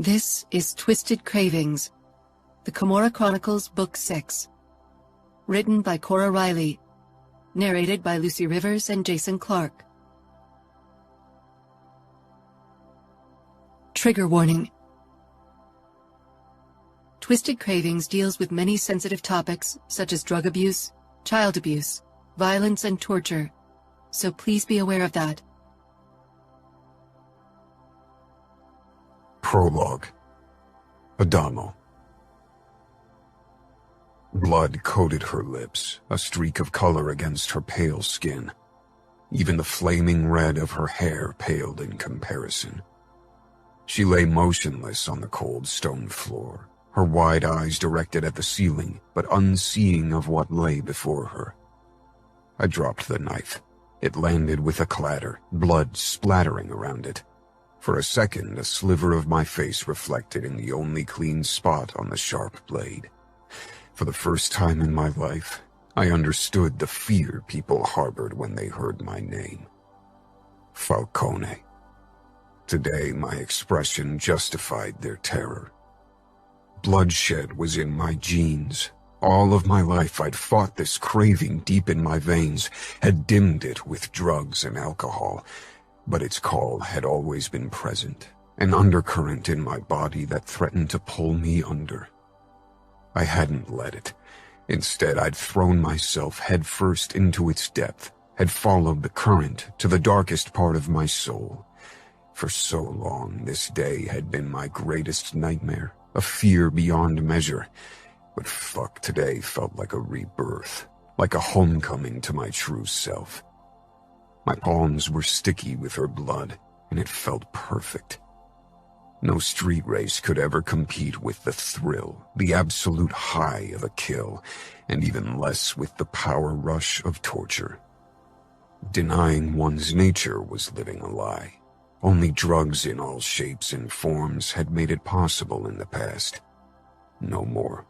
This is Twisted Cravings, the Camorra Chronicles, Book 6. Written by Cora Reilly. Narrated by Lucy Rivers and Jason Clark. Trigger warning. Twisted Cravings deals with many sensitive topics such as drug abuse, child abuse, violence, and torture, so please be aware of that. Prologue. Adamo. Blood coated her lips, a streak of color against her pale skin. Even the flaming red of her hair paled in comparison. She lay motionless on the cold stone floor, her wide eyes directed at the ceiling, but unseeing of what lay before her. I dropped the knife. It landed with a clatter, blood splattering around it. For a second, a sliver of my face reflected in the only clean spot on the sharp blade. For the first time in my life, I understood the fear people harbored when they heard my name. Falcone. Today, my expression justified their terror. Bloodshed was in my genes. All of my life, I'd fought this craving deep in my veins, had dimmed it with drugs and alcohol. But its call had always been present, an undercurrent in my body that threatened to pull me under. I hadn't let it. Instead, I'd thrown myself headfirst into its depth, had followed the current to the darkest part of my soul. For so long, this day had been my greatest nightmare, a fear beyond measure. But fuck, today felt like a rebirth, like a homecoming to my true self. My palms were sticky with her blood, and it felt perfect. No street race could ever compete with the thrill, the absolute high of a kill, and even less with the power rush of torture. Denying one's nature was living a lie. Only drugs in all shapes and forms had made it possible in the past. No more.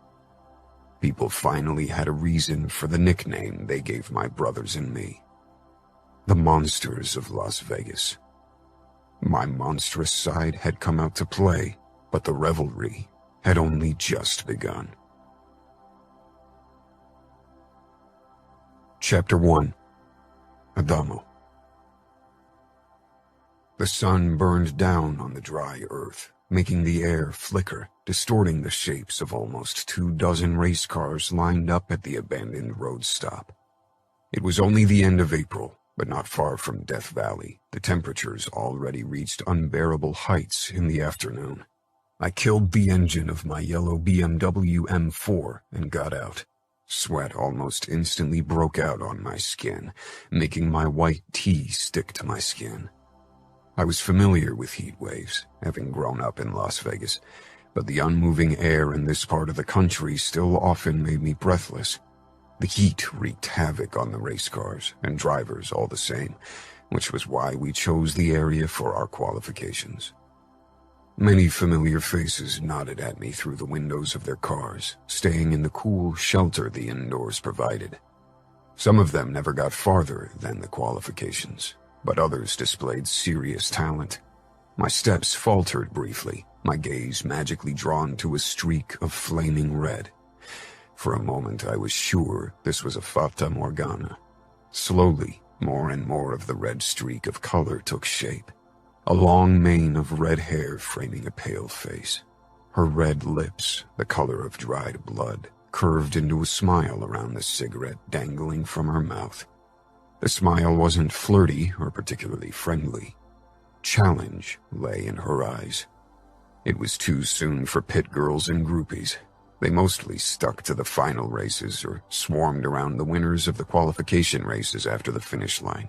People finally had a reason for the nickname they gave my brothers and me. The monsters of Las Vegas. My monstrous side had come out to play, but the revelry had only just begun. Chapter 1. Adamo. The sun burned down on the dry earth, making the air flicker, distorting the shapes of almost 24 race cars lined up at the abandoned road stop. It was only the end of April, but not far from Death Valley. The temperatures already reached unbearable heights in the afternoon. I killed the engine of my yellow BMW M4 and got out. Sweat almost instantly broke out on my skin, making my white tee stick to my skin. I was familiar with heat waves, having grown up in Las Vegas, but the unmoving air in this part of the country still often made me breathless. The heat wreaked havoc on the race cars and drivers all the same, which was why we chose the area for our qualifications. Many familiar faces nodded at me through the windows of their cars, staying in the cool shelter the indoors provided. Some of them never got farther than the qualifications, but others displayed serious talent. My steps faltered briefly, my gaze magically drawn to a streak of flaming red. For a moment, I was sure this was a Fata Morgana. Slowly, more and more of the red streak of color took shape. A long mane of red hair framing a pale face. Her red lips, the color of dried blood, curved into a smile around the cigarette dangling from her mouth. The smile wasn't flirty or particularly friendly. Challenge lay in her eyes. It was too soon for pit girls and groupies. They mostly stuck to the final races or swarmed around the winners of the qualification races after the finish line.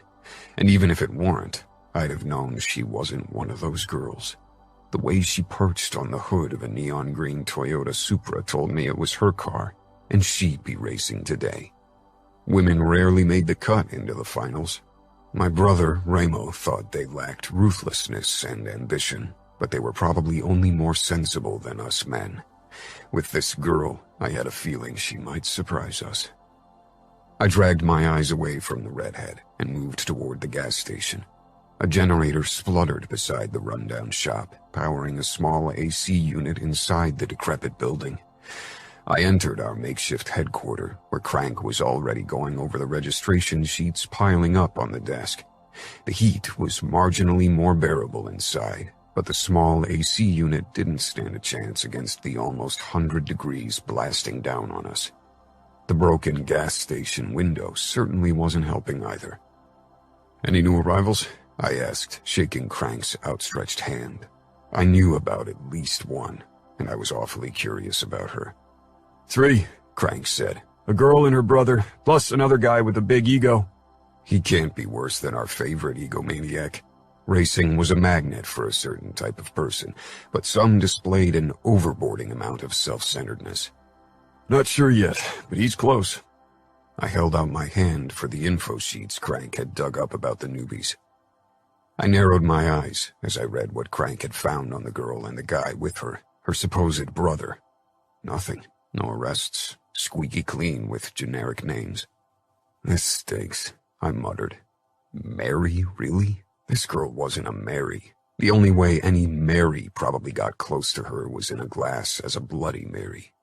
And even if it weren't, I'd have known she wasn't one of those girls. The way she perched on the hood of a neon green Toyota Supra told me it was her car, and she'd be racing today. Women rarely made the cut into the finals. My brother, Ramo, thought they lacked ruthlessness and ambition, but they were probably only more sensible than us men. With this girl, I had a feeling she might surprise us. I dragged my eyes away from the redhead and moved toward the gas station. A generator spluttered beside the rundown shop, powering a small AC unit inside the decrepit building. I entered our makeshift headquarters, where Crank was already going over the registration sheets piling up on the desk. The heat was marginally more bearable inside, but the small AC unit didn't stand a chance against the almost 100 degrees blasting down on us. The broken gas station window certainly wasn't helping either. "Any new arrivals?" I asked, shaking Crank's outstretched hand. I knew about at least one, and I was awfully curious about her. "3," Crank said. "A girl and her brother, plus another guy with a big ego." He can't be worse than our favorite egomaniac. Racing was a magnet for a certain type of person, but some displayed an overboarding amount of self-centeredness. "Not sure yet, but he's close." I held out my hand for the info sheets Crank had dug up about the newbies. I narrowed my eyes as I read what Crank had found on the girl and the guy with her supposed brother. Nothing. No arrests. Squeaky clean with generic names. "This stinks," I muttered. "Mary, really? This girl wasn't a Mary. The only way any Mary probably got close to her was in a glass as a Bloody Mary."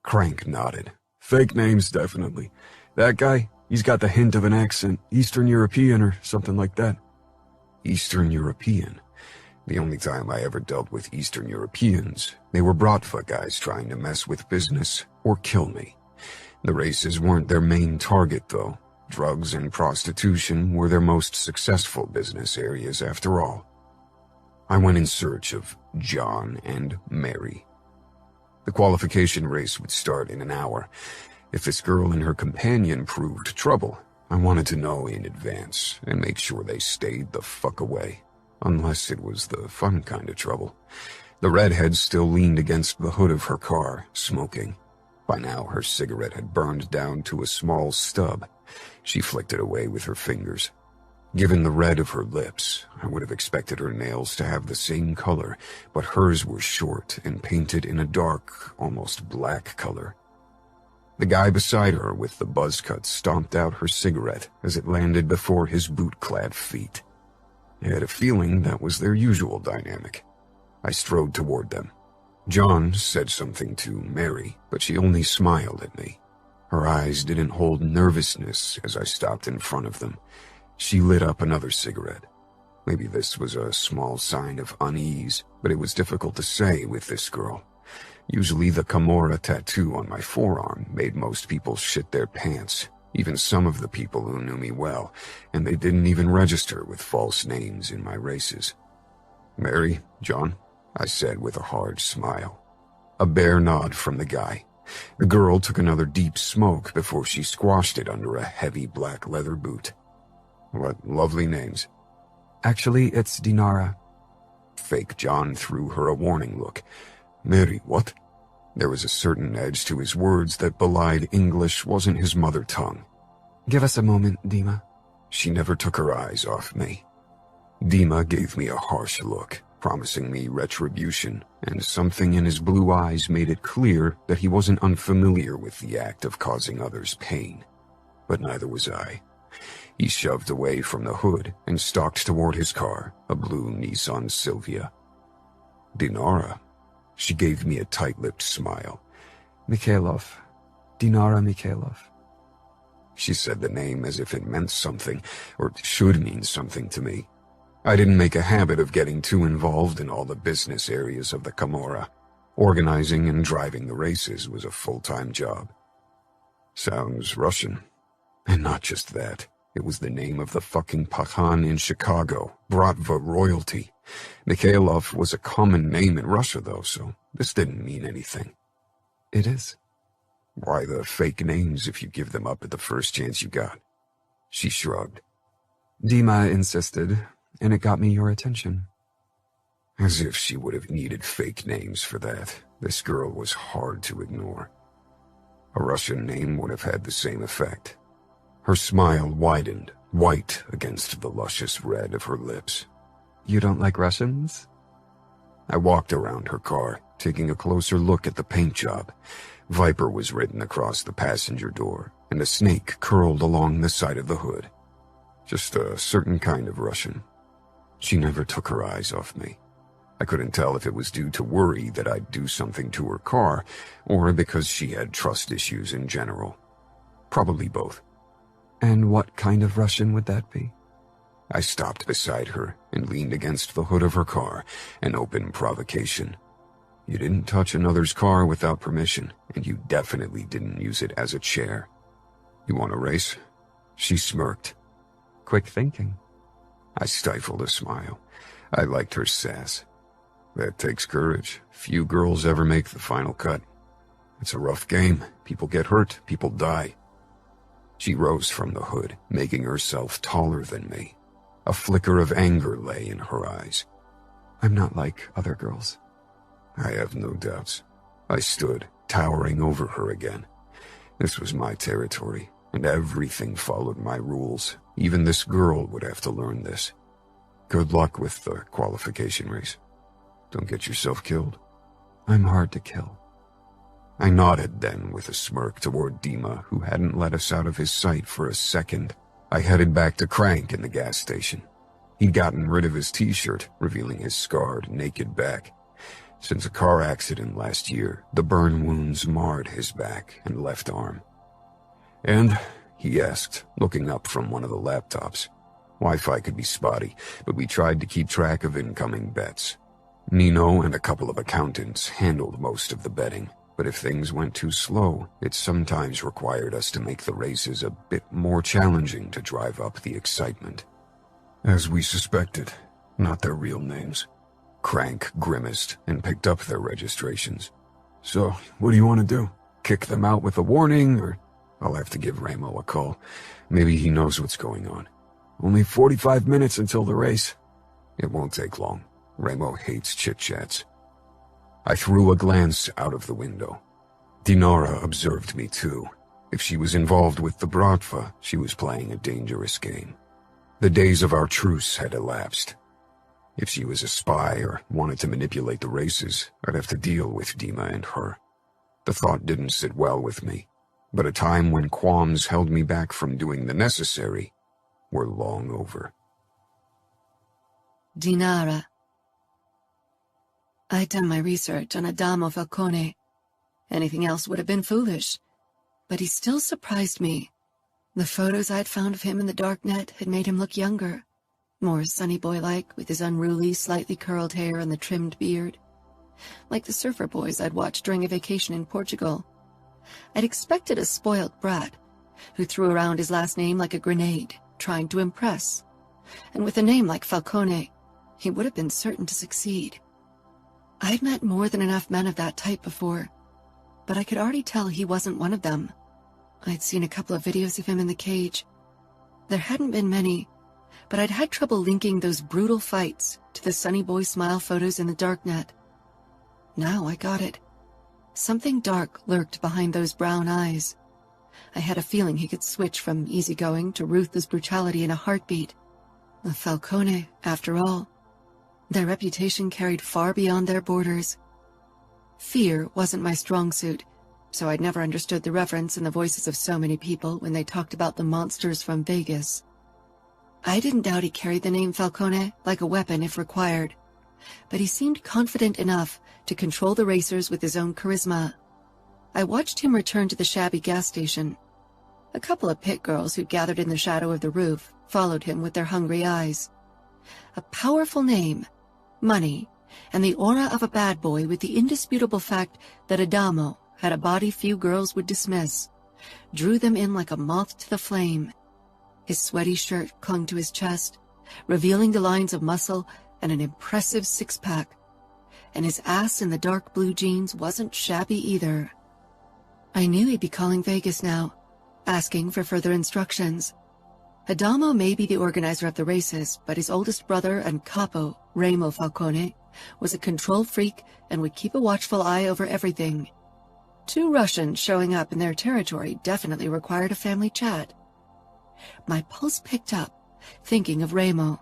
Crank nodded. "Fake names, definitely. That guy, he's got the hint of an accent, Eastern European or something like that." Eastern European? The only time I ever dealt with Eastern Europeans, they were Bratva guys trying to mess with business or kill me. The races weren't their main target, though. Drugs and prostitution were their most successful business areas, after all. I went in search of John and Mary. The qualification race would start in an hour. If this girl and her companion proved trouble, I wanted to know in advance and make sure they stayed the fuck away. Unless it was the fun kind of trouble. The redhead still leaned against the hood of her car, smoking. By now, her cigarette had burned down to a small stub. She flicked it away with her fingers. Given the red of her lips, I would have expected her nails to have the same color, but hers were short and painted in a dark, almost black color. The guy beside her with the buzz cut stomped out her cigarette as it landed before his boot-clad feet. I had a feeling that was their usual dynamic. I strode toward them. John said something to Mary, but she only smiled at me. Her eyes didn't hold nervousness as I stopped in front of them. She lit up another cigarette. Maybe this was a small sign of unease, but it was difficult to say with this girl. Usually the Camorra tattoo on my forearm made most people shit their pants, even some of the people who knew me well, and they didn't even register with false names in my races. "Mary, John," I said with a hard smile. A bare nod from the guy. The girl took another deep smoke before she squashed it under a heavy black leather boot. "What lovely names." "Actually, it's Dinara." Fake John threw her a warning look. "Mary, what?" There was a certain edge to his words that belied English wasn't his mother tongue. "Give us a moment, Dima." She never took her eyes off me. Dima gave me a harsh look, promising me retribution, and something in his blue eyes made it clear that he wasn't unfamiliar with the act of causing others pain. But neither was I. He shoved away from the hood and stalked toward his car, a blue Nissan Silvia. "Dinara." She gave me a tight-lipped smile. "Mikhailov. Dinara Mikhailov." She said the name as if it meant something, or should mean something to me. I didn't make a habit of getting too involved in all the business areas of the Camorra. Organizing and driving the races was a full-time job. Sounds Russian. And not just that. It was the name of the fucking Pakhan in Chicago, Bratva royalty. Mikhailov was a common name in Russia, though, so this didn't mean anything. "It is." "Why the fake names if you give them up at the first chance you got?" She shrugged. "Dima insisted, and it got me your attention." As if she would have needed fake names for that. This girl was hard to ignore. A Russian name would have had the same effect. Her smile widened, white against the luscious red of her lips. "You don't like Russians?" I walked around her car, taking a closer look at the paint job. Viper was written across the passenger door, and a snake curled along the side of the hood. Just a certain kind of Russian. She never took her eyes off me. I couldn't tell if it was due to worry that I'd do something to her car, or because she had trust issues in general. Probably both. And what kind of Russian would that be? I stopped beside her and leaned against the hood of her car, an open provocation. You didn't touch another's car without permission, and you definitely didn't use it as a chair. You want a race? She smirked. Quick thinking. I stifled a smile. I liked her sass. That takes courage. Few girls ever make the final cut. It's a rough game. People get hurt. People die. She rose from the hood, making herself taller than me. A flicker of anger lay in her eyes. I'm not like other girls. I have no doubts. I stood, towering over her again. This was my territory, and everything followed my rules. Even this girl would have to learn this. Good luck with the qualification race. Don't get yourself killed. I'm hard to kill. I nodded then with a smirk toward Dima, who hadn't let us out of his sight for a second. I headed back to Crank in the gas station. He'd gotten rid of his t-shirt, revealing his scarred, naked back. Since a car accident last year, the burn wounds marred his back and left arm. And, he asked, looking up from one of the laptops. Wi-Fi could be spotty, but we tried to keep track of incoming bets. Nino and a couple of accountants handled most of the betting, but if things went too slow, it sometimes required us to make the races a bit more challenging to drive up the excitement. As we suspected, not their real names. Crank grimaced and picked up their registrations. So, what do you want to do? Kick them out with a warning, or I'll have to give Ramo a call. Maybe he knows what's going on. Only 45 minutes until the race. It won't take long. Ramo hates chit-chats. I threw a glance out of the window. Dinara observed me too. If she was involved with the Bratva, she was playing a dangerous game. The days of our truce had elapsed. If she was a spy or wanted to manipulate the races, I'd have to deal with Dima and her. The thought didn't sit well with me, but a time when qualms held me back from doing the necessary were long over. Dinara. I'd done my research on Adamo Falcone. Anything else would have been foolish, but he still surprised me. The photos I'd found of him in the darknet had made him look younger, more sunny boy-like with his unruly, slightly curled hair and the trimmed beard. Like the surfer boys I'd watched during a vacation in Portugal. I'd expected a spoiled brat who threw around his last name like a grenade, trying to impress. And with a name like Falcone, he would have been certain to succeed. I'd met more than enough men of that type before, but I could already tell he wasn't one of them. I'd seen a couple of videos of him in the cage. There hadn't been many, but I'd had trouble linking those brutal fights to the sunny boy smile photos in the darknet. Now I got it. Something dark lurked behind those brown eyes. I had a feeling he could switch from easygoing to ruthless brutality in a heartbeat. A Falcone, after all. Their reputation carried far beyond their borders. Fear wasn't my strong suit, so I'd never understood the reverence in the voices of so many people when they talked about the monsters from Vegas. I didn't doubt he carried the name Falcone like a weapon if required, but he seemed confident enough to control the racers with his own charisma. I watched him return to the shabby gas station. A couple of pit girls who'd gathered in the shadow of the roof followed him with their hungry eyes. A powerful name, money, and the aura of a bad boy with the indisputable fact that Adamo had a body few girls would dismiss, drew them in like a moth to the flame. His sweaty shirt clung to his chest, revealing the lines of muscle and an impressive six-pack, and his ass in the dark blue jeans wasn't shabby either. I knew he'd be calling Vegas now, asking for further instructions. Adamo may be the organizer of the races, but his oldest brother and capo, Ramo Falcone, was a control freak and would keep a watchful eye over everything. 2 Russians showing up in their territory definitely required a family chat. My pulse picked up, thinking of Ramo,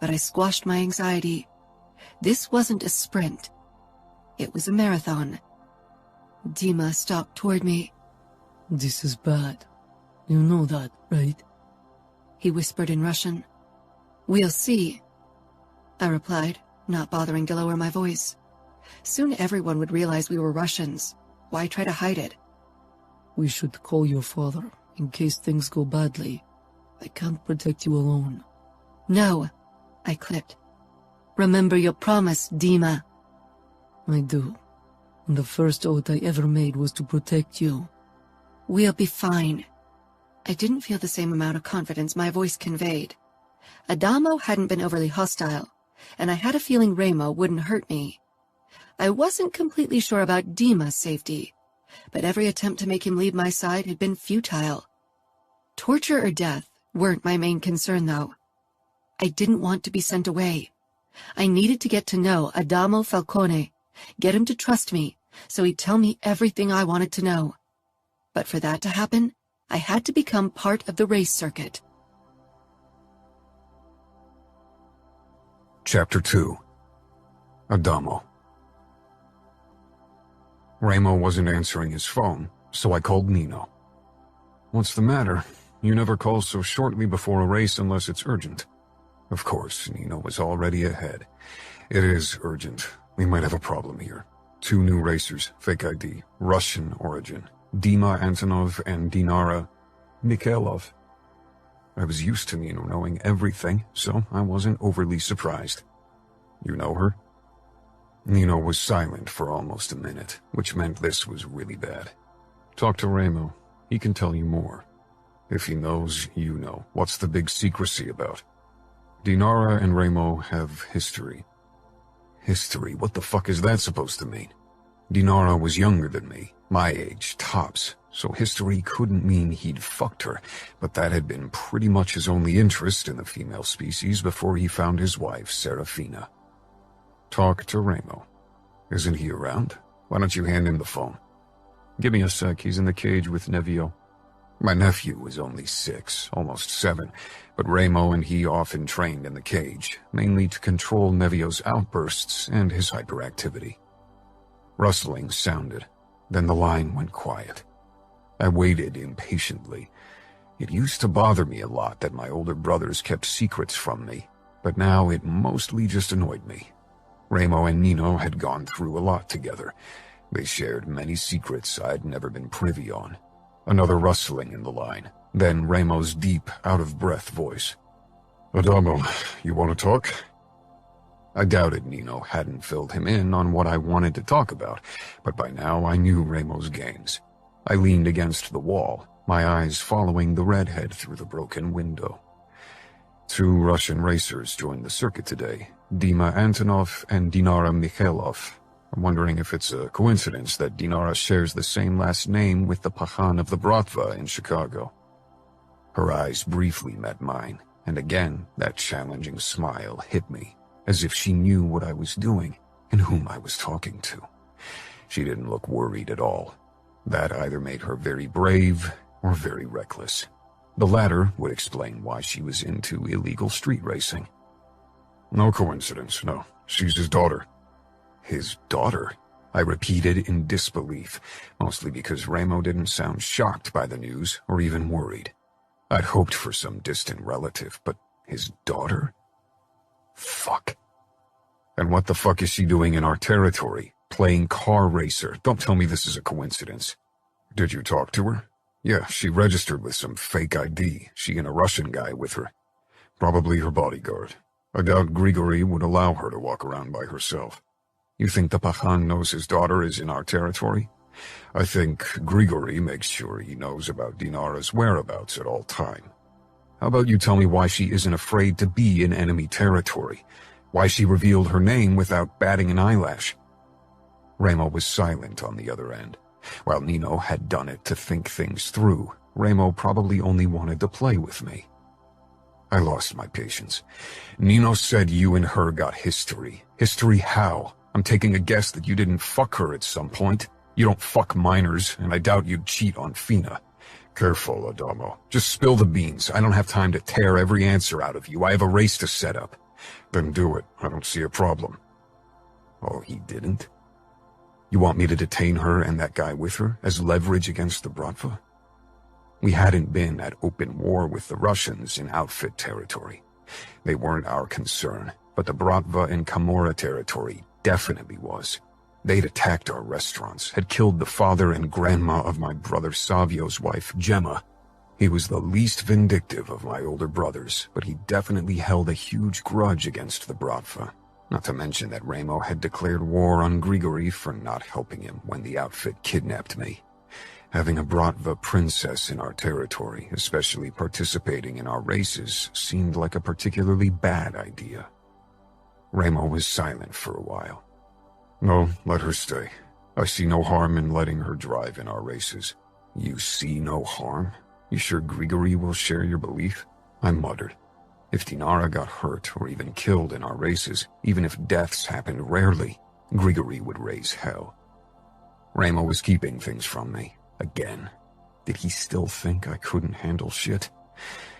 but I squashed my anxiety. This wasn't a sprint. It was a marathon. Dima stalked toward me. This is bad. You know that, right? He whispered in Russian. We'll see. I replied, not bothering to lower my voice. Soon everyone would realize we were Russians. Why try to hide it? We should call your father, in case things go badly. I can't protect you alone. No, I clipped. Remember your promise, Dima. I do. And the first oath I ever made was to protect you. We'll be fine. I didn't feel the same amount of confidence my voice conveyed. Adamo hadn't been overly hostile, and I had a feeling Remo wouldn't hurt me. I wasn't completely sure about Dima's safety, but every attempt to make him leave my side had been futile. Torture or death weren't my main concern, though. I didn't want to be sent away. I needed to get to know Adamo Falcone, get him to trust me, so he'd tell me everything I wanted to know. But for that to happen, I had to become part of the race circuit. Chapter 2. Adamo. Remo wasn't answering his phone, so I called Nino. "What's the matter? You never call so shortly before a race unless it's urgent." Of course, Nino was already ahead. "It is urgent. We might have a problem here. 2 new racers, fake ID, Russian origin. Dima Antonov and Dinara Mikhailov." I was used to Nino knowing everything, so I wasn't overly surprised. "You know her?" Nino was silent for almost a minute, which meant this was really bad. "Talk to Remo. He can tell you more. If he knows, you know. What's the big secrecy about?" "Dinara and Remo have history." "History? What the fuck is that supposed to mean?" Dinara was younger than me, my age, tops, so history couldn't mean he'd fucked her, but that had been pretty much his only interest in the female species before he found his wife, Serafina. "Talk to Remo. Isn't he around? Why don't you hand him the phone?" "Give me a sec, he's in the cage with Nevio." My nephew was only 6, almost 7, but Remo and he often trained in the cage, mainly to control Nevio's outbursts and his hyperactivity. Rustling sounded, then the line went quiet. I waited impatiently. It used to bother me a lot that my older brothers kept secrets from me, but now it mostly just annoyed me. Remo and Nino had gone through a lot together. They shared many secrets I'd never been privy on. Another rustling in the line, then Remo's deep, out-of-breath voice. "Adamo, you want to talk?" I doubted Nino hadn't filled him in on what I wanted to talk about, but by now I knew Remo's games. I leaned against the wall, my eyes following the redhead through the broken window. 2 Russian racers joined the circuit today, Dima Antonov and Dinara Mikhailov. I'm wondering if it's a coincidence that Dinara shares the same last name with the Pahan of the Bratva in Chicago. Her eyes briefly met mine, and again that challenging smile hit me, as if she knew what I was doing and whom I was talking to. She didn't look worried at all. That either made her very brave or very reckless. The latter would explain why she was into illegal street racing. "No coincidence, no. She's his daughter." "His daughter?" I repeated in disbelief, mostly because Remo didn't sound shocked by the news or even worried. I'd hoped for some distant relative, but his daughter? Fuck. "And what the fuck is she doing in our territory? Playing car racer? Don't tell me this is a coincidence." "Did you talk to her?" "Yeah, she registered with some fake ID, she and a Russian guy with her. Probably her bodyguard. I doubt Grigory would allow her to walk around by herself." "You think the Pahan knows his daughter is in our territory?" "I think Grigory makes sure he knows about Dinara's whereabouts at all time." "How about you tell me why she isn't afraid to be in enemy territory? Why she revealed her name without batting an eyelash?" Remo was silent on the other end. While Nino had done it to think things through, Remo probably only wanted to play with me. I lost my patience. "Nino said you and her got history. History how? I'm taking a guess that you didn't fuck her at some point. You don't fuck minors, and I doubt you'd cheat on Fina. Careful, Adamo. Just spill the beans. I don't have time to tear every answer out of you. I have a race to set up." "Then do it. I don't see a problem." "Oh, he didn't? You want me to detain her and that guy with her as leverage against the Bratva?" We hadn't been at open war with the Russians in outfit territory. They weren't our concern, but the Bratva and Camorra territory definitely was. They'd attacked our restaurants, had killed the father and grandma of my brother Savio's wife, Gemma. He was the least vindictive of my older brothers, but he definitely held a huge grudge against the Bratva. Not to mention that Ramo had declared war on Grigory for not helping him when the outfit kidnapped me. Having a Bratva princess in our territory, especially participating in our races, seemed like a particularly bad idea. Ramo was silent for a while. "No, let her stay. I see no harm in letting her drive in our races." "You see no harm? You sure Grigory will share your belief?" I muttered. If Dinara got hurt or even killed in our races, even if deaths happened rarely, Grigory would raise hell. Ramo was keeping things from me. Again. Did he still think I couldn't handle shit?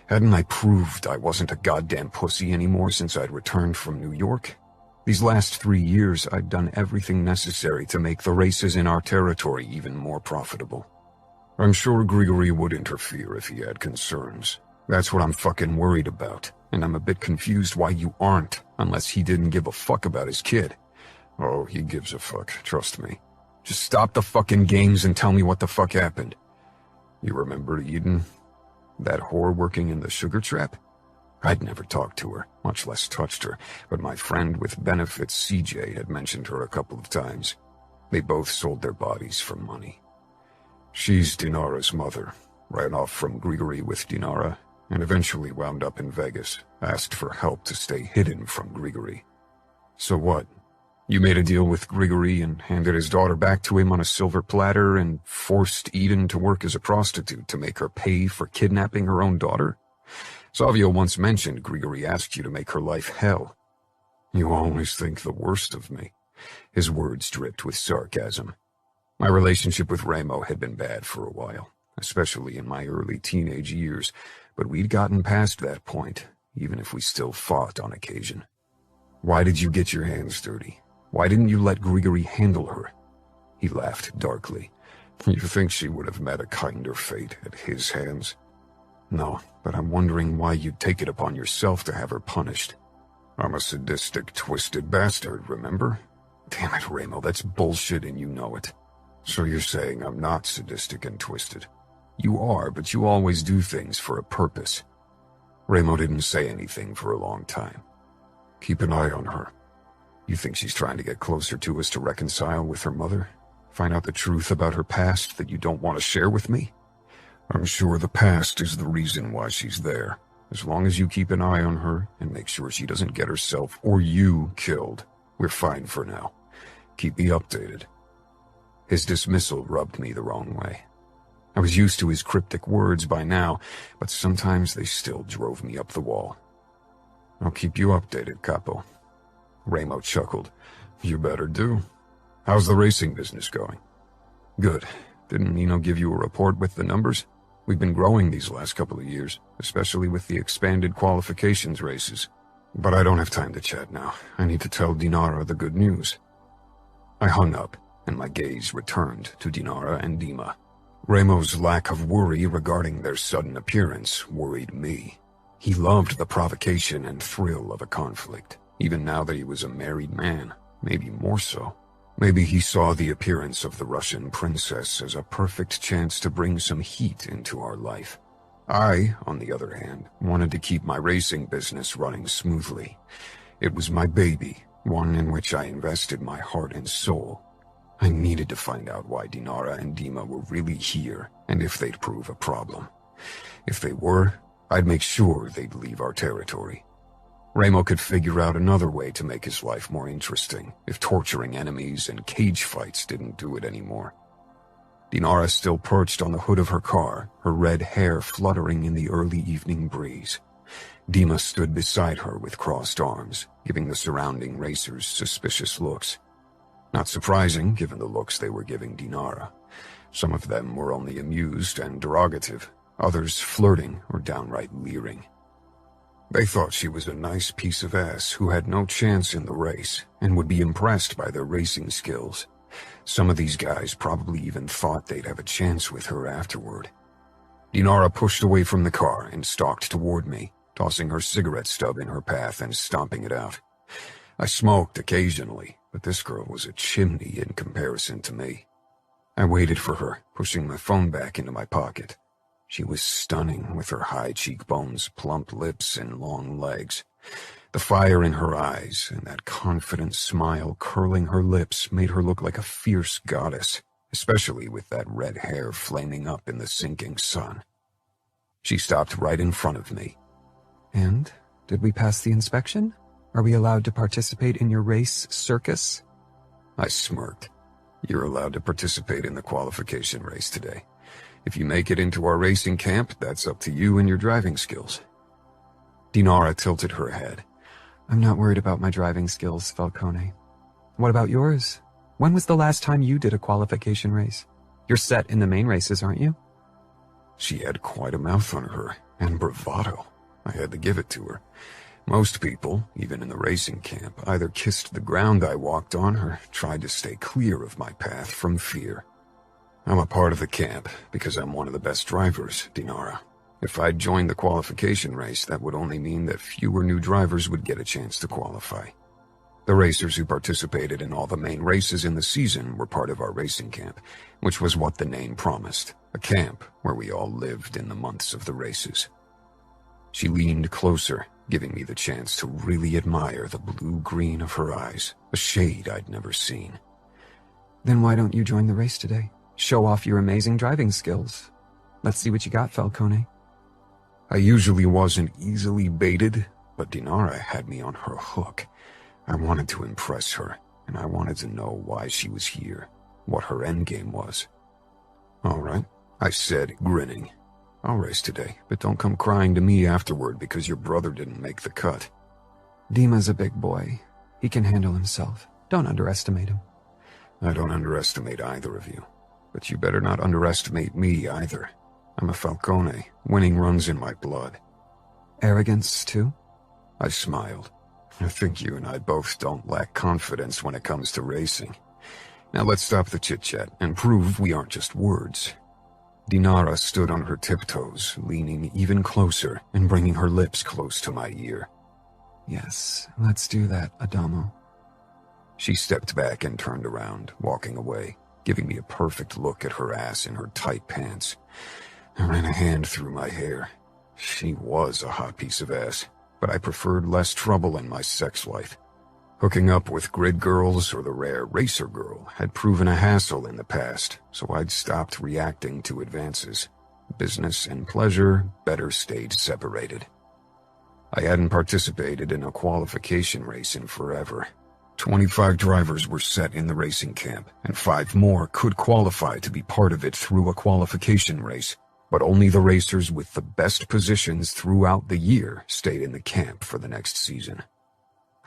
Hadn't I proved I wasn't a goddamn pussy anymore since I'd returned from New York? These last 3 years, I'd done everything necessary to make the races in our territory even more profitable. I'm sure Grigory would interfere if he had concerns. That's what I'm fucking worried about, and I'm a bit confused why you aren't, unless he didn't give a fuck about his kid. Oh, he gives a fuck, trust me. Just stop the fucking games and tell me what the fuck happened. You remember Eden? That whore working in the sugar trap? I'd never talked to her, much less touched her, but my friend with benefits, CJ, had mentioned her a couple of times. They both sold their bodies for money. She's Dinara's mother, ran off from Grigory with Dinara, and eventually wound up in Vegas, asked for help to stay hidden from Grigory. So what? You made a deal with Grigory and handed his daughter back to him on a silver platter and forced Eden to work as a prostitute to make her pay for kidnapping her own daughter? Savio once mentioned Grigory asked you to make her life hell. You always think the worst of me. His words dripped with sarcasm. My relationship with Ramo had been bad for a while, especially in my early teenage years, but we'd gotten past that point, even if we still fought on occasion. Why did you get your hands dirty? Why didn't you let Grigory handle her? He laughed darkly. You think she would have met a kinder fate at his hands? No, but I'm wondering why you'd take it upon yourself to have her punished. I'm a sadistic, twisted bastard, remember? Damn it, Ramo, that's bullshit and you know it. So you're saying I'm not sadistic and twisted? You are, but you always do things for a purpose. Ramo didn't say anything for a long time. Keep an eye on her. You think she's trying to get closer to us to reconcile with her mother? Find out the truth about her past that you don't want to share with me? I'm sure the past is the reason why she's there. As long as you keep an eye on her and make sure she doesn't get herself or you killed, we're fine for now. Keep me updated. His dismissal rubbed me the wrong way. I was used to his cryptic words by now, but sometimes they still drove me up the wall. I'll keep you updated, Capo. Ramo chuckled. You better do. How's the racing business going? Good. Didn't Nino give you a report with the numbers? We've been growing these last couple of years, especially with the expanded qualifications races. But I don't have time to chat now. I need to tell Dinara the good news. I hung up, and my gaze returned to Dinara and Dima. Ramo's lack of worry regarding their sudden appearance worried me. He loved the provocation and thrill of a conflict, even now that he was a married man, maybe more so. Maybe he saw the appearance of the Russian princess as a perfect chance to bring some heat into our life. I, on the other hand, wanted to keep my racing business running smoothly. It was my baby, one in which I invested my heart and soul. I needed to find out why Dinara and Dima were really here, and if they'd prove a problem. If they were, I'd make sure they'd leave our territory. Ramo could figure out another way to make his life more interesting, if torturing enemies and cage fights didn't do it anymore. Dinara still perched on the hood of her car, her red hair fluttering in the early evening breeze. Dima stood beside her with crossed arms, giving the surrounding racers suspicious looks. Not surprising, given the looks they were giving Dinara. Some of them were only amused and derogative, others flirting or downright leering. They thought she was a nice piece of ass who had no chance in the race and would be impressed by their racing skills. Some of these guys probably even thought they'd have a chance with her afterward. Dinara pushed away from the car and stalked toward me, tossing her cigarette stub in her path and stomping it out. I smoked occasionally, but this girl was a chimney in comparison to me. I waited for her, pushing my phone back into my pocket. She was stunning with her high cheekbones, plump lips, and long legs. The fire in her eyes and that confident smile curling her lips made her look like a fierce goddess, especially with that red hair flaming up in the sinking sun. She stopped right in front of me. And did we pass the inspection? Are we allowed to participate in your race circus? I smirked. You're allowed to participate in the qualification race today. If you make it into our racing camp, that's up to you and your driving skills. Dinara tilted her head. I'm not worried about my driving skills, Falcone. What about yours? When was the last time you did a qualification race? You're set in the main races, aren't you? She had quite a mouth on her, and bravado. I had to give it to her. Most people, even in the racing camp, either kissed the ground I walked on or tried to stay clear of my path from fear. I'm a part of the camp because I'm one of the best drivers, Dinara. If I'd joined the qualification race, that would only mean that fewer new drivers would get a chance to qualify. The racers who participated in all the main races in the season were part of our racing camp, which was what the name promised, a camp where we all lived in the months of the races. She leaned closer, giving me the chance to really admire the blue-green of her eyes, a shade I'd never seen. Then why don't you join the race today? Show off your amazing driving skills. Let's see what you got, Falcone. I usually wasn't easily baited, but Dinara had me on her hook. I wanted to impress her, and I wanted to know why she was here, what her endgame was. All right, I said, grinning. I'll race today, but don't come crying to me afterward because your brother didn't make the cut. Dima's a big boy. He can handle himself. Don't underestimate him. I don't underestimate either of you, but you better not underestimate me either. I'm a Falcone. Winning runs in my blood. Arrogance, too? I smiled. I think you and I both don't lack confidence when it comes to racing. Now let's stop the chit-chat and prove we aren't just words. Dinara stood on her tiptoes, leaning even closer and bringing her lips close to my ear. Yes, let's do that, Adamo. She stepped back and turned around, walking away, giving me a perfect look at her ass in her tight pants. I ran a hand through my hair. She was a hot piece of ass, but I preferred less trouble in my sex life. Hooking up with grid girls or the rare racer girl had proven a hassle in the past, so I'd stopped reacting to advances. Business and pleasure better stayed separated. I hadn't participated in a qualification race in forever. 25 drivers were set in the racing camp, and 5 more could qualify to be part of it through a qualification race, but only the racers with the best positions throughout the year stayed in the camp for the next season.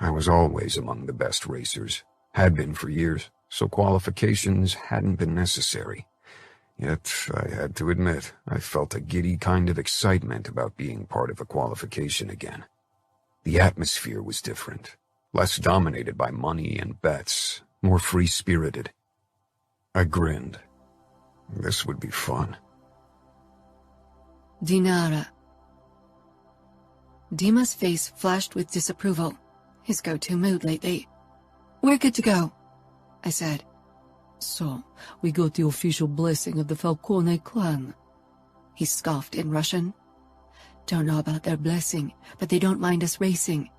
I was always among the best racers, had been for years, so qualifications hadn't been necessary. Yet, I had to admit, I felt a giddy kind of excitement about being part of a qualification again. The atmosphere was different, less dominated by money and bets, more free-spirited. I grinned. This would be fun. Dinara. Dima's face flashed with disapproval, his go-to mood lately. We're good to go, I said. So, we got the official blessing of the Falcone clan. He scoffed in Russian. Don't know about their blessing, but they don't mind us racing.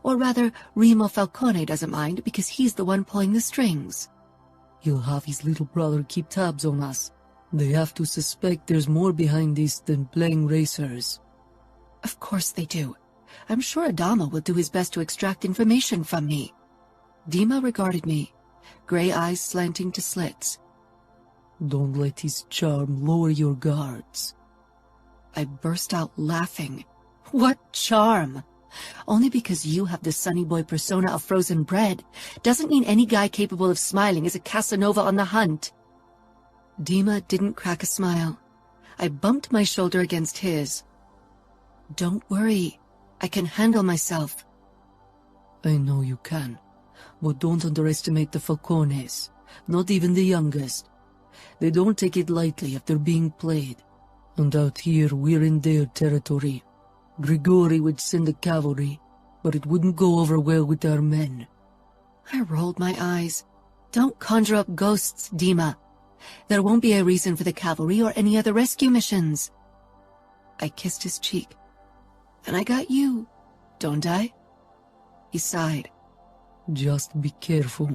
Or rather, Remo Falcone doesn't mind because he's the one pulling the strings. He'll have his little brother keep tabs on us. They have to suspect there's more behind this than playing racers. Of course they do. I'm sure Adamo will do his best to extract information from me. Dima regarded me, gray eyes slanting to slits. Don't let his charm lower your guards. I burst out laughing. What charm? Only because you have the sunny boy persona of frozen bread doesn't mean any guy capable of smiling is a Casanova on the hunt. Dima didn't crack a smile. I bumped my shoulder against his. Don't worry. I can handle myself. I know you can, but don't underestimate the Falcones, not even the youngest. They don't take it lightly if they're being played. And out here, we're in their territory. Grigori would send the cavalry. but it wouldn't go over well with our men. I rolled my eyes. Don't conjure up ghosts, Dima. There won't be a reason for the cavalry or any other rescue missions. I kissed his cheek. And I got you, don't I? He sighed. Just be careful.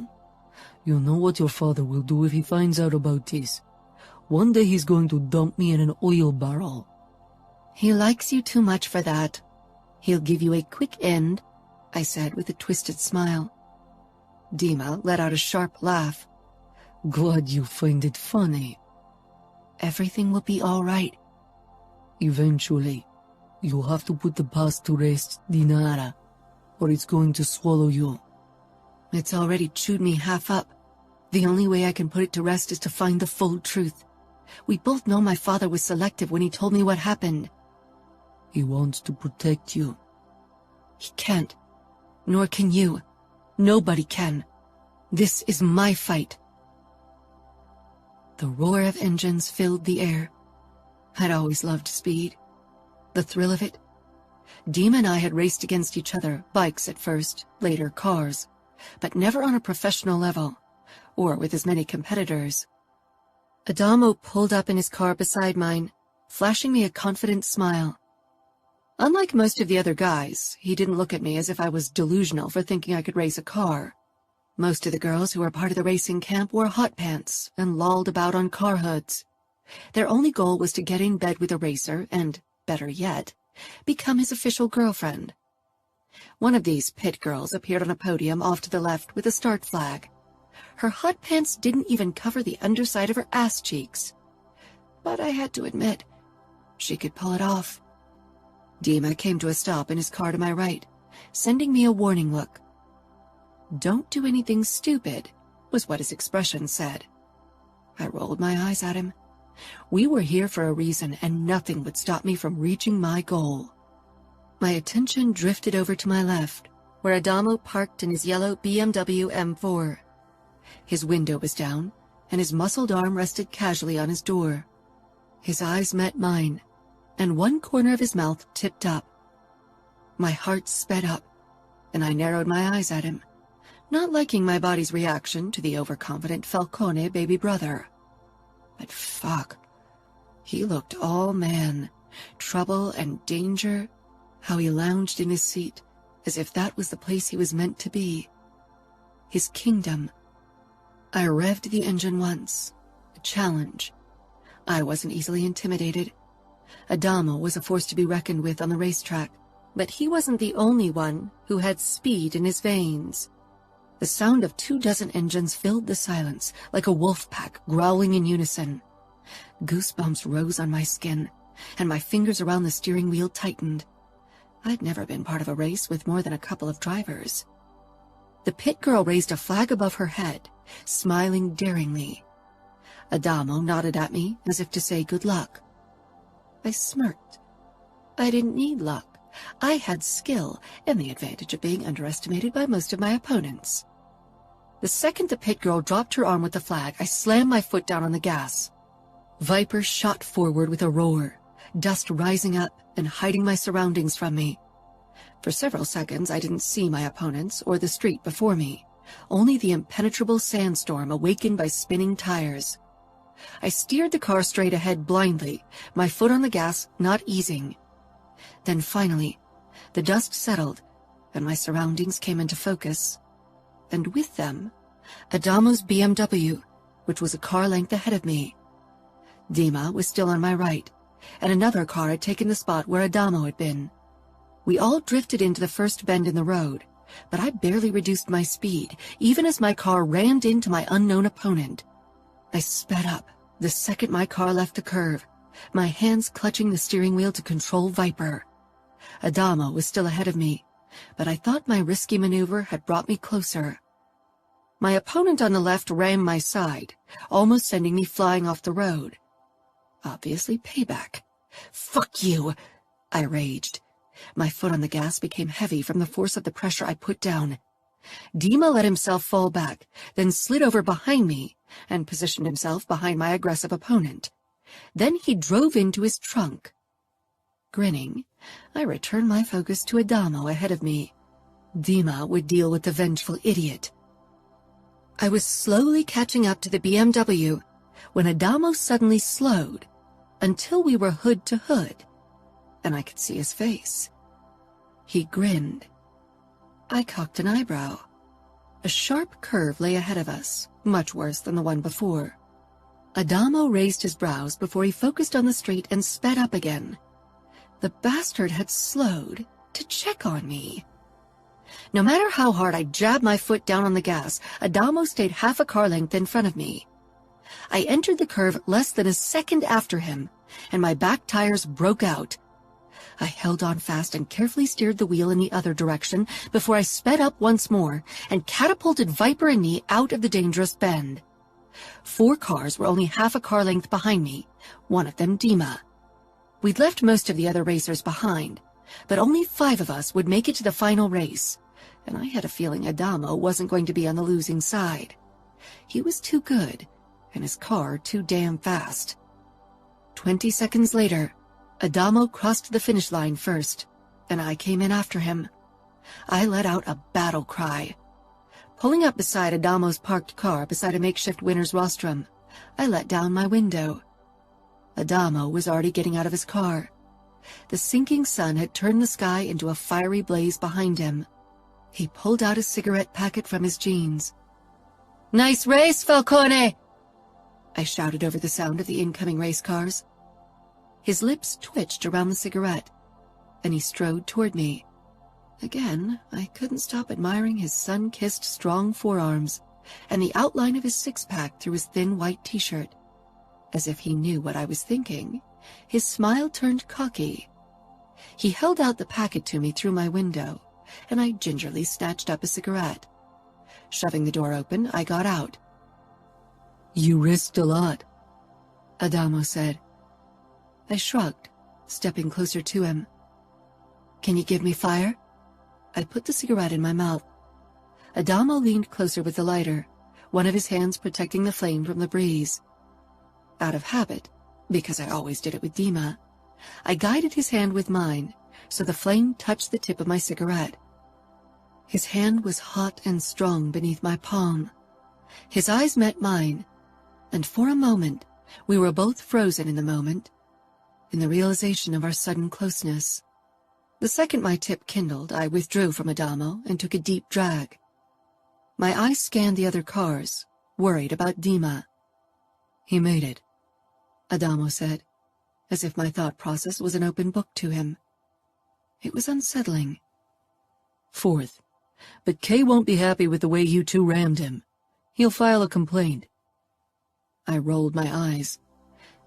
You know what your father will do if he finds out about this. One day he's going to dump me in an oil barrel. He likes you too much for that. He'll give you a quick end, I said with a twisted smile. Dima let out a sharp laugh. Glad you find it funny. Everything will be all right. Eventually, you'll have to put the past to rest, Dinara, or it's going to swallow you. It's already chewed me half up. The only way I can put it to rest is to find the full truth. We both know my father was selective when he told me what happened. He wants to protect you. He can't. Nor can you. Nobody can. This is my fight. The roar of engines filled the air. I'd always loved speed. The thrill of it. Dima and I had raced against each other, bikes at first, later cars, but never on a professional level, or with as many competitors. Adamo pulled up in his car beside mine, flashing me a confident smile. Unlike most of the other guys, he didn't look at me as if I was delusional for thinking I could race a car. Most of the girls who were part of the racing camp wore hot pants and lolled about on car hoods. Their only goal was to get in bed with a racer and, better yet, become his official girlfriend. One of these pit girls appeared on a podium off to the left with a start flag. Her hot pants didn't even cover the underside of her ass cheeks. But I had to admit, she could pull it off. Dima came to a stop in his car to my right, sending me a warning look. "Don't do anything stupid," was what his expression said. I rolled my eyes at him. We were here for a reason, and nothing would stop me from reaching my goal. My attention drifted over to my left, where Adamo parked in his yellow BMW M4. His window was down, and his muscled arm rested casually on his door. His eyes met mine, and one corner of his mouth tipped up. My heart sped up, and I narrowed my eyes at him, not liking my body's reaction to the overconfident Falcone baby brother. But fuck, he looked all man, trouble and danger, how he lounged in his seat, as if that was the place he was meant to be. His kingdom. I revved the engine once, a challenge. I wasn't easily intimidated. Adamo was a force to be reckoned with on the racetrack, but he wasn't the only one who had speed in his veins. The sound of 24 engines filled the silence, like a wolf pack growling in unison. Goosebumps rose on my skin, and my fingers around the steering wheel tightened. I'd never been part of a race with more than a couple of drivers. The pit girl raised a flag above her head, smiling daringly. Adamo nodded at me as if to say good luck. I smirked. I didn't need luck. I had skill and the advantage of being underestimated by most of my opponents. The second the pit girl dropped her arm with the flag, I slammed my foot down on the gas. Viper shot forward with a roar, dust rising up and hiding my surroundings from me. For several seconds, I didn't see my opponents or the street before me, only the impenetrable sandstorm awakened by spinning tires. I steered the car straight ahead blindly, my foot on the gas not easing. Then finally, the dust settled, and my surroundings came into focus. And with them, Adamo's BMW, which was a car length ahead of me. Dima was still on my right, and another car had taken the spot where Adamo had been. We all drifted into the first bend in the road, but I barely reduced my speed, even as my car rammed into my unknown opponent. I sped up the second my car left the curve, my hands clutching the steering wheel to control Viper. Adamo was still ahead of me, but I thought my risky maneuver had brought me closer. My opponent on the left rammed my side, almost sending me flying off the road. Obviously payback. "Fuck you!" I raged. My foot on the gas became heavy from the force of the pressure I put down. Dima let himself fall back, then slid over behind me and positioned himself behind my aggressive opponent. Then he drove into his trunk. Grinning, I returned my focus to Adamo ahead of me, Dima would deal with the vengeful idiot. I was slowly catching up to the BMW when Adamo suddenly slowed until we were hood to hood, and I could see his face. He grinned. I cocked an eyebrow. A sharp curve lay ahead of us, much worse than the one before. Adamo raised his brows before he focused on the street and sped up again. The bastard had slowed to check on me. No matter how hard I jabbed my foot down on the gas, Adamo stayed half a car length in front of me. I entered the curve less than a second after him, and my back tires broke out. I held on fast and carefully steered the wheel in the other direction before I sped up once more and catapulted Viper and me out of the dangerous bend. 4 cars were only half a car length behind me, one of them Dima. We'd left most of the other racers behind, but only 5 of us would make it to the final race, and I had a feeling Adamo wasn't going to be on the losing side. He was too good, and his car too damn fast. 20 seconds later, Adamo crossed the finish line first, and I came in after him. I let out a battle cry. Pulling up beside Adamo's parked car beside a makeshift winner's rostrum, I let down my window. Adamo was already getting out of his car. The sinking sun had turned the sky into a fiery blaze behind him. He pulled out a cigarette packet from his jeans. "Nice race, Falcone!" I shouted over the sound of the incoming race cars. His lips twitched around the cigarette, and he strode toward me. Again, I couldn't stop admiring his sun-kissed strong forearms and the outline of his six-pack through his thin white t-shirt. As if he knew what I was thinking, his smile turned cocky. He held out the packet to me through my window, and I gingerly snatched up a cigarette. Shoving the door open, I got out. "You risked a lot," Adamo said. I shrugged, stepping closer to him. "Can you give me fire?" I put the cigarette in my mouth. Adamo leaned closer with the lighter, one of his hands protecting the flame from the breeze. Out of habit, because I always did it with Dima, I guided his hand with mine, so the flame touched the tip of my cigarette. His hand was hot and strong beneath my palm. His eyes met mine, and for a moment, we were both frozen in the moment, in the realization of our sudden closeness. The second my tip kindled, I withdrew from Adamo and took a deep drag. My eyes scanned the other cars, worried about Dima. "He made it," Adamo said, as if my thought process was an open book to him. It was unsettling. "4th, but Kay won't be happy with the way you two rammed him. He'll file a complaint." I rolled my eyes.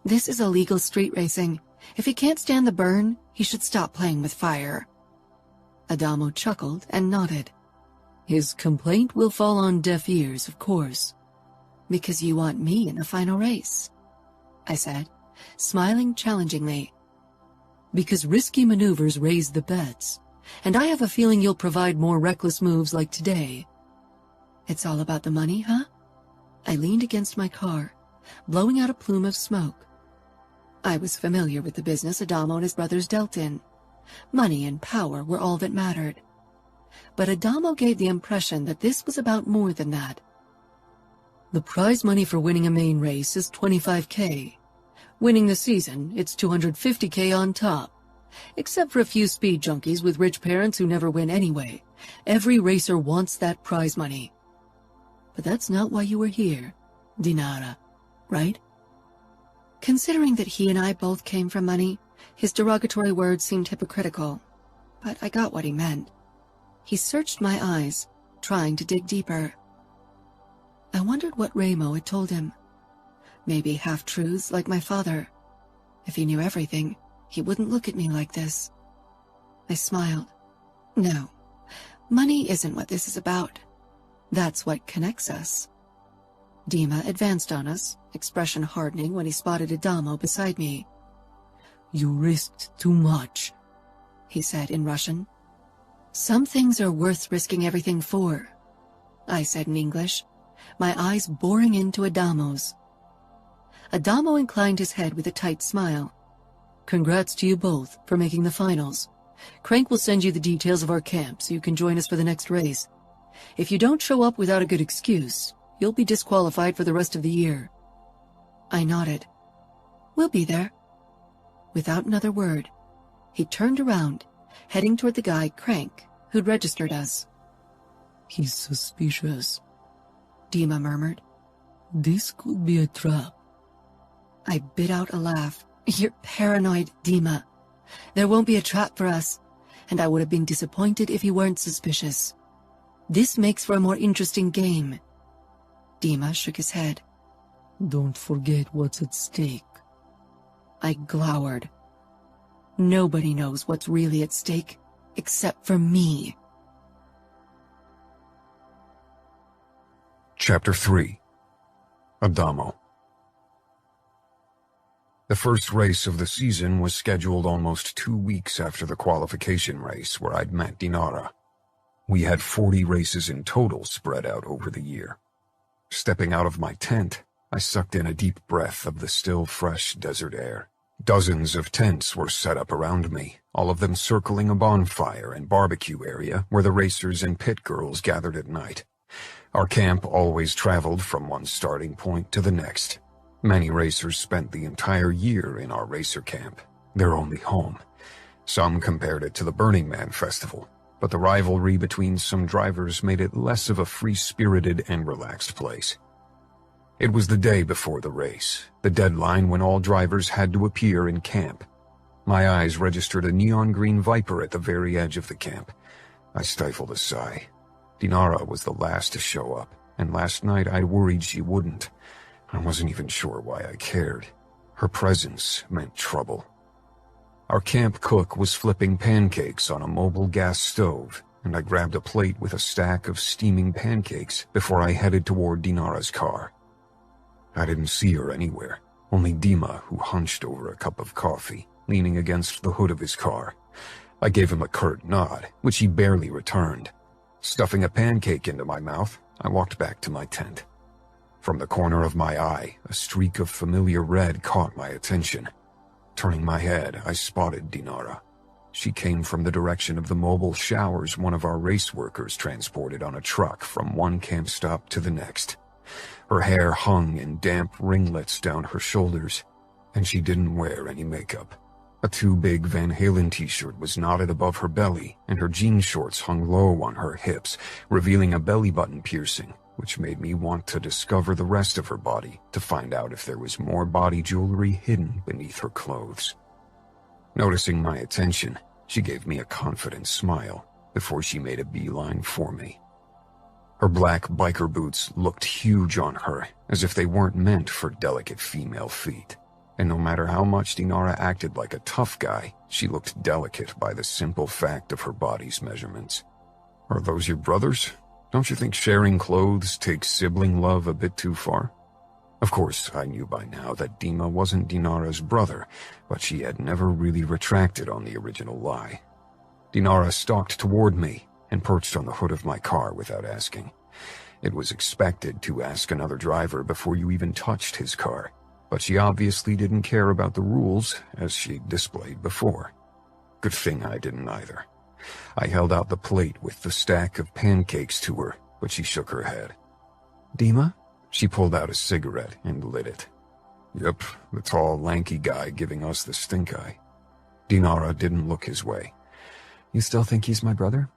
This is illegal street racing. If he can't stand the burn, he should stop playing with fire. Adamo chuckled and nodded. "His complaint will fall on deaf ears, of course." "Because you want me in the final race," I said, smiling challengingly. "Because risky maneuvers raise the bets, and I have a feeling you'll provide more reckless moves like today." "It's all about the money, huh?" I leaned against my car, blowing out a plume of smoke. I was familiar with the business Adamo and his brothers dealt in. Money and power were all that mattered. But Adamo gave the impression that this was about more than that. "The prize money for winning a main race is $25K. Winning the season, it's $250K on top. Except for a few speed junkies with rich parents who never win anyway. Every racer wants that prize money. But that's not why you were here, Dinara, right?" Considering that he and I both came from money, his derogatory words seemed hypocritical, but I got what he meant. He searched my eyes, trying to dig deeper. I wondered what Ramo had told him. Maybe half-truths like my father. If he knew everything, he wouldn't look at me like this. I smiled. "No, money isn't what this is about. That's what connects us." Dima advanced on us, expression hardening when he spotted Adamo beside me. "You risked too much," he said in Russian. "Some things are worth risking everything for," I said in English, my eyes boring into Adamo's. Adamo inclined his head with a tight smile. "Congrats to you both for making the finals. Crank will send you the details of our camp so you can join us for the next race. If you don't show up without a good excuse, you'll be disqualified for the rest of the year. I nodded. We'll be there. Without another word, he turned around, heading toward the guy, Crank, who'd registered us. He's suspicious, Dima murmured. This could be a trap. I bit out a laugh. You're paranoid, Dima. There won't be a trap for us, and I would have been disappointed if you weren't suspicious. This makes for a more interesting game. Dima shook his head. Don't forget what's at stake. I glowered. Nobody knows what's really at stake, except for me. Chapter 3. Adamo. The first race of the season was scheduled almost 2 weeks after the qualification race where I'd met Dinara. We had 40 races in total spread out over the year. Stepping out of my tent, I sucked in a deep breath of the still fresh desert air. Dozens of tents were set up around me, all of them circling a bonfire and barbecue area where the racers and pit girls gathered at night. Our camp always traveled from one starting point to the next. Many racers spent the entire year in our racer camp, their only home. Some compared it to the Burning Man festival, but the rivalry between some drivers made it less of a free-spirited and relaxed place. It was the day before the race, the deadline when all drivers had to appear in camp. My eyes registered a neon green Viper at the very edge of the camp. I stifled a sigh. Dinara was the last to show up, and last night I'd worried she wouldn't. I wasn't even sure why I cared. Her presence meant trouble. Our camp cook was flipping pancakes on a mobile gas stove, and I grabbed a plate with a stack of steaming pancakes before I headed toward Dinara's car. I didn't see her anywhere, only Dima, who hunched over a cup of coffee, leaning against the hood of his car. I gave him a curt nod, which he barely returned. Stuffing a pancake into my mouth, I walked back to my tent. From the corner of my eye, a streak of familiar red caught my attention. Turning my head, I spotted Dinara. She came from the direction of the mobile showers one of our race workers transported on a truck from one camp stop to the next. Her hair hung in damp ringlets down her shoulders, and she didn't wear any makeup. A too big Van Halen t-shirt was knotted above her belly, and her jean shorts hung low on her hips, revealing a belly button piercing, which made me want to discover the rest of her body to find out if there was more body jewelry hidden beneath her clothes. Noticing my attention, she gave me a confident smile before she made a beeline for me. Her black biker boots looked huge on her, as if they weren't meant for delicate female feet. And no matter how much Dinara acted like a tough guy, she looked delicate by the simple fact of her body's measurements. Are those your brothers? Don't you think sharing clothes takes sibling love a bit too far? Of course, I knew by now that Dima wasn't Dinara's brother, but she had never really retracted on the original lie. Dinara stalked toward me and perched on the hood of my car without asking. It was expected to ask another driver before you even touched his car, but she obviously didn't care about the rules, as she'd displayed before. Good thing I didn't either. I held out the plate with the stack of pancakes to her, but she shook her head. Dima? She pulled out a cigarette and lit it. Yep, the tall, lanky guy giving us the stink eye. Dinara didn't look his way. You still think he's my brother?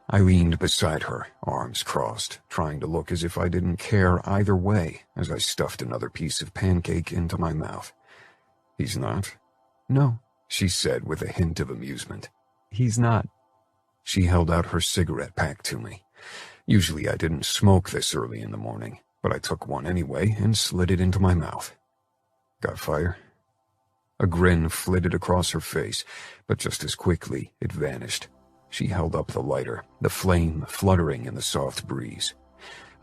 I leaned beside her, arms crossed, trying to look as if I didn't care either way as I stuffed another piece of pancake into my mouth. He's not? No, she said with a hint of amusement. He's not. She held out her cigarette pack to me. Usually I didn't smoke this early in the morning, but I took one anyway and slid it into my mouth. Got fire? A grin flitted across her face, but just as quickly it vanished. She held up the lighter, the flame fluttering in the soft breeze.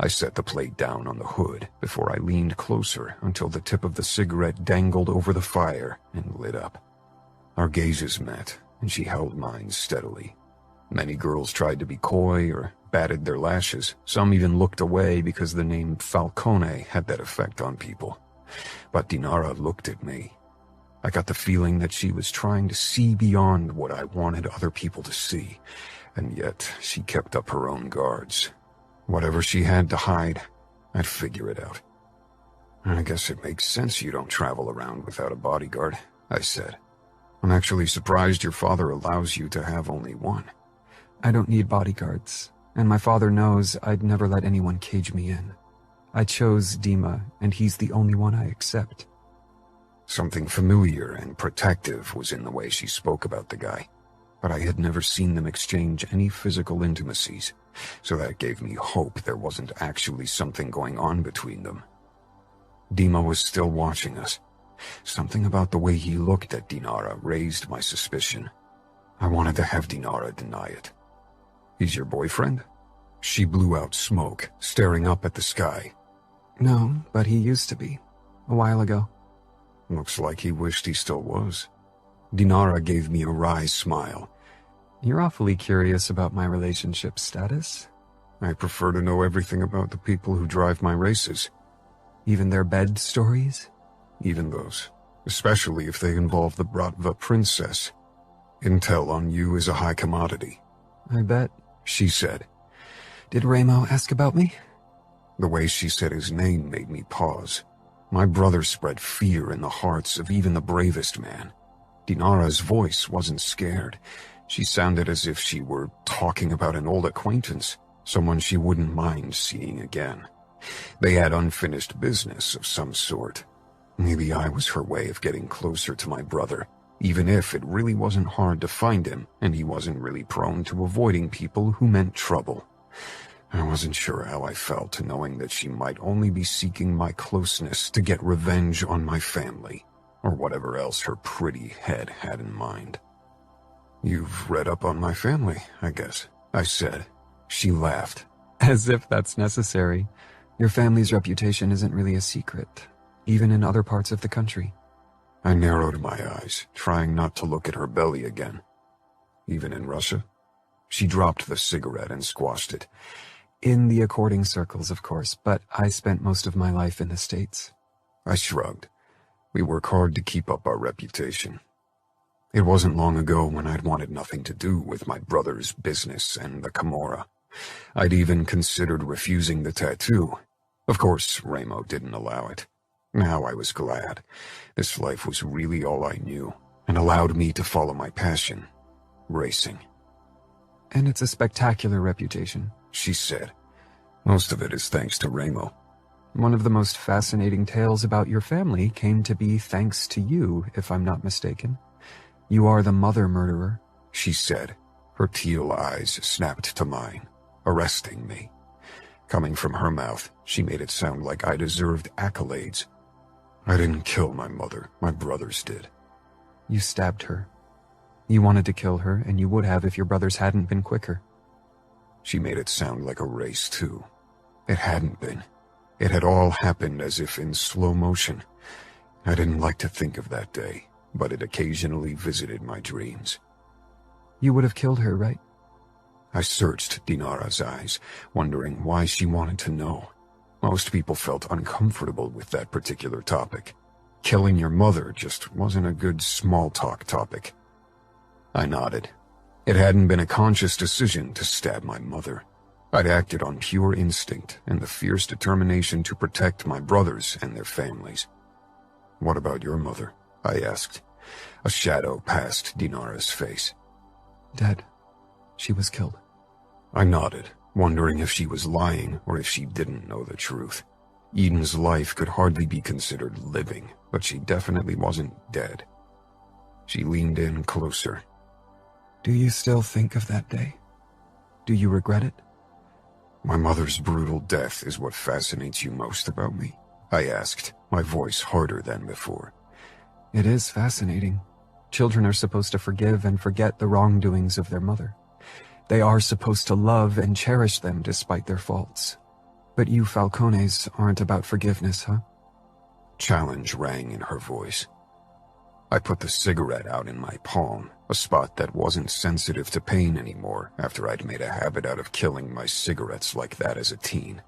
I set the plate down on the hood before I leaned closer until the tip of the cigarette dangled over the fire and lit up. Our gazes met, and she held mine steadily. Many girls tried to be coy or batted their lashes. Some even looked away because the name Falcone had that effect on people. But Dinara looked at me. I got the feeling that she was trying to see beyond what I wanted other people to see, and yet she kept up her own guards. Whatever she had to hide, I'd figure it out. I guess it makes sense you don't travel around without a bodyguard, I said. I'm actually surprised your father allows you to have only one. I don't need bodyguards, and my father knows I'd never let anyone cage me in. I chose Dima, and he's the only one I accept. Something familiar and protective was in the way she spoke about the guy, but I had never seen them exchange any physical intimacies, so that gave me hope there wasn't actually something going on between them. Dima was still watching us. Something about the way he looked at Dinara raised my suspicion. I wanted to have Dinara deny it. He's your boyfriend? She blew out smoke, staring up at the sky. No, but he used to be. A while ago. Looks like he wished he still was. Dinara gave me a wry smile. You're awfully curious about my relationship status. I prefer to know everything about the people who drive my races. Even their bed stories? Even those. Especially if they involve the Bratva princess. Intel on you is a high commodity. I bet, she said. Did Ramo ask about me? The way she said his name made me pause. My brother spread fear in the hearts of even the bravest man. Dinara's voice wasn't scared. She sounded as if she were talking about an old acquaintance, someone she wouldn't mind seeing again. They had unfinished business of some sort. Maybe I was her way of getting closer to my brother, even if it really wasn't hard to find him and he wasn't really prone to avoiding people who meant trouble. I wasn't sure how I felt knowing that she might only be seeking my closeness to get revenge on my family, or whatever else her pretty head had in mind. You've read up on my family, I guess, I said. She laughed. As if that's necessary. Your family's reputation isn't really a secret, even in other parts of the country. I narrowed my eyes, trying not to look at her belly again. Even in Russia? She dropped the cigarette and squashed it. In the according circles, of course, but I spent most of my life in the States. I shrugged. We work hard to keep up our reputation. It wasn't long ago when I'd wanted nothing to do with my brother's business and the Camorra. I'd even considered refusing the tattoo. Of course, Ramo didn't allow it. Now I was glad. This life was really all I knew, and allowed me to follow my passion, racing. And it's a spectacular reputation, she said. Most of it is thanks to Ramo. One of the most fascinating tales about your family came to be thanks to you, if I'm not mistaken. You are the mother murderer, she said. Her teal eyes snapped to mine, arresting me. Coming from her mouth, she made it sound like I deserved accolades. I didn't kill my mother, my brothers did. You stabbed her. You wanted to kill her, and you would have if your brothers hadn't been quicker. She made it sound like a race, too. It hadn't been. It had all happened as if in slow motion. I didn't like to think of that day, but it occasionally visited my dreams. You would have killed her, right? I searched Dinara's eyes, wondering why she wanted to know. Most people felt uncomfortable with that particular topic. Killing your mother just wasn't a good small-talk topic. I nodded. It hadn't been a conscious decision to stab my mother. I'd acted on pure instinct and the fierce determination to protect my brothers and their families. What about your mother? I asked. A shadow passed Dinara's face. Dead. She was killed. I nodded, wondering if she was lying or if she didn't know the truth. Eden's life could hardly be considered living, but she definitely wasn't dead. She leaned in closer. Do you still think of that day? Do you regret it? My mother's brutal death is what fascinates you most about me? I asked, my voice harder than before. It is fascinating. Children are supposed to forgive and forget the wrongdoings of their mother. They are supposed to love and cherish them despite their faults. But you Falcones aren't about forgiveness, huh? Challenge rang in her voice. I put the cigarette out in my palm, a spot that wasn't sensitive to pain anymore after I'd made a habit out of killing my cigarettes like that as a teen.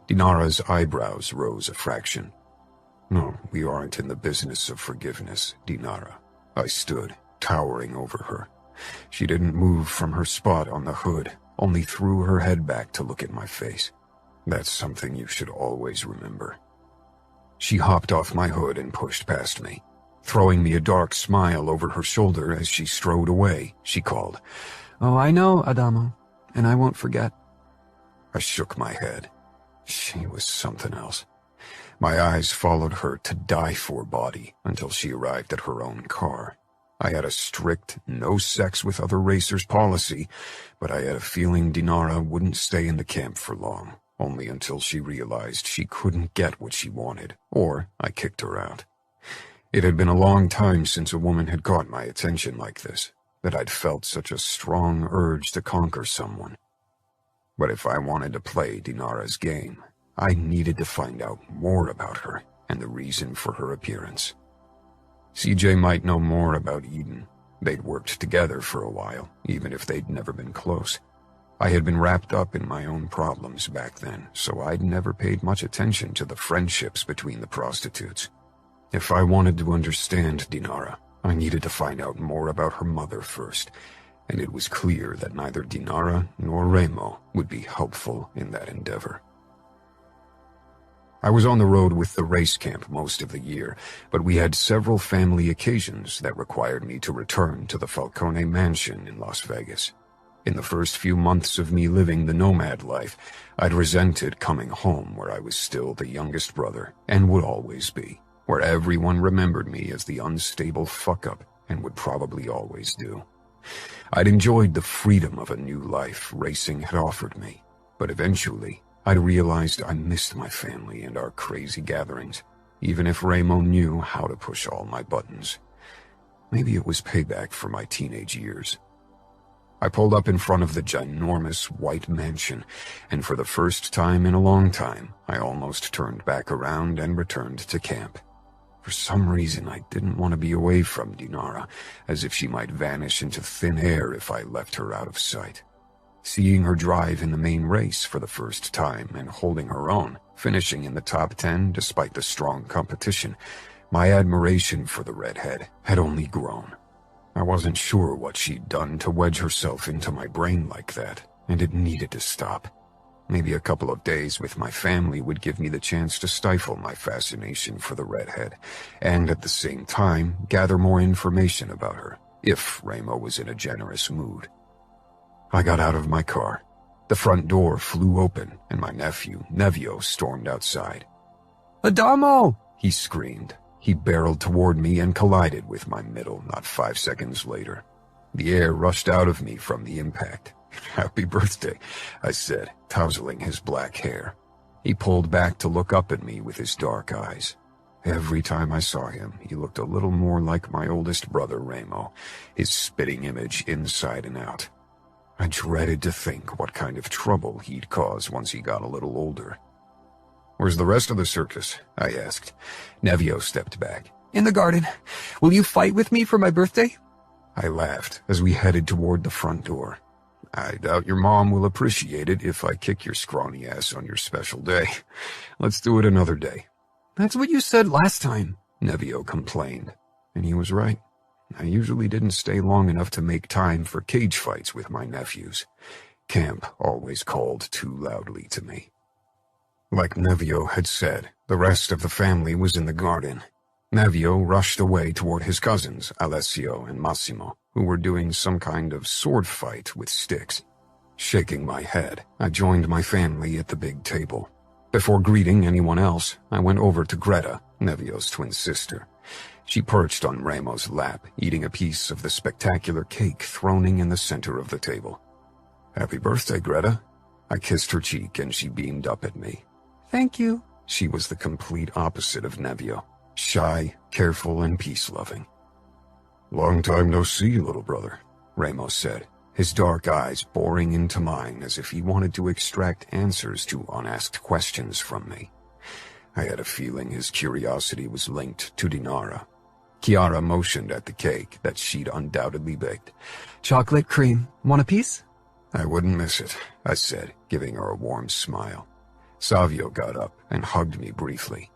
Dinara's eyebrows rose a fraction. No, we aren't in the business of forgiveness, Dinara. I stood, towering over her. She didn't move from her spot on the hood, only threw her head back to look at my face. That's something you should always remember. She hopped off my hood and pushed past me. Throwing me a dark smile over her shoulder as she strode away, she called, "Oh, I know, Adamo, and I won't forget." I shook my head. She was something else. My eyes followed her to die for body until she arrived at her own car. I had a strict no sex with other racers policy, but I had a feeling Dinara wouldn't stay in the camp for long, only until she realized she couldn't get what she wanted, or I kicked her out. It had been a long time since a woman had caught my attention like this, that I'd felt such a strong urge to conquer someone. But if I wanted to play Dinara's game, I needed to find out more about her and the reason for her appearance. CJ might know more about Eden. They'd worked together for a while, even if they'd never been close. I had been wrapped up in my own problems back then, so I'd never paid much attention to the friendships between the prostitutes. If I wanted to understand Dinara, I needed to find out more about her mother first, and it was clear that neither Dinara nor Remo would be helpful in that endeavor. I was on the road with the race camp most of the year, but we had several family occasions that required me to return to the Falcone mansion in Las Vegas. In the first few months of me living the nomad life, I'd resented coming home where I was still the youngest brother, and would always be, where everyone remembered me as the unstable fuck-up, and would probably always do. I'd enjoyed the freedom of a new life racing had offered me, but eventually, I'd realized I missed my family and our crazy gatherings, even if Remo knew how to push all my buttons. Maybe it was payback for my teenage years. I pulled up in front of the ginormous white mansion, and for the first time in a long time, I almost turned back around and returned to camp. For some reason, I didn't want to be away from Dinara, as if she might vanish into thin air if I left her out of sight. Seeing her drive in the main race for the first time and holding her own, finishing in the top 10 despite the strong competition, my admiration for the redhead had only grown. I wasn't sure what she'd done to wedge herself into my brain like that, and it needed to stop. Maybe a couple of days with my family would give me the chance to stifle my fascination for the redhead, and at the same time gather more information about her, if Remo was in a generous mood. I got out of my car. The front door flew open, and my nephew, Nevio, stormed outside. "Adamo!" he screamed. He barreled toward me and collided with my middle not 5 seconds later. The air rushed out of me from the impact. "Happy birthday," I said, tousling his black hair. He pulled back to look up at me with his dark eyes. Every time I saw him, he looked a little more like my oldest brother, Remo, his spitting image inside and out. I dreaded to think what kind of trouble he'd cause once he got a little older. "Where's the rest of the circus?" I asked. Nevio stepped back. "In the garden. Will you fight with me for my birthday?" I laughed as we headed toward the front door. "I doubt your mom will appreciate it if I kick your scrawny ass on your special day. Let's do it another day." "That's what you said last time," Nevio complained. And he was right. I usually didn't stay long enough to make time for cage fights with my nephews. Camp always called too loudly to me. Like Nevio had said, the rest of the family was in the garden. Nevio rushed away toward his cousins, Alessio and Massimo, who were doing some kind of sword fight with sticks. Shaking my head, I joined my family at the big table. Before greeting anyone else, I went over to Greta, Nevio's twin sister. She perched on Remo's lap, eating a piece of the spectacular cake throning in the center of the table. "Happy birthday, Greta." I kissed her cheek and she beamed up at me. "Thank you." She was the complete opposite of Nevio, shy, careful, and peace-loving. "Long time no see, little brother," Remo said, his dark eyes boring into mine as if he wanted to extract answers to unasked questions from me. I had a feeling his curiosity was linked to Dinara. Chiara motioned at the cake that she'd undoubtedly baked. "Chocolate cream. Want a piece?" "I wouldn't miss it," I said, giving her a warm smile. Savio got up and hugged me briefly.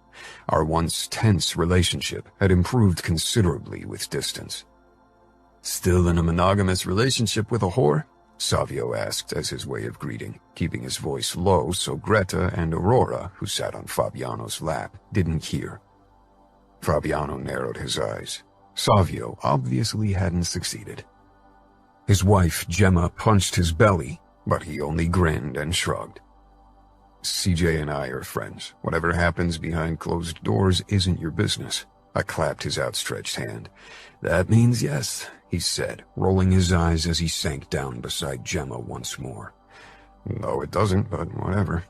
Our once tense relationship had improved considerably with distance. "Still in a monogamous relationship with a whore?" Savio asked as his way of greeting, keeping his voice low so Greta and Aurora, who sat on Fabiano's lap, didn't hear. Fabiano narrowed his eyes. Savio obviously hadn't succeeded. His wife, Gemma, punched his belly, but he only grinned and shrugged. "CJ and I are friends. Whatever happens behind closed doors isn't your business." I clapped his outstretched hand. "That means yes," he said, rolling his eyes as he sank down beside Gemma once more. "No, it doesn't, but whatever."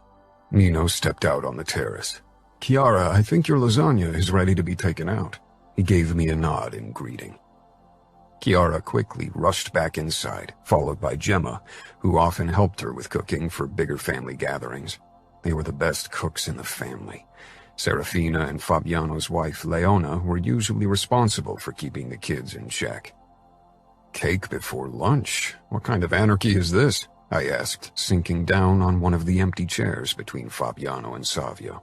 Nino stepped out on the terrace. "Chiara, I think your lasagna is ready to be taken out." He gave me a nod in greeting. Chiara quickly rushed back inside, followed by Gemma, who often helped her with cooking for bigger family gatherings. They were the best cooks in the family. Serafina and Fabiano's wife, Leona, were usually responsible for keeping the kids in check. "Cake before lunch? What kind of anarchy is this?" I asked, sinking down on one of the empty chairs between Fabiano and Savio.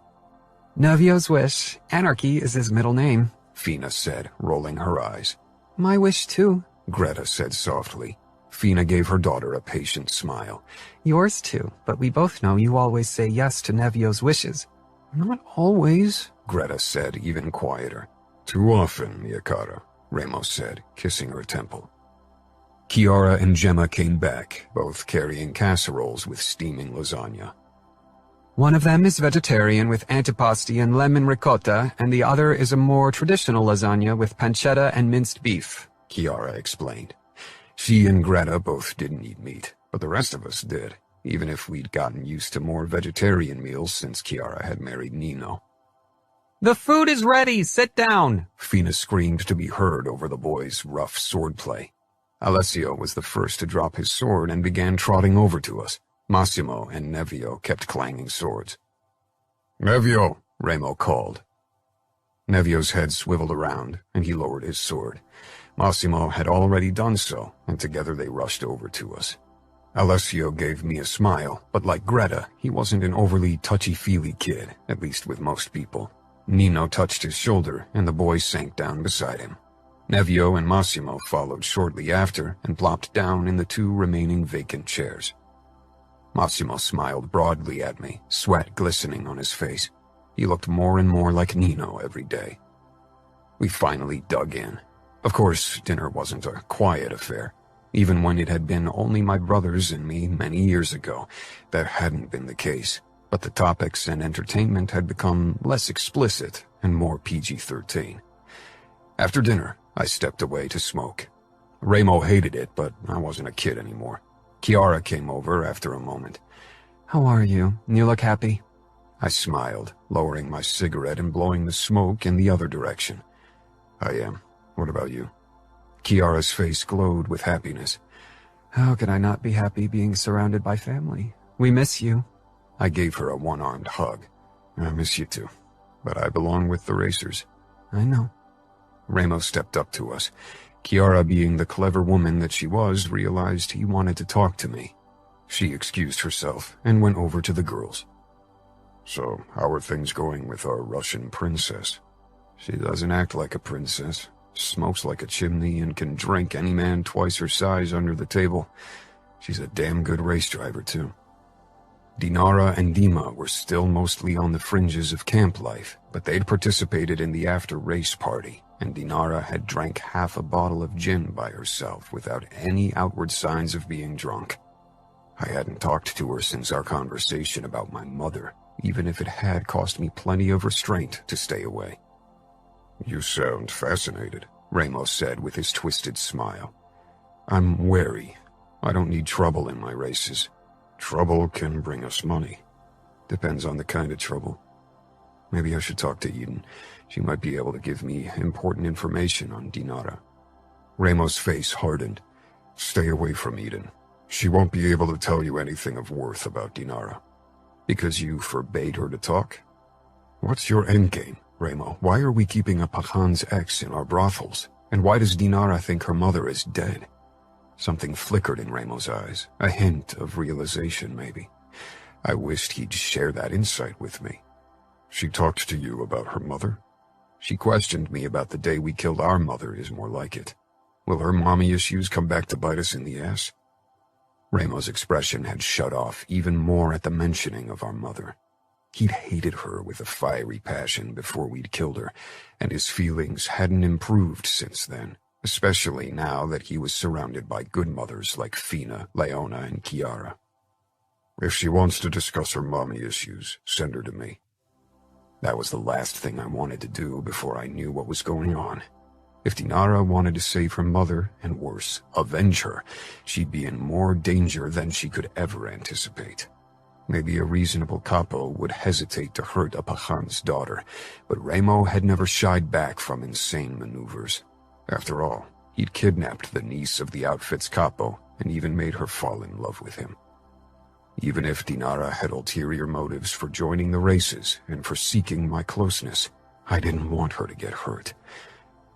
"Nevio's wish. Anarchy is his middle name," Fina said, rolling her eyes. "My wish, too," Greta said softly. Fina gave her daughter a patient smile. "Yours, too, but we both know you always say yes to Nevio's wishes." "Not always," Greta said, even quieter. "Too often, mia cara," Ramos said, kissing her temple. Chiara and Gemma came back, both carrying casseroles with steaming lasagna. "One of them is vegetarian with antipasti and lemon ricotta, and the other is a more traditional lasagna with pancetta and minced beef," Chiara explained. She and Greta both didn't eat meat, but the rest of us did, even if we'd gotten used to more vegetarian meals since Chiara had married Nino. "The food is ready! Sit down!" Fina screamed to be heard over the boys' rough swordplay. Alessio was the first to drop his sword and began trotting over to us. Massimo and Nevio kept clanging swords. "Nevio!" Remo called. Nevio's head swiveled around, and he lowered his sword. Massimo had already done so, and together they rushed over to us. Alessio gave me a smile, but like Greta, he wasn't an overly touchy-feely kid, at least with most people. Nino touched his shoulder, and the boy sank down beside him. Nevio and Massimo followed shortly after and plopped down in the two remaining vacant chairs. Massimo smiled broadly at me, sweat glistening on his face. He looked more and more like Nino every day. We finally dug in. Of course, dinner wasn't a quiet affair. Even when it had been only my brothers and me many years ago, that hadn't been the case. But the topics and entertainment had become less explicit and more PG-13. After dinner, I stepped away to smoke. Remo hated it, but I wasn't a kid anymore. Chiara came over after a moment. "How are you? You look happy." I smiled, lowering my cigarette and blowing the smoke in the other direction. "I am. What about you?" Chiara's face glowed with happiness. "How could I not be happy being surrounded by family? We miss you." I gave her a one-armed hug. "I miss you too, but I belong with the racers." "I know." Remo stepped up to us. Chiara, being the clever woman that she was, realized he wanted to talk to me. She excused herself and went over to the girls. "So, how are things going with our Russian princess?" "She doesn't act like a princess, smokes like a chimney, and can drink any man twice her size under the table. She's a damn good race driver, too." Dinara and Dima were still mostly on the fringes of camp life, but they'd participated in the after-race party, and Dinara had drank half a bottle of gin by herself without any outward signs of being drunk. I hadn't talked to her since our conversation about my mother, even if it had cost me plenty of restraint to stay away. "You sound fascinated," Ramos said with his twisted smile. "I'm wary. I don't need trouble in my races. Trouble can bring us money. Depends on the kind of trouble. Maybe I should talk to Eden. She might be able to give me important information on Dinara." Ramos' face hardened. "Stay away from Eden. She won't be able to tell you anything of worth about Dinara." "Because you forbade her to talk?" "What's your endgame, Ramo? Why are we keeping a Pahan's ex in our brothels? And why does Dinara think her mother is dead?" Something flickered in Ramo's eyes, a hint of realization maybe. I wished he'd share that insight with me. She talked to you about her mother? She questioned me about the day we killed our mother is more like it. Will her mommy issues come back to bite us in the ass? Ramo's expression had shut off even more at the mentioning of our mother. He'd hated her with a fiery passion before we'd killed her, and his feelings hadn't improved since then, especially now that he was surrounded by good mothers like Fina, Leona, and Chiara. If she wants to discuss her mommy issues, send her to me. That was the last thing I wanted to do before I knew what was going on. If Dinara wanted to save her mother, and worse, avenge her, she'd be in more danger than she could ever anticipate. Maybe a reasonable capo would hesitate to hurt a Pajan's daughter, but Ramo had never shied back from insane maneuvers. After all, he'd kidnapped the niece of the outfit's capo and even made her fall in love with him. Even if Dinara had ulterior motives for joining the races and for seeking my closeness, I didn't want her to get hurt.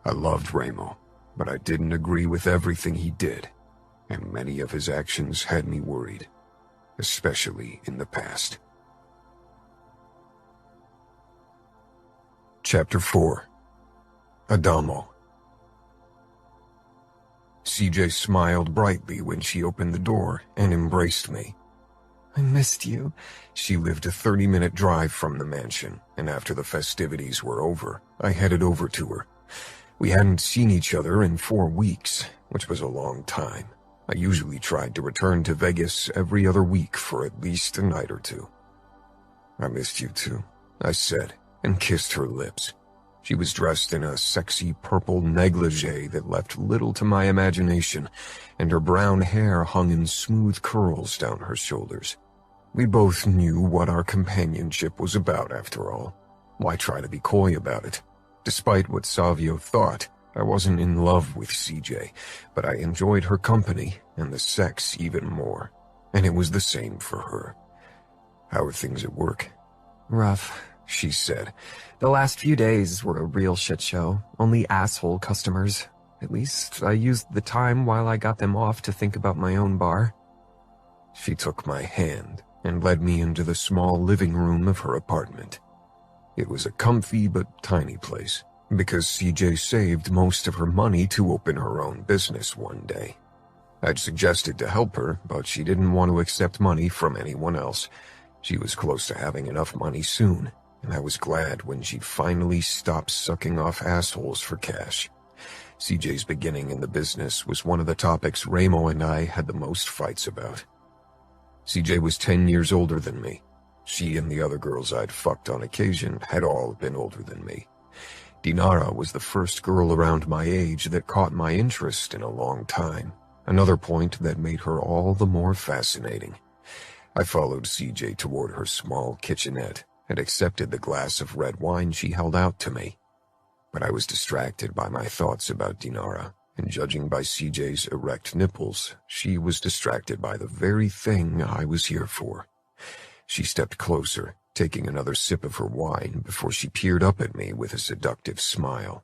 I loved Ramo, but I didn't agree with everything he did, and many of his actions had me worried, especially in the past. Chapter 4. Adamo. CJ smiled brightly when she opened the door and embraced me. I missed you. She lived a 30-minute drive from the mansion, and after the festivities were over, I headed over to her. We hadn't seen each other in 4 weeks, which was a long time. I usually tried to return to Vegas every other week for at least a night or two. I missed you too, I said, and kissed her lips. She was dressed in a sexy purple negligee that left little to my imagination, and her brown hair hung in smooth curls down her shoulders. We both knew what our companionship was about, after all. Why try to be coy about it? Despite what Savio thought, I wasn't in love with CJ, but I enjoyed her company and the sex even more, and it was the same for her. How are things at work? Rough, she said. The last few days were a real shit show. Only asshole customers. At least I used the time while I got them off to think about my own bar. She took my hand and led me into the small living room of her apartment. It was a comfy but tiny place, because CJ saved most of her money to open her own business one day. I'd suggested to help her, but she didn't want to accept money from anyone else. She was close to having enough money soon, and I was glad when she finally stopped sucking off assholes for cash. CJ's beginning in the business was one of the topics Ramo and I had the most fights about. CJ was 10 years older than me. She and the other girls I'd fucked on occasion had all been older than me. Dinara was the first girl around my age that caught my interest in a long time, another point that made her all the more fascinating. I followed CJ toward her small kitchenette and accepted the glass of red wine she held out to me. But I was distracted by my thoughts about Dinara, and judging by CJ's erect nipples, she was distracted by the very thing I was here for. She stepped closer, taking another sip of her wine before she peered up at me with a seductive smile.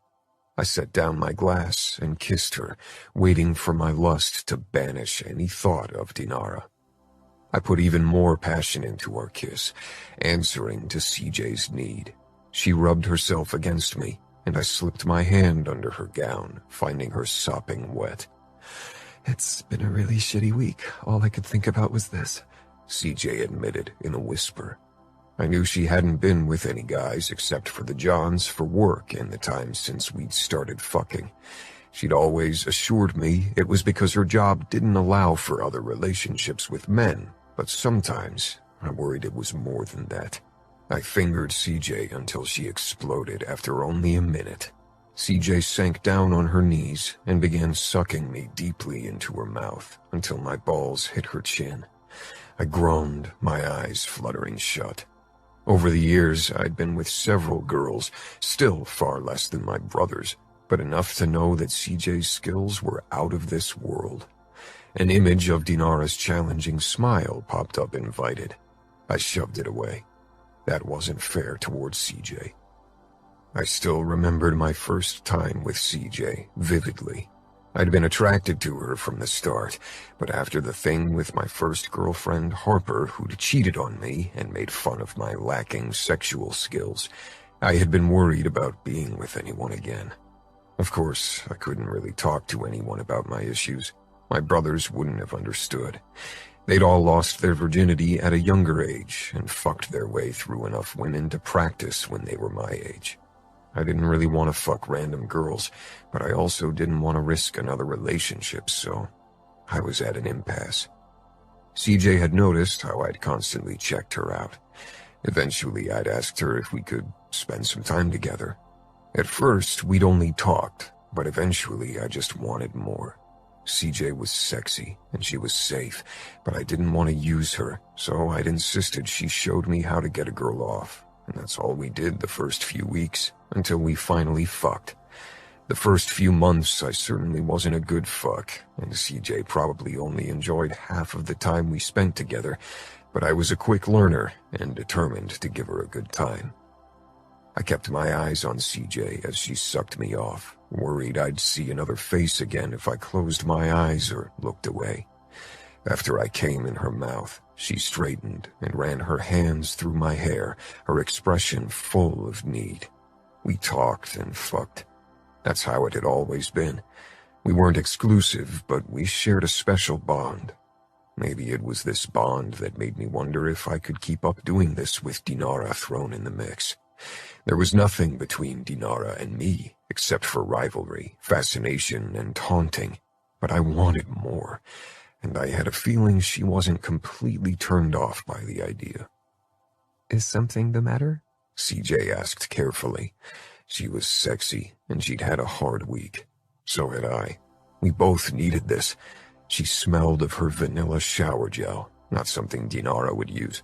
I set down my glass and kissed her, waiting for my lust to banish any thought of Dinara. I put even more passion into our kiss, answering to CJ's need. She rubbed herself against me, and I slipped my hand under her gown, finding her sopping wet. It's been a really shitty week. All I could think about was this, CJ admitted in a whisper. I knew she hadn't been with any guys except for the Johns for work in the time since we'd started fucking. She'd always assured me it was because her job didn't allow for other relationships with men, but sometimes I worried it was more than that. I fingered CJ until she exploded after only a minute. CJ sank down on her knees and began sucking me deeply into her mouth until my balls hit her chin. I groaned, my eyes fluttering shut. Over the years, I'd been with several girls, still far less than my brothers, but enough to know that CJ's skills were out of this world. An image of Dinara's challenging smile popped up invited. I shoved it away. That wasn't fair towards CJ. I still remembered my first time with CJ vividly. I'd been attracted to her from the start, but after the thing with my first girlfriend, Harper, who'd cheated on me and made fun of my lacking sexual skills, I had been worried about being with anyone again. Of course, I couldn't really talk to anyone about my issues. My brothers wouldn't have understood. They'd all lost their virginity at a younger age and fucked their way through enough women to practice when they were my age. I didn't really want to fuck random girls, but I also didn't want to risk another relationship, so I was at an impasse. CJ had noticed how I'd constantly checked her out. Eventually, I'd asked her if we could spend some time together. At first, we'd only talked, but eventually I just wanted more. CJ was sexy, and she was safe, but I didn't want to use her, so I'd insisted she showed me how to get a girl off, and that's all we did the first few weeks, until we finally fucked. The first few months, I certainly wasn't a good fuck, and CJ probably only enjoyed half of the time we spent together, but I was a quick learner and determined to give her a good time. I kept my eyes on CJ as she sucked me off, worried I'd see another face again if I closed my eyes or looked away. After I came in her mouth, she straightened and ran her hands through my hair, her expression full of need. We talked and fucked. That's how it had always been. We weren't exclusive, but we shared a special bond. Maybe it was this bond that made me wonder if I could keep up doing this with Dinara thrown in the mix. There was nothing between Dinara and me, except for rivalry, fascination, and taunting, but I wanted more, and I had a feeling she wasn't completely turned off by the idea. Is something the matter? CJ asked carefully. She was sexy, and she'd had a hard week. So had I. We both needed this. She smelled of her vanilla shower gel, not something Dinara would use.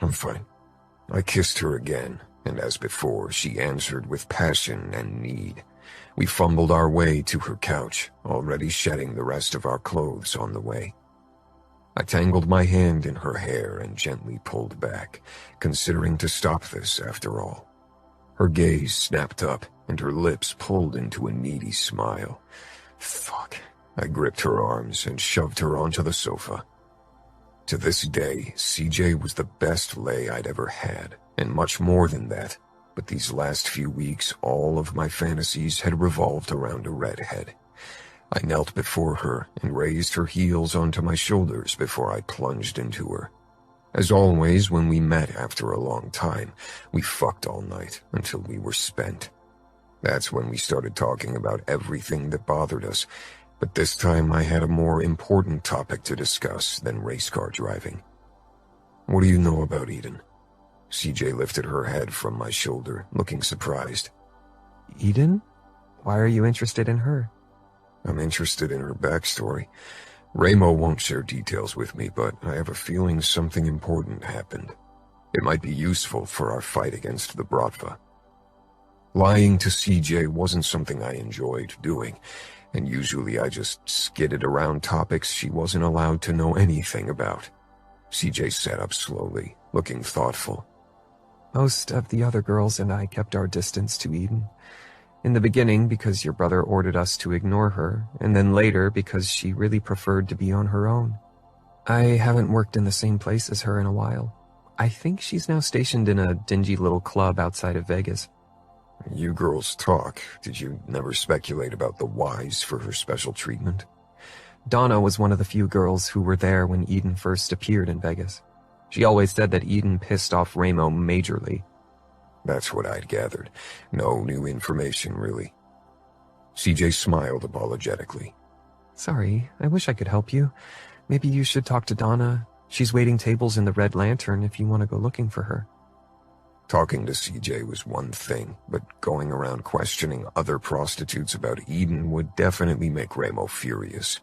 I'm fine. I kissed her again, and as before, she answered with passion and need. We fumbled our way to her couch, already shedding the rest of our clothes on the way. I tangled my hand in her hair and gently pulled back, considering to stop this after all. Her gaze snapped up, and her lips pulled into a needy smile. Fuck. I gripped her arms and shoved her onto the sofa. To this day, CJ was the best lay I'd ever had, and much more than that. But these last few weeks, all of my fantasies had revolved around a redhead. I knelt before her and raised her heels onto my shoulders before I plunged into her. As always, when we met after a long time, we fucked all night until we were spent. That's when we started talking about everything that bothered us, but this time I had a more important topic to discuss than race car driving. What do you know about Eden? CJ lifted her head from my shoulder, looking surprised. Eden? Why are you interested in her? I'm interested in her backstory. Ramo won't share details with me, but I have a feeling something important happened. It might be useful for our fight against the Bratva. Lying to CJ wasn't something I enjoyed doing, and usually I just skidded around topics she wasn't allowed to know anything about. CJ sat up slowly, looking thoughtful. Most of the other girls and I kept our distance to Eden. In the beginning because your brother ordered us to ignore her, and then later because she really preferred to be on her own. I haven't worked in the same place as her in a while. I think she's now stationed in a dingy little club outside of Vegas. You girls talk. Did you never speculate about the whys for her special treatment? Donna was one of the few girls who were there when Eden first appeared in Vegas. She always said that Eden pissed off Ramo majorly. That's what I'd gathered. No new information, really. CJ smiled apologetically. Sorry, I wish I could help you. Maybe you should talk to Donna. She's waiting tables in the Red Lantern if you want to go looking for her. Talking to CJ was one thing, but going around questioning other prostitutes about Eden would definitely make Ramo furious.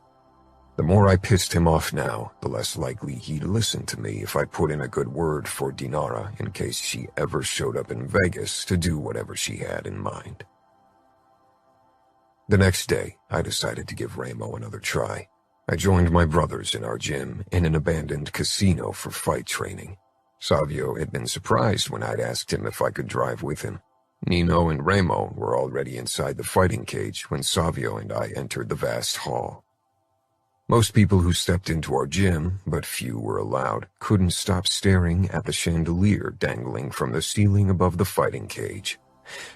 The more I pissed him off now, the less likely he'd listen to me if I put in a good word for Dinara in case she ever showed up in Vegas to do whatever she had in mind. The next day, I decided to give Ramo another try. I joined my brothers in our gym in an abandoned casino for fight training. Savio had been surprised when I'd asked him if I could drive with him. Nino and Remo were already inside the fighting cage when Savio and I entered the vast hall. Most people who stepped into our gym, but few were allowed, couldn't stop staring at the chandelier dangling from the ceiling above the fighting cage.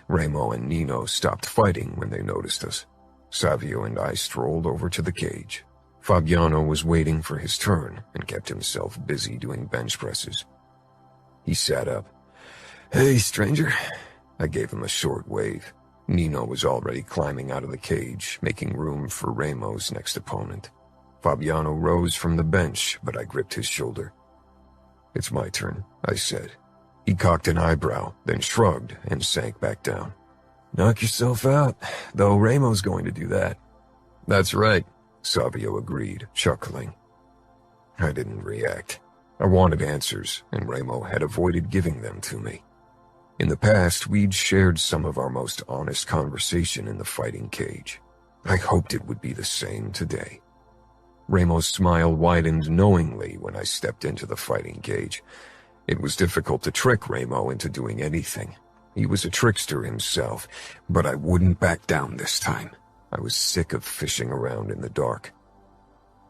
Remo and Nino stopped fighting when they noticed us. Savio and I strolled over to the cage. Fabiano was waiting for his turn and kept himself busy doing bench presses. He sat up. "Hey, stranger." I gave him a short wave. Nino was already climbing out of the cage, making room for Remo's next opponent. Fabiano rose from the bench, but I gripped his shoulder. "It's my turn," I said. He cocked an eyebrow, then shrugged and sank back down. "Knock yourself out, though Remo's going to do that." "That's right," Savio agreed, chuckling. I didn't react. I wanted answers, and Remo had avoided giving them to me. In the past, we'd shared some of our most honest conversation in the fighting cage. I hoped it would be the same today. Remo's smile widened knowingly when I stepped into the fighting cage. It was difficult to trick Remo into doing anything. He was a trickster himself, but I wouldn't back down this time. I was sick of fishing around in the dark.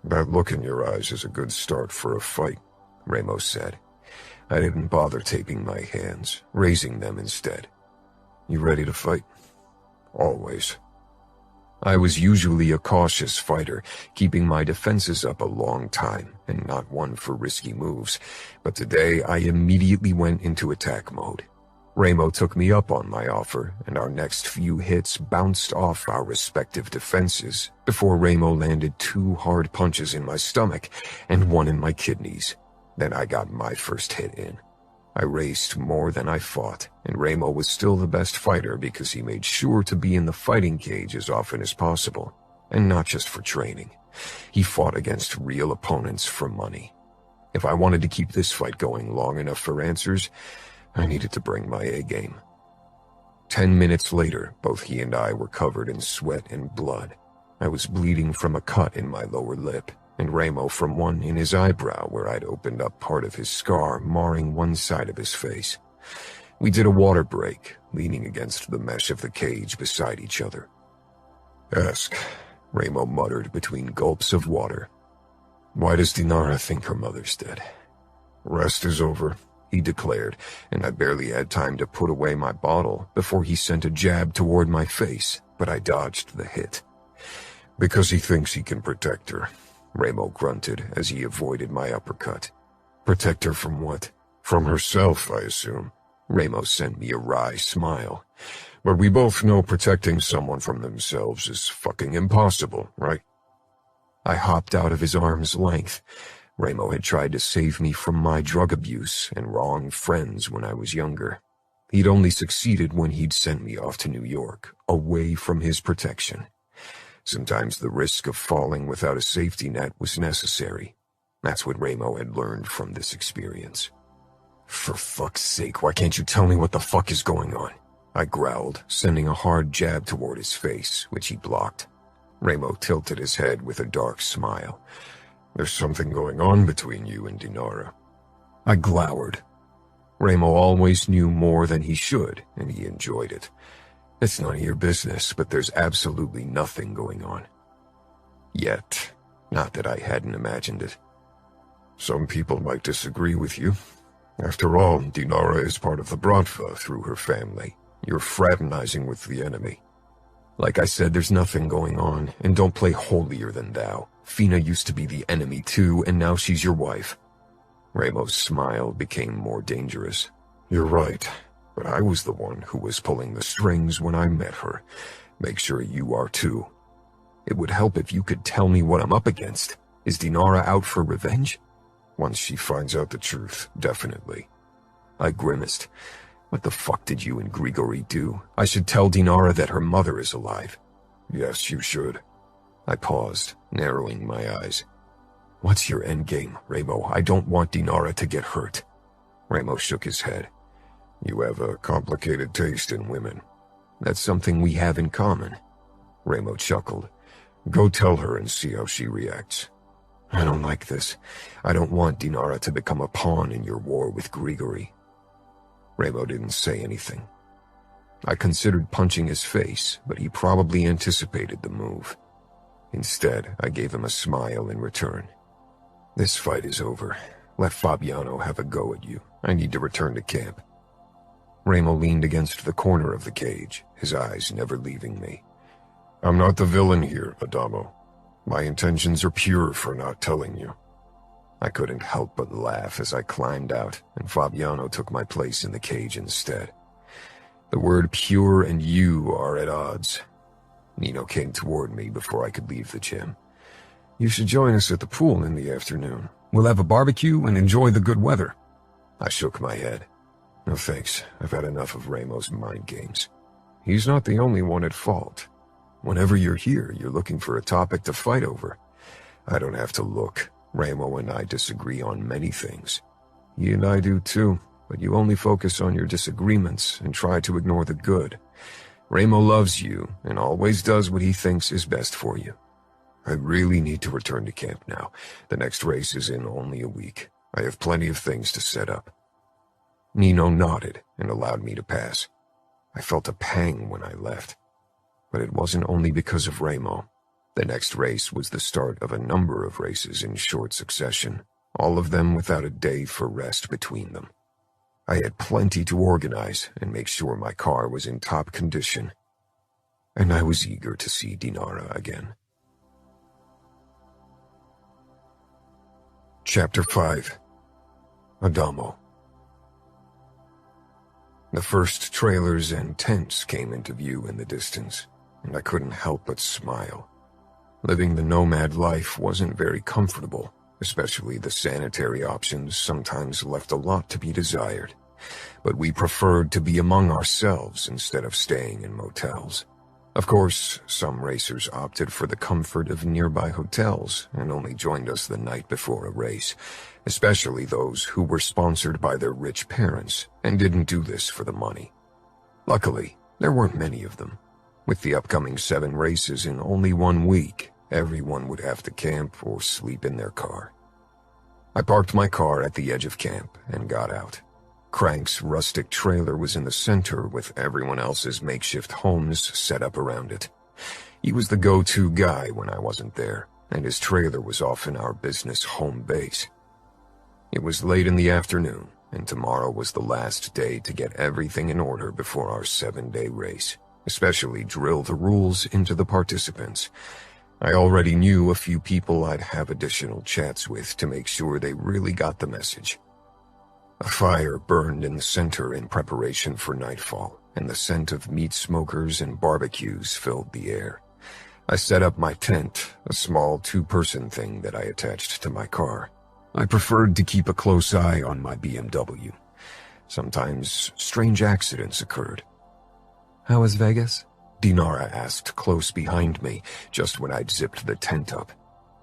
"That look in your eyes is a good start for a fight," Remo said. I didn't bother taping my hands, raising them instead. "You ready to fight?" "Always." I was usually a cautious fighter, keeping my defenses up a long time and not one for risky moves, but today I immediately went into attack mode. Remo took me up on my offer, and our next few hits bounced off our respective defenses before Remo landed 2 hard punches in my stomach and 1 in my kidneys. Then I got my first hit in. I raced more than I fought, and Remo was still the best fighter because he made sure to be in the fighting cage as often as possible, and not just for training. He fought against real opponents for money. If I wanted to keep this fight going long enough for answers, I needed to bring my A-game. 10 minutes later, both he and I were covered in sweat and blood. I was bleeding from a cut in my lower lip, and Remo from one in his eyebrow where I'd opened up part of his scar, marring one side of his face. We did a water break, leaning against the mesh of the cage beside each other. "Ask," Remo muttered between gulps of water. "Why does Dinara think her mother's dead?" "Rest is over," he declared, and I barely had time to put away my bottle before he sent a jab toward my face, but I dodged the hit. "Because he thinks he can protect her," Remo grunted as he avoided my uppercut. "Protect her from what? From herself, I assume." Remo sent me a wry smile. "But we both know protecting someone from themselves is fucking impossible, right?" I hopped out of his arm's length. Remo had tried to save me from my drug abuse and wrong friends when I was younger. He'd only succeeded when he'd sent me off to New York, away from his protection. Sometimes the risk of falling without a safety net was necessary. That's what Remo had learned from this experience. "For fuck's sake, why can't you tell me what the fuck is going on?" I growled, sending a hard jab toward his face, which he blocked. Remo tilted his head with a dark smile. "There's something going on between you and Dinara." I glowered. Remo always knew more than he should, and he enjoyed it. "It's none of your business, but there's absolutely nothing going on." Yet, not that I hadn't imagined it. "Some people might disagree with you. After all, Dinara is part of the Bratva through her family. You're fraternizing with the enemy." "Like I said, there's nothing going on, and don't play holier than thou. Fina used to be the enemy too, and now she's your wife." Remo's smile became more dangerous. "You're right. But I was the one who was pulling the strings when I met her. Make sure you are too. It would help if you could tell me what I'm up against. Is Dinara out for revenge?" "Once she finds out the truth, definitely." I grimaced. "What the fuck did you and Grigori do? I should tell Dinara that her mother is alive." "Yes, you should." I paused, narrowing my eyes. "What's your endgame, Remo? I don't want Dinara to get hurt." Remo shook his head. "You have a complicated taste in women." "That's something we have in common." Remo chuckled. "Go tell her and see how she reacts." "I don't like this. I don't want Dinara to become a pawn in your war with Grigori." Remo didn't say anything. I considered punching his face, but he probably anticipated the move. Instead, I gave him a smile in return. This fight is over. Let Fabiano have a go at you. I need to return to camp. Remo leaned against the corner of the cage, his eyes never leaving me. I'm not the villain here, Adamo. My intentions are pure for not telling you. I couldn't help but laugh as I climbed out, and Fabiano took my place in the cage instead. The word pure and you are at odds. Nino came toward me before I could leave the gym. You should join us at the pool in the afternoon. We'll have a barbecue and enjoy the good weather. I shook my head. No thanks, I've had enough of Remo's mind games. He's not the only one at fault. Whenever you're here, you're looking for a topic to fight over. I don't have to look. Remo and I disagree on many things. You and I do too, but you only focus on your disagreements and try to ignore the good. Remo loves you and always does what he thinks is best for you. I really need to return to camp now. The next race is in only a week. I have plenty of things to set up. Nino nodded and allowed me to pass. I felt a pang when I left. But it wasn't only because of Remo. The next race was the start of a number of races in short succession, all of them without a day for rest between them. I had plenty to organize and make sure my car was in top condition. And I was eager to see Dinara again. Chapter 5. Adamo. The first trailers and tents came into view in the distance, and I couldn't help but smile. Living the nomad life wasn't very comfortable, especially the sanitary options sometimes left a lot to be desired. But we preferred to be among ourselves instead of staying in motels. Of course, some racers opted for the comfort of nearby hotels and only joined us the night before a race, especially those who were sponsored by their rich parents and didn't do this for the money. Luckily, there weren't many of them. With the upcoming 7 races in only 1 week, everyone would have to camp or sleep in their car. I parked my car at the edge of camp and got out. Crank's rustic trailer was in the center with everyone else's makeshift homes set up around it. He was the go-to guy when I wasn't there, and his trailer was often our business home base. It was late in the afternoon, and tomorrow was the last day to get everything in order before our 7-day race, especially drill the rules into the participants. I already knew a few people I'd have additional chats with to make sure they really got the message. A fire burned in the center in preparation for nightfall, and the scent of meat smokers and barbecues filled the air. I set up my tent, a small 2-person thing that I attached to my car. I preferred to keep a close eye on my BMW. Sometimes strange accidents occurred. How was Vegas? Dinara asked close behind me, just when I'd zipped the tent up.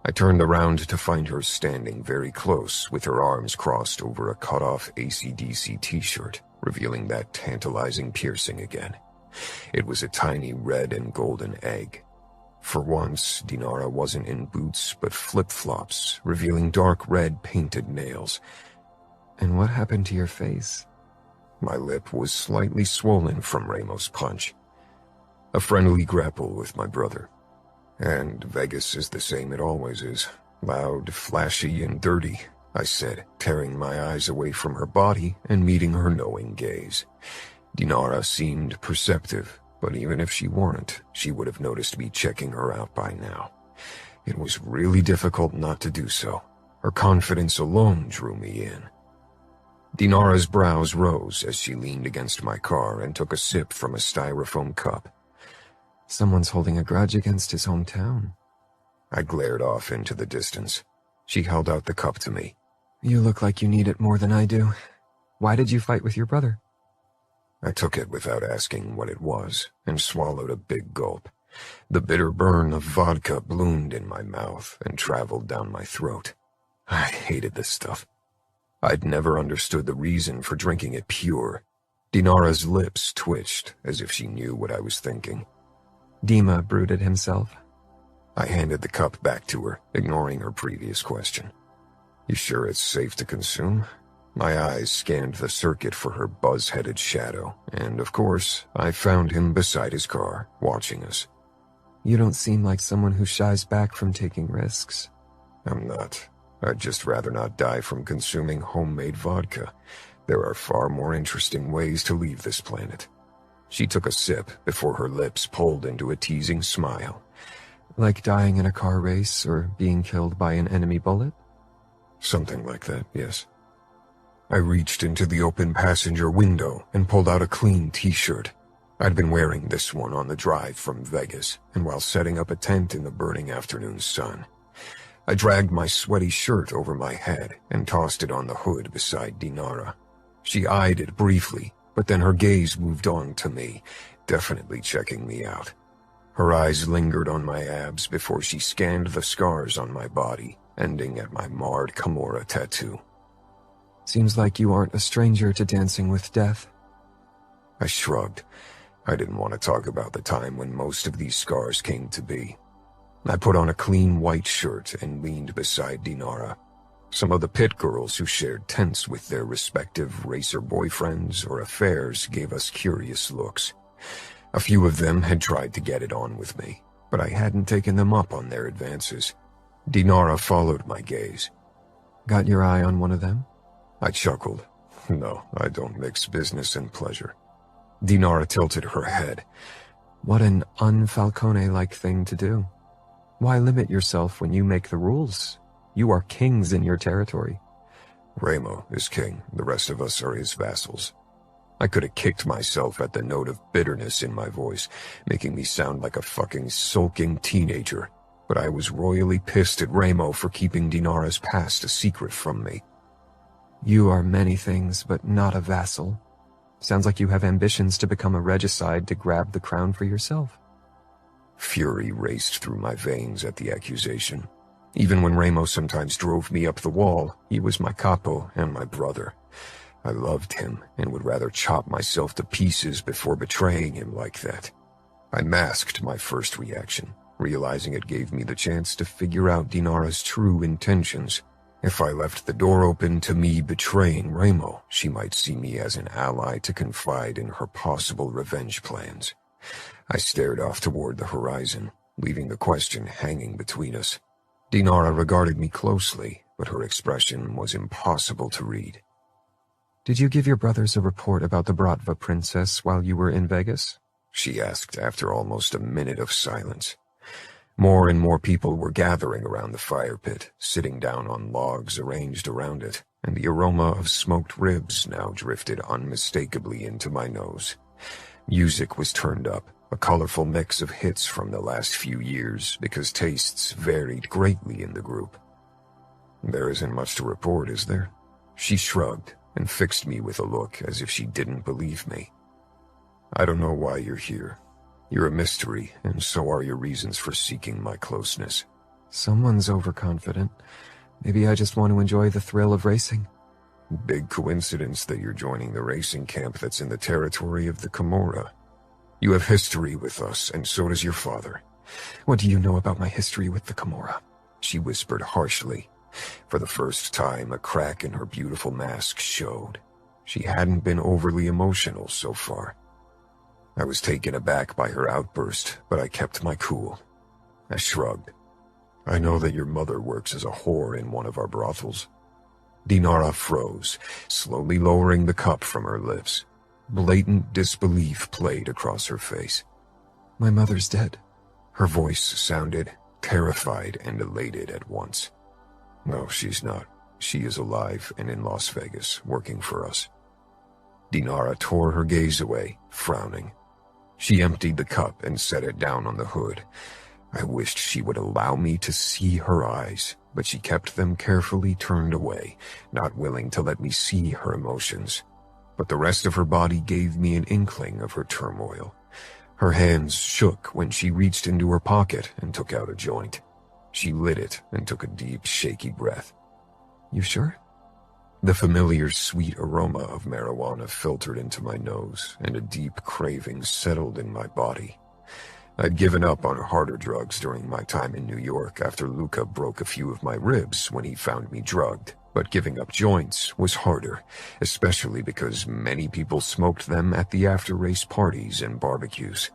I turned around to find her standing very close with her arms crossed over a cut-off AC/DC t-shirt, revealing that tantalizing piercing again. It was a tiny red and golden egg. For once, Dinara wasn't in boots but flip-flops, revealing dark red painted nails. And what happened to your face? My lip was slightly swollen from Remo's punch. A friendly grapple with my brother. And Vegas is the same it always is. Loud, flashy, and dirty, I said, tearing my eyes away from her body and meeting her knowing gaze. Dinara seemed perceptive, but even if she weren't, she would have noticed me checking her out by now. It was really difficult not to do so. Her confidence alone drew me in. Dinara's brows rose as she leaned against my car and took a sip from a styrofoam cup. Someone's holding a grudge against his hometown. I glared off into the distance. She held out the cup to me. You look like you need it more than I do. Why did you fight with your brother? I took it without asking what it was and swallowed a big gulp. The bitter burn of vodka bloomed in my mouth and traveled down my throat. I hated this stuff. I'd never understood the reason for drinking it pure. Dinara's lips twitched as if she knew what I was thinking. Dima brewed it himself. I handed the cup back to her, ignoring her previous question. You sure it's safe to consume? My eyes scanned the circuit for her buzz-headed shadow, and of course, I found him beside his car, watching us. You don't seem like someone who shies back from taking risks. I'm not. I'd just rather not die from consuming homemade vodka. There are far more interesting ways to leave this planet. She took a sip before her lips pulled into a teasing smile. Like dying in a car race or being killed by an enemy bullet? Something like that, yes. I reached into the open passenger window and pulled out a clean t-shirt. I'd been wearing this one on the drive from Vegas, and while setting up a tent in the burning afternoon sun. I dragged my sweaty shirt over my head and tossed it on the hood beside Dinara. She eyed it briefly, but then her gaze moved on to me, definitely checking me out. Her eyes lingered on my abs before she scanned the scars on my body, ending at my marred Camorra tattoo. Seems like you aren't a stranger to dancing with death. I shrugged. I didn't want to talk about the time when most of these scars came to be. I put on a clean white shirt and leaned beside Dinara. Some of the pit girls who shared tents with their respective racer boyfriends or affairs gave us curious looks. A few of them had tried to get it on with me, but I hadn't taken them up on their advances. Dinara followed my gaze. Got your eye on one of them? I chuckled. No, I don't mix business and pleasure. Dinara tilted her head. What an un-Falcone-like thing to do. Why limit yourself when you make the rules? You are kings in your territory. Remo is king. The rest of us are his vassals. I could have kicked myself at the note of bitterness in my voice, making me sound like a fucking sulking teenager. But I was royally pissed at Remo for keeping Dinara's past a secret from me. You are many things, but not a vassal. Sounds like you have ambitions to become a regicide to grab the crown for yourself. Fury raced through my veins at the accusation. Even when Remo sometimes drove me up the wall, he was my capo and my brother. I loved him and would rather chop myself to pieces before betraying him like that. I masked my first reaction, realizing it gave me the chance to figure out Dinara's true intentions. If I left the door open to me betraying Remo, she might see me as an ally to confide in her possible revenge plans. I stared off toward the horizon, leaving the question hanging between us. Dinara regarded me closely, but her expression was impossible to read. Did you give your brothers a report about the Bratva princess while you were in Vegas? She asked after almost a minute of silence. More and more people were gathering around the fire pit, sitting down on logs arranged around it, and the aroma of smoked ribs now drifted unmistakably into my nose. Music was turned up, a colorful mix of hits from the last few years, because tastes varied greatly in the group. There isn't much to report, is there? She shrugged and fixed me with a look as if she didn't believe me. I don't know why you're here. You're a mystery, and so are your reasons for seeking my closeness. Someone's overconfident. Maybe I just want to enjoy the thrill of racing. Big coincidence that you're joining the racing camp that's in the territory of the Camorra. You have history with us, and so does your father. What do you know about my history with the Camorra? She whispered harshly. For the first time, a crack in her beautiful mask showed. She hadn't been overly emotional so far. I was taken aback by her outburst, but I kept my cool. I shrugged. I know that your mother works as a whore in one of our brothels. Dinara froze, slowly lowering the cup from her lips. Blatant disbelief played across her face. My mother's dead. Her voice sounded terrified and elated at once. No, she's not. She is alive and in Las Vegas, working for us. Dinara tore her gaze away, frowning. She emptied the cup and set it down on the hood. I wished she would allow me to see her eyes, but she kept them carefully turned away, not willing to let me see her emotions. But the rest of her body gave me an inkling of her turmoil. Her hands shook when she reached into her pocket and took out a joint. She lit it and took a deep, shaky breath. You sure? The familiar sweet aroma of marijuana filtered into my nose, and a deep craving settled in my body. I'd given up on harder drugs during my time in New York after Luca broke a few of my ribs when he found me drugged, but giving up joints was harder, especially because many people smoked them at the after-race parties and barbecues.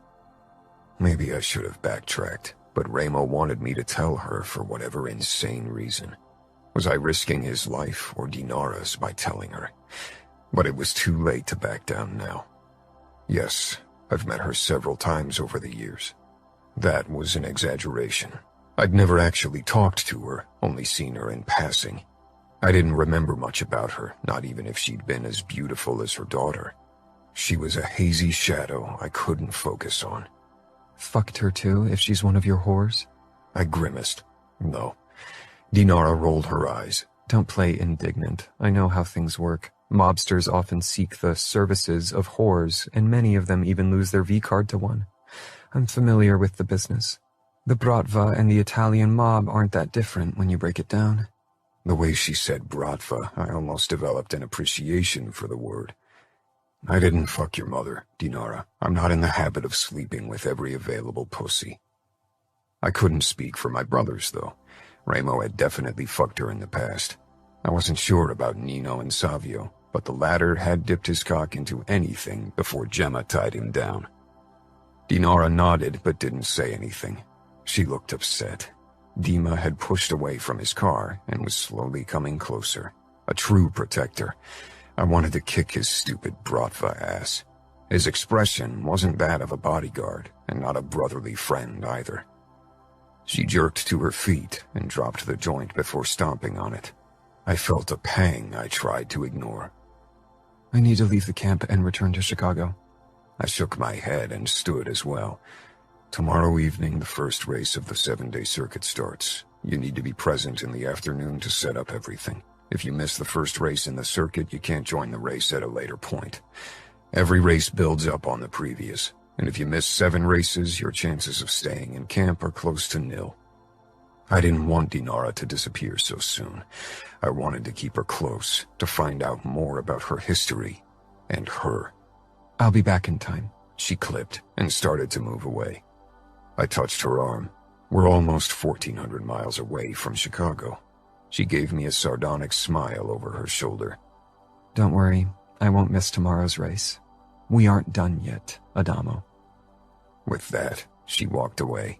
Maybe I should have backtracked, but Ramo wanted me to tell her for whatever insane reason. Was I risking his life or Dinara's by telling her? But it was too late to back down now. Yes, I've met her several times over the years. That was an exaggeration. I'd never actually talked to her, only seen her in passing. I didn't remember much about her, not even if she'd been as beautiful as her daughter. She was a hazy shadow I couldn't focus on. Fucked her too, if she's one of your whores? I grimaced. No. Dinara rolled her eyes. Don't play indignant. I know how things work. Mobsters often seek the services of whores, and many of them even lose their V-card to one. I'm familiar with the business. The Bratva and the Italian mob aren't that different when you break it down. The way she said Bratva, I almost developed an appreciation for the word. I didn't fuck your mother, Dinara. I'm not in the habit of sleeping with every available pussy. I couldn't speak for my brothers, though. Ramo had definitely fucked her in the past. I wasn't sure about Nino and Savio, but the latter had dipped his cock into anything before Gemma tied him down. Dinara nodded but didn't say anything. She looked upset. Dima had pushed away from his car and was slowly coming closer. A true protector. I wanted to kick his stupid Bratva ass. His expression wasn't that of a bodyguard, and not a brotherly friend either. She jerked to her feet and dropped the joint before stomping on it. I felt a pang I tried to ignore. I need to leave the camp and return to Chicago. I shook my head and stood as well. Tomorrow evening, the first race of the 7-day circuit starts. You need to be present in the afternoon to set up everything. If you miss the first race in the circuit, you can't join the race at a later point. Every race builds up on the previous, and if you miss 7 races, your chances of staying in camp are close to nil. I didn't want Dinara to disappear so soon. I wanted to keep her close, to find out more about her history and her. I'll be back in time. She clipped and started to move away. I touched her arm. We're almost 1,400 miles away from Chicago. She gave me a sardonic smile over her shoulder. Don't worry, I won't miss tomorrow's race. We aren't done yet, Adamo. With that, she walked away,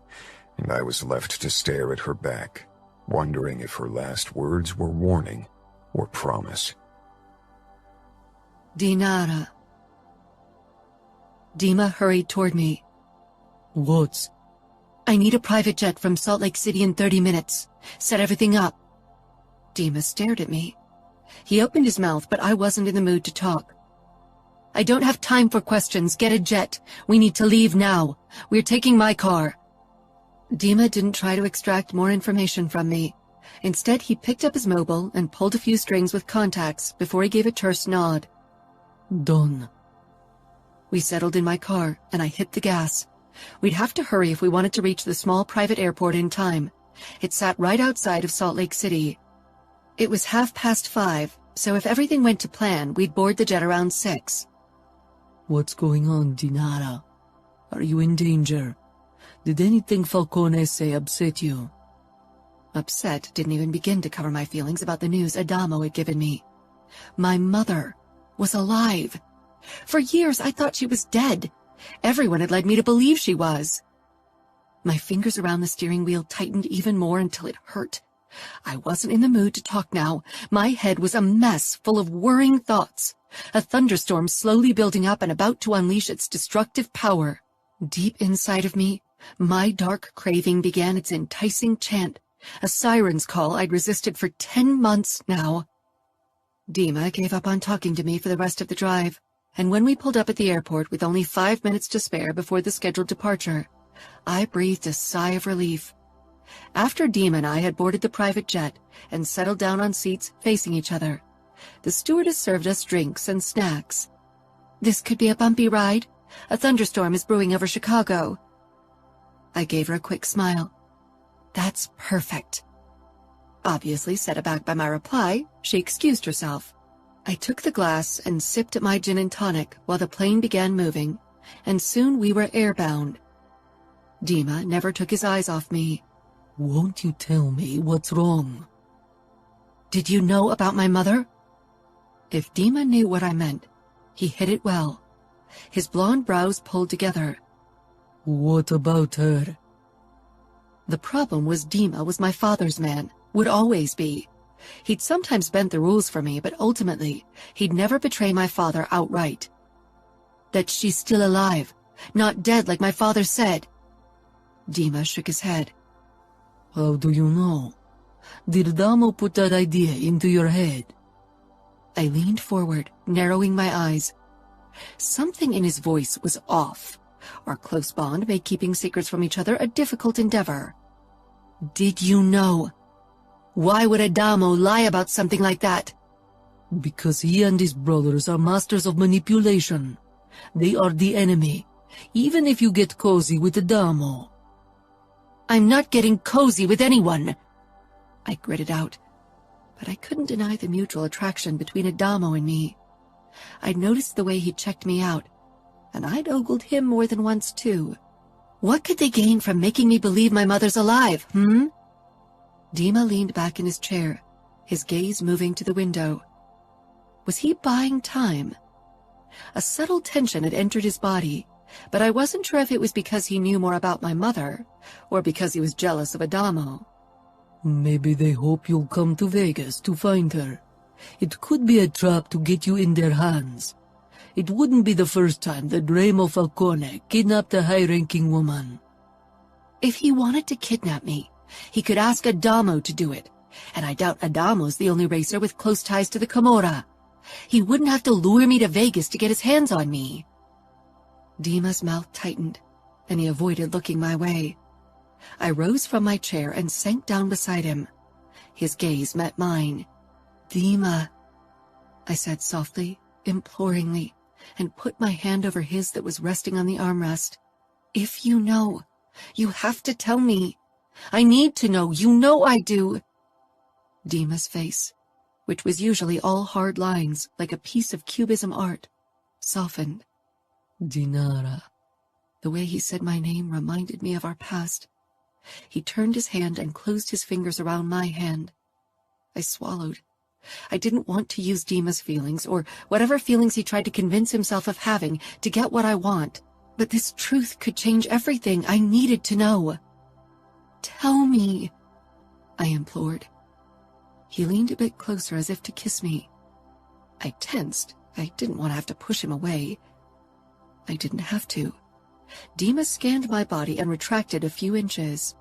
and I was left to stare at her back, wondering if her last words were warning or promise. Dinara. Dima hurried toward me. What? I need a private jet from Salt Lake City in 30 minutes. Set everything up. Dima stared at me. He opened his mouth, but I wasn't in the mood to talk. I don't have time for questions. Get a jet. We need to leave now. We're taking my car. Dima didn't try to extract more information from me. Instead, he picked up his mobile and pulled a few strings with contacts before he gave a terse nod. Done. We settled in my car, and I hit the gas. We'd have to hurry if we wanted to reach the small private airport in time. It sat right outside of Salt Lake City. It was 5:30, so if everything went to plan, we'd board the jet around 6. What's going on, Dinara? Are you in danger? Did anything Falcone say upset you? Upset didn't even begin to cover my feelings about the news Adamo had given me. My mother was alive. For years, I thought she was dead. Everyone had led me to believe she was. My fingers around the steering wheel tightened even more until it hurt. I wasn't in the mood to talk now. My head was a mess full of worrying thoughts. A thunderstorm slowly building up and about to unleash its destructive power. Deep inside of me, my dark craving began its enticing chant, a siren's call I'd resisted for 10 months now. Dima gave up on talking to me for the rest of the drive, and when we pulled up at the airport with only 5 minutes to spare before the scheduled departure, I breathed a sigh of relief. After Dima and I had boarded the private jet and settled down on seats facing each other, the stewardess served us drinks and snacks. This could be a bumpy ride. A thunderstorm is brewing over Chicago. I gave her a quick smile. That's perfect. Obviously set aback by my reply, she excused herself. I took the glass and sipped at my gin and tonic while the plane began moving, and soon we were airbound. Dima never took his eyes off me. Won't you tell me what's wrong? Did you know about my mother? If Dima knew what I meant, he hid it well. His blonde brows pulled together. What about her? The problem was Dima was my father's man, would always be. He'd sometimes bent the rules for me, but ultimately, he'd never betray my father outright. That she's still alive, not dead like my father said. Dima shook his head. How do you know? Did Adamo put that idea into your head? I leaned forward, narrowing my eyes. Something in his voice was off. Our close bond made keeping secrets from each other a difficult endeavor. Did you know? Why would Adamo lie about something like that? Because he and his brothers are masters of manipulation. They are the enemy, even if you get cozy with Adamo. I'm not getting cozy with anyone, I gritted out. But I couldn't deny the mutual attraction between Adamo and me. I'd noticed the way he checked me out, and I'd ogled him more than once too. What could they gain from making me believe my mother's alive, Dima leaned back in his chair, his gaze moving to the window. Was he buying time? A subtle tension had entered his body, but I wasn't sure if it was because he knew more about my mother, or because he was jealous of Adamo. Maybe they hope you'll come to Vegas to find her. It could be a trap to get you in their hands. It wouldn't be the first time that Remo Falcone kidnapped a high-ranking woman. If he wanted to kidnap me, he could ask Adamo to do it, and I doubt Adamo's the only racer with close ties to the Camorra. He wouldn't have to lure me to Vegas to get his hands on me. Dima's mouth tightened, and he avoided looking my way. I rose from my chair and sank down beside him. His gaze met mine. Dima, I said softly, imploringly, and put my hand over his that was resting on the armrest. If you know, you have to tell me. I need to know. You know I do. Dima's face, which was usually all hard lines like a piece of cubism art, softened. Dinara. The way he said my name reminded me of our past. He turned his hand and closed his fingers around my hand. I swallowed. I didn't want to use Dima's feelings, or whatever feelings he tried to convince himself of having, to get what I want. But this truth could change everything. I needed to know. Tell me, I implored. He leaned a bit closer as if to kiss me. I tensed. I didn't want to have to push him away. I didn't have to. Dima scanned my body and retracted a few inches.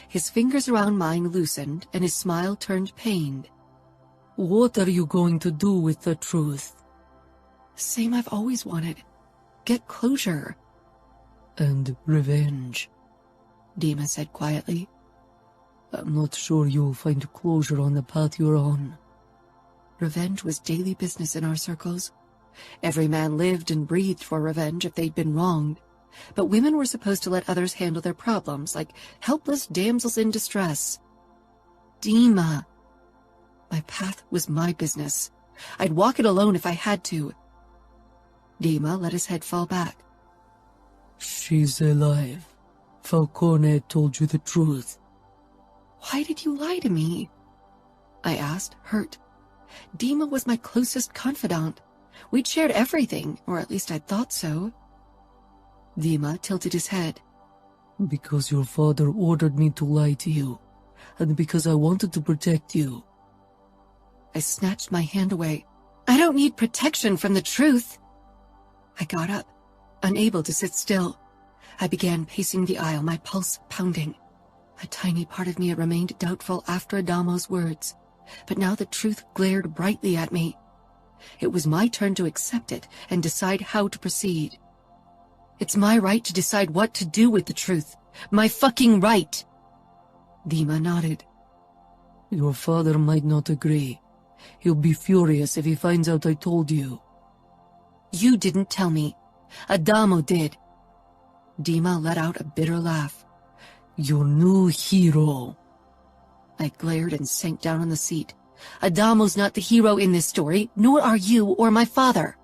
His fingers around mine loosened, and his smile turned pained. What are you going to do with the truth? Same I've always wanted. Get closure. And revenge, Dima said quietly. I'm not sure you'll find closure on the path you're on. Revenge was daily business in our circles. Every man lived and breathed for revenge if they'd been wronged. But women were supposed to let others handle their problems, like helpless damsels in distress. Dima. My path was my business. I'd walk it alone if I had to. Dima let his head fall back. She's alive. Falcone told you the truth. Why did you lie to me? I asked, hurt. Dima was my closest confidant. We'd shared everything, or at least I thought so. Dima tilted his head. Because your father ordered me to lie to you, and because I wanted to protect you. I snatched my hand away. I don't need protection from the truth. I got up, unable to sit still. I began pacing the aisle, my pulse pounding. A tiny part of me had remained doubtful after Adamo's words, but now the truth glared brightly at me. It was my turn to accept it and decide how to proceed. It's my right to decide what to do with the truth. My fucking right. Dima nodded. Your father might not agree. He'll be furious if he finds out I told you. You didn't tell me. Adamo did. Dima let out a bitter laugh. Your new hero. I glared and sank down on the seat. Adamo's not the hero in this story, nor are you or my father.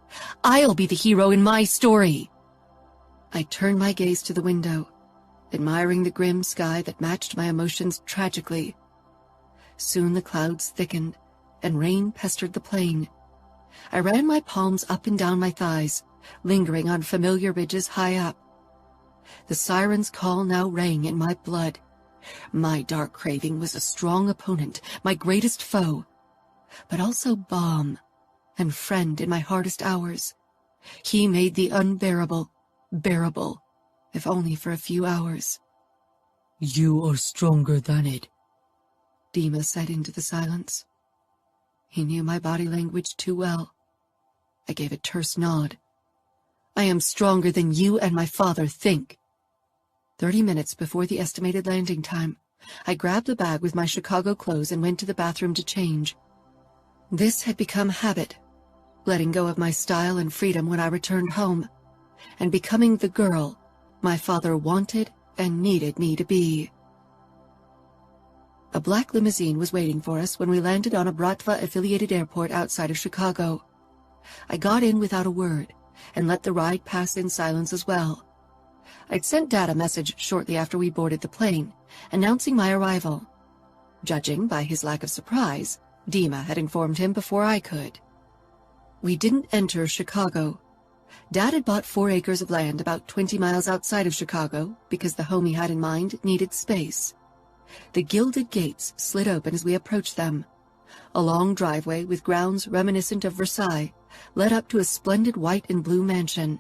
I'll be the hero in my story. I turned my gaze to the window, admiring the grim sky that matched my emotions tragically. Soon the clouds thickened, and rain pestered the plain. I ran my palms up and down my thighs, lingering on familiar ridges high up. The siren's call now rang in my blood. My dark craving was a strong opponent, my greatest foe, but also balm and friend in my hardest hours. He made the unbearable bearable, if only for a few hours. You are stronger than it, Dima said into the silence. He knew my body language too well. I gave a terse nod. I am stronger than you and my father think. 30 minutes before the estimated landing time, I grabbed a bag with my Chicago clothes and went to the bathroom to change. This had become habit, letting go of my style and freedom when I returned home, and becoming the girl my father wanted and needed me to be. A black limousine was waiting for us when we landed on a Bratva-affiliated airport outside of Chicago. I got in without a word, and let the ride pass in silence as well. I'd sent Dad a message shortly after we boarded the plane, announcing my arrival. Judging by his lack of surprise, Dima had informed him before I could. We didn't enter Chicago. Dad had bought 4 acres of land about 20 miles outside of Chicago because the home he had in mind needed space. The gilded gates slid open as we approached them. A long driveway with grounds reminiscent of Versailles led up to a splendid white and blue mansion.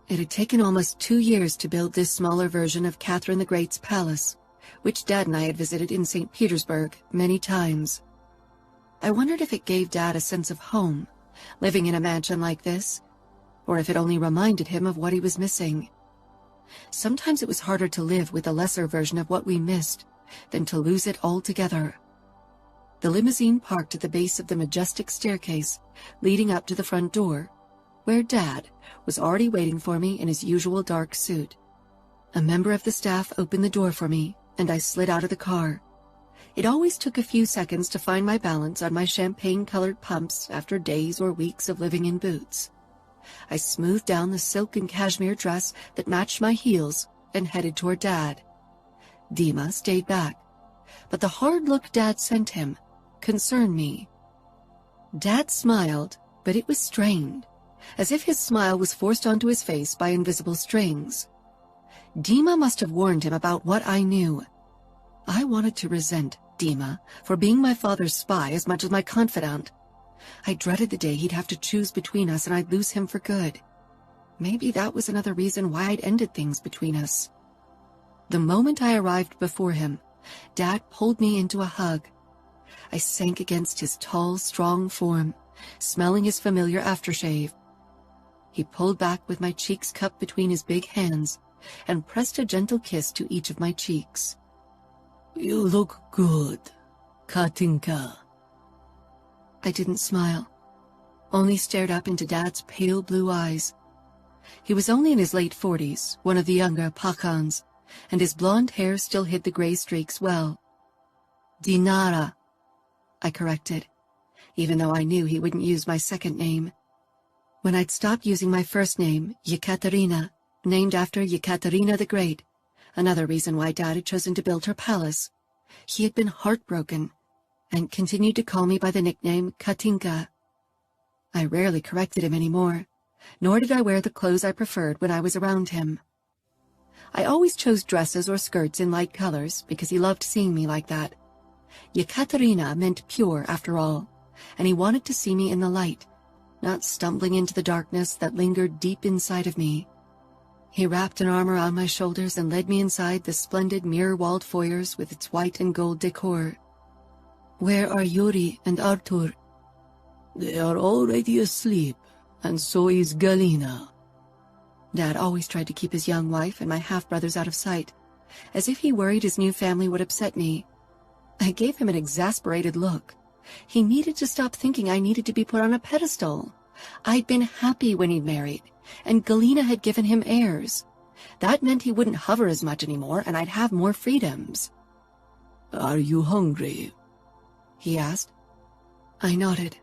It had taken almost 2 years to build this smaller version of Catherine the Great's palace, which Dad and I had visited in St. Petersburg many times. I wondered if it gave Dad a sense of home, living in a mansion like this, or if it only reminded him of what he was missing. Sometimes it was harder to live with a lesser version of what we missed than to lose it altogether. The limousine parked at the base of the majestic staircase leading up to the front door, where Dad was already waiting for me in his usual dark suit. A member of the staff opened the door for me, and I slid out of the car. It always took a few seconds to find my balance on my champagne-colored pumps after days or weeks of living in boots. I smoothed down the silk and cashmere dress that matched my heels and headed toward Dad. Dima stayed back, but the hard look Dad sent him concerned me. Dad smiled, but it was strained, as if his smile was forced onto his face by invisible strings. Dima must have warned him about what I knew. I wanted to resent Dima for being my father's spy as much as my confidant. I dreaded the day he'd have to choose between us and I'd lose him for good. Maybe that was another reason why I'd ended things between us. The moment I arrived before him, Dad pulled me into a hug. I sank against his tall, strong form, smelling his familiar aftershave. He pulled back with my cheeks cupped between his big hands and pressed a gentle kiss to each of my cheeks. You look good, Katinka. I didn't smile, only stared up into Dad's pale blue eyes. He was only in his late 40s, one of the younger Pakhans, and his blonde hair still hid the gray streaks well. Dinara, I corrected, even though I knew he wouldn't use my second name. When I'd stopped using my first name, Yekaterina, named after Yekaterina the Great, another reason why Dad had chosen to build her palace, he had been heartbroken and continued to call me by the nickname Katinka. I rarely corrected him anymore, nor did I wear the clothes I preferred when I was around him. I always chose dresses or skirts in light colors because he loved seeing me like that. Yekaterina meant pure after all, and he wanted to see me in the light, not stumbling into the darkness that lingered deep inside of me. He wrapped an arm around my shoulders and led me inside the splendid mirror-walled foyers with its white and gold decor. Where are Yuri and Artur? They are already asleep, and so is Galina. Dad always tried to keep his young wife and my half-brothers out of sight, as if he worried his new family would upset me. I gave him an exasperated look. He needed to stop thinking I needed to be put on a pedestal. I'd been happy when he'd married, and Galina had given him heirs. That meant he wouldn't hover as much anymore, and I'd have more freedoms. Are you hungry? He asked. I nodded.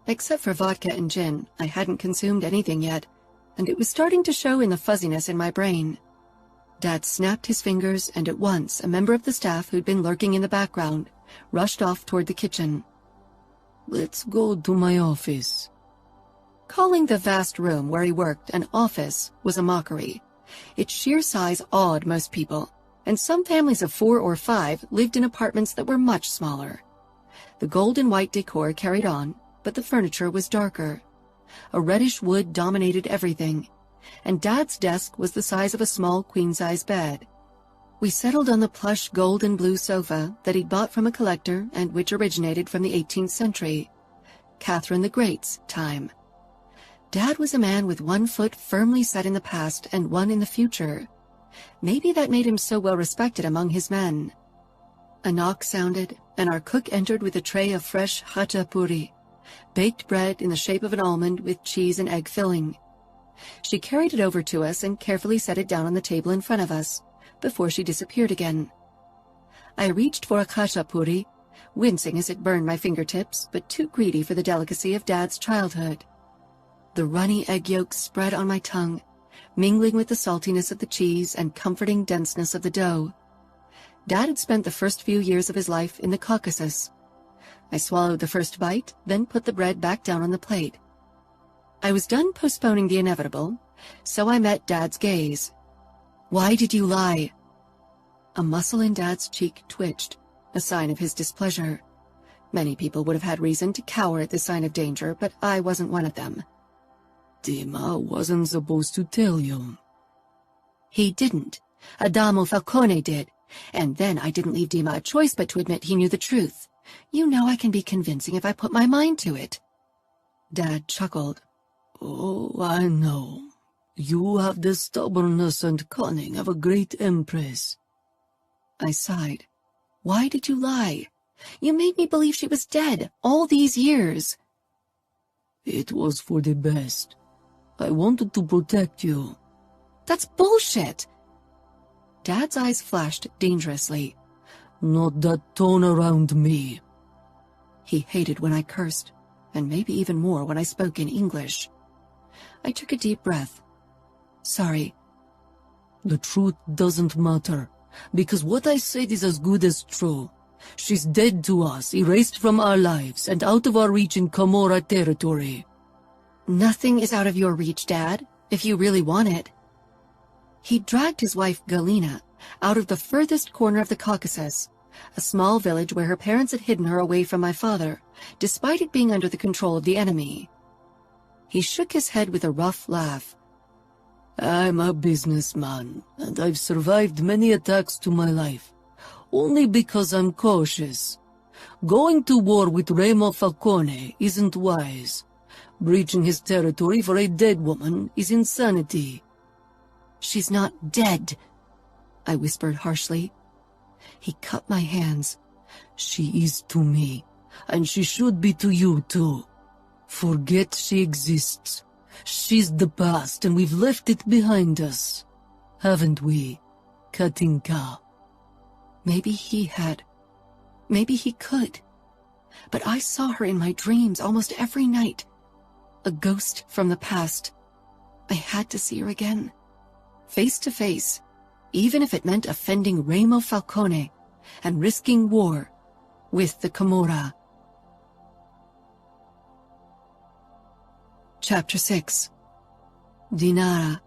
Except for vodka and gin, I hadn't consumed anything yet, and it was starting to show in the fuzziness in my brain. Dad snapped his fingers, and at once a member of the staff who'd been lurking in the background rushed off toward the kitchen. Let's go to my office. Calling the vast room where he worked an office was a mockery. Its sheer size awed most people, and some families of 4 or 5 lived in apartments that were much smaller. The gold and white decor carried on, but the furniture was darker. A reddish wood dominated everything, and Dad's desk was the size of a small queen-size bed. We settled on the plush gold and blue sofa that he'd bought from a collector and which originated from the 18th century, Catherine the Great's time. Dad was a man with one foot firmly set in the past and one in the future. Maybe that made him so well respected among his men. A knock sounded, and our cook entered with a tray of fresh hachapuri, baked bread in the shape of an almond with cheese and egg filling. She carried it over to us and carefully set it down on the table in front of us, before she disappeared again. I reached for a khachapuri, wincing as it burned my fingertips, but too greedy for the delicacy of Dad's childhood. The runny egg yolks spread on my tongue, mingling with the saltiness of the cheese and comforting denseness of the dough. Dad had spent the first few years of his life in the Caucasus. I swallowed the first bite, then put the bread back down on the plate. I was done postponing the inevitable, so I met Dad's gaze. "Why did you lie?" A muscle in Dad's cheek twitched, a sign of his displeasure. Many people would have had reason to cower at the sign of danger, but I wasn't one of them. Dima wasn't supposed to tell you. He didn't. Adamo Falcone did. And then I didn't leave Dima a choice but to admit he knew the truth. You know I can be convincing if I put my mind to it. Dad chuckled. Oh, I know. You have the stubbornness and cunning of a great empress. I sighed. Why did you lie? You made me believe she was dead all these years. It was for the best. I wanted to protect you. That's bullshit. Dad's eyes flashed dangerously. Not that tone around me. He hated when I cursed, and maybe even more when I spoke in English. I took a deep breath. Sorry. The truth doesn't matter, because what I said is as good as true. She's dead to us, erased from our lives, and out of our reach in Camorra territory. Nothing is out of your reach, Dad, if you really want it. He dragged his wife, Galina, out of the furthest corner of the Caucasus, a small village where her parents had hidden her away from my father, despite it being under the control of the enemy. He shook his head with a rough laugh. I'm a businessman, and I've survived many attacks to my life, only because I'm cautious. Going to war with Remo Falcone isn't wise. Breaching his territory for a dead woman is insanity. She's not dead, I whispered harshly. He cut my hands. She is to me, and she should be to you too. Forget she exists. She's the past, and we've left it behind us. Haven't we, Katinka? Maybe he had. Maybe he could. But I saw her in my dreams almost every night. A ghost from the past. I had to see her again. Face to face, even if it meant offending Remo Falcone and risking war with the Camorra. Chapter 6. Dinara.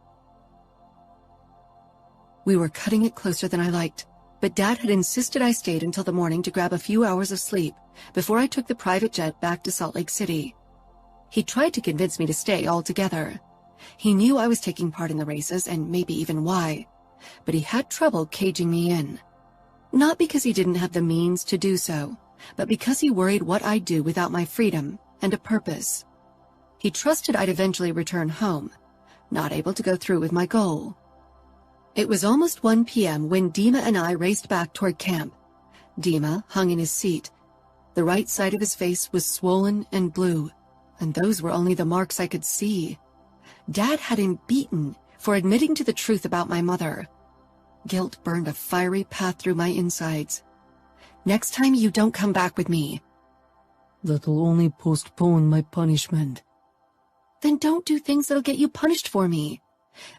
We were cutting it closer than I liked, but Dad had insisted I stayed until the morning to grab a few hours of sleep before I took the private jet back to Salt Lake City. He tried to convince me to stay altogether. He knew I was taking part in the races and maybe even why, but he had trouble caging me in. Not because he didn't have the means to do so, but because he worried what I'd do without my freedom and a purpose. He trusted I'd eventually return home, not able to go through with my goal. It was almost 1 p.m. when Dima and I raced back toward camp. Dima hung in his seat. The right side of his face was swollen and blue, and those were only the marks I could see. Dad had him beaten for admitting to the truth about my mother. Guilt burned a fiery path through my insides. Next time you don't come back with me. That'll only postpone my punishment. Then don't do things that'll get you punished for me.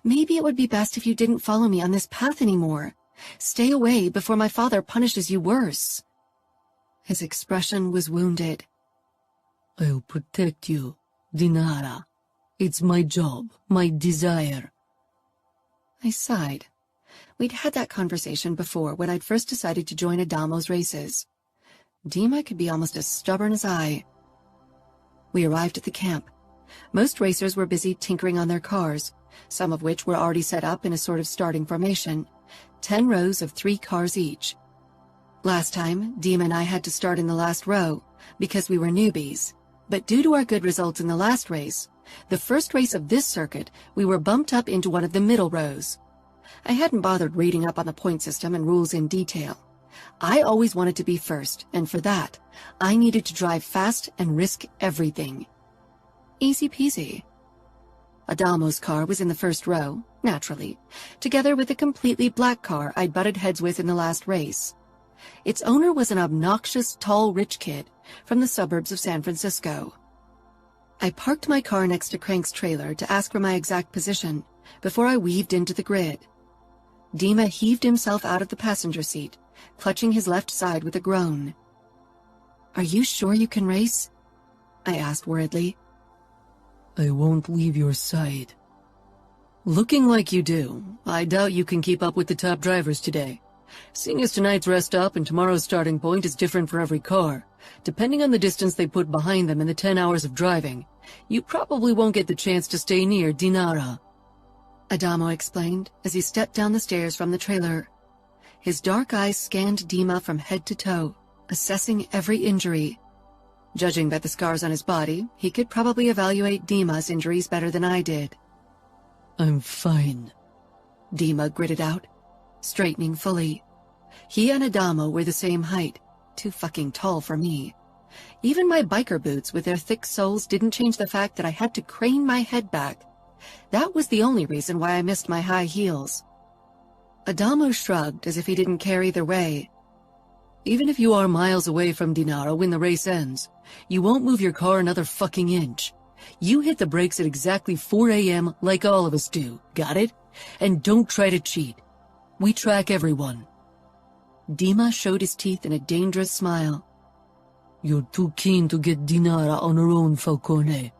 Maybe it would be best if you didn't follow me on this path anymore. Stay away before my father punishes you worse. His expression was wounded. I'll protect you, Dinara. It's my job, my desire. I sighed. We'd had that conversation before when I'd first decided to join Adamo's races. Dima could be almost as stubborn as I. We arrived at the camp. Most racers were busy tinkering on their cars, some of which were already set up in a sort of starting formation, 10 rows of 3 cars each. Last time, Dima and I had to start in the last row because we were newbies, but due to our good results in the last race, the first race of this circuit, we were bumped up into one of the middle rows. I hadn't bothered reading up on the point system and rules in detail. I always wanted to be first, and for that, I needed to drive fast and risk everything. Easy peasy. Adamo's car was in the first row, naturally, together with a completely black car I'd butted heads with in the last race. Its owner was an obnoxious, tall, rich kid from the suburbs of San Francisco. I parked my car next to Crank's trailer to ask for my exact position before I weaved into the grid. Dima heaved himself out of the passenger seat, clutching his left side with a groan. "Are you sure you can race?" I asked worriedly. I won't leave your side. "Looking like you do. I doubt you can keep up with the top drivers today. Seeing as tonight's rest stop and tomorrow's starting point is different for every car, depending on the distance they put behind them in the 10 hours of driving, you probably won't get the chance to stay near Dinara," Adamo explained as he stepped down the stairs from the trailer. His dark eyes scanned Dima from head to toe, assessing every injury. Judging by the scars on his body, he could probably evaluate Dima's injuries better than I did. I'm fine, Dima gritted out, straightening fully. He and Adamo were the same height, too fucking tall for me. Even my biker boots with their thick soles didn't change the fact that I had to crane my head back. That was the only reason why I missed my high heels. Adamo shrugged as if he didn't care either way. Even if you are miles away from Dinara when the race ends, you won't move your car another fucking inch. You hit the brakes at exactly 4 a.m. like all of us do, got it? And don't try to cheat. We track everyone. Dima showed his teeth in a dangerous smile. You're too keen to get Dinara on her own, Falcone.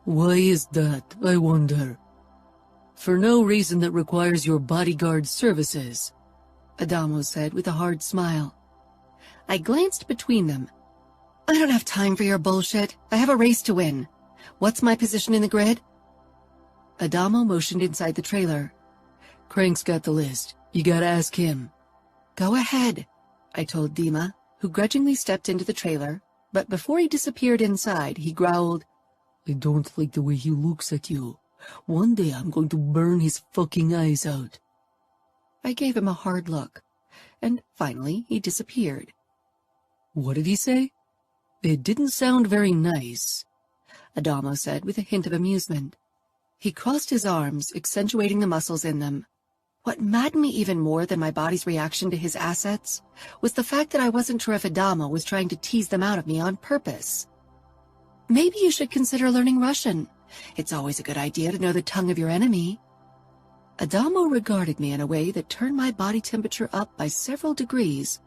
Why is that, I wonder? For no reason that requires your bodyguard's services, Adamo said with a hard smile. I glanced between them. I don't have time for your bullshit. I have a race to win. What's my position in the grid? Adamo motioned inside the trailer. Crank's got the list. You gotta ask him. Go ahead, I told Dima, who grudgingly stepped into the trailer, but before he disappeared inside, he growled, I don't like the way he looks at you. One day I'm going to burn his fucking eyes out. I gave him a hard look, and finally he disappeared. What did he say? It didn't sound very nice, Adamo said with a hint of amusement. He crossed his arms, accentuating the muscles in them. What maddened me even more than my body's reaction to his assets was the fact that I wasn't sure if Adamo was trying to tease them out of me on purpose. Maybe you should consider learning Russian. It's always a good idea to know the tongue of your enemy. Adamo regarded me in a way that turned my body temperature up by several degrees,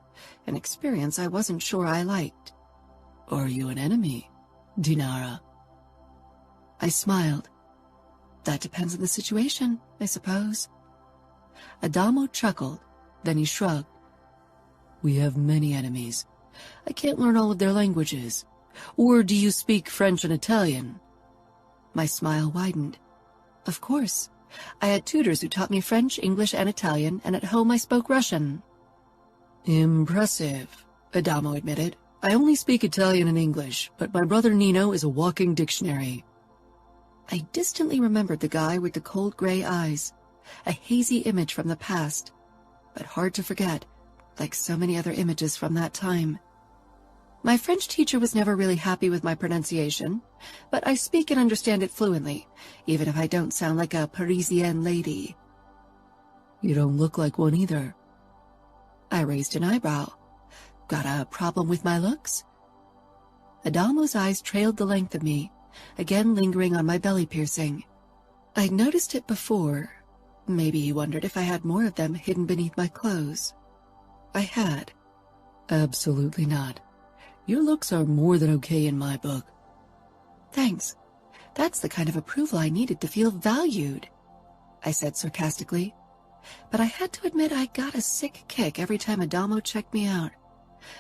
an experience I wasn't sure I liked. Are you an enemy, Dinara? I smiled. That depends on the situation, I suppose. Adamo chuckled, then he shrugged. We have many enemies. I can't learn all of their languages. Or do you speak French and Italian? My smile widened. Of course. I had tutors who taught me French, English, and Italian, and at home I spoke Russian. Impressive, Adamo admitted. I only speak Italian and English, but my brother Nino is a walking dictionary. I distantly remembered the guy with the cold gray eyes, a hazy image from the past, but hard to forget, like so many other images from that time. My French teacher was never really happy with my pronunciation, but I speak and understand it fluently, even if I don't sound like a Parisienne lady. You don't look like one either. I raised an eyebrow. Got a problem with my looks? Adamo's eyes trailed the length of me, again lingering on my belly piercing. I'd noticed it before. Maybe he wondered if I had more of them hidden beneath my clothes. I had. Absolutely not. Your looks are more than okay in my book. Thanks. That's the kind of approval I needed to feel valued, I said sarcastically. But I had to admit I got a sick kick every time Adamo checked me out.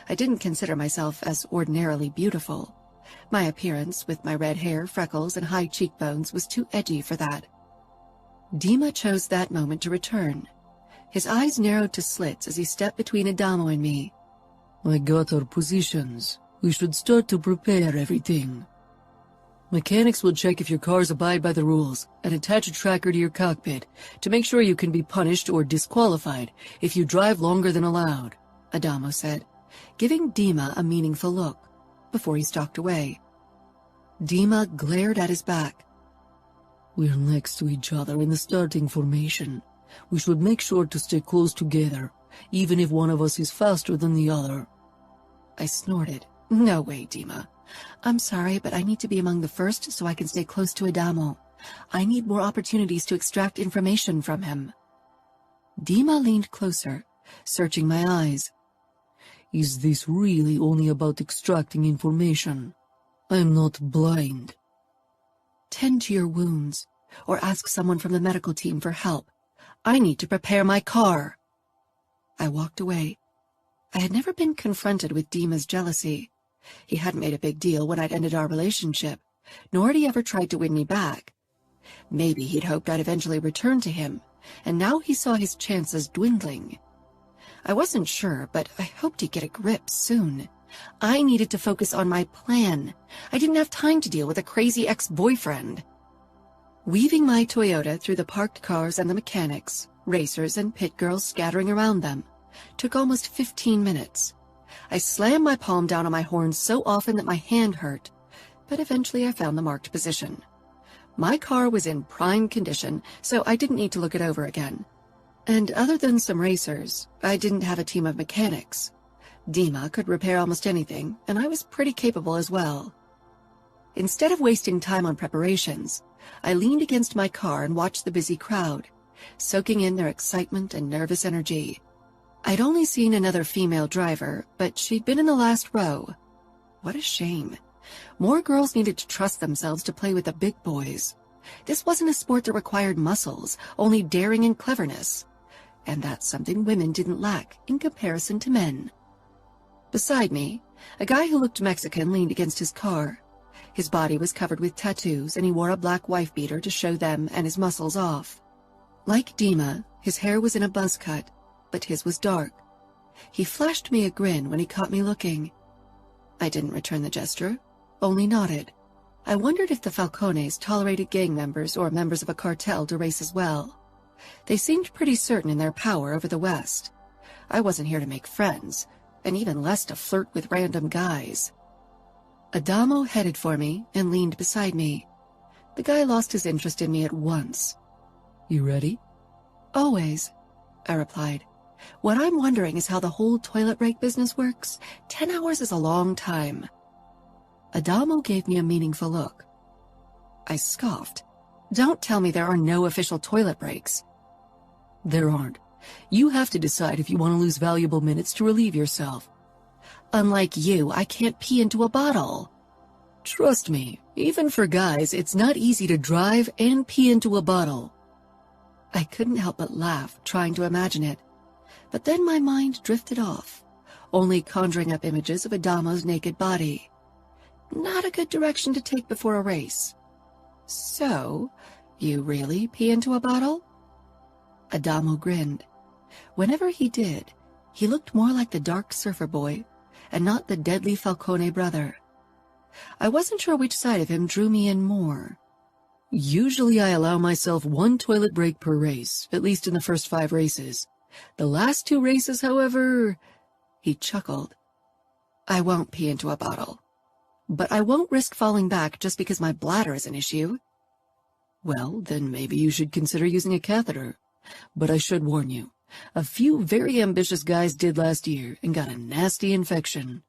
I didn't consider myself as ordinarily beautiful. My appearance, with my red hair, freckles, and high cheekbones, was too edgy for that. Dima chose that moment to return. His eyes narrowed to slits as he stepped between Adamo and me. I got our positions. We should start to prepare everything. Mechanics will check if your cars abide by the rules and attach a tracker to your cockpit to make sure you can be punished or disqualified if you drive longer than allowed, Adamo said, giving Dima a meaningful look before he stalked away. Dima glared at his back. We're next to each other in the starting formation. We should make sure to stay close together, even if one of us is faster than the other. I snorted. No way, Dima. I'm sorry, but I need to be among the first so I can stay close to Adamo. I need more opportunities to extract information from him. Dima leaned closer, searching my eyes. Is this really only about extracting information? I'm not blind. Tend to your wounds, or ask someone from the medical team for help. I need to prepare my car. I walked away. I had never been confronted with Dima's jealousy. He hadn't made a big deal when I'd ended our relationship, nor had he ever tried to win me back. Maybe he'd hoped I'd eventually return to him, and now he saw his chances dwindling. I wasn't sure, but I hoped he'd get a grip soon. I needed to focus on my plan. I didn't have time to deal with a crazy ex-boyfriend. Weaving my Toyota through the parked cars and the mechanics, racers and pit girls scattering around them, took almost 15 minutes. I slammed my palm down on my horn so often that my hand hurt, but eventually I found the marked position. My car was in prime condition, so I didn't need to look it over again. And other than some racers, I didn't have a team of mechanics. Dima could repair almost anything, and I was pretty capable as well. Instead of wasting time on preparations, I leaned against my car and watched the busy crowd, soaking in their excitement and nervous energy. I'd only seen another female driver, but she'd been in the last row. What a shame. More girls needed to trust themselves to play with the big boys. This wasn't a sport that required muscles, only daring and cleverness. And that's something women didn't lack in comparison to men. Beside me, a guy who looked Mexican leaned against his car. His body was covered with tattoos, and he wore a black wife-beater to show them and his muscles off. Like Dima, his hair was in a buzz cut, but his was dark. He flashed me a grin when he caught me looking. I didn't return the gesture, only nodded. I wondered if the Falcones tolerated gang members or members of a cartel to race as well. They seemed pretty certain in their power over the West. I wasn't here to make friends, and even less to flirt with random guys. Adamo headed for me and leaned beside me. The guy lost his interest in me at once. You ready? Always, I replied. What I'm wondering is how the whole toilet break business works. 10 hours is a long time. Adamo gave me a meaningful look. I scoffed. Don't tell me there are no official toilet breaks. There aren't. You have to decide if you want to lose valuable minutes to relieve yourself. Unlike you, I can't pee into a bottle. Trust me, even for guys, it's not easy to drive and pee into a bottle. I couldn't help but laugh, trying to imagine it. But then my mind drifted off, only conjuring up images of Adamo's naked body. Not a good direction to take before a race. So, you really pee into a bottle? Adamo grinned. Whenever he did, he looked more like the dark surfer boy, and not the deadly Falcone brother. I wasn't sure which side of him drew me in more. Usually I allow myself 1 toilet break per race, at least in the first 5 races. The last 2 races, however, he chuckled. I won't pee into a bottle. But I won't risk falling back just because my bladder is an issue. Well, then maybe you should consider using a catheter. But I should warn you, a few very ambitious guys did last year and got a nasty infection.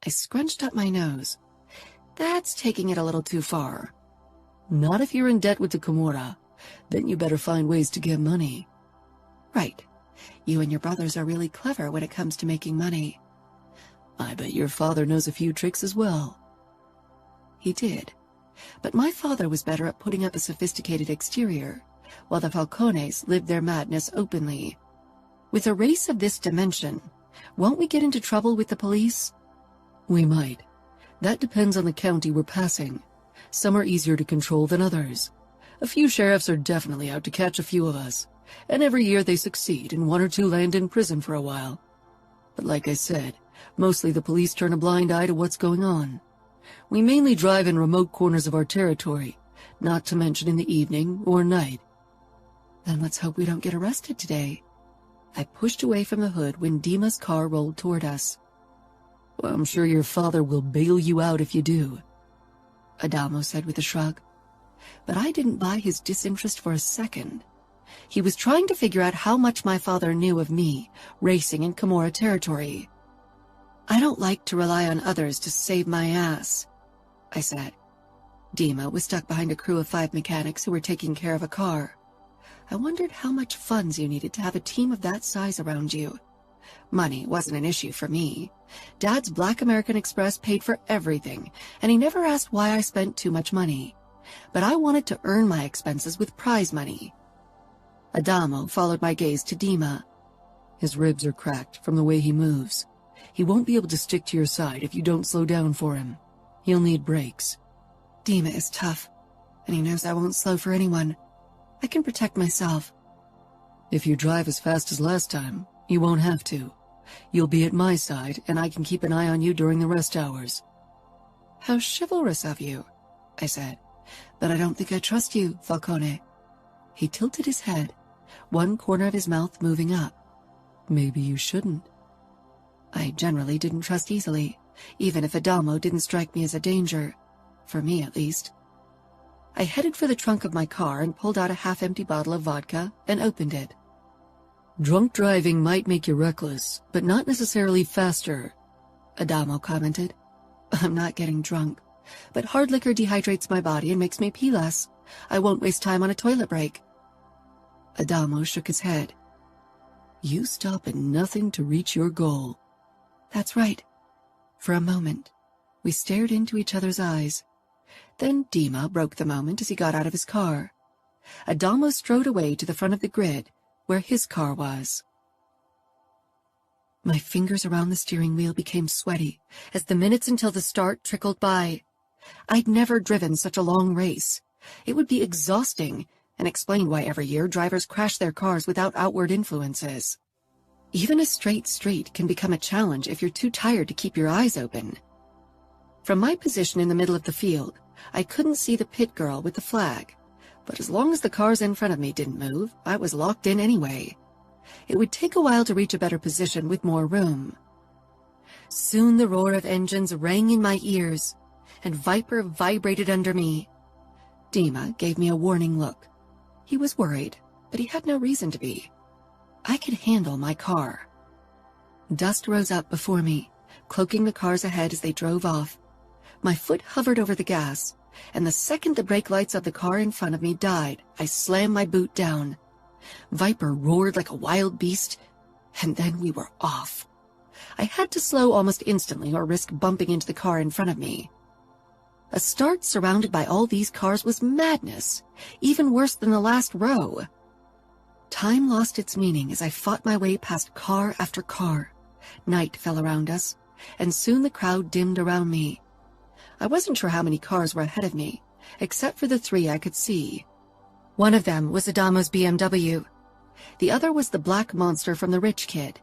I scrunched up my nose. That's taking it a little too far. Not if you're in debt with the Camorra. Then you better find ways to get money. Right. You and your brothers are really clever when it comes to making money. I bet your father knows a few tricks as well. he did. But my father was better at putting up a sophisticated exterior, while the Falcones lived their madness openly. With a race of this dimension, won't we get into trouble with the police? We might. That depends on the county we're passing. Some are easier to control than others. A few sheriffs are definitely out to catch a few of us, and every year they succeed and one or two land in prison for a while. But like I said, mostly the police turn a blind eye to what's going on. We mainly drive in remote corners of our territory, not to mention in the evening or night. Then let's hope we don't get arrested today. I pushed away from the hood when Dima's car rolled toward us. Well, I'm sure your father will bail you out if you do, Adamo said with a shrug. But I didn't buy his disinterest for a second. He was trying to figure out how much my father knew of me, racing in Camorra territory. I don't like to rely on others to save my ass, I said. Dima was stuck behind a crew of 5 mechanics who were taking care of a car. I wondered how much funds you needed to have a team of that size around you. Money wasn't an issue for me. Dad's Black American Express paid for everything, and he never asked why I spent too much money. But I wanted to earn my expenses with prize money. Adamo followed my gaze to Dima. His ribs are cracked from the way he moves. He won't be able to stick to your side if you don't slow down for him. He'll need brakes. Dima is tough, and he knows I won't slow for anyone. I can protect myself. If you drive as fast as last time, you won't have to. You'll be at my side, and I can keep an eye on you during the rest hours. How chivalrous of you, I said. But I don't think I trust you, Falcone. He tilted his head, one corner of his mouth moving up. Maybe you shouldn't. I generally didn't trust easily, even if Adamo didn't strike me as a danger. For me, at least. I headed for the trunk of my car and pulled out a half-empty bottle of vodka and opened it. Drunk driving might make you reckless, but not necessarily faster, Adamo commented. I'm not getting drunk, but hard liquor dehydrates my body and makes me pee less. I won't waste time on a toilet break. Adamo shook his head. You stop at nothing to reach your goal. That's right. For a moment, we stared into each other's eyes. Then Dima broke the moment as he got out of his car. Adamo strode away to the front of the grid, where his car was. My fingers around the steering wheel became sweaty as the minutes until the start trickled by. I'd never driven such a long race. It would be exhausting, and explained why every year drivers crash their cars without outward influences. Even a straight street can become a challenge if you're too tired to keep your eyes open. From my position in the middle of the field, I couldn't see the pit girl with the flag, but as long as the cars in front of me didn't move, I was locked in anyway. It would take a while to reach a better position with more room. Soon the roar of engines rang in my ears, and Viper vibrated under me. Dima gave me a warning look. He was worried, but he had no reason to be. I could handle my car. Dust rose up before me, cloaking the cars ahead as they drove off. My foot hovered over the gas, and the second the brake lights of the car in front of me died, I slammed my boot down. Viper roared like a wild beast, and then we were off. I had to slow almost instantly or risk bumping into the car in front of me. A start surrounded by all these cars was madness, even worse than the last row. Time lost its meaning as I fought my way past car after car. Night fell around us, and soon the crowd dimmed around me. I wasn't sure how many cars were ahead of me, except for the 3 I could see. One of them was Adamo's BMW. The other was the black monster from the rich kid.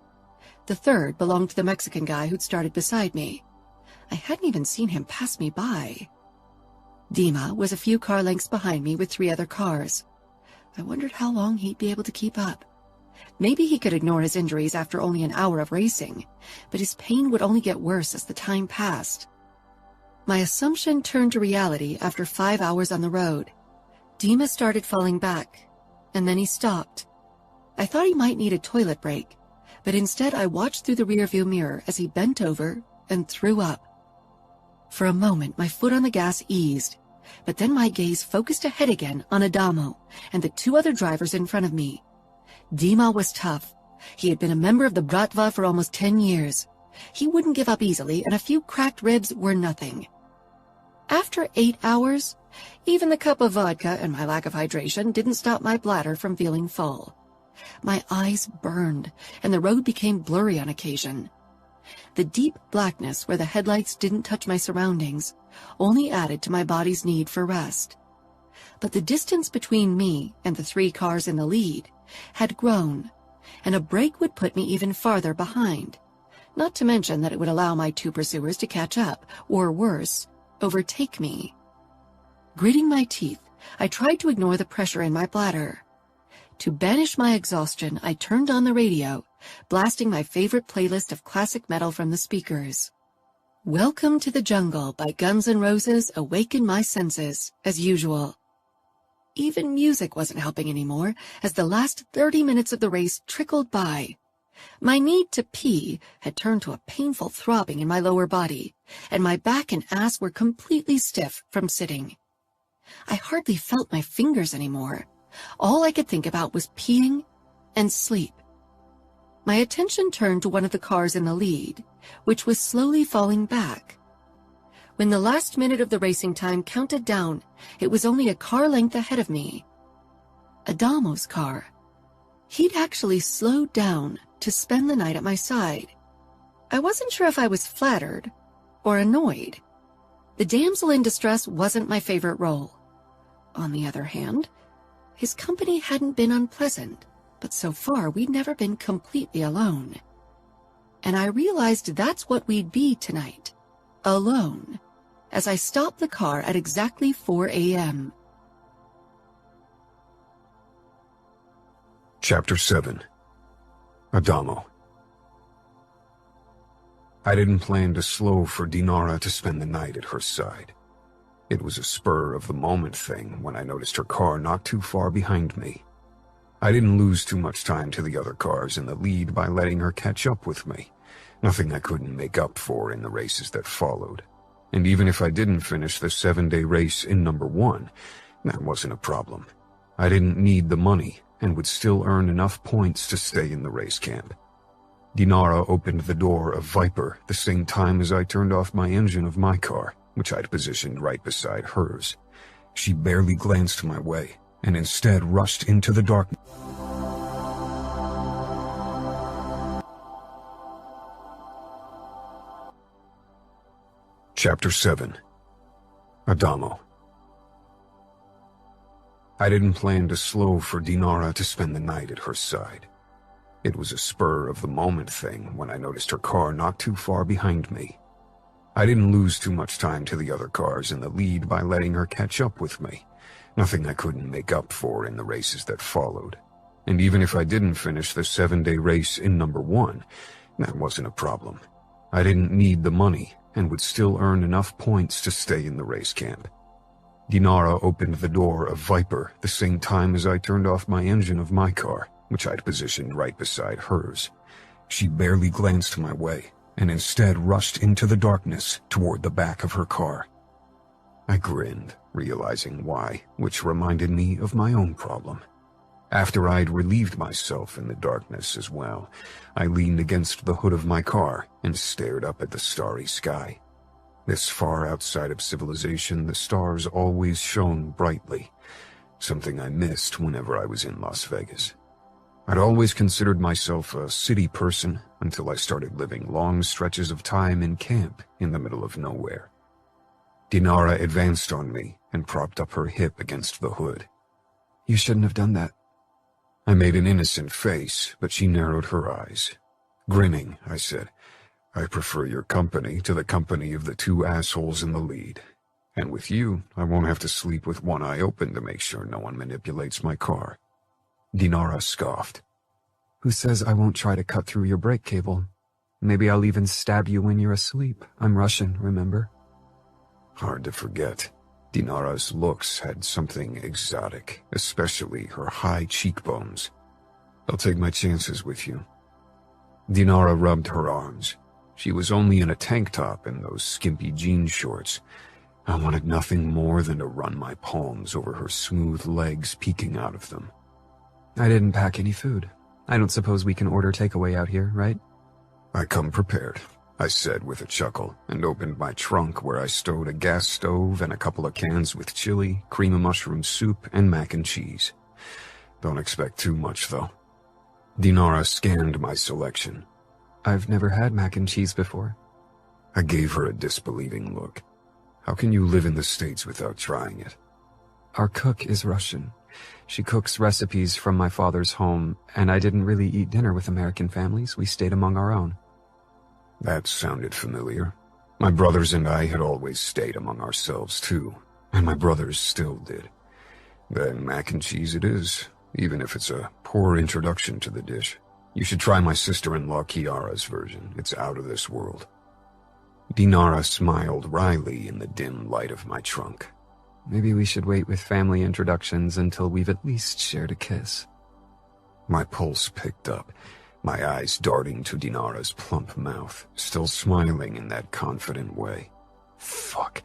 The third belonged to the Mexican guy who'd started beside me. I hadn't even seen him pass me by. Dima was a few car lengths behind me with 3 other cars. I wondered how long he'd be able to keep up. Maybe he could ignore his injuries after only an hour of racing, but his pain would only get worse as the time passed. My assumption turned to reality after 5 hours on the road. Dima started falling back, and then he stopped. I thought he might need a toilet break, but instead I watched through the rearview mirror as he bent over and threw up. For a moment, my foot on the gas eased, but then my gaze focused ahead again on Adamo and the 2 other drivers in front of me. Dima was tough. He had been a member of the Bratva for almost 10 years. He wouldn't give up easily, and a few cracked ribs were nothing. After 8 hours, even the cup of vodka and my lack of hydration didn't stop my bladder from feeling full. My eyes burned, and the road became blurry on occasion. The deep blackness where the headlights didn't touch my surroundings only added to my body's need for rest. But the distance between me and the 3 cars in the lead had grown, and a break would put me even farther behind, not to mention that it would allow my 2 pursuers to catch up, or worse, overtake me. Gritting my teeth, I tried to ignore the pressure in my bladder. To banish my exhaustion, I turned on the radio, blasting my favorite playlist of classic metal from the speakers. Welcome to the Jungle by Guns N' Roses awakened my senses, as usual. Even music wasn't helping anymore, as the last 30 minutes of the race trickled by. My need to pee had turned to a painful throbbing in my lower body, and my back and ass were completely stiff from sitting. I hardly felt my fingers anymore. All I could think about was peeing and sleep. My attention turned to one of the cars in the lead, which was slowly falling back. When the last minute of the racing time counted down, it was only a car length ahead of me. Adamo's car. He'd actually slowed down to spend the night at my side. I wasn't sure if I was flattered or annoyed. The damsel in distress wasn't my favorite role. On the other hand, his company hadn't been unpleasant, but so far we'd never been completely alone. And I realized that's what we'd be tonight, alone, as I stopped the car at exactly 4 a.m. Chapter 7. Adamo. I didn't plan to slow for Dinara to spend the night at her side. It was a spur-of-the-moment thing when I noticed her car not too far behind me. I didn't lose too much time to the other cars in the lead by letting her catch up with me, nothing I couldn't make up for in the races that followed. And even if I didn't finish the 7-day race in number 1, that wasn't a problem. I didn't need the money and would still earn enough points to stay in the race camp. Dinara opened the door of Viper the same time as I turned off my engine of my car, which I'd positioned right beside hers. She barely glanced my way, and instead rushed into the darkness. Chapter 7. Adamo. I didn't plan to slow for Dinara to spend the night at her side. It was a spur-of-the-moment thing when I noticed her car not too far behind me. I didn't lose too much time to the other cars in the lead by letting her catch up with me, nothing I couldn't make up for in the races that followed. And even if I didn't finish the 7-day race in number 1, that wasn't a problem. I didn't need the money and would still earn enough points to stay in the race camp. Dinara opened the door of Viper the same time as I turned off my engine of my car, which I'd positioned right beside hers. She barely glanced my way, and instead rushed into the darkness toward the back of her car. I grinned, realizing why, which reminded me of my own problem. After I'd relieved myself in the darkness as well, I leaned against the hood of my car and stared up at the starry sky. This far outside of civilization, the stars always shone brightly, something I missed whenever I was in Las Vegas. I'd always considered myself a city person until I started living long stretches of time in camp in the middle of nowhere. Dinara advanced on me and propped up her hip against the hood. You shouldn't have done that. I made an innocent face, but she narrowed her eyes. Grinning, I said, I prefer your company to the company of the 2 assholes in the lead. And with you, I won't have to sleep with one eye open to make sure no one manipulates my car. Dinara scoffed. Who says I won't try to cut through your brake cable? Maybe I'll even stab you when you're asleep. I'm Russian, remember? Hard to forget. Dinara's looks had something exotic, especially her high cheekbones. I'll take my chances with you. Dinara rubbed her arms. She was only in a tank top and those skimpy jean shorts. I wanted nothing more than to run my palms over her smooth legs peeking out of them. I didn't pack any food. I don't suppose we can order takeaway out here, right? I come prepared. I said with a chuckle, and opened my trunk where I stowed a gas stove and a couple of cans with chili, cream of mushroom soup, and mac and cheese. Don't expect too much, though. Dinara scanned my selection. I've never had mac and cheese before. I gave her a disbelieving look. How can you live in the States without trying it? Our cook is Russian. She cooks recipes from my father's home, and I didn't really eat dinner with American families. We stayed among our own. That sounded familiar. My brothers and I had always stayed among ourselves, too, and my brothers still did. Then mac and cheese it is, even if it's a poor introduction to the dish. You should try my sister-in-law Kiara's version. It's out of this world. Dinara smiled wryly in the dim light of my trunk. Maybe we should wait with family introductions until we've at least shared a kiss. My pulse picked up, my eyes darting to Dinara's plump mouth, still smiling in that confident way. Fuck,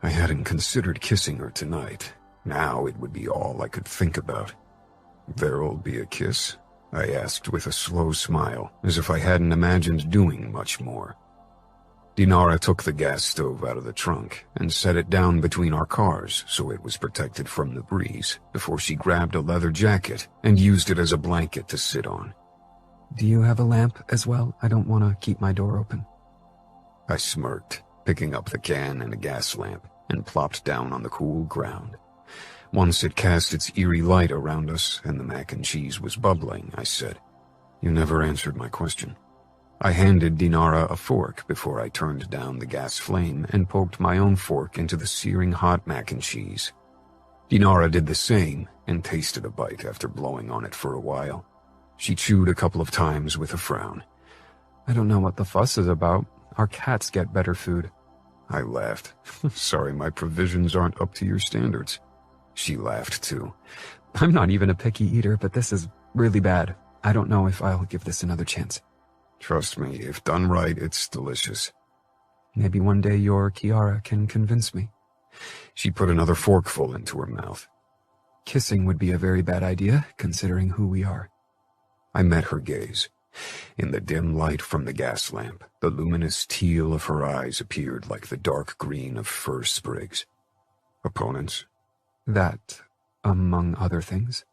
I hadn't considered kissing her tonight. Now it would be all I could think about. There'll be a kiss? I asked with a slow smile, as if I hadn't imagined doing much more. Dinara took the gas stove out of the trunk and set it down between our cars so it was protected from the breeze before she grabbed a leather jacket and used it as a blanket to sit on. Do you have a lamp as well? I don't want to keep my door open. I smirked, picking up the can and a gas lamp, and plopped down on the cool ground. Once it cast its eerie light around us and the mac and cheese was bubbling, I said, "You never answered my question." I handed Dinara a fork before I turned down the gas flame and poked my own fork into the searing hot mac and cheese. Dinara did the same and tasted a bite after blowing on it for a while. She chewed a couple of times with a frown. I don't know what the fuss is about. Our cats get better food. I laughed. Sorry, my provisions aren't up to your standards. She laughed too. I'm not even a picky eater, but this is really bad. I don't know if I'll give this another chance. Trust me, if done right, it's delicious. Maybe one day your Kiara can convince me. She put another forkful into her mouth. Kissing would be a very bad idea, considering who we are. I met her gaze. In the dim light from the gas lamp, the luminous teal of her eyes appeared like the dark green of fir sprigs. Opponents? That, among other things.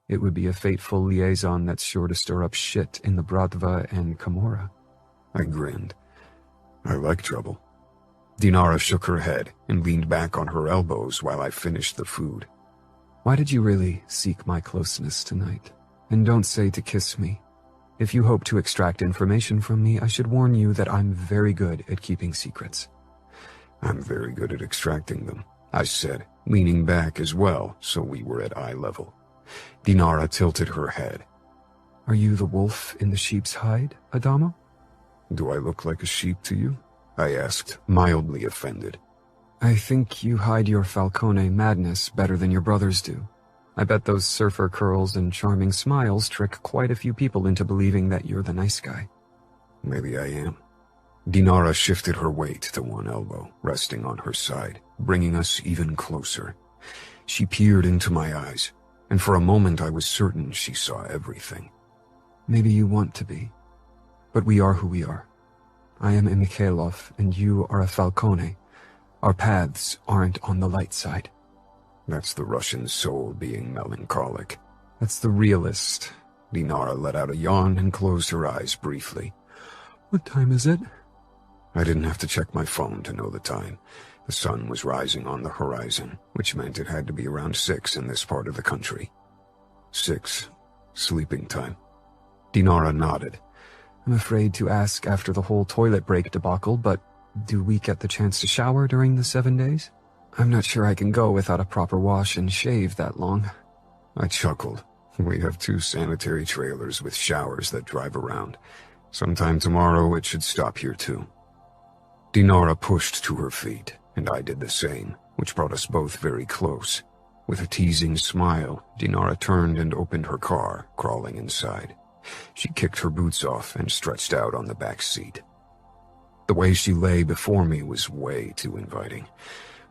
It would be a fateful liaison that's sure to stir up shit in the Bratva and Camorra. I grinned. I like trouble. Dinara shook her head and leaned back on her elbows while I finished the food. Why did you really seek my closeness tonight? And don't say to kiss me. If you hope to extract information from me, I should warn you that I'm very good at keeping secrets. I'm very good at extracting them, I said, leaning back as well, so we were at eye level. Dinara tilted her head. Are you the wolf in the sheep's hide, Adamo? Do I look like a sheep to you? I asked, mildly offended. I think you hide your Falcone madness better than your brothers do. I bet those surfer curls and charming smiles trick quite a few people into believing that you're the nice guy. Maybe I am. Dinara shifted her weight to one elbow, resting on her side, bringing us even closer. She peered into my eyes, and for a moment I was certain she saw everything. Maybe you want to be, but we are who we are. I am a Mikhailov, and you are a Falcone. Our paths aren't on the light side. That's the Russian soul being melancholic. That's the realist. Dinara let out a yawn and closed her eyes briefly. What time is it? I didn't have to check my phone to know the time. The sun was rising on the horizon, which meant it had to be around 6 in this part of the country. 6. Sleeping time. Dinara nodded. I'm afraid to ask after the whole toilet break debacle, but do we get the chance to shower during the 7 days? I'm not sure I can go without a proper wash and shave that long. I chuckled. We have 2 sanitary trailers with showers that drive around. Sometime tomorrow it should stop here too. Dinara pushed to her feet, and I did the same, which brought us both very close. With a teasing smile, Dinara turned and opened her car, crawling inside. She kicked her boots off and stretched out on the back seat. The way she lay before me was way too inviting.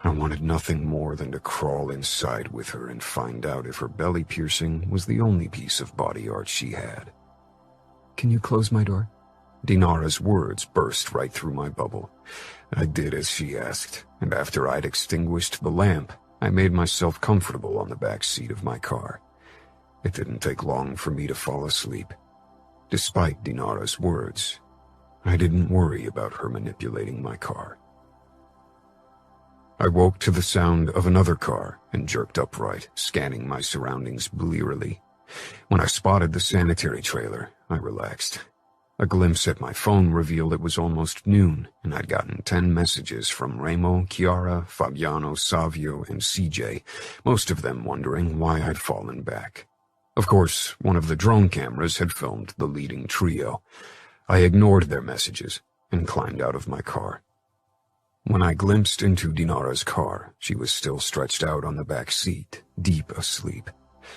I wanted nothing more than to crawl inside with her and find out if her belly piercing was the only piece of body art she had. Can you close my door? Dinara's words burst right through my bubble. I did as she asked, and after I'd extinguished the lamp, I made myself comfortable on the back seat of my car. It didn't take long for me to fall asleep. Despite Dinara's words, I didn't worry about her manipulating my car. I woke to the sound of another car and jerked upright, scanning my surroundings blearily. When I spotted the sanitary trailer, I relaxed. A glimpse at my phone revealed it was almost noon, and I'd gotten 10 messages from Remo, Chiara, Fabiano, Savio, and CJ, most of them wondering why I'd fallen back. Of course, one of the drone cameras had filmed the leading trio. I ignored their messages and climbed out of my car. When I glimpsed into Dinara's car, she was still stretched out on the back seat, deep asleep.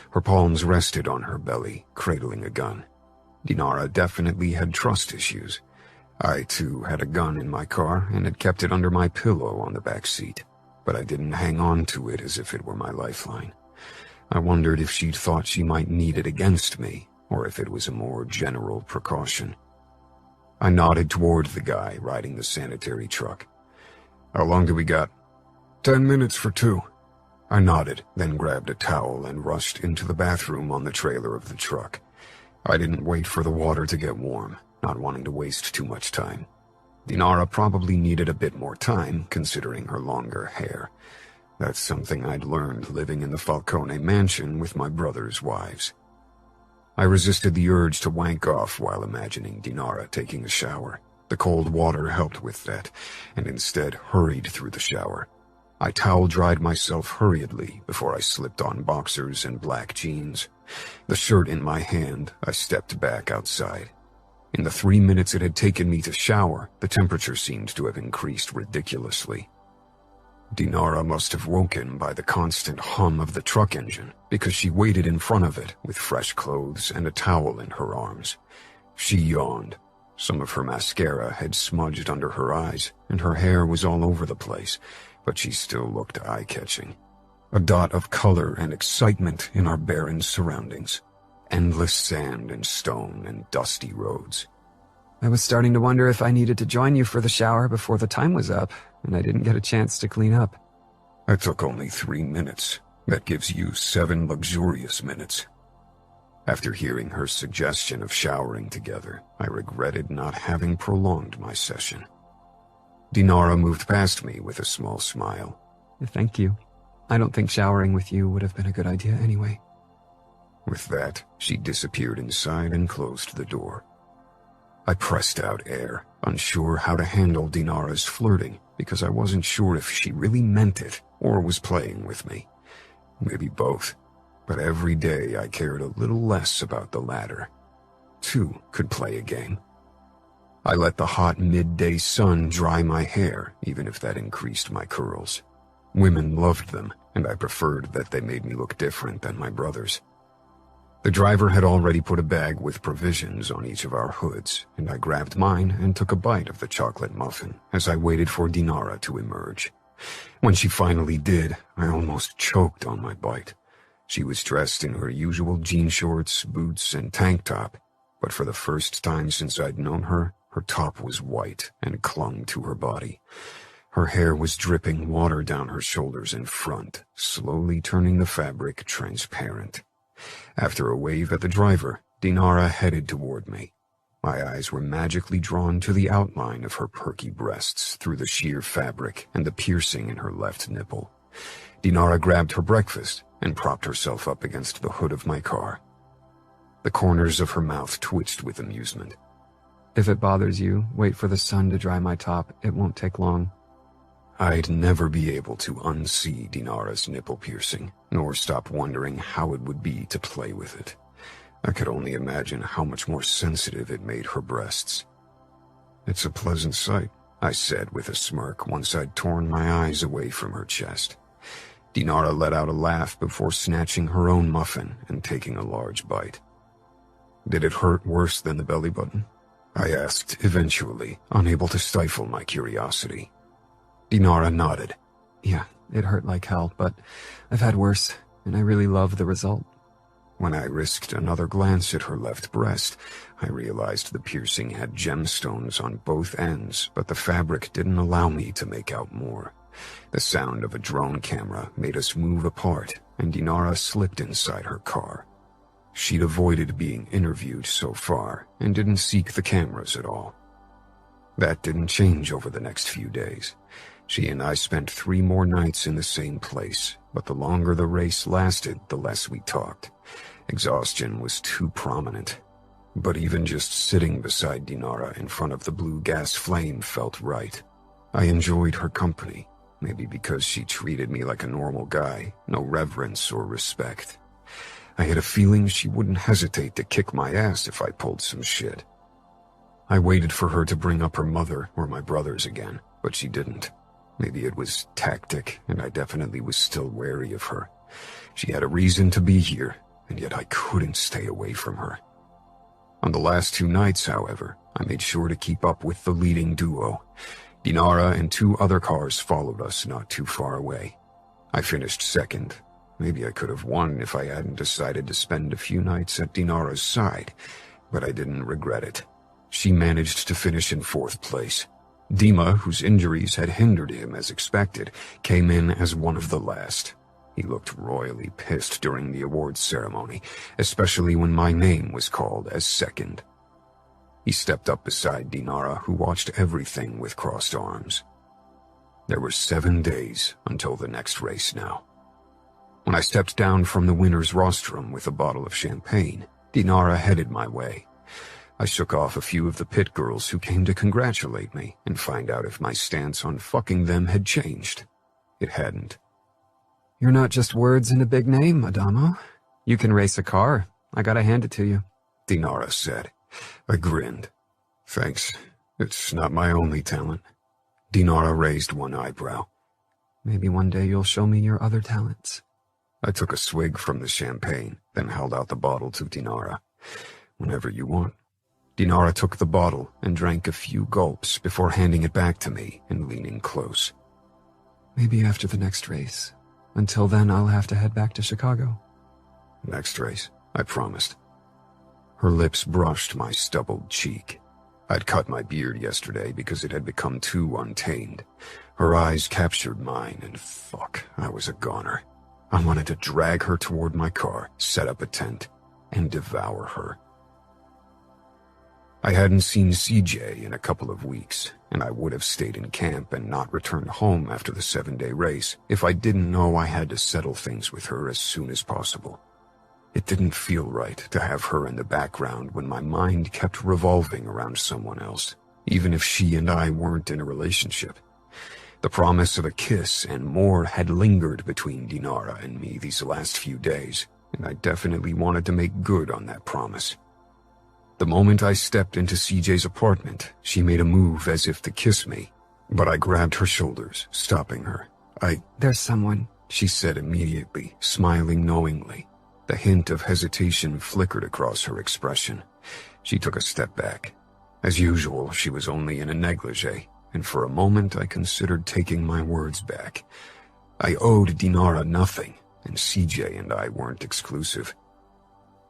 Her palms rested on her belly, cradling a gun. Dinara definitely had trust issues. I, too, had a gun in my car and had kept it under my pillow on the back seat, but I didn't hang on to it as if it were my lifeline. I wondered if she'd thought she might need it against me, or if it was a more general precaution. I nodded toward the guy riding the sanitary truck. "How long do we got?" 10 minutes for 2. I nodded, then grabbed a towel and rushed into the bathroom on the trailer of the truck. I didn't wait for the water to get warm, not wanting to waste too much time. Dinara probably needed a bit more time, considering her longer hair. That's something I'd learned living in the Falcone mansion with my brother's wives. I resisted the urge to wank off while imagining Dinara taking a shower. The cold water helped with that, and instead hurried through the shower. I towel-dried myself hurriedly before I slipped on boxers and black jeans. The shirt in my hand, I stepped back outside. In the 3 minutes it had taken me to shower, the temperature seemed to have increased ridiculously. Dinara must have woken by the constant hum of the truck engine, because she waited in front of it with fresh clothes and a towel in her arms. She yawned. Some of her mascara had smudged under her eyes, and her hair was all over the place, but she still looked eye-catching. A dot of color and excitement in our barren surroundings. Endless sand and stone and dusty roads. I was starting to wonder if I needed to join you for the shower before the time was up, and I didn't get a chance to clean up. I took only 3 minutes. That gives you 7 luxurious minutes. After hearing her suggestion of showering together, I regretted not having prolonged my session. Dinara moved past me with a small smile. Thank you. I don't think showering with you would have been a good idea anyway. With that, she disappeared inside and closed the door. I pressed out air, unsure how to handle Dinara's flirting, because I wasn't sure if she really meant it or was playing with me. Maybe both, but every day I cared a little less about the latter. 2 could play a game. I let the hot midday sun dry my hair, even if that increased my curls. Women loved them, and I preferred that they made me look different than my brothers. The driver had already put a bag with provisions on each of our hoods, and I grabbed mine and took a bite of the chocolate muffin as I waited for Dinara to emerge. When she finally did, I almost choked on my bite. She was dressed in her usual jean shorts, boots, and tank top, but for the first time since I'd known her, her top was white and clung to her body. Her hair was dripping water down her shoulders and front, slowly turning the fabric transparent. After a wave at the driver, Dinara headed toward me. My eyes were magically drawn to the outline of her perky breasts through the sheer fabric and the piercing in her left nipple. Dinara grabbed her breakfast and propped herself up against the hood of my car. The corners of her mouth twitched with amusement. If it bothers you, wait for the sun to dry my top. It won't take long. I'd never be able to unsee Dinara's nipple piercing, nor stop wondering how it would be to play with it. I could only imagine how much more sensitive it made her breasts. "It's a pleasant sight," I said with a smirk once I'd torn my eyes away from her chest. Dinara let out a laugh before snatching her own muffin and taking a large bite. "Did it hurt worse than the belly button?" I asked eventually, unable to stifle my curiosity. Dinara nodded. "Yeah, it hurt like hell, but I've had worse, and I really love the result." When I risked another glance at her left breast, I realized the piercing had gemstones on both ends, but the fabric didn't allow me to make out more. The sound of a drone camera made us move apart, and Dinara slipped inside her car. She'd avoided being interviewed so far, and didn't seek the cameras at all. That didn't change over the next few days. She and I spent 3 more nights in the same place, but the longer the race lasted, the less we talked. Exhaustion was too prominent. But even just sitting beside Dinara in front of the blue gas flame felt right. I enjoyed her company, maybe because she treated me like a normal guy, no reverence or respect. I had a feeling she wouldn't hesitate to kick my ass if I pulled some shit. I waited for her to bring up her mother or my brothers again, but she didn't. Maybe it was tactic, and I definitely was still wary of her. She had a reason to be here, and yet I couldn't stay away from her. On the last 2 nights, however, I made sure to keep up with the leading duo. Dinara and 2 other cars followed us not too far away. I finished second. Maybe I could have won if I hadn't decided to spend a few nights at Dinara's side, but I didn't regret it. She managed to finish in 4th place. Dima, whose injuries had hindered him as expected, came in as one of the last. He looked royally pissed during the awards ceremony, especially when my name was called as second. He stepped up beside Dinara, who watched everything with crossed arms. There were 7 days until the next race now. When I stepped down from the winner's rostrum with a bottle of champagne, Dinara headed my way. I shook off a few of the pit girls who came to congratulate me and find out if my stance on fucking them had changed. It hadn't. You're not just words and a big name, Adamo. You can race a car. I gotta hand it to you. Dinara said. I grinned. Thanks. It's not my only talent. Dinara raised one eyebrow. Maybe one day you'll show me your other talents. I took a swig from the champagne, then held out the bottle to Dinara. Whenever you want. Dinara took the bottle and drank a few gulps before handing it back to me and leaning close. Maybe after the next race. Until then, I'll have to head back to Chicago. Next race, I promised. Her lips brushed my stubbled cheek. I'd cut my beard yesterday because it had become too untamed. Her eyes captured mine, and fuck, I was a goner. I wanted to drag her toward my car, set up a tent, and devour her. I hadn't seen CJ in a couple of weeks, and I would have stayed in camp and not returned home after the 7-day race if I didn't know I had to settle things with her as soon as possible. It didn't feel right to have her in the background when my mind kept revolving around someone else, even if she and I weren't in a relationship. The promise of a kiss and more had lingered between Dinara and me these last few days, and I definitely wanted to make good on that promise. The moment I stepped into CJ's apartment, she made a move as if to kiss me, but I grabbed her shoulders, stopping her. There's someone, she said immediately, smiling knowingly. The hint of hesitation flickered across her expression. She took a step back. As usual, she was only in a negligee, and for a moment I considered taking my words back. I owed Dinara nothing, and CJ and I weren't exclusive.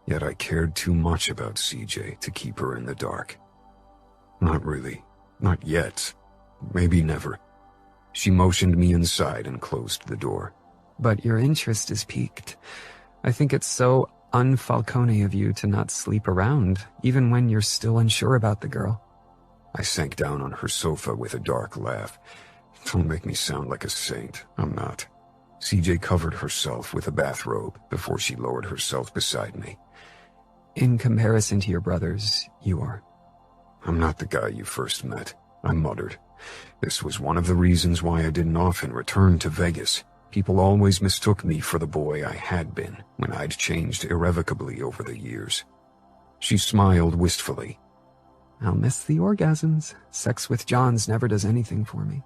Yet I cared too much about CJ to keep her in the dark. Not really. Not yet. Maybe never. She motioned me inside and closed the door. But your interest is piqued. I think it's so un-Falcone of you to not sleep around, even when you're still unsure about the girl. I sank down on her sofa with a dark laugh. Don't make me sound like a saint. I'm not. CJ covered herself with a bathrobe before she lowered herself beside me. In comparison to your brothers, you are. I'm not the guy you first met, I muttered. This was one of the reasons why I didn't often return to Vegas. People always mistook me for the boy I had been when I'd changed irrevocably over the years. She smiled wistfully. I'll miss the orgasms. Sex with Johns never does anything for me.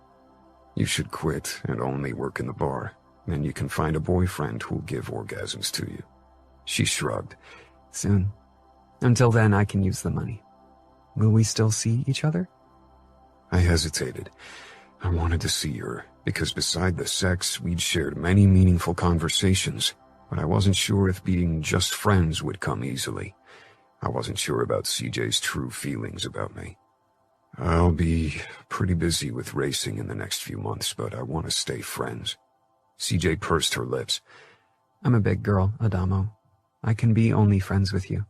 You should quit and only work in the bar. Then you can find a boyfriend who'll give orgasms to you. She shrugged. Soon. Until then, I can use the money. Will we still see each other? I hesitated. I wanted to see her, because beside the sex, we'd shared many meaningful conversations. but I wasn't sure if being just friends would come easily. I wasn't sure about CJ's true feelings about me. I'll be pretty busy with racing in the next few months, but I want to stay friends. CJ pursed her lips. I'm a big girl, Adamo. I can be only friends with you.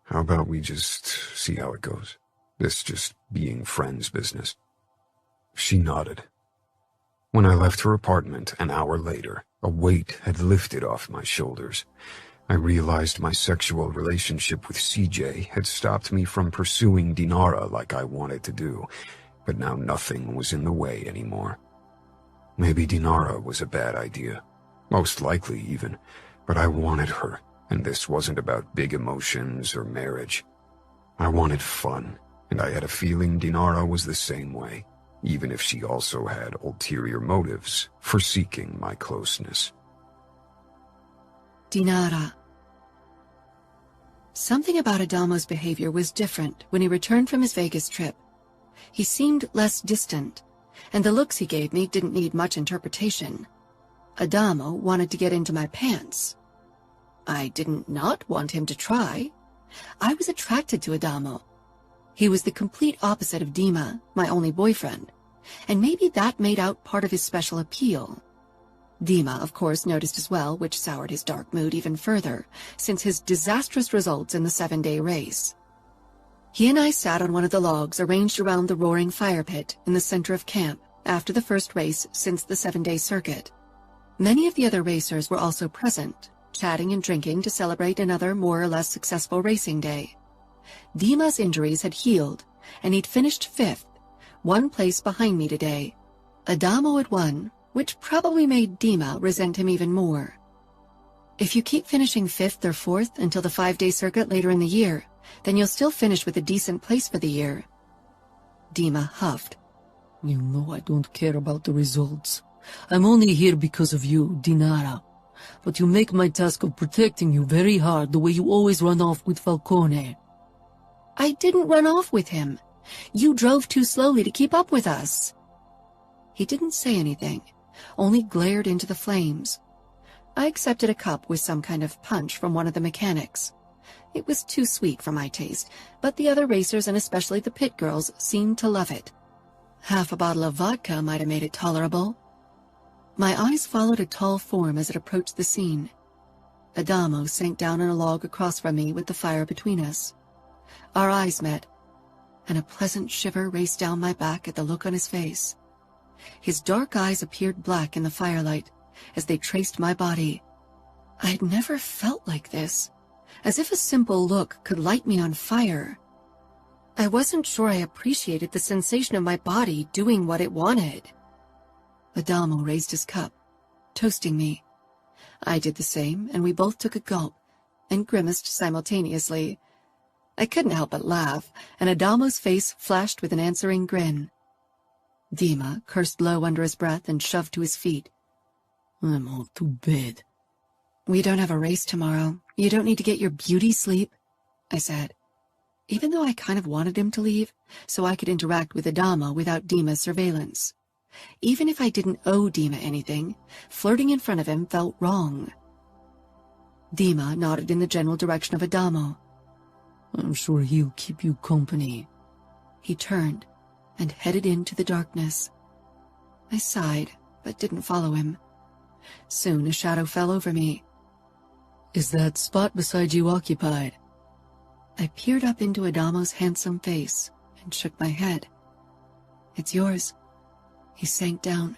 How about we just see how it goes? This just being friends business. She nodded. When I left her apartment an hour later, a weight had lifted off my shoulders. I realized my sexual relationship with CJ had stopped me from pursuing Dinara like I wanted to do, but now nothing was in the way anymore. Maybe Dinara was a bad idea, most likely even, but I wanted her, and this wasn't about big emotions or marriage. I wanted fun, and I had a feeling Dinara was the same way, even if she also had ulterior motives for seeking my closeness. Dinara. Something about Adamo's behavior was different when he returned from his Vegas trip. He seemed less distant, and the looks he gave me didn't need much interpretation. Adamo wanted to get into my pants. I didn't not want him to try. I was attracted to Adamo. He was the complete opposite of Dima, my only boyfriend, and maybe that made out part of his special appeal. Dima, of course, noticed as well, which soured his dark mood even further, since his disastrous results in the 7-day race. He and I sat on one of the logs arranged around the roaring fire pit in the center of camp after the first race since the 7-day circuit. Many of the other racers were also present, chatting and drinking to celebrate another more or less successful racing day. Dima's injuries had healed, and he'd finished 5th, 1 place behind me today. Adamo had won, which probably made Dima resent him even more. If you keep finishing 5th or 4th until the 5-day circuit later in the year, then you'll still finish with a decent place for the year. Dima huffed. You know I don't care about the results. I'm only here because of you, Dinara. But you make my task of protecting you very hard the way you always run off with Falcone. I didn't run off with him. You drove too slowly to keep up with us. He didn't say anything, only glared into the flames. I accepted a cup with some kind of punch from one of the mechanics. It was too sweet for my taste, but the other racers and especially the pit girls seemed to love it. Half a bottle of vodka might have made it tolerable. My eyes followed a tall form as it approached the scene. Adamo sank down on a log across from me with the fire between us. Our eyes met, and a pleasant shiver raced down my back at the look on his face. His dark eyes appeared black in the firelight as they traced my body. I had never felt like this, as if a simple look could light me on fire. I wasn't sure I appreciated the sensation of my body doing what it wanted. Adamo raised his cup, toasting me. I did the same, and we both took a gulp and grimaced simultaneously. I couldn't help but laugh, and Adamo's face flashed with an answering grin. Dima cursed low under his breath and shoved to his feet. I'm all to bed. We don't have a race tomorrow. You don't need to get your beauty sleep, I said, even though I kind of wanted him to leave so I could interact with Adamo without Dima's surveillance. Even if I didn't owe Dima anything, flirting in front of him felt wrong. Dima nodded in the general direction of Adamo. I'm sure he'll keep you company. He turned and headed into the darkness. I sighed, but didn't follow him. Soon a shadow fell over me. Is that spot beside you occupied? I peered up into Adamo's handsome face and shook my head. It's yours. He sank down,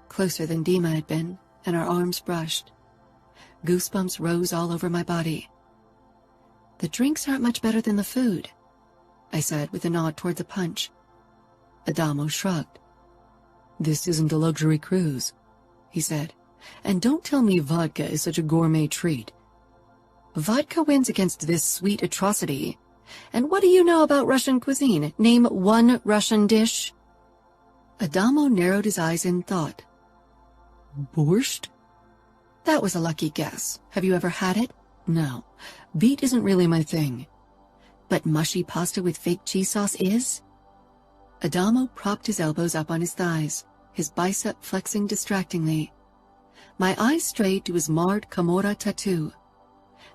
closer than Dima had been, and our arms brushed. Goosebumps rose all over my body. The drinks aren't much better than the food, I said with a nod toward the punch. Adamo shrugged. This isn't a luxury cruise, he said, and don't tell me vodka is such a gourmet treat. Vodka wins against this sweet atrocity. And what do you know about Russian cuisine? Name one Russian dish. Adamo narrowed his eyes in thought. Borscht? That was a lucky guess. Have you ever had it? No. Beet isn't really my thing. But mushy pasta with fake cheese sauce is? Adamo propped his elbows up on his thighs, his bicep flexing distractingly. My eyes strayed to his marred Camorra tattoo.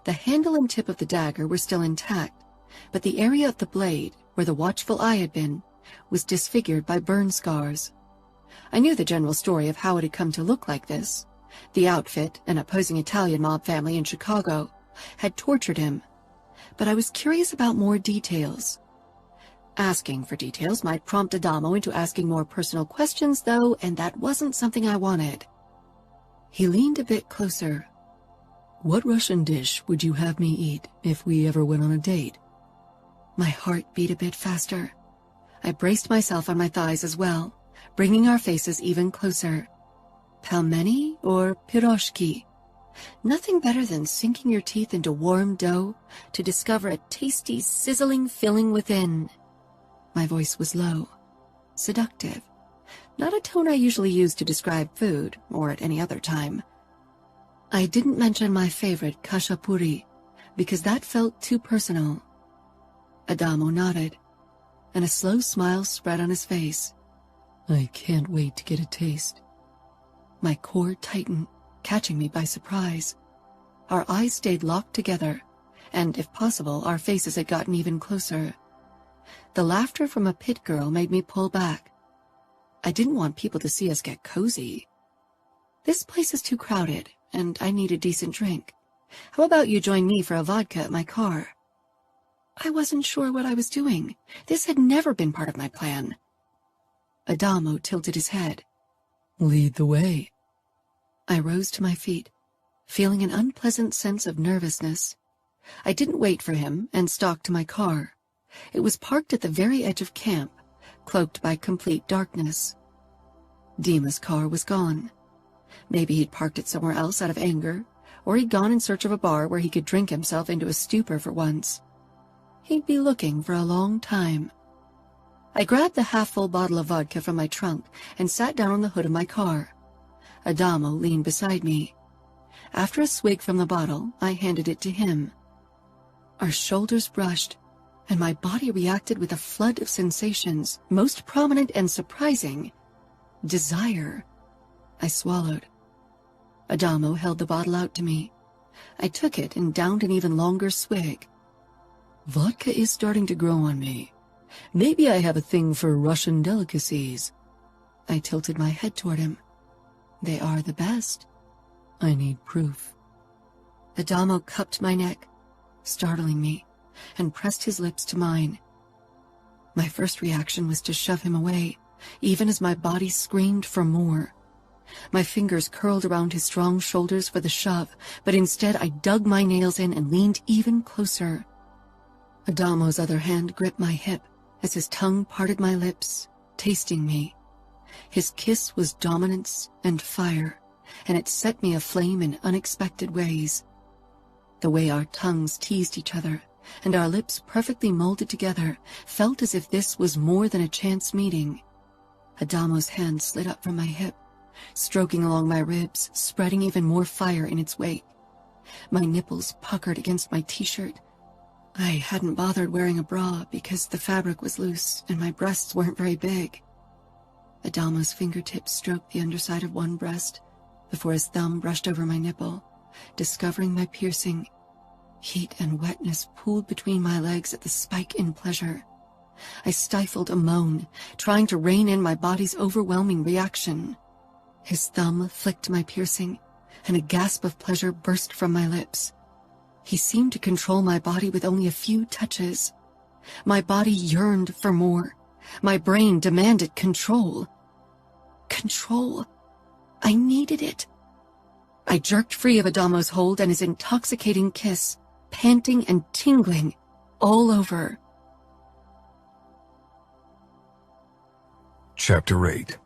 The handle and tip of the dagger were still intact, but the area of the blade, where the watchful eye had been, was disfigured by burn scars. I knew the general story of how it had come to look like this. The outfit, an opposing Italian mob family in Chicago, had tortured him, but I was curious about more details. Asking for details might prompt Adamo into asking more personal questions, though, and that wasn't something I wanted. He leaned a bit closer. What Russian dish would you have me eat if we ever went on a date? My heart beat a bit faster. I braced myself on my thighs as well, bringing our faces even closer. Pelmeni or piroshki? Nothing better than sinking your teeth into warm dough to discover a tasty, sizzling filling within. My voice was low, seductive, not a tone I usually use to describe food, or at any other time. I didn't mention my favorite, khachapuri, because that felt too personal. Adamo nodded, and a slow smile spread on his face. I can't wait to get a taste. My core tightened, catching me by surprise. Our eyes stayed locked together, and if possible, our faces had gotten even closer. The laughter from a pit girl made me pull back. I didn't want people to see us get cozy. This place is too crowded, and I need a decent drink. How about you join me for a vodka at my car? I wasn't sure what I was doing. This had never been part of my plan. Adamo tilted his head. Lead the way. I rose to my feet, feeling an unpleasant sense of nervousness. I didn't wait for him and stalked to my car. It was parked at the very edge of camp, cloaked by complete darkness. Dima's car was gone. Maybe he'd parked it somewhere else out of anger, or he'd gone in search of a bar where he could drink himself into a stupor for once. He'd be looking for a long time. I grabbed the half-full bottle of vodka from my trunk and sat down on the hood of my car. Adamo leaned beside me. After a swig from the bottle, I handed it to him. Our shoulders brushed, and my body reacted with a flood of sensations, most prominent and surprising. Desire. I swallowed. Adamo held the bottle out to me. I took it and downed an even longer swig. Vodka is starting to grow on me. Maybe I have a thing for Russian delicacies. I tilted my head toward him. They are the best. I need proof. Adamo cupped my neck, startling me, and pressed his lips to mine. My first reaction was to shove him away, even as my body screamed for more. My fingers curled around his strong shoulders for the shove, but instead I dug my nails in and leaned even closer. Adamo's other hand gripped my hip as his tongue parted my lips, tasting me. His kiss was dominance and fire, and it set me aflame in unexpected ways. The way our tongues teased each other, and our lips perfectly molded together, felt as if this was more than a chance meeting. Adamo's hand slid up from my hip, stroking along my ribs, spreading even more fire in its wake. My nipples puckered against my t-shirt. I hadn't bothered wearing a bra because the fabric was loose and my breasts weren't very big. Adamo's fingertips stroked the underside of one breast before his thumb brushed over my nipple, discovering my piercing. Heat and wetness pooled between my legs at the spike in pleasure. I stifled a moan, trying to rein in my body's overwhelming reaction. His thumb flicked my piercing, and a gasp of pleasure burst from my lips. He seemed to control my body with only a few touches. My body yearned for more. My brain demanded control. Control. I needed it. I jerked free of Adamo's hold and his intoxicating kiss, panting and tingling all over. Chapter 8.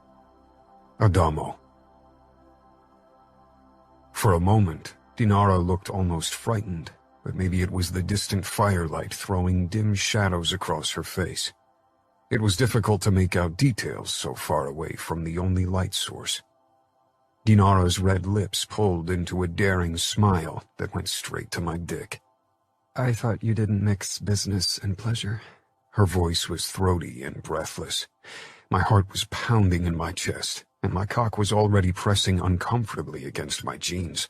Adamo. For a moment, Dinara looked almost frightened, but maybe it was the distant firelight throwing dim shadows across her face. It was difficult to make out details so far away from the only light source. Dinara's red lips pulled into a daring smile that went straight to my dick. I thought you didn't mix business and pleasure. Her voice was throaty and breathless. My heart was pounding in my chest, and my cock was already pressing uncomfortably against my jeans.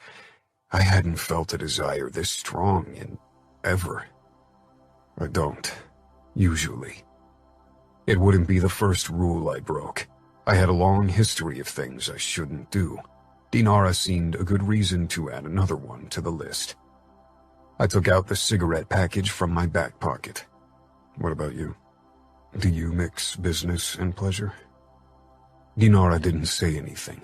I hadn't felt a desire this strong in ever. I don't, usually. It wouldn't be the first rule I broke. I had a long history of things I shouldn't do. Dinara seemed a good reason to add another one to the list. I took out the cigarette package from my back pocket. What about you? Do you mix business and pleasure? Dinara didn't say anything.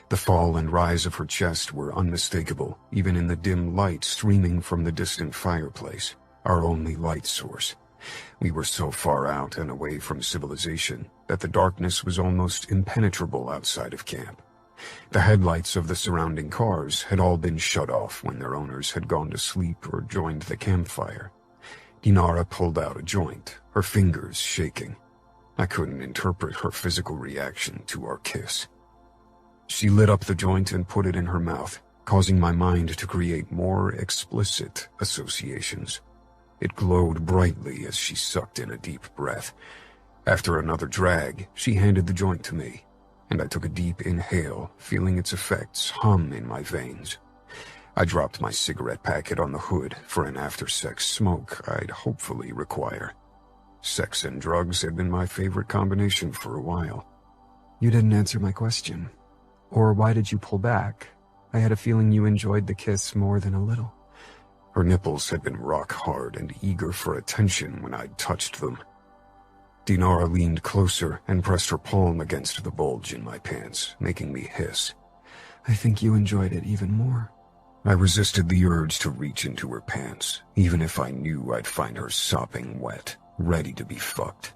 The fall and rise of her chest were unmistakable, even in the dim light streaming from the distant fireplace, our only light source. We were so far out and away from civilization that the darkness was almost impenetrable outside of camp. The headlights of the surrounding cars had all been shut off when their owners had gone to sleep or joined the campfire. Dinara pulled out a joint, her fingers shaking. I couldn't interpret her physical reaction to our kiss. She lit up the joint and put it in her mouth, causing my mind to create more explicit associations. It glowed brightly as she sucked in a deep breath. After another drag, she handed the joint to me, and I took a deep inhale, feeling its effects hum in my veins. I dropped my cigarette packet on the hood for an after-sex smoke I'd hopefully require. Sex and drugs had been my favorite combination for a while. You didn't answer my question. Or why did you pull back? I had a feeling you enjoyed the kiss more than a little. Her nipples had been rock hard and eager for attention when I'd touched them. Dinara leaned closer and pressed her palm against the bulge in my pants, making me hiss. I think you enjoyed it even more. I resisted the urge to reach into her pants, even if I knew I'd find her sopping wet, ready to be fucked.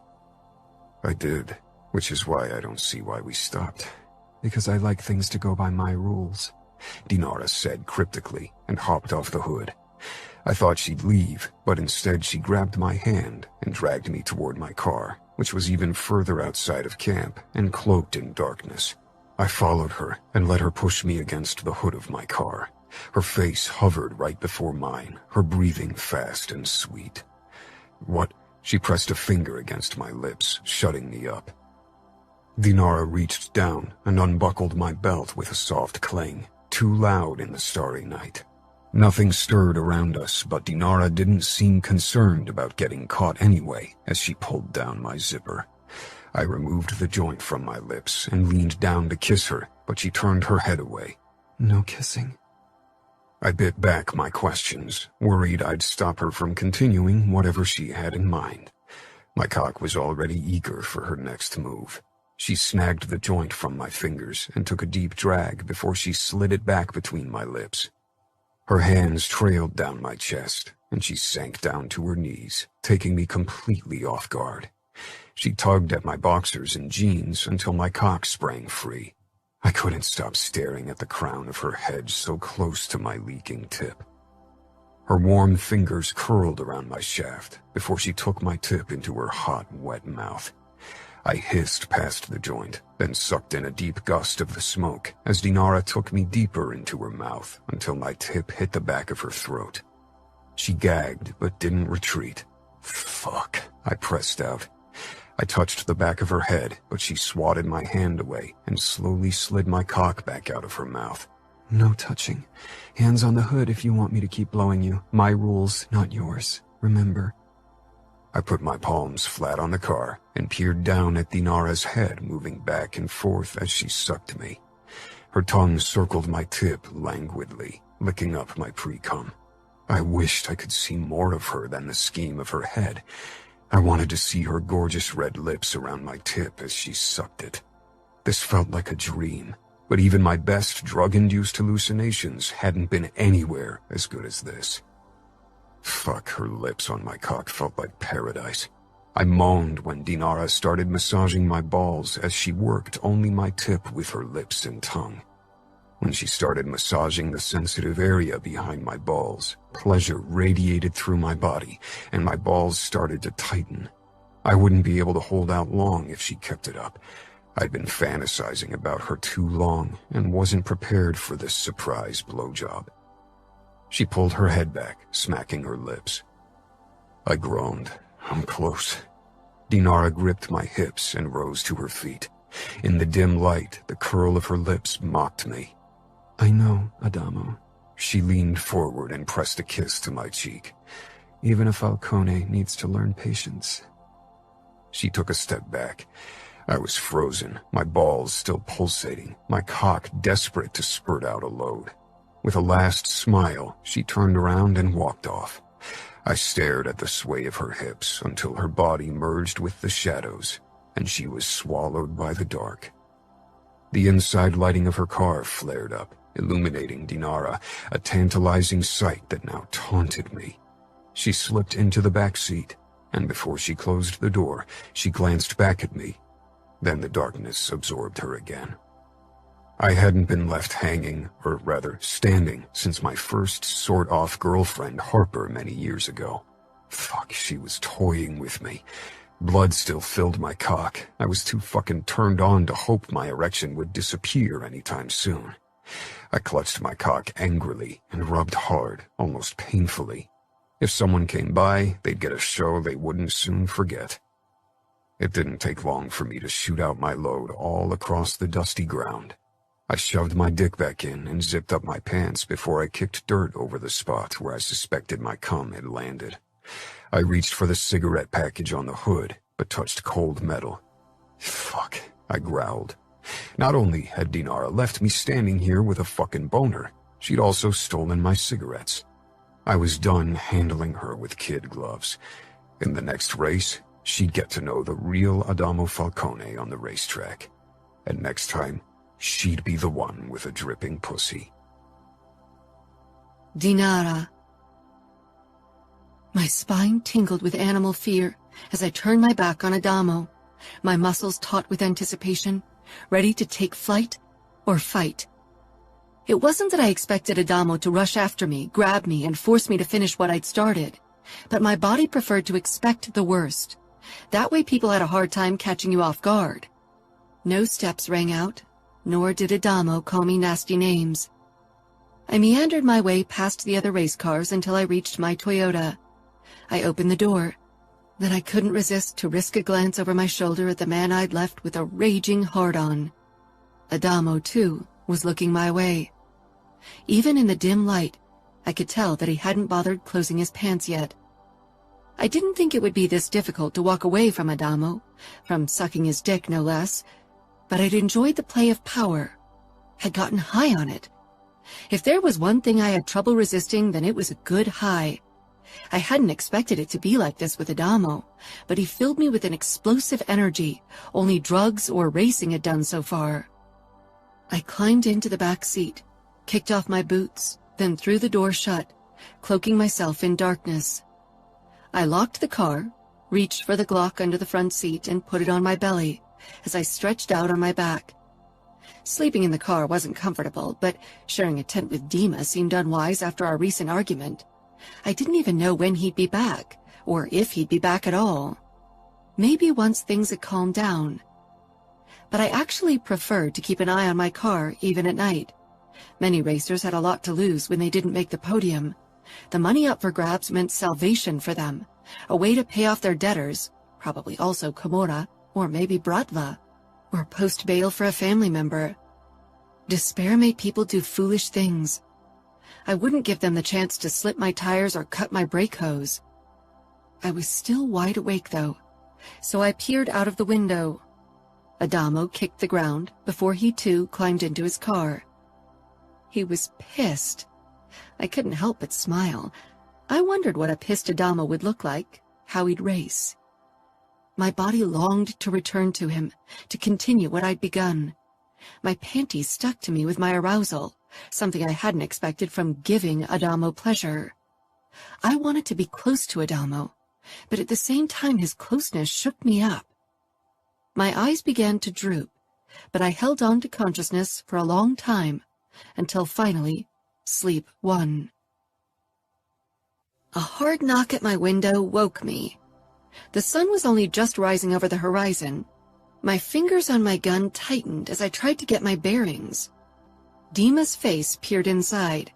I did, which is why I don't see why we stopped. Because I like things to go by my rules, Dinara said cryptically and hopped off the hood. I thought she'd leave, but instead she grabbed my hand and dragged me toward my car, which was even further outside of camp and cloaked in darkness. I followed her and let her push me against the hood of my car. Her face hovered right before mine, her breathing fast and sweet. What? She pressed a finger against my lips, shutting me up. Dinara reached down and unbuckled my belt with a soft clang, too loud in the starry night. Nothing stirred around us, but Dinara didn't seem concerned about getting caught anyway as she pulled down my zipper. I removed the joint from my lips and leaned down to kiss her, but she turned her head away. No kissing. I bit back my questions, worried I'd stop her from continuing whatever she had in mind. My cock was already eager for her next move. She snagged the joint from my fingers and took a deep drag before she slid it back between my lips. Her hands trailed down my chest, and she sank down to her knees, taking me completely off guard. She tugged at my boxers and jeans until my cock sprang free. I couldn't stop staring at the crown of her head so close to my leaking tip. Her warm fingers curled around my shaft before she took my tip into her hot, wet mouth. I hissed past the joint, then sucked in a deep gust of the smoke as Dinara took me deeper into her mouth until my tip hit the back of her throat. She gagged but didn't retreat. Fuck, I pressed out. I touched the back of her head, but she swatted my hand away and slowly slid my cock back out of her mouth. No touching. Hands on the hood if you want me to keep blowing you. My rules, not yours. Remember. I put my palms flat on the car and peered down at Dinara's head, moving back and forth as she sucked me. Her tongue circled my tip languidly, licking up my pre-cum. I wished I could see more of her than the scheme of her head. I wanted to see her gorgeous red lips around my tip as she sucked it. This felt like a dream, but even my best drug-induced hallucinations hadn't been anywhere as good as this. Fuck, her lips on my cock felt like paradise. I moaned when Dinara started massaging my balls as she worked only my tip with her lips and tongue. When she started massaging the sensitive area behind my balls, pleasure radiated through my body, and my balls started to tighten. I wouldn't be able to hold out long if she kept it up. I'd been fantasizing about her too long and wasn't prepared for this surprise blowjob. She pulled her head back, smacking her lips. I groaned. I'm close. Dinara gripped my hips and rose to her feet. In the dim light, the curl of her lips mocked me. I know, Adamo. She leaned forward and pressed a kiss to my cheek. Even a Falcone needs to learn patience. She took a step back. I was frozen, my balls still pulsating, my cock desperate to spurt out a load. With a last smile, she turned around and walked off. I stared at the sway of her hips until her body merged with the shadows, and she was swallowed by the dark. The inside lighting of her car flared up, illuminating Dinara, a tantalizing sight that now taunted me. She slipped into the back seat, and before she closed the door, she glanced back at me. Then the darkness absorbed her again. I hadn't been left hanging, or rather standing, since my first sort-off girlfriend, Harper, many years ago. Fuck, she was toying with me. Blood still filled my cock. I was too fucking turned on to hope my erection would disappear anytime soon. I clutched my cock angrily and rubbed hard, almost painfully. If someone came by, they'd get a show they wouldn't soon forget. It didn't take long for me to shoot out my load all across the dusty ground. I shoved my dick back in and zipped up my pants before I kicked dirt over the spot where I suspected my cum had landed. I reached for the cigarette package on the hood, but touched cold metal. Fuck, I growled. Not only had Dinara left me standing here with a fucking boner, she'd also stolen my cigarettes. I was done handling her with kid gloves. In the next race, she'd get to know the real Adamo Falcone on the racetrack. And next time, she'd be the one with a dripping pussy. Dinara. My spine tingled with animal fear as I turned my back on Adamo, my muscles taut with anticipation, ready to take flight or fight. It wasn't that I expected Adamo to rush after me, grab me, and force me to finish what I'd started, but my body preferred to expect the worst. That way people had a hard time catching you off guard. No steps rang out, nor did Adamo call me nasty names. I meandered my way past the other race cars until I reached my Toyota. I opened the door. Then I couldn't resist to risk a glance over my shoulder at the man I'd left with a raging hard-on. Adamo, too, was looking my way. Even in the dim light, I could tell that he hadn't bothered closing his pants yet. I didn't think it would be this difficult to walk away from Adamo, from sucking his dick no less, but I'd enjoyed the play of power, had gotten high on it. If there was one thing I had trouble resisting, then it was a good high. I hadn't expected it to be like this with Adamo, but he filled me with an explosive energy only drugs or racing had done so far. I climbed into the back seat, kicked off my boots, then threw the door shut, cloaking myself in darkness. I locked the car, reached for the Glock under the front seat, and put it on my belly as I stretched out on my back. Sleeping in the car wasn't comfortable, but sharing a tent with Dima seemed unwise after our recent argument. I didn't even know when he'd be back, or if he'd be back at all. Maybe once things had calmed down. But I actually preferred to keep an eye on my car even at night. Many racers had a lot to lose when they didn't make the podium. The money up for grabs meant salvation for them, a way to pay off their debtors, probably also Camorra, or maybe Bratva, or post bail for a family member. Despair made people do foolish things. I wouldn't give them the chance to slip my tires or cut my brake hose. I was still wide awake, though, so I peered out of the window. Adamo kicked the ground before he, too, climbed into his car. He was pissed. I couldn't help but smile. I wondered what a pissed Adamo would look like, how he'd race. My body longed to return to him, to continue what I'd begun. My panties stuck to me with my arousal, something I hadn't expected from giving Adamo pleasure. I wanted to be close to Adamo, but at the same time his closeness shook me up. My eyes began to droop, but I held on to consciousness for a long time, until finally sleep won. A hard knock at my window woke me. The sun was only just rising over the horizon. My fingers on my gun tightened as I tried to get my bearings. Dima's face peered inside.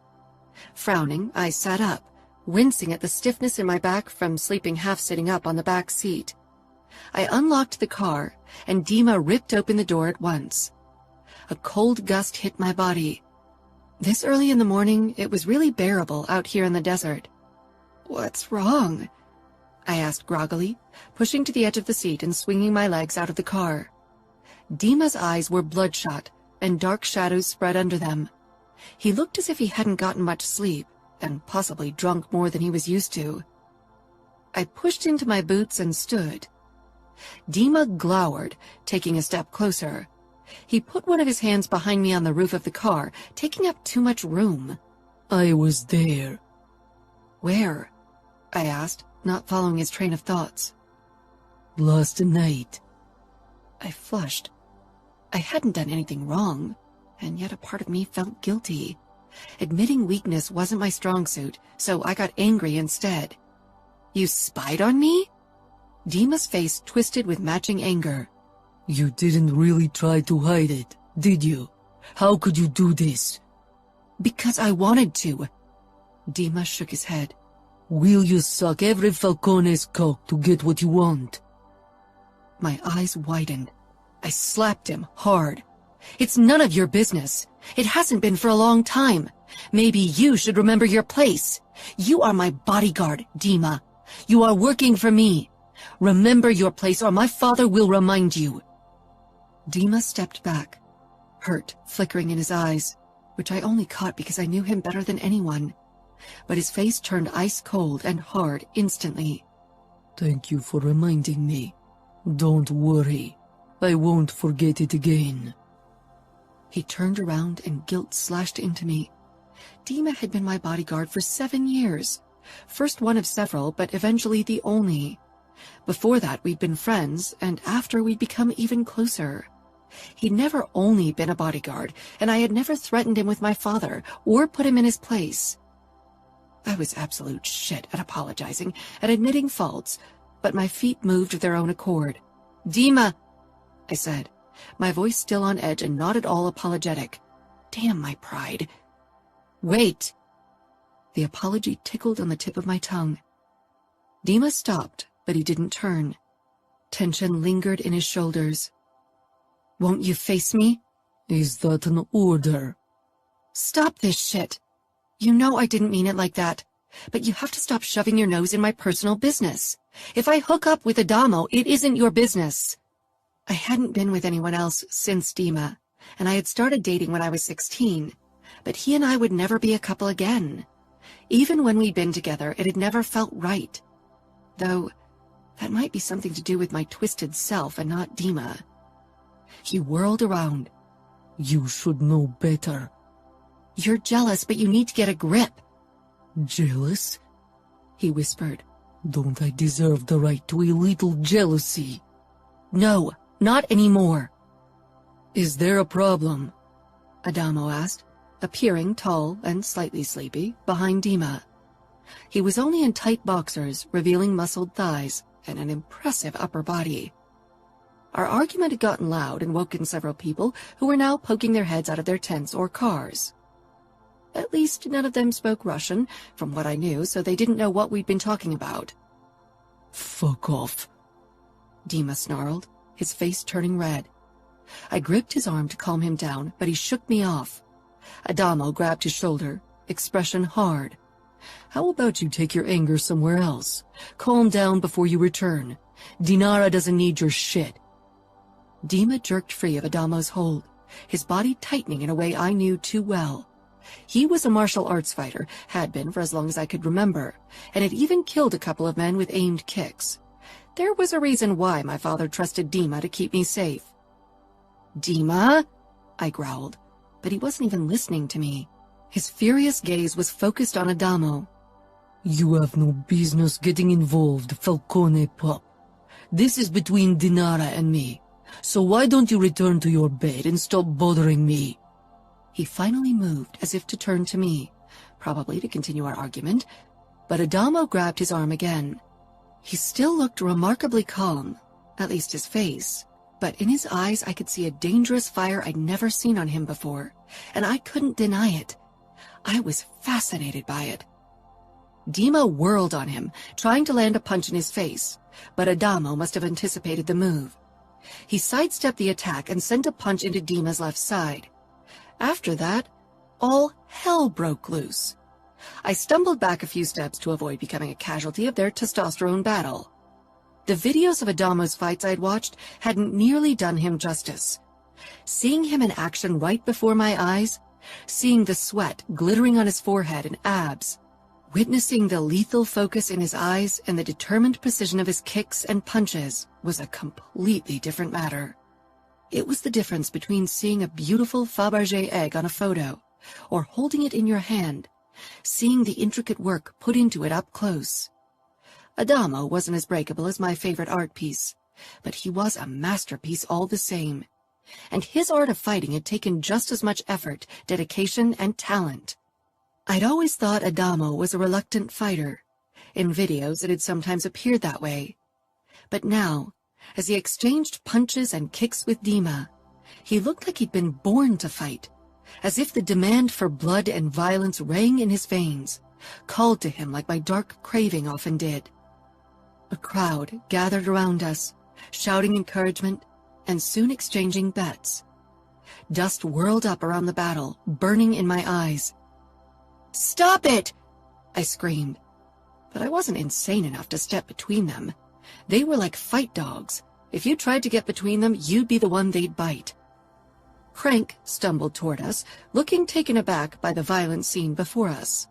Frowning, I sat up, wincing at the stiffness in my back from sleeping half sitting up on the back seat. I unlocked the car, and Dima ripped open the door at once. A cold gust hit my body. This early in the morning, it was really bearable out here in the desert. "What's wrong?" I asked groggily, pushing to the edge of the seat and swinging my legs out of the car. Dima's eyes were bloodshot, and dark shadows spread under them. He looked as if he hadn't gotten much sleep, and possibly drunk more than he was used to. I pushed into my boots and stood. Dima glowered, taking a step closer. He put one of his hands behind me on the roof of the car, taking up too much room. "I was there." "Where?" I asked, not following his train of thoughts. "Last night." I flushed. I hadn't done anything wrong, and yet a part of me felt guilty. Admitting weakness wasn't my strong suit, so I got angry instead. "You spied on me?" Dima's face twisted with matching anger. "You didn't really try to hide it, did you? How could you do this?" "Because I wanted to." Dima shook his head. "Will you suck every Falcone's cock to get what you want?" My eyes widened. I slapped him hard. "It's none of your business. It hasn't been for a long time. Maybe you should remember your place. You are my bodyguard, Dima. You are working for me. Remember your place or my father will remind you." Dima stepped back, hurt flickering in his eyes, which I only caught because I knew him better than anyone. But his face turned ice cold and hard instantly. "Thank you for reminding me. Don't worry. I won't forget it again." He turned around and guilt slashed into me. Dima had been my bodyguard for 7 years. First one of several, but eventually the only. Before that, we'd been friends, and after we'd become even closer. He'd never only been a bodyguard, and I had never threatened him with my father or put him in his place. I was absolute shit at apologizing and admitting faults, but my feet moved of their own accord. "Dima," I said, my voice still on edge and not at all apologetic. Damn my pride. "Wait." The apology tickled on the tip of my tongue. Dima stopped, but he didn't turn. Tension lingered in his shoulders. "Won't you face me?" "Is that an order?" "Stop this shit. You know I didn't mean it like that, but you have to stop shoving your nose in my personal business. If I hook up with Adamo, it isn't your business." I hadn't been with anyone else since Dima, and I had started dating when I was 16, but he and I would never be a couple again. Even when we'd been together, it had never felt right. Though, that might be something to do with my twisted self and not Dima. He whirled around. "You should know better." "You're jealous, but you need to get a grip." "Jealous?" he whispered. "Don't I deserve the right to a little jealousy?" "No, not anymore." "Is there a problem?" Adamo asked, appearing tall and slightly sleepy behind Dima. He was only in tight boxers, revealing muscled thighs and an impressive upper body. Our argument had gotten loud and woken several people who were now poking their heads out of their tents or cars. At least none of them spoke Russian, from what I knew, so they didn't know what we'd been talking about. "Fuck off," Dima snarled, his face turning red. I gripped his arm to calm him down, but he shook me off. Adamo grabbed his shoulder, expression hard. "How about you take your anger somewhere else? Calm down before you return. Dinara doesn't need your shit." Dima jerked free of Adamo's hold, his body tightening in a way I knew too well. He was a martial arts fighter, had been for as long as I could remember, and had even killed a couple of men with aimed kicks. There was a reason why my father trusted Dima to keep me safe. "Dima?" I growled, but he wasn't even listening to me. His furious gaze was focused on Adamo. "You have no business getting involved, Falcone pup. This is between Dinara and me, so why don't you return to your bed and stop bothering me?" He finally moved as if to turn to me, probably to continue our argument, but Adamo grabbed his arm again. He still looked remarkably calm, at least his face, but in his eyes I could see a dangerous fire I'd never seen on him before, and I couldn't deny it. I was fascinated by it. Dima whirled on him, trying to land a punch in his face, but Adamo must have anticipated the move. He sidestepped the attack and sent a punch into Dima's left side. After that, all hell broke loose. I stumbled back a few steps to avoid becoming a casualty of their testosterone battle. The videos of Adamo's fights I'd watched hadn't nearly done him justice. Seeing him in action right before my eyes, seeing the sweat glittering on his forehead and abs, witnessing the lethal focus in his eyes and the determined precision of his kicks and punches was a completely different matter. It was the difference between seeing a beautiful Fabergé egg on a photo or holding it in your hand, seeing the intricate work put into it up close. Adamo wasn't as breakable as my favorite art piece, but he was a masterpiece all the same. And his art of fighting had taken just as much effort, dedication, and talent. I'd always thought Adamo was a reluctant fighter. In videos, it had sometimes appeared that way. But now, as he exchanged punches and kicks with Dima, he looked like he'd been born to fight, as if the demand for blood and violence rang in his veins, called to him like my dark craving often did. A crowd gathered around us, shouting encouragement and soon exchanging bets. Dust whirled up around the battle, burning in my eyes. "Stop it!" I screamed. But I wasn't insane enough to step between them. They were like fight dogs. If you tried to get between them, you'd be the one they'd bite. Crank stumbled toward us, looking taken aback by the violent scene before us.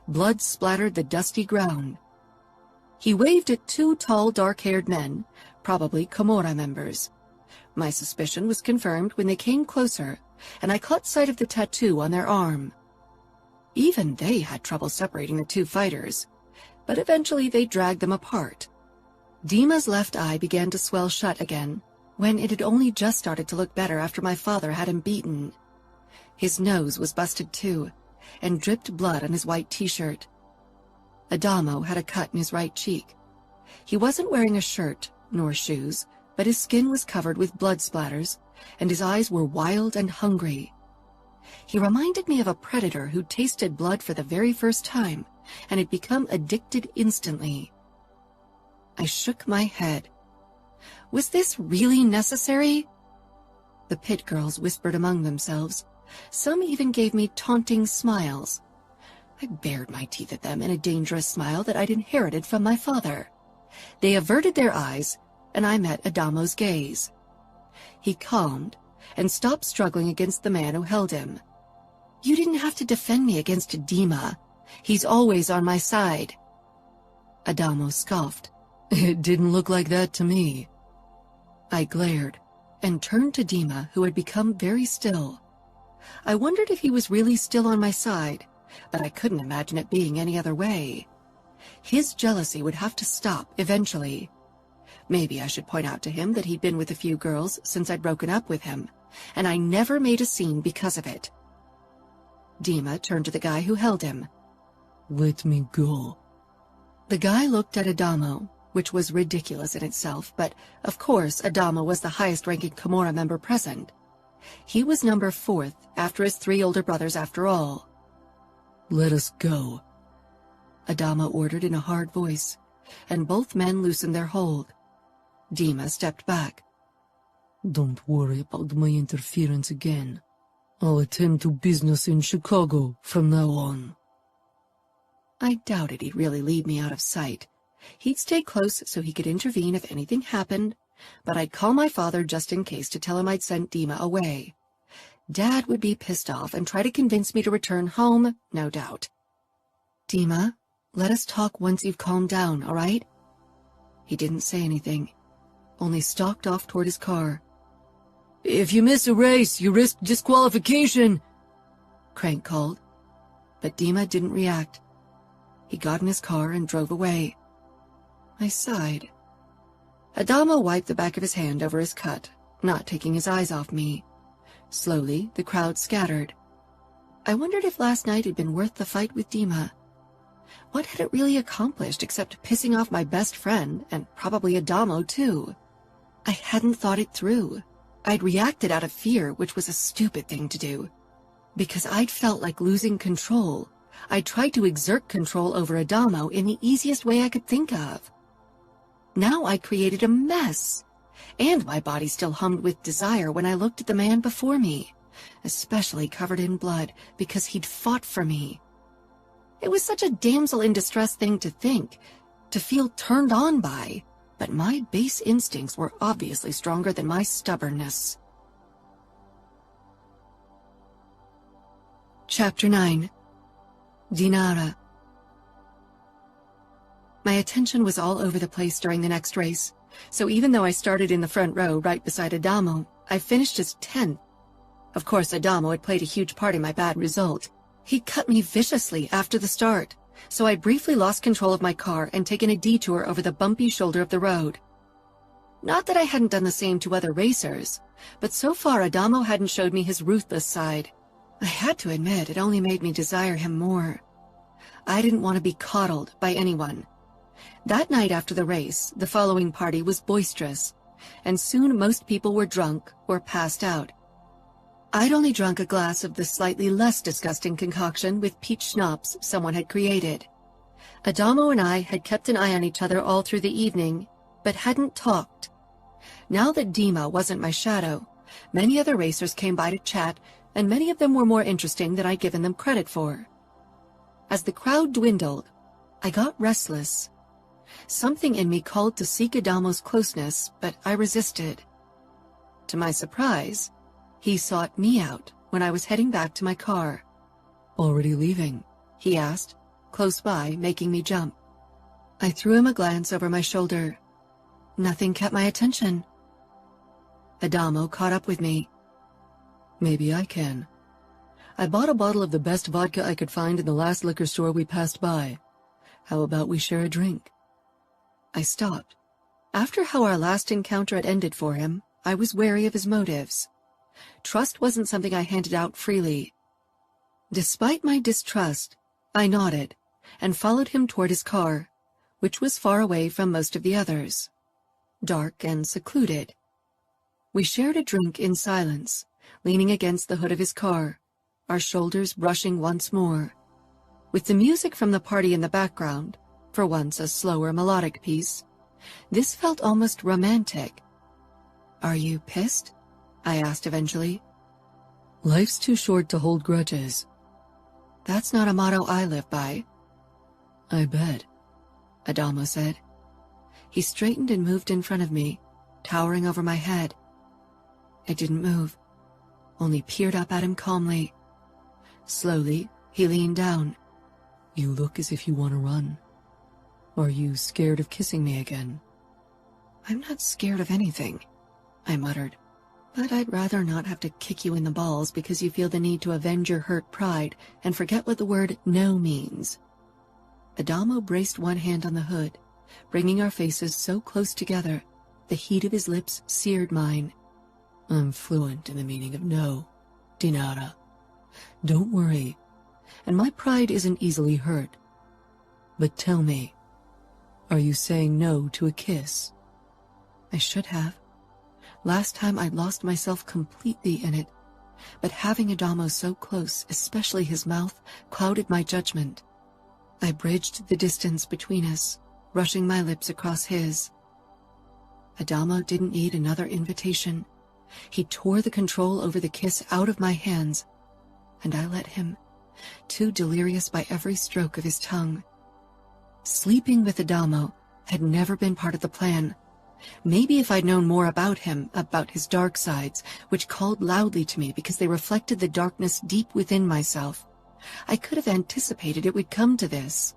Blood splattered the dusty ground. He waved at two tall, dark-haired men, probably Camorra members. My suspicion was confirmed when they came closer, and I caught sight of the tattoo on their arm. Even they had trouble separating the two fighters, but eventually they dragged them apart. Dima's left eye began to swell shut again, when it had only just started to look better after my father had him beaten. His nose was busted too, and dripped blood on his white t-shirt. Adamo had a cut in his right cheek. He wasn't wearing a shirt, nor shoes, but his skin was covered with blood splatters, and his eyes were wild and hungry. He reminded me of a predator who tasted blood for the very first time, and had become addicted instantly. I shook my head. Was this really necessary? The pit girls whispered among themselves. Some even gave me taunting smiles. I bared my teeth at them in a dangerous smile that I'd inherited from my father. They averted their eyes, and I met Adamo's gaze. He calmed and stopped struggling against the man who held him. "You didn't have to defend me against Dima. He's always on my side." Adamo scoffed. It didn't look like that to me. I glared and turned to Dima, who had become very still. I wondered if he was really still on my side, but I couldn't imagine it being any other way. His jealousy would have to stop eventually. Maybe I should point out to him that he'd been with a few girls since I'd broken up with him, and I never made a scene because of it. Dima turned to the guy who held him. "Let me go." The guy looked at Adamo, which was ridiculous in itself, but of course Adamo was the highest-ranking Camorra member present. He was number 4th after his 3 older brothers after all. "Let us go," Adamo ordered in a hard voice, and both men loosened their hold. Dima stepped back. "Don't worry about my interference again. I'll attend to business in Chicago from now on." I doubted he'd really leave me out of sight. He'd stay close so he could intervene if anything happened, but I'd call my father just in case to tell him I'd sent Dima away. Dad would be pissed off and try to convince me to return home, no doubt. "Dima, let us talk once you've calmed down, all right?" He didn't say anything, only stalked off toward his car. "If you miss a race, you risk disqualification," Crank called, but Dima didn't react. He got in his car and drove away. I sighed. Adamo wiped the back of his hand over his cut, not taking his eyes off me. Slowly, the crowd scattered. I wondered if last night had been worth the fight with Dima. What had it really accomplished except pissing off my best friend, and probably Adamo too? I hadn't thought it through. I'd reacted out of fear, which was a stupid thing to do. Because I'd felt like losing control, I tried to exert control over Adamo in the easiest way I could think of. Now I created a mess, and my body still hummed with desire when I looked at the man before me, especially covered in blood because he'd fought for me. It was such a damsel in distress thing to think, to feel turned on by, but my base instincts were obviously stronger than my stubbornness. Chapter 9. Dinara. My attention was all over the place during the next race, so even though I started in the front row right beside Adamo, I finished as 10th. Of course, Adamo had played a huge part in my bad result. He cut me viciously after the start, so I briefly lost control of my car and taken a detour over the bumpy shoulder of the road. Not that I hadn't done the same to other racers, but so far Adamo hadn't showed me his ruthless side. I had to admit it only made me desire him more. I didn't want to be coddled by anyone. That night after the race, the following party was boisterous, and soon most people were drunk or passed out. I'd only drunk a glass of the slightly less disgusting concoction with peach schnapps someone had created. Adamo and I had kept an eye on each other all through the evening, but hadn't talked. Now that Dima wasn't my shadow, many other racers came by to chat, and many of them were more interesting than I'd given them credit for. As the crowd dwindled, I got restless. Something in me called to seek Adamo's closeness, but I resisted. To my surprise, he sought me out when I was heading back to my car. Already leaving? He asked, close by, making me jump. I threw him a glance over my shoulder. Nothing kept my attention. Adamo caught up with me. Maybe I can. I bought a bottle of the best vodka I could find in the last liquor store we passed by. How about we share a drink? I stopped. After how our last encounter had ended for him, I was wary of his motives. Trust wasn't something I handed out freely. Despite my distrust, I nodded and followed him toward his car, which was far away from most of the others, dark and secluded. We shared a drink in silence, leaning against the hood of his car, our shoulders brushing once more. With the music from the party in the background, for once a slower melodic piece, this felt almost romantic. "Are you pissed?" I asked eventually. Life's too short to hold grudges. That's not a motto I live by. I bet, Adamo said. He straightened and moved in front of me, towering over my head. I didn't move, only peered up at him calmly. Slowly, he leaned down. You look as if you want to run. Are you scared of kissing me again? I'm not scared of anything, I muttered. But I'd rather not have to kick you in the balls because you feel the need to avenge your hurt pride and forget what the word no means. Adamo braced one hand on the hood, bringing our faces so close together, the heat of his lips seared mine. I'm fluent in the meaning of no, Dinara. Don't worry, and my pride isn't easily hurt. But tell me, are you saying no to a kiss? I should have. Last time I'd lost myself completely in it, but having Adamo so close, especially his mouth, clouded my judgment. I bridged the distance between us, rushing my lips across his. Adamo didn't need another invitation. He tore the control over the kiss out of my hands, and I let him, too delirious by every stroke of his tongue. Sleeping with Adamo had never been part of the plan. Maybe if I'd known more about him, about his dark sides, which called loudly to me because they reflected the darkness deep within myself, I could have anticipated it would come to this.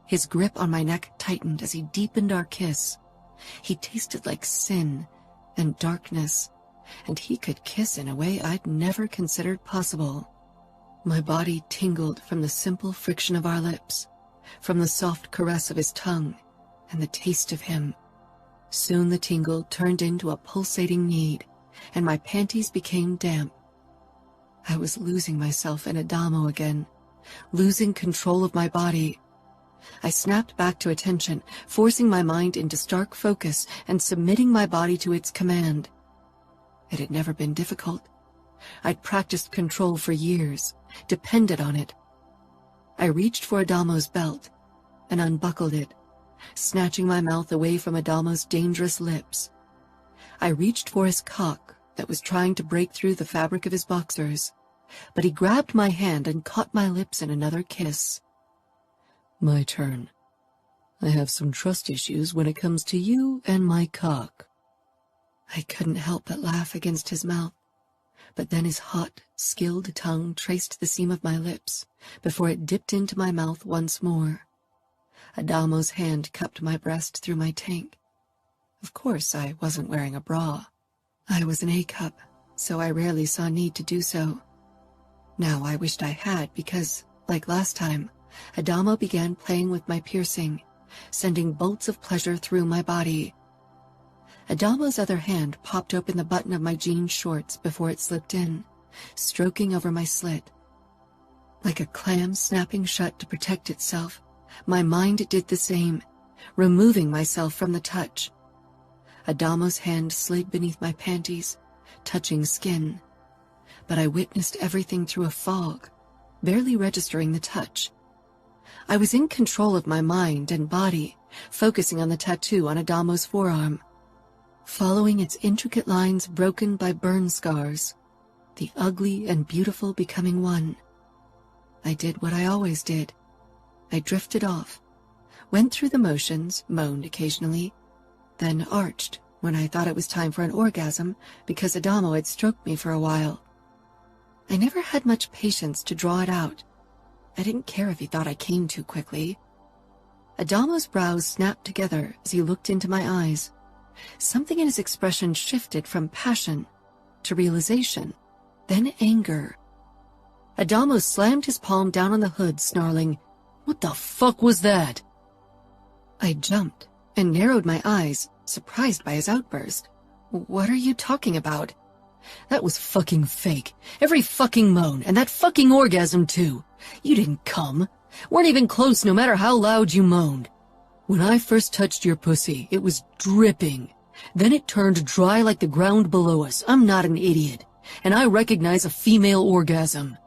His grip on my neck tightened as he deepened our kiss. He tasted like sin and darkness, and he could kiss in a way I'd never considered possible. My body tingled from the simple friction of our lips, from the soft caress of his tongue, and the taste of him. Soon the tingle turned into a pulsating need, and my panties became damp. I was losing myself in Adamo again, losing control of my body. I snapped back to attention, forcing my mind into stark focus and submitting my body to its command. It had never been difficult. I'd practiced control for years, depended on it. I reached for Adamo's belt and unbuckled it, snatching my mouth away from Adamo's dangerous lips. I reached for his cock that was trying to break through the fabric of his boxers, but he grabbed my hand and caught my lips in another kiss. My turn. I have some trust issues when it comes to you and my cock. I couldn't help but laugh against his mouth, but then his hot, skilled tongue traced the seam of my lips before it dipped into my mouth once more. Adamo's hand cupped my breast through my tank. Of course, I wasn't wearing a bra. I was an A-cup, so I rarely saw need to do so. Now I wished I had because, like last time, Adamo began playing with my piercing, sending bolts of pleasure through my body. Adamo's other hand popped open the button of my jean shorts before it slipped in, stroking over my slit. Like a clam snapping shut to protect itself, my mind did the same, removing myself from the touch. Adamo's hand slid beneath my panties, touching skin. But I witnessed everything through a fog, barely registering the touch. I was in control of my mind and body, focusing on the tattoo on Adamo's forearm, following its intricate lines broken by burn scars, the ugly and beautiful becoming one. I did what I always did. I drifted off, went through the motions, moaned occasionally, then arched when I thought it was time for an orgasm because Adamo had stroked me for a while. I never had much patience to draw it out. I didn't care if he thought I came too quickly. Adamo's brows snapped together as he looked into my eyes. Something in his expression shifted from passion to realization, then anger. Adamo slammed his palm down on the hood, snarling, "What the fuck was that?" I jumped and narrowed my eyes, surprised by his outburst. "What are you talking about?" "That was fucking fake. Every fucking moan, and that fucking orgasm too. You didn't come. Weren't even close no matter how loud you moaned. When I first touched your pussy, it was dripping. Then it turned dry like the ground below us. I'm not an idiot, and I recognize a female orgasm."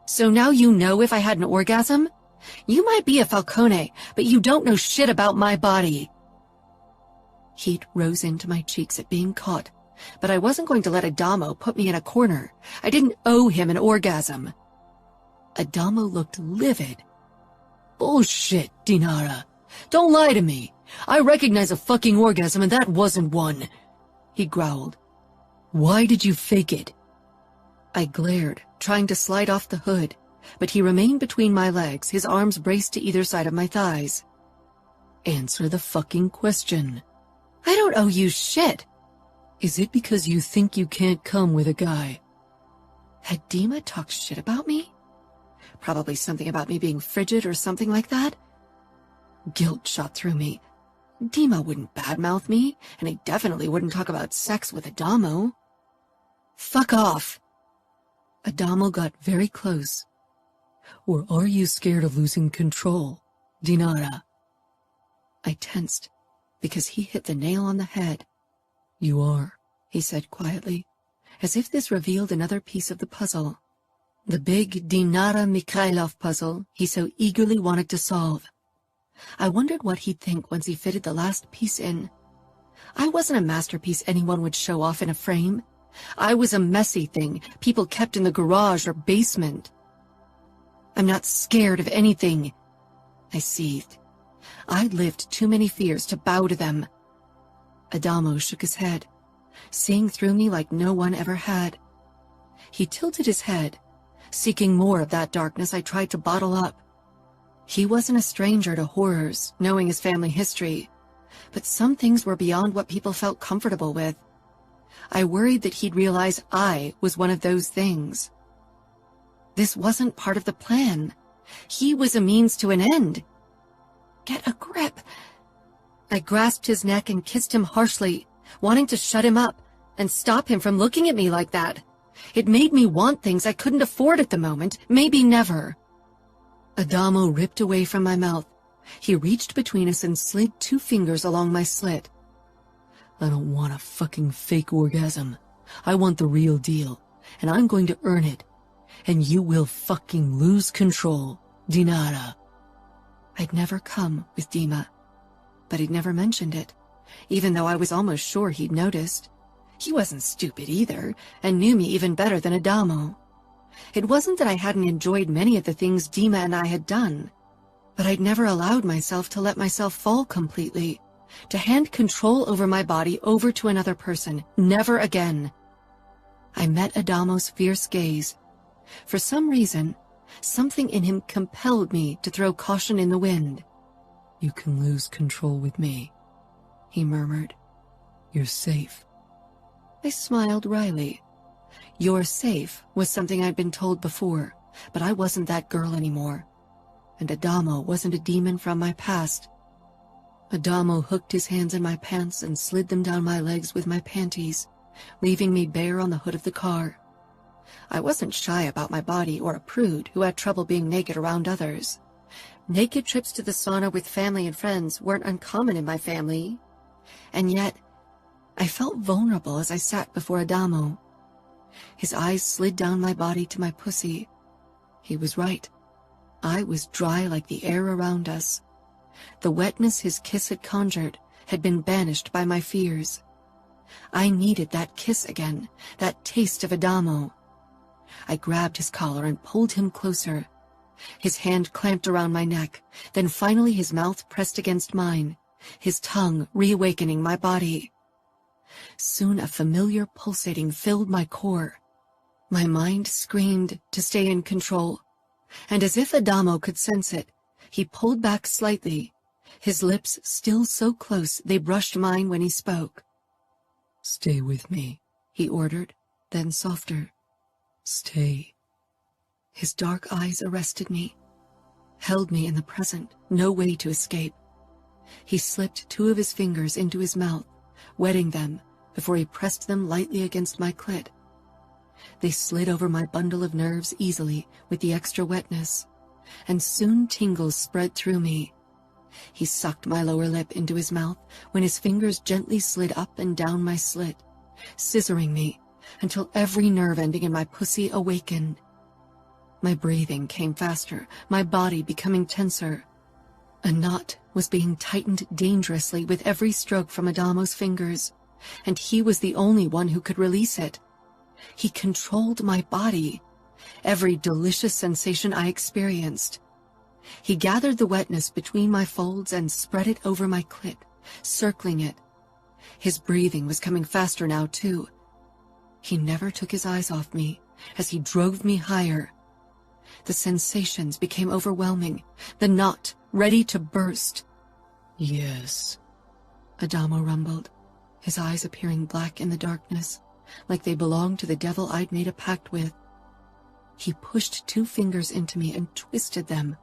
"So now you know if I had an orgasm? You might be a Falcone, but you don't know shit about my body." Heat rose into my cheeks at being caught, but I wasn't going to let Adamo put me in a corner. I didn't owe him an orgasm. Adamo looked livid. "Bullshit, Dinara. Don't lie to me. I recognize a fucking orgasm and that wasn't one," he growled. "Why did you fake it?" I glared, trying to slide off the hood, but he remained between my legs, his arms braced to either side of my thighs. "Answer the fucking question." "I don't owe you shit." "Is it because you think you can't come with a guy?" Had Dima talked shit about me? Probably something about me being frigid or something like that. Guilt shot through me. Dima wouldn't badmouth me, and he definitely wouldn't talk about sex with Adamo. "Fuck off." Adamo got very close. "Or are you scared of losing control, Dinara?" I tensed, because he hit the nail on the head. "You are," he said quietly, as if this revealed another piece of the puzzle. The big Dinara Mikhailov puzzle he so eagerly wanted to solve. I wondered what he'd think once he fitted the last piece in. I wasn't a masterpiece anyone would show off in a frame. I was a messy thing people kept in the garage or basement. "I'm not scared of anything," I seethed. I'd lived too many fears to bow to them. Adamo shook his head, seeing through me like no one ever had. He tilted his head, seeking more of that darkness I tried to bottle up. He wasn't a stranger to horrors, knowing his family history, but some things were beyond what people felt comfortable with. I worried that he'd realize I was one of those things. This wasn't part of the plan. He was a means to an end. Get a grip. I grasped his neck and kissed him harshly, wanting to shut him up and stop him from looking at me like that. It made me want things I couldn't afford at the moment, maybe never. Adamo ripped away from my mouth. He reached between us and slid 2 fingers along my slit. "I don't want a fucking fake orgasm. I want the real deal, and I'm going to earn it. And you will fucking lose control, Dinara. I'd never come with Dima, but he'd never mentioned it, even though I was almost sure he'd noticed. He wasn't stupid either, and knew me even better than Adamo. It wasn't that I hadn't enjoyed many of the things Dima and I had done, but I'd never allowed myself to let myself fall completely, to hand control over my body over to another person. Never again. I met Adamo's fierce gaze. For some reason, something in him compelled me to throw caution in the wind. You can lose control with me, he murmured. You're safe. I smiled wryly. You're safe was something I'd been told before, but I wasn't that girl anymore. And Adamo wasn't a demon from my past. Adamo hooked his hands in my pants and slid them down my legs with my panties, leaving me bare on the hood of the car. I wasn't shy about my body or a prude who had trouble being naked around others. Naked trips to the sauna with family and friends weren't uncommon in my family. And yet, I felt vulnerable as I sat before Adamo. His eyes slid down my body to my pussy. He was right. I was dry like the air around us. The wetness his kiss had conjured had been banished by my fears. I needed that kiss again, that taste of Adamo. I grabbed his collar and pulled him closer. His hand clamped around my neck, then finally his mouth pressed against mine, his tongue reawakening my body. Soon a familiar pulsating filled my core. My mind screamed to stay in control, and as if Adamo could sense it, he pulled back slightly, his lips still so close they brushed mine when he spoke. Stay with me, he ordered, then softer. Stay. His dark eyes arrested me, held me in the present, no way to escape. He slipped 2 of his fingers into his mouth, wetting them before he pressed them lightly against my clit. They slid over my bundle of nerves easily with the extra wetness, and soon tingles spread through me. He sucked my lower lip into his mouth when his fingers gently slid up and down my slit, scissoring me until every nerve ending in my pussy awakened. My breathing came faster, my body becoming tenser. A knot was being tightened dangerously with every stroke from Adamo's fingers, and he was the only one who could release it. He controlled my body, every delicious sensation I experienced. He gathered the wetness between my folds and spread it over my clit, circling it. His breathing was coming faster now, too. He never took his eyes off me as he drove me higher. The sensations became overwhelming, the knot ready to burst. Yes, Adamo rumbled, his eyes appearing black in the darkness, like they belonged to the devil I'd made a pact with. He pushed 2 fingers into me and twisted them.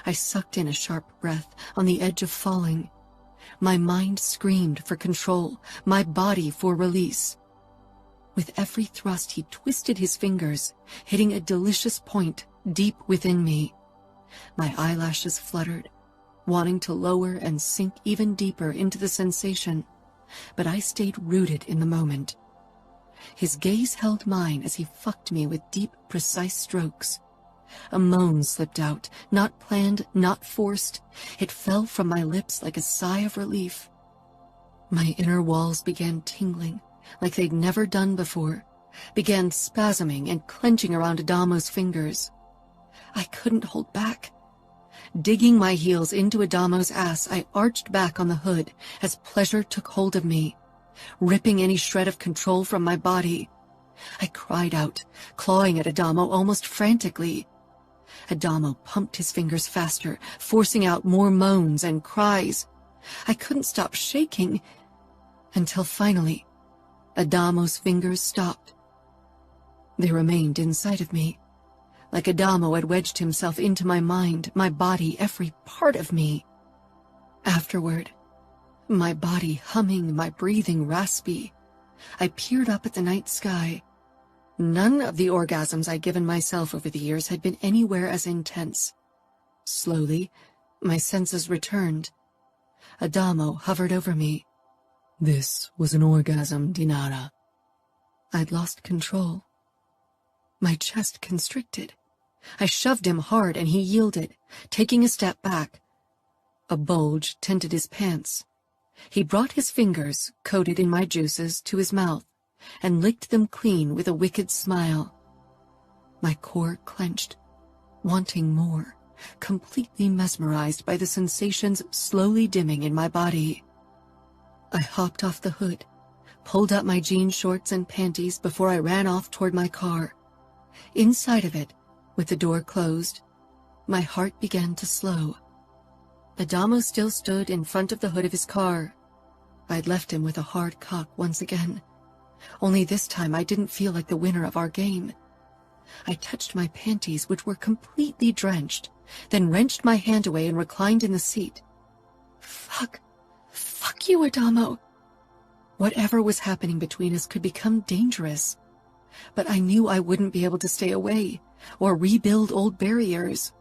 I sucked in a sharp breath, on the edge of falling. My mind screamed for control, my body for release. With every thrust, he twisted his fingers, hitting a delicious point deep within me. My eyelashes fluttered, wanting to lower and sink even deeper into the sensation, but I stayed rooted in the moment. His gaze held mine as he fucked me with deep, precise strokes. A moan slipped out, not planned, not forced. It fell from my lips like a sigh of relief. My inner walls began tingling, like they'd never done before, began spasming and clenching around Adamo's fingers. I couldn't hold back. Digging my heels into Adamo's ass, I arched back on the hood as pleasure took hold of me, ripping any shred of control from my body. I cried out, clawing at Adamo almost frantically. Adamo pumped his fingers faster, forcing out more moans and cries. I couldn't stop shaking until finally Adamo's fingers stopped. They remained inside of me, like Adamo had wedged himself into my mind, my body, every part of me. Afterward, my body humming, my breathing raspy, I peered up at the night sky. None of the orgasms I'd given myself over the years had been anywhere as intense. Slowly, my senses returned. Adamo hovered over me. This was an orgasm, Dinara. I'd lost control. My chest constricted. I shoved him hard and he yielded, taking a step back. A bulge tinted his pants. He brought his fingers, coated in my juices, to his mouth and licked them clean with a wicked smile. My core clenched, wanting more, completely mesmerized by the sensations slowly dimming in my body. I hopped off the hood, pulled up my jean shorts and panties before I ran off toward my car. Inside of it, with the door closed, my heart began to slow. Adamo still stood in front of the hood of his car. I'd left him with a hard cock once again. Only this time I didn't feel like the winner of our game. I touched my panties, which were completely drenched, then wrenched my hand away and reclined in the seat. Fuck you, Adamo. Whatever was happening between us could become dangerous. But I knew I wouldn't be able to stay away or rebuild old barriers.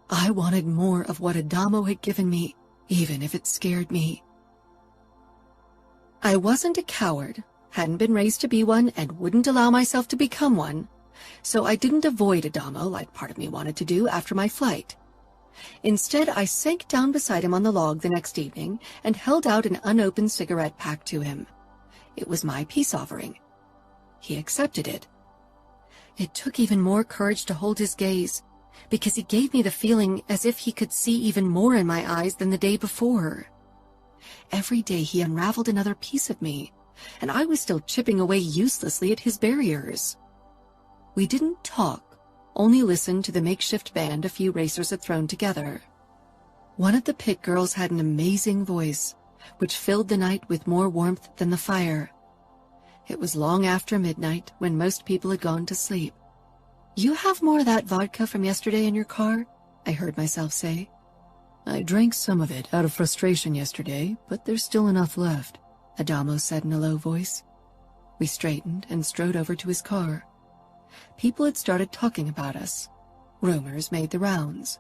I wanted more of what Adamo had given me, even if it scared me. I wasn't a coward, hadn't been raised to be one, and wouldn't allow myself to become one, so I didn't avoid Adamo like part of me wanted to do after my flight. Instead, I sank down beside him on the log the next evening and held out an unopened cigarette pack to him. It was my peace offering. He accepted it. It took even more courage to hold his gaze, because he gave me the feeling as if he could see even more in my eyes than the day before. Every day he unraveled another piece of me, and I was still chipping away uselessly at his barriers. We didn't talk, only listened to the makeshift band a few racers had thrown together. One of the pit girls had an amazing voice, which filled the night with more warmth than the fire. It was long after midnight, when most people had gone to sleep. "You have more of that vodka from yesterday in your car?" I heard myself say. "I drank some of it out of frustration yesterday, but there's still enough left," Adamo said in a low voice. We straightened and strode over to his car. People had started talking about us. Rumors made the rounds.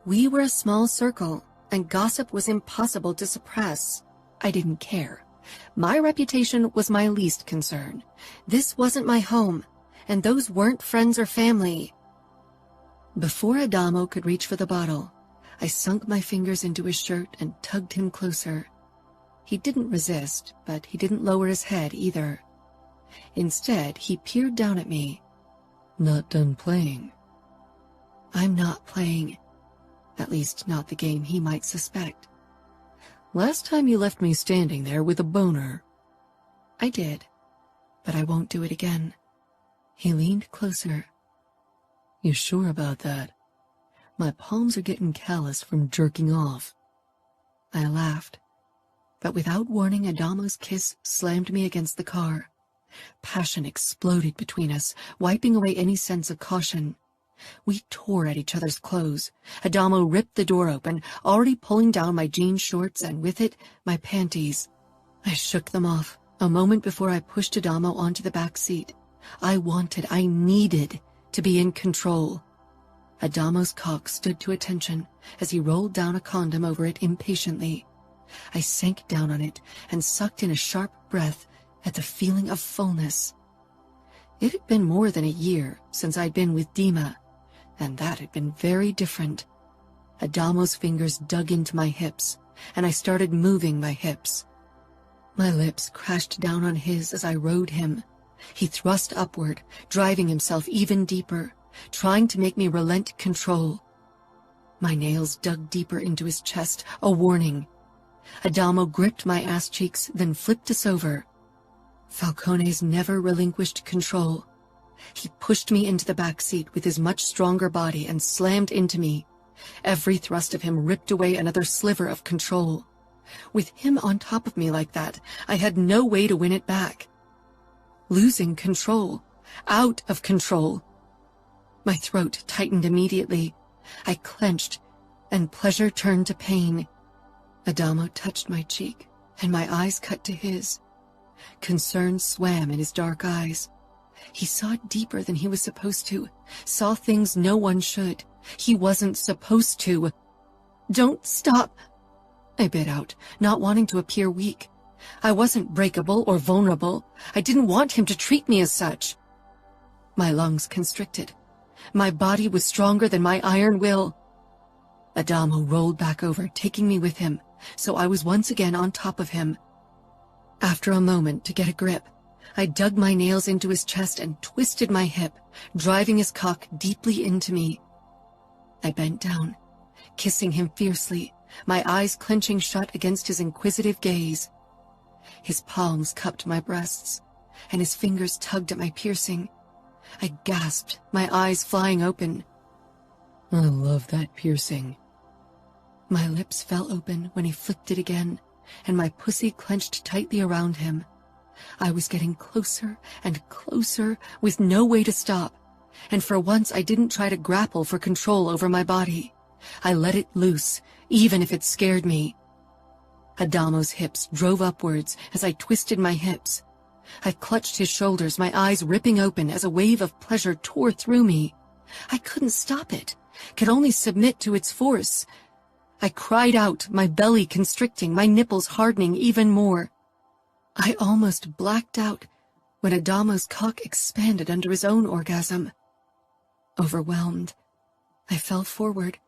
We were a small circle, and gossip was impossible to suppress. I didn't care. My reputation was my least concern. This wasn't my home, and those weren't friends or family. Before Adamo could reach for the bottle, I sunk my fingers into his shirt and tugged him closer. He didn't resist, but he didn't lower his head either. Instead, he peered down at me. "Not done playing?" "I'm not playing. At least not the game he might suspect." "Last time you left me standing there with a boner." "I did, but I won't do it again." He leaned closer. "You sure about that? My palms are getting callous from jerking off." I laughed, but without warning, Adamo's kiss slammed me against the car. Passion exploded between us, wiping away any sense of caution. We tore at each other's clothes. Adamo ripped the door open, already pulling down my jean shorts and with it, my panties. I shook them off, a moment before I pushed Adamo onto the back seat. I needed to be in control. Adamo's cock stood to attention as he rolled down a condom over it impatiently. I sank down on it and sucked in a sharp breath at the feeling of fullness. It had been more than a year since I'd been with Dima, and that had been very different. Adamo's fingers dug into my hips, and I started moving my hips. My lips crashed down on his as I rode him. He thrust upward, driving himself even deeper, trying to make me relent control. My nails dug deeper into his chest, a warning. Adamo gripped my ass cheeks, then flipped us over. Falcone's never relinquished control. He pushed me into the back seat with his much stronger body and slammed into me. Every thrust of him ripped away another sliver of control. With him on top of me like that, I had no way to win it back. Losing control. Out of control. My throat tightened immediately. I clenched, and pleasure turned to pain. Adamo touched my cheek, and my eyes cut to his. Concern swam in his dark eyes. He saw deeper than he was supposed to, saw things no one should. He wasn't supposed to. "Don't stop," I bit out, not wanting to appear weak. I wasn't breakable or vulnerable. I didn't want him to treat me as such. My lungs constricted. My body was stronger than my iron will. Adamo rolled back over, taking me with him, so I was once again on top of him. After a moment to get a grip, I dug my nails into his chest and twisted my hip, driving his cock deeply into me. I bent down, kissing him fiercely, my eyes clenching shut against his inquisitive gaze. His palms cupped my breasts, and his fingers tugged at my piercing. I gasped, my eyes flying open. I love that piercing. My lips fell open when he flicked it again, and my pussy clenched tightly around him. I was getting closer and closer with no way to stop, and for once I didn't try to grapple for control over my body. I let it loose, even if it scared me. Adamo's hips drove upwards as I twisted my hips. I clutched his shoulders, my eyes ripping open as a wave of pleasure tore through me. I couldn't stop it, could only submit to its force. I cried out, my belly constricting, my nipples hardening even more. I almost blacked out when Adamo's cock expanded under his own orgasm. Overwhelmed, I fell forward,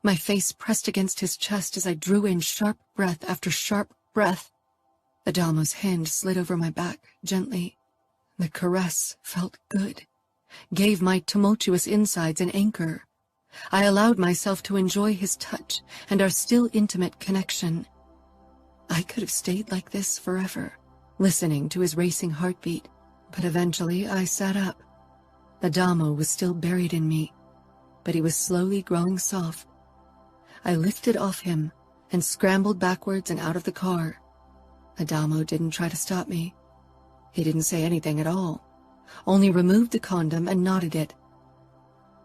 my face pressed against his chest as I drew in sharp breath after sharp breath. Adamo's hand slid over my back gently. The caress felt good, gave my tumultuous insides an anchor. I allowed myself to enjoy his touch and our still intimate connection. I could have stayed like this forever, listening to his racing heartbeat, but eventually I sat up. Adamo was still buried in me, but he was slowly growing soft. I lifted off him and scrambled backwards and out of the car. Adamo didn't try to stop me. He didn't say anything at all, only removed the condom and knotted it.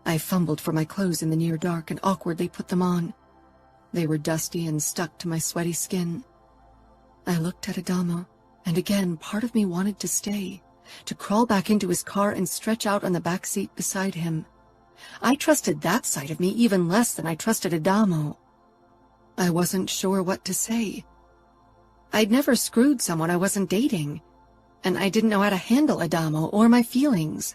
I fumbled for my clothes in the near dark and awkwardly put them on. They were dusty and stuck to my sweaty skin. I looked at Adamo, and again part of me wanted to stay, to crawl back into his car and stretch out on the back seat beside him. I trusted that side of me even less than I trusted Adamo. I wasn't sure what to say. I'd never screwed someone I wasn't dating, and I didn't know how to handle Adamo or my feelings.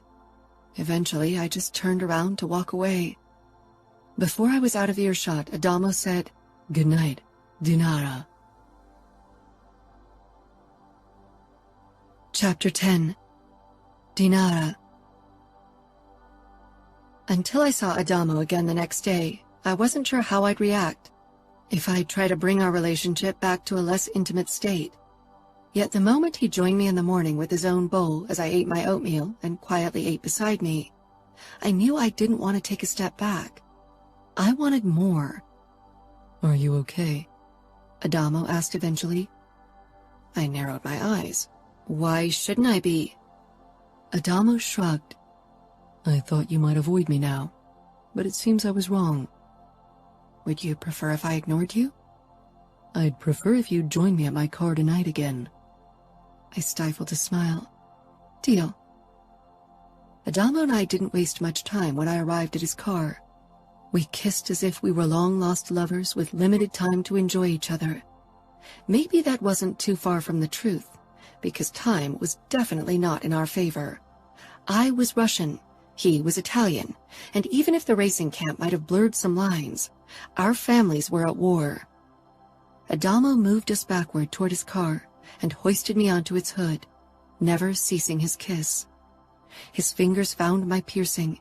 Eventually, I just turned around to walk away. Before I was out of earshot, Adamo said, "Good night, Dinara." Chapter 10. Dinara. Until I saw Adamo again the next day, I wasn't sure how I'd react, if I'd try to bring our relationship back to a less intimate state. Yet the moment he joined me in the morning with his own bowl as I ate my oatmeal and quietly ate beside me, I knew I didn't want to take a step back. I wanted more. "Are you okay?" Adamo asked eventually. I narrowed my eyes. Why shouldn't I be? Adamo shrugged. "I thought you might avoid me now, but it seems I was wrong." Would you prefer if I ignored you? "I'd prefer if you'd join me at my car tonight again." I stifled a smile. Deal. Adamo and I didn't waste much time when I arrived at his car. We kissed as if we were long-lost lovers with limited time to enjoy each other. Maybe that wasn't too far from the truth, because time was definitely not in our favor. I was Russian, he was Italian, and even if the racing camp might have blurred some lines, our families were at war. Adamo moved us backward toward his car and hoisted me onto its hood, never ceasing his kiss. His fingers found my piercing,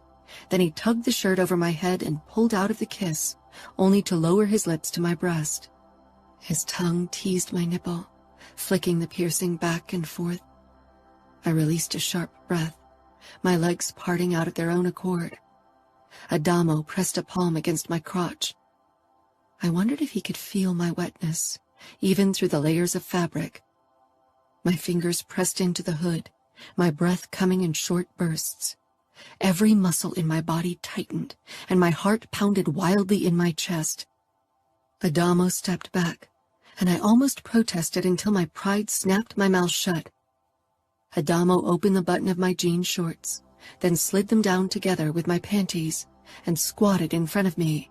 then he tugged the shirt over my head and pulled out of the kiss, only to lower his lips to my breast. His tongue teased my nipple, flicking the piercing back and forth. I released a sharp breath, my legs parting out of their own accord. Adamo pressed a palm against my crotch. I wondered if he could feel my wetness, even through the layers of fabric. My fingers pressed into the hood, my breath coming in short bursts. Every muscle in my body tightened, and my heart pounded wildly in my chest. Adamo stepped back, and I almost protested until my pride snapped my mouth shut. Adamo opened the button of my jean shorts, then slid them down together with my panties and squatted in front of me.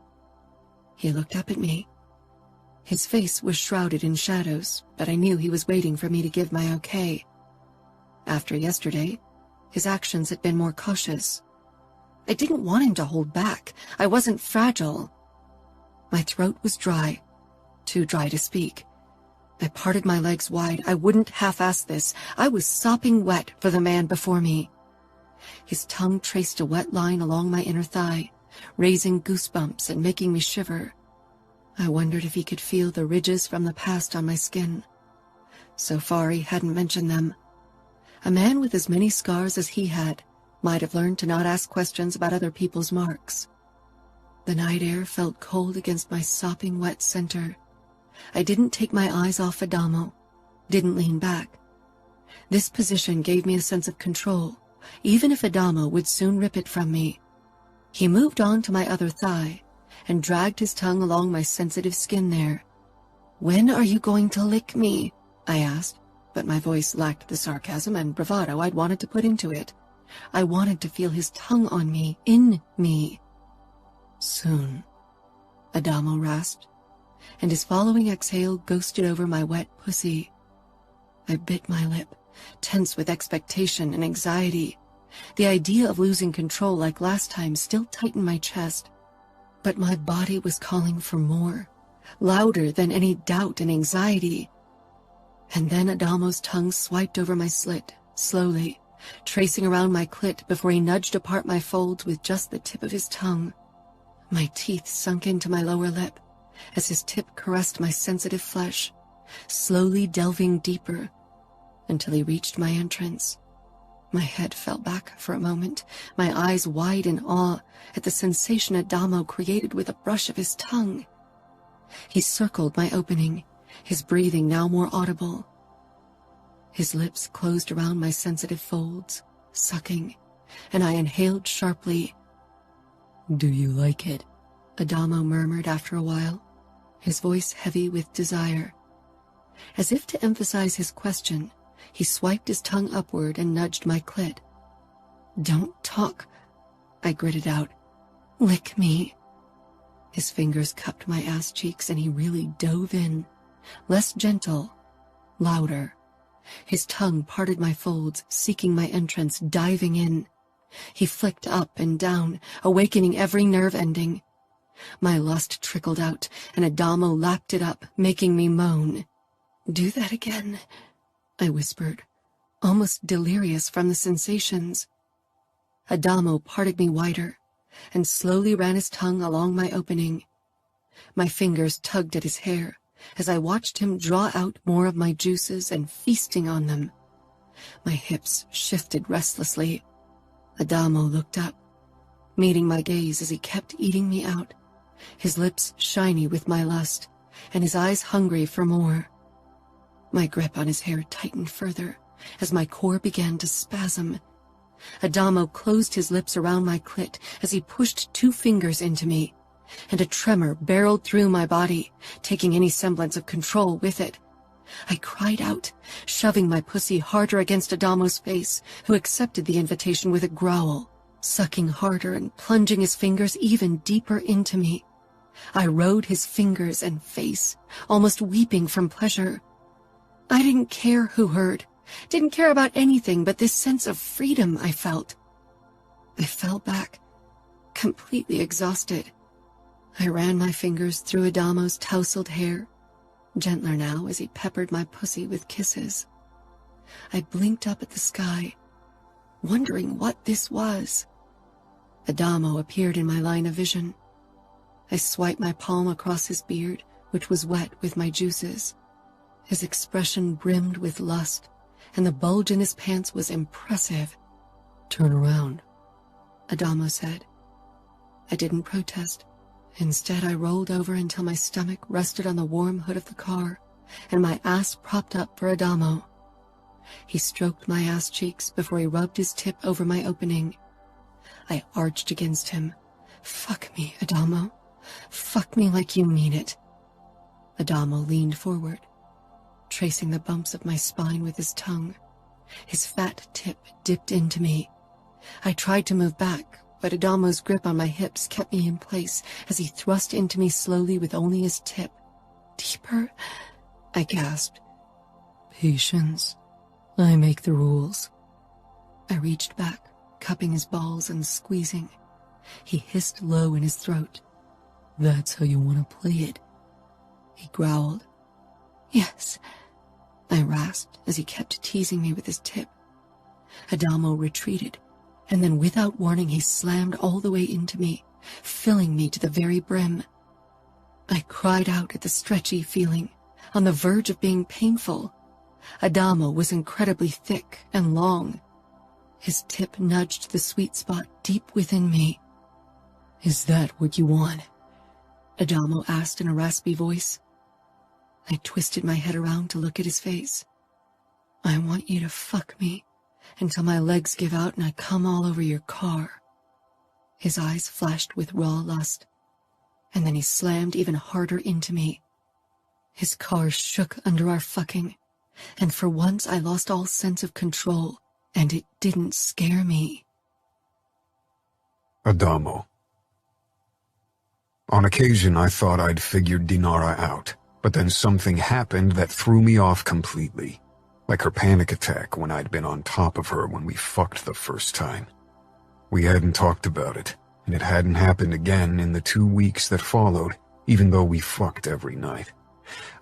He looked up at me. His face was shrouded in shadows, but I knew he was waiting for me to give my okay. After yesterday, his actions had been more cautious. I didn't want him to hold back. I wasn't fragile. My throat was dry, too dry to speak. I parted my legs wide. I wouldn't half-ass this. I was sopping wet for the man before me. His tongue traced a wet line along my inner thigh, raising goosebumps and making me shiver. I wondered if he could feel the ridges from the past on my skin. So far, he hadn't mentioned them. A man with as many scars as he had might have learned to not ask questions about other people's marks. The night air felt cold against my sopping wet center. I didn't take my eyes off Adamo, didn't lean back. This position gave me a sense of control, even if Adamo would soon rip it from me. He moved on to my other thigh and dragged his tongue along my sensitive skin there. "When are you going to lick me?" I asked, but my voice lacked the sarcasm and bravado I'd wanted to put into it. I wanted to feel his tongue on me, in me. "Soon," Adamo rasped, and his following exhale ghosted over my wet pussy. I bit my lip, tense with expectation and anxiety. The idea of losing control like last time still tightened my chest, but my body was calling for more, louder than any doubt and anxiety. And then Adamo's tongue swiped over my slit, slowly, tracing around my clit before he nudged apart my folds with just the tip of his tongue. My teeth sunk into my lower lip as his tip caressed my sensitive flesh, slowly delving deeper until he reached my entrance. My head fell back for a moment, my eyes wide in awe at the sensation Adamo created with a brush of his tongue. He circled my opening, his breathing now more audible. His lips closed around my sensitive folds, sucking, and I inhaled sharply. "Do you like it?" Adamo murmured after a while, his voice heavy with desire. As if to emphasize his question, he swiped his tongue upward and nudged my clit. "Don't talk," I gritted out. "Lick me." His fingers cupped my ass cheeks and he really dove in, less gentle, louder. His tongue parted my folds, seeking my entrance, diving in. He flicked up and down, awakening every nerve ending. My lust trickled out, and Adamo lapped it up, making me moan. "Do that again," I whispered, almost delirious from the sensations. Adamo parted me wider, and slowly ran his tongue along my opening. My fingers tugged at his hair, as I watched him draw out more of my juices and feasting on them. My hips shifted restlessly. Adamo looked up, meeting my gaze as he kept eating me out, his lips shiny with my lust, and his eyes hungry for more. My grip on his hair tightened further, as my core began to spasm. Adamo closed his lips around my clit as he pushed 2 fingers into me, and a tremor barreled through my body, taking any semblance of control with it. I cried out, shoving my pussy harder against Adamo's face, who accepted the invitation with a growl, sucking harder and plunging his fingers even deeper into me. I rode his fingers and face, almost weeping from pleasure. I didn't care who heard, didn't care about anything but this sense of freedom I felt. I fell back, completely exhausted. I ran my fingers through Adamo's tousled hair, gentler now as he peppered my pussy with kisses. I blinked up at the sky, wondering what this was. Adamo appeared in my line of vision. I swiped my palm across his beard, which was wet with my juices. His expression brimmed with lust, and the bulge in his pants was impressive. "Turn around," Adamo said. I didn't protest. Instead, I rolled over until my stomach rested on the warm hood of the car, and my ass propped up for Adamo. He stroked my ass cheeks before he rubbed his tip over my opening. I arched against him. "Fuck me, Adamo. Fuck me like you mean it." Adamo leaned forward, tracing the bumps of my spine with his tongue. His fat tip dipped into me. I tried to move back, but Adamo's grip on my hips kept me in place as he thrust into me slowly with only his tip. "Deeper?" I gasped. "Patience. I make the rules." I reached back, cupping his balls and squeezing, He hissed low in his throat. "That's how you want to play it?" He growled. "Yes," I rasped as he kept teasing me with his tip. Adamo retreated, and then without warning he slammed all the way into me, filling me to the very brim. I cried out at the stretchy feeling, on the verge of being painful. Adamo was incredibly thick and long. His tip nudged the sweet spot deep within me. "Is that what you want?" Adamo asked in a raspy voice. I twisted my head around to look at his face. "I want you to fuck me until my legs give out and I come all over your car." His eyes flashed with raw lust, and then he slammed even harder into me. His car shook under our fucking, and for once I lost all sense of control, and it didn't scare me. Adamo. On occasion, I thought I'd figured Dinara out, but then something happened that threw me off completely, like her panic attack when I'd been on top of her when we fucked the first time. We hadn't talked about it, and it hadn't happened again in the 2 weeks that followed, even though we fucked every night.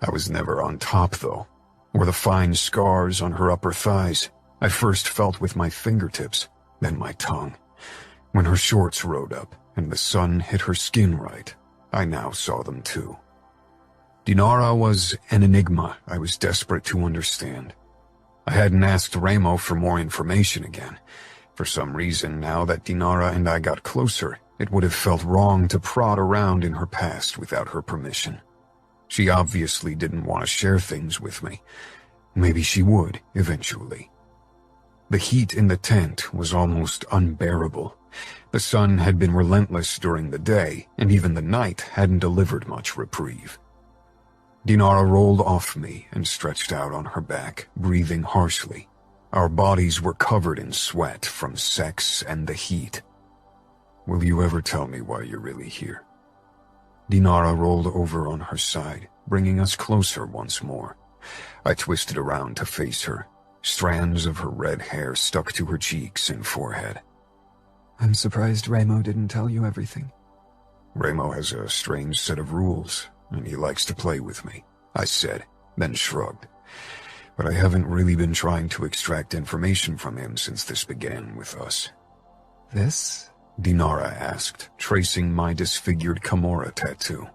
I was never on top, though, or the fine scars on her upper thighs I first felt with my fingertips, then my tongue. When her shorts rode up and the sun hit her skin right, I now saw them too. Dinara was an enigma I was desperate to understand. I hadn't asked Remo for more information again. For some reason, now that Dinara and I got closer, it would have felt wrong to prod around in her past without her permission. She obviously didn't want to share things with me. Maybe she would, eventually. The heat in the tent was almost unbearable. The sun had been relentless during the day, and even the night hadn't delivered much reprieve. Dinara rolled off me and stretched out on her back, breathing harshly. Our bodies were covered in sweat from sex and the heat. "Will you ever tell me why you're really here?" Dinara rolled over on her side, bringing us closer once more. I twisted around to face her. Strands of her red hair stuck to her cheeks and forehead. "I'm surprised Remo didn't tell you everything." "Remo has a strange set of rules, and he likes to play with me," I said, then shrugged. "But I haven't really been trying to extract information from him since this began with us." "This?" Dinara asked, tracing my disfigured Camorra tattoo.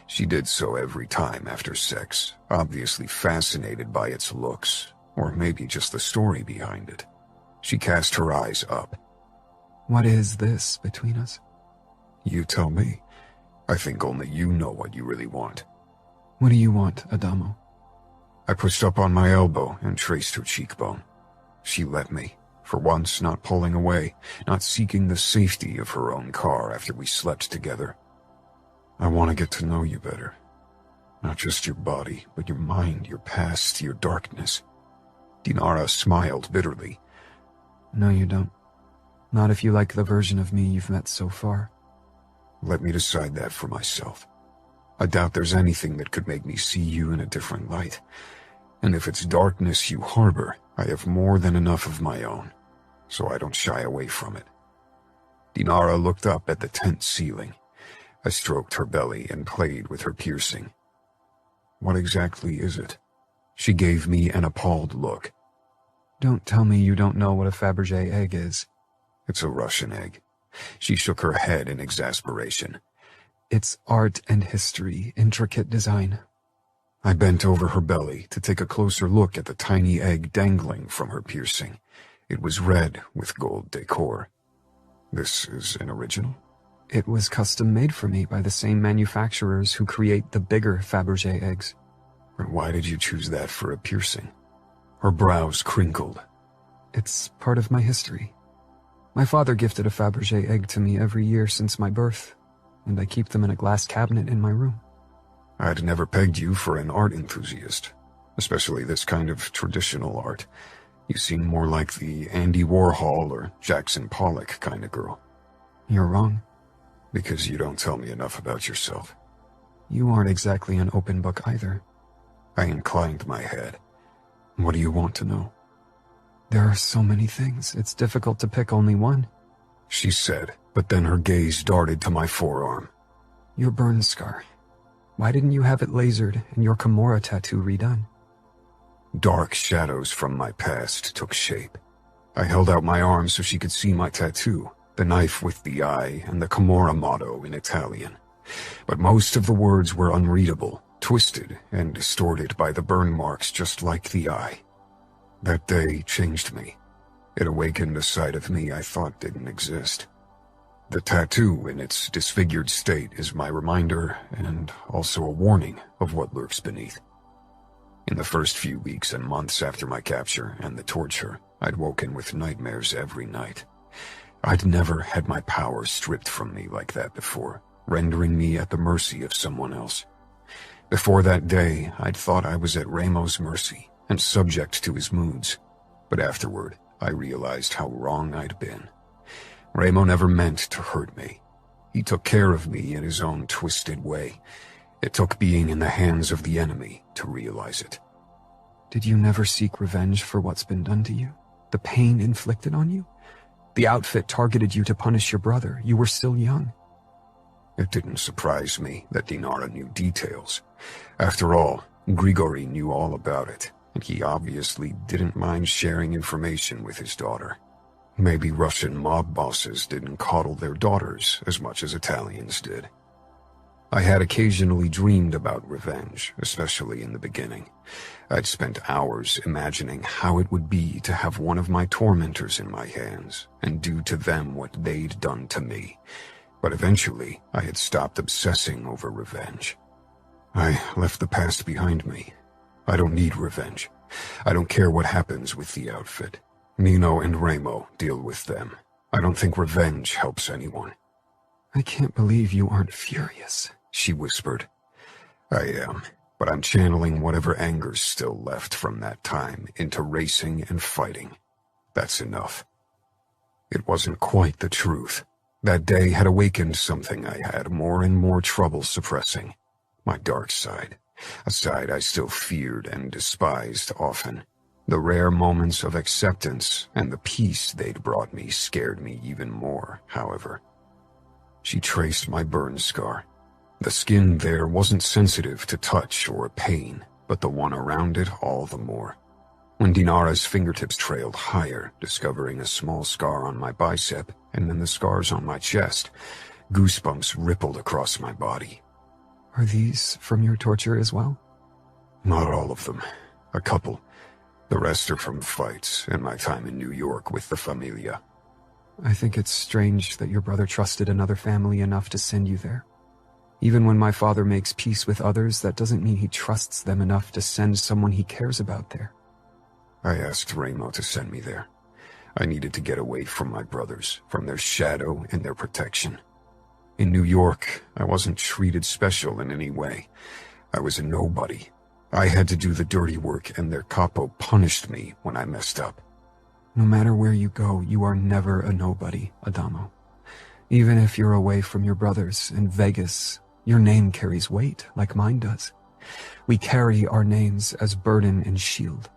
She did so every time after sex, obviously fascinated by its looks, or maybe just the story behind it. She cast her eyes up. "What is this between us?" "You tell me. I think only you know what you really want." "What do you want, Adamo?" I pushed up on my elbow and traced her cheekbone. She let me, for once not pulling away, not seeking the safety of her own car after we slept together. "I want to get to know you better. Not just your body, but your mind, your past, your darkness." Dinara smiled bitterly. "No, you don't. Not if you like the version of me you've met so far." "Let me decide that for myself. I doubt there's anything that could make me see you in a different light. And if it's darkness you harbor, I have more than enough of my own, so I don't shy away from it." Dinara looked up at the tent ceiling. I stroked her belly and played with her piercing. "What exactly is it?" She gave me an appalled look. "Don't tell me you don't know what a Fabergé egg is." "It's a Russian egg." She shook her head in exasperation. "It's art and history, intricate design." I bent over her belly to take a closer look at the tiny egg dangling from her piercing. It was red with gold decor. "This is an original?" "It was custom made for me by the same manufacturers who create the bigger Fabergé eggs." "And why did you choose that for a piercing?" Her brows crinkled. "It's part of my history. My father gifted a Fabergé egg to me every year since my birth, and I keep them in a glass cabinet in my room." "I'd never pegged you for an art enthusiast, especially this kind of traditional art. You seem more like the Andy Warhol or Jackson Pollock kind of girl." "You're wrong." "Because you don't tell me enough about yourself." "You aren't exactly an open book either." I inclined my head. "What do you want to know?" "There are so many things, it's difficult to pick only one." she said, but then her gaze darted to my forearm. Your burn scar. Why didn't you have it lasered and your Camorra tattoo redone? Dark shadows from my past took shape. I held out my arm so she could see my tattoo, the knife with the eye and the Camorra motto in Italian. But most of the words were unreadable, twisted and distorted by the burn marks just like the eye. That day changed me. It awakened a side of me I thought didn't exist. The tattoo in its disfigured state is my reminder and also a warning of what lurks beneath. In the first few weeks and months after my capture and the torture, I'd woken with nightmares every night. I'd never had my power stripped from me like that before, rendering me at the mercy of someone else. Before that day, I'd thought I was at Raimo's mercy and subject to his moods, but afterward, I realized how wrong I'd been. Raimo never meant to hurt me. He took care of me in his own twisted way. It took being in the hands of the enemy to realize it. Did you never seek revenge for what's been done to you? The pain inflicted on you? The outfit targeted you to punish your brother. You were still young. It didn't surprise me that Dinara knew details. After all, Grigori knew all about it, and he obviously didn't mind sharing information with his daughter. Maybe Russian mob bosses didn't coddle their daughters as much as Italians did. I had occasionally dreamed about revenge, especially in the beginning. I'd spent hours imagining how it would be to have one of my tormentors in my hands and do to them what they'd done to me. But eventually, I had stopped obsessing over revenge. I left the past behind me. I don't need revenge. I don't care what happens with the outfit. Nino and Raimo deal with them. I don't think revenge helps anyone. I can't believe you aren't furious, she whispered. I am, but I'm channeling whatever anger's still left from that time into racing and fighting. That's enough. It wasn't quite the truth. That day had awakened something I had more and more trouble suppressing. My dark side. A side I still feared and despised often. The rare moments of acceptance and the peace they'd brought me scared me even more, however. She traced my burn scar. The skin there wasn't sensitive to touch or pain, but the one around it all the more. When Dinara's fingertips trailed higher, discovering a small scar on my bicep and then the scars on my chest, goosebumps rippled across my body. Are these from your torture as well? Not all of them. A couple. The rest are from fights and my time in New York with the Familia. I think it's strange that your brother trusted another family enough to send you there. Even when my father makes peace with others, that doesn't mean he trusts them enough to send someone he cares about there. I asked Raimo to send me there. I needed to get away from my brothers, from their shadow and their protection. In New York, I wasn't treated special in any way. I was a nobody. I had to do the dirty work, and their capo punished me when I messed up. No matter where you go, you are never a nobody, Adamo. Even if you're away from your brothers in Vegas, your name carries weight, like mine does. We carry our names as burden and shield.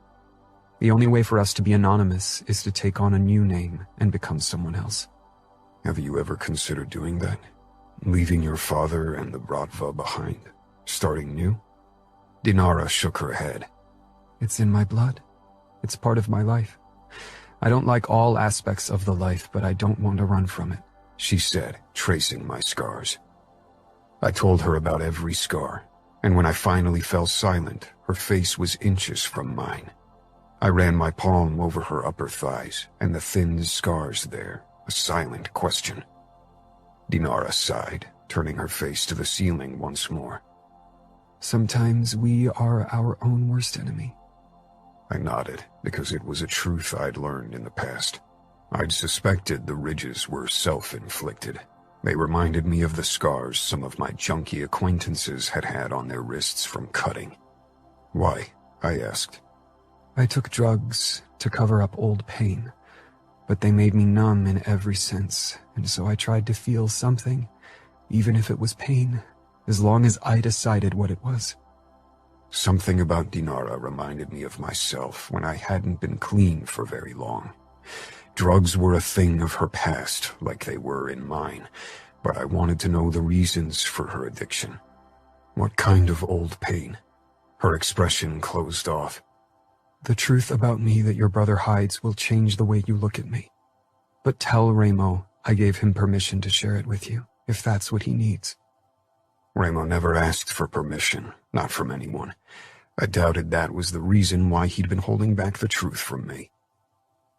The only way for us to be anonymous is to take on a new name and become someone else. Have you ever considered doing that? Leaving your father and the Bratva behind? Starting new? Dinara shook her head. It's in my blood. It's part of my life. I don't like all aspects of the life, but I don't want to run from it, she said, tracing my scars. I told her about every scar, and when I finally fell silent, her face was inches from mine. I ran my palm over her upper thighs and the thin scars there, a silent question. Dinara sighed, turning her face to the ceiling once more. Sometimes we are our own worst enemy. I nodded, because it was a truth I'd learned in the past. I'd suspected the ridges were self-inflicted. They reminded me of the scars some of my junkie acquaintances had had on their wrists from cutting. Why? I asked. I took drugs to cover up old pain, but they made me numb in every sense, and so I tried to feel something, even if it was pain, as long as I decided what it was. Something about Dinara reminded me of myself when I hadn't been clean for very long. Drugs were a thing of her past, like they were in mine, but I wanted to know the reasons for her addiction. What kind of old pain? Her expression closed off. The truth about me that your brother hides will change the way you look at me. But tell Ramo I gave him permission to share it with you, if that's what he needs. Ramo never asked for permission, not from anyone. I doubted that was the reason why he'd been holding back the truth from me.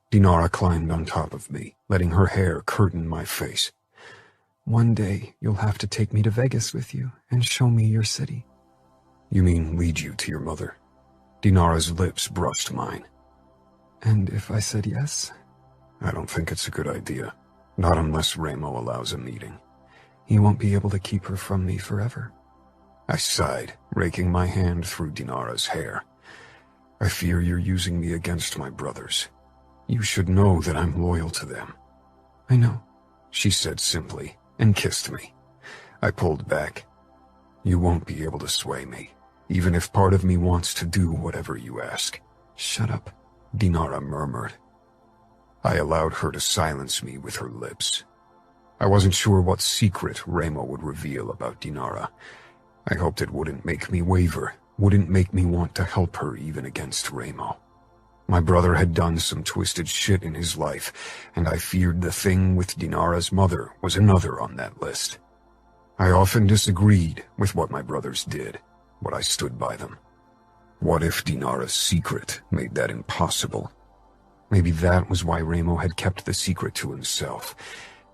Dinara climbed on top of me, letting her hair curtain my face. One day, you'll have to take me to Vegas with you and show me your city. You mean lead you to your mother? Dinara's lips brushed mine. And if I said yes? I don't think it's a good idea. Not unless Ramo allows a meeting. He won't be able to keep her from me forever. I sighed, raking my hand through Dinara's hair. I fear you're using me against my brothers. You should know that I'm loyal to them. I know, she said simply, and kissed me. I pulled back. You won't be able to sway me, even if part of me wants to do whatever you ask. Shut up, Dinara murmured. I allowed her to silence me with her lips. I wasn't sure what secret Ramo would reveal about Dinara. I hoped it wouldn't make me waver, wouldn't make me want to help her even against Ramo. My brother had done some twisted shit in his life, and I feared the thing with Dinara's mother was another on that list. I often disagreed with what my brothers did, but I stood by them. What if Dinara's secret made that impossible? Maybe that was why Ramo had kept the secret to himself,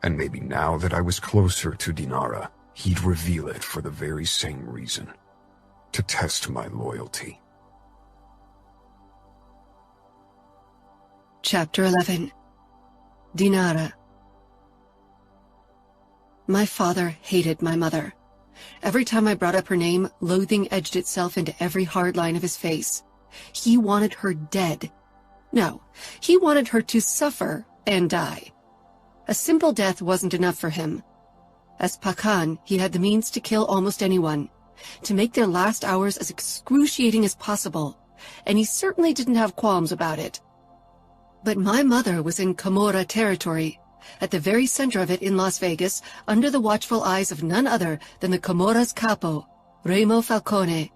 and maybe now that I was closer to Dinara, he'd reveal it for the very same reason. To test my loyalty. Chapter 11. Dinara. My father hated my mother. Every time I brought up her name, loathing edged itself into every hard line of his face. He wanted her dead. No, he wanted her to suffer and die. A simple death wasn't enough for him. As Pakan, he had the means to kill almost anyone, to make their last hours as excruciating as possible, and he certainly didn't have qualms about it. But my mother was in Camorra territory, at the very center of it in Las Vegas, under the watchful eyes of none other than the Camorra's capo, Ramo Falcone.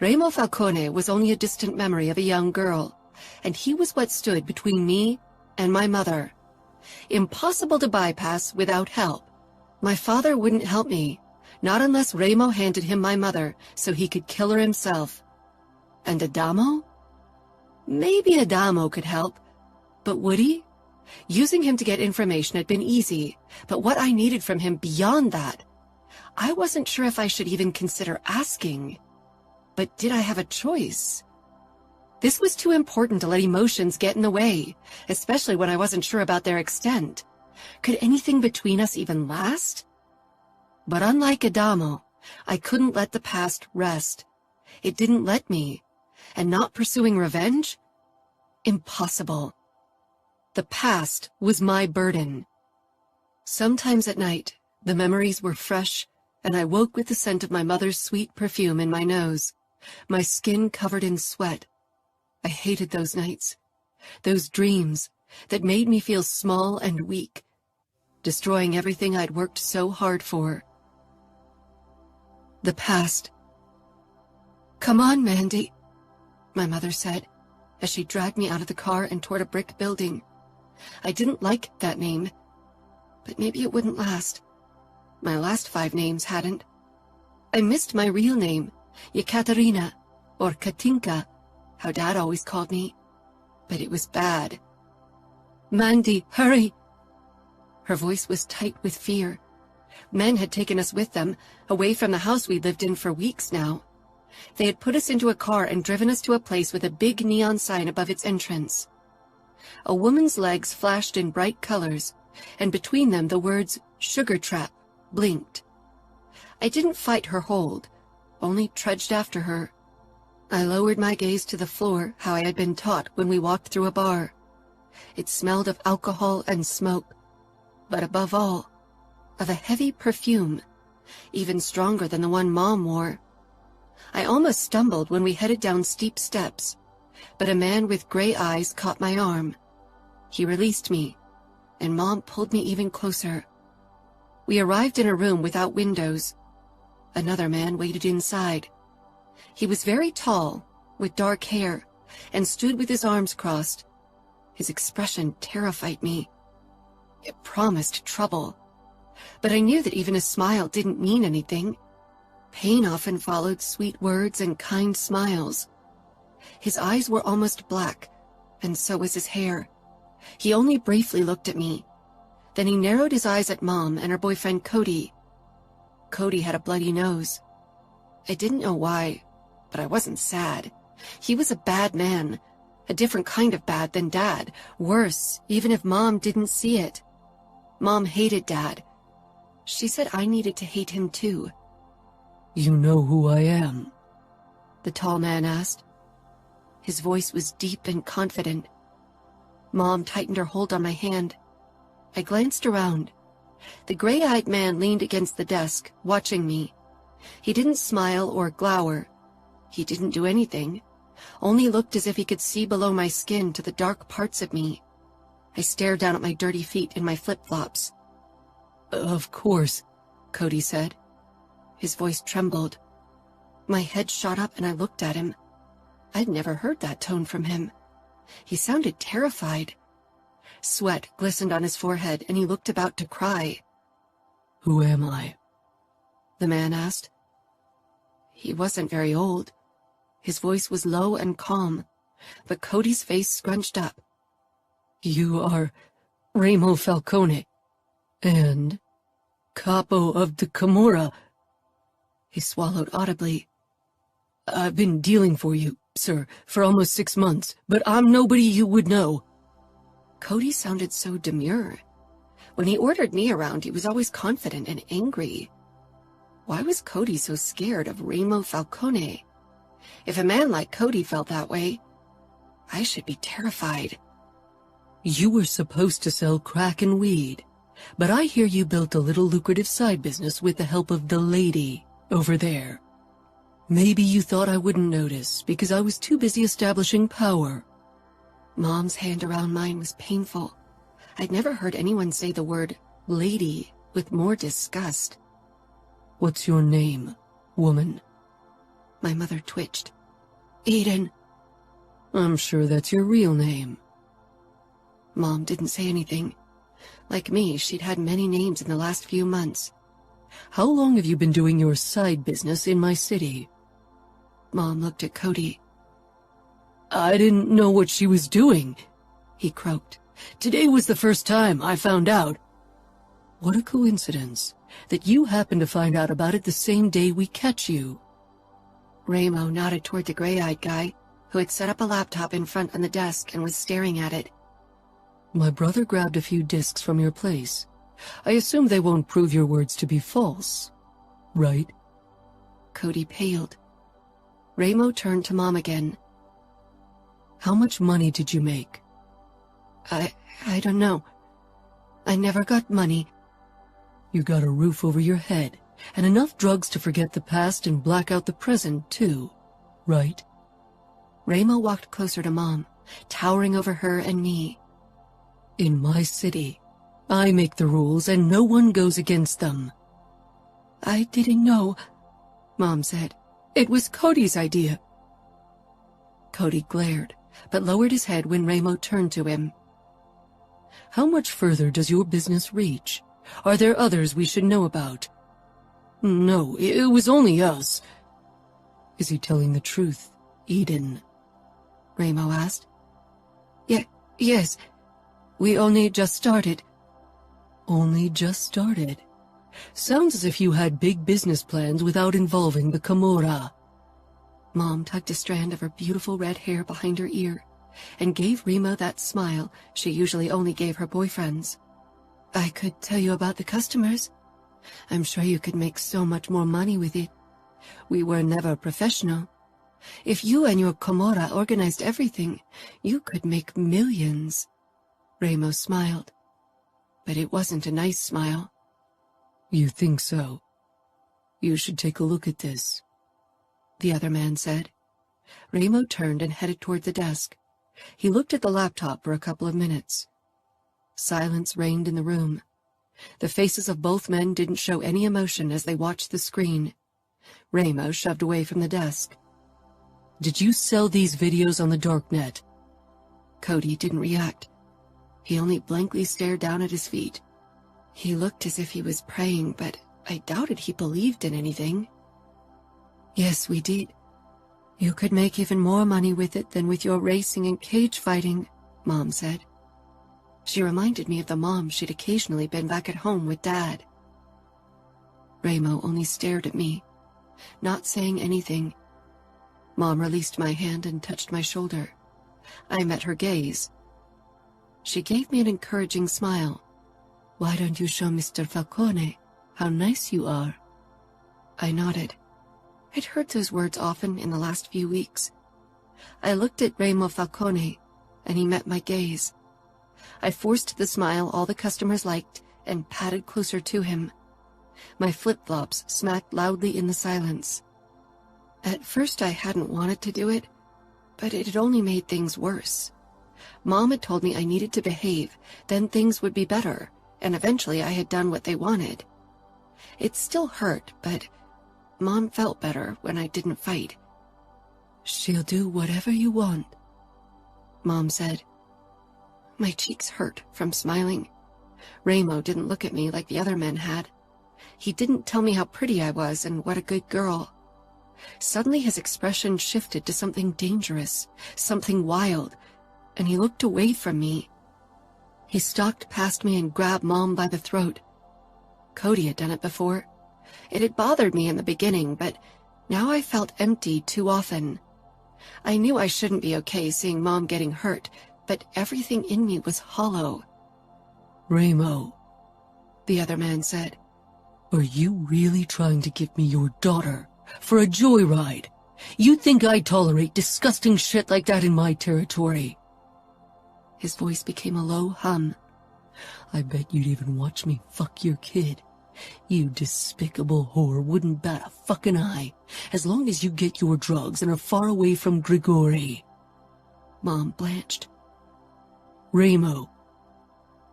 Ramo Falcone was only a distant memory of a young girl, and he was what stood between me and my mother. Impossible to bypass without help. My father wouldn't help me, not unless Ramo handed him my mother so he could kill her himself. And Adamo? Maybe Adamo could help, but would he? Using him to get information had been easy, but what I needed from him beyond that, I wasn't sure if I should even consider asking. But did I have a choice? This was too important to let emotions get in the way, especially when I wasn't sure about their extent. Could anything between us even last? But unlike Adamo, I couldn't let the past rest. It didn't let me. And not pursuing revenge? Impossible. The past was my burden. Sometimes at night, the memories were fresh, and I woke with the scent of my mother's sweet perfume in my nose, my skin covered in sweat. I hated those nights, those dreams that made me feel small and weak, destroying everything I'd worked so hard for. The past. "Come on, Mandy," my mother said, as she dragged me out of the car and toward a brick building. I didn't like that name, but maybe it wouldn't last. My last 5 names hadn't. I missed my real name, Yekaterina, or Katinka, how Dad always called me, but it was bad. "Mandy, hurry!" Her voice was tight with fear. Men had taken us with them, away from the house we lived in for weeks now. They had put us into a car and driven us to a place with a big neon sign above its entrance. A woman's legs flashed in bright colors, and between them the words "Sugar Trap" blinked. I didn't fight her hold, only trudged after her. I lowered my gaze to the floor, how I had been taught when we walked through a bar. It smelled of alcohol and smoke, but above all, of a heavy perfume, even stronger than the one Mom wore. I almost stumbled when we headed down steep steps, but a man with gray eyes caught my arm. He released me, and Mom pulled me even closer. We arrived in a room without windows. Another man waited inside. He was very tall, with dark hair, and stood with his arms crossed. His expression terrified me. It promised trouble. But I knew that even a smile didn't mean anything. Pain often followed sweet words and kind smiles. His eyes were almost black, and so was his hair. He only briefly looked at me. Then he narrowed his eyes at Mom and her boyfriend Cody. Cody had a bloody nose. I didn't know why, but I wasn't sad. He was a bad man, a different kind of bad than Dad, worse, even if Mom didn't see it. Mom hated Dad. She said I needed to hate him too. You know who I am? The tall man asked. His voice was deep and confident. Mom tightened her hold on my hand. I glanced around. The gray-eyed man leaned against the desk, watching me. He didn't smile or glower. He didn't do anything, only looked as if he could see below my skin to the dark parts of me. I stared down at my dirty feet in my flip-flops. Of course, Cody said. His voice trembled. My head shot up and I looked at him. I'd never heard that tone from him. He sounded terrified. Sweat glistened on his forehead and he looked about to cry. Who am I? The man asked. He wasn't very old. His voice was low and calm, but Cody's face scrunched up. You are Remo Falcone, and Capo of the Camorra. He swallowed audibly. I've been dealing for you, sir, for almost 6 months, but I'm nobody you would know. Cody sounded so demure. When he ordered me around, he was always confident and angry. Why was Cody so scared of Remo Falcone? If a man like Cody felt that way, I should be terrified. You were supposed to sell crack and weed, but I hear you built a little lucrative side business with the help of the lady over there. Maybe you thought I wouldn't notice because I was too busy establishing power. Mom's hand around mine was painful. I'd never heard anyone say the word lady with more disgust. What's your name, woman? My mother twitched. Eden. I'm sure that's your real name. Mom didn't say anything. Like me, she'd had many names in the last few months. How long have you been doing your side business in my city? Mom looked at Cody. I didn't know what she was doing, he croaked. Today was the first time I found out. What a coincidence that you happened to find out about it the same day we catch you. Remo nodded toward the gray-eyed guy, who had set up a laptop in front on the desk and was staring at it. My brother grabbed a few discs from your place. I assume they won't prove your words to be false, right? Cody paled. Remo turned to Mom again. How much money did you make? I don't know. I never got money. You got a roof over your head, and enough drugs to forget the past and black out the present, too, right? Remo walked closer to Mom, towering over her and me. In my city, I make the rules and no one goes against them. I didn't know, Mom said. It was Cody's idea. Cody glared, but lowered his head when Remo turned to him. How much further does your business reach? Are there others we should know about? No, it was only us. Is he telling the truth, Eden? Remo asked. Yes. We only just started. Only just started? Sounds as if you had big business plans without involving the Camorra. Mom tucked a strand of her beautiful red hair behind her ear and gave Remo that smile she usually only gave her boyfriends. I could tell you about the customers. I'm sure you could make so much more money with it. We were never professional. If you and your Camorra organized everything, you could make millions. Remo smiled, but it wasn't a nice smile. You think so? You should take a look at this, the other man said. Remo turned and headed toward the desk. He looked at the laptop for a couple of minutes, Silence reigned in the room. The faces of both men didn't show any emotion as they watched the screen. Ramo shoved away from the desk. Did you sell these videos on the darknet? Cody didn't react. He only blankly stared down at his feet. He looked as if he was praying, but I doubted he believed in anything. Yes, we did. You could make even more money with it than with your racing and cage fighting, Mom said. She reminded me of the mom she'd occasionally been back at home with Dad. Ramo only stared at me, not saying anything. Mom released my hand and touched my shoulder. I met her gaze. She gave me an encouraging smile. Why don't you show Mr. Falcone how nice you are? I nodded. I'd heard those words often in the last few weeks. I looked at Ramo Falcone, and he met my gaze. I forced the smile all the customers liked and padded closer to him. My flip-flops smacked loudly in the silence. At first I hadn't wanted to do it, but it had only made things worse. Mom had told me I needed to behave, then things would be better, and eventually I had done what they wanted. It still hurt, but Mom felt better when I didn't fight. She'll do whatever you want, Mom said. My cheeks hurt from smiling. Ramo didn't look at me like the other men had. He didn't tell me how pretty I was and what a good girl. Suddenly his expression shifted to something dangerous, something wild, and he looked away from me. He stalked past me and grabbed Mom by the throat. Cody had done it before. It had bothered me in the beginning, but now I felt empty too often. I knew I shouldn't be okay seeing Mom getting hurt, but everything in me was hollow. Ramo, the other man said. Are you really trying to give me your daughter for a joyride? You think I tolerate disgusting shit like that in my territory? His voice became a low hum. I bet you'd even watch me fuck your kid. You despicable whore wouldn't bat a fucking eye, as long as you get your drugs and are far away from Grigori. Mom blanched. Ramo,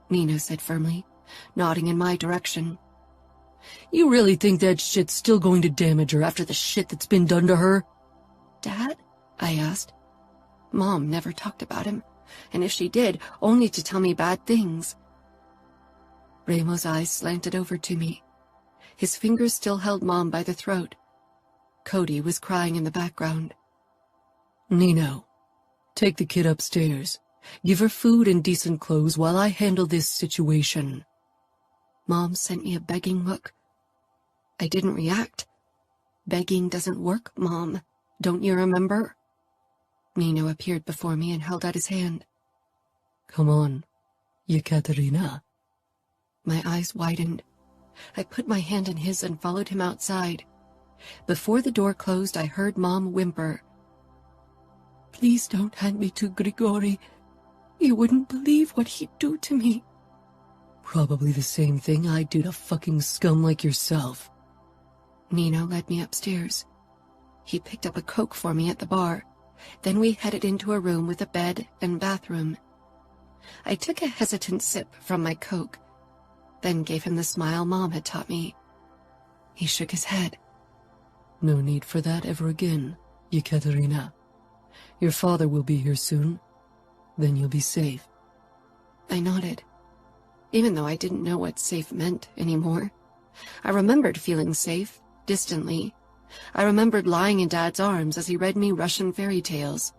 Nina said firmly, nodding in my direction. You really think that shit's still going to damage her after the shit that's been done to her? Dad? I asked. Mom never talked about him, and if she did, only to tell me bad things. Ramo's eyes slanted over to me. His fingers still held Mom by the throat. Cody was crying in the background. Nino, take the kid upstairs. Give her food and decent clothes while I handle this situation. Mom sent me a begging look. I didn't react. Begging doesn't work, Mom. Don't you remember? Nino appeared before me and held out his hand. Come on, Yekaterina. My eyes widened. I put my hand in his and followed him outside. Before the door closed, I heard Mom whimper. Please don't hand me to Grigori. You wouldn't believe what he'd do to me. Probably the same thing I'd do to fucking scum like yourself. Nino led me upstairs. He picked up a Coke for me at the bar. Then we headed into a room with a bed and bathroom. I took a hesitant sip from my Coke, then gave him the smile Mom had taught me. He shook his head. No need for that ever again, Yekaterina. Your father will be here soon. Then you'll be safe. I nodded, even though I didn't know what safe meant anymore. I remembered feeling safe, distantly. I remembered lying in Dad's arms as he read me Russian fairy tales.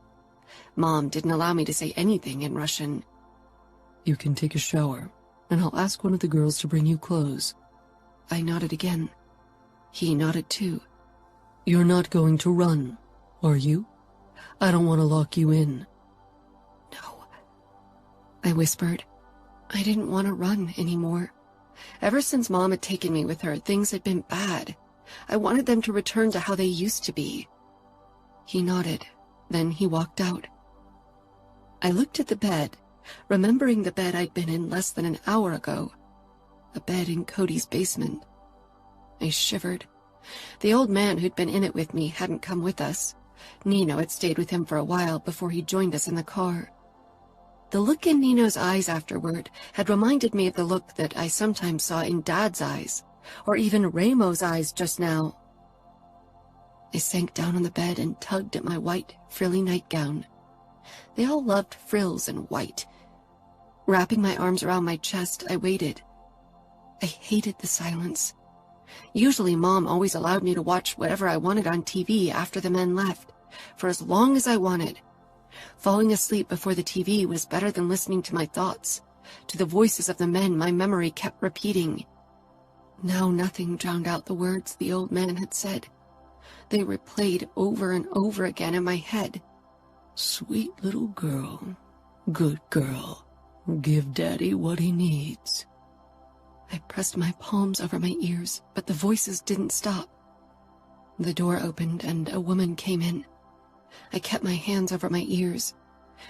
Mom didn't allow me to say anything in Russian. You can take a shower, and I'll ask one of the girls to bring you clothes. I nodded again. He nodded too. You're not going to run, are you? I don't want to lock you in. No, I whispered. I didn't want to run anymore. Ever since Mom had taken me with her, things had been bad. I wanted them to return to how they used to be. He nodded, then he walked out. I looked at the bed, remembering the bed I'd been in less than an hour ago. A bed in Cody's basement. I shivered. The old man who'd been in it with me hadn't come with us. Nino had stayed with him for a while before he joined us in the car. The look in Nino's eyes afterward had reminded me of the look that I sometimes saw in Dad's eyes, or even Ramo's eyes just now. I sank down on the bed and tugged at my white, frilly nightgown. They all loved frills and white. Wrapping my arms around my chest, I waited. I hated the silence. Usually Mom always allowed me to watch whatever I wanted on TV after the men left, for as long as I wanted. Falling asleep before the TV was better than listening to my thoughts, to the voices of the men my memory kept repeating. Now nothing drowned out the words the old man had said. They replayed over and over again in my head. Sweet little girl, good girl, give Daddy what he needs. I pressed my palms over my ears, but the voices didn't stop. The door opened and a woman came in. I kept my hands over my ears.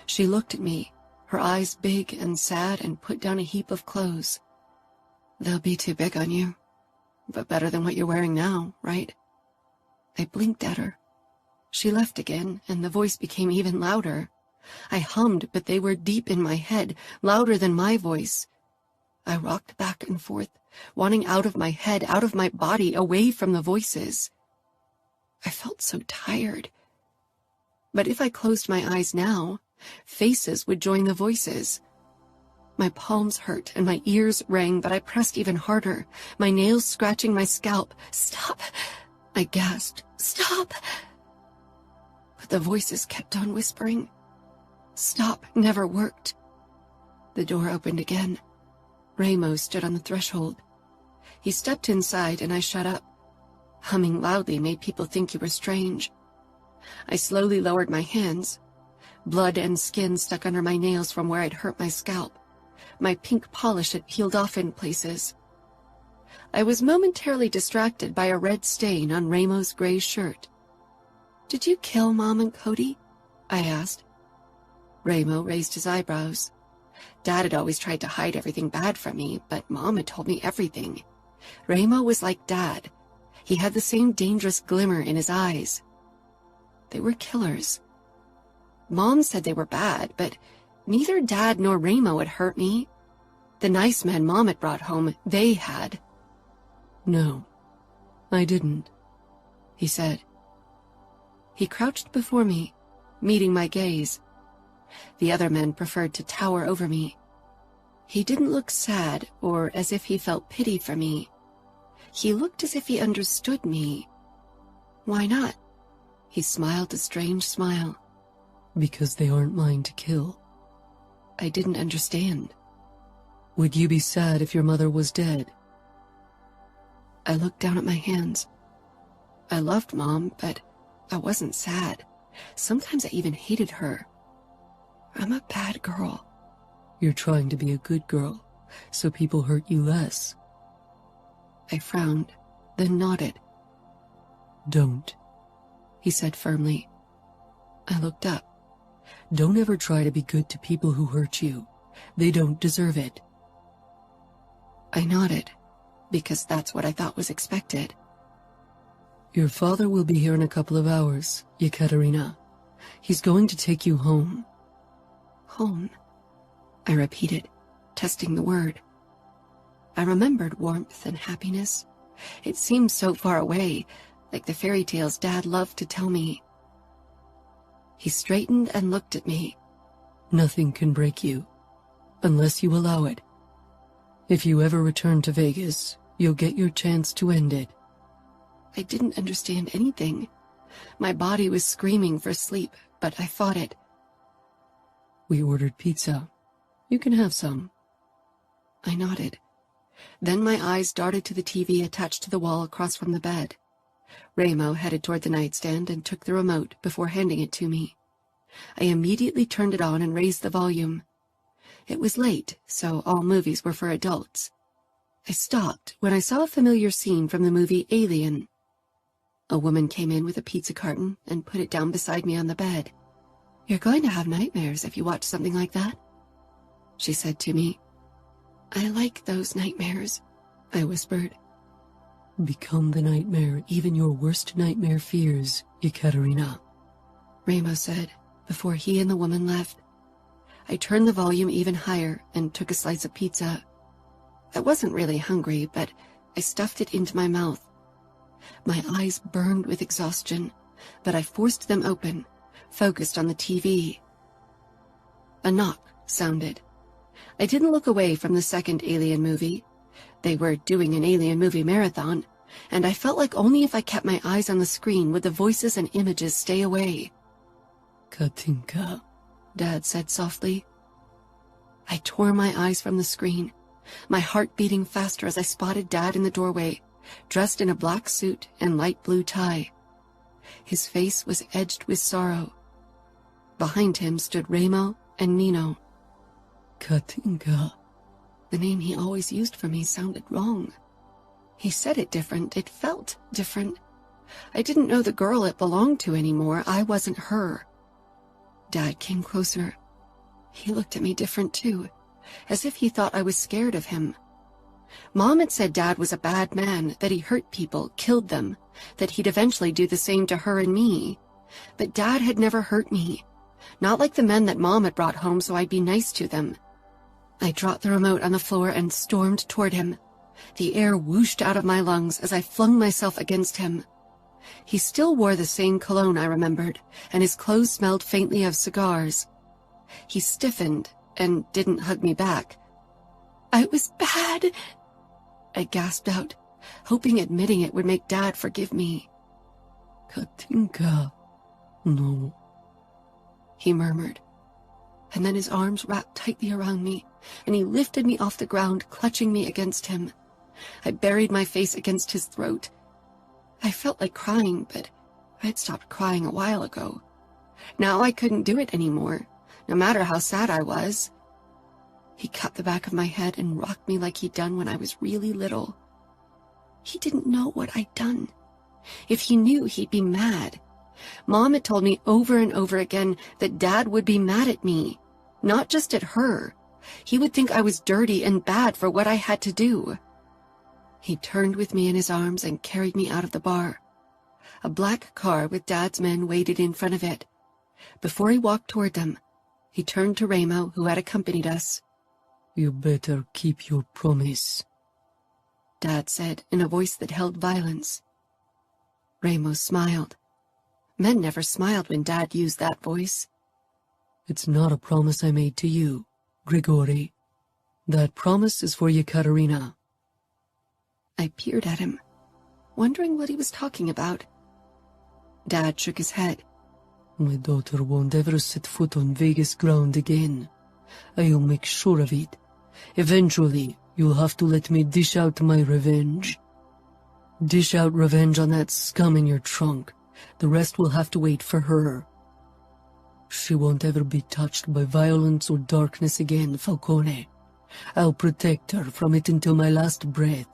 She looked at me, her eyes big and sad, and put down a heap of clothes. They'll be too big on you, but better than what you're wearing now, right? I blinked at her. She left again, and the voice became even louder. I hummed, but they were deep in my head, louder than my voice. I rocked back and forth, wanting out of my head, out of my body, away from the voices. I felt so tired. But if I closed my eyes now, faces would join the voices. My palms hurt and my ears rang, but I pressed even harder, my nails scratching my scalp. Stop! I gasped. Stop! But the voices kept on whispering. Stop never worked. The door opened again. Ramo stood on the threshold. He stepped inside and I shut up. Humming loudly made people think you were strange. I slowly lowered my hands. Blood and skin stuck under my nails from where I'd hurt my scalp. My pink polish had peeled off in places. I was momentarily distracted by a red stain on Ramo's gray shirt. Did you kill Mom and Cody? I asked. Ramo raised his eyebrows. Dad had always tried to hide everything bad from me, but Mom had told me everything. Ramo was like Dad. He had the same dangerous glimmer in his eyes. They were killers. Mom said they were bad, but neither Dad nor Ramo had hurt me. The nice men Mom had brought home, they had. No, I didn't, he said. He crouched before me, meeting my gaze. The other men preferred to tower over me. He didn't look sad or as if he felt pity for me. He looked as if he understood me. Why not? He smiled a strange smile. Because they aren't mine to kill. I didn't understand. Would you be sad if your mother was dead? I looked down at my hands. I loved Mom, but I wasn't sad. Sometimes I even hated her. I'm a bad girl. You're trying to be a good girl, so people hurt you less. I frowned, then nodded. Don't, he said firmly. I looked up. Don't ever try to be good to people who hurt you. They don't deserve it. I nodded, because that's what I thought was expected. Your father will be here in a couple of hours, Yekaterina. He's going to take you home. Home, I repeated, testing the word. I remembered warmth and happiness. It seemed so far away, like the fairy tales Dad loved to tell me. He straightened and looked at me. Nothing can break you, unless you allow it. If you ever return to Vegas, you'll get your chance to end it. I didn't understand anything. My body was screaming for sleep, but I fought it. We ordered pizza. You can have some. I nodded. Then my eyes darted to the TV attached to the wall across from the bed. Ramo headed toward the nightstand and took the remote before handing it to me. I immediately turned it on and raised the volume. It was late, so all movies were for adults. I stopped when I saw a familiar scene from the movie Alien. A woman came in with a pizza carton and put it down beside me on the bed. You're going to have nightmares if you watch something like that, she said to me. I like those nightmares, I whispered. Become the nightmare even your worst nightmare fears, Yekaterina, Ramo said before he and the woman left. I turned the volume even higher and took a slice of pizza. I wasn't really hungry, but I stuffed it into my mouth. My eyes burned with exhaustion, but I forced them open, focused on the TV. A knock sounded. I didn't look away from the second Alien movie. They were doing an Alien movie marathon, and I felt like only if I kept my eyes on the screen would the voices and images stay away. Katinka, Dad said softly. I tore my eyes from the screen, my heart beating faster as I spotted Dad in the doorway, dressed in a black suit and light blue tie. His face was edged with sorrow. Behind him stood Remo and Nino. Katinka. The name he always used for me sounded wrong. He said it different. It felt different. I didn't know the girl it belonged to anymore. I wasn't her. Dad came closer. He looked at me different too, as if he thought I was scared of him. Mom had said Dad was a bad man, that he hurt people, killed them, that he'd eventually do the same to her and me. But Dad had never hurt me. Not like the men that Mom had brought home so I'd be nice to them. I dropped the remote on the floor and stormed toward him. The air whooshed out of my lungs as I flung myself against him. He still wore the same cologne I remembered, and his clothes smelled faintly of cigars. He stiffened and didn't hug me back. "I was bad," I gasped out, hoping admitting it would make Dad forgive me. Katinka. No. He murmured, and then his arms wrapped tightly around me, and he lifted me off the ground, clutching me against him. I buried my face against his throat. I felt like crying, but I had stopped crying a while ago. Now I couldn't do it anymore, no matter how sad I was. He cut the back of my head and rocked me like he'd done when I was really little. He didn't know what I'd done. If he knew, he'd be mad. Mom had told me over and over again that Dad would be mad at me, not just at her. He would think I was dirty and bad for what I had to do. He turned with me in his arms and carried me out of the bar. A black car with Dad's men waited in front of it. Before he walked toward them, he turned to Remo, who had accompanied us. You better keep your promise, Dad said in a voice that held violence. Remo smiled. Men never smiled when Dad used that voice. It's not a promise I made to you, Grigori. That promise is for Yekaterina. I peered at him, wondering what he was talking about. Dad shook his head. My daughter won't ever set foot on Vegas ground again. I'll make sure of it. Eventually, you'll have to let me dish out my revenge. Dish out revenge on that scum in your trunk. The rest will have to wait for her. She won't ever be touched by violence or darkness again, Falcone. I'll protect her from it until my last breath.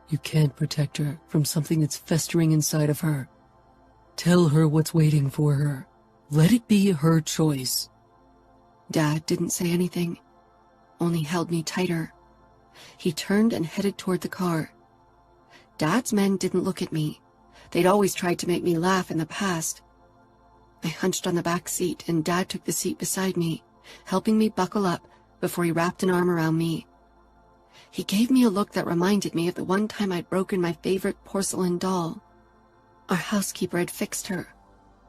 You can't protect her from something that's festering inside of her. Tell her what's waiting for her. Let it be her choice. Dad didn't say anything, only held me tighter. He turned and headed toward the car. Dad's men didn't look at me. They'd always tried to make me laugh in the past. I hunched on the back seat, and Dad took the seat beside me, helping me buckle up before he wrapped an arm around me. He gave me a look that reminded me of the one time I'd broken my favorite porcelain doll. Our housekeeper had fixed her,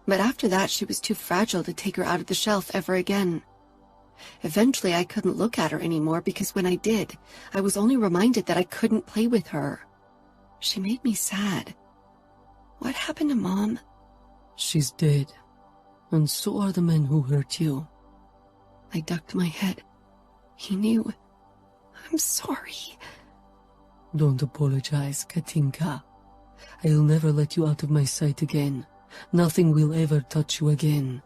but after that she was too fragile to take her out of the shelf ever again. Eventually I couldn't look at her anymore because when I did, I was only reminded that I couldn't play with her. She made me sad. What happened to Mom? She's dead, and so are the men who hurt you. I ducked my head. He knew. I'm sorry. Don't apologize, Katinka. I'll never let you out of my sight again. Nothing will ever touch you again.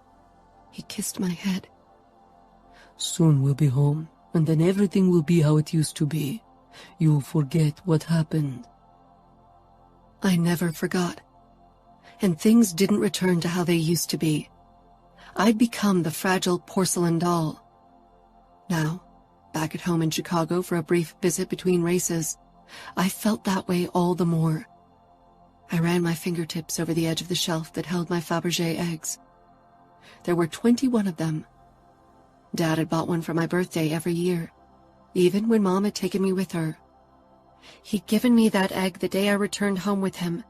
He kissed my head. Soon we'll be home, and then everything will be how it used to be. You'll forget what happened. I never forgot. And things didn't return to how they used to be. I'd become the fragile porcelain doll. Now, back at home in Chicago for a brief visit between races, I felt that way all the more. I ran my fingertips over the edge of the shelf that held my Fabergé eggs. There were 21 of them. Dad had bought one for my birthday every year, even when Mom had taken me with her. He'd given me that egg the day I returned home with him,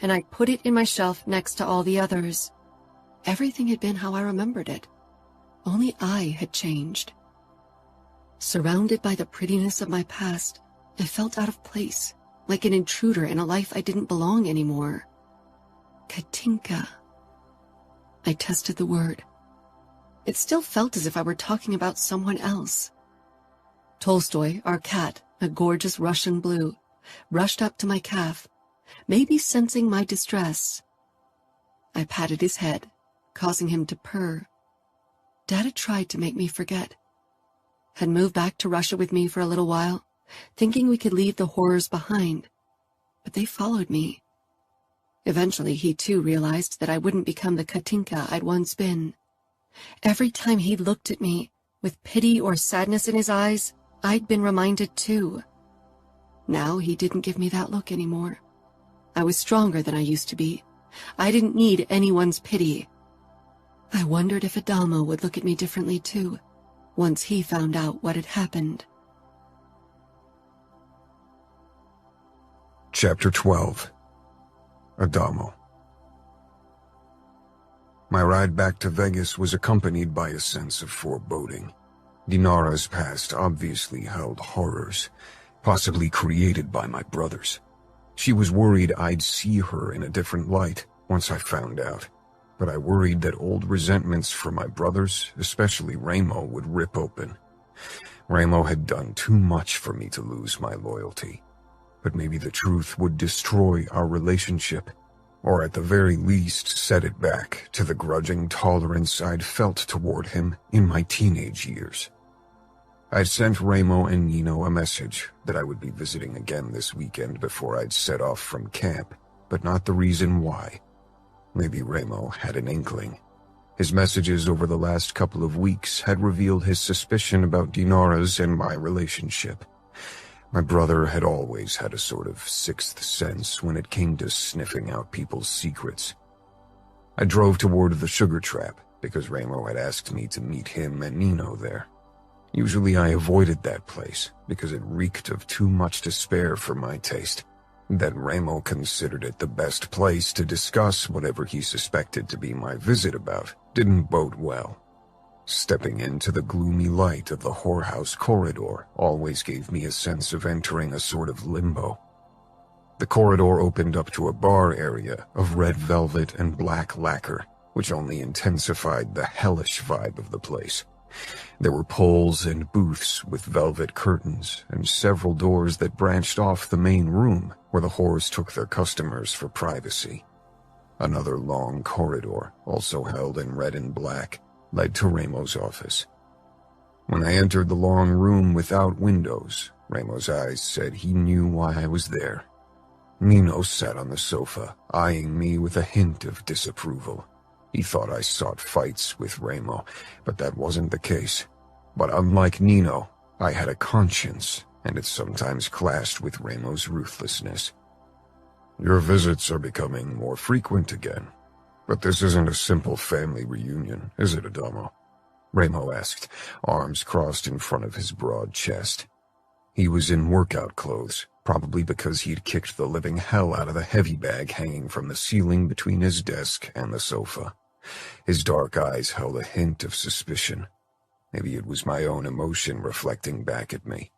and I'd put it in my shelf next to all the others. Everything had been how I remembered it. Only I had changed. Surrounded by the prettiness of my past, I felt out of place, like an intruder in a life I didn't belong anymore. Katinka. I tested the word. It still felt as if I were talking about someone else. Tolstoy, our cat, a gorgeous Russian blue, rushed up to my calf, maybe sensing my distress. I patted his head, causing him to purr. Dad had tried to make me forget. Had moved back to Russia with me for a little while, thinking we could leave the horrors behind, but they followed me. Eventually, he too realized that I wouldn't become the Katinka I'd once been. Every time he looked at me, with pity or sadness in his eyes, I'd been reminded too. Now he didn't give me that look anymore. I was stronger than I used to be. I didn't need anyone's pity. I wondered if Adamo would look at me differently too, once he found out what had happened. Chapter 12. Adamo. My ride back to Vegas was accompanied by a sense of foreboding. Dinara's past obviously held horrors, possibly created by my brothers. She was worried I'd see her in a different light once I found out, but I worried that old resentments for my brothers, especially Ramo, would rip open. Ramo had done too much for me to lose my loyalty, but maybe the truth would destroy our relationship, or at the very least set it back to the grudging tolerance I'd felt toward him in my teenage years. I'd sent Ramo and Nino a message that I would be visiting again this weekend before I'd set off from camp, but not the reason why. Maybe Ramo had an inkling. His messages over the last couple of weeks had revealed his suspicion about Dinara's and my relationship. My brother had always had a sort of sixth sense when it came to sniffing out people's secrets. I drove toward the Sugar Trap because Ramo had asked me to meet him and Nino there. Usually I avoided that place because it reeked of too much despair for my taste. That Ramo considered it the best place to discuss whatever he suspected to be my visit about didn't bode well. Stepping into the gloomy light of the whorehouse corridor always gave me a sense of entering a sort of limbo. The corridor opened up to a bar area of red velvet and black lacquer, which only intensified the hellish vibe of the place. There were poles and booths with velvet curtains and several doors that branched off the main room where the whores took their customers for privacy. Another long corridor, also held in red and black, led to Ramo's office. When I entered the long room without windows, Ramo's eyes said he knew why I was there. Nino sat on the sofa, eyeing me with a hint of disapproval. He thought I sought fights with Ramo, but that wasn't the case. But unlike Nino, I had a conscience, and it sometimes clashed with Ramo's ruthlessness. Your visits are becoming more frequent again. But this isn't a simple family reunion, is it, Adamo? Ramo asked, arms crossed in front of his broad chest. He was in workout clothes, probably because he'd kicked the living hell out of the heavy bag hanging from the ceiling between his desk and the sofa. His dark eyes held a hint of suspicion. Maybe it was my own emotion reflecting back at me.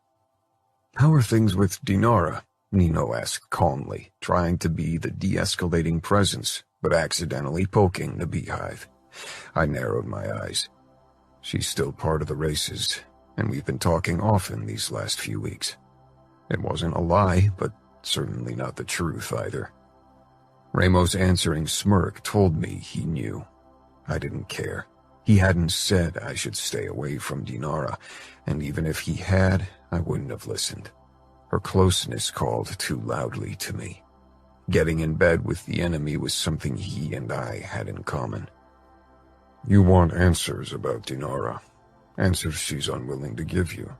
How are things with Dinara? Nino asked calmly, trying to be the de-escalating presence, but accidentally poking the beehive. I narrowed my eyes. She's still part of the races, and we've been talking often these last few weeks. It wasn't a lie, but certainly not the truth either. Ramo's answering smirk told me he knew. I didn't care. He hadn't said I should stay away from Dinara, and even if he had, I wouldn't have listened. Her closeness called too loudly to me. Getting in bed with the enemy was something he and I had in common. You want answers about Dinara. Answers she's unwilling to give you.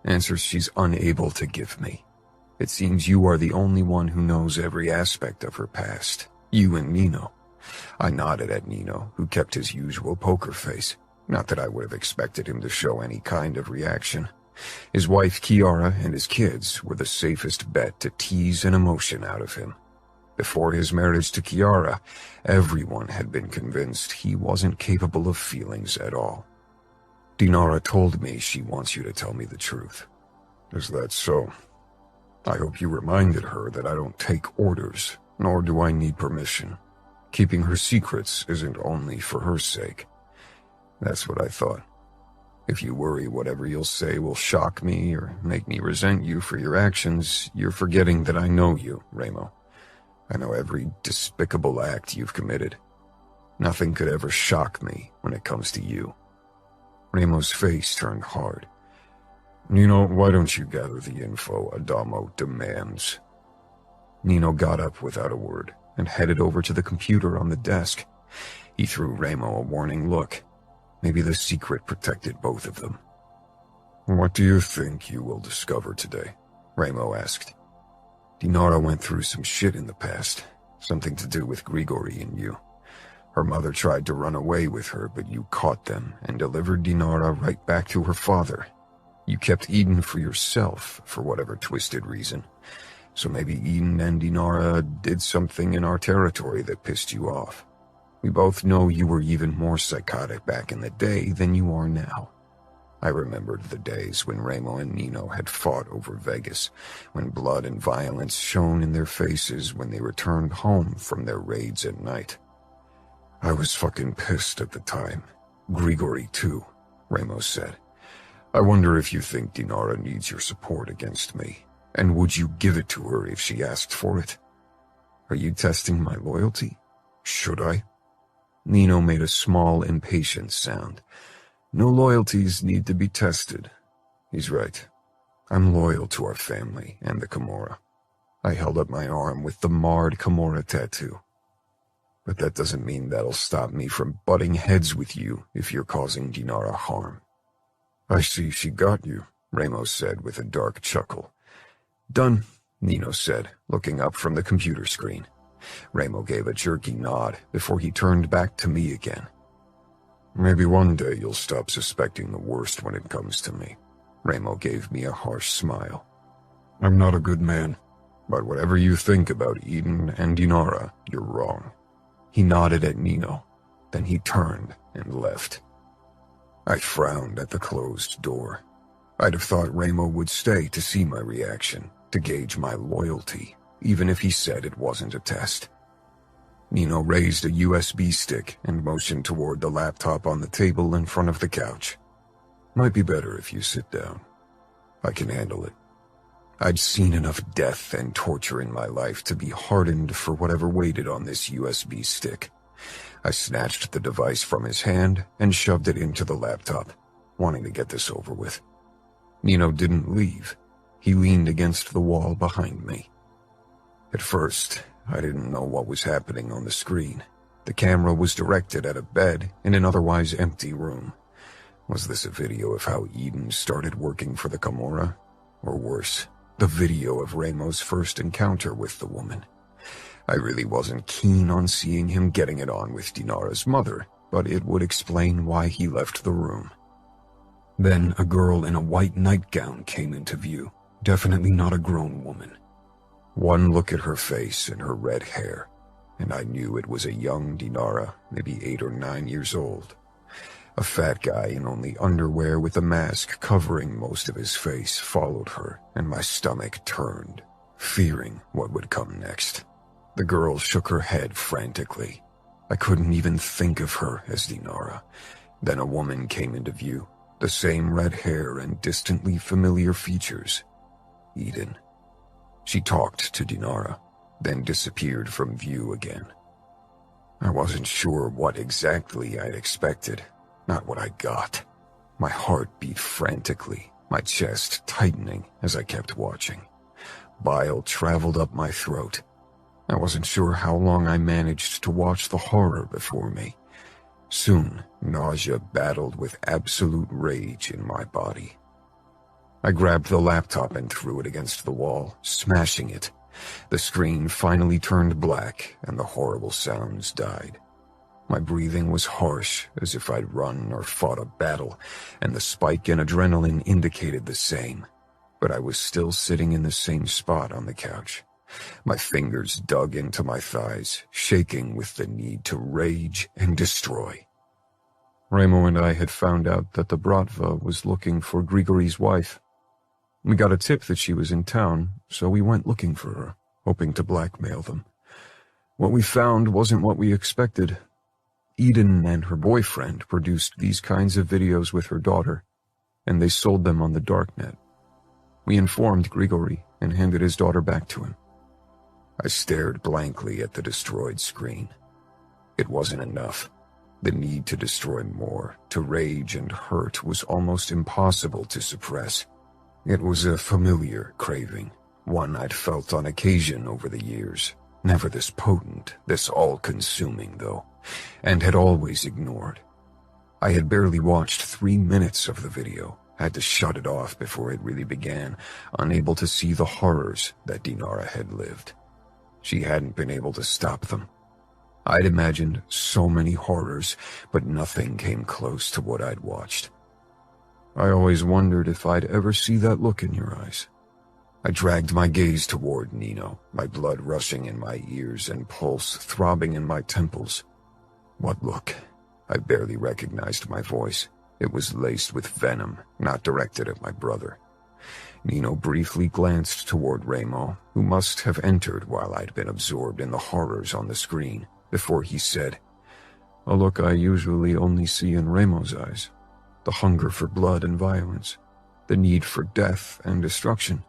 Answers she's unable to give me. It seems you are the only one who knows every aspect of her past. You and Nino. I nodded at Nino, who kept his usual poker face. Not that I would have expected him to show any kind of reaction. His wife Kiara and his kids were the safest bet to tease an emotion out of him. Before his marriage to Kiara, everyone had been convinced he wasn't capable of feelings at all. Dinara told me she wants you to tell me the truth. Is that so? I hope you reminded her that I don't take orders, nor do I need permission. Keeping her secrets isn't only for her sake. That's what I thought. If you worry whatever you'll say will shock me or make me resent you for your actions, you're forgetting that I know you, Ramo. I know every despicable act you've committed. Nothing could ever shock me when it comes to you. Ramo's face turned hard. Nino, why don't you gather the info Adamo demands? Nino got up without a word and headed over to the computer on the desk. He threw Ramo a warning look. Maybe the secret protected both of them. What do you think you will discover today? Ramo asked. Dinara went through some shit in the past, something to do with Grigori and you. Her mother tried to run away with her, but you caught them and delivered Dinara right back to her father. You kept Eden for yourself, for whatever twisted reason. So maybe Eden and Dinara did something in our territory that pissed you off. We both know you were even more psychotic back in the day than you are now. I remembered the days when Ramo and Nino had fought over Vegas, when blood and violence shone in their faces when they returned home from their raids at night. I was fucking pissed at the time. Grigori too, Ramo said. I wonder if you think Dinara needs your support against me, and would you give it to her if she asked for it? Are you testing my loyalty? Should I? Nino made a small, impatient sound. No loyalties need to be tested. He's right. I'm loyal to our family and the Camorra. I held up my arm with the marred Camorra tattoo. But that doesn't mean that'll stop me from butting heads with you if you're causing Dinara harm. I see she got you, Ramo said with a dark chuckle. Done, Nino said, looking up from the computer screen. Ramo gave a jerky nod before he turned back to me again. Maybe one day you'll stop suspecting the worst when it comes to me. Ramo gave me a harsh smile. I'm not a good man, but whatever you think about Eden and Dinara, you're wrong. He nodded at Nino, then he turned and left. I frowned at the closed door. I'd have thought Ramo would stay to see my reaction, to gauge my loyalty, even if he said it wasn't a test. Nino raised a USB stick and motioned toward the laptop on the table in front of the couch. Might be better if you sit down. I can handle it. I'd seen enough death and torture in my life to be hardened for whatever waited on this USB stick. I snatched the device from his hand and shoved it into the laptop, wanting to get this over with. Nino didn't leave. He leaned against the wall behind me. At first, I didn't know what was happening on the screen. The camera was directed at a bed in an otherwise empty room. Was this a video of how Eden started working for the Camorra? Or worse, the video of Ramo's first encounter with the woman? I really wasn't keen on seeing him getting it on with Dinara's mother, but it would explain why he left the room. Then a girl in a white nightgown came into view, definitely not a grown woman. One look at her face and her red hair, and I knew it was a young Dinara, maybe 8 or 9 years old. A fat guy in only underwear with a mask covering most of his face followed her, and my stomach turned, fearing what would come next. The girl shook her head frantically. I couldn't even think of her as Dinara. Then a woman came into view, the same red hair and distantly familiar features. Eden. She talked to Dinara, then disappeared from view again. I wasn't sure what exactly I'd expected, not what I got. My heart beat frantically, my chest tightening as I kept watching. Bile traveled up my throat. I wasn't sure how long I managed to watch the horror before me. Soon, nausea battled with absolute rage in my body. I grabbed the laptop and threw it against the wall, smashing it. The screen finally turned black and the horrible sounds died. My breathing was harsh, as if I'd run or fought a battle, and the spike in adrenaline indicated the same. But I was still sitting in the same spot on the couch. My fingers dug into my thighs, shaking with the need to rage and destroy. Remo and I had found out that the Bratva was looking for Grigory's wife. We got a tip that she was in town, so we went looking for her, hoping to blackmail them. What we found wasn't what we expected. Eden and her boyfriend produced these kinds of videos with her daughter, and they sold them on the darknet. We informed Grigory and handed his daughter back to him. I stared blankly at the destroyed screen. It wasn't enough. The need to destroy more, to rage and hurt, was almost impossible to suppress. It was a familiar craving, one I'd felt on occasion over the years. Never this potent, this all-consuming, though, and had always ignored. I had barely watched 3 minutes of the video, had to shut it off before it really began, unable to see the horrors that Dinara had lived. She hadn't been able to stop them. I'd imagined so many horrors, but nothing came close to what I'd watched. I always wondered if I'd ever see that look in your eyes. I dragged my gaze toward Nino, my blood rushing in my ears and pulse throbbing in my temples. What look? I barely recognized my voice. It was laced with venom, not directed at my brother. Nino briefly glanced toward Remo, who must have entered while I'd been absorbed in the horrors on the screen, before he said, "A look I usually only see in Remo's eyes. The hunger for blood and violence, the need for death and destruction.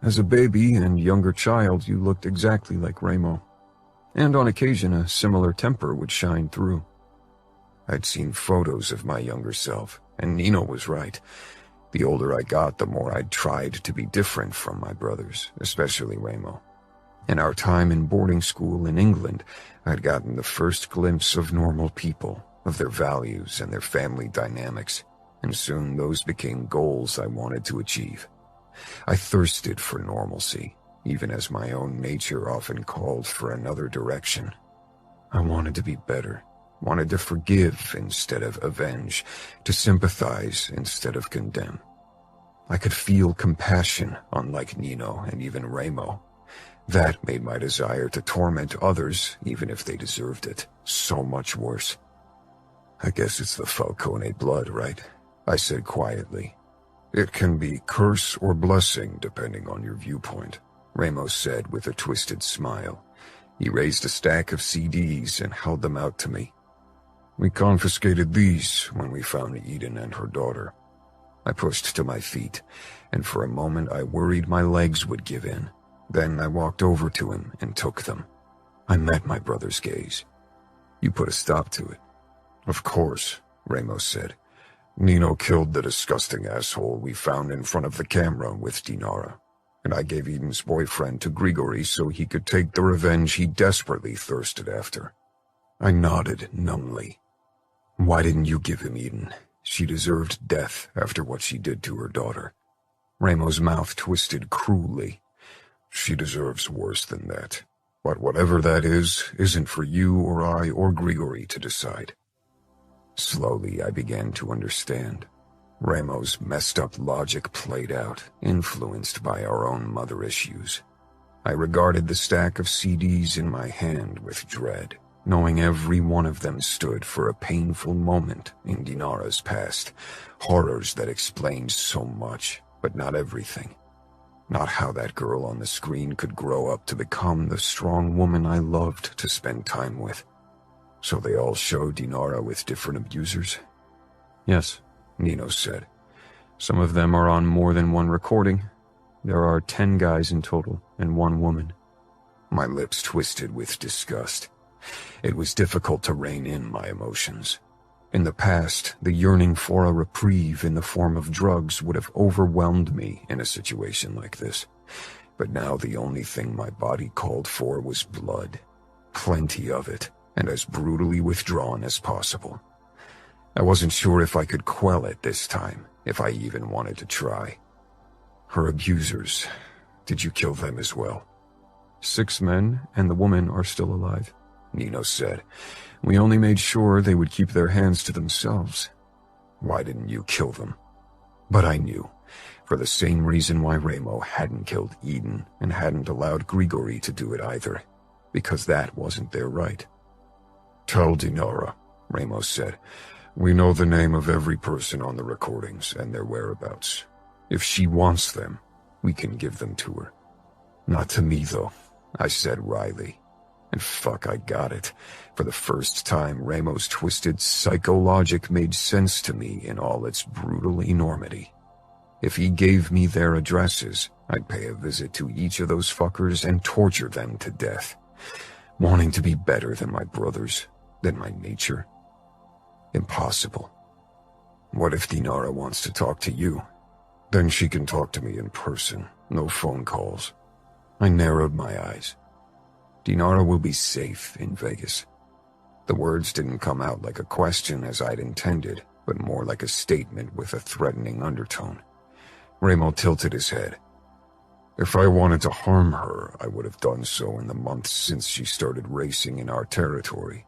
As a baby and younger child, you looked exactly like Remo, and on occasion a similar temper would shine through." I'd seen photos of my younger self, and Nino was right. The older I got, the more I'd tried to be different from my brothers, especially Remo. In our time in boarding school in England, I'd gotten the first glimpse of normal people, of their values and their family dynamics, and soon those became goals I wanted to achieve. I thirsted for normalcy, even as my own nature often called for another direction. I wanted to be better, wanted to forgive instead of avenge, to sympathize instead of condemn. I could feel compassion, unlike Nino and even Remo. That made my desire to torment others, even if they deserved it, so much worse. "I guess it's the Falcone blood, right?" I said quietly. "It can be curse or blessing, depending on your viewpoint," Remo said with a twisted smile. He raised a stack of CDs and held them out to me. "We confiscated these when we found Eden and her daughter." I pushed to my feet, and for a moment I worried my legs would give in. Then I walked over to him and took them. I met my brother's gaze. "You put a stop to it." "Of course," Remo said. "Nino killed the disgusting asshole we found in front of the camera with Dinara, and I gave Eden's boyfriend to Grigory so he could take the revenge he desperately thirsted after." I nodded numbly. "Why didn't you give him Eden? She deserved death after what she did to her daughter." Remo's mouth twisted cruelly. "She deserves worse than that. But whatever that is, isn't for you or I or Grigory to decide." Slowly, I began to understand. Remo's messed up logic played out, influenced by our own mother issues. I regarded the stack of CDs in my hand with dread, knowing every one of them stood for a painful moment in Dinara's past, horrors that explained so much, but not everything. Not how that girl on the screen could grow up to become the strong woman I loved to spend time with. "So they all show Dinara with different abusers?" "Yes," Nino said. "Some of them are on more than one recording. There are 10 guys in total, and 1 woman." My lips twisted with disgust. It was difficult to rein in my emotions. In the past, the yearning for a reprieve in the form of drugs would have overwhelmed me in a situation like this. But now the only thing my body called for was blood. Plenty of it, and as brutally withdrawn as possible. I wasn't sure if I could quell it this time, if I even wanted to try. "Her abusers, did you kill them as well?" 6 men, and the woman are still alive. Nino said. We only made sure they would keep their hands to themselves. Why didn't you kill them? But I knew, for the same reason why Remo hadn't killed Eden and hadn't allowed Grigori to do it either, because that wasn't their right. Tell Dinara, Remo said. We know the name of every person on the recordings and their whereabouts. If she wants them, we can give them to her. Not to me, though, I said wryly. And fuck, I got it. For the first time, Remo's twisted psychologic made sense to me in all its brutal enormity. If he gave me their addresses, I'd pay a visit to each of those fuckers and torture them to death. Wanting to be better than my brothers, than my nature. Impossible. What if Dinara wants to talk to you? Then she can talk to me in person, no phone calls. I narrowed my eyes. Dinara will be safe in Vegas. The words didn't come out like a question as I'd intended, but more like a statement with a threatening undertone. Remo tilted his head. If I wanted to harm her, I would have done so in the months since she started racing in our territory.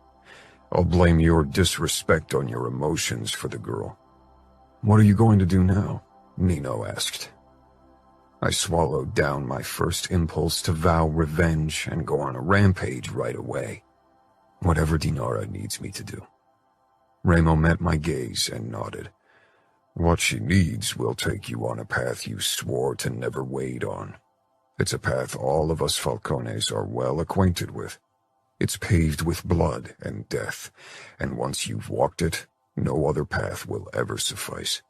I'll blame your disrespect on your emotions for the girl. What are you going to do now? Nino asked. I swallowed down my first impulse to vow revenge and go on a rampage right away. Whatever Dinara needs me to do. Remo met my gaze and nodded. What she needs will take you on a path you swore to never wade on. It's a path all of us Falcones are well acquainted with. It's paved with blood and death, and once you've walked it, no other path will ever suffice.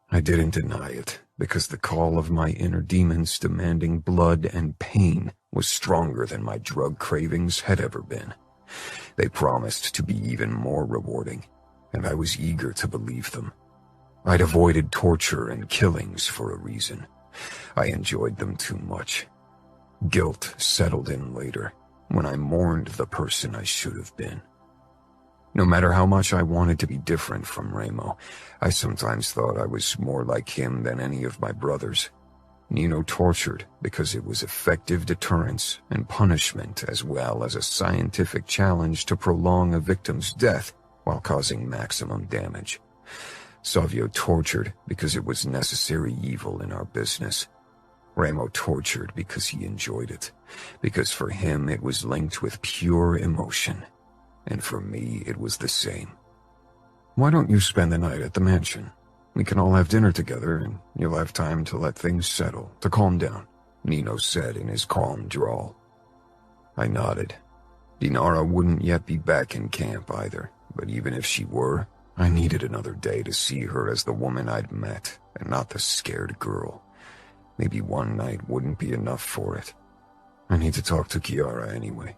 I didn't deny it, because the call of my inner demons demanding blood and pain was stronger than my drug cravings had ever been. They promised to be even more rewarding, and I was eager to believe them. I'd avoided torture and killings for a reason. I enjoyed them too much. Guilt settled in later, when I mourned the person I should have been. No matter how much I wanted to be different from Remo, I sometimes thought I was more like him than any of my brothers. Nino tortured because it was effective deterrence and punishment as well as a scientific challenge to prolong a victim's death while causing maximum damage. Savio tortured because it was necessary evil in our business. Remo tortured because he enjoyed it, because for him it was linked with pure emotion. And for me, it was the same. Why don't you spend the night at the mansion? We can all have dinner together, and you'll have time to let things settle, to calm down, Nino said in his calm drawl. I nodded. Dinara wouldn't yet be back in camp either, but even if she were, I needed another day to see her as the woman I'd met, and not the scared girl. Maybe one night wouldn't be enough for it. I need to talk to Chiara anyway.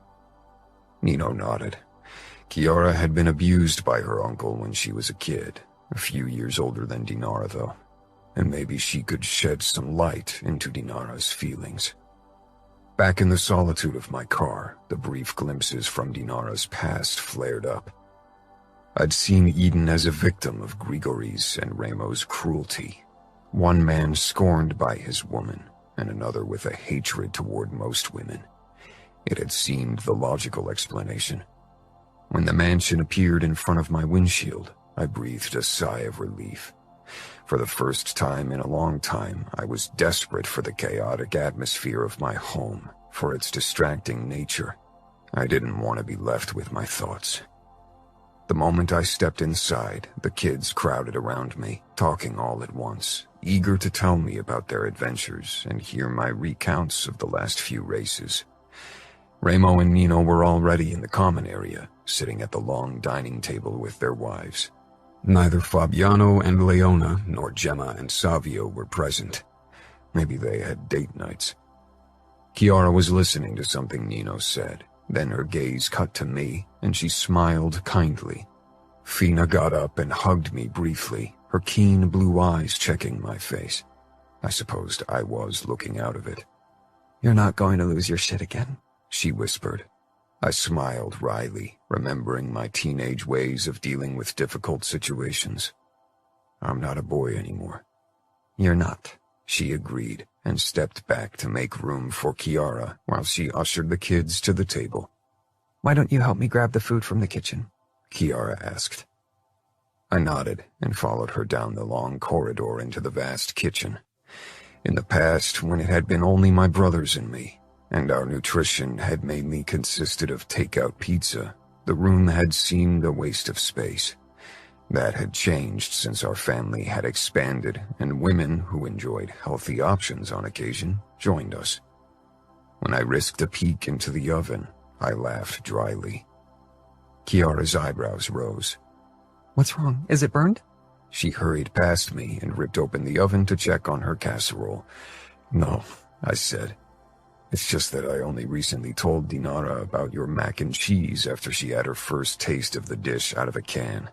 Nino nodded. Chiara had been abused by her uncle when she was a kid, a few years older than Dinara though, and maybe she could shed some light into Dinara's feelings. Back in the solitude of my car, the brief glimpses from Dinara's past flared up. I'd seen Eden as a victim of Grigori's and Remo's cruelty, one man scorned by his woman, and another with a hatred toward most women. It had seemed the logical explanation. When the mansion appeared in front of my windshield, I breathed a sigh of relief. For the first time in a long time, I was desperate for the chaotic atmosphere of my home, for its distracting nature. I didn't want to be left with my thoughts. The moment I stepped inside, the kids crowded around me, talking all at once, eager to tell me about their adventures and hear my recounts of the last few races. Remo and Nino were already in the common area, sitting at the long dining table with their wives. Neither Fabiano and Leona nor Gemma and Savio were present. Maybe they had date nights. Chiara was listening to something Nino said. Then her gaze cut to me, and she smiled kindly. Fina got up and hugged me briefly, her keen blue eyes checking my face. I supposed I was looking out of it. "You're not going to lose your shit again?" she whispered. I smiled wryly, remembering my teenage ways of dealing with difficult situations. I'm not a boy anymore. "You're not," she agreed, and stepped back to make room for Chiara while she ushered the kids to the table. Why don't you help me grab the food from the kitchen? Kiara asked. I nodded and followed her down the long corridor into the vast kitchen. In the past, when it had been only my brothers and me, and our nutrition had mainly consisted of takeout pizza, the room had seemed a waste of space. That had changed since our family had expanded and women who enjoyed healthy options on occasion joined us. When I risked a peek into the oven, I laughed dryly. Kiara's eyebrows rose. What's wrong? Is it burned? She hurried past me and ripped open the oven to check on her casserole. No, I said. It's just that I only recently told Dinara about your mac and cheese after she had her first taste of the dish out of a can.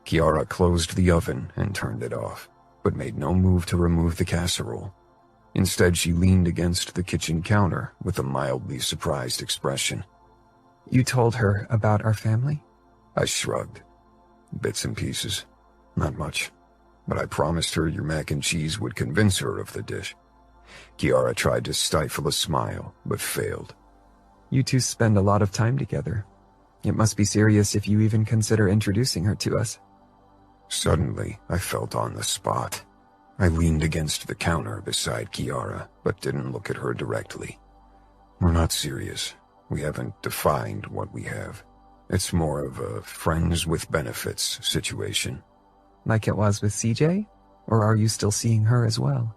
Kiara closed the oven and turned it off, but made no move to remove the casserole. Instead, she leaned against the kitchen counter with a mildly surprised expression. You told her about our family? I shrugged. Bits and pieces. Not much. But I promised her your mac and cheese would convince her of the dish. Kiara tried to stifle a smile, but failed. You two spend a lot of time together. It must be serious if you even consider introducing her to us. Suddenly, I felt on the spot. I leaned against the counter beside Kiara, but didn't look at her directly. We're not serious. We haven't defined what we have. It's more of a friends with benefits situation. Like it was with CJ? Or are you still seeing her as well?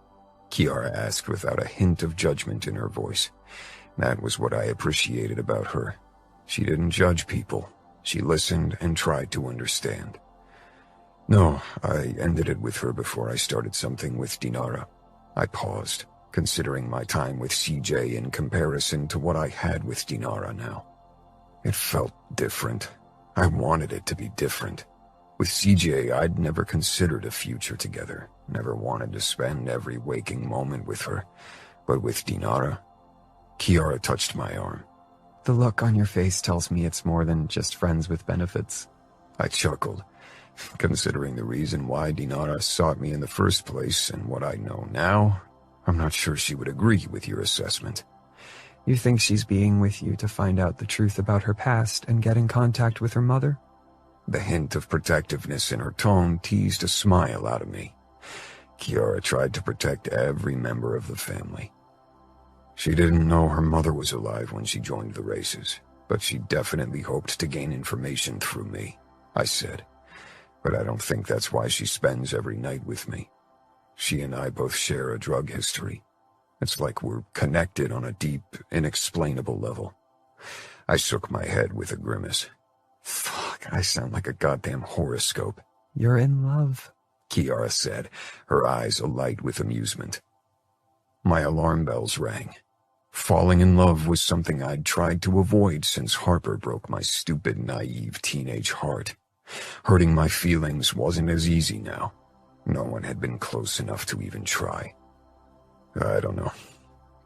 Kiara asked without a hint of judgment in her voice. That was what I appreciated about her. She didn't judge people. She listened and tried to understand. No, I ended it with her before I started something with Dinara. I paused, considering my time with CJ in comparison to what I had with Dinara now. It felt different. I wanted it to be different. With CJ, I'd never considered a future together, never wanted to spend every waking moment with her. But with Dinara, Kiara touched my arm. The look on your face tells me it's more than just friends with benefits. I chuckled. Considering the reason why Dinara sought me in the first place and what I know now, I'm not sure she would agree with your assessment. You think she's being with you to find out the truth about her past and get in contact with her mother? The hint of protectiveness in her tone teased a smile out of me. Kiara tried to protect every member of the family. She didn't know her mother was alive when she joined the races, but she definitely hoped to gain information through me, I said. But I don't think that's why she spends every night with me. She and I both share a drug history. It's like we're connected on a deep, inexplainable level. I shook my head with a grimace. Fuck, I sound like a goddamn horoscope. You're in love, Kiara said, her eyes alight with amusement. My alarm bells rang. Falling in love was something I'd tried to avoid since Harper broke my stupid, naive teenage heart. Hurting my feelings wasn't as easy now. No one had been close enough to even try. I don't know.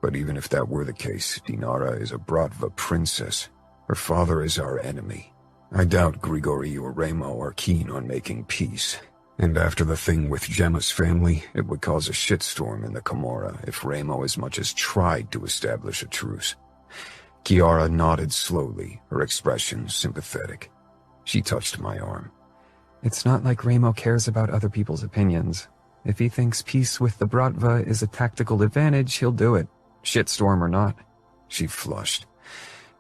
But even if that were the case, Dinara is a Bratva princess. Her father is our enemy. I doubt Grigori or Remo are keen on making peace. And after the thing with Gemma's family, it would cause a shitstorm in the Camorra if Remo as much as tried to establish a truce. Kiara nodded slowly, her expression sympathetic. She touched my arm. It's not like Remo cares about other people's opinions. If he thinks peace with the Bratva is a tactical advantage, he'll do it, shitstorm or not. She flushed.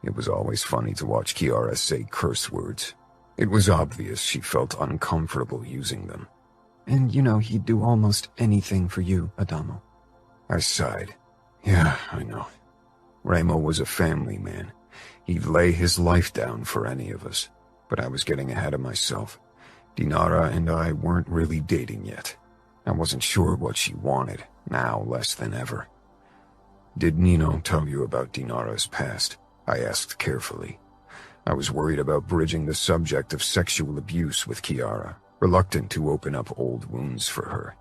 It was always funny to watch Kiara say curse words. It was obvious she felt uncomfortable using them. And you know he'd do almost anything for you, Adamo. I sighed. Yeah, I know. Remo was a family man. He'd lay his life down for any of us. But I was getting ahead of myself. Dinara and I weren't really dating yet. I wasn't sure what she wanted, now less than ever. Did Nino tell you about Dinara's past? I asked carefully. I was worried about bridging the subject of sexual abuse with Kiara, reluctant to open up old wounds for her.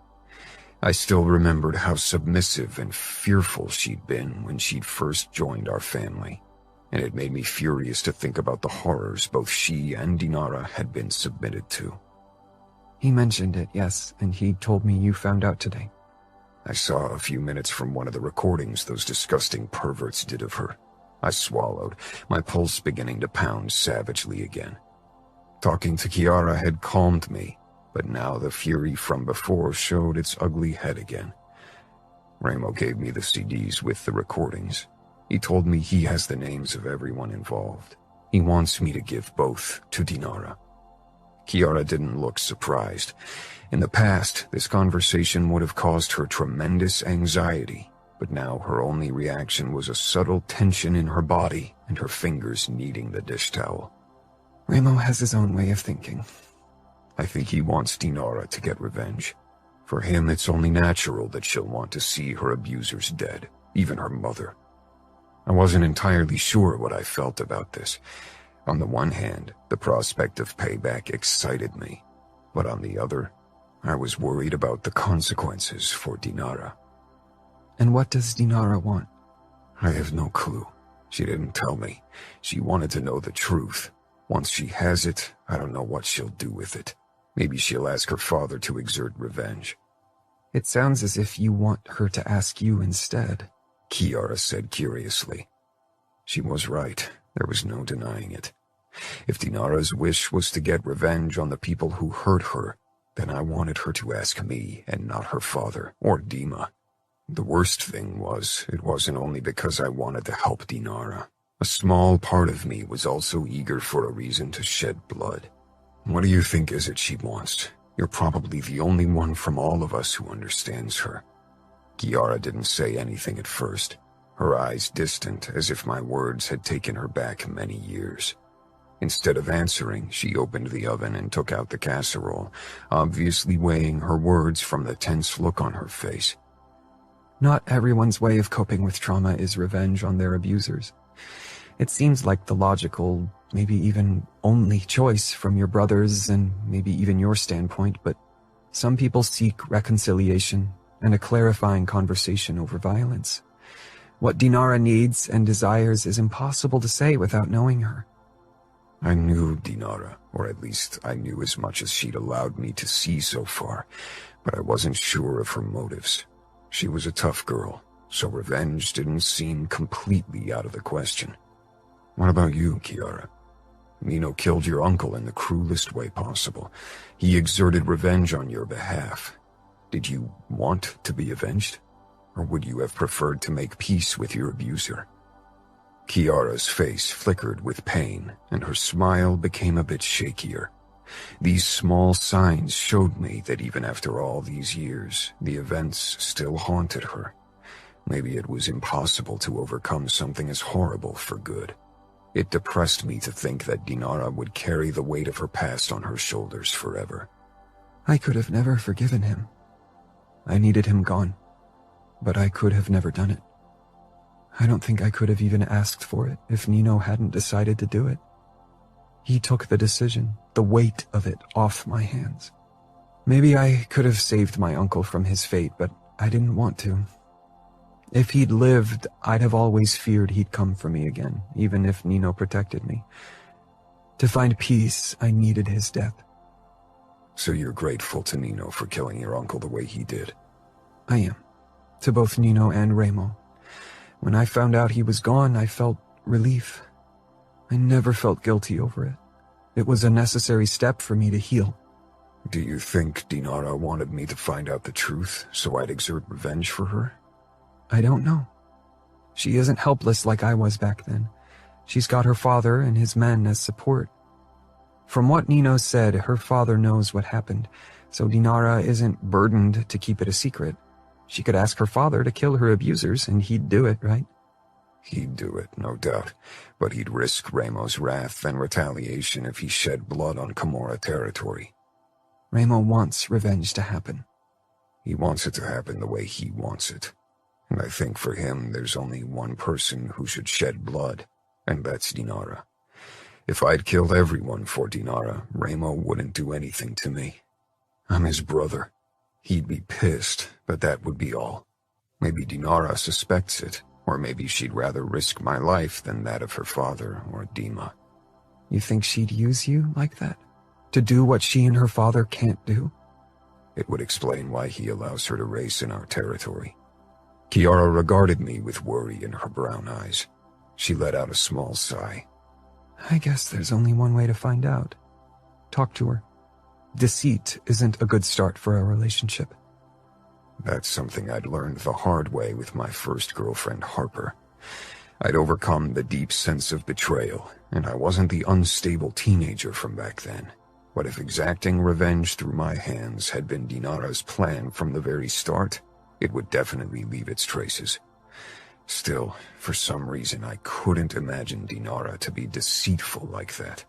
I still remembered how submissive and fearful she'd been when she'd first joined our family, and it made me furious to think about the horrors both she and Dinara had been submitted to. He mentioned it, yes, and he told me you found out today. I saw a few minutes from one of the recordings those disgusting perverts did of her. I swallowed, my pulse beginning to pound savagely again. Talking to Kiara had calmed me, but now the fury from before showed its ugly head again. Ramo gave me the CDs with the recordings. He told me he has the names of everyone involved. He wants me to give both to Dinara. Kiara didn't look surprised. In the past, this conversation would have caused her tremendous anxiety, but now her only reaction was a subtle tension in her body and her fingers kneading the dish towel. Ramo has his own way of thinking. I think he wants Dinara to get revenge. For him, it's only natural that she'll want to see her abusers dead, even her mother. I wasn't entirely sure what I felt about this. On the one hand, the prospect of payback excited me, but on the other, I was worried about the consequences for Dinara. And what does Dinara want? I have no clue. She didn't tell me. She wanted to know the truth. Once she has it, I don't know what she'll do with it. Maybe she'll ask her father to exert revenge. It sounds as if you want her to ask you instead, Kiara said curiously. She was right. There was no denying it. If Dinara's wish was to get revenge on the people who hurt her, then I wanted her to ask me and not her father or Dima. The worst thing was, it wasn't only because I wanted to help Dinara. A small part of me was also eager for a reason to shed blood. What do you think is it she wants? You're probably the only one from all of us who understands her. Kiara didn't say anything at first, her eyes distant as if my words had taken her back many years. Instead of answering, she opened the oven and took out the casserole, obviously weighing her words from the tense look on her face. Not everyone's way of coping with trauma is revenge on their abusers. It seems like the logical, maybe even only choice from your brothers and maybe even your standpoint, but some people seek reconciliation and a clarifying conversation over violence. What Dinara needs and desires is impossible to say without knowing her. I knew Dinara, or at least I knew as much as she'd allowed me to see so far, but I wasn't sure of her motives. She was a tough girl, so revenge didn't seem completely out of the question. What about you, Kiara? Nino killed your uncle in the cruelest way possible. He exerted revenge on your behalf. Did you want to be avenged? Or would you have preferred to make peace with your abuser? Kiara's face flickered with pain, and her smile became a bit shakier. These small signs showed me that even after all these years, the events still haunted her. Maybe it was impossible to overcome something as horrible for good. It depressed me to think that Dinara would carry the weight of her past on her shoulders forever. I could have never forgiven him. I needed him gone, but I could have never done it. I don't think I could have even asked for it if Nino hadn't decided to do it. He took the decision, the weight of it off my hands. Maybe I could have saved my uncle from his fate, but I didn't want to. If he'd lived, I'd have always feared he'd come for me again, even if Nino protected me. To find peace, I needed his death. So you're grateful to Nino for killing your uncle the way he did? I am. To both Nino and Ramo. When I found out he was gone, I felt relief. I never felt guilty over it. It was a necessary step for me to heal. Do you think Dinara wanted me to find out the truth so I'd exert revenge for her? I don't know. She isn't helpless like I was back then. She's got her father and his men as support. From what Nino said, her father knows what happened, so Dinara isn't burdened to keep it a secret. She could ask her father to kill her abusers, and he'd do it, right? He'd do it, no doubt, but he'd risk Ramo's wrath and retaliation if he shed blood on Camorra territory. Ramo wants revenge to happen. He wants it to happen the way he wants it. And I think for him there's only one person who should shed blood, and that's Dinara. If I'd killed everyone for Dinara, Ramo wouldn't do anything to me. I'm his brother. He'd be pissed, but that would be all. Maybe Dinara suspects it, or maybe she'd rather risk my life than that of her father or Dima. You think she'd use you like that? To do what she and her father can't do? It would explain why he allows her to race in our territory. Kiara regarded me with worry in her brown eyes. She let out a small sigh. I guess there's only one way to find out. Talk to her. Deceit isn't a good start for a relationship. That's something I'd learned the hard way with my first girlfriend, Harper. I'd overcome the deep sense of betrayal, and I wasn't the unstable teenager from back then. But if exacting revenge through my hands had been Dinara's plan from the very start, it would definitely leave its traces. Still, for some reason, I couldn't imagine Dinara to be deceitful like that.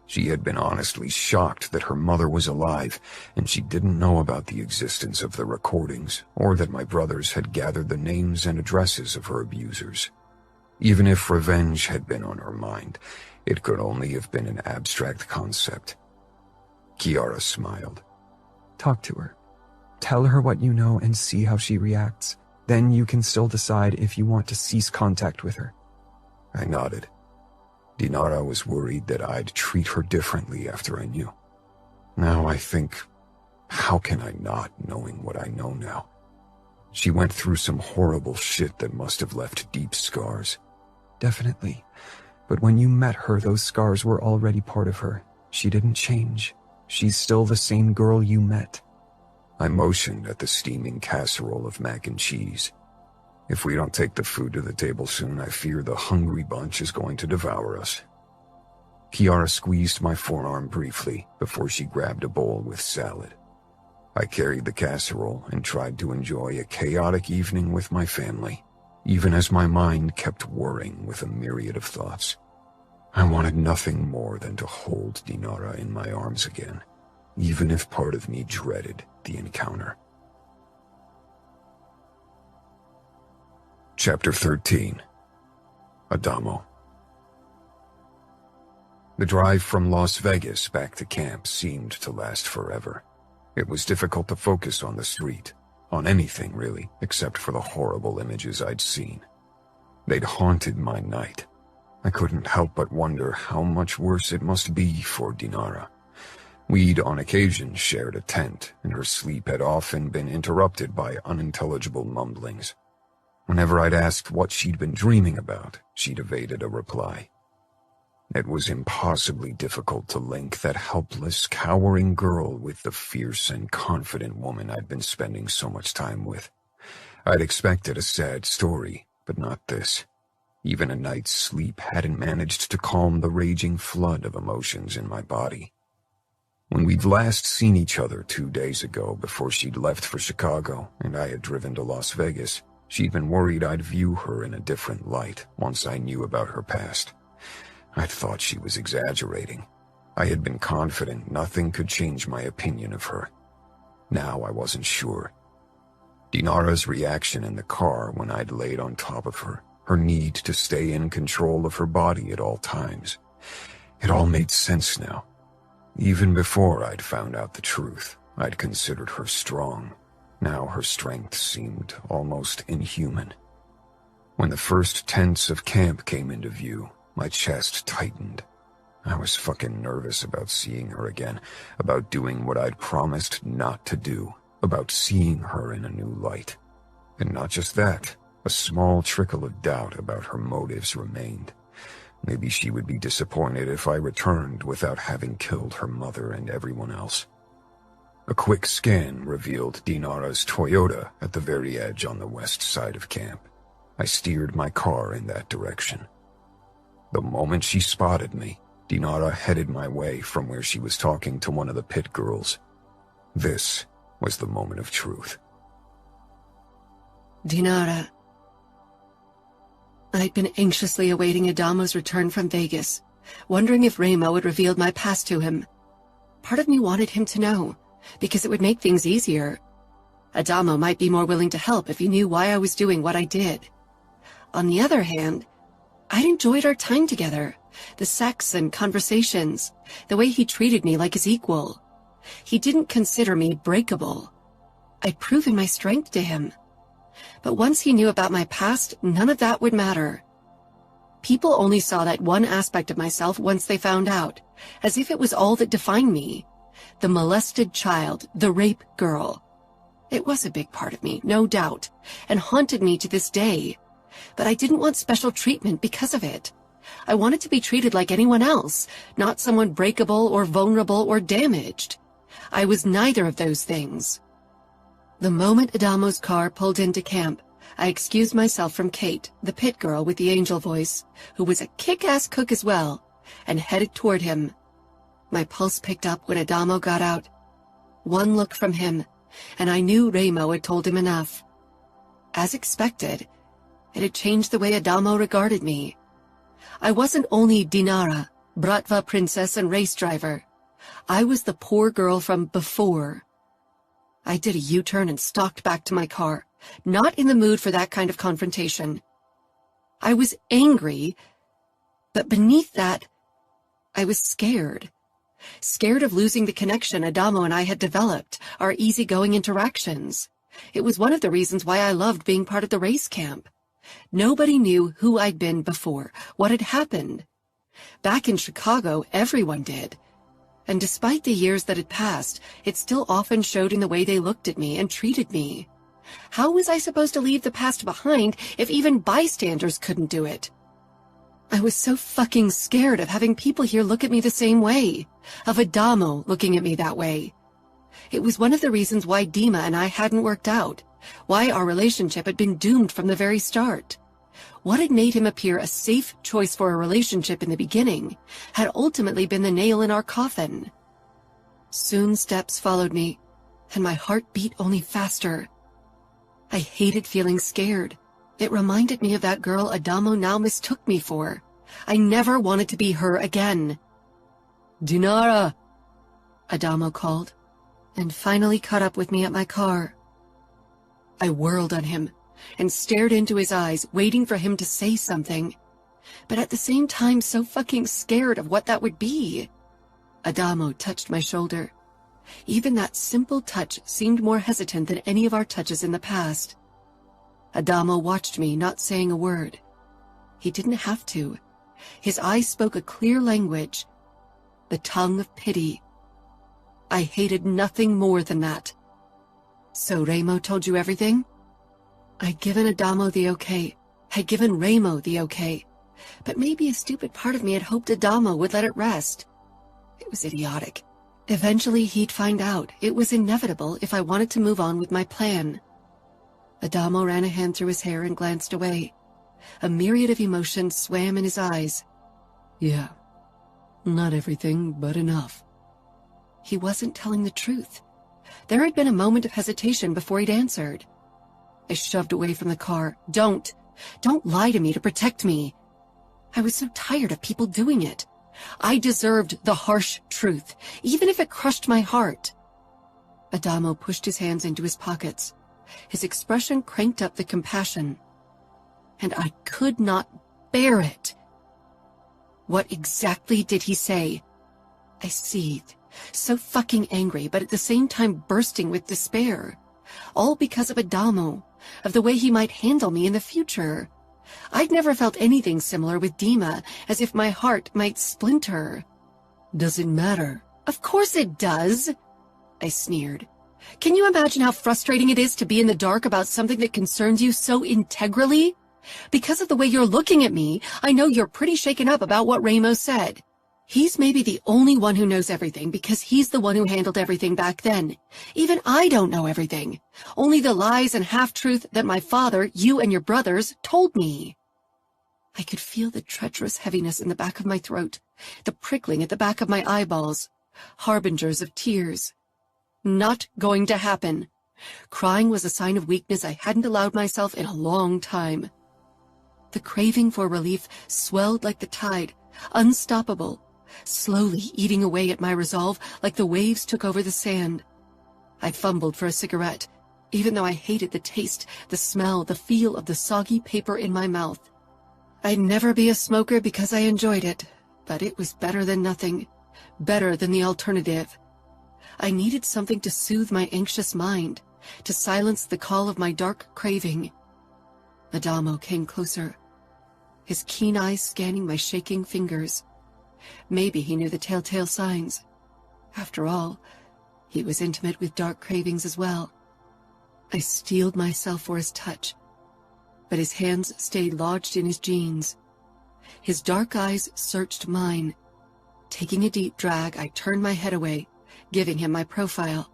She had been honestly shocked that her mother was alive, and she didn't know about the existence of the recordings, or that my brothers had gathered the names and addresses of her abusers. Even if revenge had been on her mind, it could only have been an abstract concept. Kiara smiled. Talk to her. Tell her what you know and see how she reacts. Then you can still decide if you want to cease contact with her. I nodded. Dinara was worried that I'd treat her differently after I knew. Now I think, how can I not, knowing what I know now? She went through some horrible shit that must have left deep scars. Definitely. But when you met her, those scars were already part of her. She didn't change. She's still the same girl you met. I motioned at the steaming casserole of mac and cheese. If we don't take the food to the table soon, I fear the hungry bunch is going to devour us. Kiara squeezed my forearm briefly before she grabbed a bowl with salad. I carried the casserole and tried to enjoy a chaotic evening with my family, even as my mind kept whirring with a myriad of thoughts. I wanted nothing more than to hold Dinara in my arms again, even if part of me dreaded the encounter. Chapter 13. Adamo. The drive from Las Vegas back to camp seemed to last forever. It was difficult to focus on the street, on anything really, except for the horrible images I'd seen. They'd haunted my night. I couldn't help but wonder how much worse it must be for Dinara. We'd on occasion shared a tent, and her sleep had often been interrupted by unintelligible mumblings. Whenever I'd asked what she'd been dreaming about, she'd evaded a reply. It was impossibly difficult to link that helpless, cowering girl with the fierce and confident woman I'd been spending so much time with. I'd expected a sad story, but not this. Even a night's sleep hadn't managed to calm the raging flood of emotions in my body. When we'd last seen each other 2 days ago before she'd left for Chicago and I had driven to Las Vegas, she'd been worried I'd view her in a different light once I knew about her past. I'd thought she was exaggerating. I had been confident nothing could change my opinion of her. Now I wasn't sure. Dinara's reaction in the car when I'd laid on top of her, her need to stay in control of her body at all times. It all made sense now. Even before I'd found out the truth, I'd considered her strong. Now her strength seemed almost inhuman. When the first tents of camp came into view, my chest tightened. I was fucking nervous about seeing her again, about doing what I'd promised not to do, about seeing her in a new light. And not just that, a small trickle of doubt about her motives remained. Maybe she would be disappointed if I returned without having killed her mother and everyone else. A quick scan revealed Dinara's Toyota at the very edge on the west side of camp. I steered my car in that direction. The moment she spotted me, Dinara headed my way from where she was talking to one of the pit girls. This was the moment of truth. Dinara. I'd been anxiously awaiting Adamo's return from Vegas, wondering if Ramo had revealed my past to him. Part of me wanted him to know, because it would make things easier. Adamo might be more willing to help if he knew why I was doing what I did. On the other hand, I'd enjoyed our time together, the sex and conversations, the way he treated me like his equal. He didn't consider me breakable. I'd proven my strength to him. But once he knew about my past, none of that would matter. People only saw that one aspect of myself once they found out, as if it was all that defined me. The molested child, the rape girl. It was a big part of me, no doubt, and haunted me to this day. But I didn't want special treatment because of it. I wanted to be treated like anyone else, not someone breakable or vulnerable or damaged. I was neither of those things. The moment Adamo's car pulled into camp, I excused myself from Kate, the pit girl with the angel voice, who was a kick-ass cook as well, and headed toward him. My pulse picked up when Adamo got out. One look from him, and I knew Remo had told him enough. As expected, it had changed the way Adamo regarded me. I wasn't only Dinara, Bratva princess and race driver. I was the poor girl from before. I did a U-turn and stalked back to my car, not in the mood for that kind of confrontation. I was angry, but beneath that, I was scared. Scared of losing the connection Adamo and I had developed, our easygoing interactions. It was one of the reasons why I loved being part of the race camp. Nobody knew who I'd been before, what had happened. Back in Chicago, everyone did. And despite the years that had passed, it still often showed in the way they looked at me and treated me. How was I supposed to leave the past behind if even bystanders couldn't do it? I was so fucking scared of having people here look at me the same way, of Adamo looking at me that way. It was one of the reasons why Dima and I hadn't worked out, why our relationship had been doomed from the very start. What had made him appear a safe choice for a relationship in the beginning had ultimately been the nail in our coffin. Soon steps followed me, and my heart beat only faster. I hated feeling scared. It reminded me of that girl Adamo now mistook me for. I never wanted to be her again. Dinara! Adamo called, and finally caught up with me at my car. I whirled on him and stared into his eyes, waiting for him to say something, but at the same time so fucking scared of what that would be. Adamo touched my shoulder. Even that simple touch seemed more hesitant than any of our touches in the past. Adamo watched me, not saying a word. He didn't have to. His eyes spoke a clear language, the tongue of pity. I hated nothing more than that. So Remo told you everything? I'd given Adamo the okay, had given Remo the okay, but maybe a stupid part of me had hoped Adamo would let it rest. It was idiotic. Eventually he'd find out. It was inevitable if I wanted to move on with my plan. Adamo ran a hand through his hair and glanced away. A myriad of emotions swam in his eyes. Yeah, not everything, but enough. He wasn't telling the truth. There had been a moment of hesitation before he'd answered. I shoved away from the car. Don't lie to me to protect me. I was so tired of people doing it. I deserved the harsh truth, even if it crushed my heart. Adamo pushed his hands into his pockets. His expression cranked up the compassion, and I could not bear it. What exactly did he say? I seethed, so fucking angry, but at the same time bursting with despair. All because of Adamo, of the way he might handle me in the future. I'd never felt anything similar with Dima, as if my heart might splinter. Does it matter? Of course it does, I sneered. Can you imagine how frustrating it is to be in the dark about something that concerns you so integrally? Because of the way you're looking at me, I know you're pretty shaken up about what Remo said. He's maybe the only one who knows everything because he's the one who handled everything back then. Even I don't know everything. Only the lies and half-truth that my father, you and your brothers, told me. I could feel the treacherous heaviness in the back of my throat, the prickling at the back of my eyeballs, harbingers of tears. Not going to happen. Crying was a sign of weakness I hadn't allowed myself in a long time. The craving for relief swelled like the tide, unstoppable, slowly eating away at my resolve like the waves took over the sand. I fumbled for a cigarette, even though I hated the taste, the smell, the feel of the soggy paper in my mouth. I'd never be a smoker because I enjoyed it, but it was better than nothing, better than the alternative. I needed something to soothe my anxious mind, to silence the call of my dark craving. Adamo came closer, his keen eyes scanning my shaking fingers. Maybe he knew the telltale signs. After all, he was intimate with dark cravings as well. I steeled myself for his touch. but his hands stayed lodged in his jeans. His dark eyes searched mine. Taking a deep drag, I turned my head away, giving him my profile.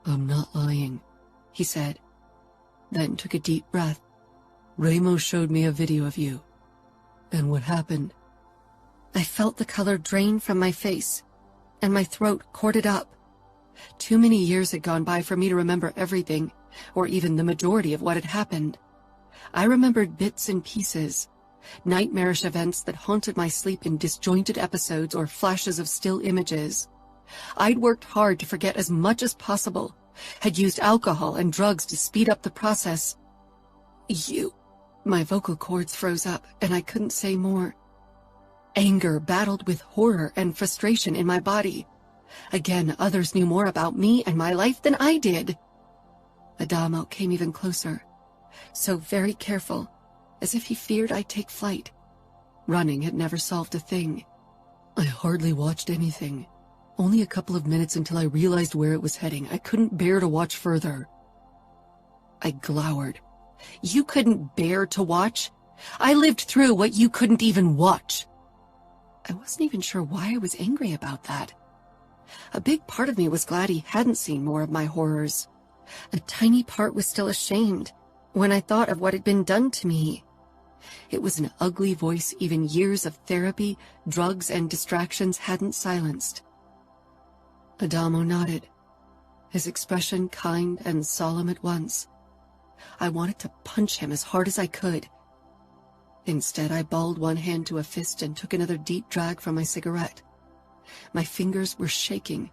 "I'm not lying," he said, then took a deep breath. "Ramo showed me a video of you. And what happened?" I felt the color drain from my face, and my throat corded up. Too many years had gone by for me to remember everything, or even the majority of what had happened. I remembered bits and pieces, nightmarish events that haunted my sleep in disjointed episodes or flashes of still images. I'd worked hard to forget as much as possible, had used alcohol and drugs to speed up the process. My vocal cords froze up, and I couldn't say more. Anger battled with horror and frustration in my body. Again, others knew more about me and my life than I did. Adamo came even closer, so very careful, as if he feared I'd take flight. Running had never solved a thing. I hardly watched anything. Only a couple of minutes until I realized where it was heading. I couldn't bear to watch further. I glowered. "You couldn't bear to watch? I lived through what you couldn't even watch." I wasn't even sure why I was angry about that. A big part of me was glad he hadn't seen more of my horrors. A tiny part was still ashamed when I thought of what had been done to me. It was an ugly voice even years of therapy, drugs, and distractions hadn't silenced. Adamo nodded, his expression kind and solemn at once. I wanted to punch him as hard as I could. Instead, I balled one hand to a fist and took another deep drag from my cigarette. My fingers were shaking,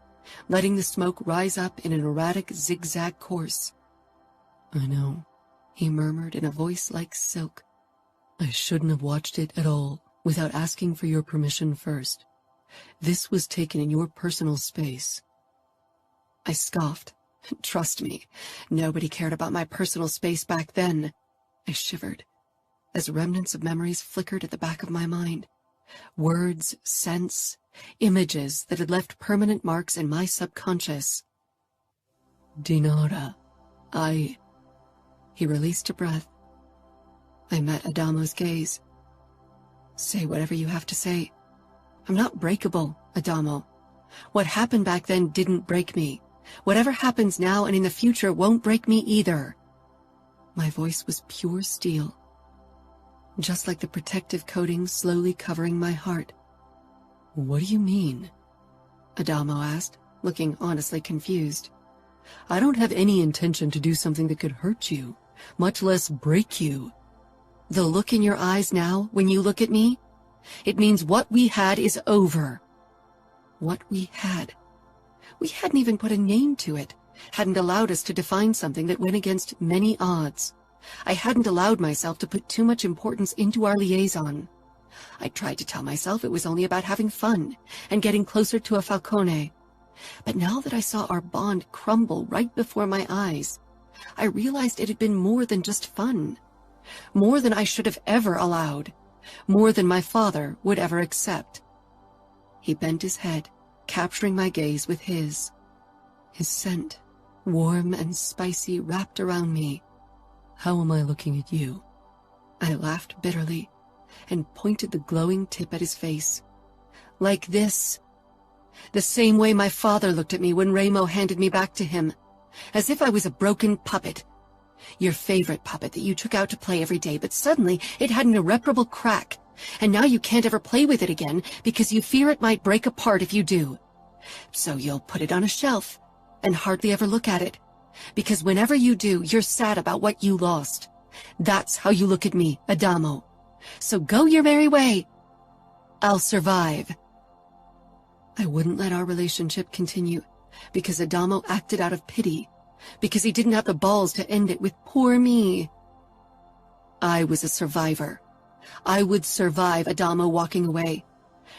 letting the smoke rise up in an erratic zigzag course. "I know," he murmured in a voice like silk. "I shouldn't have watched it at all without asking for your permission first. This was taken in your personal space." I scoffed. Trust me, nobody cared about my personal space back then. I shivered as remnants of memories flickered at the back of my mind. Words, scents, images that had left permanent marks in my subconscious. "Dinara, He released a breath. I met Adamo's gaze. "Say whatever you have to say. I'm not breakable, Adamo. What happened back then didn't break me. Whatever happens now and in the future won't break me either." My voice was pure steel, just like the protective coating slowly covering my heart. "What do you mean?" Adamo asked, looking honestly confused. "I don't have any intention to do something that could hurt you, much less break you. The look in your eyes now, when you look at me, it means what we had is over." What we had. We hadn't even put a name to it, hadn't allowed us to define something that went against many odds. I hadn't allowed myself to put too much importance into our liaison. I tried to tell myself it was only about having fun and getting closer to a Falcone. But now that I saw our bond crumble right before my eyes, I realized it had been more than just fun. More than I should have ever allowed. More than my father would ever accept. He bent his head, capturing my gaze with his. His scent, warm and spicy, wrapped around me. "How am I looking at you?" I laughed bitterly and pointed the glowing tip at his face. "Like this. The same way my father looked at me when Ramo handed me back to him, as if I was a broken puppet. Your favorite puppet that you took out to play every day, but suddenly it had an irreparable crack, and now you can't ever play with it again because you fear it might break apart if you do. So you'll put it on a shelf and hardly ever look at it, because whenever you do, you're sad about what you lost. That's how you look at me, Adamo. So go your merry way. I'll survive." I wouldn't let our relationship continue, because Adamo acted out of pity, because he didn't have the balls to end it with poor me. I was a survivor. I would survive Adamo walking away.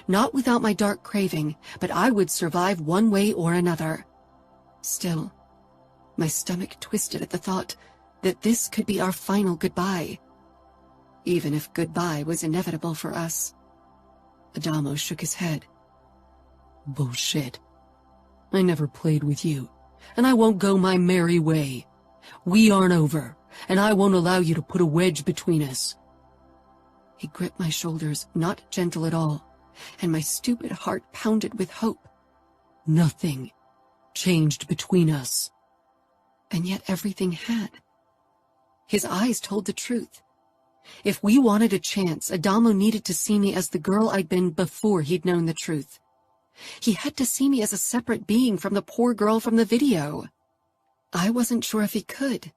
Not without my dark craving, but I would survive one way or another. Still, my stomach twisted at the thought that this could be our final goodbye, even if goodbye was inevitable for us. Adamo shook his head. "Bullshit. I never played with you, and I won't go my merry way. We aren't over, and I won't allow you to put a wedge between us. He gripped my shoulders, not gentle at all, and my stupid heart pounded with hope. Nothing changed between us. And yet everything had. His eyes told the truth. If we wanted a chance, Adamo needed to see me as the girl I'd been before he'd known the truth. He had to see me as a separate being from the poor girl from the video. I wasn't sure if he could.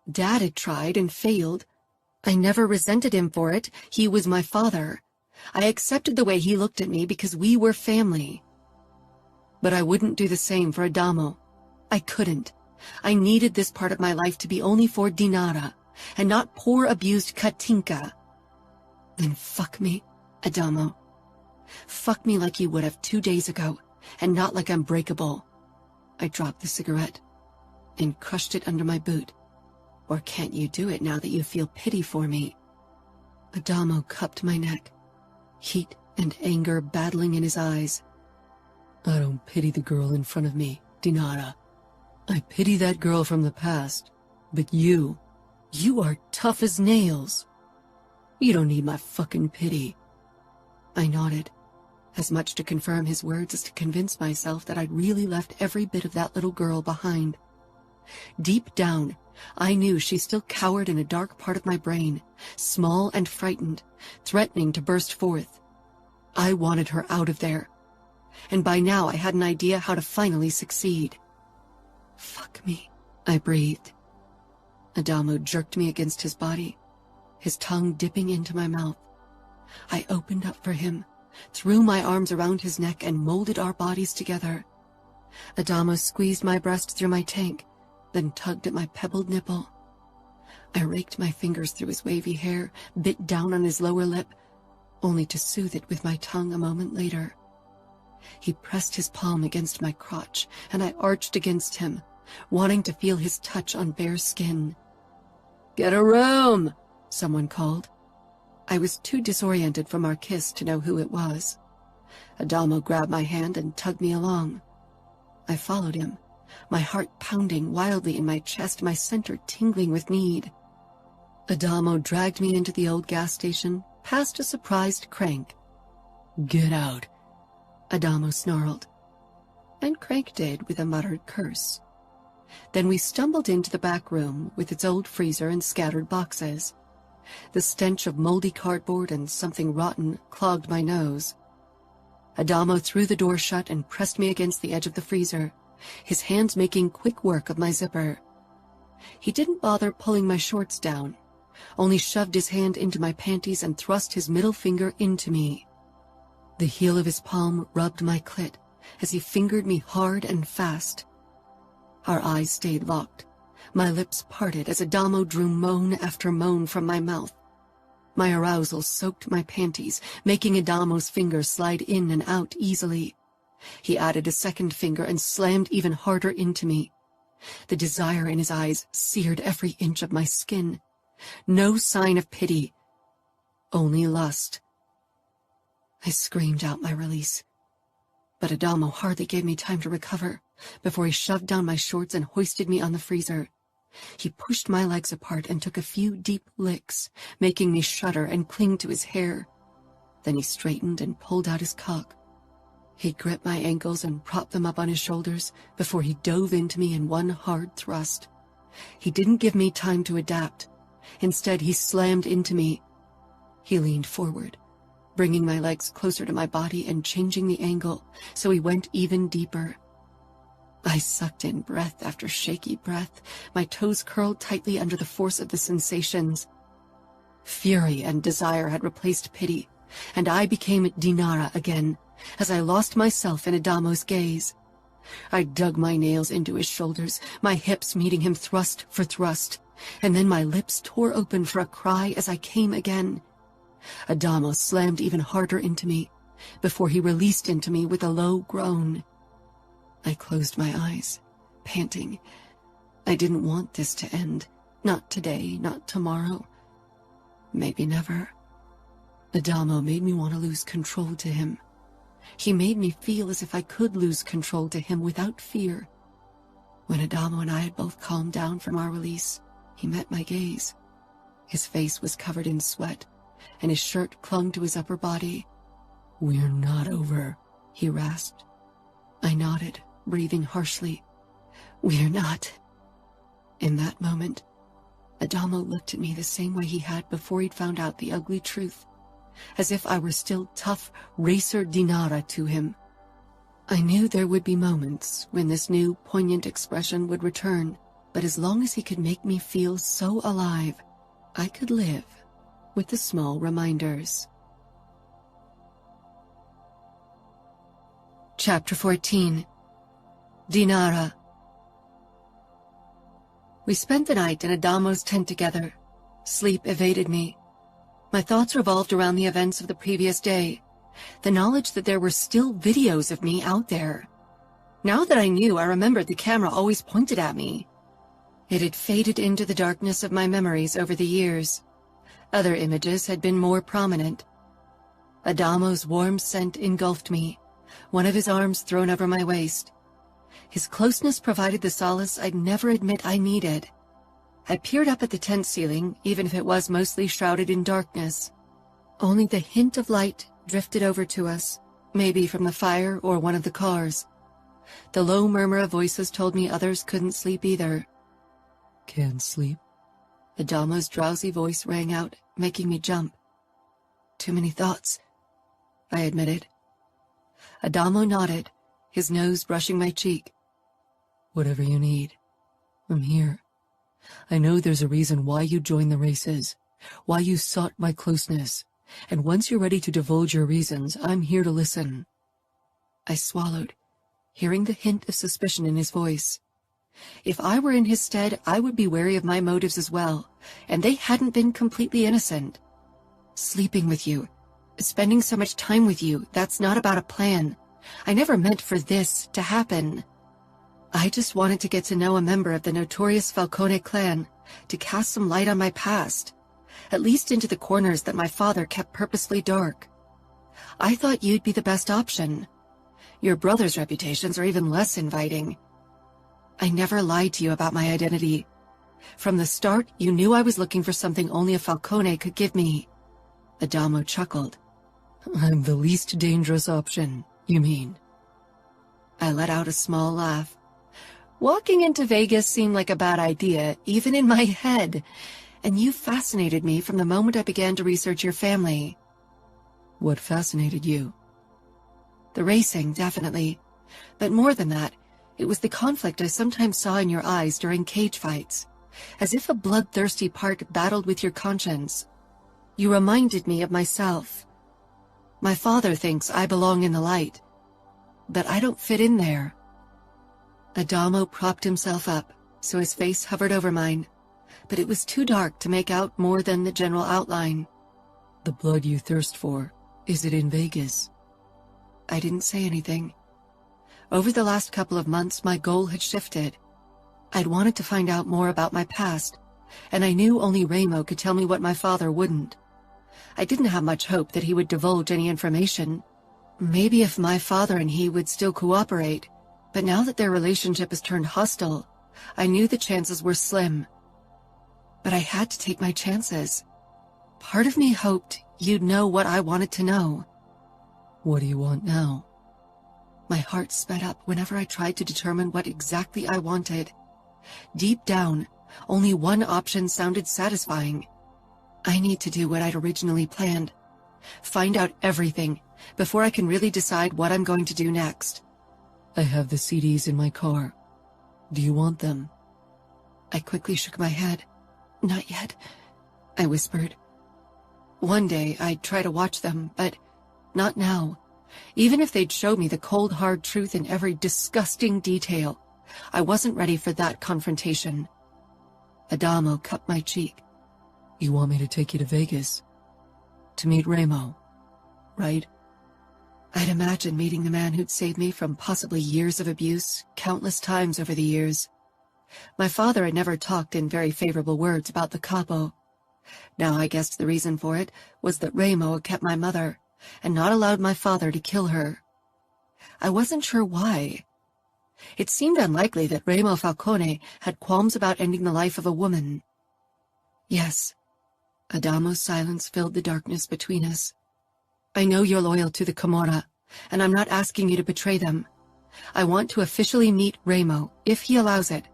Dad had tried and failed. I never resented him for it. He was my father. I accepted the way he looked at me because we were family. But I wouldn't do the same for Adamo. I couldn't. I needed this part of my life to be only for Dinara, and not poor abused Katinka. Then fuck me, Adamo. Fuck me like you would have 2 days ago, and not like I'm breakable. I dropped the cigarette and crushed it under my boot. Or can't you do it now that you feel pity for me? Adamo cupped my neck, heat and anger battling in his eyes. I don't pity the girl in front of me, Dinara. I pity that girl from the past. But you are tough as nails. You don't need my fucking pity. I nodded, as much to confirm his words as to convince myself that I'd really left every bit of that little girl behind. Deep down, I knew she still cowered in a dark part of my brain, small and frightened, threatening to burst forth. I wanted her out of there. And by now I had an idea how to finally succeed. Fuck me, I breathed. Adamo jerked me against his body, his tongue dipping into my mouth. I opened up for him, threw my arms around his neck and molded our bodies together. Adamo squeezed my breast through my tank, then tugged at my pebbled nipple. I raked my fingers through his wavy hair, bit down on his lower lip, only to soothe it with my tongue a moment later. He pressed his palm against my crotch, and I arched against him, wanting to feel his touch on bare skin. Get a room, someone called. I was too disoriented from our kiss to know who it was. Adamo grabbed my hand and tugged me along. I followed him, my heart pounding wildly in my chest, my center tingling with need. Adamo dragged me into the old gas station, past a surprised Crank. Get out, Adamo snarled, and Crank did with a muttered curse. Then we stumbled into the back room with its old freezer and scattered boxes. The stench of moldy cardboard and something rotten clogged my nose. Adamo threw the door shut and pressed me against the edge of the freezer, his hands making quick work of my zipper. He didn't bother pulling my shorts down, only shoved his hand into my panties and thrust his middle finger into me. The heel of his palm rubbed my clit as he fingered me hard and fast. Our eyes stayed locked, my lips parted as Adamo drew moan after moan from my mouth. My arousal soaked my panties, making Adamo's fingers slide in and out easily. He added a second finger and slammed even harder into me. The desire in his eyes seared every inch of my skin. No sign of pity, only lust. I screamed out my release, but Adamo hardly gave me time to recover before he shoved down my shorts and hoisted me on the freezer. He pushed my legs apart and took a few deep licks, making me shudder and cling to his hair. Then he straightened and pulled out his cock. He gripped my ankles and propped them up on his shoulders before he dove into me in one hard thrust. He didn't give me time to adapt. Instead, he slammed into me. He leaned forward, bringing my legs closer to my body and changing the angle, so he went even deeper. I sucked in breath after shaky breath, my toes curled tightly under the force of the sensations. Fury and desire had replaced pity, and I became Dinara again, as I lost myself in Adamo's gaze. I dug my nails into his shoulders, my hips meeting him thrust for thrust, and then my lips tore open for a cry as I came again. Adamo slammed even harder into me, before he released into me with a low groan. I closed my eyes, panting. I didn't want this to end. Not today, not tomorrow. Maybe never. Adamo made me want to lose control to him. He made me feel as if I could lose control to him without fear. When Adamo and I had both calmed down from our release, He met my gaze. His face was covered in sweat, and his shirt clung to his upper body. "We're not over," he rasped. I nodded, breathing harshly. "We're not." In that moment, Adamo looked at me the same way he had before he'd found out the ugly truth, as if I were still tough racer Dinara to him. I knew there would be moments when this new, poignant expression would return, but as long as he could make me feel so alive, I could live with the small reminders. Chapter 14. Dinara. We spent the night in Adamo's tent together. Sleep evaded me. My thoughts revolved around the events of the previous day, the knowledge that there were still videos of me out there. Now that I knew, I remembered the camera always pointed at me. It had faded into the darkness of my memories over the years. Other images had been more prominent. Adamo's warm scent engulfed me, one of his arms thrown over my waist. His closeness provided the solace I'd never admit I needed. I peered up at the tent ceiling, even if it was mostly shrouded in darkness. Only the hint of light drifted over to us, maybe from the fire or one of the cars. The low murmur of voices told me others couldn't sleep either. "Can't sleep?" Adamo's drowsy voice rang out, making me jump. "Too many thoughts," I admitted. Adamo nodded, his nose brushing my cheek. "Whatever you need. I'm here. I know there's a reason why you joined the races, why you sought my closeness, and once you're ready to divulge your reasons, I'm here to listen." I swallowed, hearing the hint of suspicion in his voice. If I were in his stead, I would be wary of my motives as well, and they hadn't been completely innocent. Sleeping with you, spending so much time with you, that's not about a plan. I never meant for this to happen. I just wanted to get to know a member of the notorious Falcone clan, to cast some light on my past, at least into the corners that my father kept purposely dark. I thought you'd be the best option. Your brother's reputations are even less inviting. I never lied to you about my identity. From the start, you knew I was looking for something only a Falcone could give me. Adamo chuckled. "I'm the least dangerous option, you mean?" I let out a small laugh. Walking into Vegas seemed like a bad idea, even in my head, and you fascinated me from the moment I began to research your family. "What fascinated you?" "The racing, definitely. But more than that, it was the conflict I sometimes saw in your eyes during cage fights, as if a bloodthirsty part battled with your conscience. You reminded me of myself. My father thinks I belong in the light, but I don't fit in there." Adamo propped himself up, so his face hovered over mine, but it was too dark to make out more than the general outline. "The blood you thirst for, is it in Vegas?" I didn't say anything. Over the last couple of months, my goal had shifted. I'd wanted to find out more about my past, and I knew only Ramo could tell me what my father wouldn't. I didn't have much hope that he would divulge any information. Maybe if my father and he would still cooperate, but now that their relationship has turned hostile, I knew the chances were slim. But I had to take my chances. Part of me hoped you'd know what I wanted to know. "What do you want now?" My heart sped up whenever I tried to determine what exactly I wanted. Deep down, only one option sounded satisfying. I need to do what I'd originally planned. Find out everything before I can really decide what I'm going to do next. "I have the CDs in my car. Do you want them?" I quickly shook my head. "Not yet," I whispered. "One day I'd try to watch them, but not now. Even if they'd show me the cold, hard truth in every disgusting detail, I wasn't ready for that confrontation." Adamo cupped my cheek. "You want me to take you to Vegas? To meet Ramo, right?" I'd imagined meeting the man who'd saved me from possibly years of abuse, countless times over the years. My father had never talked in very favorable words about the capo. Now I guessed the reason for it was that Ramo had kept my mother, and not allowed my father to kill her. I wasn't sure why. It seemed unlikely that Ramo Falcone had qualms about ending the life of a woman, Yes. Adamo's silence filled the darkness between us. I know you're loyal to the Camorra, and I'm not asking you to betray them. I want to officially meet Ramo, if he allows it.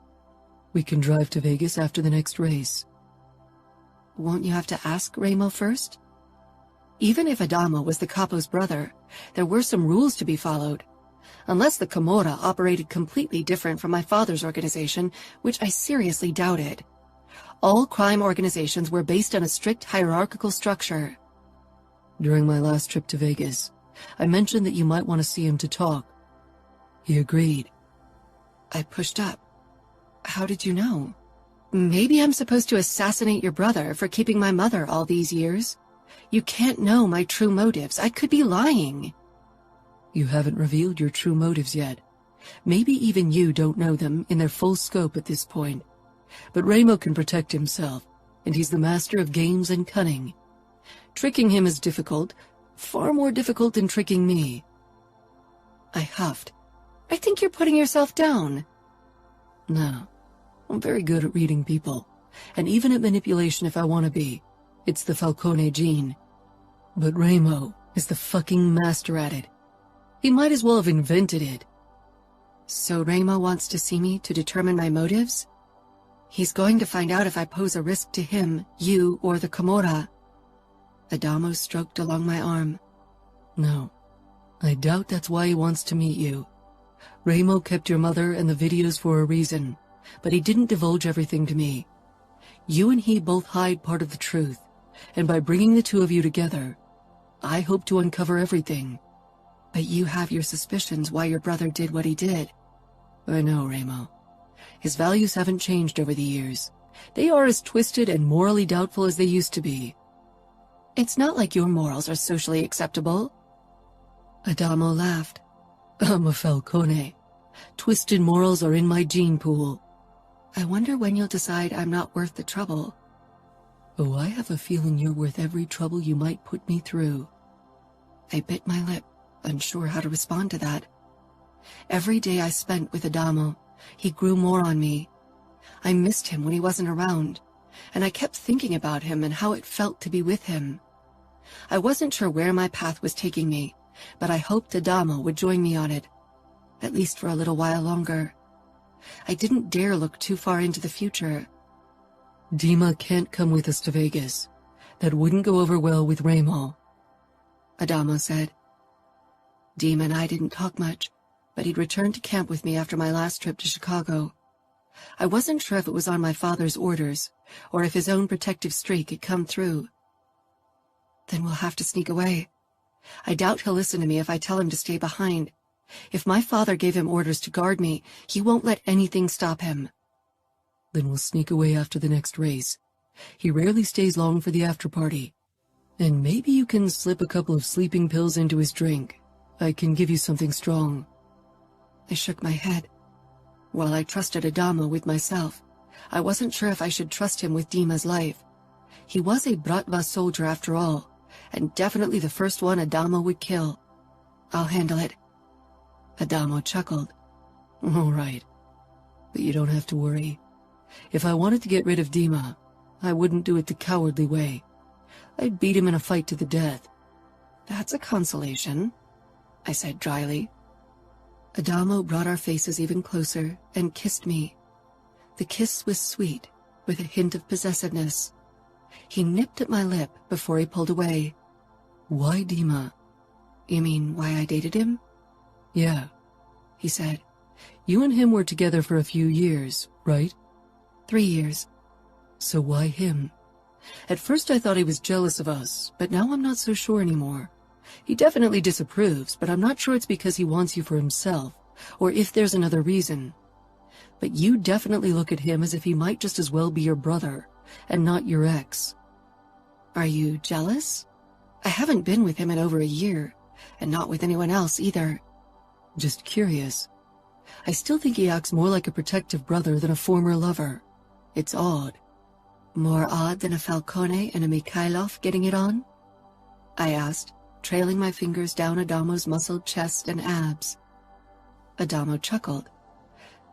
We can drive to Vegas after the next race. Won't you have to ask Ramo first? Even if Adamo was the capo's brother, there were some rules to be followed. Unless the Camorra operated completely different from my father's organization, which I seriously doubted. All crime organizations were based on a strict hierarchical structure. During my last trip to Vegas, I mentioned that you might want to see him to talk. He agreed. I pushed up. How did you know? Maybe I'm supposed to assassinate your brother for keeping my mother all these years? You can't know my true motives. I could be lying. You haven't revealed your true motives yet. Maybe even you don't know them in their full scope at this point. But Ramo can protect himself, and he's the master of games and cunning. Tricking him is difficult, far more difficult than tricking me. I huffed. I think you're putting yourself down. No. I'm very good at reading people, and even at manipulation if I want to be. It's the Falcone gene. But Ramo is the fucking master at it. He might as well have invented it. So Ramo wants to see me to determine my motives? He's going to find out if I pose a risk to him, you, or the Camorra. Adamo stroked along my arm. No, I doubt that's why he wants to meet you. Ramo kept your mother and the videos for a reason, but he didn't divulge everything to me. You and he both hide part of the truth, and by bringing the two of you together, I hope to uncover everything. But you have your suspicions why your brother did what he did. I know, Ramo. His values haven't changed over the years. They are as twisted and morally doubtful as they used to be. It's not like your morals are socially acceptable. Adamo laughed. I'm a Falcone. Twisted morals are in my gene pool. I wonder when you'll decide I'm not worth the trouble. Oh, I have a feeling you're worth every trouble you might put me through. I bit my lip, unsure how to respond to that. Every day I spent with Adamo, he grew more on me. I missed him when he wasn't around, and I kept thinking about him and how it felt to be with him. I wasn't sure where my path was taking me, but I hoped Adamo would join me on it, at least for a little while longer. I didn't dare look too far into the future. Dima can't come with us to Vegas. That wouldn't go over well with Ramo, Adamo said. Dima and I didn't talk much, but he'd returned to camp with me after my last trip to Chicago. I wasn't sure if it was on my father's orders, or if his own protective streak had come through. Then we'll have to sneak away. I doubt he'll listen to me if I tell him to stay behind. If my father gave him orders to guard me, he won't let anything stop him. Then we'll sneak away after the next race. He rarely stays long for the after-party. And maybe you can slip a couple of sleeping pills into his drink. I can give you something strong. I shook my head. While I trusted Adamo with myself, I wasn't sure if I should trust him with Dima's life. He was a Bratva soldier after all, and definitely the first one Adamo would kill. I'll handle it. Adamo chuckled. All right. But you don't have to worry. If I wanted to get rid of Dima, I wouldn't do it the cowardly way. I'd beat him in a fight to the death. That's a consolation, I said dryly. Adamo brought our faces even closer and kissed me. The kiss was sweet, with a hint of possessiveness. He nipped at my lip before he pulled away. Why Dima? You mean why I dated him? Yeah, he said. You and him were together for a few years, right? 3 years. So why him? At first I thought he was jealous of us, but now I'm not so sure anymore. He definitely disapproves, but I'm not sure it's because he wants you for himself, or if there's another reason. But you definitely look at him as if he might just as well be your brother, and not your ex. Are you jealous? I haven't been with him in over a year, and not with anyone else either. Just curious. I still think he acts more like a protective brother than a former lover. It's odd. More odd than a Falcone and a Mikhailov getting it on? I asked, trailing my fingers down Adamo's muscled chest and abs. Adamo chuckled.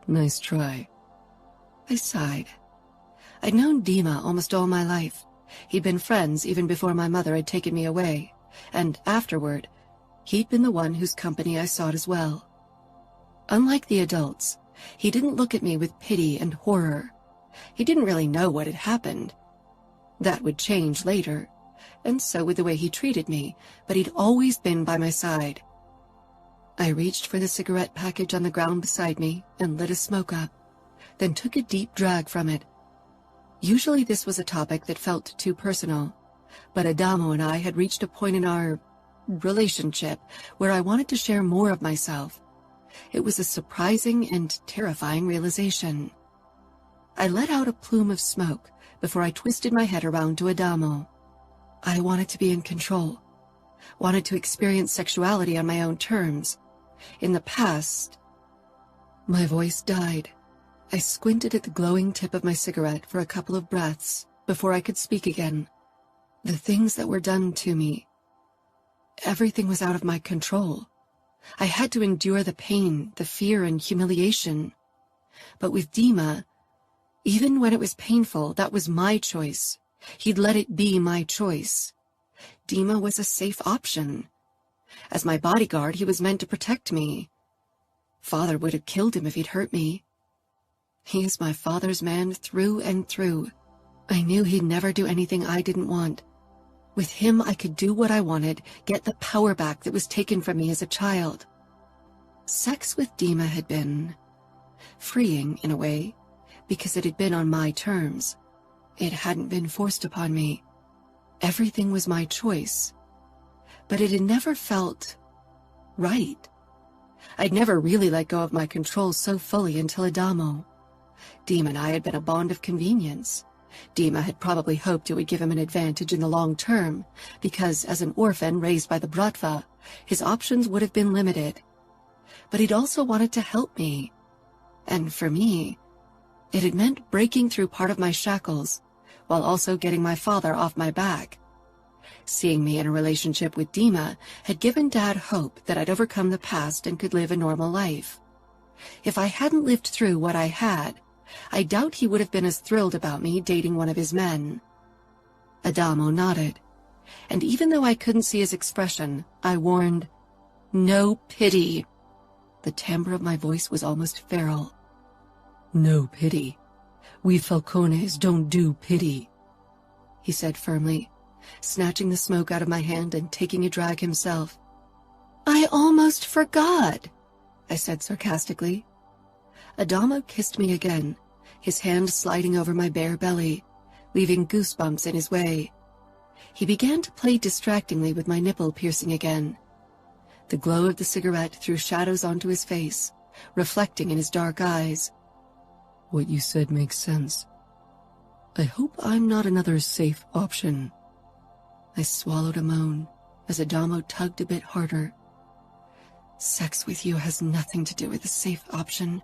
Nice try. I sighed. I'd known Dima almost all my life. He'd been friends even before my mother had taken me away, and afterward, he'd been the one whose company I sought as well. Unlike the adults, he didn't look at me with pity and horror. He didn't really know what had happened. That would change later, and so would the way he treated me, but he'd always been by my side. I reached for the cigarette package on the ground beside me and lit a smoke up, then took a deep drag from it. Usually this was a topic that felt too personal, but Adamo and I had reached a point in our relationship where I wanted to share more of myself. It was a surprising and terrifying realization. I let out a plume of smoke before I twisted my head around to Adamo. I wanted to be in control, wanted to experience sexuality on my own terms. In the past, my voice died. I squinted at the glowing tip of my cigarette for a couple of breaths before I could speak again. The things that were done to me, everything was out of my control. I had to endure the pain, the fear, and humiliation. But with Dima, even when it was painful, that was my choice. He'd let it be my choice. Dima was a safe option. As my bodyguard, he was meant to protect me. Father would have killed him if he'd hurt me. He is my father's man through and through. I knew he'd never do anything I didn't want. With him, I could do what I wanted, get the power back that was taken from me as a child. Sex with Dima had been freeing in a way, because it had been on my terms. It hadn't been forced upon me. Everything was my choice. But it had never felt right. I'd never really let go of my control so fully until Adamo. Dima and I had been a bond of convenience. Dima had probably hoped it would give him an advantage in the long term, because as an orphan raised by the Bratva, his options would have been limited. But he'd also wanted to help me. And for me, it had meant breaking through part of my shackles, while also getting my father off my back. Seeing me in a relationship with Dima had given Dad hope that I'd overcome the past and could live a normal life. If I hadn't lived through what I had, I doubt he would have been as thrilled about me dating one of his men. Adamo nodded, and even though I couldn't see his expression, I warned, "No pity." The timbre of my voice was almost feral. No pity. We Falcones don't do pity, he said firmly, snatching the smoke out of my hand and taking a drag himself. I almost forgot, I said sarcastically. Adamo kissed me again, his hand sliding over my bare belly, leaving goosebumps in his way. He began to play distractingly with my nipple piercing again. The glow of the cigarette threw shadows onto his face, reflecting in his dark eyes. What you said makes sense. I hope I'm not another safe option. I swallowed a moan as Adamo tugged a bit harder. Sex with you has nothing to do with a safe option.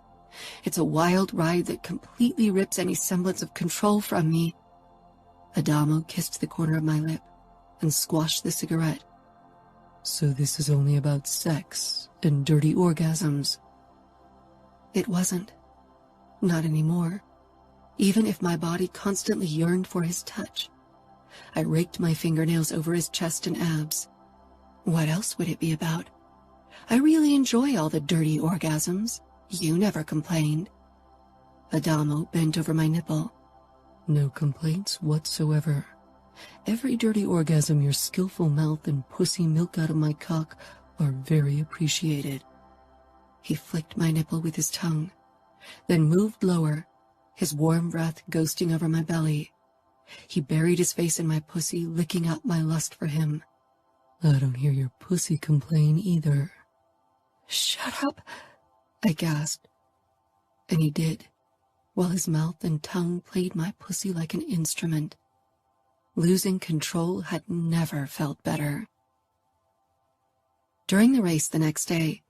It's a wild ride that completely rips any semblance of control from me. Adamo kissed the corner of my lip and squashed the cigarette. So this is only about sex and dirty orgasms? It wasn't. Not anymore. Even if my body constantly yearned for his touch. I raked my fingernails over his chest and abs. What else would it be about? I really enjoy all the dirty orgasms. You never complained. Adamo bent over my nipple. No complaints whatsoever. Every dirty orgasm your skillful mouth and pussy milk out of my cock are very appreciated. He flicked my nipple with his tongue, then moved lower, his warm breath ghosting over my belly. He buried his face in my pussy, licking up my lust for him. I don't hear your pussy complain either. Shut up, I gasped. And he did, while his mouth and tongue played my pussy like an instrument. Losing control had never felt better. During the race the next day,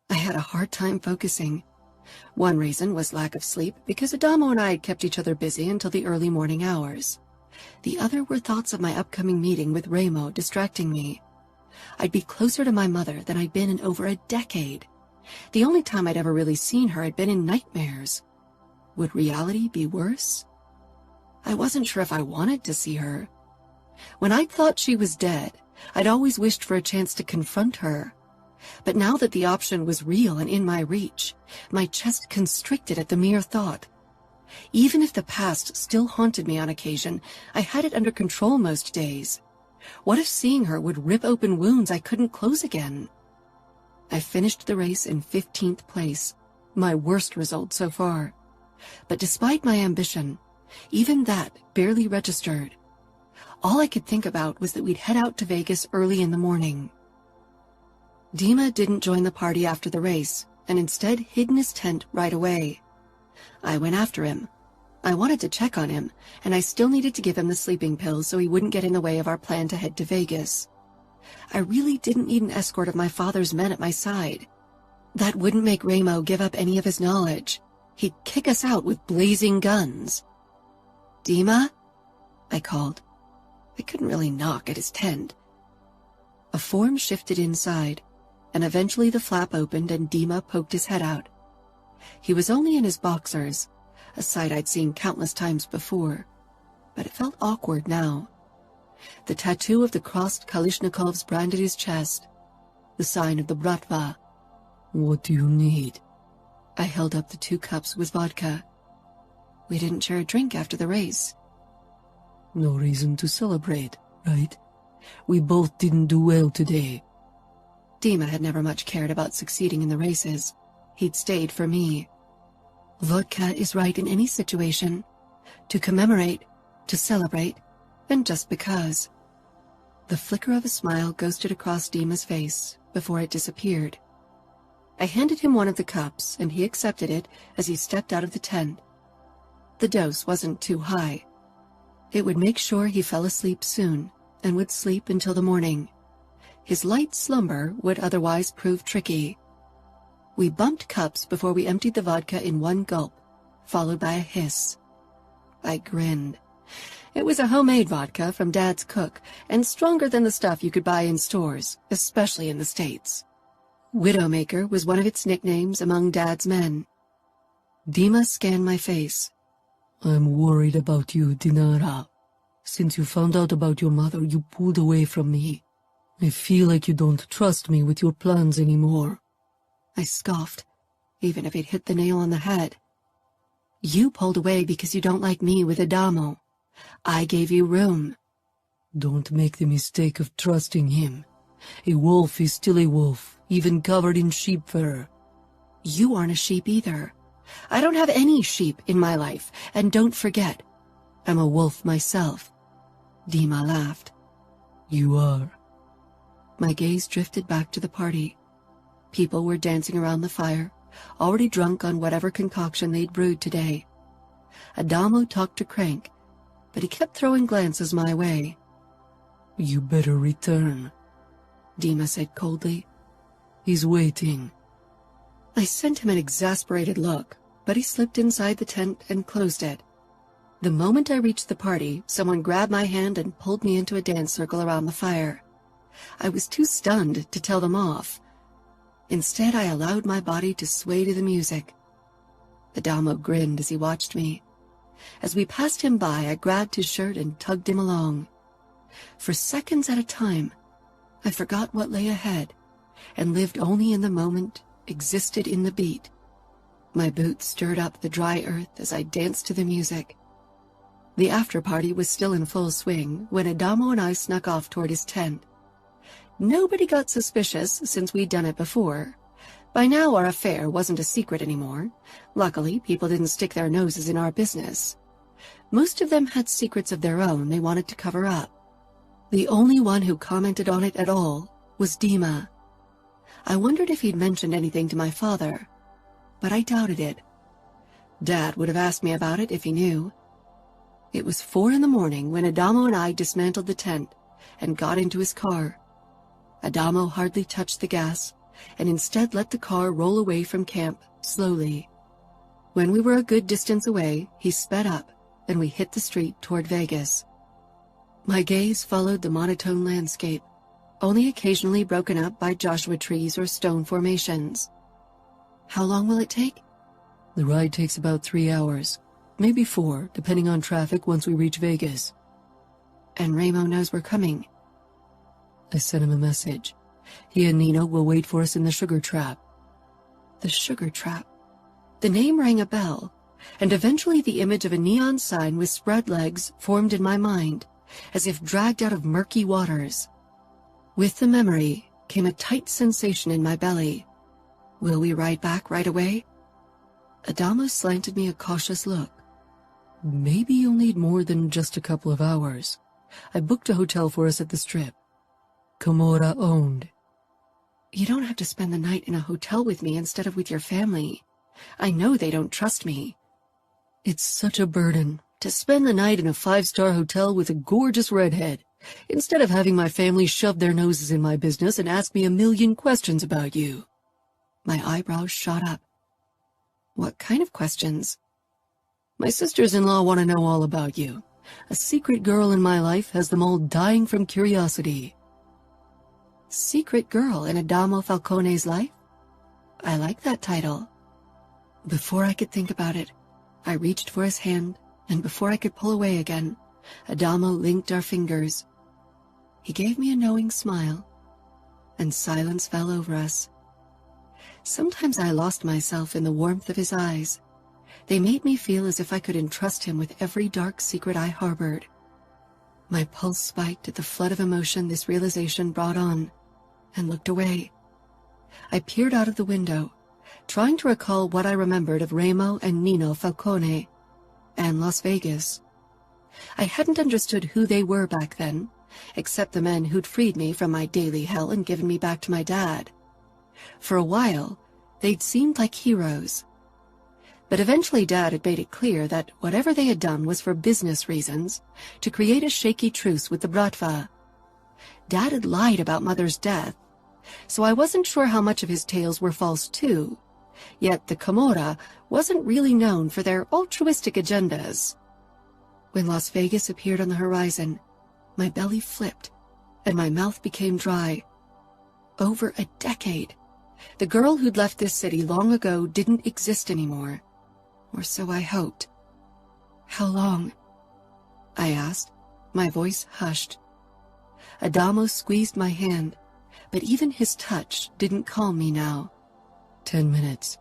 I had a hard time focusing. One reason was lack of sleep, because Adamo and I had kept each other busy until the early morning hours. The other were thoughts of my upcoming meeting with Remo distracting me. I'd be closer to my mother than I'd been in over a decade. The only time I'd ever really seen her had been in nightmares. Would reality be worse? I wasn't sure if I wanted to see her. When I'd thought she was dead, I'd always wished for a chance to confront her. But now that the option was real and in my reach, my chest constricted at the mere thought. Even if the past still haunted me on occasion, I had it under control most days. What if seeing her would rip open wounds I couldn't close again? I finished the race in 15th place, my worst result so far. But despite my ambition, even that barely registered. All I could think about was that we'd head out to Vegas early in the morning. Dima didn't join the party after the race, and instead hid in his tent right away. I went after him. I wanted to check on him, and I still needed to give him the sleeping pills so he wouldn't get in the way of our plan to head to Vegas. I really didn't need an escort of my father's men at my side. That wouldn't make Ramo give up any of his knowledge. He'd kick us out with blazing guns. "Dima?" I called. I couldn't really knock at his tent. A form shifted inside, and eventually the flap opened and Dima poked his head out. He was only in his boxers, a sight I'd seen countless times before, but it felt awkward now. The tattoo of the crossed Kalishnikovs branded his chest, the sign of the Bratva. "What do you need?" I held up the 2 cups with vodka. We didn't share a drink after the race. "No reason to celebrate, right? We both didn't do well today." Dima had never much cared about succeeding in the races. He'd stayed for me. Vodka is right in any situation. To commemorate, to celebrate, and just because. The flicker of a smile ghosted across Dima's face before it disappeared. I handed him one of the cups, and he accepted it as he stepped out of the tent. The dose wasn't too high. It would make sure he fell asleep soon, and would sleep until the morning. His light slumber would otherwise prove tricky. We bumped cups before we emptied the vodka in one gulp, followed by a hiss. I grinned. It was a homemade vodka from Dad's cook, and stronger than the stuff you could buy in stores, especially in the States. Widowmaker was one of its nicknames among Dad's men. Dima scanned my face. "I'm worried about you, Dinara. Since you found out about your mother, you pulled away from me. I feel like you don't trust me with your plans anymore." I scoffed, even if it hit the nail on the head. "You pulled away because you don't like me with Adamo. I gave you room." "Don't make the mistake of trusting him. A wolf is still a wolf, even covered in sheep fur." "You aren't a sheep either. I don't have any sheep in my life, and don't forget, I'm a wolf myself." Dima laughed. "You are." My gaze drifted back to the party. People were dancing around the fire, already drunk on whatever concoction they'd brewed today. Adamo talked to Crank, but he kept throwing glances my way. "You better return," Dima said coldly. "He's waiting." I sent him an exasperated look, but he slipped inside the tent and closed it. The moment I reached the party, someone grabbed my hand and pulled me into a dance circle around the fire. I was too stunned to tell them off. Instead, I allowed my body to sway to the music. Adamo grinned as he watched me. As we passed him by, I grabbed his shirt and tugged him along. For seconds at a time, I forgot what lay ahead, and lived only in the moment, existed in the beat. My boots stirred up the dry earth as I danced to the music. The after-party was still in full swing when Adamo and I snuck off toward his tent. Nobody got suspicious since we'd done it before. By now our affair wasn't a secret anymore. Luckily, people didn't stick their noses in our business. Most of them had secrets of their own they wanted to cover up. The only one who commented on it at all was Dima. I wondered if he'd mentioned anything to my father, but I doubted it. Dad would have asked me about it if he knew. It was 4 a.m. when Adamo and I dismantled the tent and got into his car. Adamo hardly touched the gas, and instead let the car roll away from camp slowly. When we were a good distance away, he sped up, and we hit the street toward Vegas. My gaze followed the monotone landscape, only occasionally broken up by Joshua trees or stone formations. "How long will it take?" "The ride takes about 3 hours. maybe 4, depending on traffic once we reach Vegas. And Ramo knows we're coming. I sent him a message. He and Nino will wait for us in the Sugar Trap. The Sugar Trap. The name rang a bell, and eventually the image of a neon sign with spread legs formed in my mind, as if dragged out of murky waters. With the memory came a tight sensation in my belly. Will we ride back right away? Adamo slanted me a cautious look. Maybe you'll need more than just a couple of hours. I booked a hotel for us at the Strip. Camorra owned. You don't have to spend the night in a hotel with me instead of with your family. I know they don't trust me. It's such a burden to spend the night in a 5-star hotel with a gorgeous redhead, instead of having my family shove their noses in my business and ask me a million questions about you. My eyebrows shot up. What kind of questions? My sisters-in-law want to know all about you. A secret girl in my life has them all dying from curiosity. Secret girl in Adamo Falcone's life? I like that title. Before I could think about it, I reached for his hand, and before I could pull away again, Adamo linked our fingers. He gave me a knowing smile, and silence fell over us. Sometimes I lost myself in the warmth of his eyes. They made me feel as if I could entrust him with every dark secret I harbored. My pulse spiked at the flood of emotion this realization brought on, and looked away. I peered out of the window, trying to recall what I remembered of Ramo and Nino Falcone, and Las Vegas. I hadn't understood who they were back then, except the men who'd freed me from my daily hell and given me back to my dad. For a while, they'd seemed like heroes. But eventually Dad had made it clear that whatever they had done was for business reasons, to create a shaky truce with the Bratva. Dad had lied about Mother's death, so I wasn't sure how much of his tales were false too. Yet the Camorra wasn't really known for their altruistic agendas. When Las Vegas appeared on the horizon, my belly flipped, and my mouth became dry. Over a decade, the girl who'd left this city long ago didn't exist anymore. Or so I hoped. How long? I asked, my voice hushed. Adamo squeezed my hand, but even his touch didn't calm me now. 10 minutes.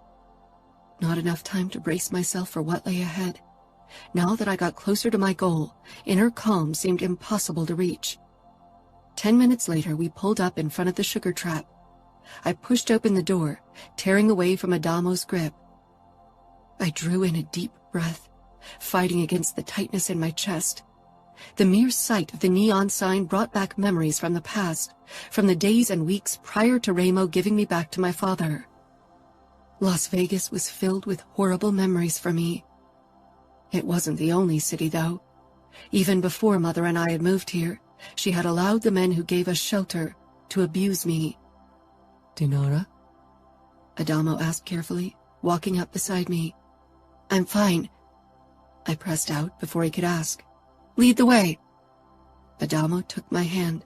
Not enough time to brace myself for what lay ahead. Now that I got closer to my goal, inner calm seemed impossible to reach. 10 minutes later, we pulled up in front of the Sugar Trap. I pushed open the door, tearing away from Adamo's grip. I drew in a deep breath, fighting against the tightness in my chest. The mere sight of the neon sign brought back memories from the past, from the days and weeks prior to Ramo giving me back to my father. Las Vegas was filled with horrible memories for me. It wasn't the only city, though. Even before Mother and I had moved here, she had allowed the men who gave us shelter to abuse me. Dinara? Adamo asked carefully, walking up beside me. I'm fine. I pressed out before he could ask. Lead the way. Adamo took my hand,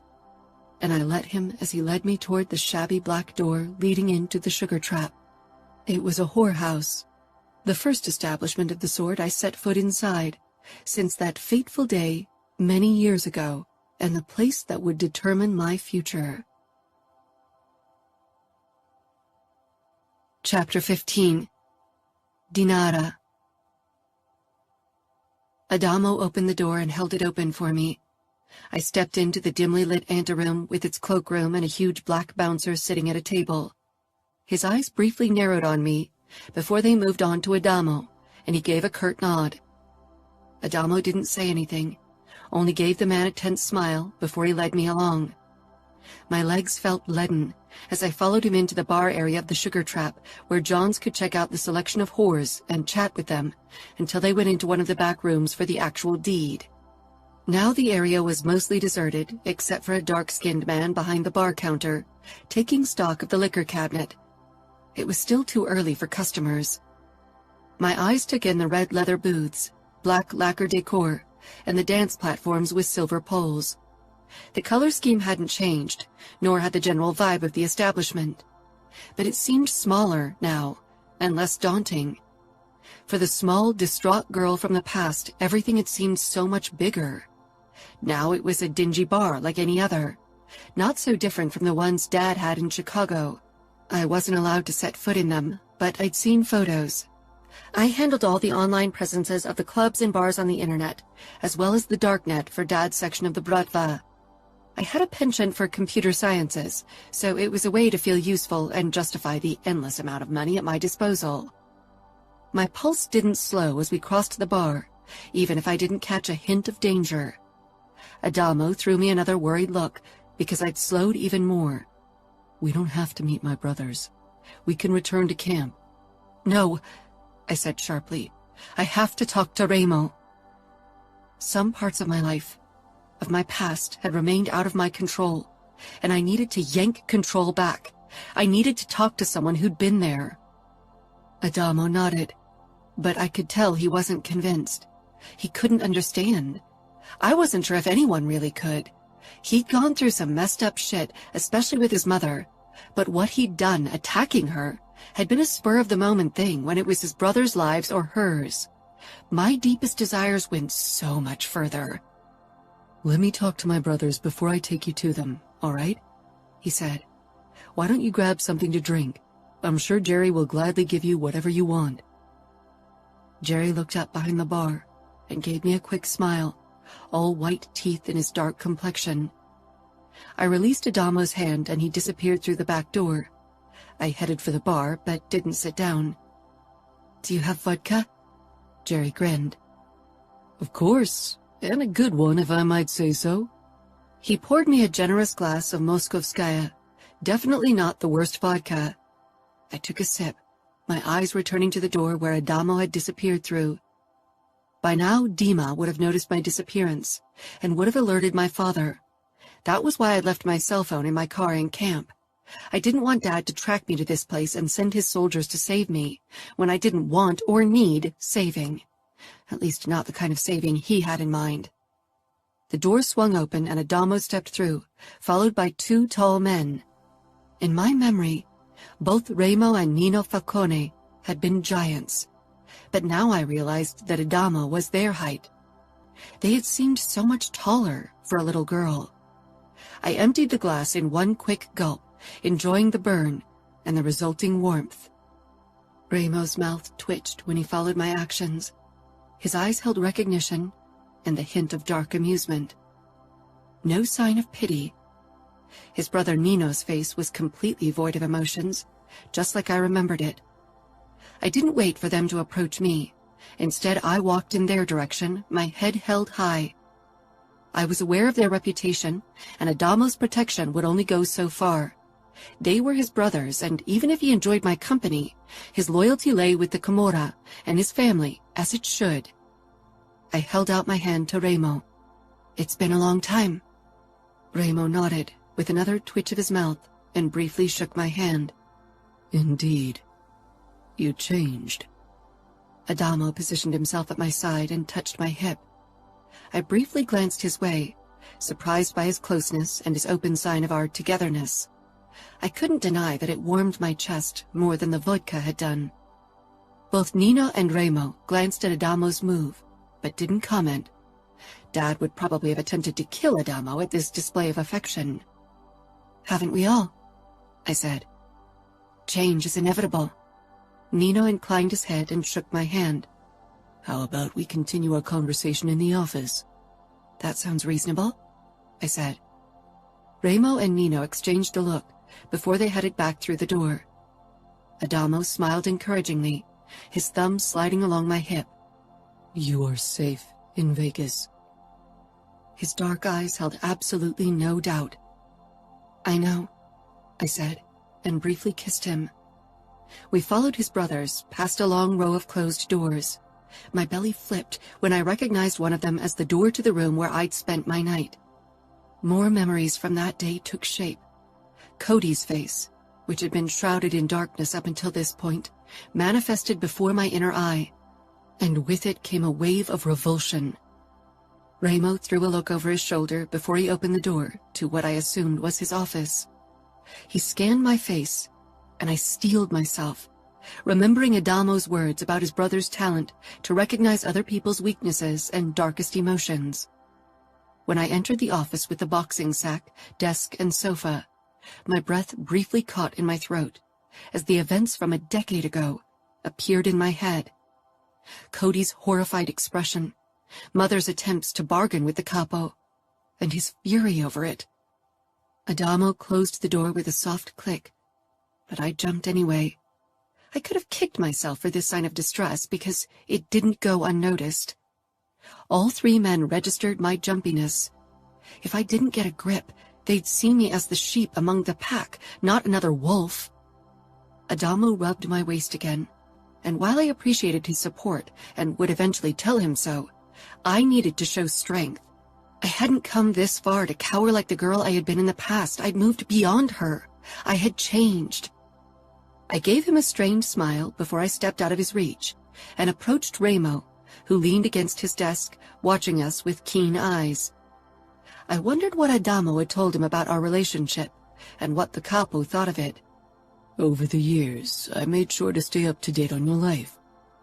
and I let him as he led me toward the shabby black door leading into the Sugar Trap. It was a whorehouse, the first establishment of the sort I set foot inside, since that fateful day many years ago, and the place that would determine my future. Chapter 15. Dinara. Adamo opened the door and held it open for me. I stepped into the dimly lit anteroom with its cloakroom and a huge black bouncer sitting at a table. His eyes briefly narrowed on me before they moved on to Adamo, and he gave a curt nod. Adamo didn't say anything, only gave the man a tense smile before he led me along. My legs felt leaden as I followed him into the bar area of the Sugar Trap, where Johns could check out the selection of whores and chat with them until they went into one of the back rooms for the actual deed. Now the area was mostly deserted, except for a dark-skinned man behind the bar counter, taking stock of the liquor cabinet. It was still too early for customers. My eyes took in the red leather booths, black lacquer decor, and the dance platforms with silver poles. The color scheme hadn't changed, nor had the general vibe of the establishment. But it seemed smaller now, and less daunting. For the small, distraught girl from the past, everything had seemed so much bigger. Now it was a dingy bar like any other, not so different from the ones Dad had in Chicago. I wasn't allowed to set foot in them, but I'd seen photos. I handled all the online presences of the clubs and bars on the internet, as well as the darknet for Dad's section of the Bratva. I had a penchant for computer sciences, so it was a way to feel useful and justify the endless amount of money at my disposal. My pulse didn't slow as we crossed the bar, even if I didn't catch a hint of danger. Adamo threw me another worried look, because I'd slowed even more. We don't have to meet my brothers. We can return to camp. No, I said sharply. I have to talk to Remo. Some parts of my life, of my past, had remained out of my control, and I needed to yank control back. I needed to talk to someone who'd been there. Adamo nodded, but I could tell he wasn't convinced. He couldn't understand. I wasn't sure if anyone really could. He'd gone through some messed up shit, especially with his mother, but what he'd done, attacking her, had been a spur-of-the-moment thing when it was his brother's lives or hers. My deepest desires went so much further. Let me talk to my brothers before I take you to them, all right? He said. Why don't you grab something to drink? I'm sure Jerry will gladly give you whatever you want. Jerry looked up behind the bar and gave me a quick smile, all white teeth in his dark complexion. I released Adamo's hand and he disappeared through the back door. I headed for the bar, but didn't sit down. Do you have vodka? Jerry grinned. Of course, and a good one if I might say so. He poured me a generous glass of Moskovskaya, definitely not the worst vodka. I took a sip, my eyes returning to the door where Adamo had disappeared through. By now, Dima would have noticed my disappearance and would have alerted my father. That was why I'd left my cell phone in my car in camp. I didn't want Dad to track me to this place and send his soldiers to save me when I didn't want or need saving. At least not the kind of saving he had in mind. The door swung open and Adamo stepped through, followed by two tall men. In my memory, both Remo and Nino Falcone had been giants, but now I realized that Adamo was their height. They had seemed so much taller for a little girl. I emptied the glass in one quick gulp, enjoying the burn and the resulting warmth. Remo's mouth twitched when he followed my actions. His eyes held recognition and the hint of dark amusement. No sign of pity. His brother Nino's face was completely void of emotions, just like I remembered it. I didn't wait for them to approach me. Instead, I walked in their direction, my head held high. I was aware of their reputation, and Adamo's protection would only go so far. They were his brothers, and even if he enjoyed my company, his loyalty lay with the Camorra and his family, as it should. I held out my hand to Remo. It's been a long time. Remo nodded, with another twitch of his mouth, and briefly shook my hand. Indeed. You changed. Adamo positioned himself at my side and touched my hip. I briefly glanced his way, surprised by his closeness and his open sign of our togetherness. I couldn't deny that it warmed my chest more than the vodka had done. Both Nino and Remo glanced at Adamo's move, but didn't comment. Dad would probably have attempted to kill Adamo at this display of affection. Haven't we all? I said. Change is inevitable. Nino inclined his head and shook my hand. How about we continue our conversation in the office? That sounds reasonable, I said. Remo and Nino exchanged a look before they headed back through the door. Adamo smiled encouragingly, his thumb sliding along my hip. You are safe in Vegas. His dark eyes held absolutely no doubt. I know, I said, and briefly kissed him. We followed his brothers past a long row of closed doors. My belly flipped when I recognized one of them as the door to the room where I'd spent my night. More memories from that day took shape. Cody's face, which had been shrouded in darkness up until this point, manifested before my inner eye, and with it came a wave of revulsion. Remo threw a look over his shoulder before he opened the door to what I assumed was his office. He scanned my face, and I steeled myself, remembering Adamo's words about his brother's talent to recognize other people's weaknesses and darkest emotions. When I entered the office with the boxing sack, desk, and sofa, my breath briefly caught in my throat as the events from a decade ago appeared in my head. Cody's horrified expression, Mother's attempts to bargain with the capo, and his fury over it. Adamo closed the door with a soft click, but I jumped anyway. I could have kicked myself for this sign of distress because it didn't go unnoticed. All 3 men registered my jumpiness. If I didn't get a grip, they'd see me as the sheep among the pack, not another wolf. Adamo rubbed my waist again, and while I appreciated his support and would eventually tell him so, I needed to show strength. I hadn't come this far to cower like the girl I had been in the past. I'd moved beyond her. I had changed. I gave him a strained smile before I stepped out of his reach and approached Ramo, who leaned against his desk, watching us with keen eyes. I wondered what Adamo had told him about our relationship and what the capo thought of it. Over the years, I made sure to stay up to date on your life,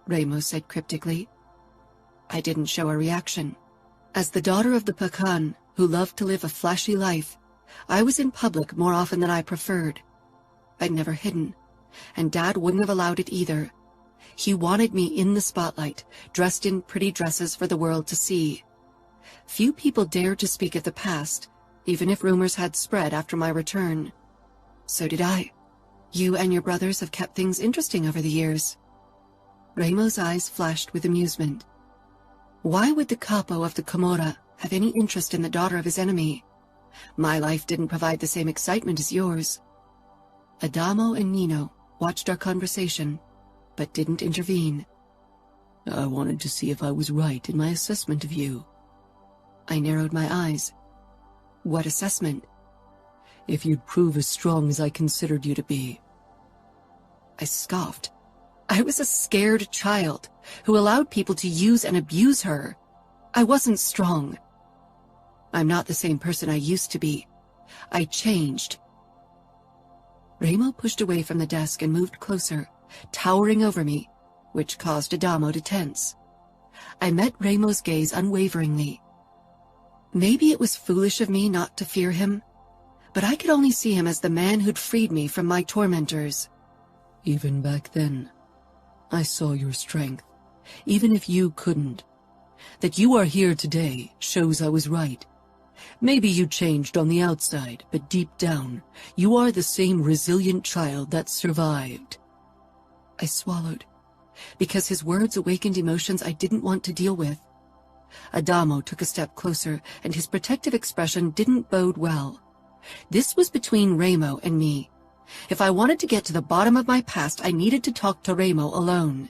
Ramo said cryptically. I didn't show a reaction. As the daughter of the Pakan, who loved to live a flashy life, I was in public more often than I preferred. I'd never hidden, and Dad wouldn't have allowed it either. He wanted me in the spotlight, dressed in pretty dresses for the world to see. Few people dared to speak of the past, even if rumors had spread after my return. So did I. You and your brothers have kept things interesting over the years. Ramo's eyes flashed with amusement. Why would the capo of the Camorra have any interest in the daughter of his enemy? My life didn't provide the same excitement as yours. Adamo and Nino watched our conversation, but didn't intervene. I wanted to see if I was right in my assessment of you. I narrowed my eyes. What assessment? If you'd prove as strong as I considered you to be. I scoffed. I was a scared child who allowed people to use and abuse her. I wasn't strong. I'm not the same person I used to be. I changed. Ramo pushed away from the desk and moved closer, towering over me, which caused Adamo to tense. I met Ramo's gaze unwaveringly. Maybe it was foolish of me not to fear him, but I could only see him as the man who'd freed me from my tormentors. Even back then, I saw your strength, even if you couldn't. That you are here today shows I was right. Maybe you changed on the outside, but deep down, you are the same resilient child that survived. I swallowed, because his words awakened emotions I didn't want to deal with. Adamo took a step closer, and his protective expression didn't bode well. This was between Ramo and me. If I wanted to get to the bottom of my past, I needed to talk to Ramo alone.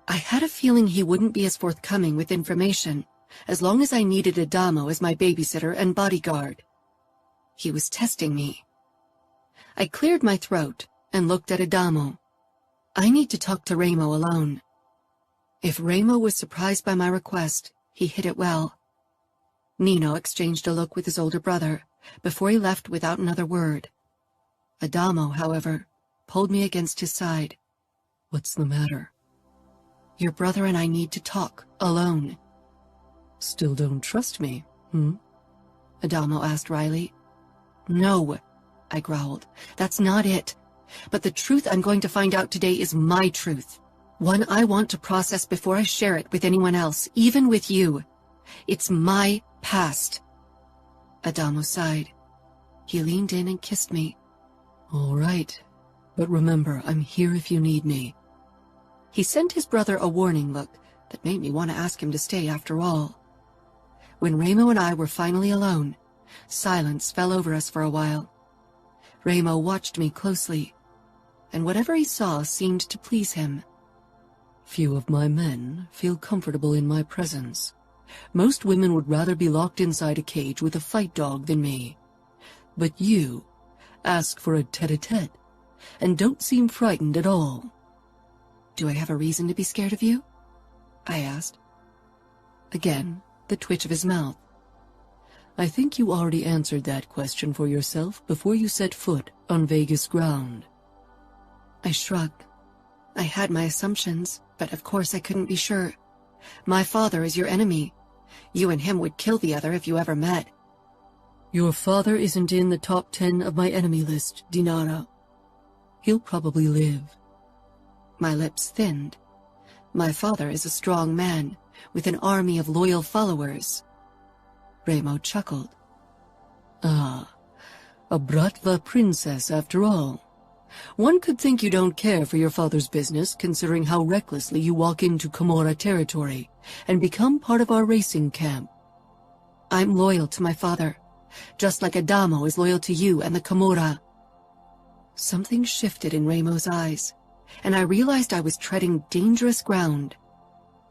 I had a feeling he wouldn't be as forthcoming with information, as long as I needed Adamo as my babysitter and bodyguard. He was testing me. I cleared my throat and looked at Adamo. I need to talk to Ramo alone. If Ramo was surprised by my request, he hid it well. Nino exchanged a look with his older brother before he left without another word. Adamo, however, pulled me against his side. What's the matter? Your brother and I need to talk, alone. Still don't trust me, Adamo asked Reilly. No, I growled. That's not it. But the truth I'm going to find out today is my truth. One I want to process before I share it with anyone else, even with you. It's my past. Adamo sighed. He leaned in and kissed me. All right, but remember, I'm here if you need me. He sent his brother a warning look that made me want to ask him to stay after all. When Ramo and I were finally alone, silence fell over us for a while. Ramo watched me closely, and whatever he saw seemed to please him. Few of my men feel comfortable in my presence. Most women would rather be locked inside a cage with a fight dog than me. But you ask for a tete-a-tete, and don't seem frightened at all. Do I have a reason to be scared of you? I asked. Again, the twitch of his mouth. I think you already answered that question for yourself before you set foot on Vegas ground. I shrugged. I had my assumptions, but of course I couldn't be sure. My father is your enemy. You and him would kill the other if you ever met. Your father isn't in the top 10 of my enemy list, Dinara. He'll probably live. My lips thinned. My father is a strong man, with an army of loyal followers. Remo chuckled. Ah, a Bratva princess after all. One could think you don't care for your father's business, considering how recklessly you walk into Camorra territory and become part of our racing camp. I'm loyal to my father, just like Adamo is loyal to you and the Camorra. Something shifted in Remo's eyes, and I realized I was treading dangerous ground.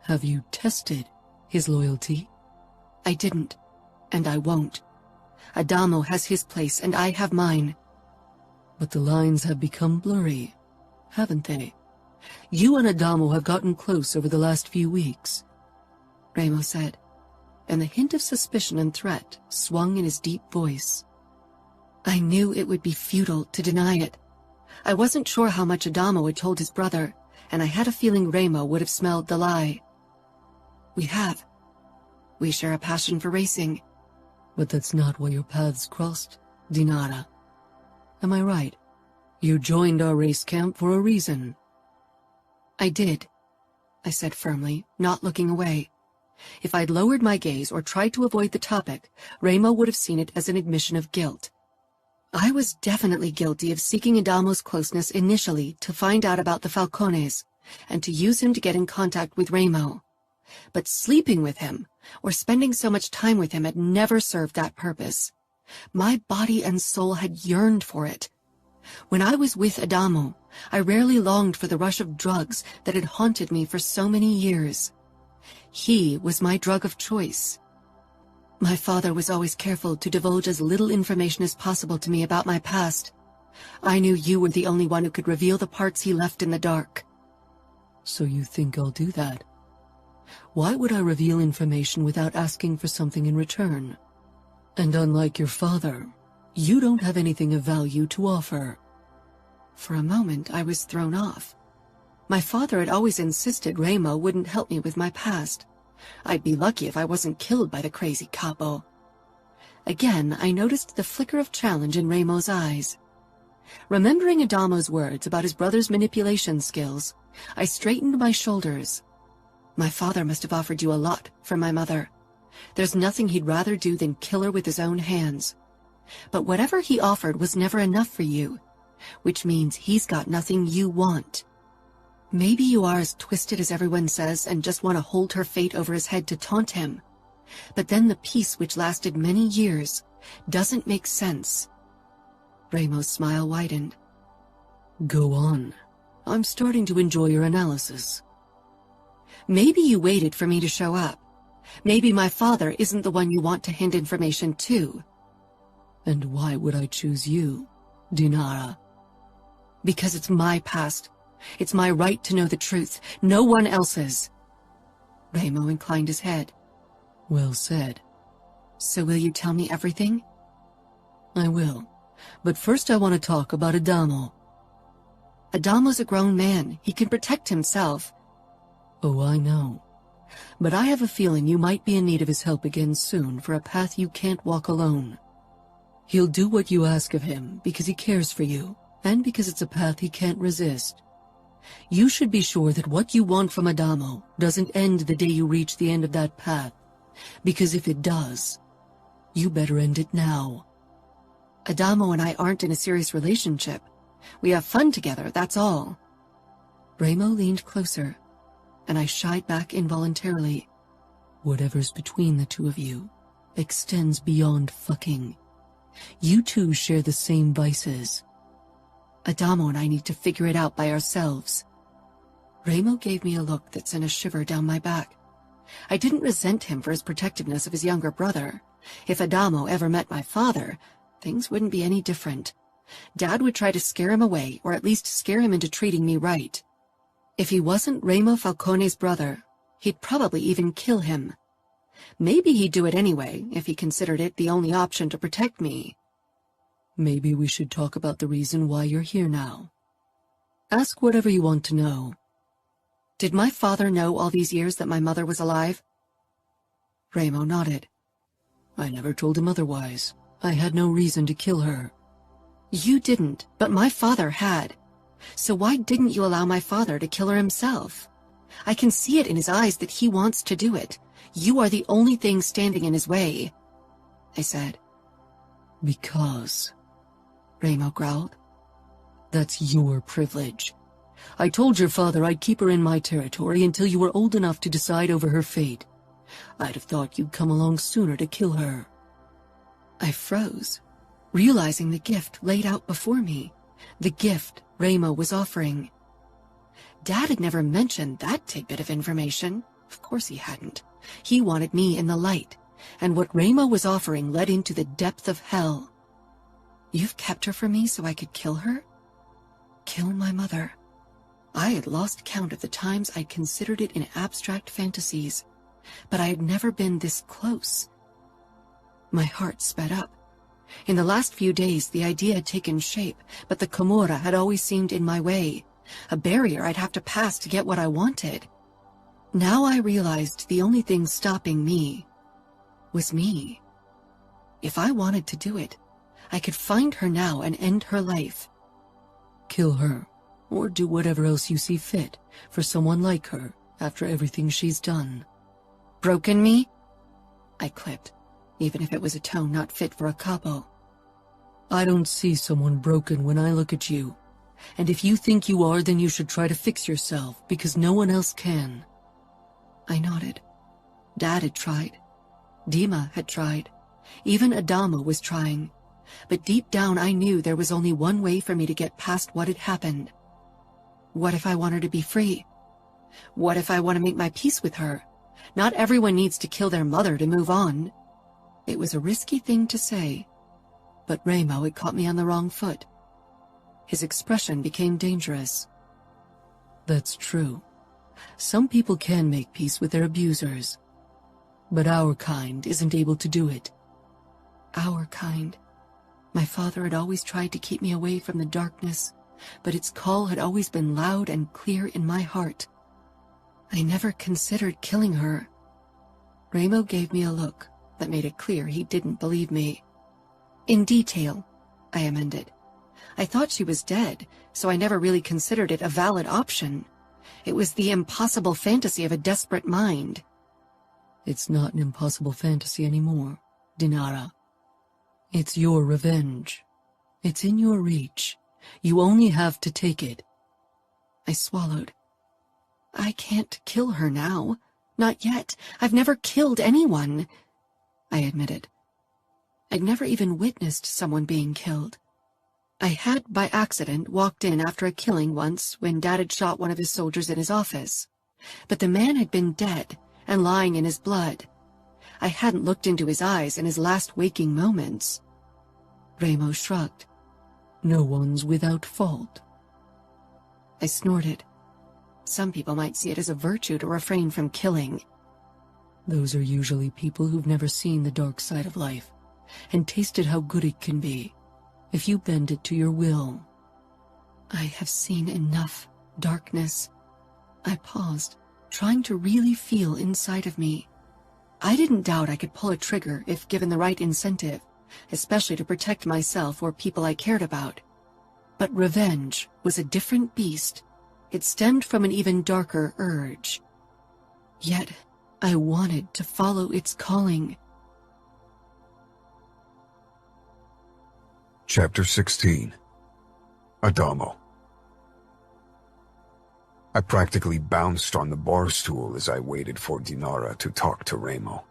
Have you tested his loyalty? I didn't, and I won't. Adamo has his place, and I have mine. But the lines have become blurry, haven't they? You and Adamo have gotten close over the last few weeks, Remo said, and the hint of suspicion and threat swung in his deep voice. I knew it would be futile to deny it. I wasn't sure how much Adamo had told his brother, and I had a feeling Remo would have smelled the lie. We have. We share a passion for racing. But that's not why your paths crossed, Dinara. Am I right? You joined our race camp for a reason. I did, I said firmly, not looking away. If I'd lowered my gaze or tried to avoid the topic, Remo would have seen it as an admission of guilt. I was definitely guilty of seeking Adamo's closeness initially to find out about the Falcones, and to use him to get in contact with Remo. But sleeping with him, or spending so much time with him, had never served that purpose. My body and soul had yearned for it. When I was with Adamo, I rarely longed for the rush of drugs that had haunted me for so many years. He was my drug of choice. My father was always careful to divulge as little information as possible to me about my past. I knew you were the only one who could reveal the parts he left in the dark. So you think I'll do that? Why would I reveal information without asking for something in return? And unlike your father, you don't have anything of value to offer. For a moment, I was thrown off. My father had always insisted Remo wouldn't help me with my past. I'd be lucky if I wasn't killed by the crazy capo. Again, I noticed the flicker of challenge in Remo's eyes. Remembering Adamo's words about his brother's manipulation skills, I straightened my shoulders. My father must have offered you a lot for my mother. There's nothing he'd rather do than kill her with his own hands. But whatever he offered was never enough for you, which means he's got nothing you want. Maybe you are as twisted as everyone says and just want to hold her fate over his head to taunt him. But then the peace which lasted many years doesn't make sense. Remo's smile widened. Go on. I'm starting to enjoy your analysis. Maybe you waited for me to show up. Maybe my father isn't the one you want to hint information to. And why would I choose you, Dinara? Because it's my past. It's my right to know the truth, no one else's. Remo inclined his head. Well said. So will you tell me everything? I will. But first I want to talk about Adamo. Adamo's a grown man. He can protect himself. Oh, I know. But I have a feeling you might be in need of his help again soon for a path you can't walk alone. He'll do what you ask of him because he cares for you, and because it's a path he can't resist. You should be sure that what you want from Adamo doesn't end the day you reach the end of that path, because if it does, you better end it now. Adamo and I aren't in a serious relationship. We have fun together, that's all. Remo leaned closer, and I shied back involuntarily. Whatever's between the two of you extends beyond fucking. You two share the same vices. Adamo and I need to figure it out by ourselves. Remo gave me a look that sent a shiver down my back. I didn't resent him for his protectiveness of his younger brother. If Adamo ever met my father, things wouldn't be any different. Dad would try to scare him away, or at least scare him into treating me right. If he wasn't Remo Falcone's brother, he'd probably even kill him. Maybe he'd do it anyway, if he considered it the only option to protect me. Maybe we should talk about the reason why you're here now. Ask whatever you want to know. Did my father know all these years that my mother was alive? Ramo nodded. I never told him otherwise. I had no reason to kill her. You didn't, but my father had. So why didn't you allow my father to kill her himself? I can see it in his eyes that he wants to do it. You are the only thing standing in his way, I said. Because, Ramo growled. That's your privilege. I told your father I'd keep her in my territory until you were old enough to decide over her fate. I'd have thought you'd come along sooner to kill her. I froze, realizing the gift laid out before me, the gift Ramo was offering. Dad had never mentioned that tidbit of information. Of course he hadn't. He wanted me in the light, and what Ramo was offering led into the depth of hell. You've kept her from me so I could kill her? Kill my mother. I had lost count of the times I'd considered it in abstract fantasies, but I had never been this close. My heart sped up. In the last few days, the idea had taken shape, but the Camorra had always seemed in my way, a barrier I'd have to pass to get what I wanted. Now I realized the only thing stopping me was me. If I wanted to do it, I could find her now and end her life. Kill her, or do whatever else you see fit for someone like her after everything she's done. Broken me? I clipped, even if it was a tone not fit for a capo. I don't see someone broken when I look at you. And if you think you are, then you should try to fix yourself, because no one else can. I nodded. Dad had tried. Dima had tried. Even Adamo was trying. But deep down I knew there was only one way for me to get past what had happened. What if I want her to be free? What if I want to make my peace with her? Not everyone needs to kill their mother to move on. It was a risky thing to say, but Ramo had caught me on the wrong foot. His expression became dangerous. That's true. Some people can make peace with their abusers, but our kind isn't able to do it. Our kind. My father had always tried to keep me away from the darkness, but its call had always been loud and clear in my heart. I never considered killing her. Ramo gave me a look that made it clear he didn't believe me. In detail, I amended. I thought she was dead, so I never really considered it a valid option. It was the impossible fantasy of a desperate mind. It's not an impossible fantasy anymore, Dinara. It's your revenge. It's in your reach. You only have to take it. I swallowed. I can't kill her now. Not yet. I've never killed anyone, I admitted. I'd never even witnessed someone being killed. I had, by accident, walked in after a killing once when Dad had shot one of his soldiers in his office. But the man had been dead and lying in his blood. I hadn't looked into his eyes in his last waking moments. Ramo shrugged. No one's without fault. I snorted. Some people might see it as a virtue to refrain from killing. Those are usually people who've never seen the dark side of life and tasted how good it can be if you bend it to your will. I have seen enough darkness. I paused, trying to really feel inside of me. I didn't doubt I could pull a trigger if given the right incentive, especially to protect myself or people I cared about. But revenge was a different beast. It stemmed from an even darker urge. Yet, I wanted to follow its calling. Chapter 16. Adamo. I practically bounced on the bar stool as I waited for Dinara to talk to Ramo.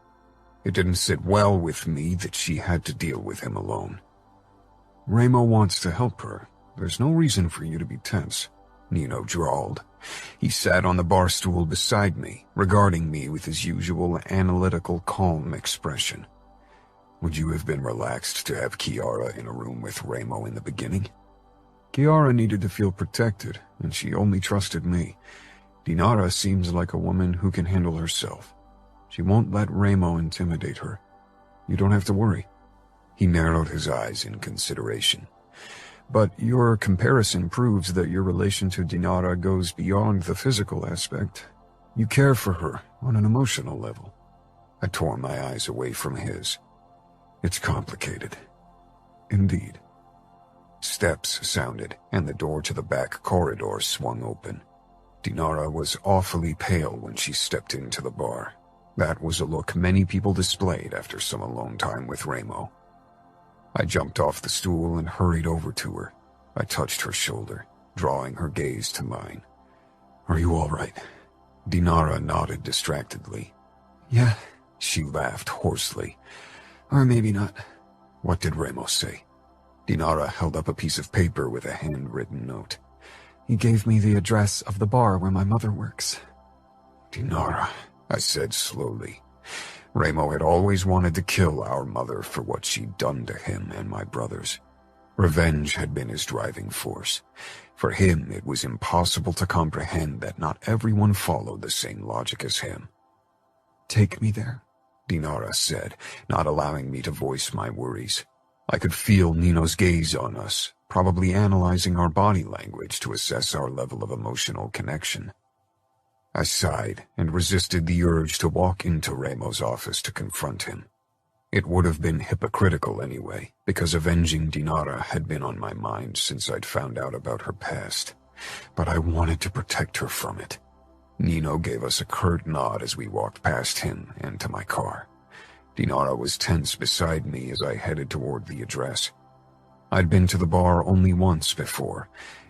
It didn't sit well with me that she had to deal with him alone. Ramo wants to help her. There's no reason for you to be tense, Nino drawled. He sat on the bar stool beside me, regarding me with his usual analytical, calm expression. Would you have been relaxed to have Kiara in a room with Ramo in the beginning? Kiara needed to feel protected, and she only trusted me. Dinara seems like a woman who can handle herself. She won't let Ramo intimidate her. You don't have to worry. He narrowed his eyes in consideration. But your comparison proves that your relation to Dinara goes beyond the physical aspect. You care for her on an emotional level. I tore my eyes away from his. It's complicated. Indeed. Steps sounded, and the door to the back corridor swung open. Dinara was awfully pale when she stepped into the bar. That was a look many people displayed after some alone time with Ramo. I jumped off the stool and hurried over to her. I touched her shoulder, drawing her gaze to mine. "Are you all right?" Dinara nodded distractedly. Yeah, She laughed hoarsely. or maybe not. What did Ramo say? Dinara held up a piece of paper with a handwritten note. He gave me the address of the bar where my mother works. Dinara, I said slowly. Ramo had always wanted to kill our mother for what she'd done to him and my brothers. Revenge had been his driving force. For him, it was impossible to comprehend that not everyone followed the same logic as him. Take me there, Dinara said, not allowing me to voice my worries. I could feel Nino's gaze on us, probably analyzing our body language to assess our level of emotional connection. I sighed and resisted the urge to walk into Ramo's office to confront him. It would have been hypocritical anyway, because avenging Dinara had been on my mind since I'd found out about her past. But I wanted to protect her from it. Nino gave us a curt nod as we walked past him and to my car. Dinara was tense beside me as I headed toward the address. I'd been to the bar only once before.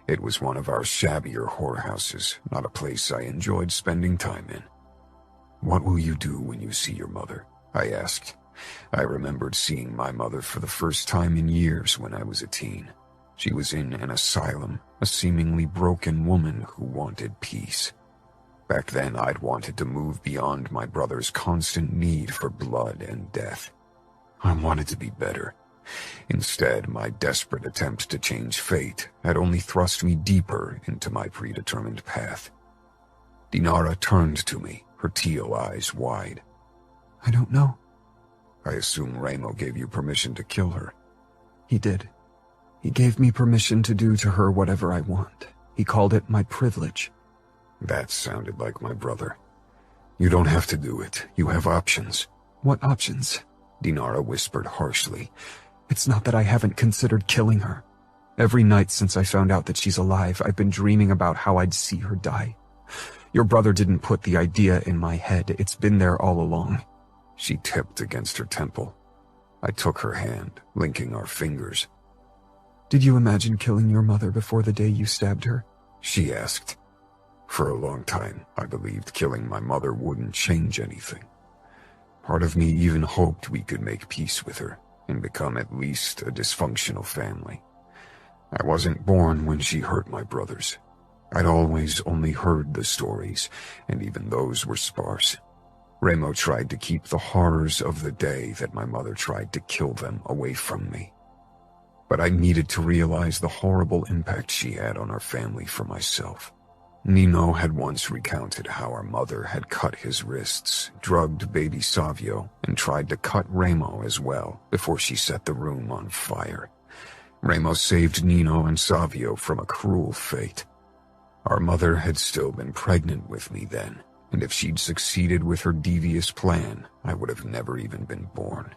It was one of our shabbier whorehouses, not a place I enjoyed spending time in. "What will you do when you see your mother?" I asked. I remembered seeing my mother for the first time in years when I was a teen. She was in an asylum, a seemingly broken woman who wanted peace. Back then, I'd wanted to move beyond my brother's constant need for blood and death. I wanted to be better. Instead, my desperate attempt to change fate had only thrust me deeper into my predetermined path. Dinara turned to me, her teal eyes wide. I don't know. I assume Ramo gave you permission to kill her. He did. He gave me permission to do to her whatever I want. He called it my privilege. That sounded like my brother. You don't have to do it. You have options. What options? Dinara whispered harshly. It's not that I haven't considered killing her. Every night since I found out that she's alive, I've been dreaming about how I'd see her die. Your brother didn't put the idea in my head. It's been there all along. She tipped against her temple. I took her hand, linking our fingers. Did you imagine killing your mother before the day you stabbed her? She asked. For a long time, I believed killing my mother wouldn't change anything. Part of me even hoped we could make peace with her and become at least a dysfunctional family. I wasn't born when she hurt my brothers. I'd always only heard the stories, and even those were sparse. Ramo tried to keep the horrors of the day that my mother tried to kill them away from me. But I needed to realize the horrible impact she had on our family for myself. Nino had once recounted how our mother had cut his wrists, drugged baby Savio, and tried to cut Ramo as well before she set the room on fire. Ramo saved Nino and Savio from a cruel fate. Our mother had still been pregnant with me then, and if she'd succeeded with her devious plan, I would have never even been born.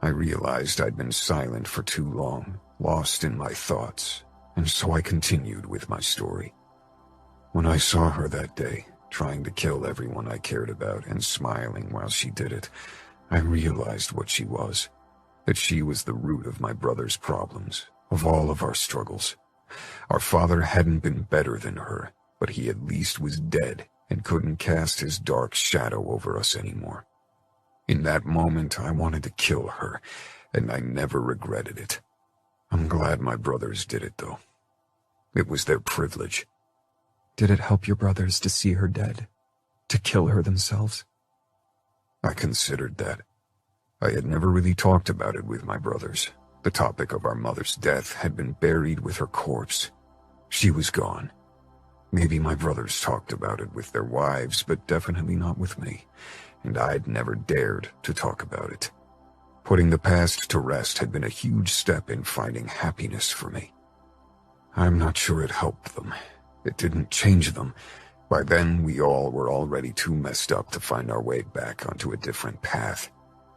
I realized I'd been silent for too long, lost in my thoughts, and so I continued with my story. When I saw her that day, trying to kill everyone I cared about and smiling while she did it, I realized what she was, that she was the root of my brother's problems, of all of our struggles. Our father hadn't been better than her, but he at least was dead and couldn't cast his dark shadow over us anymore. In that moment, I wanted to kill her, and I never regretted it. I'm glad my brothers did it, though. It was their privilege. Did it help your brothers to see her dead? To kill her themselves? I considered that. I had never really talked about it with my brothers. The topic of our mother's death had been buried with her corpse. She was gone. Maybe my brothers talked about it with their wives, but definitely not with me, and I'd never dared to talk about it. Putting the past to rest had been a huge step in finding happiness for me. I'm not sure it helped them. It didn't change them. By then, we all were already too messed up to find our way back onto a different path.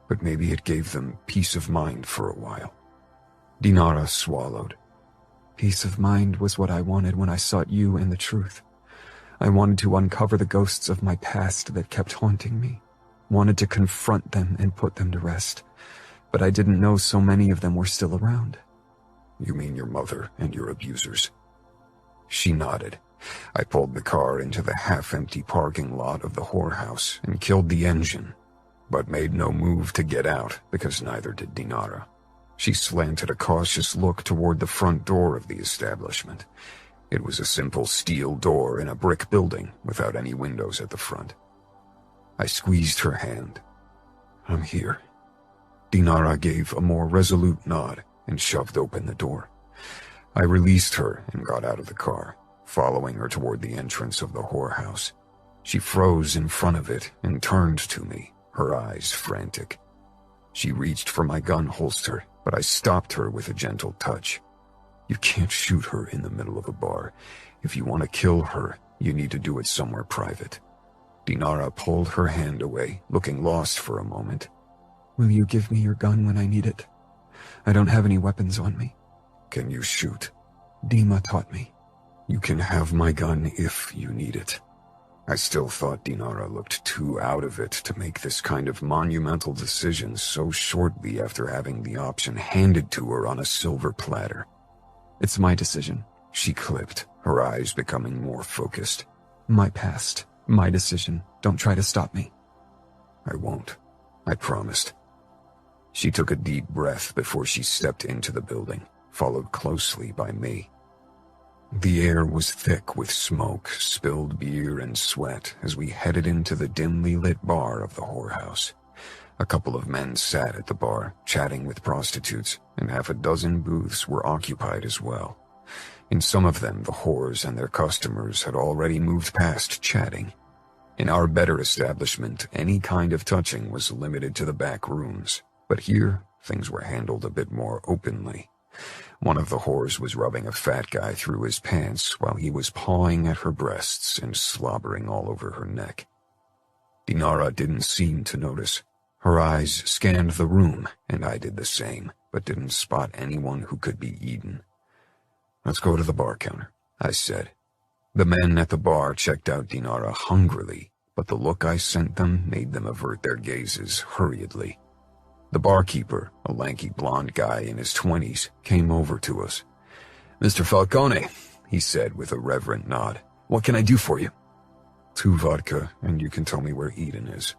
But maybe it gave them peace of mind for a while. Dinara swallowed. Peace of mind was what I wanted when I sought you and the truth. I wanted to uncover the ghosts of my past that kept haunting me. Wanted to confront them and put them to rest. But I didn't know so many of them were still around. You mean your mother and your abusers? She nodded. I pulled the car into the half-empty parking lot of the whorehouse and killed the engine, but made no move to get out because neither did Dinara. She slanted a cautious look toward the front door of the establishment. It was a simple steel door in a brick building without any windows at the front. I squeezed her hand. I'm here. Dinara gave a more resolute nod and shoved open the door. I released her and got out of the car, following her toward the entrance of the whorehouse. She froze in front of it and turned to me, her eyes frantic. She reached for my gun holster, but I stopped her with a gentle touch. You can't shoot her in the middle of a bar. If you want to kill her, you need to do it somewhere private. Dinara pulled her hand away, looking lost for a moment. Will you give me your gun when I need it? I don't have any weapons on me. Can you shoot? Dima taught me. You can have my gun if you need it. I still thought Dinara looked too out of it to make this kind of monumental decision so shortly after having the option handed to her on a silver platter. It's my decision, she clipped, her eyes becoming more focused. My past, my decision. Don't try to stop me. I won't. I promised. She took a deep breath before she stepped into the building, followed closely by me. The air was thick with smoke, spilled beer, and sweat as we headed into the dimly lit bar of the whorehouse. A couple of men sat at the bar, chatting with prostitutes, and half a dozen booths were occupied as well. In some of them, the whores and their customers had already moved past chatting. In our better establishment, any kind of touching was limited to the back rooms, but here, things were handled a bit more openly. One of the whores was rubbing a fat guy through his pants while he was pawing at her breasts and slobbering all over her neck. Dinara didn't seem to notice. Her eyes scanned the room, and I did the same, but didn't spot anyone who could be eaten. Let's go to the bar counter, I said. The men at the bar checked out Dinara hungrily, but the look I sent them made them avert their gazes hurriedly. The barkeeper, a lanky blonde guy in his 20s, came over to us. Mr. Falcone, he said with a reverent nod. What can I do for you? 2 vodka, and you can tell me where Eden is.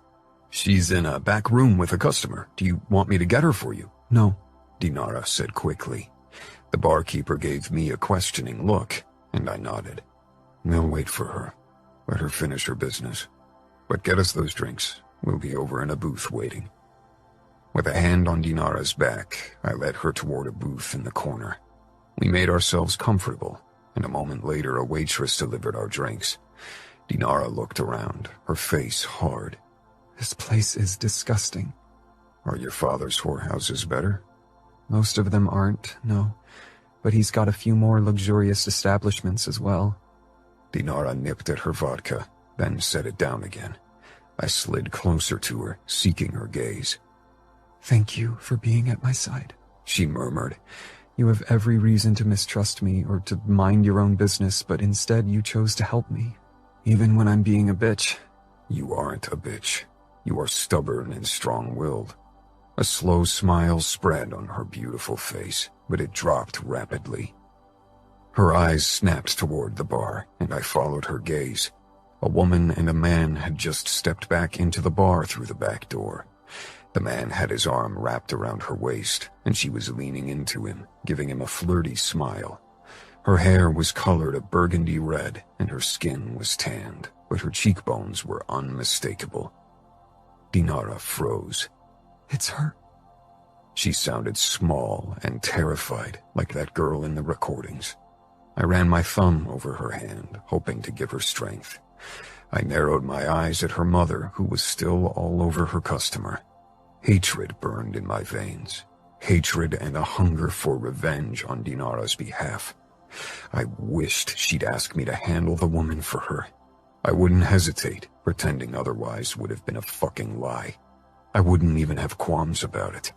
She's in a back room with a customer. Do you want me to get her for you? No, Dinara said quickly. The barkeeper gave me a questioning look, and I nodded. We'll wait for her. Let her finish her business. But get us those drinks. We'll be over in a booth waiting. With a hand on Dinara's back, I led her toward a booth in the corner. We made ourselves comfortable, and a moment later a waitress delivered our drinks. Dinara looked around, her face hard. This place is disgusting. Are your father's whorehouses better? Most of them aren't, no. But he's got a few more luxurious establishments as well. Dinara nipped at her vodka, then set it down again. I slid closer to her, seeking her gaze. Thank you for being at my side, she murmured. You have every reason to mistrust me or to mind your own business, but instead you chose to help me, even when I'm being a bitch. You aren't a bitch. You are stubborn and strong-willed. A slow smile spread on her beautiful face, but it dropped rapidly. Her eyes snapped toward the bar, and I followed her gaze. A woman and a man had just stepped back into the bar through the back door. The man had his arm wrapped around her waist, and she was leaning into him, giving him a flirty smile. Her hair was colored a burgundy red, and her skin was tanned, but her cheekbones were unmistakable. Dinara froze. It's her. She sounded small and terrified, like that girl in the recordings. I ran my thumb over her hand, hoping to give her strength. I narrowed my eyes at her mother, who was still all over her customer. Hatred burned in my veins. Hatred and a hunger for revenge on Dinara's behalf. I wished she'd ask me to handle the woman for her. I wouldn't hesitate. Pretending otherwise would have been a fucking lie. I wouldn't even have qualms about it.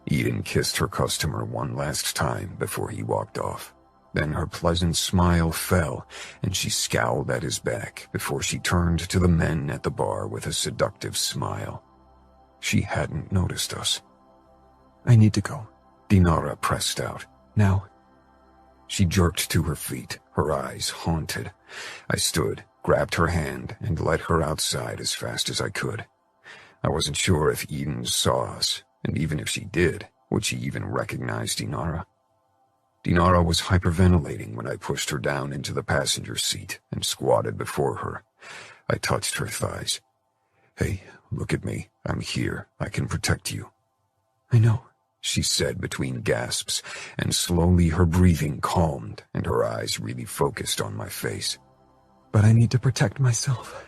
Eden kissed her customer one last time before he walked off. Then her pleasant smile fell, and she scowled at his back before she turned to the men at the bar with a seductive smile. She hadn't noticed us. I need to go. Dinara pressed out. Now. She jerked to her feet, her eyes haunted. I stood, grabbed her hand, and led her outside as fast as I could. I wasn't sure if Eden saw us, and even if she did, would she even recognize Dinara? Dinara was hyperventilating when I pushed her down into the passenger seat and squatted before her. I touched her thighs. "Hey, look at me. I'm here. I can protect you." "I know," she said between gasps, and slowly her breathing calmed and her eyes really focused on my face. "But I need to protect myself.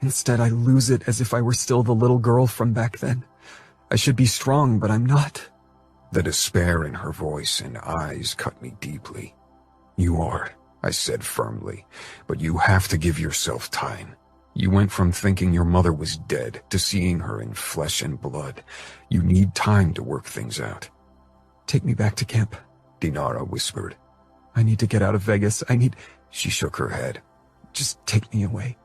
Instead, I lose it as if I were still the little girl from back then. I should be strong, but I'm not." The despair in her voice and eyes cut me deeply. "You are," I said firmly, "but you have to give yourself time. You went from thinking your mother was dead to seeing her in flesh and blood. You need time to work things out." "Take me back to camp," Dinara whispered. "I need to get out of Vegas. She shook her head. Just take me away."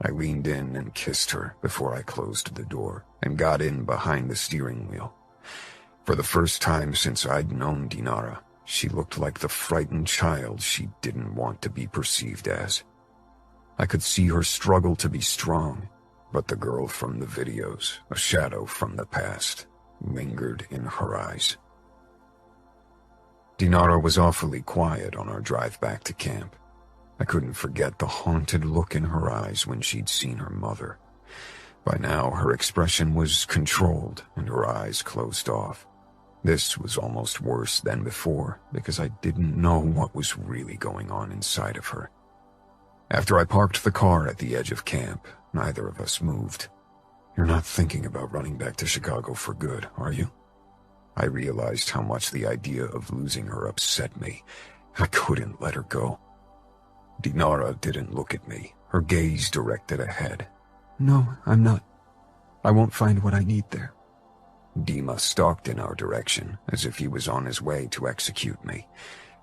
I leaned in and kissed her before I closed the door and got in behind the steering wheel. For the first time since I'd known Dinara, she looked like the frightened child she didn't want to be perceived as. I could see her struggle to be strong, but the girl from the videos, a shadow from the past, lingered in her eyes. Dinara was awfully quiet on our drive back to camp. I couldn't forget the haunted look in her eyes when she'd seen her mother. By now, her expression was controlled and her eyes closed off. This was almost worse than before because I didn't know what was really going on inside of her. After I parked the car at the edge of camp, neither of us moved. "You're not thinking about running back to Chicago for good, are you?" I realized how much the idea of losing her upset me. I couldn't let her go. Dinara didn't look at me, her gaze directed ahead. "No, I'm not. I won't find what I need there." Dima stalked in our direction, as if he was on his way to execute me.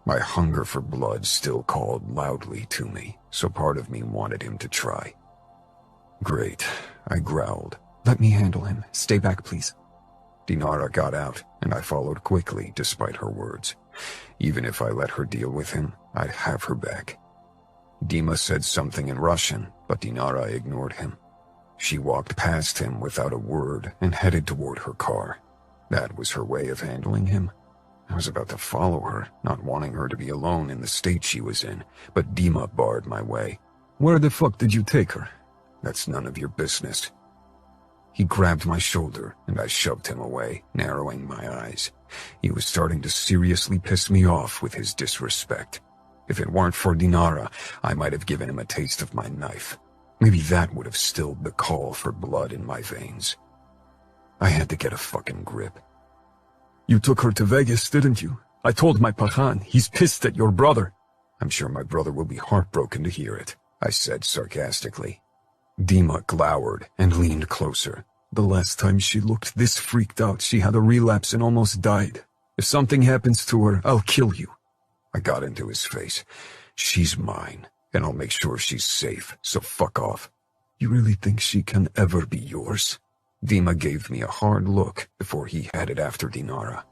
My hunger for blood still called loudly to me, so part of me wanted him to try. "Great," I growled. "Let me handle him. Stay back, please." Dinara got out, and I followed quickly despite her words. Even if I let her deal with him, I'd have her back. Dima said something in Russian, but Dinara ignored him. She walked past him without a word and headed toward her car. That was her way of handling him. I was about to follow her, not wanting her to be alone in the state she was in, but Dima barred my way. "Where the fuck did you take her?" "That's none of your business." He grabbed my shoulder, and I shoved him away, narrowing my eyes. He was starting to seriously piss me off with his disrespect. If it weren't for Dinara, I might have given him a taste of my knife. Maybe that would have stilled the call for blood in my veins. I had to get a fucking grip. "You took her to Vegas, didn't you? I told my Pajan. He's pissed at your brother." "I'm sure my brother will be heartbroken to hear it," I said sarcastically. Dima glowered and leaned closer. "The last time she looked this freaked out, she had a relapse and almost died. If something happens to her, I'll kill you." I got into his face. "She's mine, and I'll make sure she's safe, so fuck off." "You really think she can ever be yours?" Dima gave me a hard look before he headed after Dinara.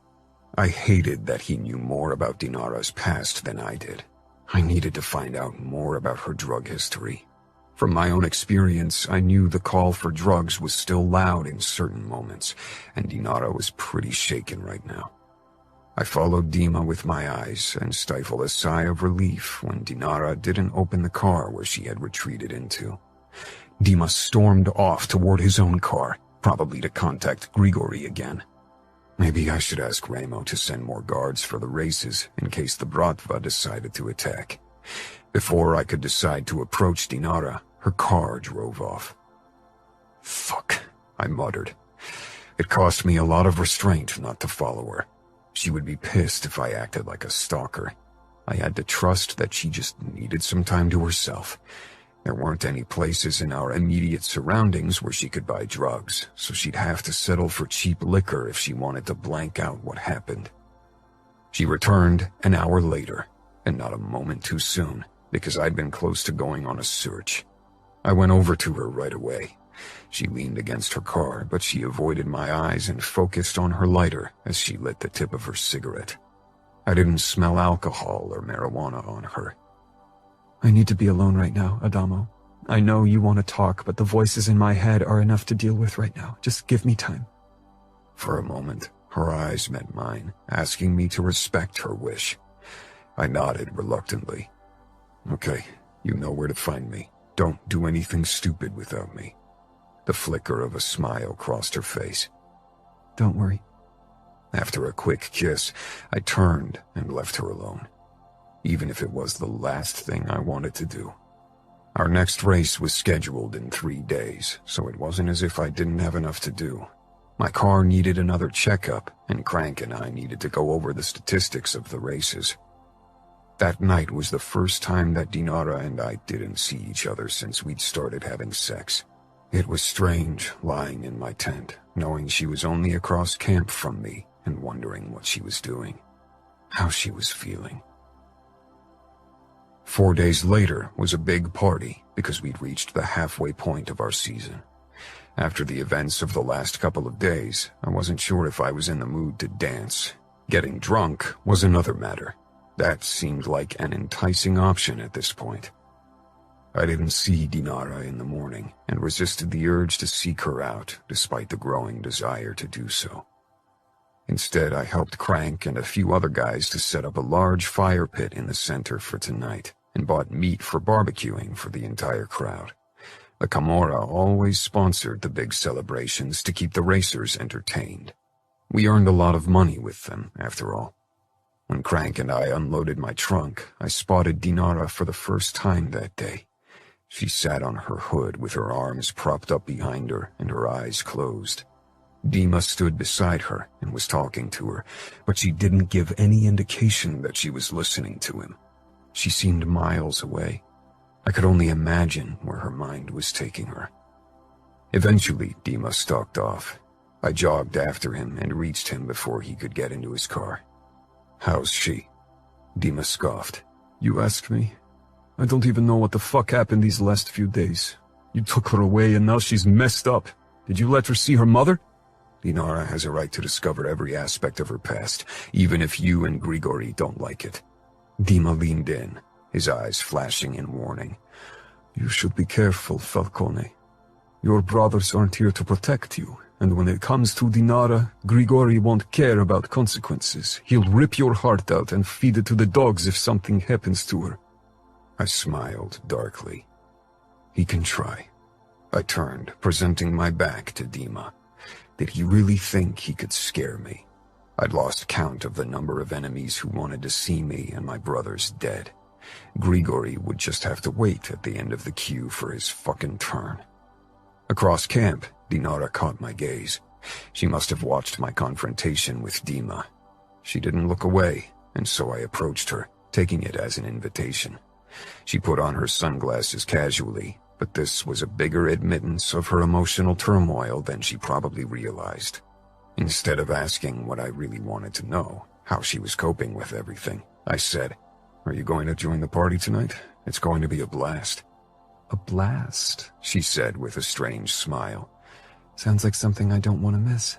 I hated that he knew more about Dinara's past than I did. I needed to find out more about her drug history. From my own experience, I knew the call for drugs was still loud in certain moments, and Dinara was pretty shaken right now. I followed Dima with my eyes and stifled a sigh of relief when Dinara didn't open the car where she had retreated into. Dima stormed off toward his own car, probably to contact Grigori again. Maybe I should ask Ramo to send more guards for the races in case the Bratva decided to attack. Before I could decide to approach Dinara, her car drove off. "Fuck," I muttered. It cost me a lot of restraint not to follow her. She would be pissed if I acted like a stalker. I had to trust that she just needed some time to herself. There weren't any places in our immediate surroundings where she could buy drugs, so she'd have to settle for cheap liquor if she wanted to blank out what happened. She returned an hour later, and not a moment too soon, because I'd been close to going on a search. I went over to her right away. She leaned against her car, but she avoided my eyes and focused on her lighter as she lit the tip of her cigarette. I didn't smell alcohol or marijuana on her. I need to be alone right now, Adamo. I know you want to talk, but the voices in my head are enough to deal with right now. Just give me time. For a moment, her eyes met mine, asking me to respect her wish. I nodded reluctantly. Okay, you know where to find me. Don't do anything stupid without me. The flicker of a smile crossed her face. Don't worry. After a quick kiss, I turned and left her alone, even if it was the last thing I wanted to do. Our next race was scheduled in 3 days, so it wasn't as if I didn't have enough to do. My car needed another checkup, and Crank and I needed to go over the statistics of the races. That night was the first time that Dinara and I didn't see each other since we'd started having sex. It was strange lying in my tent, knowing she was only across camp from me and wondering what she was doing, how she was feeling. 4 days later was a big party because we'd reached the halfway point of our season. After the events of the last couple of days, I wasn't sure if I was in the mood to dance. Getting drunk was another matter. That seemed like an enticing option at this point. I didn't see Dinara in the morning and resisted the urge to seek her out despite the growing desire to do so. Instead, I helped Crank and a few other guys to set up a large fire pit in the center for tonight and bought meat for barbecuing for the entire crowd. The Camorra always sponsored the big celebrations to keep the racers entertained. We earned a lot of money with them, after all. When Crank and I unloaded my trunk, I spotted Dinara for the first time that day. She sat on her hood with her arms propped up behind her and her eyes closed. Dima stood beside her and was talking to her, but she didn't give any indication that she was listening to him. She seemed miles away. I could only imagine where her mind was taking her. Eventually, Dima stalked off. I jogged after him and reached him before he could get into his car. "How's she?" Dima scoffed. You asked me? I don't even know what the fuck happened these last few days. You took her away and now she's messed up. Did you let her see her mother? Dinara has a right to discover every aspect of her past, even if you and Grigori don't like it. Dima leaned in, his eyes flashing in warning. You should be careful, Falcone. Your brothers aren't here to protect you, and when it comes to Dinara, Grigori won't care about consequences. He'll rip your heart out and feed it to the dogs if something happens to her. I smiled darkly. He can try. I turned, presenting my back to Dima. Did he really think he could scare me? I'd lost count of the number of enemies who wanted to see me and my brothers dead. Grigori would just have to wait at the end of the queue for his fucking turn. Across camp, Dinara caught my gaze. She must have watched my confrontation with Dima. She didn't look away, and so I approached her, taking it as an invitation. She put on her sunglasses casually, but this was a bigger admittance of her emotional turmoil than she probably realized. Instead of asking what I really wanted to know, how she was coping with everything, I said, "Are you going to join the party tonight? It's going to be a blast." A blast, she said with a strange smile. Sounds like something I don't want to miss.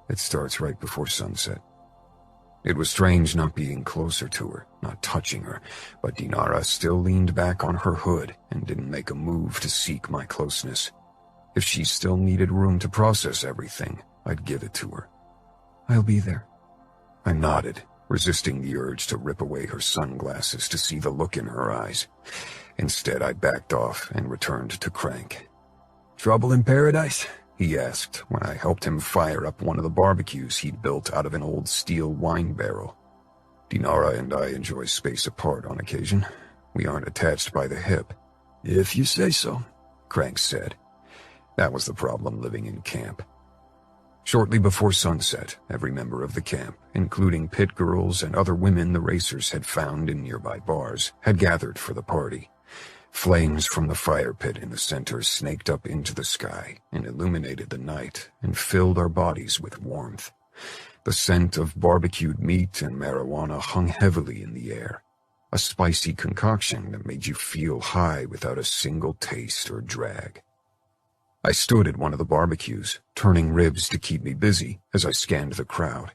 It starts right before sunset. It was strange not being closer to her, not touching her, but Dinara still leaned back on her hood and didn't make a move to seek my closeness. If she still needed room to process everything, I'd give it to her. I'll be there. I nodded, resisting the urge to rip away her sunglasses to see the look in her eyes. Instead, I backed off and returned to Crank. "Trouble in paradise?" he asked when I helped him fire up one of the barbecues he'd built out of an old steel wine barrel. Dinara and I enjoy space apart on occasion. We aren't attached by the hip. "If you say so," Crank said. That was the problem living in camp. Shortly before sunset, every member of the camp, including pit girls and other women the racers had found in nearby bars, had gathered for the party. Flames from the fire pit in the center snaked up into the sky and illuminated the night and filled our bodies with warmth. The scent of barbecued meat and marijuana hung heavily in the air, a spicy concoction that made you feel high without a single taste or drag. I stood at one of the barbecues, turning ribs to keep me busy as I scanned the crowd.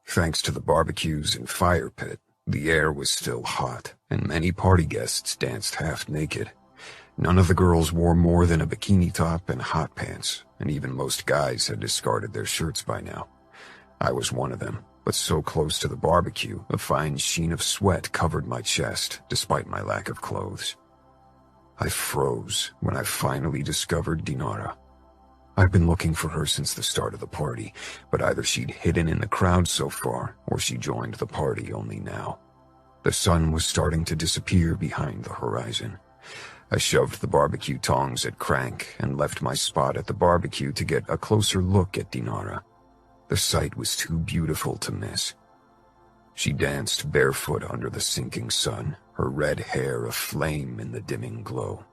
Thanks to the barbecues and fire pit, the air was still hot, and many party guests danced half naked. None of the girls wore more than a bikini top and hot pants, and even most guys had discarded their shirts by now. I was one of them, but so close to the barbecue, a fine sheen of sweat covered my chest, despite my lack of clothes. I froze when I finally discovered Dinara. I'd been looking for her since the start of the party, but either she'd hidden in the crowd so far, or she joined the party only now. The sun was starting to disappear behind the horizon. I shoved the barbecue tongs at Crank and left my spot at the barbecue to get a closer look at Dinara. The sight was too beautiful to miss. She danced barefoot under the sinking sun, her red hair aflame in the dimming glow.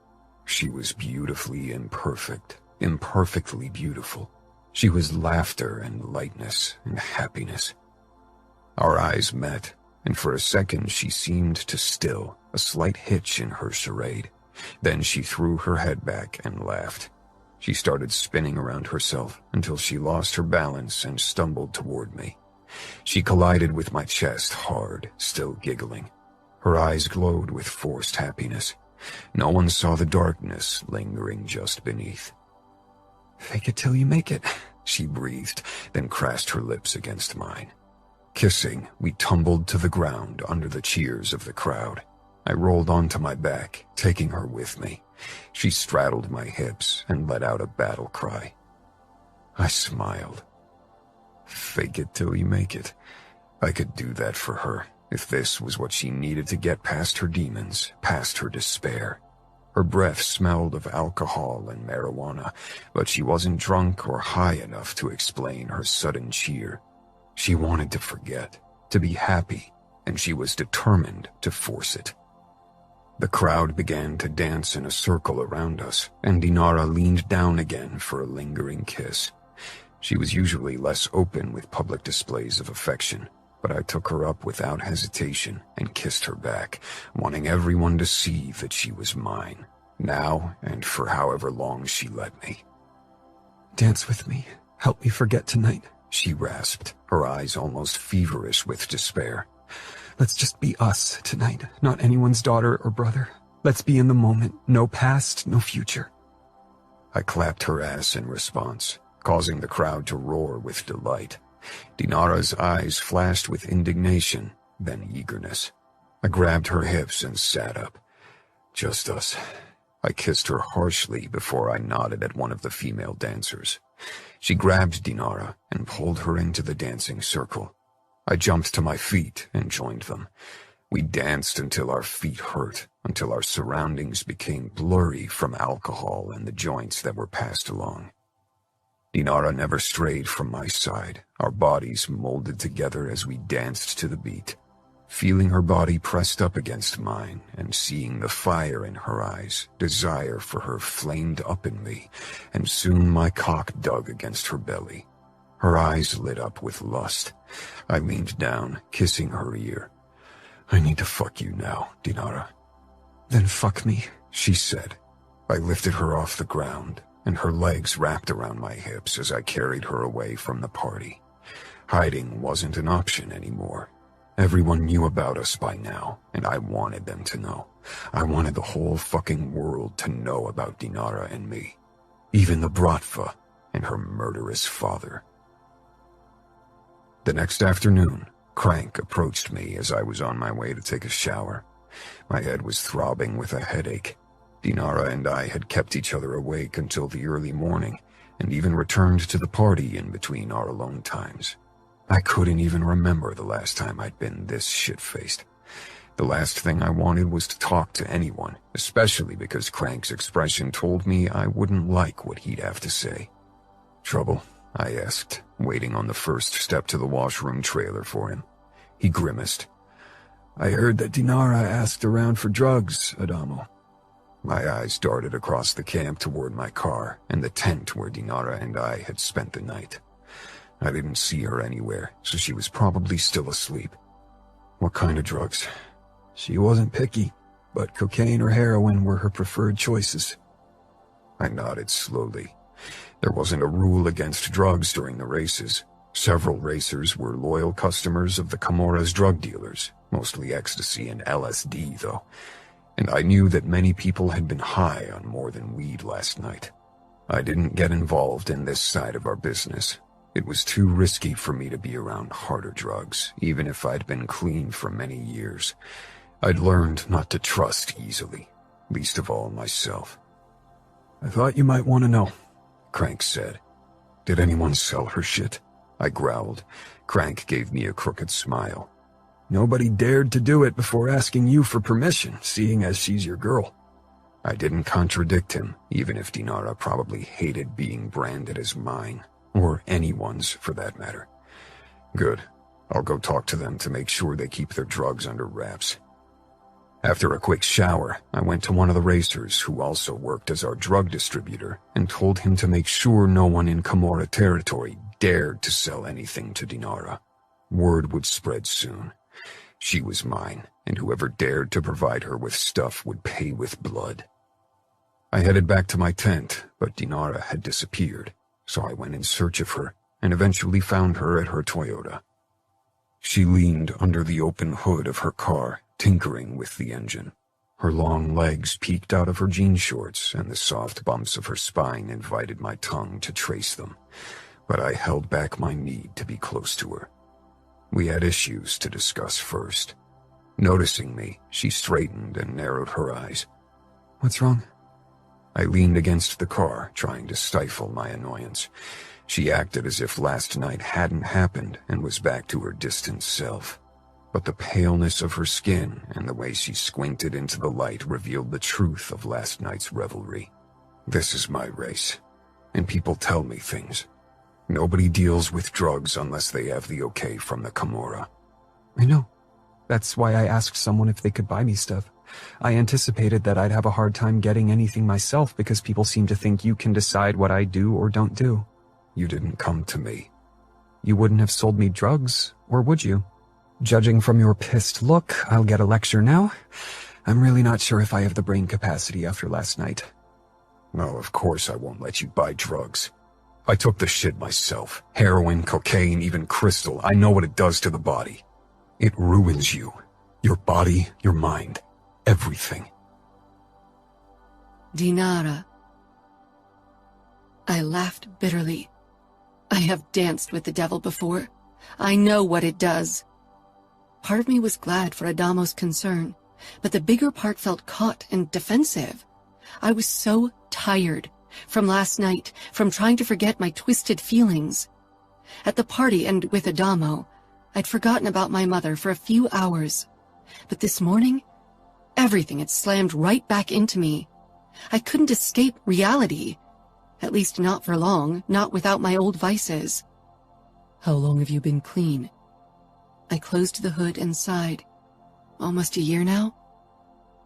She was beautifully imperfect, imperfectly beautiful. She was laughter and lightness and happiness. Our eyes met, and for a second she seemed to still, a slight hitch in her charade. Then she threw her head back and laughed. She started spinning around herself until she lost her balance and stumbled toward me. She collided with my chest hard, still giggling. Her eyes glowed with forced happiness. No one saw the darkness lingering just beneath. "Fake it till you make it," she breathed, then crashed her lips against mine. Kissing, we tumbled to the ground under the cheers of the crowd. I rolled onto my back, taking her with me. She straddled my hips and let out a battle cry. I smiled. Fake it till you make it. I could do that for her, if this was what she needed to get past her demons, past her despair. Her breath smelled of alcohol and marijuana, but she wasn't drunk or high enough to explain her sudden cheer. She wanted to forget, to be happy, and she was determined to force it. The crowd began to dance in a circle around us, and Dinara leaned down again for a lingering kiss. She was usually less open with public displays of affection, but I took her up without hesitation and kissed her back, wanting everyone to see that she was mine, now and for however long she let me. "Dance with me. Help me forget tonight," she rasped, her eyes almost feverish with despair. "Let's just be us tonight, not anyone's daughter or brother. Let's be in the moment, no past, no future." I clapped her ass in response, causing the crowd to roar with delight. Dinara's eyes flashed with indignation, then eagerness. I grabbed her hips and sat up. Just us. I kissed her harshly before I nodded at one of the female dancers. She grabbed Dinara and pulled her into the dancing circle. I jumped to my feet and joined them. We danced until our feet hurt, until our surroundings became blurry from alcohol and the joints that were passed along. Dinara never strayed from my side, our bodies molded together as we danced to the beat. Feeling her body pressed up against mine and seeing the fire in her eyes, desire for her flamed up in me, and soon my cock dug against her belly. Her eyes lit up with lust. I leaned down, kissing her ear. "I need to fuck you now, Dinara." "Then fuck me," she said. I lifted her off the ground, and her legs wrapped around my hips as I carried her away from the party. Hiding wasn't an option anymore. Everyone knew about us by now, and I wanted them to know. I wanted the whole fucking world to know about Dinara and me. Even the Bratva and her murderous father. The next afternoon, Crank approached me as I was on my way to take a shower. My head was throbbing with a headache. Dinara and I had kept each other awake until the early morning, and even returned to the party in between our alone times. I couldn't even remember the last time I'd been this shit-faced. The last thing I wanted was to talk to anyone, especially because Crank's expression told me I wouldn't like what he'd have to say. Trouble, I asked, waiting on the first step to the washroom trailer for him. He grimaced. I heard that Dinara asked around for drugs, Adamo. My eyes darted across the camp toward my car and the tent where Dinara and I had spent the night. I didn't see her anywhere, so she was probably still asleep. What kind of drugs? She wasn't picky, but cocaine or heroin were her preferred choices. I nodded slowly. There wasn't a rule against drugs during the races. Several racers were loyal customers of the Camorra's drug dealers, mostly ecstasy and LSD, though. And I knew that many people had been high on more than weed last night. I didn't get involved in this side of our business. It was too risky for me to be around harder drugs, even if I'd been clean for many years. I'd learned not to trust easily, least of all myself. I thought you might want to know, Crank said. Did anyone sell her shit? I growled. Crank gave me a crooked smile. Nobody dared to do it before asking you for permission, seeing as she's your girl. I didn't contradict him, even if Dinara probably hated being branded as mine, or anyone's for that matter. Good. I'll go talk to them to make sure they keep their drugs under wraps. After a quick shower, I went to one of the racers who also worked as our drug distributor and told him to make sure no one in Camorra territory dared to sell anything to Dinara. Word would spread soon. She was mine, and whoever dared to provide her with stuff would pay with blood. I headed back to my tent, but Dinara had disappeared, so I went in search of her and eventually found her at her Toyota. She leaned under the open hood of her car, tinkering with the engine. Her long legs peeked out of her jean shorts, and the soft bumps of her spine invited my tongue to trace them, but I held back my need to be close to her. We had issues to discuss first. Noticing me, she straightened and narrowed her eyes. What's wrong? I leaned against the car, trying to stifle my annoyance. She acted as if last night hadn't happened and was back to her distant self. But the paleness of her skin and the way she squinted into the light revealed the truth of last night's revelry. This is my race, and people tell me things. Nobody deals with drugs unless they have the okay from the Camorra. I know. That's why I asked someone if they could buy me stuff. I anticipated that I'd have a hard time getting anything myself because people seem to think you can decide what I do or don't do. You didn't come to me. You wouldn't have sold me drugs, or would you? Judging from your pissed look, I'll get a lecture now. I'm really not sure if I have the brain capacity after last night. No, of course I won't let you buy drugs. I took the shit myself. Heroin, cocaine, even crystal. I know what it does to the body. It ruins you. Your body, your mind. Everything. Dinara. I laughed bitterly. I have danced with the devil before. I know what it does. Part of me was glad for Adamo's concern, but the bigger part felt caught and defensive. I was so tired from last night, from trying to forget my twisted feelings. At the party and with Adamo, I'd forgotten about my mother for a few hours. But this morning, everything had slammed right back into me. I couldn't escape reality. At least not for long, not without my old vices. How long have you been clean? I closed the hood and sighed. Almost a year now?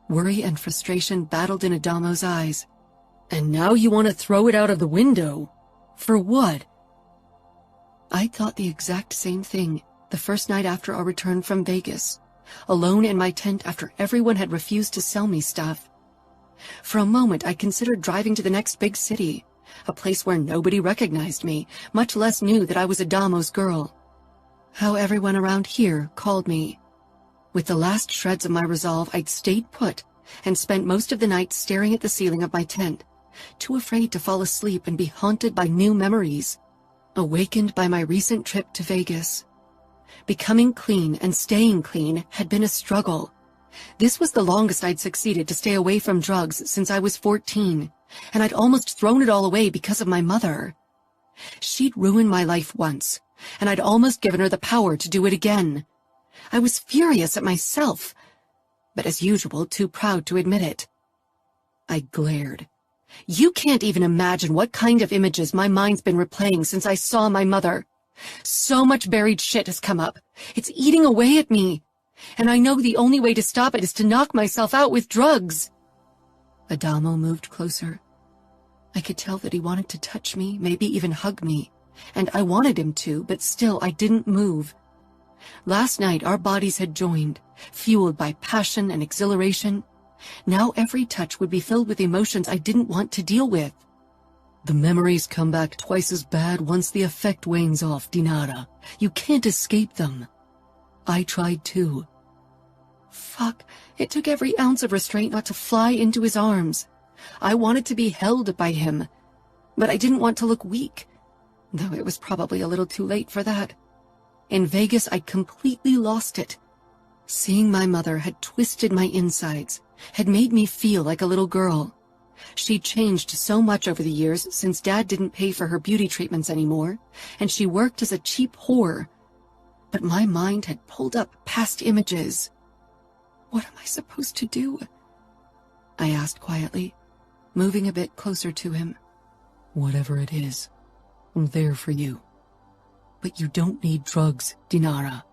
Worry and frustration battled in Adamo's eyes. And now you want to throw it out of the window? For what? I thought the exact same thing the first night after our return from Vegas, alone in my tent after everyone had refused to sell me stuff. For a moment, I considered driving to the next big city, a place where nobody recognized me, much less knew that I was Adamo's girl. How everyone around here called me. With the last shreds of my resolve, I'd stayed put and spent most of the night staring at the ceiling of my tent, too afraid to fall asleep and be haunted by new memories. Awakened by my recent trip to Vegas. Becoming clean and staying clean had been a struggle. This was the longest I'd succeeded to stay away from drugs since I was 14, and I'd almost thrown it all away because of my mother. She'd ruined my life once, and I'd almost given her the power to do it again. I was furious at myself, but as usual, too proud to admit it. I glared. You can't even imagine what kind of images my mind's been replaying since I saw my mother. So much buried shit has come up. It's eating away at me. And I know the only way to stop it is to knock myself out with drugs. Adamo moved closer. I could tell that he wanted to touch me, maybe even hug me. And I wanted him to, but still I didn't move. Last night our bodies had joined, fueled by passion and exhilaration. Now every touch would be filled with emotions I didn't want to deal with. The memories come back twice as bad once the effect wanes off, Dinara. You can't escape them. I tried too. Fuck, it took every ounce of restraint not to fly into his arms. I wanted to be held by him, but I didn't want to look weak, though it was probably a little too late for that. In Vegas, I completely lost it. Seeing my mother had twisted my insides, had made me feel like a little girl. She'd changed so much over the years since Dad didn't pay for her beauty treatments anymore, and she worked as a cheap whore. But my mind had pulled up past images. What am I supposed to do? I asked quietly, moving a bit closer to him. Whatever it is, I'm there for you. But you don't need drugs, Dinara.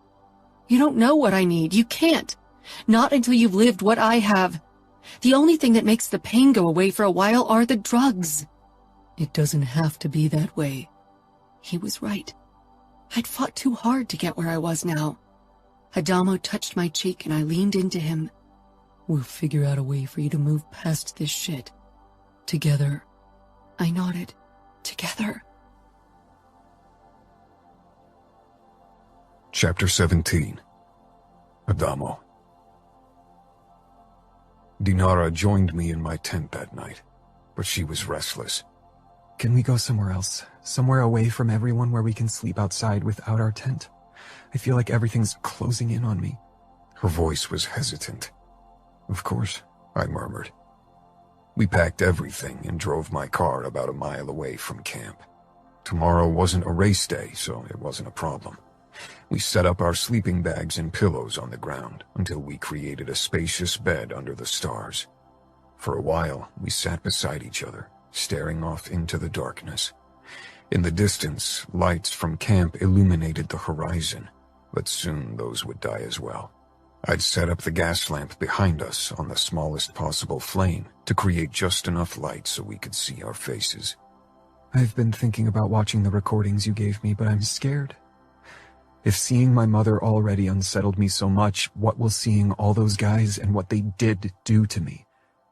You don't know what I need. You can't. Not until you've lived what I have. The only thing that makes the pain go away for a while are the drugs. It doesn't have to be that way. He was right. I'd fought too hard to get where I was now. Adamo touched my cheek and I leaned into him. We'll figure out a way for you to move past this shit. Together. I nodded. Together. Chapter 17. Adamo. Dinara joined me in my tent that night, but she was restless. Can we go somewhere else? Somewhere away from everyone where we can sleep outside without our tent? I feel like everything's closing in on me. Her voice was hesitant. Of course, I murmured. We packed everything and drove my car about a mile away from camp. Tomorrow wasn't a race day, so it wasn't a problem. We set up our sleeping bags and pillows on the ground until we created a spacious bed under the stars. For a while, we sat beside each other, staring off into the darkness. In the distance, lights from camp illuminated the horizon, but soon those would die as well. I'd set up the gas lamp behind us on the smallest possible flame to create just enough light so we could see our faces. I've been thinking about watching the recordings you gave me, but I'm scared. If seeing my mother already unsettled me so much, what will seeing all those guys and what they did do to me?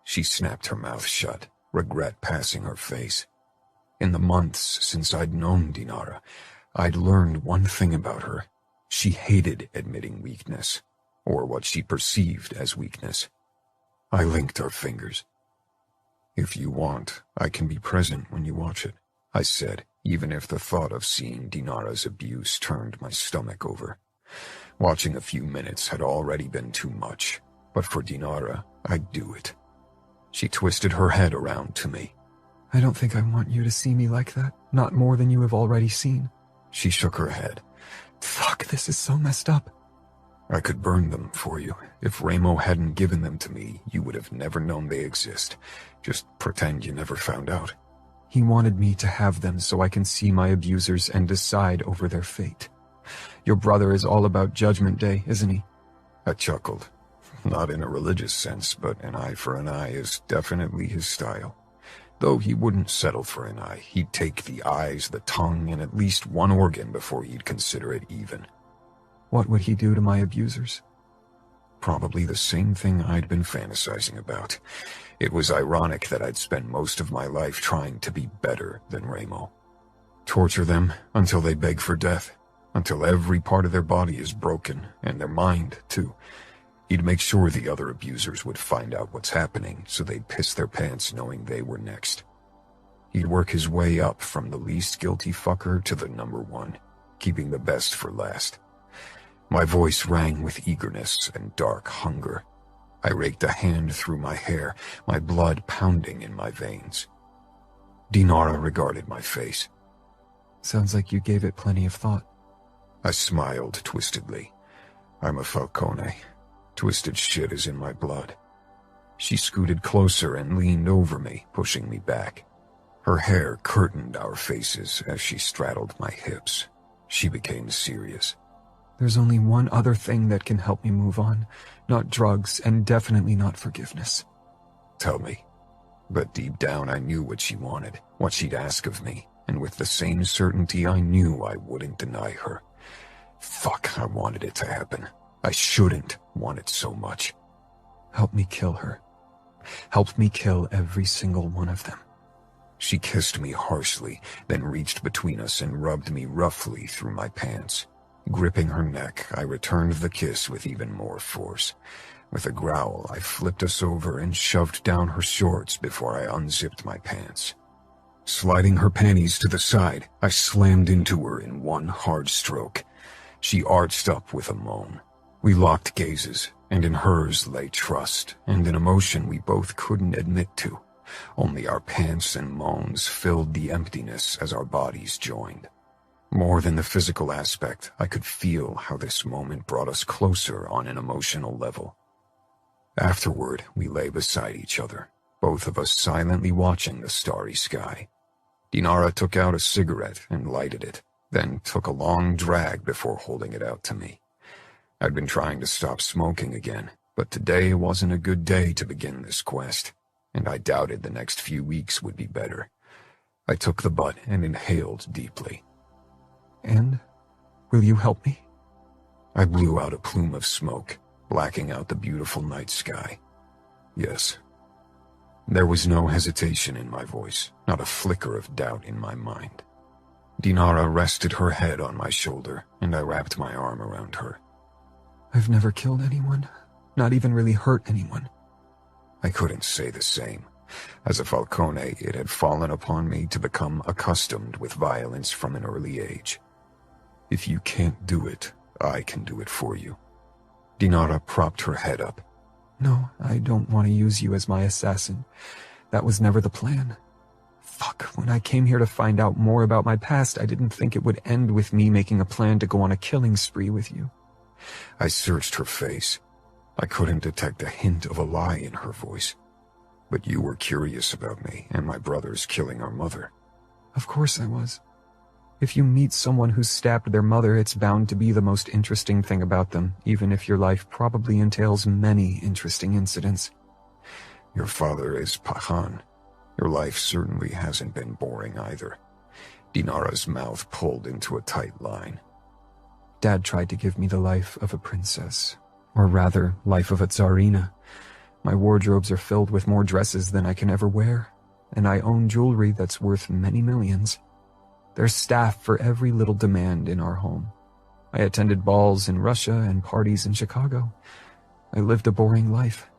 She snapped her mouth shut, regret passing her face. In the months since I'd known Dinara, I'd learned one thing about her. She hated admitting weakness, or what she perceived as weakness. I linked our fingers. If you want, I can be present when you watch it, I said, even if the thought of seeing Dinara's abuse turned my stomach over. Watching a few minutes had already been too much, but for Dinara, I'd do it. She twisted her head around to me. I don't think I want you to see me like that, not more than you have already seen. She shook her head. Fuck, this is so messed up. I could burn them for you. If Ramo hadn't given them to me, you would have never known they exist. Just pretend you never found out. He wanted me to have them so I can see my abusers and decide over their fate. Your brother is all about Judgment Day, isn't he? I chuckled. Not in a religious sense, but an eye for an eye is definitely his style. Though he wouldn't settle for an eye, he'd take the eyes, the tongue, and at least one organ before he'd consider it even. What would he do to my abusers? Probably the same thing I'd been fantasizing about. It was ironic that I'd spent most of my life trying to be better than Ramo. Torture them until they beg for death, until every part of their body is broken, and their mind, too. He'd make sure the other abusers would find out what's happening, so they'd piss their pants knowing they were next. He'd work his way up from the least guilty fucker to the number one, keeping the best for last. My voice rang with eagerness and dark hunger. I raked a hand through my hair, my blood pounding in my veins. Dinara regarded my face. Sounds like you gave it plenty of thought. I smiled twistedly. I'm a Falcone. Twisted shit is in my blood. She scooted closer and leaned over me, pushing me back. Her hair curtained our faces as she straddled my hips. She became serious. There's only one other thing that can help me move on. Not drugs, and definitely not forgiveness. Tell me. But deep down I knew what she wanted, what she'd ask of me, and with the same certainty I knew I wouldn't deny her. Fuck, I wanted it to happen. I shouldn't want it so much. Help me kill her. Help me kill every single one of them. She kissed me harshly, then reached between us and rubbed me roughly through my pants. Gripping her neck, I returned the kiss with even more force. With a growl, I flipped us over and shoved down her shorts before I unzipped my pants. Sliding her panties to the side, I slammed into her in one hard stroke. She arched up with a moan. We locked gazes, and in hers lay trust and an emotion we both couldn't admit to. Only our pants and moans filled the emptiness as our bodies joined. More than the physical aspect, I could feel how this moment brought us closer on an emotional level. Afterward, we lay beside each other, both of us silently watching the starry sky. Dinara took out a cigarette and lighted it, then took a long drag before holding it out to me. I'd been trying to stop smoking again, but today wasn't a good day to begin this quest, and I doubted the next few weeks would be better. I took the butt and inhaled deeply. And? Will you help me? I blew out a plume of smoke, blacking out the beautiful night sky. Yes. There was no hesitation in my voice, not a flicker of doubt in my mind. Dinara rested her head on my shoulder, and I wrapped my arm around her. I've never killed anyone, not even really hurt anyone. I couldn't say the same. As a Falcone, it had fallen upon me to become accustomed with violence from an early age. If you can't do it, I can do it for you. Dinara propped her head up. No, I don't want to use you as my assassin. That was never the plan. Fuck, when I came here to find out more about my past, I didn't think it would end with me making a plan to go on a killing spree with you. I searched her face. I couldn't detect a hint of a lie in her voice. But you were curious about me and my brothers killing our mother. Of course I was. If you meet someone who stabbed their mother, it's bound to be the most interesting thing about them, even if your life probably entails many interesting incidents. Your father is Pahan. Your life certainly hasn't been boring either. Dinara's mouth pulled into a tight line. Dad tried to give me the life of a princess, or rather, life of a tsarina. My wardrobes are filled with more dresses than I can ever wear, and I own jewelry that's worth many millions. There's staff for every little demand in our home. I attended balls in Russia and parties in Chicago. I lived a boring life.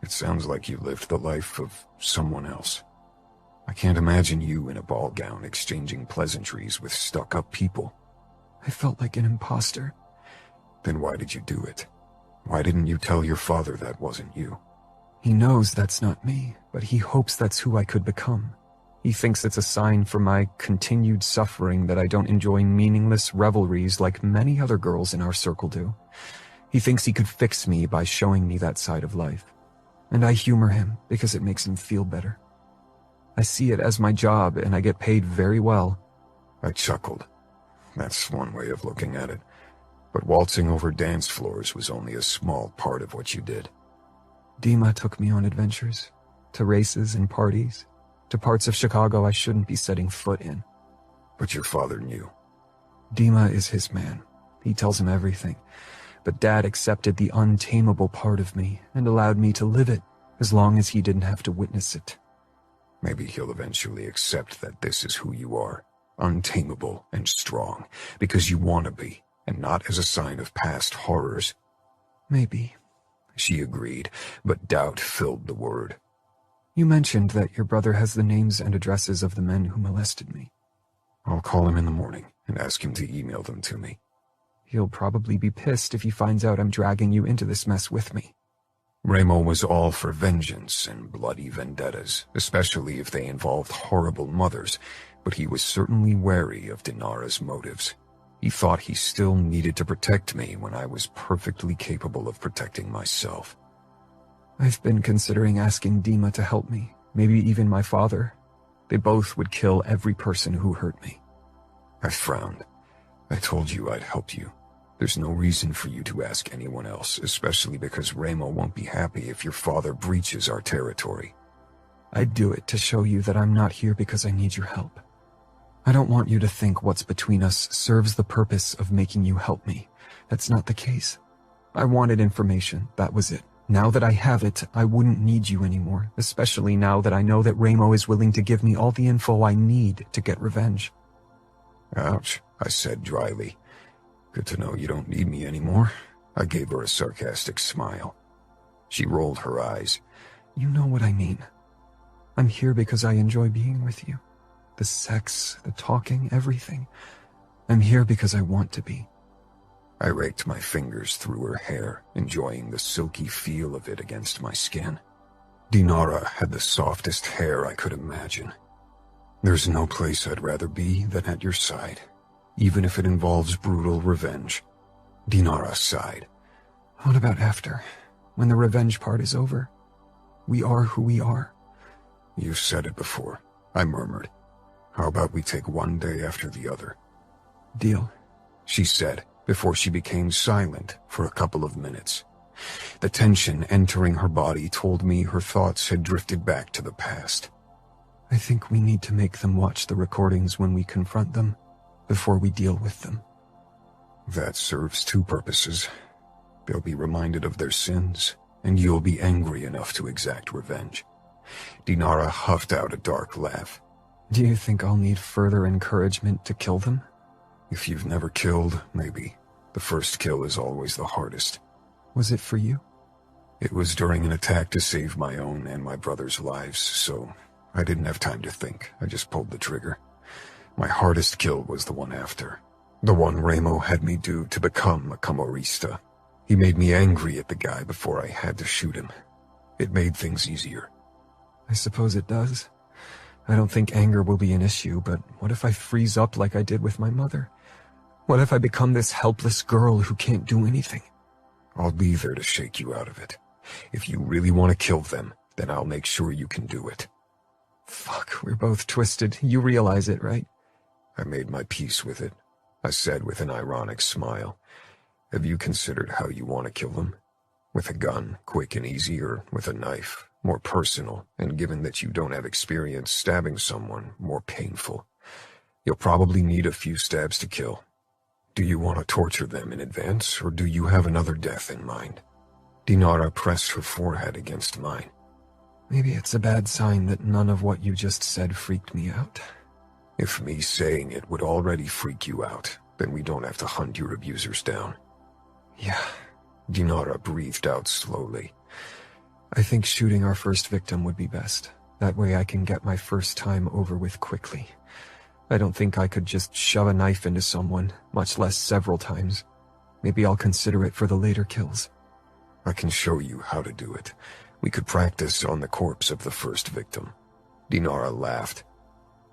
It sounds like you lived the life of someone else. I can't imagine you in a ball gown exchanging pleasantries with stuck-up people. I felt like an imposter. Then why did you do it? Why didn't you tell your father that wasn't you? He knows that's not me, but he hopes that's who I could become. He thinks it's a sign for my continued suffering that I don't enjoy meaningless revelries like many other girls in our circle do. He thinks he could fix me by showing me that side of life. And I humor him because it makes him feel better. I see it as my job and I get paid very well. I chuckled. That's one way of looking at it. But waltzing over dance floors was only a small part of what you did. Dima took me on adventures, to races and parties, to parts of Chicago I shouldn't be setting foot in. But your father knew. Dima is his man. He tells him everything. But Dad accepted the untamable part of me and allowed me to live it, as long as he didn't have to witness it. Maybe he'll eventually accept that this is who you are, untamable and strong, because you want to be, and not as a sign of past horrors. Maybe. She agreed, but doubt filled the word. You mentioned that your brother has the names and addresses of the men who molested me. I'll call him in the morning and ask him to email them to me. He'll probably be pissed if he finds out I'm dragging you into this mess with me. Remo was all for vengeance and bloody vendettas, especially if they involved horrible mothers, but he was certainly wary of Dinara's motives. He thought he still needed to protect me when I was perfectly capable of protecting myself. I've been considering asking Dima to help me, maybe even my father. They both would kill every person who hurt me. I frowned. I told you I'd help you. There's no reason for you to ask anyone else, especially because Ramo won't be happy if your father breaches our territory. I'd do it to show you that I'm not here because I need your help. I don't want you to think what's between us serves the purpose of making you help me. That's not the case. I wanted information, that was it. Now that I have it, I wouldn't need you anymore, especially now that I know that Ramo is willing to give me all the info I need to get revenge. Ouch, I said dryly. Good to know you don't need me anymore. I gave her a sarcastic smile. She rolled her eyes. You know what I mean. I'm here because I enjoy being with you. The sex, the talking, everything. I'm here because I want to be. I raked my fingers through her hair, enjoying the silky feel of it against my skin. Dinara had the softest hair I could imagine. There's no place I'd rather be than at your side, even if it involves brutal revenge. Dinara sighed. What about after, when the revenge part is over? We are who we are. You've said it before, I murmured. How about we take one day after the other? Deal, she said, before she became silent for a couple of minutes. The tension entering her body told me her thoughts had drifted back to the past. I think we need to make them watch the recordings when we confront them, before we deal with them. That serves two purposes. They'll be reminded of their sins, and you'll be angry enough to exact revenge. Dinara huffed out a dark laugh. Do you think I'll need further encouragement to kill them? If you've never killed, maybe. The first kill is always the hardest. Was it for you? It was during an attack to save my own and my brother's lives, so I didn't have time to think. I just pulled the trigger. My hardest kill was the one after. The one Ramo had me do to become a Camorrista. He made me angry at the guy before I had to shoot him. It made things easier. I suppose it does. I don't think anger will be an issue, but what if I freeze up like I did with my mother? What if I become this helpless girl who can't do anything? I'll be there to shake you out of it. If you really want to kill them, then I'll make sure you can do it. Fuck, we're both twisted. You realize it, right? I made my peace with it, I said with an ironic smile. Have you considered how you want to kill them? With a gun, quick and easy, or with a knife? More personal, and given that you don't have experience stabbing someone, more painful. You'll probably need a few stabs to kill. Do you want to torture them in advance, or do you have another death in mind? Dinara pressed her forehead against mine. Maybe it's a bad sign that none of what you just said freaked me out. If me saying it would already freak you out, then we don't have to hunt your abusers down. Yeah. Dinara breathed out slowly. I think shooting our first victim would be best. That way I can get my first time over with quickly. I don't think I could just shove a knife into someone, much less several times. Maybe I'll consider it for the later kills. I can show you how to do it. We could practice on the corpse of the first victim. Dinara laughed.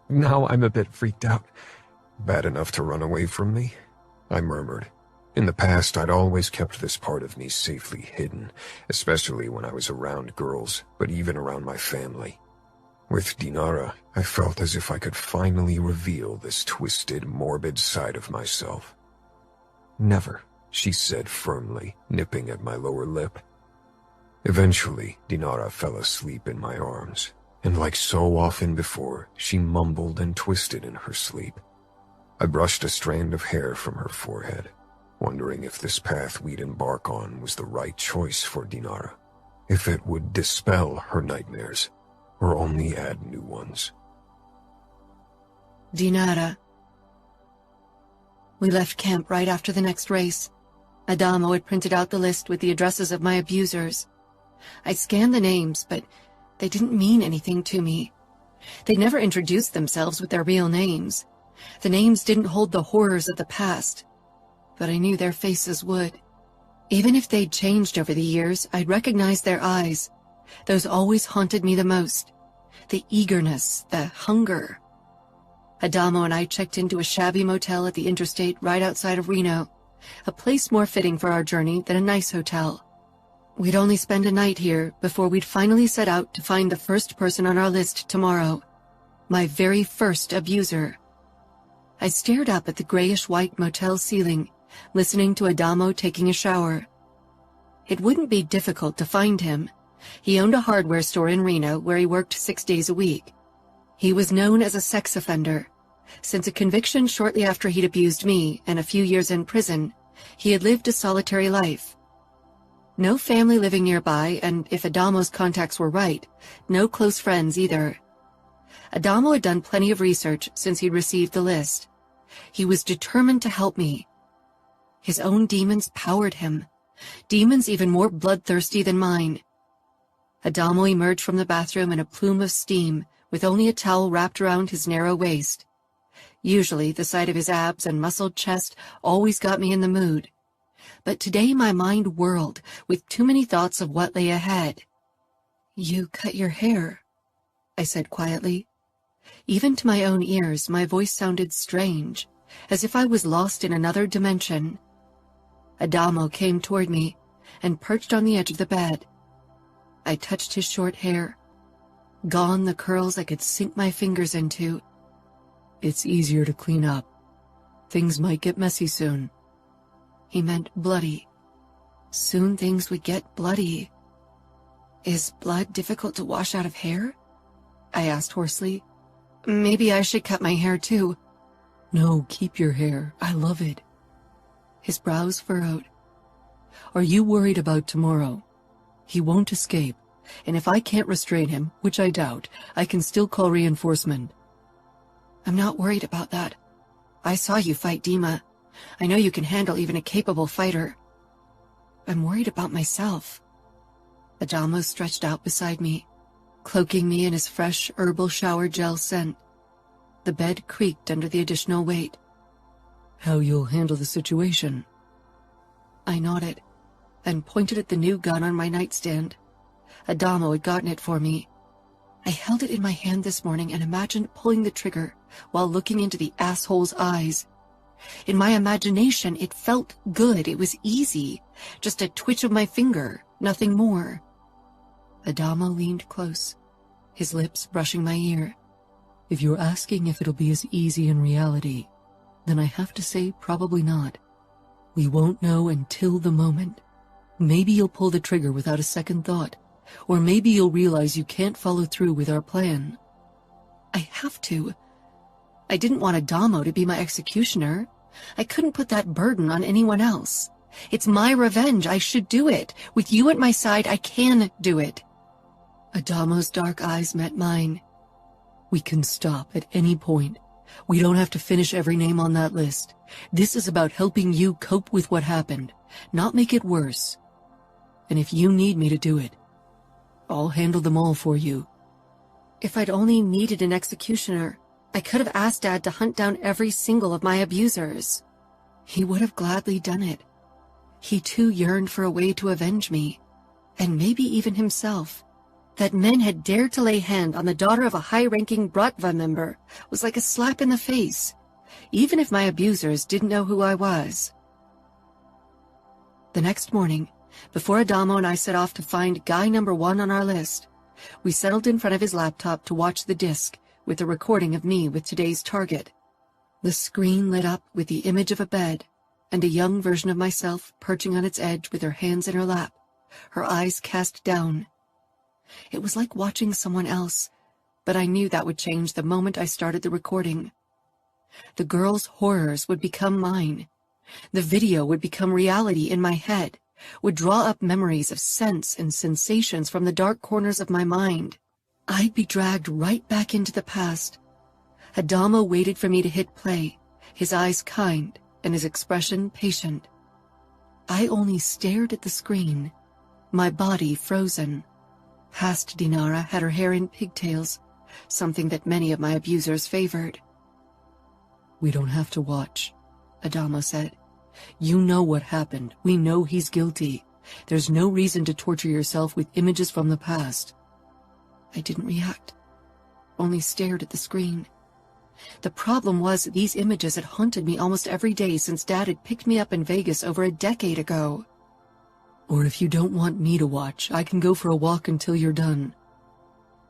Now I'm a bit freaked out. Bad enough to run away from me? I murmured. In the past, I'd always kept this part of me safely hidden, especially when I was around girls, but even around my family. With Dinara, I felt as if I could finally reveal this twisted, morbid side of myself. Never, she said firmly, nipping at my lower lip. Eventually, Dinara fell asleep in my arms, and like so often before, she mumbled and twisted in her sleep. I brushed a strand of hair from her forehead, wondering if this path we'd embark on was the right choice for Dinara, if it would dispel her nightmares, or only add new ones. Dinara. We left camp right after the next race. Adamo had printed out the list with the addresses of my abusers. I scanned the names, but they didn't mean anything to me. They never introduced themselves with their real names. The names didn't hold the horrors of the past, but I knew their faces would. Even if they'd changed over the years, I'd recognize their eyes. Those always haunted me the most. The eagerness, the hunger. Adamo and I checked into a shabby motel at the interstate right outside of Reno, a place more fitting for our journey than a nice hotel. We'd only spend a night here before we'd finally set out to find the first person on our list tomorrow. My very first abuser. I stared up at the grayish-white motel ceiling, listening to Adamo taking a shower. It wouldn't be difficult to find him. He owned a hardware store in Reno where he worked 6 days a week. He was known as a sex offender. Since a conviction shortly after he'd abused me and a few years in prison, he had lived a solitary life. No family living nearby, and if Adamo's contacts were right, no close friends either. Adamo had done plenty of research since he'd received the list. He was determined to help me. His own demons powered him, demons even more bloodthirsty than mine. Adamo emerged from the bathroom in a plume of steam, with only a towel wrapped around his narrow waist. Usually, the sight of his abs and muscled chest always got me in the mood. But today my mind whirled, with too many thoughts of what lay ahead. "You cut your hair," I said quietly. Even to my own ears, my voice sounded strange, as if I was lost in another dimension. Adamo came toward me and perched on the edge of the bed. I touched his short hair. Gone the curls I could sink my fingers into. "It's easier to clean up. Things might get messy soon." He meant bloody. Soon things would get bloody. "Is blood difficult to wash out of hair?" I asked hoarsely. "Maybe I should cut my hair too." "No, keep your hair. I love it." His brows furrowed. "Are you worried about tomorrow? He won't escape, and if I can't restrain him, which I doubt, I can still call reinforcement." "I'm not worried about that. I saw you fight Dima. I know you can handle even a capable fighter. I'm worried about myself." Adamo stretched out beside me, cloaking me in his fresh herbal shower gel scent. The bed creaked under the additional weight. "How you'll handle the situation?" I nodded and pointed at the new gun on my nightstand. Adamo had gotten it for me. I held it in my hand this morning and imagined pulling the trigger while looking into the asshole's eyes. In my imagination, it felt good. It was easy. Just a twitch of my finger, nothing more. Adamo leaned close, his lips brushing my ear. "If you're asking if it'll be as easy in reality, then I have to say probably not. We won't know until the moment. Maybe you'll pull the trigger without a second thought, or maybe you'll realize you can't follow through with our plan." I have to. I didn't want Adamo to be my executioner. I couldn't put that burden on anyone else. It's my revenge. I should do it. With you at my side, I can do it. Adamo's dark eyes met mine. "We can stop at any point. We don't have to finish every name on that list. This is about helping you cope with what happened, not make it worse. And if you need me to do it, I'll handle them all for you." If I'd only needed an executioner, I could have asked Dad to hunt down every single of my abusers. He would have gladly done it. He too yearned for a way to avenge me, and maybe even himself. That men had dared to lay hand on the daughter of a high-ranking Bratva member was like a slap in the face, even if my abusers didn't know who I was. The next morning, before Adamo and I set off to find guy number 1 on our list, we settled in front of his laptop to watch the disc with a recording of me with today's target. The screen lit up with the image of a bed and a young version of myself perching on its edge with her hands in her lap, her eyes cast down. It was like watching someone else, but I knew that would change the moment I started the recording. The girl's horrors would become mine. The video would become reality in my head, would draw up memories of scents and sensations from the dark corners of my mind. I'd be dragged right back into the past. Adamo waited for me to hit play, his eyes kind and his expression patient. I only stared at the screen, my body frozen. Past Dinara had her hair in pigtails, something that many of my abusers favored. "We don't have to watch," Adamo said. "You know what happened. We know he's guilty. There's no reason to torture yourself with images from the past." I didn't react, only stared at the screen. The problem was these images had haunted me almost every day since Dad had picked me up in Vegas over a decade ago. Or if you don't want me to watch, I can go for a walk until you're done.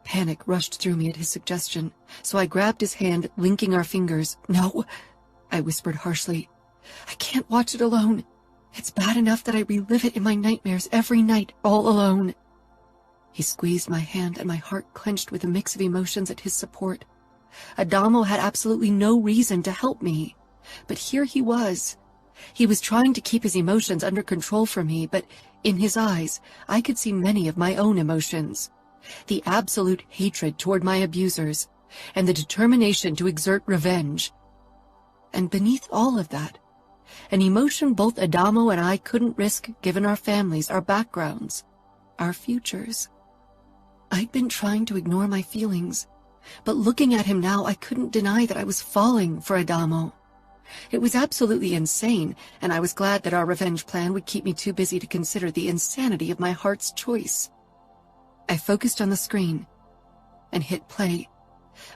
Panic rushed through me at his suggestion, so I grabbed his hand, linking our fingers. No, I whispered harshly. I can't watch it alone. It's bad enough that I relive it in my nightmares every night, all alone. He squeezed my hand and my heart clenched with a mix of emotions at his support. Adamo had absolutely no reason to help me, but here he was. He was trying to keep his emotions under control for me, but in his eyes, I could see many of my own emotions. The absolute hatred toward my abusers, and the determination to exert revenge. And beneath all of that, an emotion both Adamo and I couldn't risk given our families, our backgrounds, our futures. I'd been trying to ignore my feelings, but looking at him now, I couldn't deny that I was falling for Adamo. It was absolutely insane, and I was glad that our revenge plan would keep me too busy to consider the insanity of my heart's choice. I focused on the screen and hit play,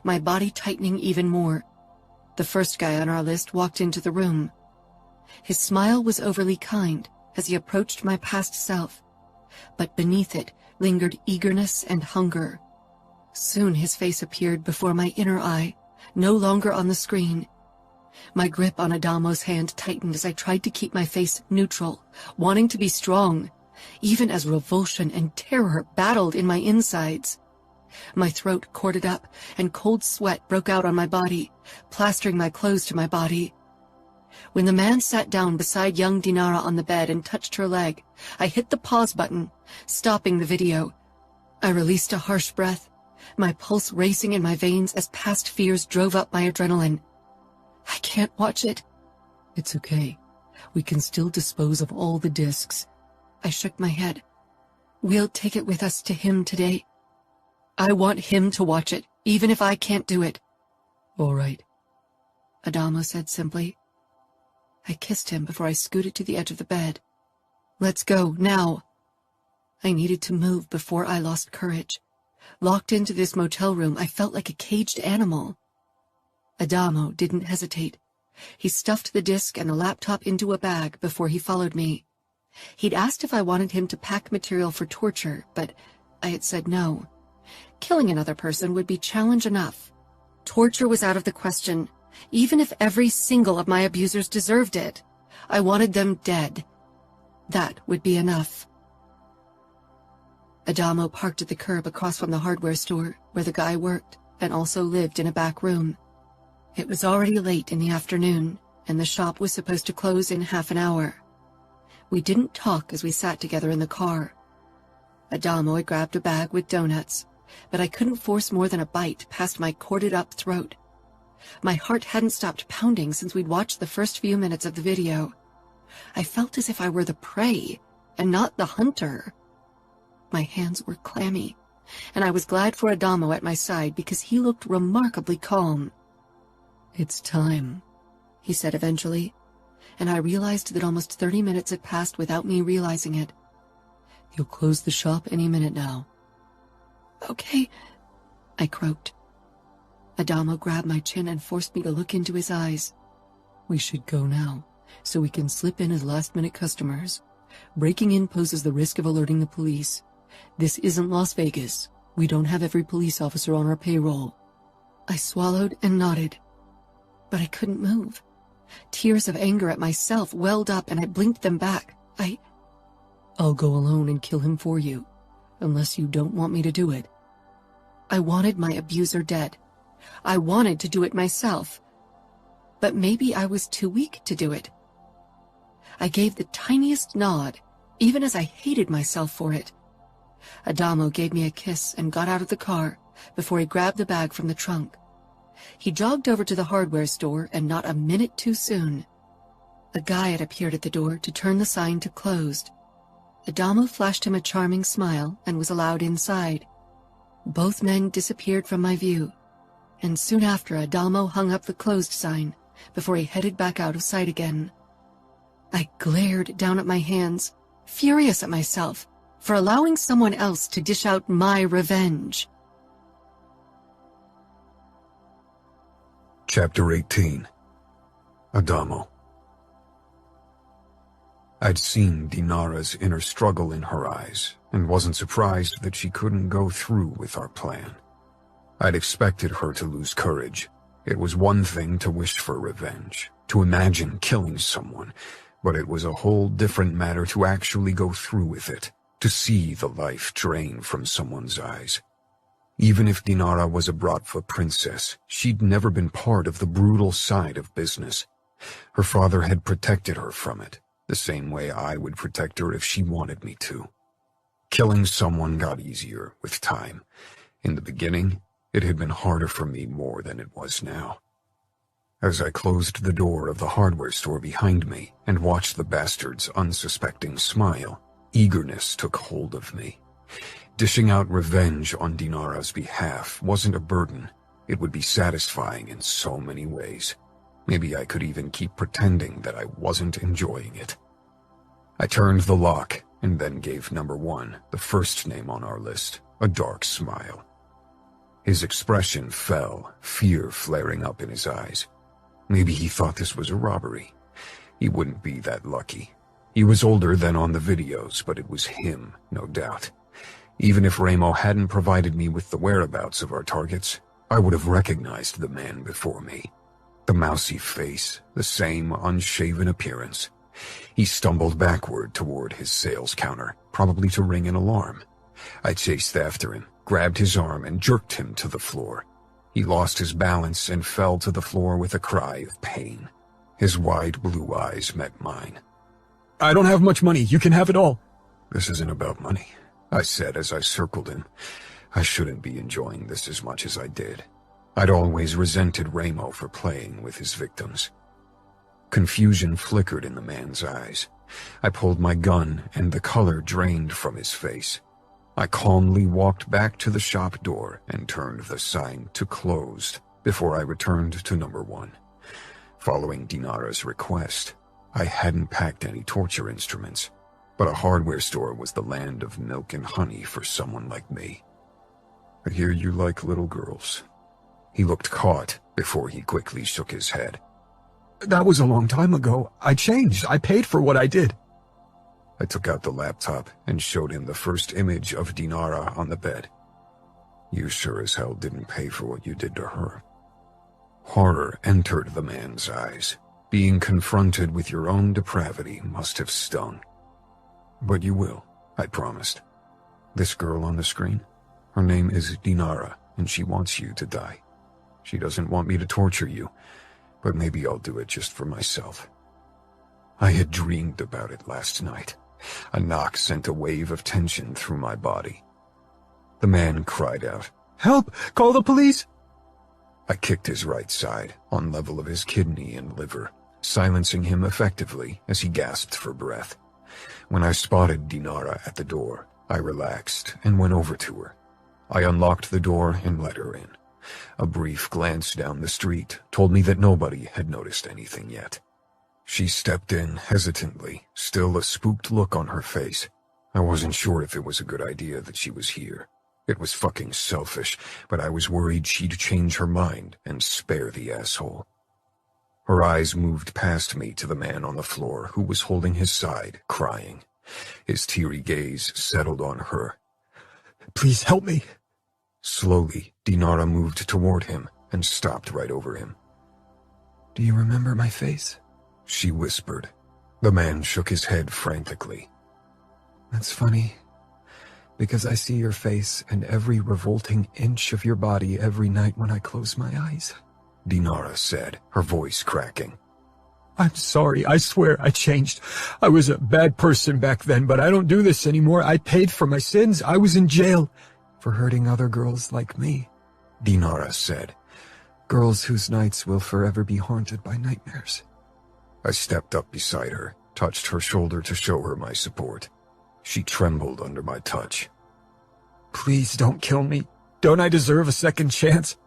my body tightening even more. The first guy on our list walked into the room. His smile was overly kind as he approached my past self, but beneath it lingered eagerness and hunger. Soon his face appeared before my inner eye, no longer on the screen. My grip on Adamo's hand tightened as I tried to keep my face neutral, wanting to be strong, even as revulsion and terror battled in my insides. My throat corded up, and cold sweat broke out on my body, plastering my clothes to my body. When the man sat down beside young Dinara on the bed and touched her leg, I hit the pause button, stopping the video. I released a harsh breath, my pulse racing in my veins as past fears drove up my adrenaline. I can't watch it. It's okay. We can still dispose of all the discs. I shook my head. We'll take it with us to him today. I want him to watch it, even if I can't do it. All right, Adamo said simply. I kissed him before I scooted to the edge of the bed. Let's go, now. I needed to move before I lost courage. Locked into this motel room, I felt like a caged animal. Adamo didn't hesitate. He stuffed the disc and the laptop into a bag before he followed me. He'd asked if I wanted him to pack material for torture, but I had said no. Killing another person would be challenge enough. Torture was out of the question, even if every single of my abusers deserved it. I wanted them dead. That would be enough. Adamo parked at the curb across from the hardware store where the guy worked and also lived in a back room. It was already late in the afternoon, and the shop was supposed to close in half an hour. We didn't talk as we sat together in the car. Adamo had grabbed a bag with donuts, but I couldn't force more than a bite past my corded-up throat. My heart hadn't stopped pounding since we'd watched the first few minutes of the video. I felt as if I were the prey, and not the hunter. My hands were clammy, and I was glad for Adamo at my side because he looked remarkably calm. It's time, he said eventually, and I realized that almost 30 minutes had passed without me realizing it. You'll close the shop any minute now. Okay, I croaked. Adamo grabbed my chin and forced me to look into his eyes. We should go now, so we can slip in as last-minute customers. Breaking in poses the risk of alerting the police. This isn't Las Vegas. We don't have every police officer on our payroll. I swallowed and nodded, but I couldn't move. Tears of anger at myself welled up and I blinked them back. I'll go alone and kill him for you, unless you don't want me to do it. I wanted my abuser dead. I wanted to do it myself, but maybe I was too weak to do it. I gave the tiniest nod, even as I hated myself for it. Adamo gave me a kiss and got out of the car before he grabbed the bag from the trunk. He jogged over to the hardware store, and not a minute too soon, a guy had appeared at the door to turn the sign to closed. Adamo flashed him a charming smile and was allowed inside. Both men disappeared from my view, and soon after Adamo hung up the closed sign before he headed back out of sight again. I glared down at my hands, furious at myself for allowing someone else to dish out my revenge. Chapter 18. Adamo. I'd seen Dinara's inner struggle in her eyes, and wasn't surprised that she couldn't go through with our plan. I'd expected her to lose courage. It was one thing to wish for revenge, to imagine killing someone, but it was a whole different matter to actually go through with it, to see the life drain from someone's eyes. Even if Dinara was a Bratva princess, she'd never been part of the brutal side of business. Her father had protected her from it, the same way I would protect her if she wanted me to. Killing someone got easier with time. In the beginning, it had been harder for me more than it was now. As I closed the door of the hardware store behind me and watched the bastard's unsuspecting smile, eagerness took hold of me. Dishing out revenge on Dinara's behalf wasn't a burden. It would be satisfying in so many ways. Maybe I could even keep pretending that I wasn't enjoying it. I turned the lock and then gave number 1, the first name on our list, a dark smile. His expression fell, fear flaring up in his eyes. Maybe he thought this was a robbery. He wouldn't be that lucky. He was older than on the videos, but it was him, no doubt. Even if Ramo hadn't provided me with the whereabouts of our targets, I would have recognized the man before me. The mousy face, the same unshaven appearance. He stumbled backward toward his sales counter, probably to ring an alarm. I chased after him, grabbed his arm, and jerked him to the floor. He lost his balance and fell to the floor with a cry of pain. His wide blue eyes met mine. I don't have much money. You can have it all. This isn't about money, I said as I circled him. I shouldn't be enjoying this as much as I did. I'd always resented Ramo for playing with his victims. Confusion flickered in the man's eyes. I pulled my gun, and the color drained from his face. I calmly walked back to the shop door and turned the sign to closed before I returned to number 1. Following Dinara's request, I hadn't packed any torture instruments, but a hardware store was the land of milk and honey for someone like me. I hear you like little girls. He looked caught before he quickly shook his head. That was a long time ago. I changed. I paid for what I did. I took out the laptop and showed him the first image of Dinara on the bed. You sure as hell didn't pay for what you did to her. Horror entered the man's eyes. Being confronted with your own depravity must have stung. But you will, I promised. This girl on the screen, her name is Dinara, and she wants you to die. She doesn't want me to torture you, but maybe I'll do it just for myself. I had dreamed about it last night. A knock sent a wave of tension through my body. The man cried out, Help! Call the police! I kicked his right side, on level of his kidney and liver, silencing him effectively as he gasped for breath. When I spotted Dinara at the door, I relaxed and went over to her. I unlocked the door and let her in. A brief glance down the street told me that nobody had noticed anything yet. She stepped in hesitantly, still a spooked look on her face. I wasn't sure if it was a good idea that she was here. It was fucking selfish, but I was worried she'd change her mind and spare the asshole. Her eyes moved past me to the man on the floor who was holding his side, crying. His teary gaze settled on her. Please help me. Slowly, Dinara moved toward him and stopped right over him. Do you remember my face? She whispered. The man shook his head frantically. That's funny, because I see your face and every revolting inch of your body every night when I close my eyes, Dinara said, her voice cracking. I'm sorry, I swear I changed. I was a bad person back then, but I don't do this anymore. I paid for my sins. I was in jail for hurting other girls like me, Dinara said. Girls whose nights will forever be haunted by nightmares. I stepped up beside her, touched her shoulder to show her my support. She trembled under my touch. Please don't kill me. Don't I deserve a second chance?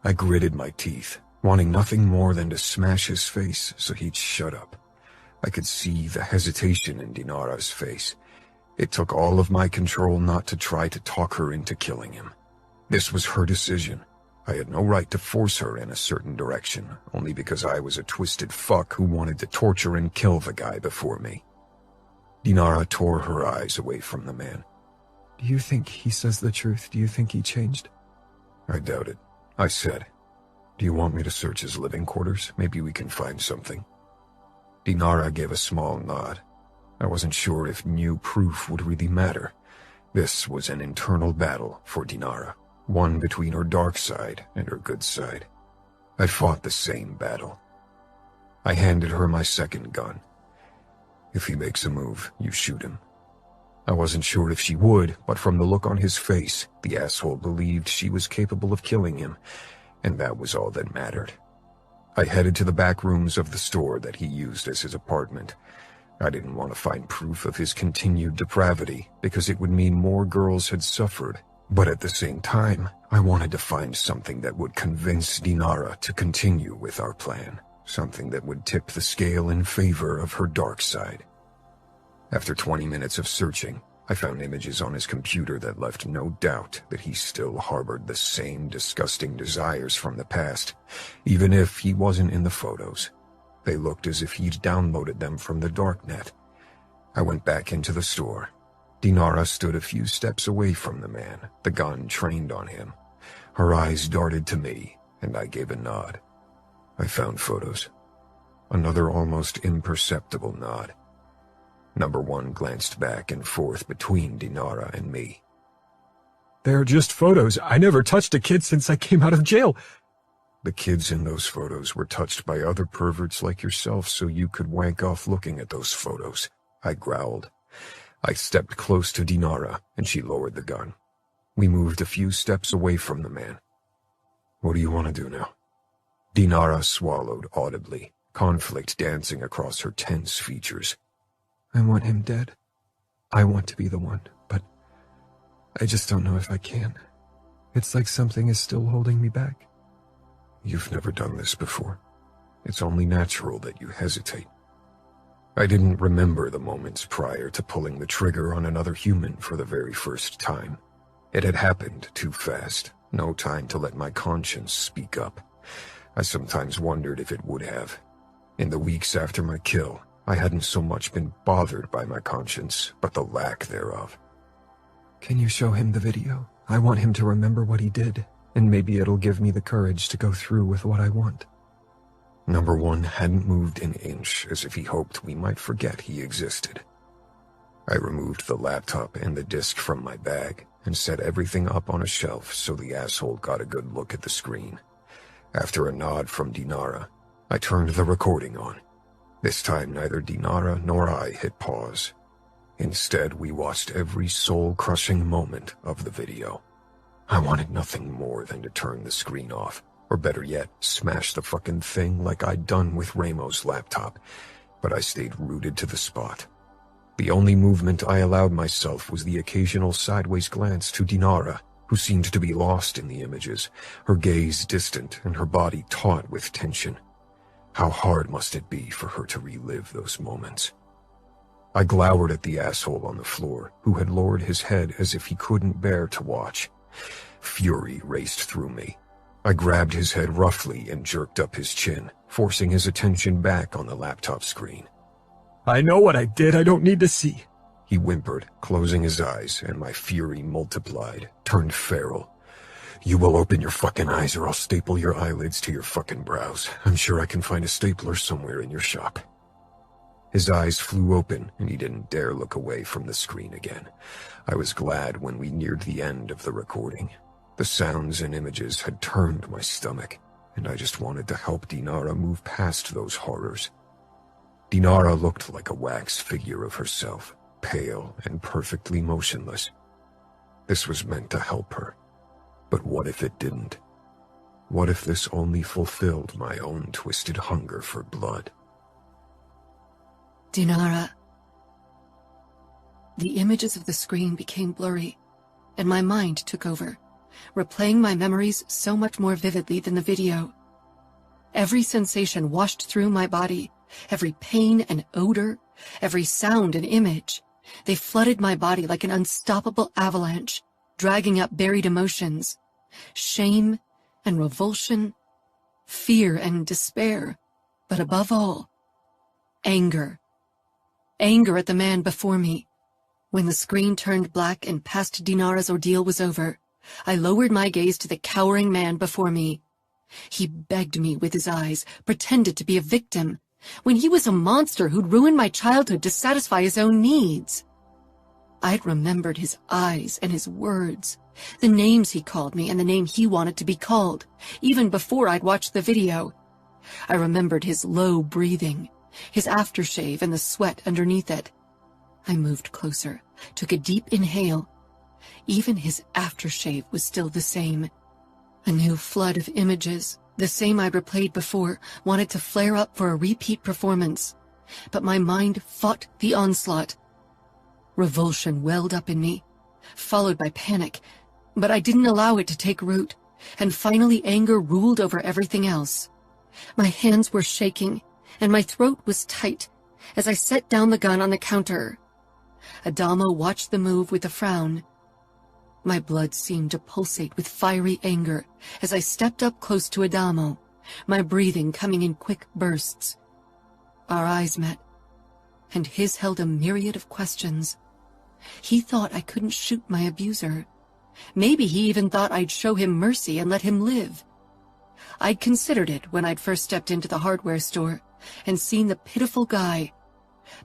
I gritted my teeth, wanting nothing more than to smash his face so he'd shut up. I could see the hesitation in Dinara's face. It took all of my control not to try to talk her into killing him. This was her decision. I had no right to force her in a certain direction, only because I was a twisted fuck who wanted to torture and kill the guy before me. Dinara tore her eyes away from the man. Do you think he says the truth? Do you think he changed? I doubt it. I said, "Do you want me to search his living quarters? Maybe we can find something." Dinara gave a small nod. I wasn't sure if new proof would really matter. This was an internal battle for Dinara, one between her dark side and her good side. I fought the same battle. I handed her my second gun. "If he makes a move, you shoot him." I wasn't sure if she would, but from the look on his face, the asshole believed she was capable of killing him, and that was all that mattered. I headed to the back rooms of the store that he used as his apartment. I didn't want to find proof of his continued depravity, because it would mean more girls had suffered. But at the same time, I wanted to find something that would convince Dinara to continue with our plan, something that would tip the scale in favor of her dark side. After 20 minutes of searching, I found images on his computer that left no doubt that he still harbored the same disgusting desires from the past, even if he wasn't in the photos. They looked as if he'd downloaded them from the darknet. I went back into the store. Dinara stood a few steps away from the man, the gun trained on him. Her eyes darted to me, and I gave a nod. I found photos. Another almost imperceptible nod. Number 1 glanced back and forth between Dinara and me. They're just photos. I never touched a kid since I came out of jail. The kids in those photos were touched by other perverts like yourself, so you could wank off looking at those photos, I growled. I stepped close to Dinara, and she lowered the gun. We moved a few steps away from the man. "What do you want to do now?" Dinara swallowed audibly, conflict dancing across her tense features. I want him dead. I want to be the one, but I just don't know if I can. It's like something is still holding me back. You've never done this before. It's only natural that you hesitate. I didn't remember the moments prior to pulling the trigger on another human for the very first time. It had happened too fast, no time to let my conscience speak up. I sometimes wondered if it would have. In the weeks after my kill, I hadn't so much been bothered by my conscience, but the lack thereof. Can you show him the video? I want him to remember what he did, and maybe it'll give me the courage to go through with what I want. Number 1 hadn't moved an inch, as if he hoped we might forget he existed. I removed the laptop and the disc from my bag and set everything up on a shelf so the asshole got a good look at the screen. After a nod from Dinara, I turned the recording on. This time neither Dinara nor I hit pause. Instead, we watched every soul-crushing moment of the video. I wanted nothing more than to turn the screen off, or better yet, smash the fucking thing like I'd done with Ramo's laptop, but I stayed rooted to the spot. The only movement I allowed myself was the occasional sideways glance to Dinara, who seemed to be lost in the images, her gaze distant and her body taut with tension. How hard must it be for her to relive those moments? I glowered at the asshole on the floor, who had lowered his head as if he couldn't bear to watch. Fury raced through me. I grabbed his head roughly and jerked up his chin, forcing his attention back on the laptop screen. I know what I did. I don't need to see. He whimpered, closing his eyes, and my fury multiplied, turned feral. You will open your fucking eyes or I'll staple your eyelids to your fucking brows. I'm sure I can find a stapler somewhere in your shop. His eyes flew open, and he didn't dare look away from the screen again. I was glad when we neared the end of the recording. The sounds and images had turned my stomach, and I just wanted to help Dinara move past those horrors. Dinara looked like a wax figure of herself, pale and perfectly motionless. This was meant to help her. But what if it didn't? What if this only fulfilled my own twisted hunger for blood? Dinara. The images of the screen became blurry, and my mind took over, replaying my memories so much more vividly than the video. Every sensation washed through my body, every pain and odor, every sound and image. They flooded my body like an unstoppable avalanche, dragging up buried emotions, shame and revulsion, fear and despair, but above all, anger. anger at the man before me. When the screen turned black and past Dinara's ordeal was over, I lowered my gaze to the cowering man before me. He begged me with his eyes, pretended to be a victim, when he was a monster who'd ruined my childhood to satisfy his own needs. I'd remembered his eyes and his words, the names he called me and the name he wanted to be called, even before I'd watched the video. I remembered his low breathing, his aftershave and the sweat underneath it. I moved closer, took a deep inhale. Even his aftershave was still the same. A new flood of images, the same I'd replayed before, wanted to flare up for a repeat performance. But my mind fought the onslaught. Revulsion welled up in me, followed by panic, but I didn't allow it to take root, and finally anger ruled over everything else. My hands were shaking, and my throat was tight as I set down the gun on the counter. Adamo watched the move with a frown. My blood seemed to pulsate with fiery anger as I stepped up close to Adamo, my breathing coming in quick bursts. Our eyes met, and his held a myriad of questions. He thought I couldn't shoot my abuser. Maybe he even thought I'd show him mercy and let him live. I'd considered it when I'd first stepped into the hardware store and seen the pitiful guy.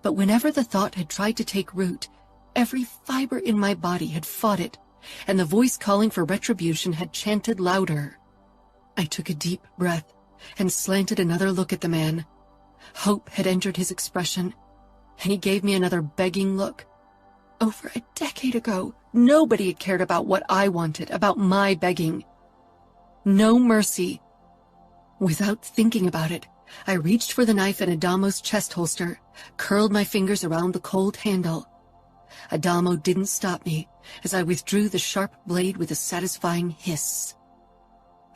But whenever the thought had tried to take root, every fiber in my body had fought it, and the voice calling for retribution had chanted louder. I took a deep breath and slanted another look at the man. Hope had entered his expression, and he gave me another begging look. Over a decade ago, nobody had cared about what I wanted, about my begging. No mercy. Without thinking about it, I reached for the knife in Adamo's chest holster, curled my fingers around the cold handle. Adamo didn't stop me as I withdrew the sharp blade with a satisfying hiss.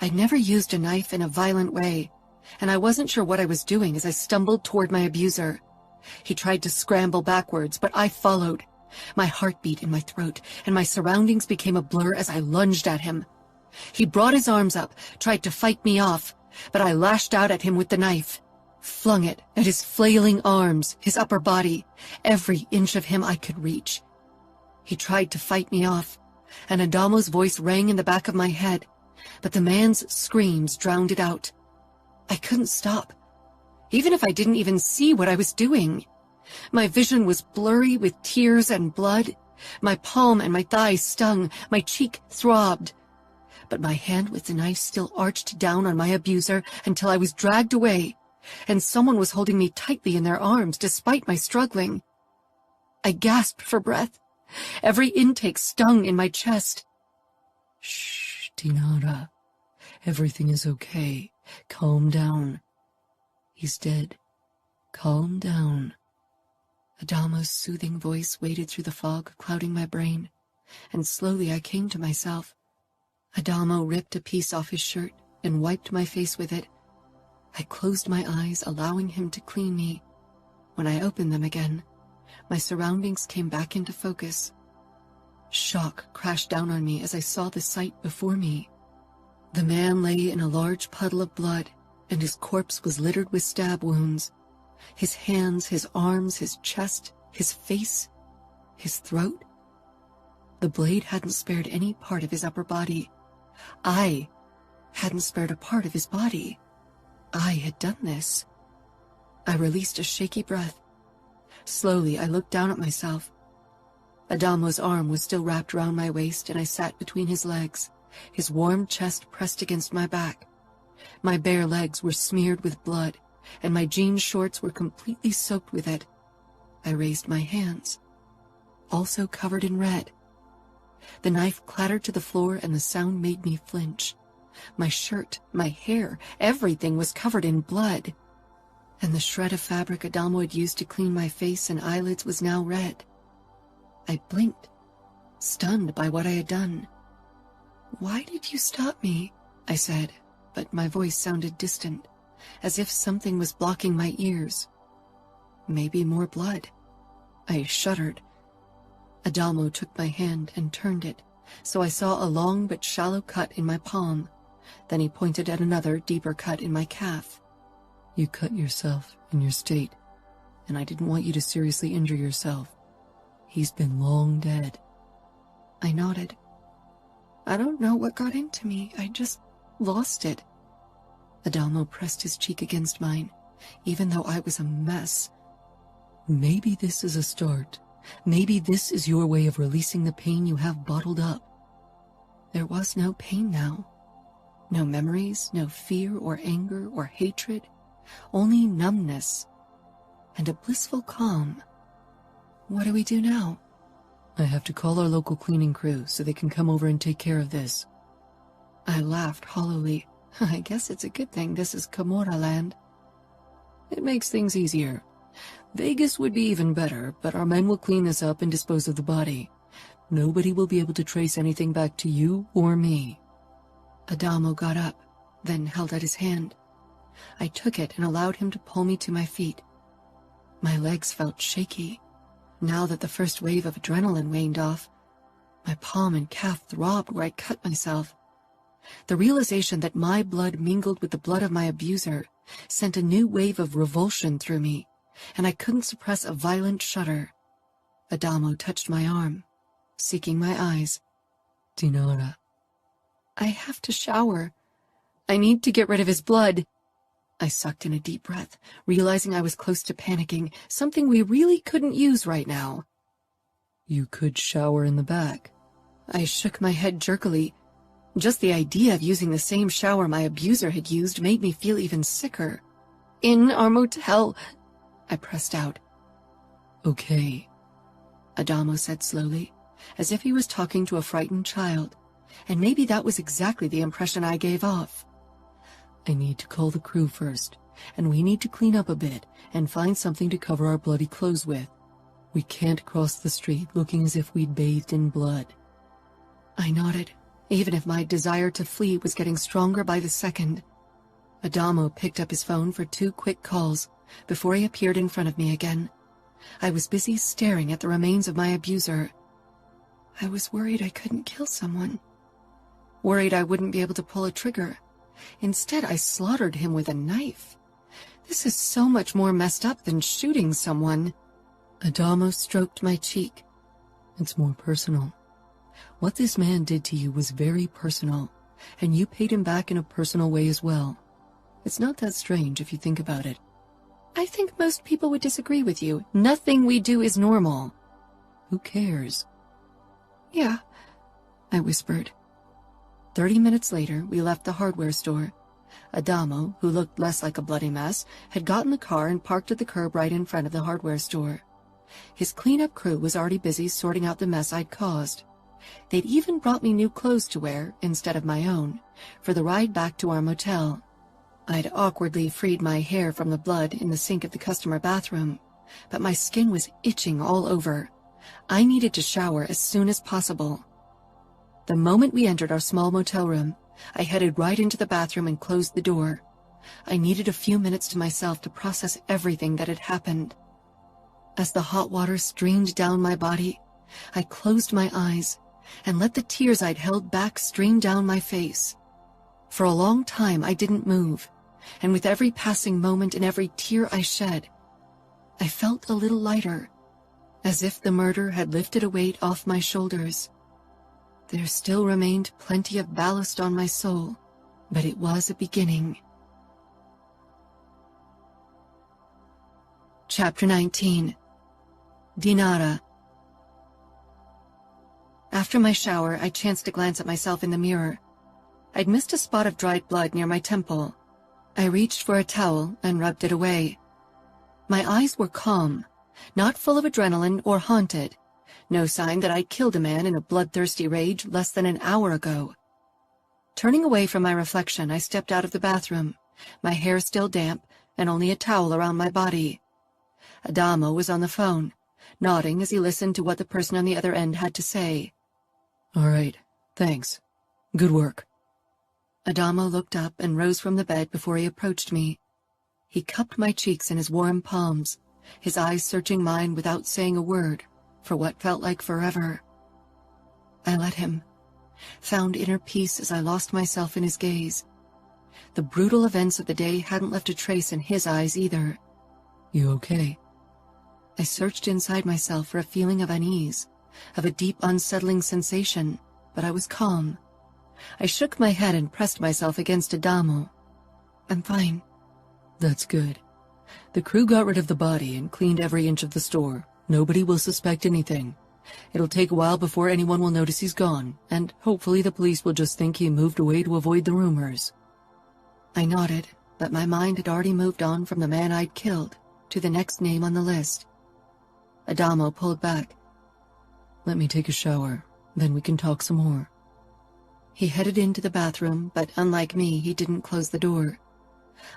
I'd never used a knife in a violent way, and I wasn't sure what I was doing as I stumbled toward my abuser. He tried to scramble backwards, but I followed. My heart beat in my throat, and my surroundings became a blur as I lunged at him. He brought his arms up, tried to fight me off, but I lashed out at him with the knife, flung it at his flailing arms, his upper body, every inch of him I could reach. He tried to fight me off, and Adamo's voice rang in the back of my head, but the man's screams drowned it out. I couldn't stop, even if I didn't even see what I was doing. My vision was blurry with tears and blood. My palm and my thigh stung, my cheek throbbed. But my hand with the knife still arched down on my abuser until I was dragged away, and someone was holding me tightly in their arms despite my struggling. I gasped for breath. Every intake stung in my chest. Shh, Dinara. Everything is okay. Calm down. He's dead. Calm down. Adamo's soothing voice waded through the fog, clouding my brain, and slowly I came to myself. Adamo ripped a piece off his shirt and wiped my face with it. I closed my eyes, allowing him to clean me. When I opened them again, my surroundings came back into focus. Shock crashed down on me as I saw the sight before me. The man lay in a large puddle of blood, and his corpse was littered with stab wounds. His hands, his arms, his chest, his face, his throat. The blade hadn't spared any part of his upper body. I hadn't spared a part of his body. I had done this. I released a shaky breath. Slowly, I looked down at myself. Adamo's arm was still wrapped around my waist, and I sat between his legs, his warm chest pressed against my back. My bare legs were smeared with blood, and my jean shorts were completely soaked with it. I raised my hands, also covered in red. The knife clattered to the floor, and the sound made me flinch. My shirt, my hair, everything was covered in blood. And the shred of fabric Adamo had used to clean my face and eyelids was now red. I blinked, stunned by what I had done. "Why did you stop me?" I said, but my voice sounded distant, as if something was blocking my ears. Maybe more blood. I shuddered. Adamo took my hand and turned it, so I saw a long but shallow cut in my palm. Then he pointed at another, deeper cut in my calf. You cut yourself in your state. and I didn't want you to seriously injure yourself. He's been long dead. I nodded. I don't know what got into me. I just lost it. Adamo pressed his cheek against mine, even though I was a mess. Maybe this is a start. Maybe this is your way of releasing the pain you have bottled up. There was no pain now. No memories, no fear or anger or hatred, only numbness and a blissful calm. What do we do now? I have to call our local cleaning crew so they can come over and take care of this. I laughed hollowly. I guess it's a good thing this is Camorra land. It makes things easier. Vegas would be even better, but our men will clean this up and dispose of the body. Nobody will be able to trace anything back to you or me. Adamo got up, then held out his hand. I took it and allowed him to pull me to my feet. My legs felt shaky. Now that the first wave of adrenaline waned off, my palm and calf throbbed where I cut myself. The realization that my blood mingled with the blood of my abuser sent a new wave of revulsion through me, and I couldn't suppress a violent shudder. Adamo touched my arm, seeking my eyes. Dinara. I have to shower. I need to get rid of his blood. I sucked in a deep breath, realizing I was close to panicking, something we really couldn't use right now. You could shower in the back. I shook my head jerkily. Just the idea of using the same shower my abuser had used made me feel even sicker. In our motel, I pressed out. Okay, Adamo said slowly, as if he was talking to a frightened child, and maybe that was exactly the impression I gave off. I need to call the crew first, and we need to clean up a bit and find something to cover our bloody clothes with. We can't cross the street looking as if we'd bathed in blood. I nodded, even if my desire to flee was getting stronger by the second. Adamo picked up his phone for 2 quick calls before he appeared in front of me again. I was busy staring at the remains of my abuser. I was worried I couldn't kill someone. Worried I wouldn't be able to pull a trigger. Instead, I slaughtered him with a knife. This is so much more messed up than shooting someone. Adamo stroked my cheek. It's more personal. What this man did to you was very personal, and you paid him back in a personal way as well. It's not that strange if you think about it. I think most people would disagree with you. Nothing we do is normal. Who cares? Yeah, I whispered. 30 minutes later, we left the hardware store. Adamo, who looked less like a bloody mess, had gotten the car and parked at the curb right in front of the hardware store. His cleanup crew was already busy sorting out the mess I'd caused. They'd even brought me new clothes to wear, instead of my own, for the ride back to our motel. I'd awkwardly freed my hair from the blood in the sink of the customer bathroom, but my skin was itching all over. I needed to shower as soon as possible. The moment we entered our small motel room, I headed right into the bathroom and closed the door. I needed a few minutes to myself to process everything that had happened. As the hot water streamed down my body, I closed my eyes and let the tears I'd held back stream down my face. For a long time, I didn't move, and with every passing moment and every tear I shed, I felt a little lighter, as if the murder had lifted a weight off my shoulders. There still remained plenty of ballast on my soul, but it was a beginning. Chapter 19. Dinara. After my shower, I chanced to glance at myself in the mirror. I'd missed a spot of dried blood near my temple. I reached for a towel and rubbed it away. My eyes were calm, not full of adrenaline or haunted. No sign that I'd killed a man in a bloodthirsty rage less than an hour ago. Turning away from my reflection, I stepped out of the bathroom, my hair still damp and only a towel around my body. Adamo was on the phone, nodding as he listened to what the person on the other end had to say. All right, thanks. Good work. Adamo looked up and rose from the bed before he approached me. He cupped my cheeks in his warm palms, his eyes searching mine without saying a word for what felt like forever. I let him, found inner peace as I lost myself in his gaze. The brutal events of the day hadn't left a trace in his eyes either. You okay? I searched inside myself for a feeling of unease, of a deep unsettling sensation, but I was calm. I shook my head and pressed myself against Adamo. I'm fine. That's good. The crew got rid of the body and cleaned every inch of the store. Nobody will suspect anything. It'll take a while before anyone will notice he's gone, and hopefully the police will just think he moved away to avoid the rumors. I nodded, but my mind had already moved on from the man I'd killed to the next name on the list. Adamo pulled back. Let me take a shower, then we can talk some more. He headed into the bathroom, but unlike me, he didn't close the door.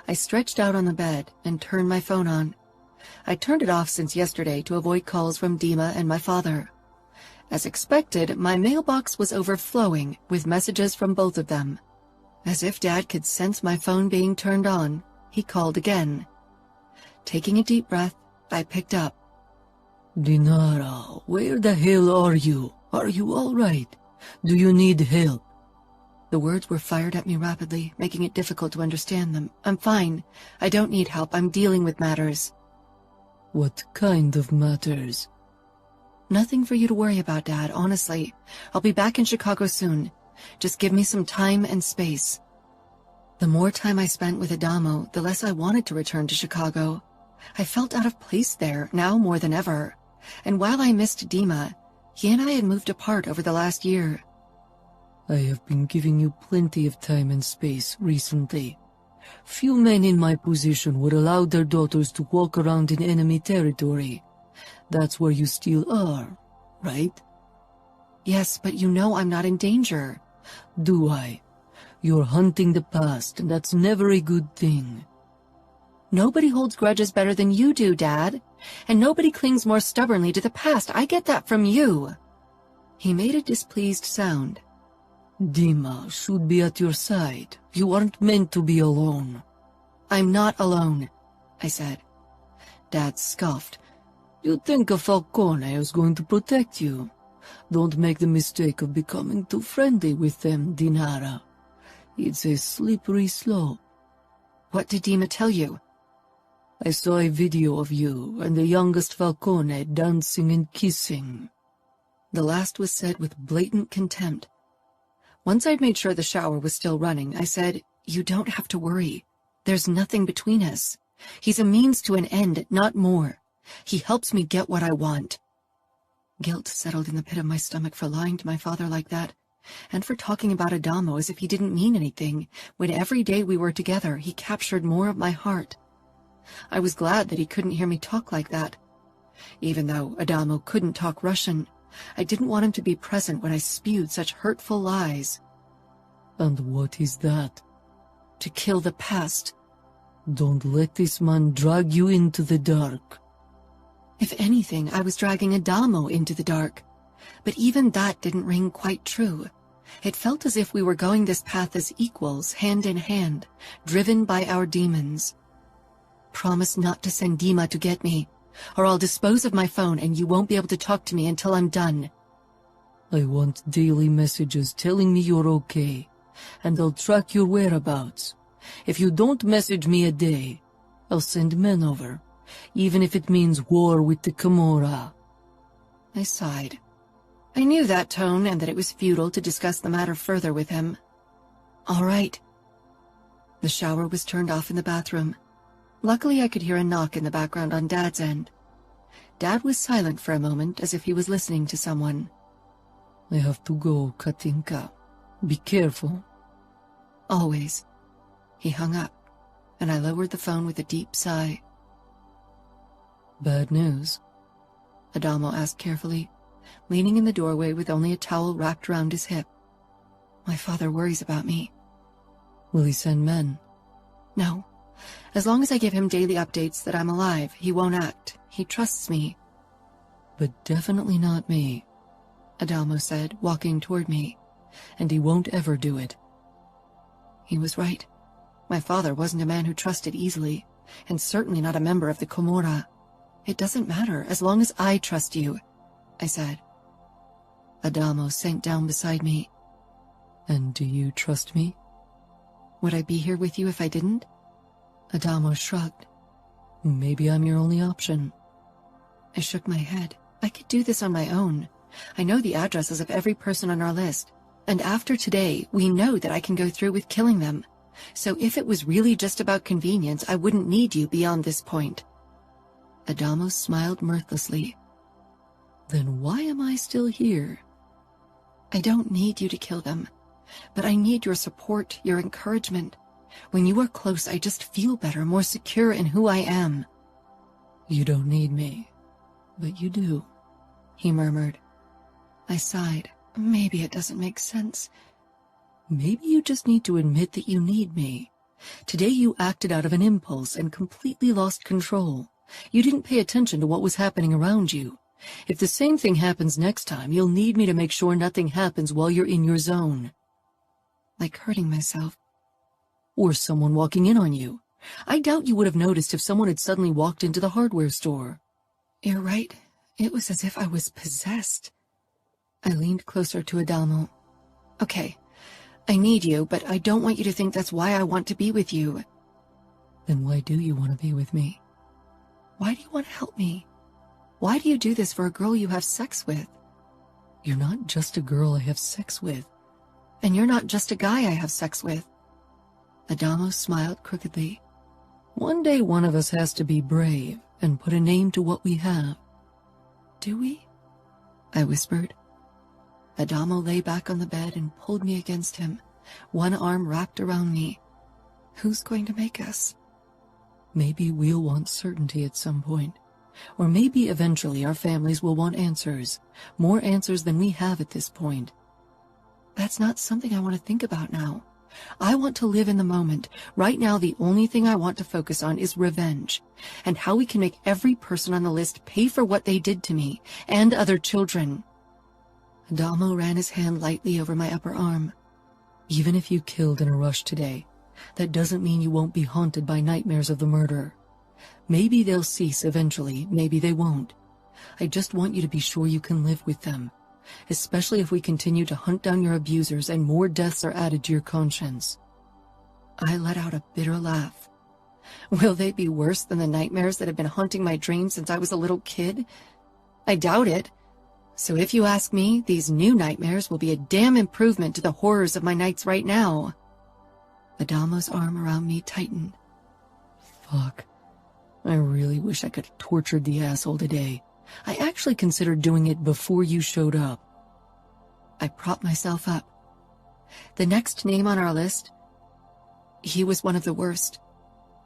I stretched out on the bed and turned my phone on. I turned it off since yesterday to avoid calls from Dima and my father. As expected, my mailbox was overflowing with messages from both of them. As if Dad could sense my phone being turned on, he called again. Taking a deep breath, I picked up. Dinara, where the hell are you? Are you all right? Do you need help? The words were fired at me rapidly, making it difficult to understand them. I'm fine. I don't need help. I'm dealing with matters. What kind of matters? Nothing for you to worry about, Dad, honestly. I'll be back in Chicago soon. Just give me some time and space. The more time I spent with Adamo, the less I wanted to return to Chicago. I felt out of place there, now more than ever. And while I missed Dima, he and I had moved apart over the last year. I have been giving you plenty of time and space recently. Few men in my position would allow their daughters to walk around in enemy territory. That's where you still are, right? Yes, but you know I'm not in danger. Do I? You're hunting the past, and that's never a good thing. Nobody holds grudges better than you do, Dad. And nobody clings more stubbornly to the past. I get that from you. He made a displeased sound. Dima should be at your side. You aren't meant to be alone. I'm not alone, I said. Dad scoffed. You think a Falcone is going to protect you? Don't make the mistake of becoming too friendly with them, Dinara. It's a slippery slope. What did Dima tell you? I saw a video of you and the youngest Falcone dancing and kissing. The last was said with blatant contempt. Once I'd made sure the shower was still running, I said, You don't have to worry. There's nothing between us. He's a means to an end, not more. He helps me get what I want. Guilt settled in the pit of my stomach for lying to my father like that, and for talking about Adamo as if he didn't mean anything, when every day we were together he captured more of my heart. I was glad that he couldn't hear me talk like that. Even though Adamo couldn't talk Russian, I didn't want him to be present when I spewed such hurtful lies. And what is that? To kill the past. Don't let this man drag you into the dark. If anything, I was dragging Adamo into the dark. But even that didn't ring quite true. It felt as if we were going this path as equals, hand in hand, driven by our demons. Promise not to send Dima to get me, or I'll dispose of my phone and you won't be able to talk to me until I'm done. I want daily messages telling me you're okay, and I'll track your whereabouts. If you don't message me a day, I'll send men over, even if it means war with the Camorra. I sighed. I knew that tone and that it was futile to discuss the matter further with him. All right. The shower was turned off in the bathroom. Luckily, I could hear a knock in the background on Dad's end. Dad was silent for a moment, as if he was listening to someone. I have to go, Katinka. Be careful. Always. He hung up, and I lowered the phone with a deep sigh. Bad news? Adamo asked carefully, leaning in the doorway with only a towel wrapped around his hip. My father worries about me. Will he send men? No. As long as I give him daily updates that I'm alive, he won't act. He trusts me. But definitely not me, Adamo said, walking toward me. And he won't ever do it. He was right. My father wasn't a man who trusted easily, and certainly not a member of the Camorra. It doesn't matter, as long as I trust you, I said. Adamo sank down beside me. And do you trust me? Would I be here with you if I didn't? Adamo shrugged. Maybe I'm your only option. I shook my head. I could do this on my own. I know the addresses of every person on our list, and after today, we know that I can go through with killing them. So if it was really just about convenience, I wouldn't need you beyond this point. Adamo smiled mirthlessly. Then why am I still here? I don't need you to kill them, but I need your support, your encouragement. When you are close, I just feel better, more secure in who I am. You don't need me, but you do, he murmured. I sighed. Maybe it doesn't make sense. Maybe you just need to admit that you need me. Today you acted out of an impulse and completely lost control. You didn't pay attention to what was happening around you. If the same thing happens next time, you'll need me to make sure nothing happens while you're in your zone. Like hurting myself. Or someone walking in on you. I doubt you would have noticed if someone had suddenly walked into the hardware store. You're right. It was as if I was possessed. I leaned closer to Adamo. Okay, I need you, but I don't want you to think that's why I want to be with you. Then why do you want to be with me? Why do you want to help me? Why do you do this for a girl you have sex with? You're not just a girl I have sex with. And you're not just a guy I have sex with. Adamo smiled crookedly. One day one of us has to be brave and put a name to what we have. Do we? I whispered. Adamo lay back on the bed and pulled me against him, one arm wrapped around me. Who's going to make us? Maybe we'll want certainty at some point. Or maybe eventually our families will want answers. More answers than we have at this point. That's not something I want to think about now. I want to live in the moment. Right now, the only thing I want to focus on is revenge, and how we can make every person on the list pay for what they did to me, and other children. Adamo ran his hand lightly over my upper arm. Even if you killed in a rush today, that doesn't mean you won't be haunted by nightmares of the murder. Maybe they'll cease eventually, maybe they won't. I just want you to be sure you can live with them, especially if we continue to hunt down your abusers and more deaths are added to your conscience. I let out a bitter laugh. Will they be worse than the nightmares that have been haunting my dreams since I was a little kid? I doubt it. So if you ask me, these new nightmares will be a damn improvement to the horrors of my nights right now. Adamo's arm around me tightened. Fuck. I really wish I could have tortured the asshole today. I actually considered doing it before you showed up. I propped myself up. The next name on our list, he was one of the worst.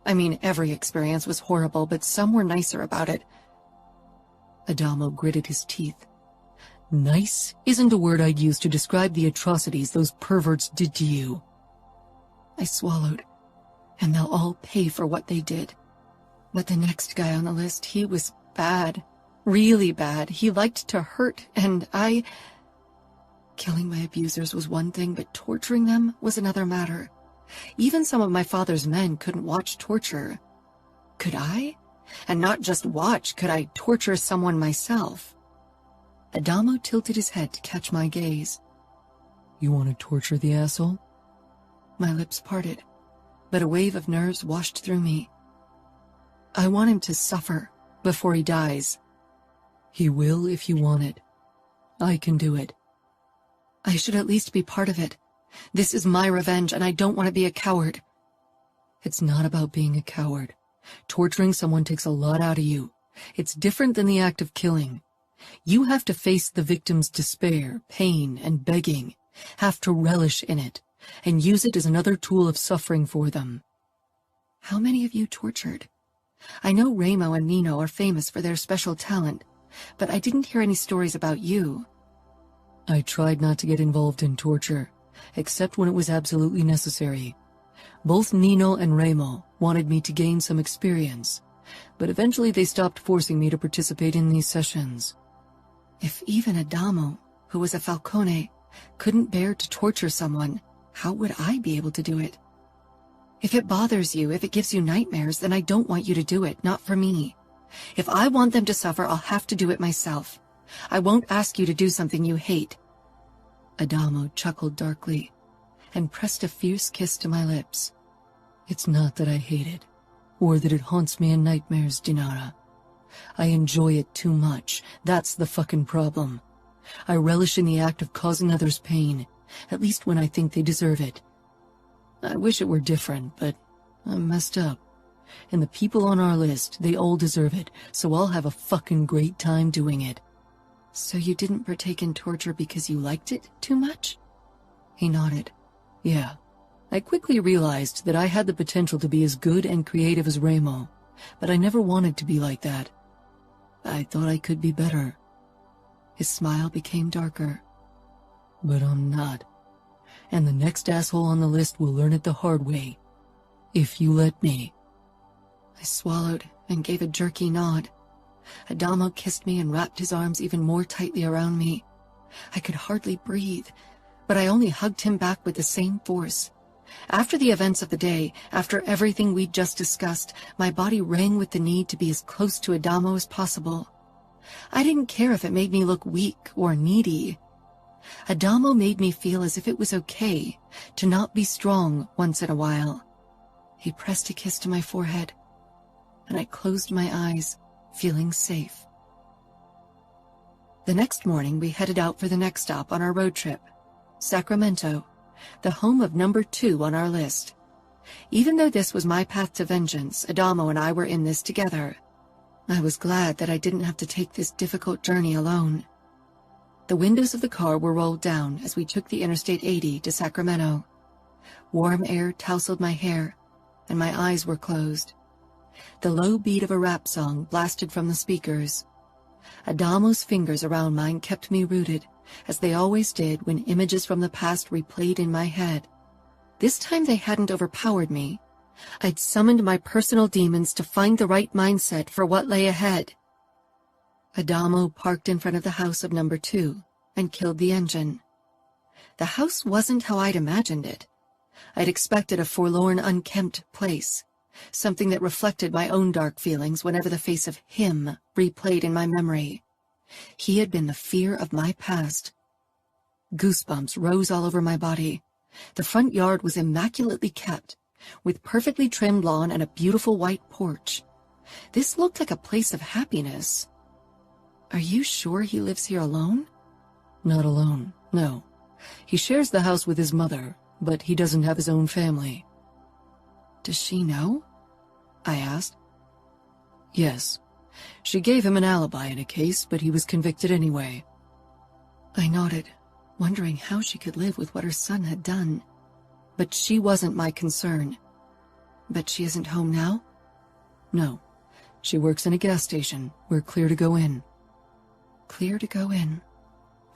I mean, every experience was horrible, but some were nicer about it. Adamo gritted his teeth. Nice isn't a word I'd use to describe the atrocities those perverts did to you. I swallowed, and they'll all pay for what they did. But the next guy on the list, he was bad. Really bad. He liked to hurt, and Killing my abusers was one thing, but torturing them was another matter. Even some of my father's men couldn't watch torture. Could I? And not just watch, could I torture someone myself? Adamo tilted his head to catch my gaze. You want to torture the asshole? My lips parted, but a wave of nerves washed through me. I want him to suffer before he dies. He will if you want it. I can do it. I should at least be part of it. This is my revenge, and I don't want to be a coward. It's not about being a coward. Torturing someone takes a lot out of you. It's different than the act of killing. You have to face the victim's despair, pain, and begging, have to relish in it, and use it as another tool of suffering for them. How many of you tortured? I know Ramo and Nino are famous for their special talent, but I didn't hear any stories about you. I tried not to get involved in torture, except when it was absolutely necessary. Both Nino and Ramo wanted me to gain some experience, but eventually they stopped forcing me to participate in these sessions. If even Adamo, who was a Falcone, couldn't bear to torture someone, how would I be able to do it? If it bothers you, if it gives you nightmares, then I don't want you to do it, not for me. If I want them to suffer, I'll have to do it myself. I won't ask you to do something you hate. Adamo chuckled darkly and pressed a fierce kiss to my lips. It's not that I hate it, or that it haunts me in nightmares, Dinara. I enjoy it too much. That's the fucking problem. I relish in the act of causing others pain, at least when I think they deserve it. I wish it were different, but I'm messed up. And the people on our list, they all deserve it, so I'll have a fucking great time doing it. So you didn't partake in torture because you liked it too much? He nodded. Yeah. I quickly realized that I had the potential to be as good and creative as Remo, but I never wanted to be like that. I thought I could be better. His smile became darker. But I'm not. And the next asshole on the list will learn it the hard way. If you let me. I swallowed and gave a jerky nod. Adamo kissed me and wrapped his arms even more tightly around me. I could hardly breathe, but I only hugged him back with the same force. After the events of the day, after everything we'd just discussed, my body rang with the need to be as close to Adamo as possible. I didn't care if it made me look weak or needy. Adamo made me feel as if it was okay to not be strong once in a while. He pressed a kiss to my forehead, and I closed my eyes, feeling safe. The next morning, we headed out for the next stop on our road trip, Sacramento, the home of number 2 on our list. Even though this was my path to vengeance, Adamo and I were in this together. I was glad that I didn't have to take this difficult journey alone. The windows of the car were rolled down as we took the Interstate 80 to Sacramento. Warm air tousled my hair, and my eyes were closed. The low beat of a rap song blasted from the speakers. Adamo's fingers around mine kept me rooted, as they always did when images from the past replayed in my head. This time they hadn't overpowered me. I'd summoned my personal demons to find the right mindset for what lay ahead. Adamo parked in front of the house of number 2 and killed the engine. The house wasn't how I'd imagined it. I'd expected a forlorn, unkempt place, something that reflected my own dark feelings whenever the face of him replayed in my memory. He had been the fear of my past. Goosebumps rose all over my body. The front yard was immaculately kept, with perfectly trimmed lawn and a beautiful white porch. This looked like a place of happiness. Are you sure he lives here alone? Not alone, no. He shares the house with his mother, but he doesn't have his own family. Does she know? I asked. Yes. She gave him an alibi in a case, but he was convicted anyway. I nodded, wondering how she could live with what her son had done. But she wasn't my concern. But she isn't home now? No. She works in a gas station. We're clear to go in. Clear to go in.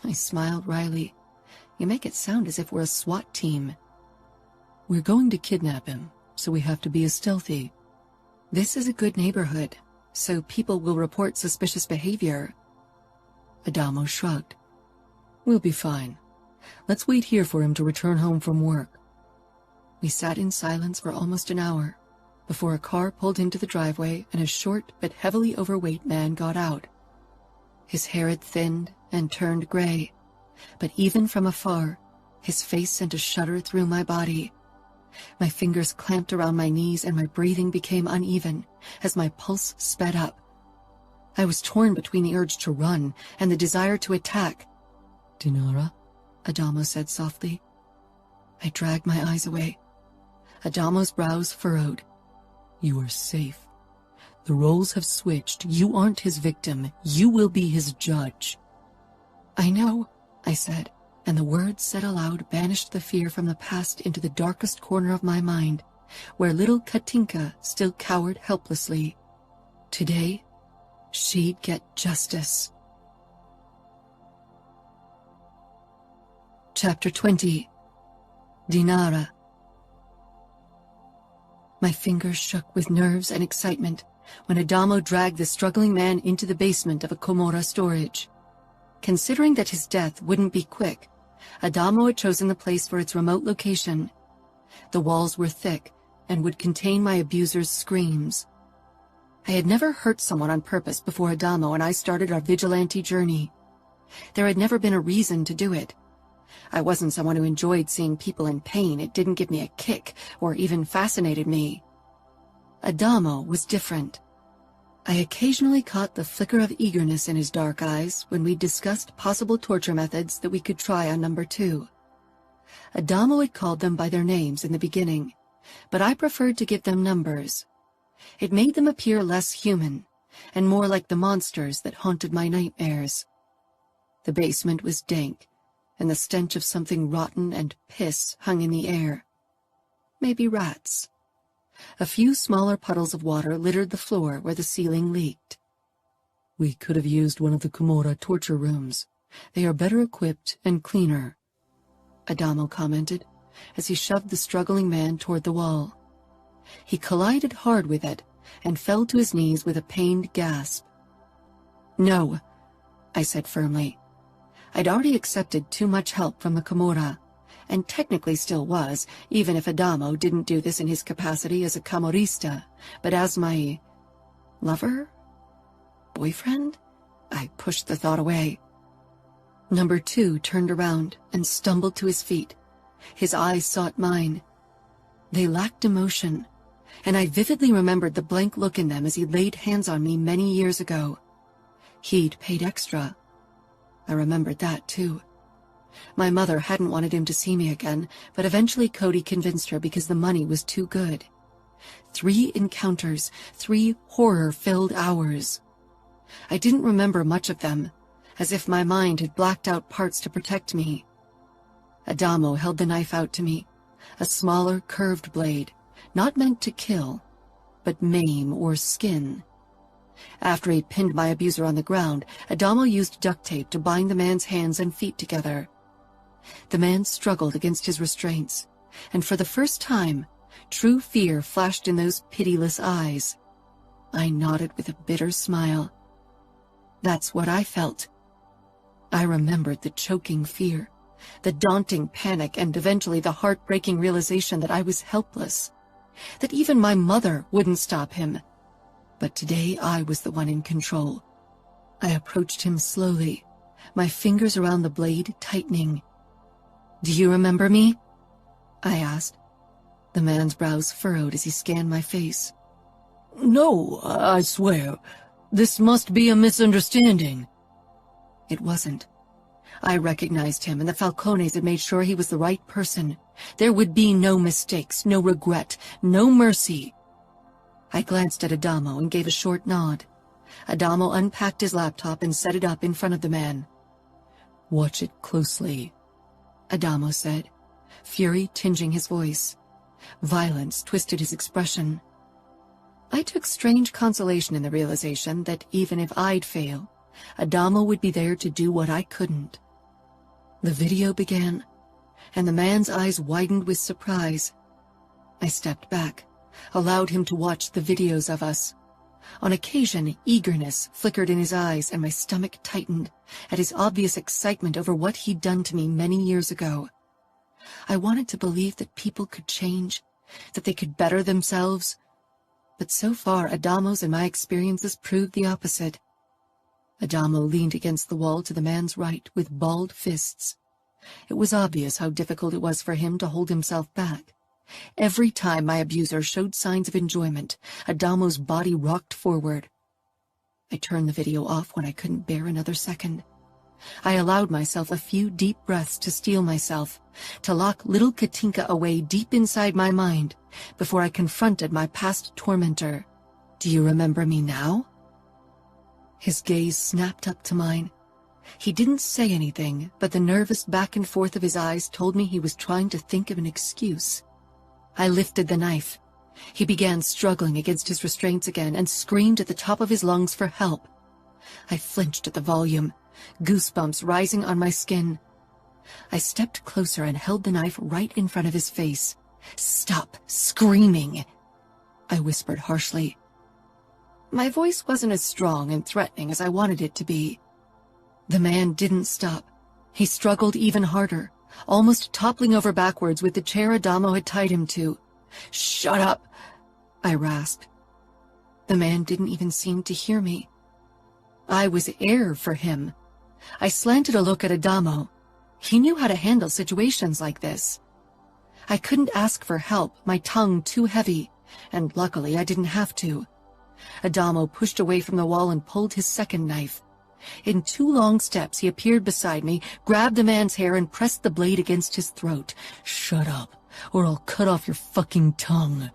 I smiled wryly. You make it sound as if we're a SWAT team. We're going to kidnap him, so we have to be as stealthy. This is a good neighborhood, so people will report suspicious behavior. Adamo shrugged. We'll be fine. Let's wait here for him to return home from work. We sat in silence for almost an hour, before a car pulled into the driveway and a short but heavily overweight man got out. His hair had thinned and turned gray, but even from afar, his face sent a shudder through my body. My fingers clamped around my knees and my breathing became uneven as my pulse sped up. I was torn between the urge to run and the desire to attack. Dinara, Adamo said softly. I dragged my eyes away. Adamo's brows furrowed. You are safe. The roles have switched. You aren't his victim. You will be his judge. I know, I said, and the words said aloud banished the fear from the past into the darkest corner of my mind, where little Katinka still cowered helplessly. Today, she'd get justice. Chapter 20. Dinara. My fingers shook with nerves and excitement when Adamo dragged the struggling man into the basement of a Camorra storage. Considering that his death wouldn't be quick, Adamo had chosen the place for its remote location. The walls were thick and would contain my abuser's screams. I had never hurt someone on purpose before Adamo and I started our vigilante journey. There had never been a reason to do it. I wasn't someone who enjoyed seeing people in pain. It didn't give me a kick or even fascinated me. Adamo was different. I occasionally caught the flicker of eagerness in his dark eyes when we discussed possible torture methods that we could try on number 2. Adamo had called them by their names in the beginning, but I preferred to give them numbers. It made them appear less human, and more like the monsters that haunted my nightmares. The basement was dank, and the stench of something rotten and piss hung in the air. Maybe rats. A few smaller puddles of water littered the floor where the ceiling leaked. We could have used one of the Camorra torture rooms. They are better equipped and cleaner, Adamo commented, as he shoved the struggling man toward the wall. He collided hard with it and fell to his knees with a pained gasp. No, I said firmly. I'd already accepted too much help from the Camorra, and technically still was, even if Adamo didn't do this in his capacity as a camorrista, but as my lover? Boyfriend? I pushed the thought away. Number 2 turned around and stumbled to his feet. His eyes sought mine. They lacked emotion, and I vividly remembered the blank look in them as he laid hands on me many years ago. He'd paid extra. I remembered that, too. My mother hadn't wanted him to see me again, but eventually Cody convinced her because the money was too good. 3 encounters, 3 horror-filled hours. I didn't remember much of them, as if my mind had blacked out parts to protect me. Adamo held the knife out to me, a smaller, curved blade, not meant to kill, but maim or skin. After he'd pinned my abuser on the ground, Adamo used duct tape to bind the man's hands and feet together. The man struggled against his restraints, and for the first time, true fear flashed in those pitiless eyes. I nodded with a bitter smile. That's what I felt. I remembered the choking fear, the daunting panic, and eventually the heartbreaking realization that I was helpless, that even my mother wouldn't stop him. But today I was the one in control. I approached him slowly, my fingers around the blade tightening. "Do you remember me?" I asked. The man's brows furrowed as he scanned my face. "No, I swear. This must be a misunderstanding." It wasn't. I recognized him, and the Falcones had made sure he was the right person. There would be no mistakes, no regret, no mercy. I glanced at Adamo and gave a short nod. Adamo unpacked his laptop and set it up in front of the man. "Watch it closely," Adamo said, fury tinging his voice. Violence twisted his expression. I took strange consolation in the realization that even if I'd fail, Adamo would be there to do what I couldn't. The video began, and the man's eyes widened with surprise. I stepped back, allowed him to watch the videos of us. On occasion, eagerness flickered in his eyes, and my stomach tightened at his obvious excitement over what he'd done to me many years ago. I wanted to believe that people could change, that they could better themselves. But so far, Adamo's and my experiences proved the opposite. Adamo leaned against the wall to the man's right with balled fists. It was obvious how difficult it was for him to hold himself back. Every time my abuser showed signs of enjoyment, Adamo's body rocked forward. I turned the video off when I couldn't bear another second. I allowed myself a few deep breaths to steel myself, to lock little Katinka away deep inside my mind, before I confronted my past tormentor. "Do you remember me now?" His gaze snapped up to mine. He didn't say anything, but the nervous back and forth of his eyes told me he was trying to think of an excuse. I lifted the knife. He began struggling against his restraints again and screamed at the top of his lungs for help. I flinched at the volume, goosebumps rising on my skin. I stepped closer and held the knife right in front of his face. "Stop screaming," I whispered harshly. My voice wasn't as strong and threatening as I wanted it to be. The man didn't stop. He struggled even harder, almost toppling over backwards with the chair Adamo had tied him to. "Shut up," I rasped. The man didn't even seem to hear me. I was air for him. I slanted a look at Adamo. He knew how to handle situations like this. I couldn't ask for help, my tongue too heavy, and luckily I didn't have to. Adamo pushed away from the wall and pulled his second knife. In 2 long steps, he appeared beside me, grabbed the man's hair, and pressed the blade against his throat. "Shut up, or I'll cut off your fucking tongue,"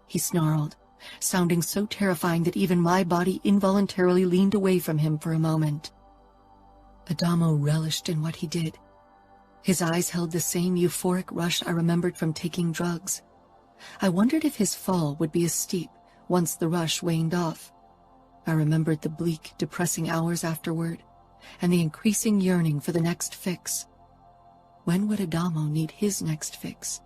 he snarled, sounding so terrifying that even my body involuntarily leaned away from him for a moment. Adamo relished in what he did. His eyes held the same euphoric rush I remembered from taking drugs. I wondered if his fall would be as steep once the rush waned off. I remembered the bleak, depressing hours afterward, and the increasing yearning for the next fix. When would Adamo need his next fix?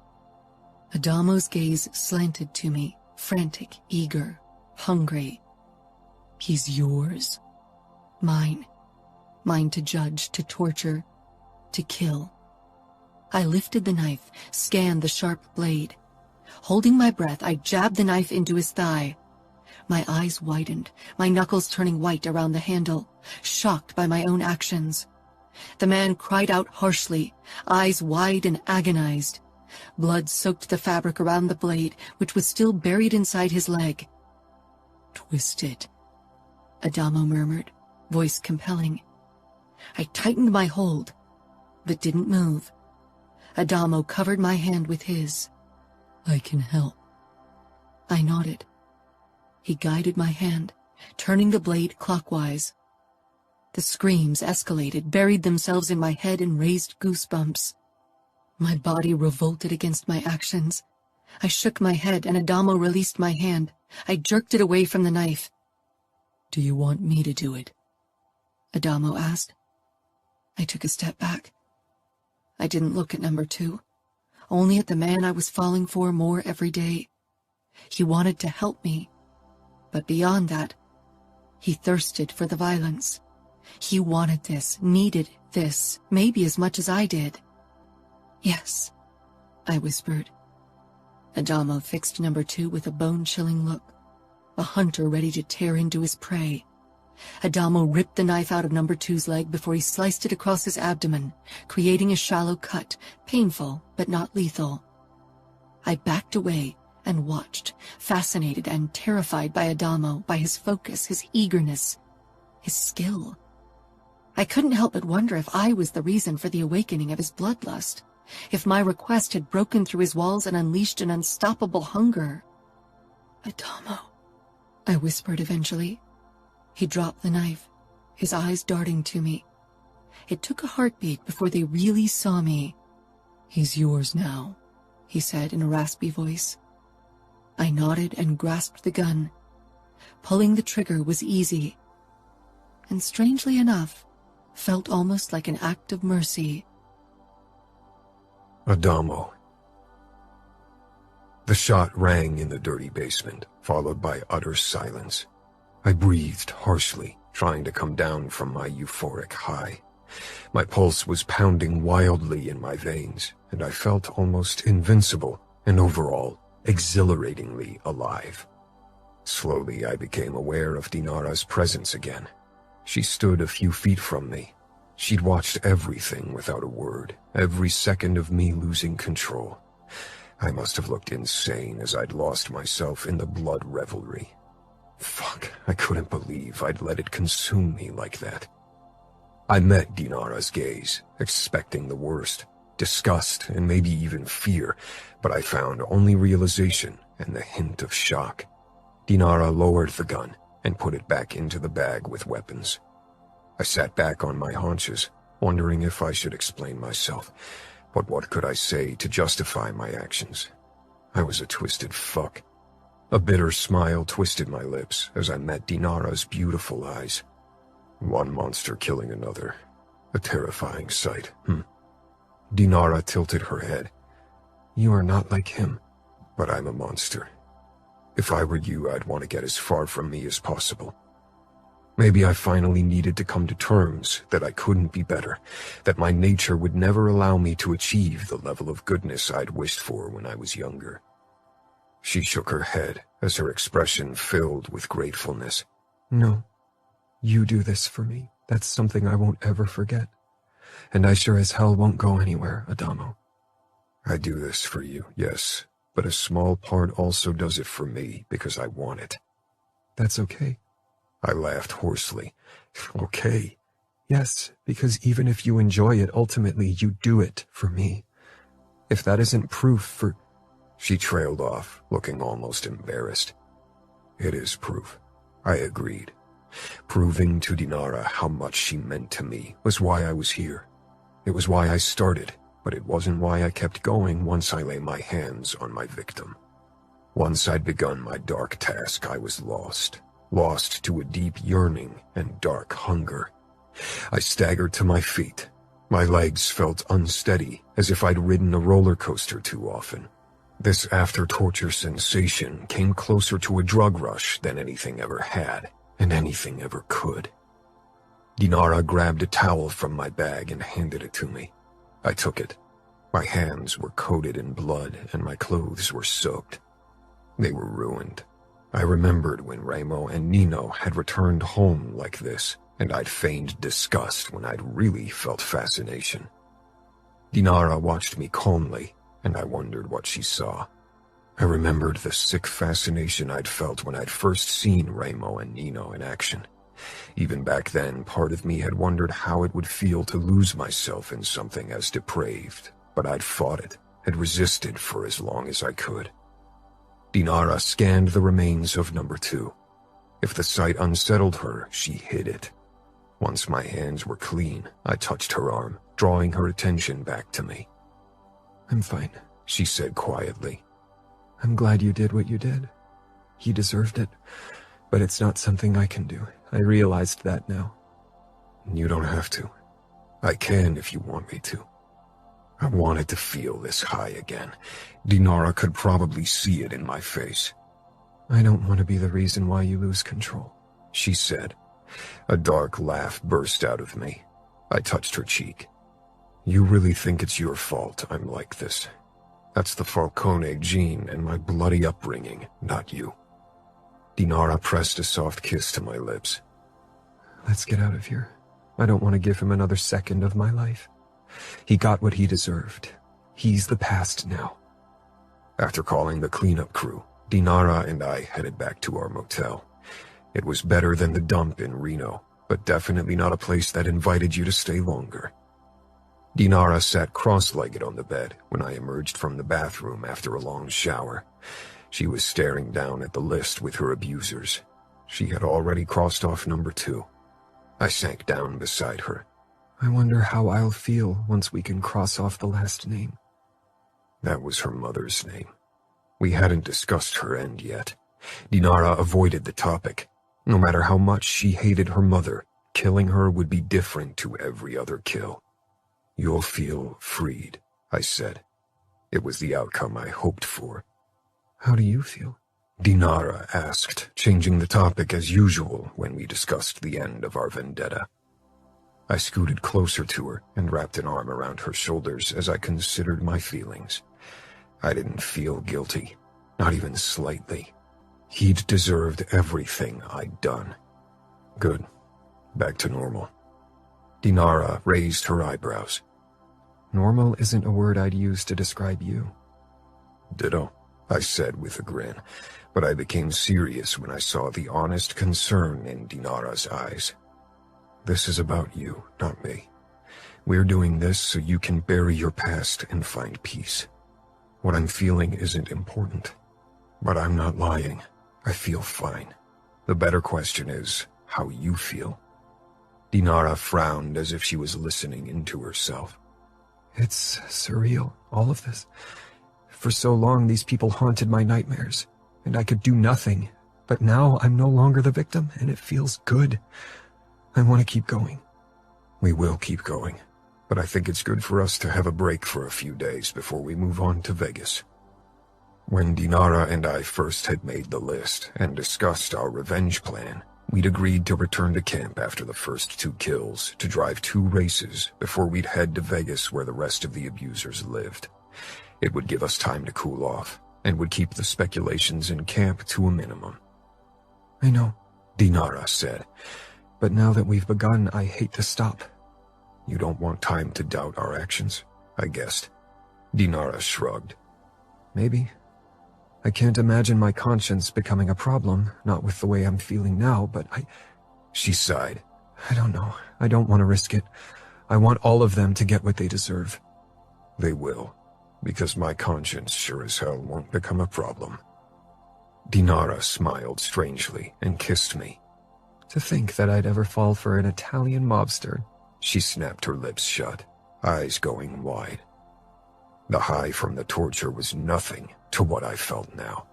Adamo's gaze slanted to me, frantic, eager, hungry. "He's yours." Mine. Mine to judge, to torture, to kill. I lifted the knife, scanned the sharp blade. Holding my breath, I jabbed the knife into his thigh. My eyes widened, my knuckles turning white around the handle, shocked by my own actions. The man cried out harshly, eyes wide and agonized. Blood soaked the fabric around the blade, which was still buried inside his leg. "Twist it," Adamo murmured, voice compelling. I tightened my hold, but didn't move. Adamo covered my hand with his. "I can help." I nodded. He guided my hand, turning the blade clockwise. The screams escalated, buried themselves in my head and raised goosebumps. My body revolted against my actions. I shook my head and Adamo released my hand. I jerked it away from the knife. "Do you want me to do it?" Adamo asked. I took a step back. I didn't look at number 2, only at the man I was falling for more every day. He wanted to help me, but beyond that, he thirsted for the violence. He wanted this, needed this, maybe as much as I did. "Yes," I whispered. Adamo fixed number 2 with a bone-chilling look, a hunter ready to tear into his prey. Adamo ripped the knife out of number 2's leg before he sliced it across his abdomen, creating a shallow cut, painful but not lethal. I backed away and watched, fascinated and terrified by Adamo, by his focus, his eagerness, his skill. I couldn't help but wonder if I was the reason for the awakening of his bloodlust, if my request had broken through his walls and unleashed an unstoppable hunger. "Adamo," I whispered eventually. He dropped the knife, his eyes darting to me. It took a heartbeat before they really saw me. "He's yours now," he said in a raspy voice. I nodded and grasped the gun. Pulling the trigger was easy, and strangely enough, felt almost like an act of mercy. Adamo. The shot rang in the dirty basement, followed by utter silence. I breathed harshly, trying to come down from my euphoric high. My pulse was pounding wildly in my veins, and I felt almost invincible and overall exhilaratingly alive. Slowly, I became aware of Dinara's presence again. She stood a few feet from me. She'd watched everything without a word, every second of me losing control. I must have looked insane as I'd lost myself in the blood revelry. Fuck, I couldn't believe I'd let it consume me like that. I met Dinara's gaze, expecting the worst, disgust and maybe even fear, but I found only realization and the hint of shock. Dinara lowered the gun and put it back into the bag with weapons. I sat back on my haunches, wondering if I should explain myself, but what could I say to justify my actions? I was a twisted fuck. A bitter smile twisted my lips as I met Dinara's beautiful eyes. One monster killing another. A terrifying sight, Dinara tilted her head. You are not like him, but I'm a monster. If I were you, I'd want to get as far from me as possible. Maybe I finally needed to come to terms that I couldn't be better, that my nature would never allow me to achieve the level of goodness I'd wished for when I was younger. She shook her head as her expression filled with gratefulness. "No, you do this for me. That's something I won't ever forget. And I sure as hell won't go anywhere, Adamo." I do this for you, yes, but a small part also does it for me because I want it. That's okay. I laughed hoarsely. Okay. Yes, because even if you enjoy it, ultimately you do it for me. If that isn't proof for... She trailed off, looking almost embarrassed. It is proof, I agreed. Proving to Dinara how much she meant to me was why I was here. It was why I started, but it wasn't why I kept going once I lay my hands on my victim. Once I'd begun my dark task, I was lost. Lost to a deep yearning and dark hunger. I staggered to my feet. My legs felt unsteady, as if I'd ridden a roller coaster too often. This after-torture sensation came closer to a drug rush than anything ever had, and anything ever could. Dinara grabbed a towel from my bag and handed it to me. I took it. My hands were coated in blood, and my clothes were soaked. They were ruined. I remembered when Ramo and Nino had returned home like this, and I'd feigned disgust when I'd really felt fascination. Dinara watched me calmly, and I wondered what she saw. I remembered the sick fascination I'd felt when I'd first seen Ramo and Nino in action. Even back then, part of me had wondered how it would feel to lose myself in something as depraved, but I'd fought it, had resisted for as long as I could. Dinara scanned the remains of number 2. If the sight unsettled her, she hid it. Once my hands were clean, I touched her arm, drawing her attention back to me. I'm fine, she said quietly. I'm glad you did what you did. He deserved it, but it's not something I can do. I realized that now. You don't have to. I can if you want me to. I wanted to feel this high again. Dinara could probably see it in my face. I don't want to be the reason why you lose control, she said. A dark laugh burst out of me. I touched her cheek. You really think it's your fault I'm like this? That's the Falcone gene and my bloody upbringing, not you. Dinara pressed a soft kiss to my lips. Let's get out of here. I don't want to give him another second of my life. He got what he deserved. He's the past now. After calling the cleanup crew, Dinara and I headed back to our motel. It was better than the dump in Reno, but definitely not a place that invited you to stay longer. Dinara sat cross-legged on the bed when I emerged from the bathroom after a long shower. She was staring down at the list with her abusers. She had already crossed off number 2. I sank down beside her. I wonder how I'll feel once we can cross off the last name. That was her mother's name. We hadn't discussed her end yet. Dinara avoided the topic. No matter how much she hated her mother, killing her would be different to every other kill. You'll feel freed, I said. It was the outcome I hoped for. How do you feel? Dinara asked, changing the topic as usual when we discussed the end of our vendetta. I scooted closer to her and wrapped an arm around her shoulders as I considered my feelings. I didn't feel guilty, not even slightly. He'd deserved everything I'd done. Good. Back to normal. Dinara raised her eyebrows. Normal isn't a word I'd use to describe you. Ditto, I said with a grin, but I became serious when I saw the honest concern in Dinara's eyes. This is about you, not me. We're doing this so you can bury your past and find peace. What I'm feeling isn't important, but I'm not lying. I feel fine. The better question is how you feel. Dinara frowned as if she was listening into herself. It's surreal, all of this. For so long, these people haunted my nightmares, and I could do nothing. But now I'm no longer the victim, and it feels good. I want to keep going. We will keep going, but I think it's good for us to have a break for a few days before we move on to Vegas. When Dinara and I first had made the list and discussed our revenge plan, we'd agreed to return to camp after the first 2 kills to drive 2 races before we'd head to Vegas where the rest of the abusers lived. It would give us time to cool off and would keep the speculations in camp to a minimum. I know, Dinara said. But now that we've begun, I hate to stop. You don't want time to doubt our actions, I guessed. Dinara shrugged. Maybe. I can't imagine my conscience becoming a problem, not with the way I'm feeling now, but She sighed. I don't know. I don't want to risk it. I want all of them to get what they deserve. They will, because my conscience sure as hell won't become a problem. Dinara smiled strangely and kissed me. To think that I'd ever fall for an Italian mobster. She snapped her lips shut, eyes going wide. The high from the torture was nothing to what I felt now.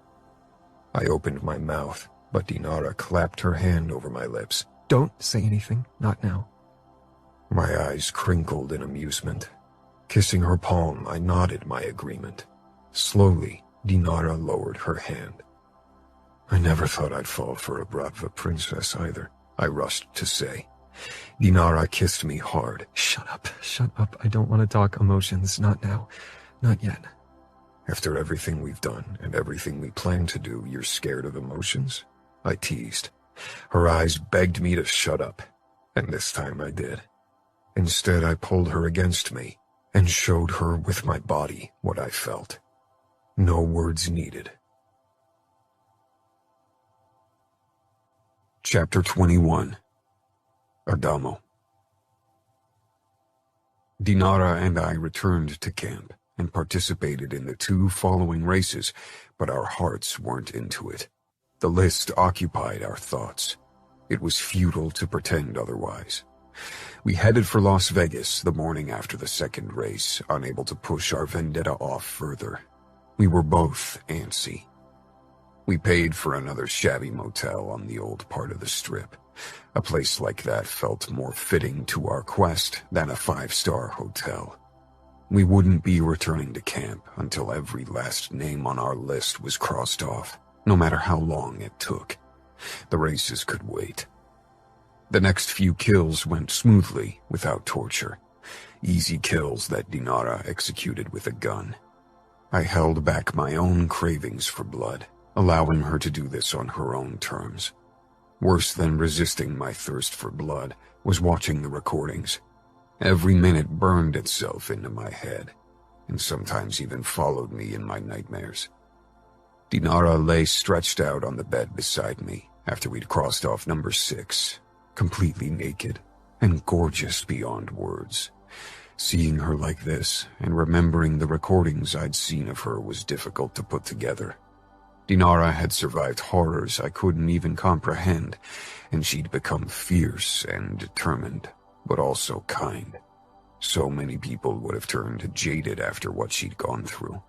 I opened my mouth, but Dinara clapped her hand over my lips. Don't say anything, not now. My eyes crinkled in amusement. Kissing her palm, I nodded my agreement. Slowly, Dinara lowered her hand. I never thought I'd fall for a Bratva princess either, I rushed to say. Dinara kissed me hard. Shut up. I don't want to talk emotions, not now. Not yet. After everything we've done and everything we plan to do, you're scared of emotions? I teased. Her eyes begged me to shut up, and this time I did. Instead, I pulled her against me and showed her with my body what I felt. No words needed. Chapter 21. Adamo. Dinara and I returned to camp and participated in the 2 following races, but our hearts weren't into it. The list occupied our thoughts. It was futile to pretend otherwise. We headed for Las Vegas the morning after the 2nd race, unable to push our vendetta off further. We were both antsy. We paid for another shabby motel on the old part of the Strip. A place like that felt more fitting to our quest than a 5-star hotel. We wouldn't be returning to camp until every last name on our list was crossed off, no matter how long it took. The races could wait. The next few kills went smoothly, without torture. Easy kills that Dinara executed with a gun. I held back my own cravings for blood, allowing her to do this on her own terms. Worse than resisting my thirst for blood was watching the recordings. Every minute burned itself into my head, and sometimes even followed me in my nightmares. Dinara lay stretched out on the bed beside me after we'd crossed off number 6, completely naked and gorgeous beyond words. Seeing her like this and remembering the recordings I'd seen of her was difficult to put together. Dinara had survived horrors I couldn't even comprehend, and she'd become fierce and determined, but also kind. So many people would have turned jaded after what she'd gone through.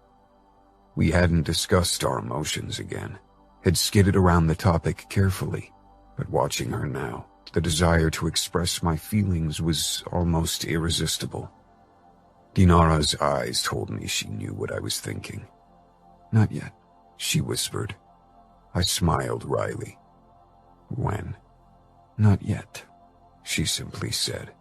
We hadn't discussed our emotions again, had skidded around the topic carefully, but watching her now, the desire to express my feelings was almost irresistible. Dinara's eyes told me she knew what I was thinking. "Not yet," she whispered. I smiled wryly. "When?" "Not yet," she simply said.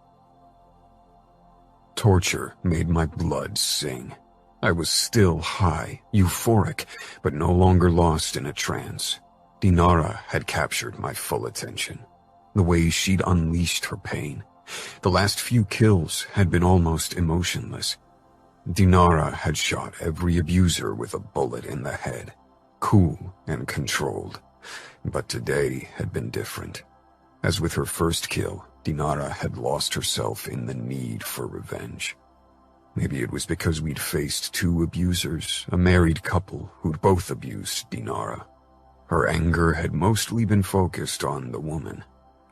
Torture made my blood sing. I was still high, euphoric, but no longer lost in a trance. Dinara had captured my full attention. The way she'd unleashed her pain. The last few kills had been almost emotionless. Dinara had shot every abuser with a bullet in the head. Cool and controlled. But today had been different. As with her first kill, Dinara had lost herself in the need for revenge. Maybe it was because we'd faced 2 abusers, a married couple who'd both abused Dinara. Her anger had mostly been focused on the woman.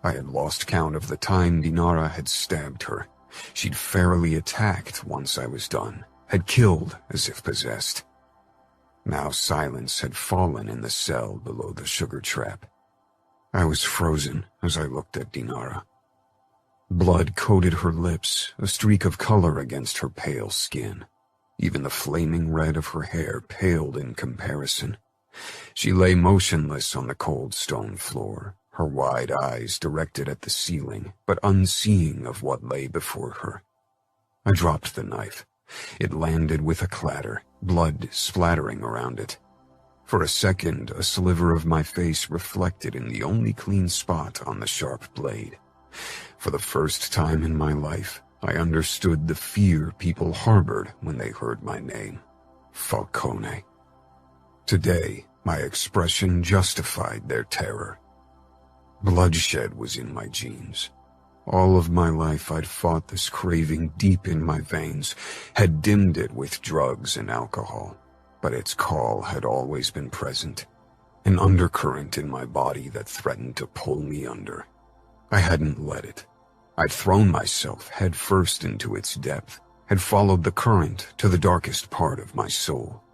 I had lost count of the time Dinara had stabbed her. She'd fairly attacked once I was done, had killed as if possessed. Now silence had fallen in the cell below the sugar trap. I was frozen as I looked at Dinara. Blood coated her lips, a streak of color against her pale skin. Even the flaming red of her hair paled in comparison. She lay motionless on the cold stone floor, her wide eyes directed at the ceiling, but unseeing of what lay before her. I dropped the knife. It landed with a clatter, blood splattering around it. For a second, a sliver of my face reflected in the only clean spot on the sharp blade. For the first time in my life, I understood the fear people harbored when they heard my name. Falcone. Today, my expression justified their terror. Bloodshed was in my genes. All of my life I'd fought this craving deep in my veins, had dimmed it with drugs and alcohol, but its call had always been present, an undercurrent in my body that threatened to pull me under. I hadn't let it. I'd thrown myself headfirst into its depth, had followed the current to the darkest part of my soul.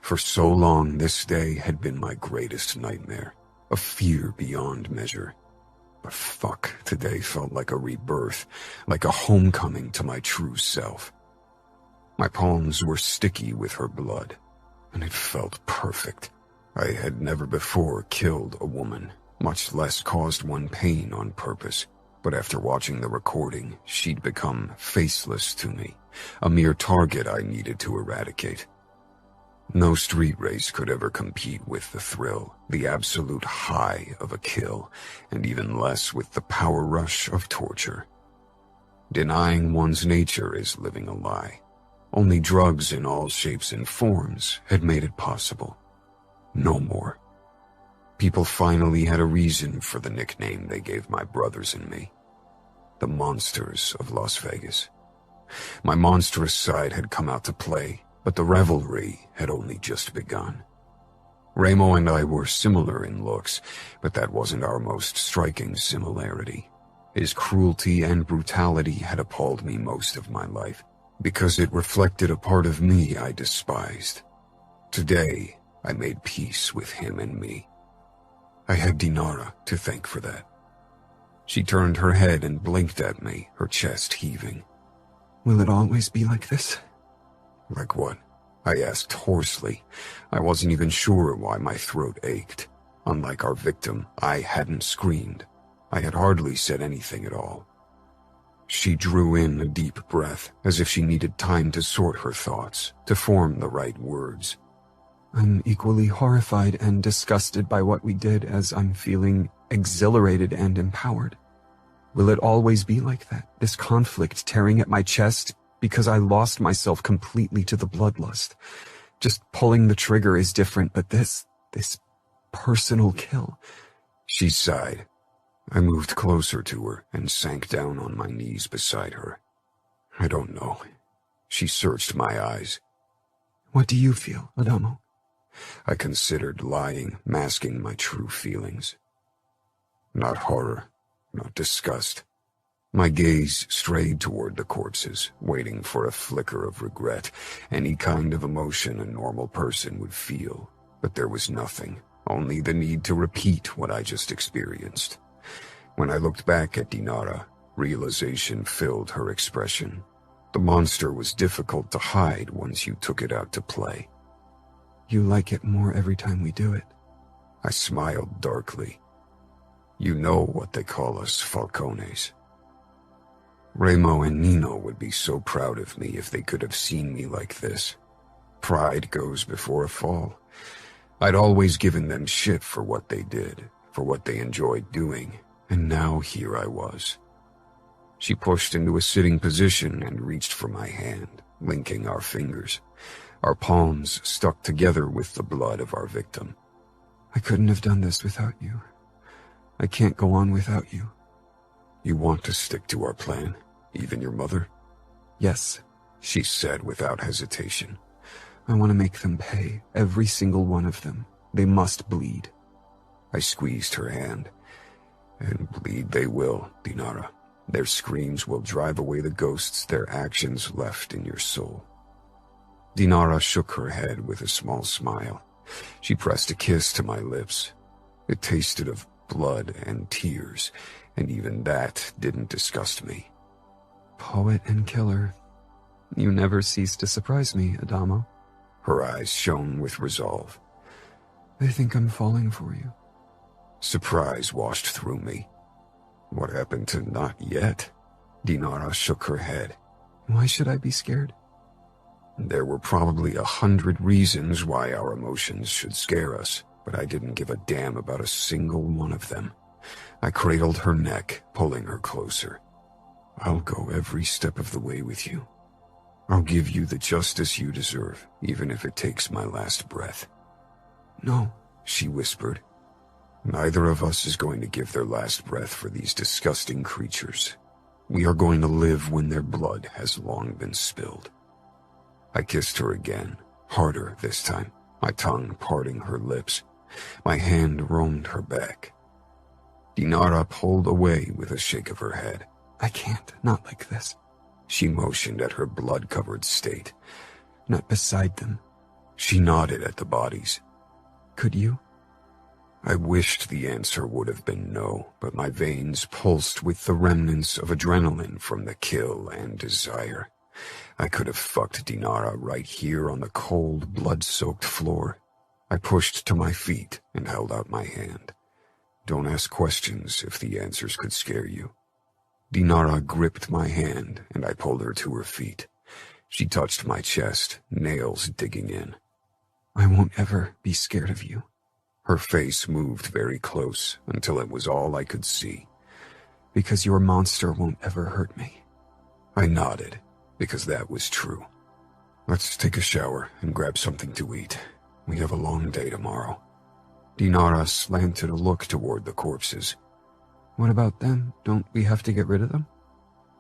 For so long, this day had been my greatest nightmare, a fear beyond measure. But fuck, today felt like a rebirth, like a homecoming to my true self. My palms were sticky with her blood, and it felt perfect. I had never before killed a woman, much less caused one pain on purpose. But after watching the recording, she'd become faceless to me, a mere target I needed to eradicate. No street race could ever compete with the thrill, the absolute high of a kill, and even less with the power rush of torture. Denying one's nature is living a lie. Only drugs in all shapes and forms had made it possible. No more. People finally had a reason for the nickname they gave my brothers and me. The Monsters of Las Vegas. My monstrous side had come out to play, but the revelry had only just begun. Ramo and I were similar in looks, but that wasn't our most striking similarity. His cruelty and brutality had appalled me most of my life, because it reflected a part of me I despised. Today, I made peace with him and me. I had Dinara to thank for that. She turned her head and blinked at me, her chest heaving. Will it always be like this? Like what? I asked hoarsely. I wasn't even sure why my throat ached. Unlike our victim, I hadn't screamed. I had hardly said anything at all. She drew in a deep breath, as if she needed time to sort her thoughts, to form the right words. I'm equally horrified and disgusted by what we did as I'm feeling exhilarated and empowered. Will it always be like that, this conflict tearing at my chest because I lost myself completely to the bloodlust? Just pulling the trigger is different, but this personal kill. She sighed. I moved closer to her and sank down on my knees beside her. I don't know. She searched my eyes. What do you feel, Adamo? I considered lying, masking my true feelings. Not horror, not disgust. My gaze strayed toward the corpses, waiting for a flicker of regret, any kind of emotion a normal person would feel. But there was nothing, only the need to repeat what I just experienced. When I looked back at Dinara, realization filled her expression. The monster was difficult to hide once you took it out to play. You like it more every time we do it. I smiled darkly. You know what they call us Falcones. Ramo and Nino would be so proud of me if they could have seen me like this. Pride goes before a fall. I'd always given them shit for what they did, for what they enjoyed doing, and now here I was. She pushed into a sitting position and reached for my hand, linking our fingers. Our palms stuck together with the blood of our victim. I couldn't have done this without you. I can't go on without you. You want to stick to our plan? Even your mother? Yes, she said without hesitation. I want to make them pay, every single one of them. They must bleed. I squeezed her hand. And bleed they will, Dinara. Their screams will drive away the ghosts their actions left in your soul. Dinara shook her head with a small smile. She pressed a kiss to my lips. It tasted of blood and tears, and even that didn't disgust me. Poet and killer. You never cease to surprise me, Adamo. Her eyes shone with resolve. I think I'm falling for you. Surprise washed through me. What happened to not yet? Dinara shook her head. Why should I be scared? There were probably 100 reasons why our emotions should scare us, but I didn't give a damn about a single one of them. I cradled her neck, pulling her closer. I'll go every step of the way with you. I'll give you the justice you deserve, even if it takes my last breath. No, she whispered. Neither of us is going to give their last breath for these disgusting creatures. We are going to live when their blood has long been spilled. I kissed her again, harder this time, my tongue parting her lips. My hand roamed her back. Dinara pulled away with a shake of her head. I can't, not like this. She motioned at her blood-covered state. Not beside them. She nodded at the bodies. Could you? I wished the answer would have been no, but my veins pulsed with the remnants of adrenaline from the kill and desire. I could have fucked Dinara right here on the cold, blood-soaked floor. I pushed to my feet and held out my hand. Don't ask questions if the answers could scare you. Dinara gripped my hand and I pulled her to her feet. She touched my chest, nails digging in. I won't ever be scared of you. Her face moved very close until it was all I could see. Because your monster won't ever hurt me. I nodded, because that was true. Let's take a shower and grab something to eat. We have a long day tomorrow. Dinara slanted a look toward the corpses. What about them? Don't we have to get rid of them?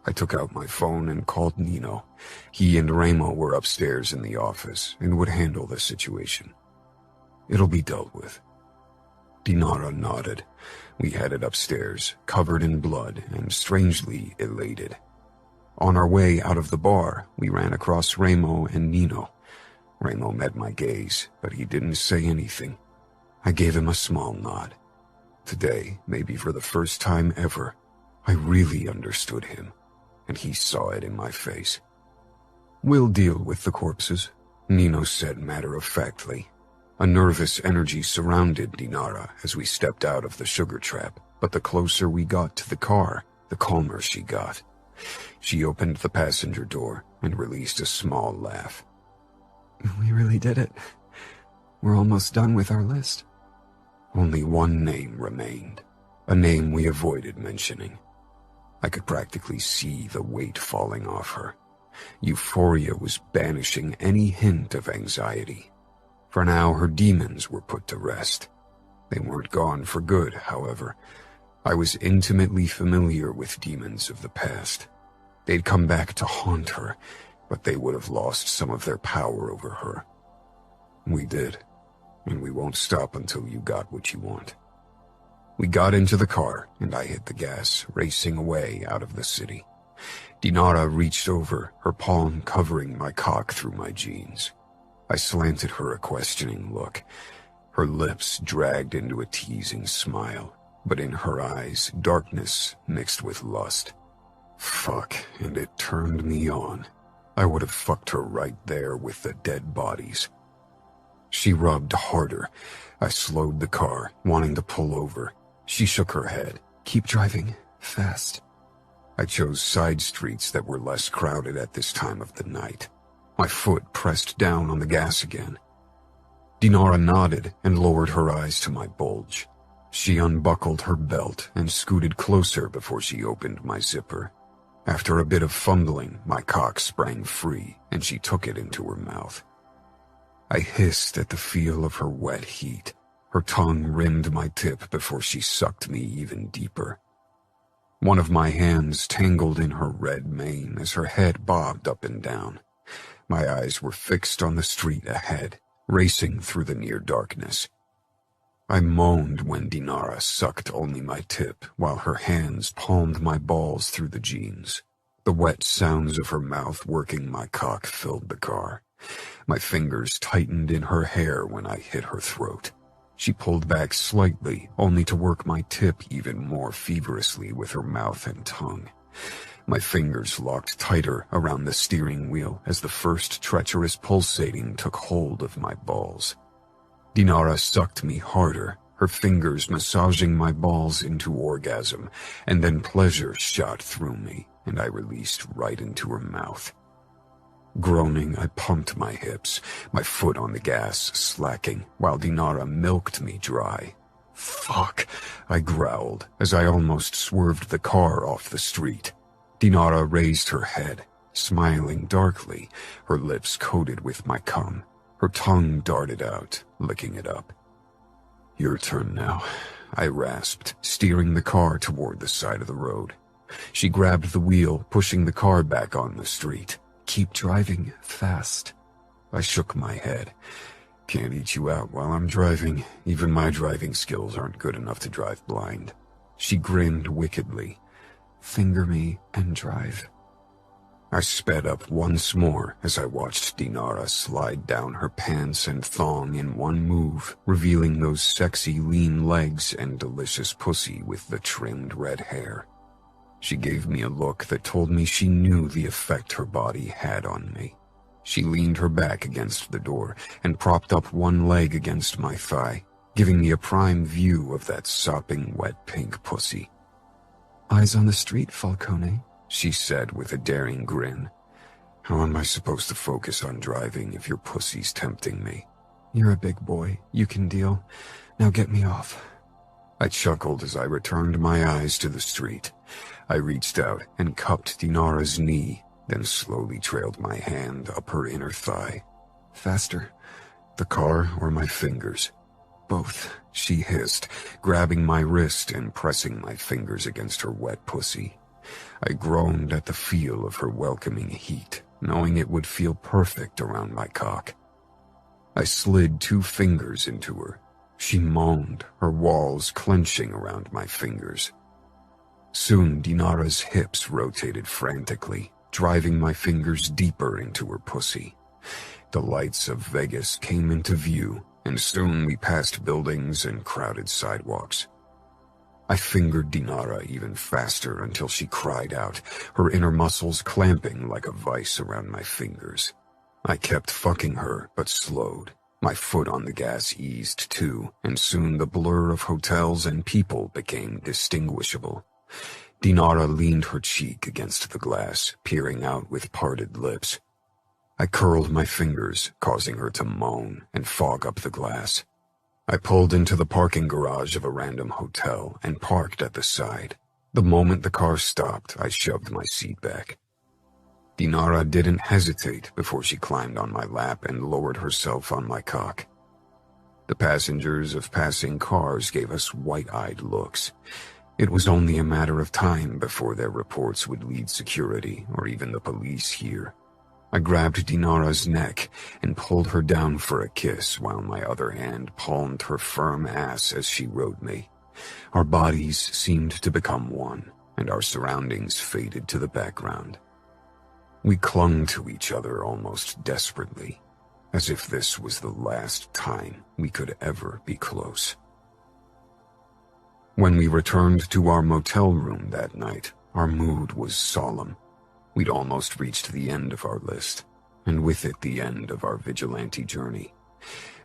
I took out my phone and called Nino. He and Remo were upstairs in the office and would handle the situation. It'll be dealt with. Dinara nodded. We headed upstairs, covered in blood and strangely elated. On our way out of the bar, we ran across Remo and Nino. Remo met my gaze, but he didn't say anything. I gave him a small nod. Today, maybe for the first time ever, I really understood him, and he saw it in my face. We'll deal with the corpses, Nino said matter-of-factly. A nervous energy surrounded Dinara as we stepped out of the sugar trap, but the closer we got to the car, the calmer she got. She opened the passenger door and released a small laugh. We really did it. We're almost done with our list. Only one name remained, a name we avoided mentioning. I could practically see the weight falling off her. Euphoria was banishing any hint of anxiety. For now, her demons were put to rest. They weren't gone for good, however. I was intimately familiar with demons of the past. They'd come back to haunt her, but they would have lost some of their power over her. We did, and we won't stop until you got what you want. We got into the car, and I hit the gas, racing away out of the city. Dinara reached over, her palm covering my cock through my jeans. I slanted her a questioning look. Her lips dragged into a teasing smile, but in her eyes, darkness mixed with lust. Fuck, and it turned me on. I would have fucked her right there with the dead bodies. She rubbed harder. I slowed the car, wanting to pull over. She shook her head. Keep driving, fast. I chose side streets that were less crowded at this time of the night. My foot pressed down on the gas again. Dinara nodded and lowered her eyes to my bulge. She unbuckled her belt and scooted closer before she opened my zipper. After a bit of fumbling, my cock sprang free and she took it into her mouth. I hissed at the feel of her wet heat. Her tongue rimmed my tip before she sucked me even deeper. One of my hands tangled in her red mane as her head bobbed up and down. My eyes were fixed on the street ahead, racing through the near darkness. I moaned when Dinara sucked only my tip while her hands palmed my balls through the jeans. The wet sounds of her mouth working my cock filled the car. My fingers tightened in her hair when I hit her throat. She pulled back slightly, only to work my tip even more feverishly with her mouth and tongue. My fingers locked tighter around the steering wheel as the first treacherous pulsating took hold of my balls. Dinara sucked me harder, her fingers massaging my balls into orgasm, and then pleasure shot through me, and I released right into her mouth. Groaning, I pumped my hips, my foot on the gas slacking, while Dinara milked me dry. Fuck, I growled as I almost swerved the car off the street. Dinara raised her head, smiling darkly, her lips coated with my cum. Her tongue darted out, licking it up. Your turn now, I rasped, steering the car toward the side of the road. She grabbed the wheel, pushing the car back on the street. Keep driving fast. I shook my head. Can't eat you out while I'm driving. Even my driving skills aren't good enough to drive blind. She grinned wickedly. Finger me and drive. I sped up once more as I watched Dinara slide down her pants and thong in one move, revealing those sexy lean legs and delicious pussy with the trimmed red hair. She gave me a look that told me she knew the effect her body had on me. She leaned her back against the door and propped up one leg against my thigh, giving me a prime view of that sopping wet pink pussy. Eyes on the street, Falcone, she said with a daring grin. How am I supposed to focus on driving if your pussy's tempting me? You're a big boy. You can deal. Now get me off. I chuckled as I returned my eyes to the street. I reached out and cupped Dinara's knee, then slowly trailed my hand up her inner thigh. Faster. The car or my fingers? Both, she hissed, grabbing my wrist and pressing my fingers against her wet pussy. I groaned at the feel of her welcoming heat, knowing it would feel perfect around my cock. I slid 2 fingers into her. She moaned, her walls clenching around my fingers. Soon Dinara's hips rotated frantically, driving my fingers deeper into her pussy. The lights of Vegas came into view, and soon we passed buildings and crowded sidewalks. I fingered Dinara even faster until she cried out, her inner muscles clamping like a vice around my fingers. I kept fucking her, but slowed. My foot on the gas eased too, and soon the blur of hotels and people became distinguishable. Dinara leaned her cheek against the glass, peering out with parted lips. I curled my fingers, causing her to moan and fog up the glass. I pulled into the parking garage of a random hotel and parked at the side. The moment the car stopped, I shoved my seat back. Dinara didn't hesitate before she climbed on my lap and lowered herself on my cock. The passengers of passing cars gave us wide-eyed looks. It was only a matter of time before their reports would lead security or even the police here. I grabbed Dinara's neck and pulled her down for a kiss while my other hand palmed her firm ass as she rode me. Our bodies seemed to become one, and our surroundings faded to the background. We clung to each other almost desperately, as if this was the last time we could ever be close. When we returned to our motel room that night, our mood was solemn. We'd almost reached the end of our list, and with it the end of our vigilante journey.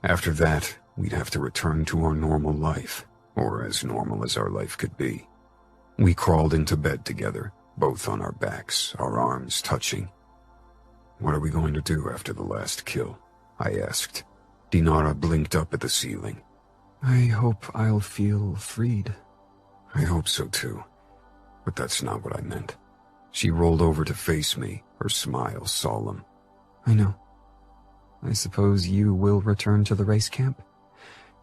After that, we'd have to return to our normal life, or as normal as our life could be. We crawled into bed together, both on our backs, our arms touching. What are we going to do after the last kill? I asked. Dinara blinked up at the ceiling. I hope I'll feel freed. I hope so too, but that's not what I meant. She rolled over to face me, her smile solemn. I know. I suppose you will return to the race camp?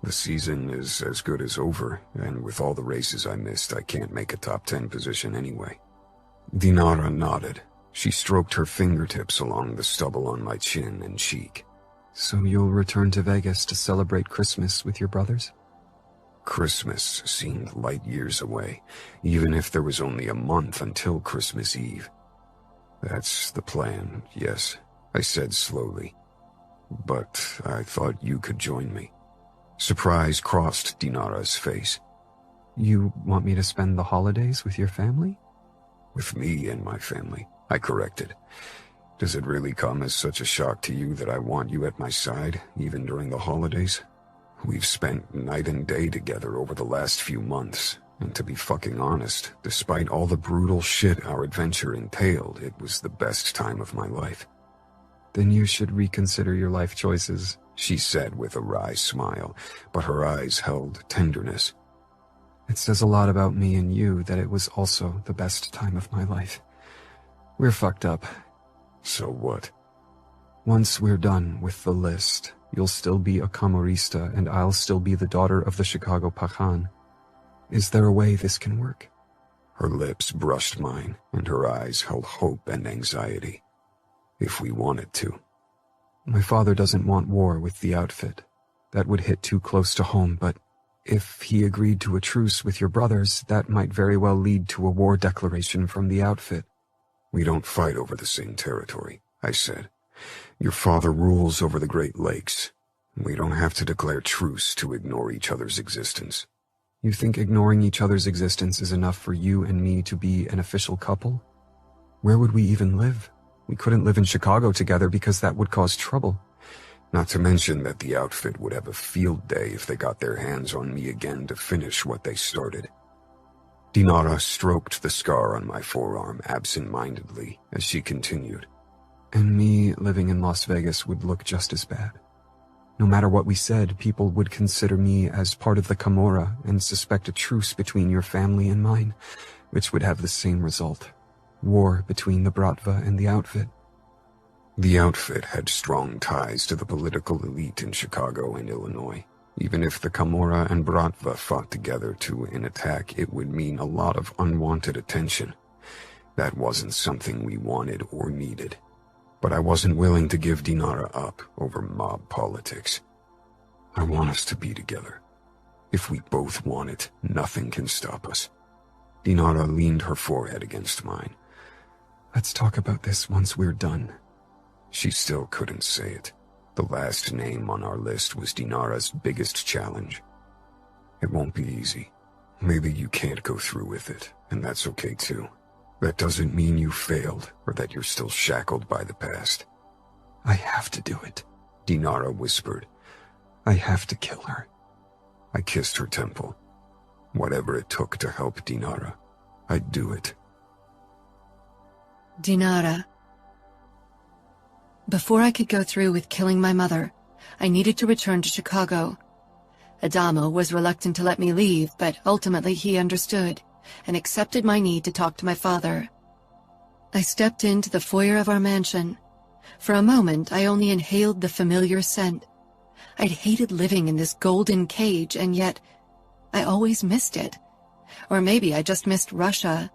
The season is as good as over, and with all the races I missed, I can't make a top 10 position anyway. Dinara nodded. She stroked her fingertips along the stubble on my chin and cheek. So you'll return to Vegas to celebrate Christmas with your brothers? Christmas seemed light years away, even if there was only a month until Christmas Eve. That's the plan, yes, I said slowly. But I thought you could join me. Surprise crossed Dinara's face. You want me to spend the holidays with your family? With me and my family, I corrected. Does it really come as such a shock to you that I want you at my side, even during the holidays? We've spent night and day together over the last few months, and to be fucking honest, despite all the brutal shit our adventure entailed, it was the best time of my life. Then you should reconsider your life choices, she said with a wry smile, but her eyes held tenderness. It says a lot about me and you that it was also the best time of my life. We're fucked up. So what? Once we're done with the list, You'll still be a Camorrista, and I'll still be the daughter of the Chicago Pajan. Is there a way this can work? Her lips brushed mine, and her eyes held hope and anxiety. If we wanted to. My father doesn't want war with the outfit. That would hit too close to home, but if he agreed to a truce with your brothers, that might very well lead to a war declaration from the outfit. We don't fight over the same territory, I said. Your father rules over the Great Lakes. We don't have to declare truce to ignore each other's existence. You think ignoring each other's existence is enough for you and me to be an official couple? Where would we even live? We couldn't live in Chicago together because that would cause trouble. Not to mention that the outfit would have a field day if they got their hands on me again to finish what they started. Dinara stroked the scar on my forearm absent-mindedly as she continued. And me living in Las Vegas would look just as bad. No matter what we said, people would consider me as part of the Camorra and suspect a truce between your family and mine, which would have the same result. War between the Bratva and the outfit. The outfit had strong ties to the political elite in Chicago and Illinois. Even if the Camorra and Bratva fought together to an attack, it would mean a lot of unwanted attention. That wasn't something we wanted or needed. But I wasn't willing to give Dinara up over mob politics. I want us to be together. If we both want it, nothing can stop us. Dinara leaned her forehead against mine. Let's talk about this once we're done. She still couldn't say it. The last name on our list was Dinara's biggest challenge. It won't be easy. Maybe you can't go through with it, and that's okay too. That doesn't mean you failed, or that you're still shackled by the past. I have to do it, Dinara whispered. I have to kill her. I kissed her temple. Whatever it took to help Dinara, I'd do it. Dinara. Before I could go through with killing my mother, I needed to return to Chicago. Adamo was reluctant to let me leave, but ultimately he understood and accepted my need to talk to my father. I stepped into the foyer of our mansion. For a moment, I only inhaled the familiar scent. I'd hated living in this golden cage, and yet I always missed it. Or maybe I just missed Russia.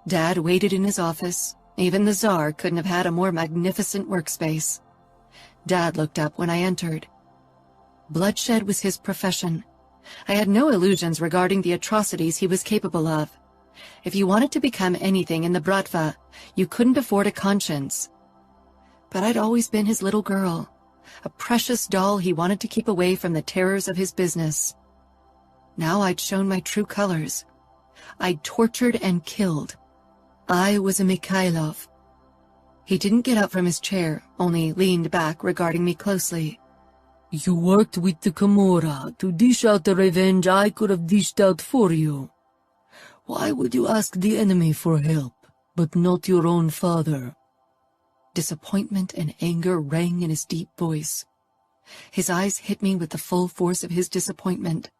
Dad waited in his office. Even the Tsar couldn't have had a more magnificent workspace. Dad looked up when I entered. Bloodshed was his profession. I had no illusions regarding the atrocities he was capable of. If you wanted to become anything in the Bratva, you couldn't afford a conscience. But I'd always been his little girl, a precious doll he wanted to keep away from the terrors of his business. Now I'd shown my true colors. I'd tortured and killed. I was a Mikhailov. He didn't get up from his chair, only leaned back, regarding me closely. You worked with the Camorra to dish out the revenge I could have dished out for you. Why would you ask the enemy for help, but not your own father? Disappointment and anger rang in his deep voice. His eyes hit me with the full force of his disappointment.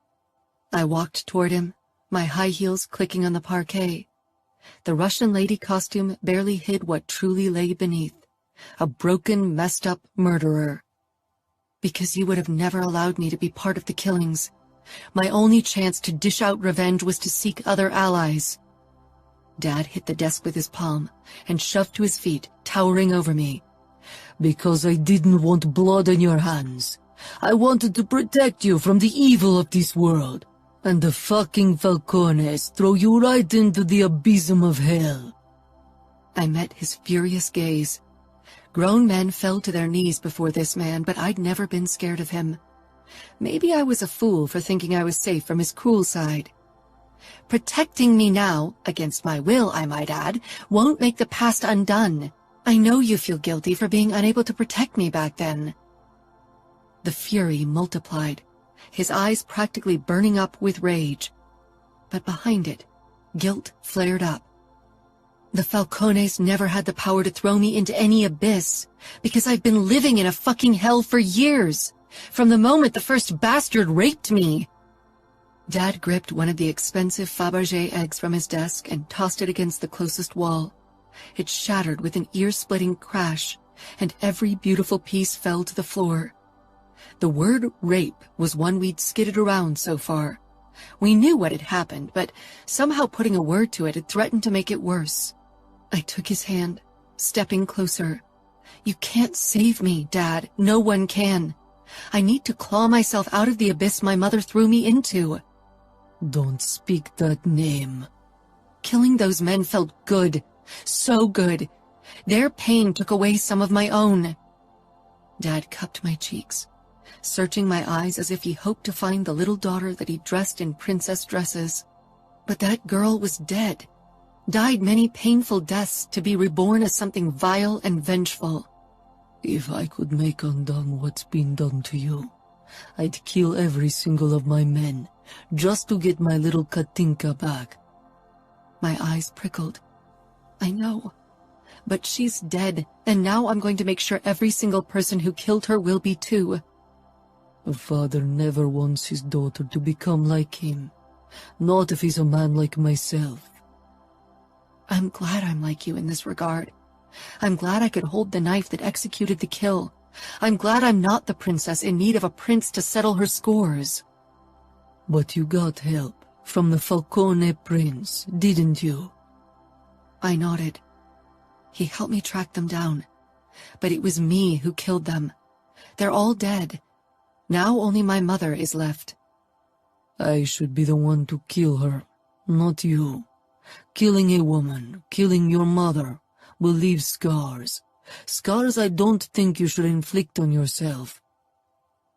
I walked toward him, my high heels clicking on the parquet. The Russian lady costume barely hid what truly lay beneath. A broken, messed-up murderer. Because you would have never allowed me to be part of the killings. My only chance to dish out revenge was to seek other allies. Dad hit the desk with his palm and shoved to his feet, towering over me. Because I didn't want blood on your hands. I wanted to protect you from the evil of this world. And the fucking Falcones throw you right into the abysm of hell. I met his furious gaze. Grown men fell to their knees before this man, but I'd never been scared of him. Maybe I was a fool for thinking I was safe from his cruel side. Protecting me now, against my will, I might add, won't make the past undone. I know you feel guilty for being unable to protect me back then. The fury multiplied, his eyes practically burning up with rage. But behind it, guilt flared up. The Falcones never had the power to throw me into any abyss, because I've been living in a fucking hell for years, from the moment the first bastard raped me. Dad gripped one of the expensive Fabergé eggs from his desk and tossed it against the closest wall. It shattered with an ear-splitting crash, and every beautiful piece fell to the floor. The word rape was one we'd skidded around so far. We knew what had happened, but somehow putting a word to it had threatened to make it worse. I took his hand, stepping closer. You can't save me, Dad. No one can. I need to claw myself out of the abyss my mother threw me into. Don't speak that name. Killing those men felt good. So good. Their pain took away some of my own. Dad cupped my cheeks, searching my eyes as if he hoped to find the little daughter that he dressed in princess dresses. But that girl was dead, died many painful deaths to be reborn as something vile and vengeful. If I could make undone what's been done to you, I'd kill every single of my men, just to get my little Katinka back. My eyes prickled. I know. But she's dead, and now I'm going to make sure every single person who killed her will be too. A father never wants his daughter to become like him, not if he's a man like myself. I'm glad I'm like you in this regard. I'm glad I could hold the knife that executed the kill. I'm glad I'm not the princess in need of a prince to settle her scores. But you got help from the Falcone prince, didn't you? I nodded. He helped me track them down. But it was me who killed them. They're all dead. Now only my mother is left. I should be the one to kill her, not you. Killing a woman, killing your mother, will leave scars. Scars I don't think you should inflict on yourself.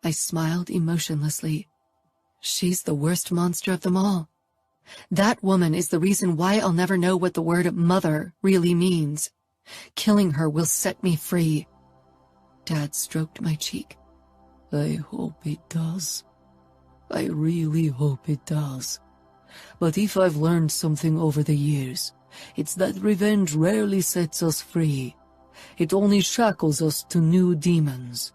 I smiled emotionlessly. She's the worst monster of them all. That woman is the reason why I'll never know what the word mother really means. Killing her will set me free. Dad stroked my cheek. I hope it does. I really hope it does. But if I've learned something over the years, it's that revenge rarely sets us free. It only shackles us to new demons.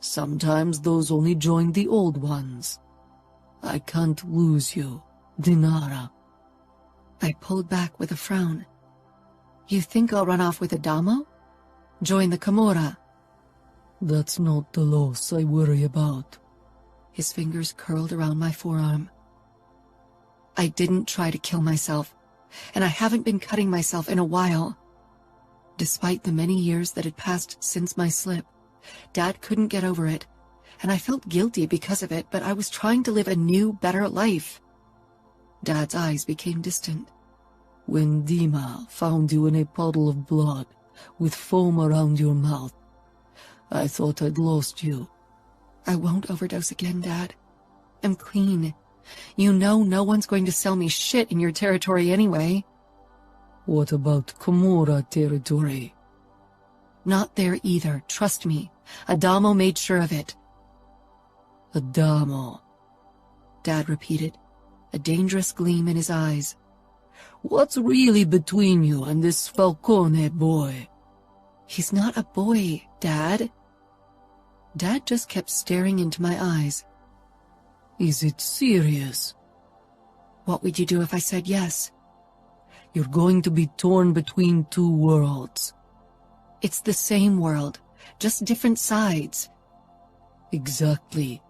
Sometimes those only join the old ones. I can't lose you, Dinara. I pulled back with a frown. You think I'll run off with Adamo? Join the Camorra? That's not the loss I worry about. His fingers curled around my forearm. I didn't try to kill myself, and I haven't been cutting myself in a while. Despite the many years that had passed since my slip, Dad couldn't get over it, and I felt guilty because of it, but I was trying to live a new, better life. Dad's eyes became distant. When Dima found you in a puddle of blood, with foam around your mouth, I thought I'd lost you. I won't overdose again, Dad. I'm clean. You know no one's going to sell me shit in your territory anyway. What about Camorra territory? Not there either, trust me. Adamo made sure of it. Adamo, Dad repeated, a dangerous gleam in his eyes. What's really between you and this Falcone boy? He's not a boy, Dad. Dad just kept staring into my eyes. Is it serious? What would you do if I said yes? You're going to be torn between two worlds. It's the same world, just different sides. Exactly.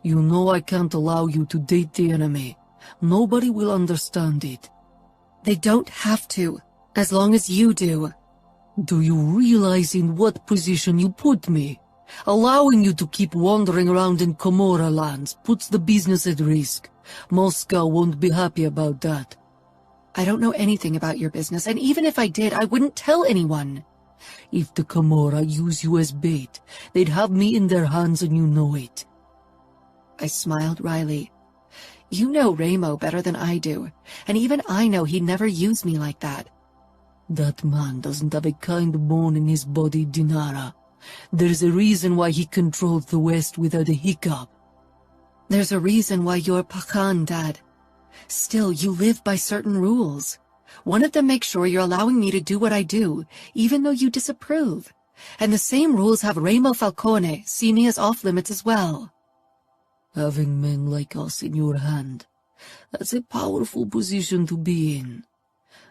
You know I can't allow you to date the enemy. Nobody will understand it. They don't have to, as long as you do. Do you realize in what position you put me? Allowing you to keep wandering around in Camorra lands puts the business at risk. Moscow won't be happy about that. I don't know anything about your business, and even if I did, I wouldn't tell anyone. If the Camorra use you as bait, they'd have me in their hands and you know it. I smiled wryly. You know Ramo better than I do, and even I know he'd never use me like that. That man doesn't have a kind bone in his body, Dinara. There's a reason why he controls the West without a hiccup. There's a reason why you're Pakhan, Dad. Still, you live by certain rules. One of them makes sure you're allowing me to do what I do, even though you disapprove. And the same rules have Ramo Falcone see me as off-limits as well. Having men like us in your hand, that's a powerful position to be in.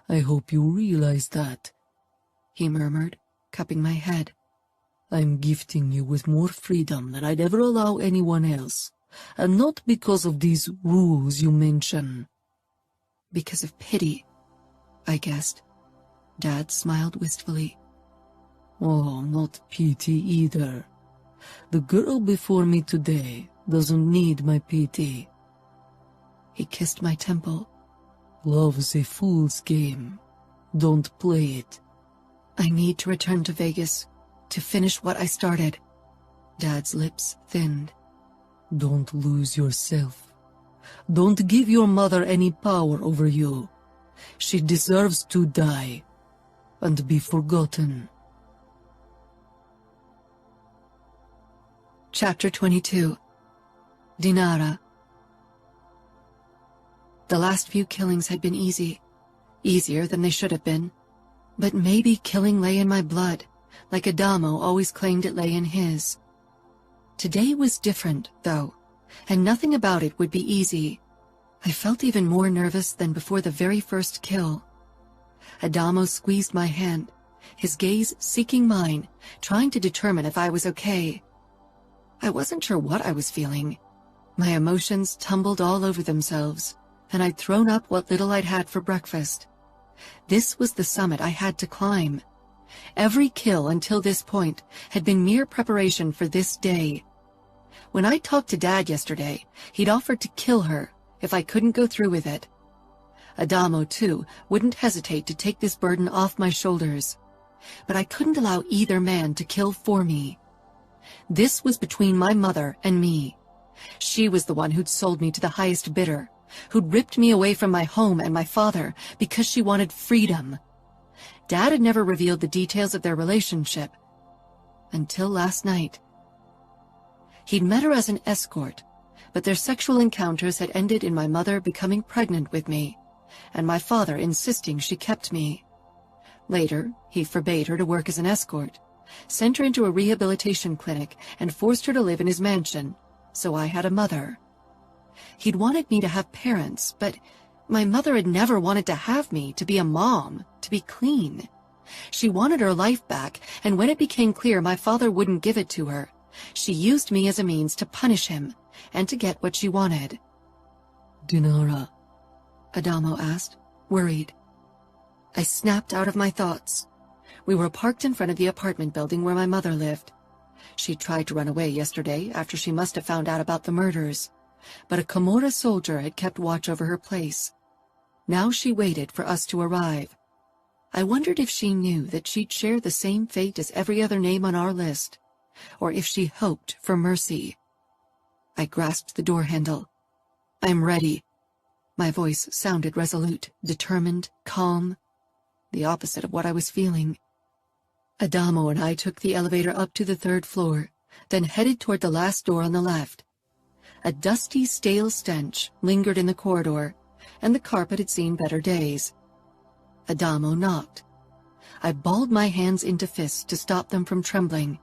I hope you realize that, he murmured, cupping my head. I'm gifting you with more freedom than I'd ever allow anyone else, and not because of these rules you mention. Because of pity, I guessed. Dad smiled wistfully. Oh, not pity either. The girl before me today doesn't need my pity. He kissed my temple. Love's a fool's game. Don't play it. I need to return to Vegas to finish what I started. Dad's lips thinned. Don't lose yourself. Don't give your mother any power over you. She deserves to die and be forgotten. Chapter 22. Dinara. The last few killings had been easy, easier than they should have been. But maybe killing lay in my blood, like Adamo always claimed it lay in his. Today was different, though, and nothing about it would be easy. I felt even more nervous than before the very first kill. Adamo squeezed my hand, his gaze seeking mine, trying to determine if I was okay. I wasn't sure what I was feeling. My emotions tumbled all over themselves, and I'd thrown up what little I'd had for breakfast. This was the summit I had to climb. Every kill until this point had been mere preparation for this day. When I talked to Dad yesterday, he'd offered to kill her if I couldn't go through with it. Adamo, too, wouldn't hesitate to take this burden off my shoulders. But I couldn't allow either man to kill for me. This was between my mother and me. She was the one who'd sold me to the highest bidder, who'd ripped me away from my home and my father because she wanted freedom. Dad had never revealed the details of their relationship until last night. He'd met her as an escort, but their sexual encounters had ended in my mother becoming pregnant with me, and my father insisting she kept me. Later, he forbade her to work as an escort, sent her into a rehabilitation clinic, and forced her to live in his mansion, so I had a mother. He'd wanted me to have parents, but my mother had never wanted to have me, to be a mom, to be clean. She wanted her life back, and when it became clear my father wouldn't give it to her, she used me as a means to punish him and to get what she wanted. Dinara, Adamo asked, worried. I snapped out of my thoughts. We were parked in front of the apartment building where my mother lived. She tried to run away yesterday after she must have found out about the murders, but a Camorra soldier had kept watch over her place. Now she waited for us to arrive. I wondered if she knew that she'd share the same fate as every other name on our list, or if she hoped for mercy. I grasped the door handle. I'm ready. My voice sounded resolute, determined, calm, the opposite of what I was feeling. Adamo and I took the elevator up to the 3rd floor, then headed toward the last door on the left. A dusty, stale stench lingered in the corridor, and the carpet had seen better days. Adamo knocked. I balled my hands into fists to stop them from trembling.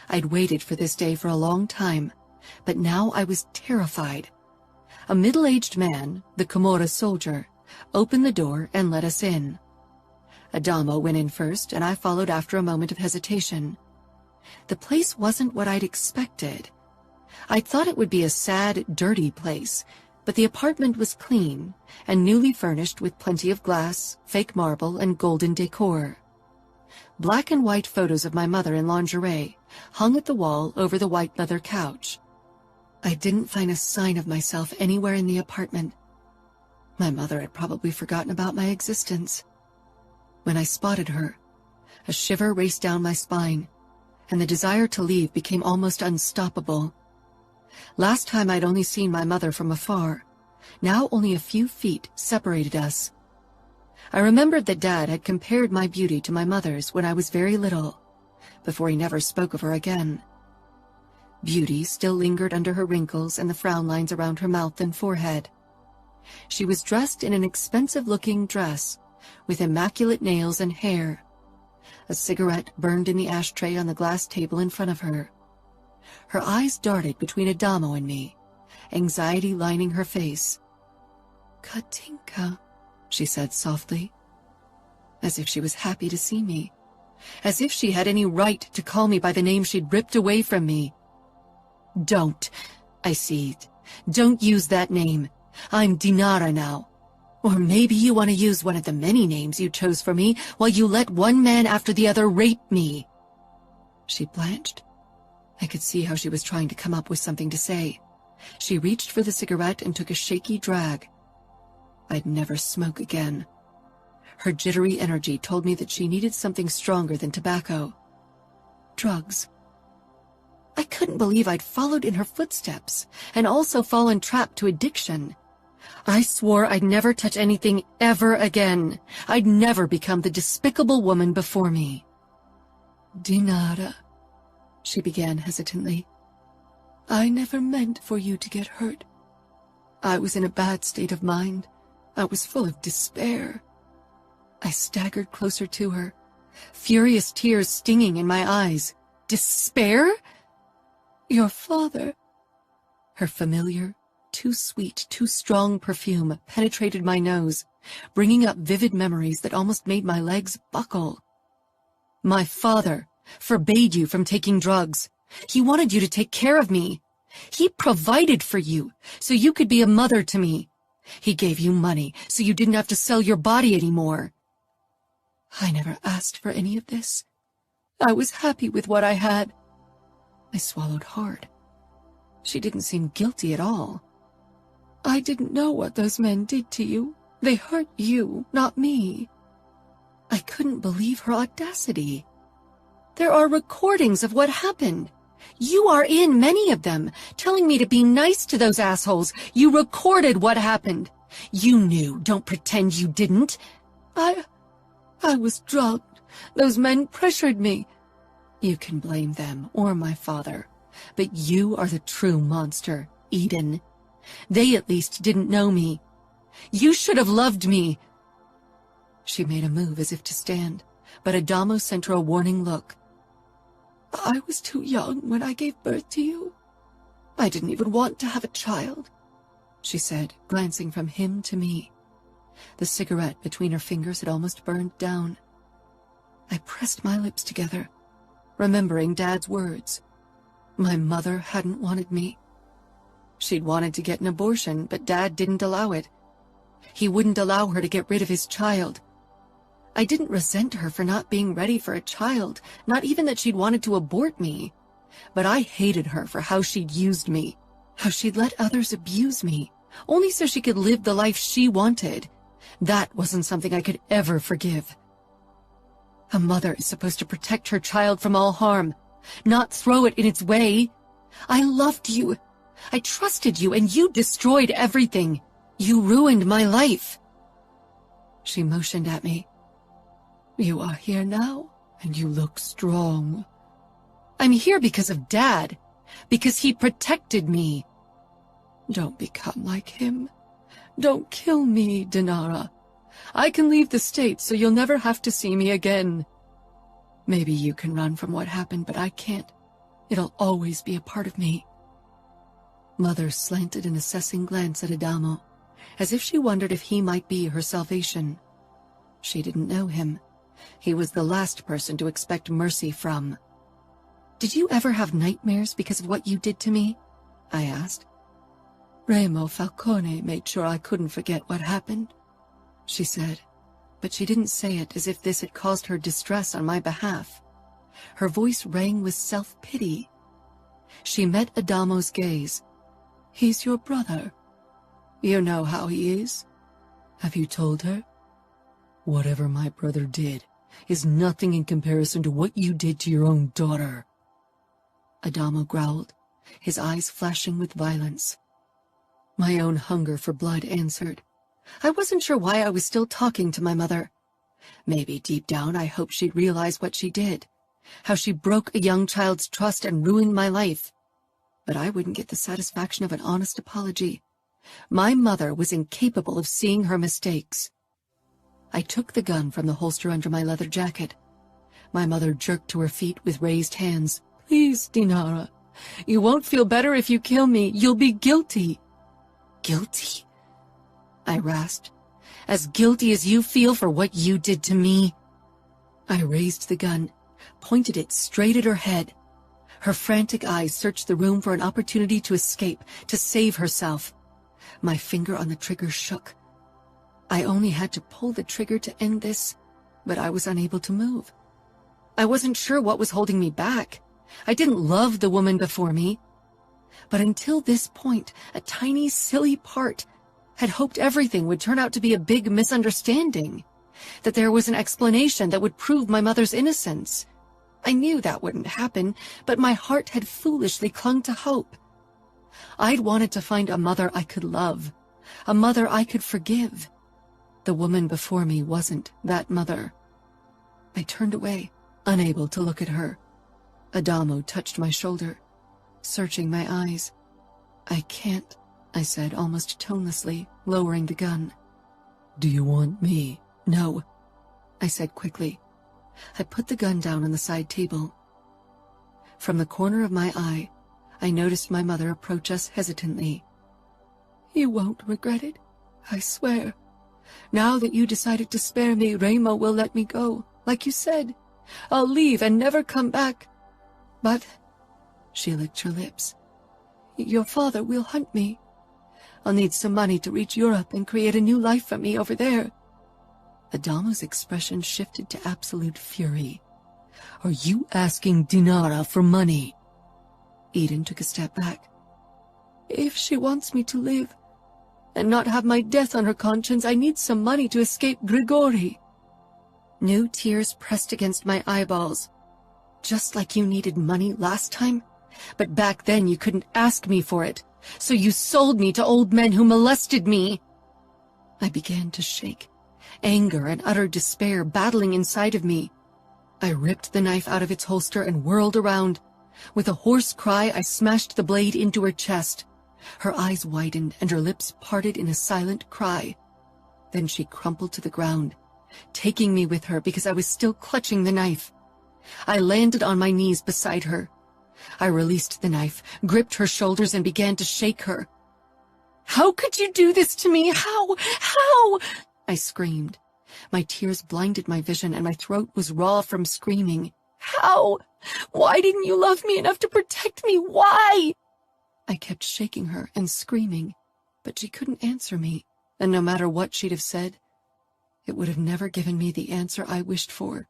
I'd waited for this day for a long time, but now I was terrified. A middle-aged man, the Camorra soldier, opened the door and let us in. Adamo went in first, and I followed after a moment of hesitation. The place wasn't what I'd expected. I'd thought it would be a sad, dirty place, but the apartment was clean and newly furnished with plenty of glass, fake marble, and golden decor. Black and white photos of my mother in lingerie hung at the wall over the white leather couch. I didn't find a sign of myself anywhere in the apartment. My mother had probably forgotten about my existence. When I spotted her, a shiver raced down my spine, and the desire to leave became almost unstoppable. Last time I'd only seen my mother from afar. Now only a few feet separated us. I remembered that Dad had compared my beauty to my mother's when I was very little, before he never spoke of her again. Beauty still lingered under her wrinkles and the frown lines around her mouth and forehead. She was dressed in an expensive-looking dress, with immaculate nails and hair. A cigarette burned in the ashtray on the glass table in front of her. Her eyes darted between Adamo and me, anxiety lining her face. "Katinka," she said softly, as if she was happy to see me, as if she had any right to call me by the name she'd ripped away from me. "Don't," I seethed. "Don't use that name. I'm Dinara now. Or maybe you want to use one of the many names you chose for me while you let one man after the other rape me." She blanched. I could see how she was trying to come up with something to say. She reached for the cigarette and took a shaky drag. I'd never smoke again. Her jittery energy told me that she needed something stronger than tobacco. Drugs. I couldn't believe I'd followed in her footsteps and also fallen trapped to addiction. I swore I'd never touch anything ever again. I'd never become the despicable woman before me. "Dinara," she began hesitantly, "I never meant for you to get hurt. I was in a bad state of mind. I was full of despair." I staggered closer to her, furious tears stinging in my eyes. "Despair?" "Your father." Her familiar, too sweet, too strong perfume penetrated my nose, bringing up vivid memories that almost made my legs buckle. "My father forbade you from taking drugs. He wanted you to take care of me. He provided for you so you could be a mother to me. He gave you money so you didn't have to sell your body anymore." I never asked for any of this. I was happy with what I had. I swallowed hard. She didn't seem guilty at all. "I didn't know what those men did to you. They hurt you, not me." I couldn't believe her audacity. "There are recordings of what happened. You are in many of them, telling me to be nice to those assholes. You recorded what happened. You knew. Don't pretend you didn't." I was drugged. Those men pressured me." "You can blame them or my father, but you are the true monster, Eden. They at least didn't know me. You should have loved me." She made a move as if to stand, but Adamo sent her a warning look. "I was too young when I gave birth to you. I didn't even want to have a child," she said, glancing from him to me. The cigarette between her fingers had almost burned down. I pressed my lips together, remembering Dad's words. My mother hadn't wanted me. She'd wanted to get an abortion, but Dad didn't allow it. He wouldn't allow her to get rid of his child. I didn't resent her for not being ready for a child, not even that she'd wanted to abort me. But I hated her for how she'd used me, how she'd let others abuse me, only so she could live the life she wanted. That wasn't something I could ever forgive. A mother is supposed to protect her child from all harm, not throw it in its way. I loved you. I trusted you, and you destroyed everything. You ruined my life. She motioned at me. "You are here now, and you look strong." "I'm here because of Dad, because he protected me." "Don't become like him. Don't kill me, Dinara. I can leave the States so you'll never have to see me again. Maybe you can run from what happened, but I can't. It'll always be a part of me." Mother slanted an assessing glance at Adamo, as if she wondered if he might be her salvation. She didn't know him. He was the last person to expect mercy from. "Did you ever have nightmares because of what you did to me?" I asked. "Remo Falcone made sure I couldn't forget what happened," she said, but she didn't say it as if this had caused her distress on my behalf. Her voice rang with self-pity. She met Adamo's gaze. "He's your brother. You know how he is. Have you told her?" "Whatever my brother did is nothing in comparison to what you did to your own daughter," Adamo growled, his eyes flashing with violence. My own hunger for blood answered. I wasn't sure why I was still talking to my mother. Maybe deep down I hoped she'd realize what she did, how she broke a young child's trust and ruined my life. But I wouldn't get the satisfaction of an honest apology. My mother was incapable of seeing her mistakes. I took the gun from the holster under my leather jacket. My mother jerked to her feet with raised hands. "Please, Dinara, you won't feel better if you kill me. You'll be guilty." "Guilty?" I rasped. "As guilty as you feel for what you did to me?" I raised the gun, pointed it straight at her head. Her frantic eyes searched the room for an opportunity to escape, to save herself. My finger on the trigger shook. I only had to pull the trigger to end this, but I was unable to move. I wasn't sure what was holding me back. I didn't love the woman before me. But until this point, a tiny, silly part had hoped everything would turn out to be a big misunderstanding, that there was an explanation that would prove my mother's innocence. I knew that wouldn't happen, but my heart had foolishly clung to hope. I'd wanted to find a mother I could love, a mother I could forgive. The woman before me wasn't that mother. I turned away, unable to look at her. Adamo touched my shoulder, searching my eyes. "I can't," I said almost tonelessly, lowering the gun. Do you want me? "No," I said quickly. I put the gun down on the side table. From the corner of my eye, I noticed my mother approach us hesitantly. "You won't regret it, I swear. Now that you decided to spare me, Remo will let me go, like you said. I'll leave and never come back. But," she licked her lips, "your father will hunt me. I'll need some money to reach Europe and create a new life for me over there." Adamo's expression shifted to absolute fury. Are you asking Dinara for money? Eden took a step back. "If she wants me to live and not have my death on her conscience, I need some money to escape Grigori." New tears pressed against my eyeballs. "Just like you needed money last time? But back then you couldn't ask me for it, so you sold me to old men who molested me." I began to shake, anger and utter despair battling inside of me. I ripped the knife out of its holster and whirled around. With a hoarse cry, I smashed the blade into her chest. Her eyes widened and her lips parted in a silent cry. Then she crumpled to the ground, taking me with her because I was still clutching the knife. I landed on my knees beside her. I released the knife, gripped her shoulders, and began to shake her. "How could you do this to me? How? I screamed. My tears blinded my vision and my throat was raw from screaming. "How? Why didn't you love me enough to protect me? Why?" I kept shaking her and screaming, but she couldn't answer me, and no matter what she'd have said, it would have never given me the answer I wished for.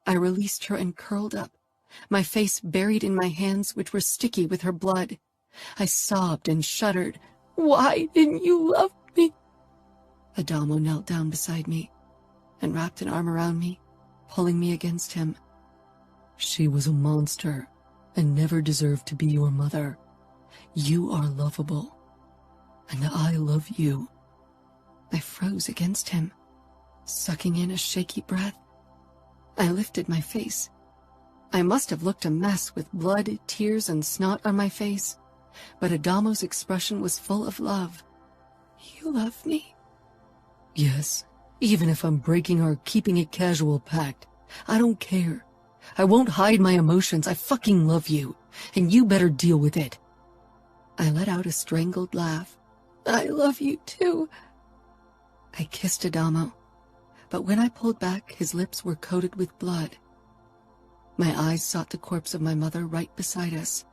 I released her and curled up, my face buried in my hands, which were sticky with her blood. I sobbed and shuddered. "Why didn't you love me?" Adamo knelt down beside me and wrapped an arm around me, pulling me against him. She was a monster and never deserved to be your mother. You are lovable, and I love you. I froze against him, sucking in a shaky breath. I lifted my face. I must have looked a mess with blood, tears, and snot on my face, but Adamo's expression was full of love. "You love me?" Yes, even if I'm breaking our keeping it casual pact. I don't care. I won't hide my emotions. I fucking love you, and you better deal with it. I let out a strangled laugh. "I love you too." I kissed Adamo, but when I pulled back, his lips were coated with blood. My eyes sought the corpse of my mother right beside us.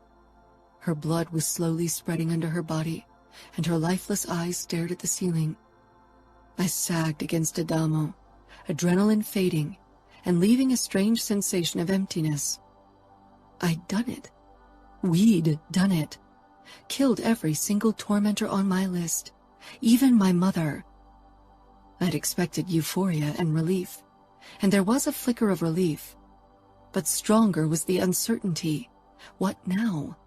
Her blood was slowly spreading under her body, and her lifeless eyes stared at the ceiling. I sagged against Adamo, adrenaline fading and leaving a strange sensation of emptiness. I'd done it. We'd done it. Killed every single tormentor on my list, even my mother. I'd expected euphoria and relief, and there was a flicker of relief. But stronger was the uncertainty. What now?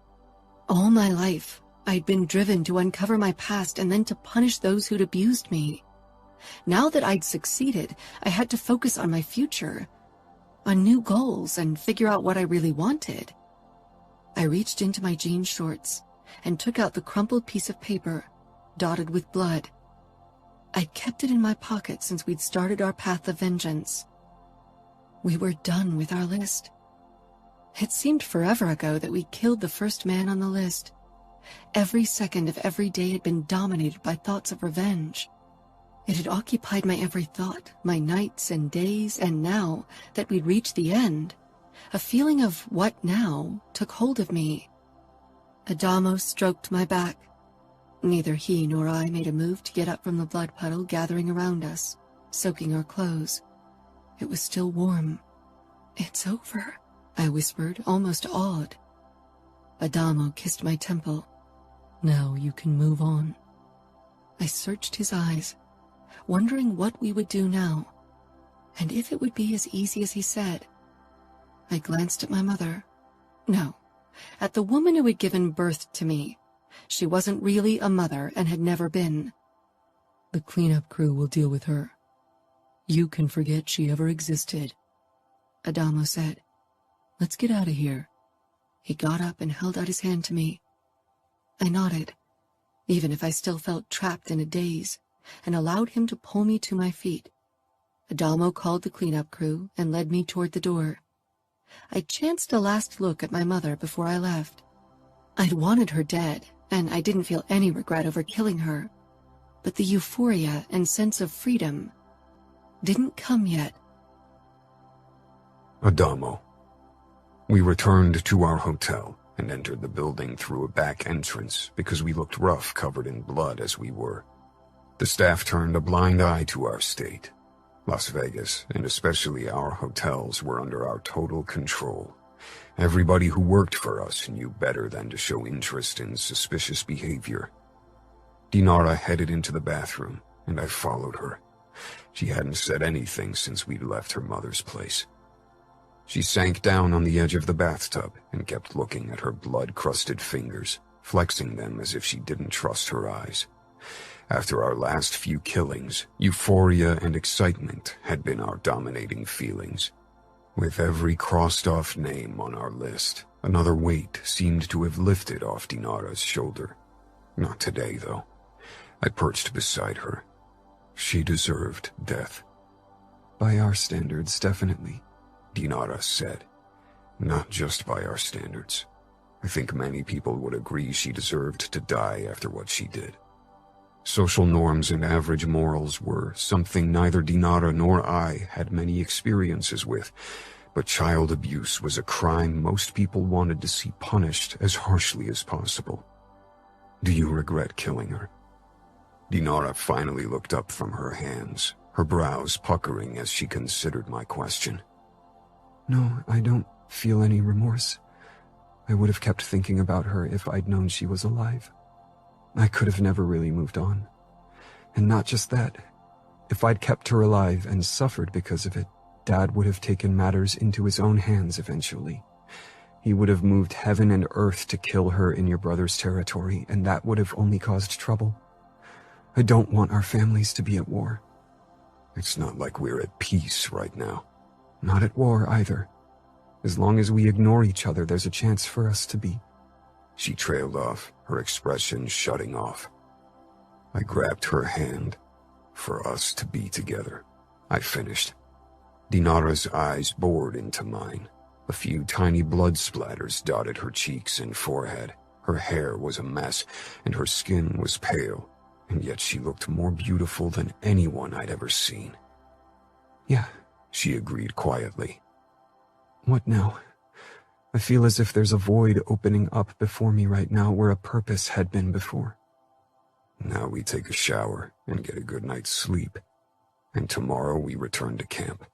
All my life, I'd been driven to uncover my past and then to punish those who'd abused me. Now that I'd succeeded, I had to focus on my future, on new goals, and figure out what I really wanted. I reached into my jean shorts and took out the crumpled piece of paper, dotted with blood. I'd kept it in my pocket since we'd started our path of vengeance. We were done with our list. It seemed forever ago that we killed the first man on the list. Every second of every day had been dominated by thoughts of revenge. It had occupied my every thought, my nights and days, and now that we'd reached the end, a feeling of what now took hold of me. Adamo stroked my back. Neither he nor I made a move to get up from the blood puddle gathering around us, soaking our clothes. It was still warm. "It's over," I whispered, almost awed. Adamo kissed my temple. Now you can move on. I searched his eyes, wondering what we would do now, and if it would be as easy as he said. I glanced at my mother. No, at the woman who had given birth to me. She wasn't really a mother and had never been. The cleanup crew will deal with her. You can forget she ever existed. Adamo said. Let's get out of here. He got up and held out his hand to me. I nodded, even if I still felt trapped in a daze, and allowed him to pull me to my feet. Adamo called the cleanup crew and led me toward the door. I chanced a last look at my mother before I left. I'd wanted her dead, and I didn't feel any regret over killing her, but the euphoria and sense of freedom didn't come yet. Adamo. We returned to our hotel and entered the building through a back entrance because we looked rough, covered in blood as we were. The staff turned a blind eye to our state. Las Vegas, and especially our hotels, were under our total control. Everybody who worked for us knew better than to show interest in suspicious behavior. Dinara headed into the bathroom, and I followed her. She hadn't said anything since we'd left her mother's place. She sank down on the edge of the bathtub and kept looking at her blood-crusted fingers, flexing them as if she didn't trust her eyes. After our last few killings, euphoria and excitement had been our dominating feelings. With every crossed-off name on our list, another weight seemed to have lifted off Dinara's shoulder. Not today, though. I perched beside her. She deserved death. By our standards, definitely, Dinara said. Not just by our standards. I think many people would agree she deserved to die after what she did. Social norms and average morals were something neither Dinara nor I had many experiences with, but child abuse was a crime most people wanted to see punished as harshly as possible. Do you regret killing her? Dinara finally looked up from her hands, her brows puckering as she considered my question. No, I don't feel any remorse. I would have kept thinking about her if I'd known she was alive. I could have never really moved on. And not just that. If I'd kept her alive and suffered because of it, Dad would have taken matters into his own hands eventually. He would have moved heaven and earth to kill her in your brother's territory, and that would have only caused trouble. I don't want our families to be at war. It's not like we're at peace right now. Not at war either. As long as we ignore each other, there's a chance for us to be. She trailed off, her expression shutting off. I grabbed her hand. For us to be together, I finished. Dinara's eyes bored into mine. A few tiny blood splatters dotted her cheeks and forehead. Her hair was a mess, and her skin was pale, and yet she looked more beautiful than anyone I'd ever seen. Yeah, she agreed quietly. What now? I feel as if there's a void opening up before me right now where a purpose had been before. Now we take a shower and get a good night's sleep, and tomorrow we return to camp.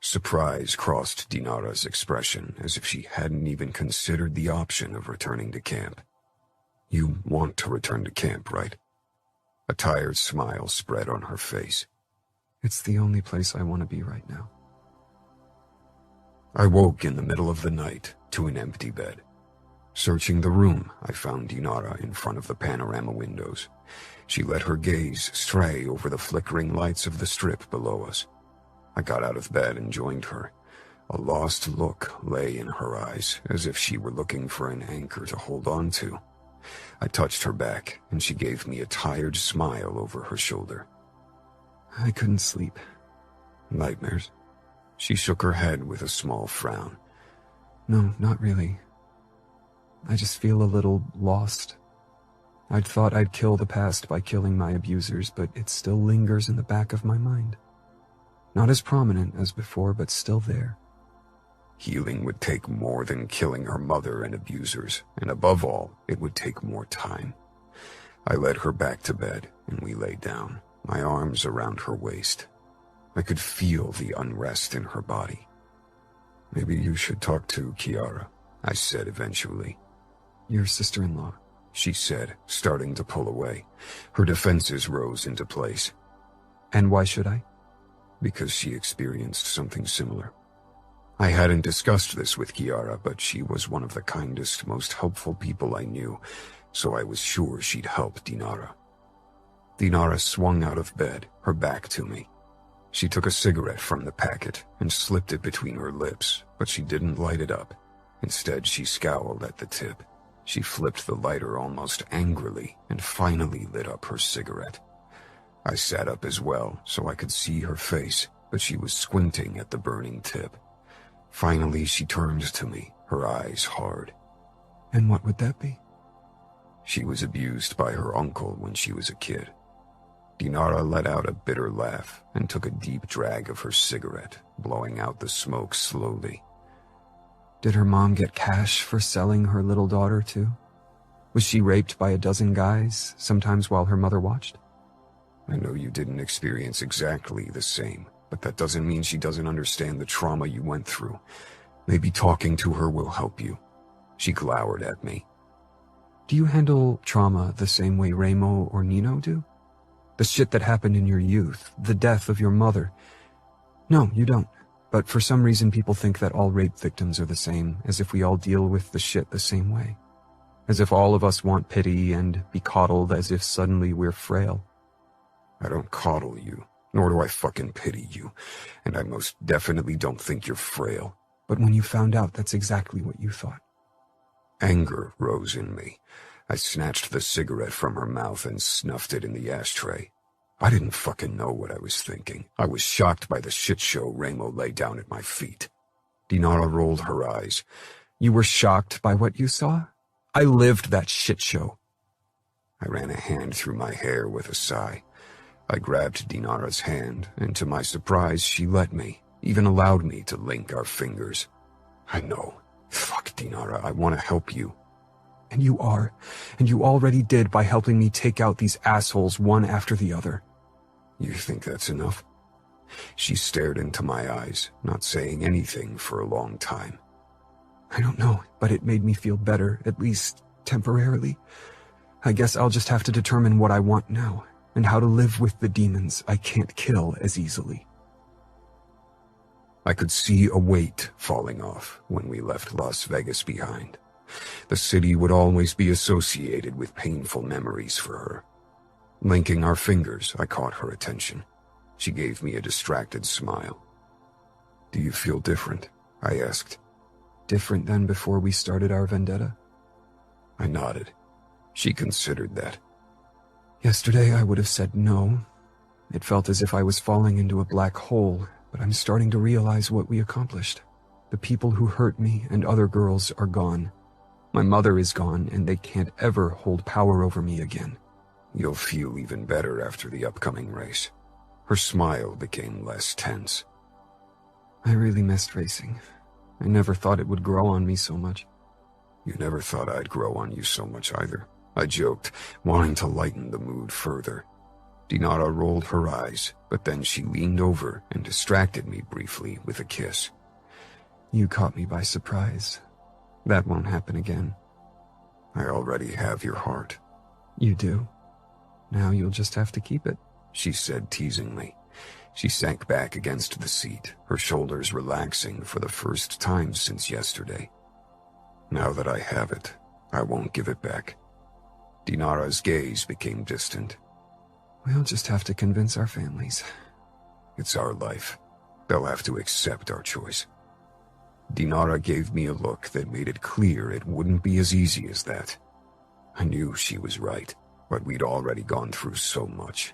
Surprise crossed Dinara's expression as if she hadn't even considered the option of returning to camp. You want to return to camp, right? A tired smile spread on her face. It's the only place I want to be right now. I woke in the middle of the night to an empty bed. Searching the room, I found Dinara in front of the panorama windows. She let her gaze stray over the flickering lights of the strip below us. I got out of bed and joined her. A lost look lay in her eyes, as if she were looking for an anchor to hold on to. I touched her back, and she gave me a tired smile over her shoulder. I couldn't sleep. Nightmares? She shook her head with a small frown. No, not really. I just feel a little lost. I'd thought I'd kill the past by killing my abusers, but it still lingers in the back of my mind. Not as prominent as before, but still there. Healing would take more than killing her mother and abusers, and above all, it would take more time. I led her back to bed, and we lay down, my arms around her waist. I could feel the unrest in her body. "Maybe you should talk to Kiara," I said eventually. Your sister-in-law, she said, starting to pull away. Her defenses rose into place. And why should I? Because she experienced something similar. I hadn't discussed this with Kiara, but she was one of the kindest, most helpful people I knew, so I was sure she'd help Dinara. Dinara swung out of bed, her back to me. She took a cigarette from the packet and slipped it between her lips, but she didn't light it up. Instead, she scowled at the tip. She flipped the lighter almost angrily and finally lit up her cigarette. I sat up as well so I could see her face, but she was squinting at the burning tip. Finally, she turned to me, her eyes hard. And what would that be? She was abused by her uncle when she was a kid. Dinara let out a bitter laugh and took a deep drag of her cigarette, blowing out the smoke slowly. Did her mom get cash for selling her little daughter too? Was she raped by a dozen guys, sometimes while her mother watched? I know you didn't experience exactly the same, but that doesn't mean she doesn't understand the trauma you went through. Maybe talking to her will help you. She glowered at me. Do you handle trauma the same way Remo or Nino do? The shit that happened in your youth, the death of your mother. No, you don't. But for some reason people think that all rape victims are the same, as if we all deal with the shit the same way. As if all of us want pity and be coddled as if suddenly we're frail. I don't coddle you, nor do I fucking pity you, and I most definitely don't think you're frail. But when you found out, that's exactly what you thought. Anger rose in me. I snatched the cigarette from her mouth and snuffed it in the ashtray. I didn't fucking know what I was thinking. I was shocked by the shit show Remo laid down at my feet. Dinara rolled her eyes. You were shocked by what you saw? I lived that shit show. I ran a hand through my hair with a sigh. I grabbed Dinara's hand, and to my surprise, she let me, even allowed me to link our fingers. I know. Fuck, Dinara, I want to help you. And you are, and you already did by helping me take out these assholes one after the other. You think that's enough? She stared into my eyes, not saying anything for a long time. I don't know, but it made me feel better, at least temporarily. I guess I'll just have to determine what I want now, and how to live with the demons I can't kill as easily. I could see a weight falling off when we left Las Vegas behind. The city would always be associated with painful memories for her. Linking our fingers, I caught her attention. She gave me a distracted smile. Do you feel different? I asked. Different than before we started our vendetta? I nodded. She considered that. Yesterday I would have said no. It felt as if I was falling into a black hole, but I'm starting to realize what we accomplished. The people who hurt me and other girls are gone. My mother is gone, and they can't ever hold power over me again. You'll feel even better after the upcoming race. Her smile became less tense. I really missed racing. I never thought it would grow on me so much. You never thought I'd grow on you so much either, I joked, wanting to lighten the mood further. Dinara rolled her eyes, but then she leaned over and distracted me briefly with a kiss. You caught me by surprise. That won't happen again. I already have your heart. You do. Now you'll just have to keep it, she said teasingly. She sank back against the seat, her shoulders relaxing for the first time since yesterday. Now that I have it, I won't give it back. Dinara's gaze became distant. We'll just have to convince our families. It's our life. They'll have to accept our choice. Dinara gave me a look that made it clear it wouldn't be as easy as that. I knew she was right, but we'd already gone through so much,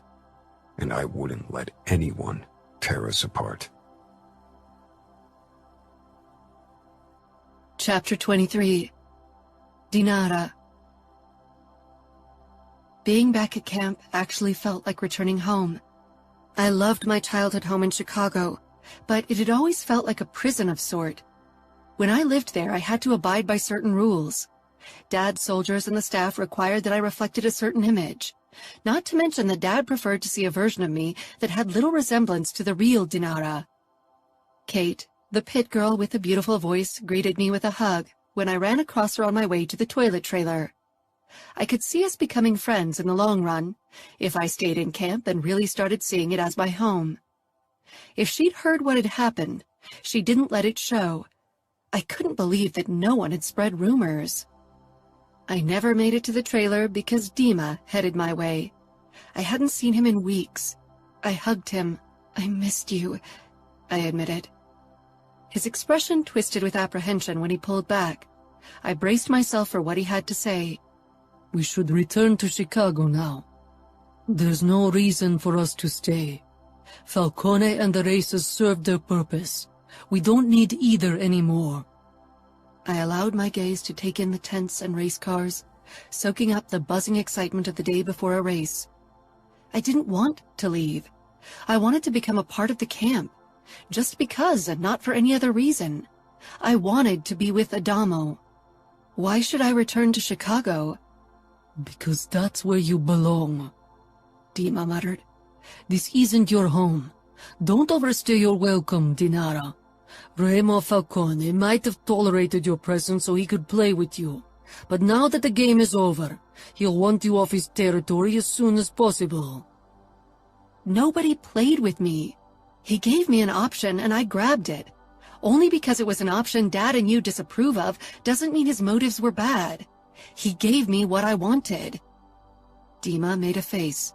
and I wouldn't let anyone tear us apart. Chapter 23. Dinara. Being back at camp actually felt like returning home. I loved my childhood home in Chicago, but it had always felt like a prison of sort. When I lived there, I had to abide by certain rules. Dad's soldiers and the staff required that I reflected a certain image. Not to mention that Dad preferred to see a version of me that had little resemblance to the real Dinara. Kate, the pit girl with the beautiful voice, greeted me with a hug when I ran across her on my way to the toilet trailer. I could see us becoming friends in the long run, if I stayed in camp and really started seeing it as my home. If she'd heard what had happened, she didn't let it show. I couldn't believe that no one had spread rumors. I never made it to the trailer because Dima headed my way. I hadn't seen him in weeks. I hugged him. "I missed you," I admitted. His expression twisted with apprehension when he pulled back. I braced myself for what he had to say. "We should return to Chicago now. There's no reason for us to stay. Falcone and the races served their purpose. We don't need either anymore." I allowed my gaze to take in the tents and race cars, soaking up the buzzing excitement of the day before a race. I didn't want to leave. I wanted to become a part of the camp, just because and not for any other reason. I wanted to be with Adamo. Why should I return to Chicago? "Because that's where you belong," Dima muttered. "This isn't your home. Don't overstay your welcome, Dinara. Remo Falcone might have tolerated your presence so he could play with you, but now that the game is over, he'll want you off his territory as soon as possible." Nobody played with me. He gave me an option and I grabbed it. Only because it was an option Dad and you disapprove of doesn't mean his motives were bad. He gave me what I wanted. Dima made a face.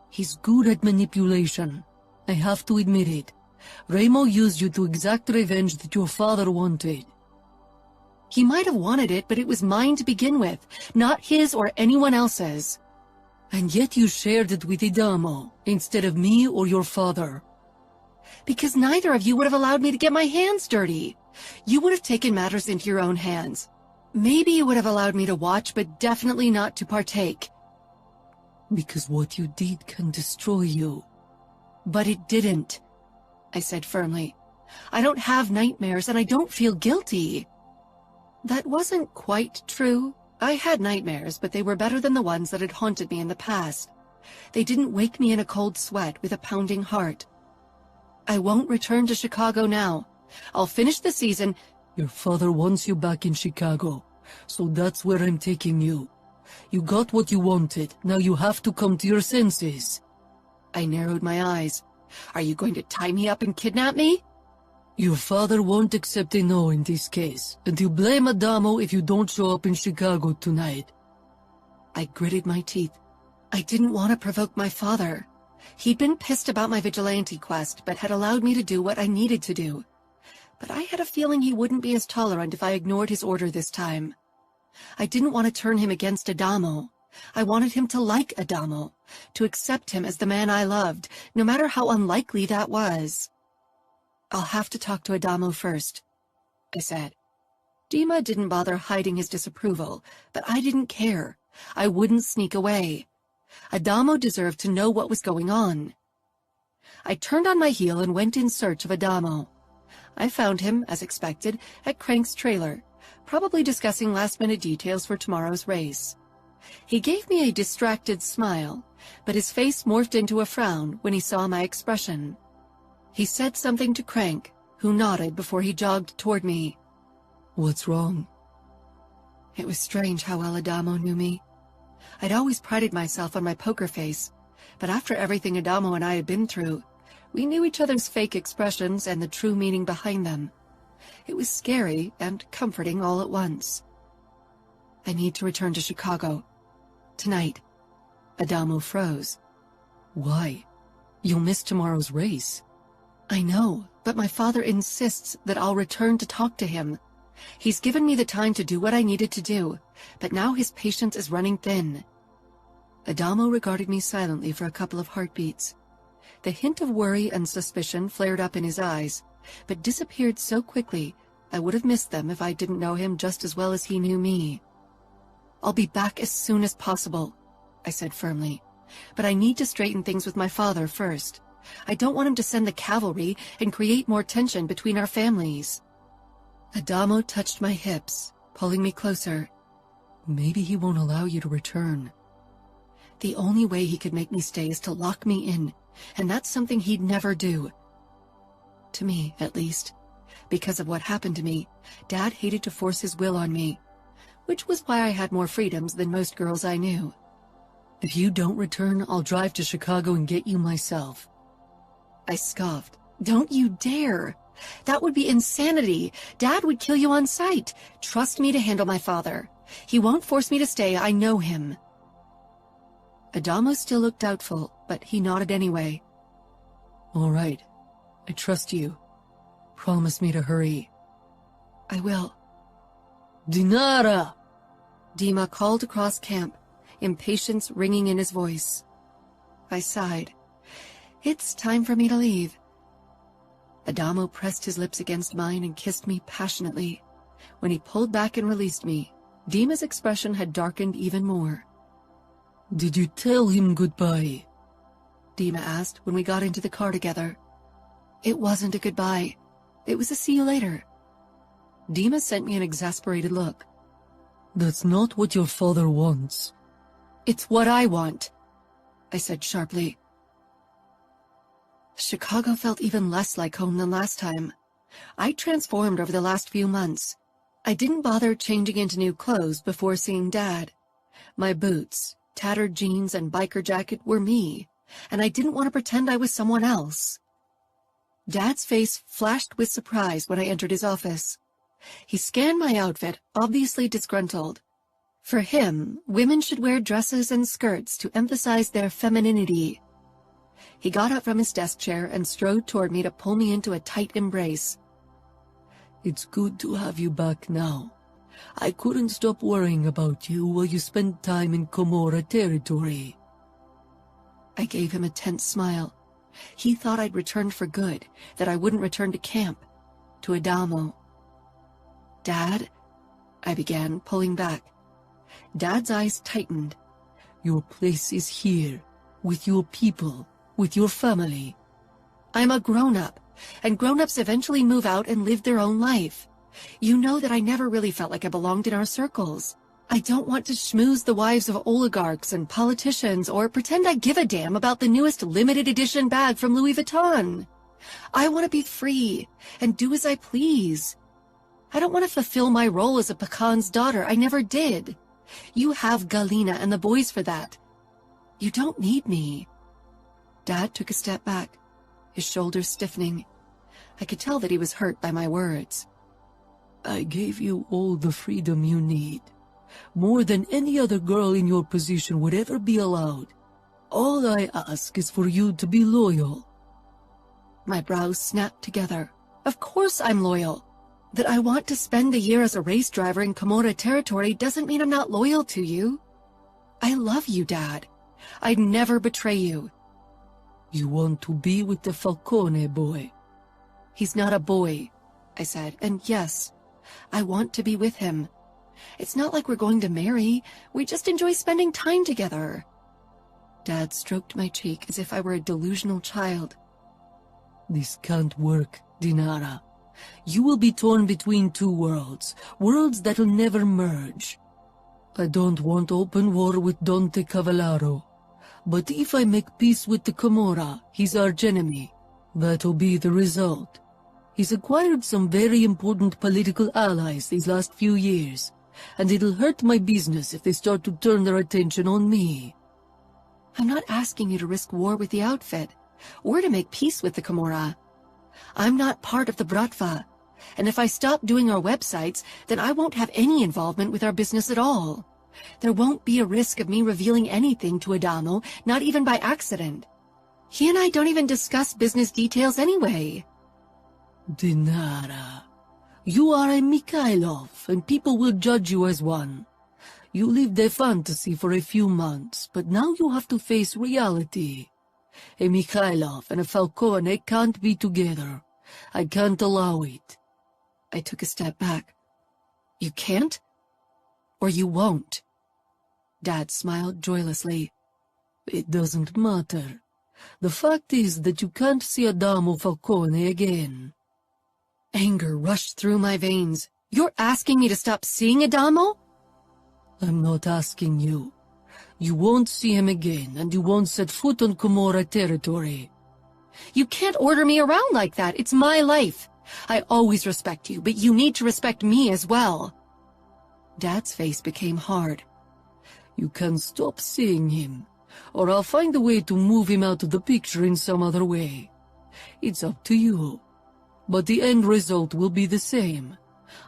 "He's good at manipulation. I have to admit it. Remo used you to exact revenge that your father wanted." "He might have wanted it, but it was mine to begin with, not his or anyone else's." "And yet you shared it with Adamo, instead of me or your father." "Because neither of you would have allowed me to get my hands dirty. You would have taken matters into your own hands. Maybe you would have allowed me to watch, but definitely not to partake." "Because what you did can destroy you." "But it didn't," I said firmly. "I don't have nightmares and I don't feel guilty." That wasn't quite true. I had nightmares, but they were better than the ones that had haunted me in the past. They didn't wake me in a cold sweat with a pounding heart. I won't return to Chicago now. I'll finish the season. "Your father wants you back in Chicago, so that's where I'm taking you. You got what you wanted, now you have to come to your senses." I narrowed my eyes. "Are you going to tie me up and kidnap me?" "Your father won't accept a no in this case, and he'll blame Adamo if you don't show up in Chicago tonight." I gritted my teeth. I didn't want to provoke my father. He'd been pissed about my vigilante quest, but had allowed me to do what I needed to do. But I had a feeling he wouldn't be as tolerant if I ignored his order this time. I didn't want to turn him against Adamo. I wanted him to like Adamo, to accept him as the man I loved, no matter how unlikely that was. "I'll have to talk to Adamo first," I said. Dima didn't bother hiding his disapproval, but I didn't care. I wouldn't sneak away. Adamo deserved to know what was going on. I turned on my heel and went in search of Adamo. I found him, as expected, at Crank's trailer, probably discussing last-minute details for tomorrow's race. He gave me a distracted smile, but his face morphed into a frown when he saw my expression. He said something to Crank, who nodded before he jogged toward me. "What's wrong?" It was strange how well Adamo knew me. I'd always prided myself on my poker face, but after everything Adamo and I had been through, we knew each other's fake expressions and the true meaning behind them. It was scary and comforting all at once. "I need to return to Chicago. Tonight." Adamo froze. "Why? You'll miss tomorrow's race." "I know, but my father insists that I'll return to talk to him. He's given me the time to do what I needed to do, but now his patience is running thin." Adamo regarded me silently for a couple of heartbeats. The hint of worry and suspicion flared up in his eyes, but disappeared so quickly I would have missed them if I didn't know him just as well as he knew me. "I'll be back as soon as possible," I said firmly. But I need to straighten things with my father first. I don't want him to send the cavalry and create more tension between our families. Adamo touched my hips, pulling me closer. Maybe he won't allow you to return. The only way he could make me stay is to lock me in, and that's something he'd never do. To me, at least. Because of what happened to me, Dad hated to force his will on me, which was why I had more freedoms than most girls I knew. If you don't return, I'll drive to Chicago and get you myself. I scoffed. Don't you dare! That would be insanity. Dad would kill you on sight. Trust me to handle my father. He won't force me to stay, I know him. Adamo still looked doubtful, but he nodded anyway. All right. I trust you. Promise me to hurry. I will. Dinara! Dima called across camp, impatience ringing in his voice. I sighed. It's time for me to leave. Adamo pressed his lips against mine and kissed me passionately. When he pulled back and released me, Dima's expression had darkened even more. Did you tell him goodbye? Dima asked when we got into the car together. It wasn't a goodbye. It was a see you later. Dima sent me an exasperated look. That's not what your father wants. It's what I want, I said sharply. Chicago felt even less like home than last time. I transformed over the last few months. I didn't bother changing into new clothes before seeing Dad. My boots, tattered jeans, and biker jacket were me, and I didn't want to pretend I was someone else. Dad's face flashed with surprise when I entered his office. He scanned my outfit, obviously disgruntled. For him, women should wear dresses and skirts to emphasize their femininity. He got up from his desk chair and strode toward me to pull me into a tight embrace. It's good to have you back now. I couldn't stop worrying about you while you spent time in Camorra territory. I gave him a tense smile. He thought I'd returned for good, that I wouldn't return to camp, to Adamo. Dad, I began, pulling back. Dad's eyes tightened. Your place is here, with your people, with your family. I'm a grown-up, and grown-ups eventually move out and live their own life. You know that I never really felt like I belonged in our circles. I don't want to schmooze the wives of oligarchs and politicians or pretend I give a damn about the newest limited edition bag from Louis Vuitton. I want to be free and do as I please. I don't want to fulfill my role as a pecan's daughter. I never did. You have Galina and the boys for that. You don't need me. Dad took a step back, his shoulders stiffening. I could tell that he was hurt by my words. I gave you all the freedom you need, more than any other girl in your position would ever be allowed. All I ask is for you to be loyal. My brows snapped together. Of course I'm loyal. That I want to spend a year as a race driver in Camorra territory doesn't mean I'm not loyal to you. I love you, Dad. I'd never betray you. You want to be with the Falcone boy. He's not a boy, I said, and yes, I want to be with him. It's not like we're going to marry. We just enjoy spending time together. Dad stroked my cheek as if I were a delusional child. This can't work, Dinara. You will be torn between two worlds, worlds that'll never merge. I don't want open war with Dante Cavallaro, but if I make peace with the Camorra, his archenemy, that'll be the result. He's acquired some very important political allies these last few years, and it'll hurt my business if they start to turn their attention on me. I'm not asking you to risk war with the outfit, or to make peace with the Camorra. I'm not part of the Bratva, and if I stop doing our websites, then I won't have any involvement with our business at all. There won't be a risk of me revealing anything to Adamo, not even by accident. He and I don't even discuss business details anyway. Dinara, you are a Mikhailov, and people will judge you as one. You lived a fantasy for a few months, but now you have to face reality. A Mikhailov and a Falcone can't be together. I can't allow it. I took a step back. You can't? Or you won't? Dad smiled joylessly. It doesn't matter. The fact is that you can't see Adamo Falcone again. Anger rushed through my veins. You're asking me to stop seeing Adamo? I'm not asking you. You won't see him again, and you won't set foot on Camorra territory. You can't order me around like that. It's my life. I always respect you, but you need to respect me as well. Dad's face became hard. You can stop seeing him, or I'll find a way to move him out of the picture in some other way. It's up to you. But the end result will be the same.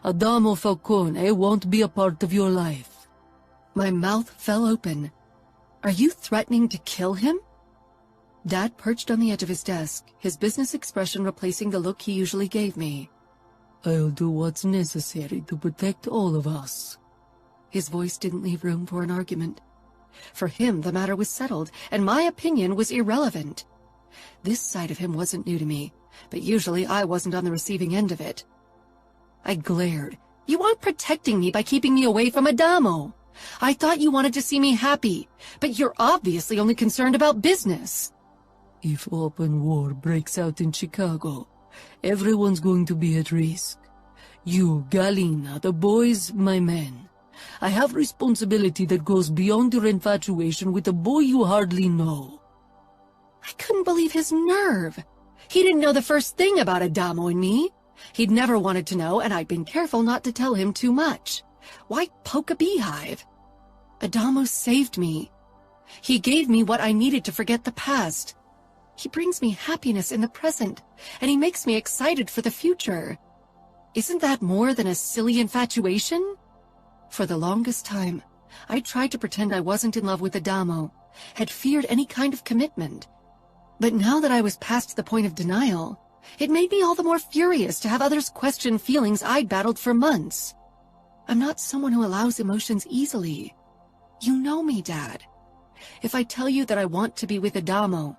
Adamo Falcone won't be a part of your life. My mouth fell open. Are you threatening to kill him? Dad perched on the edge of his desk, his business expression replacing the look he usually gave me. I'll do what's necessary to protect all of us. His voice didn't leave room for an argument. For him, the matter was settled, and my opinion was irrelevant. This side of him wasn't new to me, but usually I wasn't on the receiving end of it. I glared. You aren't protecting me by keeping me away from Adamo. I thought you wanted to see me happy, but you're obviously only concerned about business. If open war breaks out in Chicago, everyone's going to be at risk. You, Galina, the boys, my men. I have responsibility that goes beyond your infatuation with a boy you hardly know. I couldn't believe his nerve. He didn't know the first thing about Adamo and me. He'd never wanted to know, and I'd been careful not to tell him too much. Why poke a beehive? Adamo saved me. He gave me what I needed to forget the past. He brings me happiness in the present, and he makes me excited for the future. Isn't that more than a silly infatuation? For the longest time, I tried to pretend I wasn't in love with Adamo, had feared any kind of commitment. But now that I was past the point of denial, it made me all the more furious to have others question feelings I'd battled for months. I'm not someone who allows emotions easily. You know me, Dad. If I tell you that I want to be with Adamo,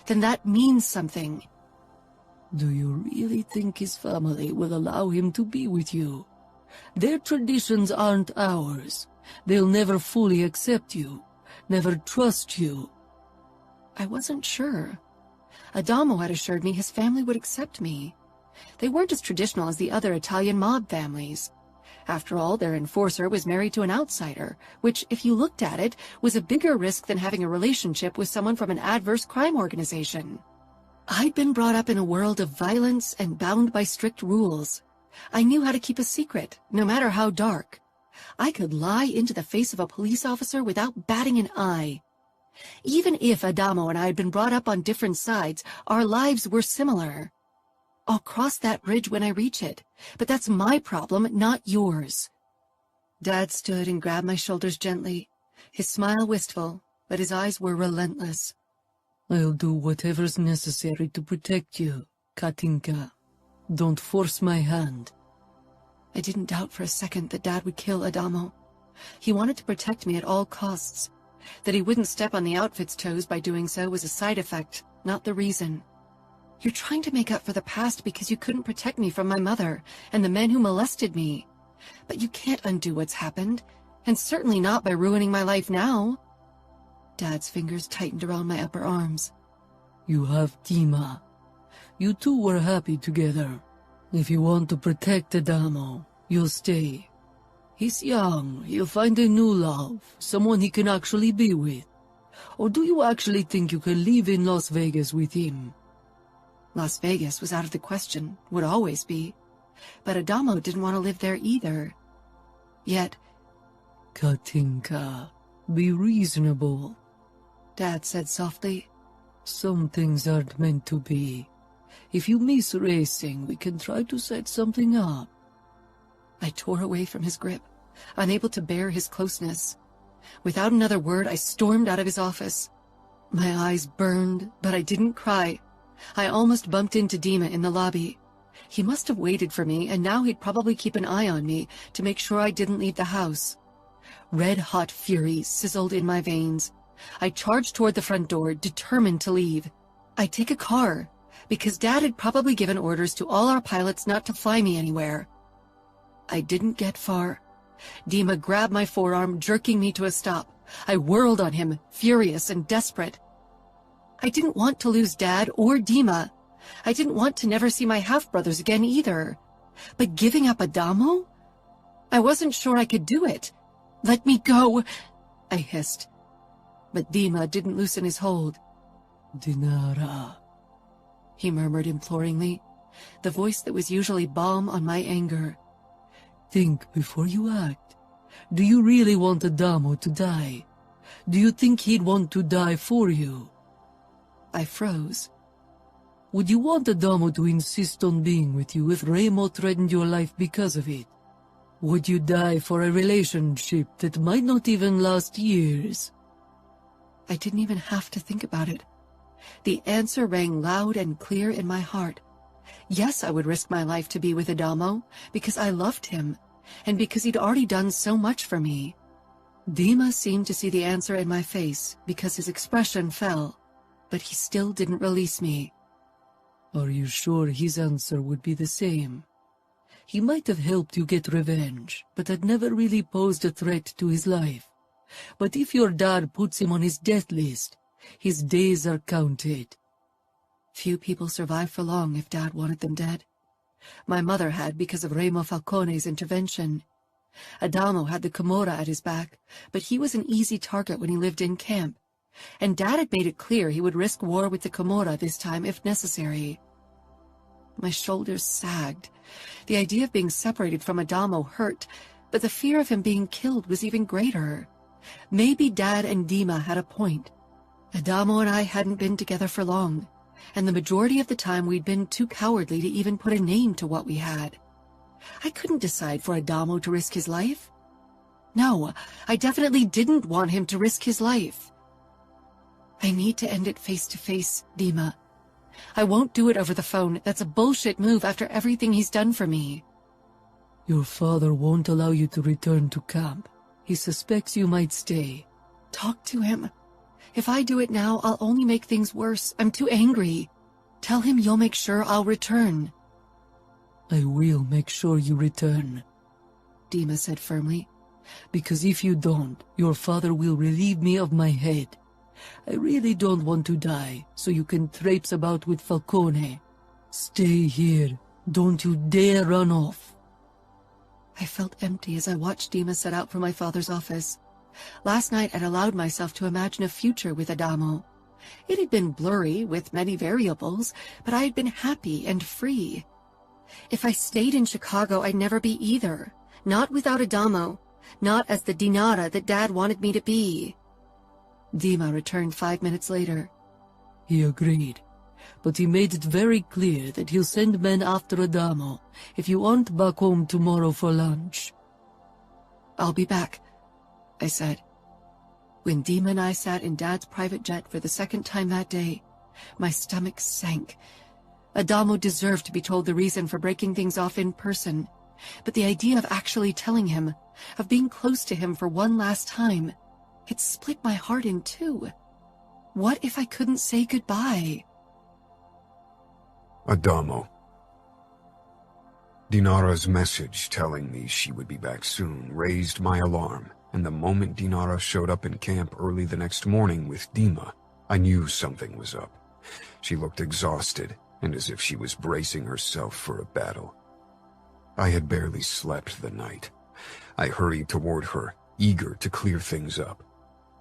then that means something. Do you really think his family will allow him to be with you? Their traditions aren't ours. They'll never fully accept you, never trust you. I wasn't sure. Adamo had assured me his family would accept me. They weren't as traditional as the other Italian mob families. After all, their enforcer was married to an outsider, which, if you looked at it, was a bigger risk than having a relationship with someone from an adverse crime organization. I'd been brought up in a world of violence and bound by strict rules. I knew how to keep a secret, no matter how dark. I could lie into the face of a police officer without batting an eye. Even if Adamo and I had been brought up on different sides, our lives were similar. I'll cross that bridge when I reach it, but that's my problem, not yours. Dad stood and grabbed my shoulders gently, his smile wistful, but his eyes were relentless. I'll do whatever's necessary to protect you, Katinka. Don't force my hand. I didn't doubt for a second that Dad would kill Adamo. He wanted to protect me at all costs. That he wouldn't step on the outfit's toes by doing so was a side effect, not the reason. You're trying to make up for the past because you couldn't protect me from my mother and the men who molested me. But you can't undo what's happened, and certainly not by ruining my life now. Dad's fingers tightened around my upper arms. You have Tima. You two were happy together. If you want to protect Adamo, you'll stay. He's young, he'll find a new love, someone he can actually be with. Or do you actually think you can live in Las Vegas with him? Las Vegas was out of the question, would always be. But Adamo didn't want to live there either. Yet, Katinka, be reasonable, Dad said softly. Some things aren't meant to be. If you miss racing, we can try to set something up. I tore away from his grip, unable to bear his closeness. Without another word, I stormed out of his office. My eyes burned, but I didn't cry. I almost bumped into Dima in the lobby. He must have waited for me, and now he'd probably keep an eye on me to make sure I didn't leave the house. Red-hot fury sizzled in my veins. I charged toward the front door, determined to leave. I'd take a car, because Dad had probably given orders to all our pilots not to fly me anywhere. I didn't get far. Dima grabbed my forearm, jerking me to a stop. I whirled on him, furious and desperate. I didn't want to lose Dad or Dima. I didn't want to never see my half-brothers again either. But giving up Adamo? I wasn't sure I could do it. Let me go, I hissed. But Dima didn't loosen his hold. Dinara, He murmured imploringly, the voice that was usually balm on my anger. think before you act. Do you really want Adamo to die? Do you think he'd want to die for you? I froze. Would you want Adamo to insist on being with you if Remo threatened your life because of it? Would you die for a relationship that might not even last years? I didn't even have to think about it. The answer rang loud and clear in my heart. Yes, I would risk my life to be with Adamo, because I loved him, and because he'd already done so much for me. Dima seemed to see the answer in my face, because his expression fell, but he still didn't release me. Are you sure his answer would be the same? He might have helped you get revenge, but had never really posed a threat to his life. But if your dad puts him on his death list, his days are counted. Few people survive for long if Dad wanted them dead. My mother had because of Remo Falcone's intervention. Adamo had the Camorra at his back, but he was an easy target when he lived in camp, and Dad had made it clear he would risk war with the Camorra this time if necessary. My shoulders sagged. The idea of being separated from Adamo hurt, but the fear of him being killed was even greater. Maybe Dad and Dima had a point. Adamo and I hadn't been together for long, and the majority of the time we'd been too cowardly to even put a name to what we had. I couldn't decide for Adamo to risk his life. No, I definitely didn't want him to risk his life. I need to end it face to face, Dima. I won't do it over the phone. That's a bullshit move after everything he's done for me. Your father won't allow you to return to camp. He suspects you might stay. Talk to him. If I do it now, I'll only make things worse. I'm too angry. Tell him you'll make sure I'll return. I will make sure you return, Dima said firmly. because if you don't, your father will relieve me of my head. I really don't want to die, so you can traipse about with Falcone. Stay here. Don't you dare run off. I felt empty as I watched Dima set out for my father's office. Last night I'd allowed myself to imagine a future with Adamo. It had been blurry, with many variables, but I had been happy and free. If I stayed in Chicago, I'd never be either. Not without Adamo. Not as the Dinara that Dad wanted me to be. Dima returned 5 minutes later. He agreed, but he made it very clear that he'll send men after Adamo if you aren't back home tomorrow for lunch. I'll be back, I said. When Dima and I sat in Dad's private jet for the second time that day, my stomach sank. Adamo deserved to be told the reason for breaking things off in person, but the idea of actually telling him, of being close to him for one last time, it split my heart in two. What if I couldn't say goodbye? Adamo. Dinara's message telling me she would be back soon raised my alarm, and the moment Dinara showed up in camp early the next morning with Dima, I knew something was up. She looked exhausted, and as if she was bracing herself for a battle. I had barely slept the night. I hurried toward her, eager to clear things up.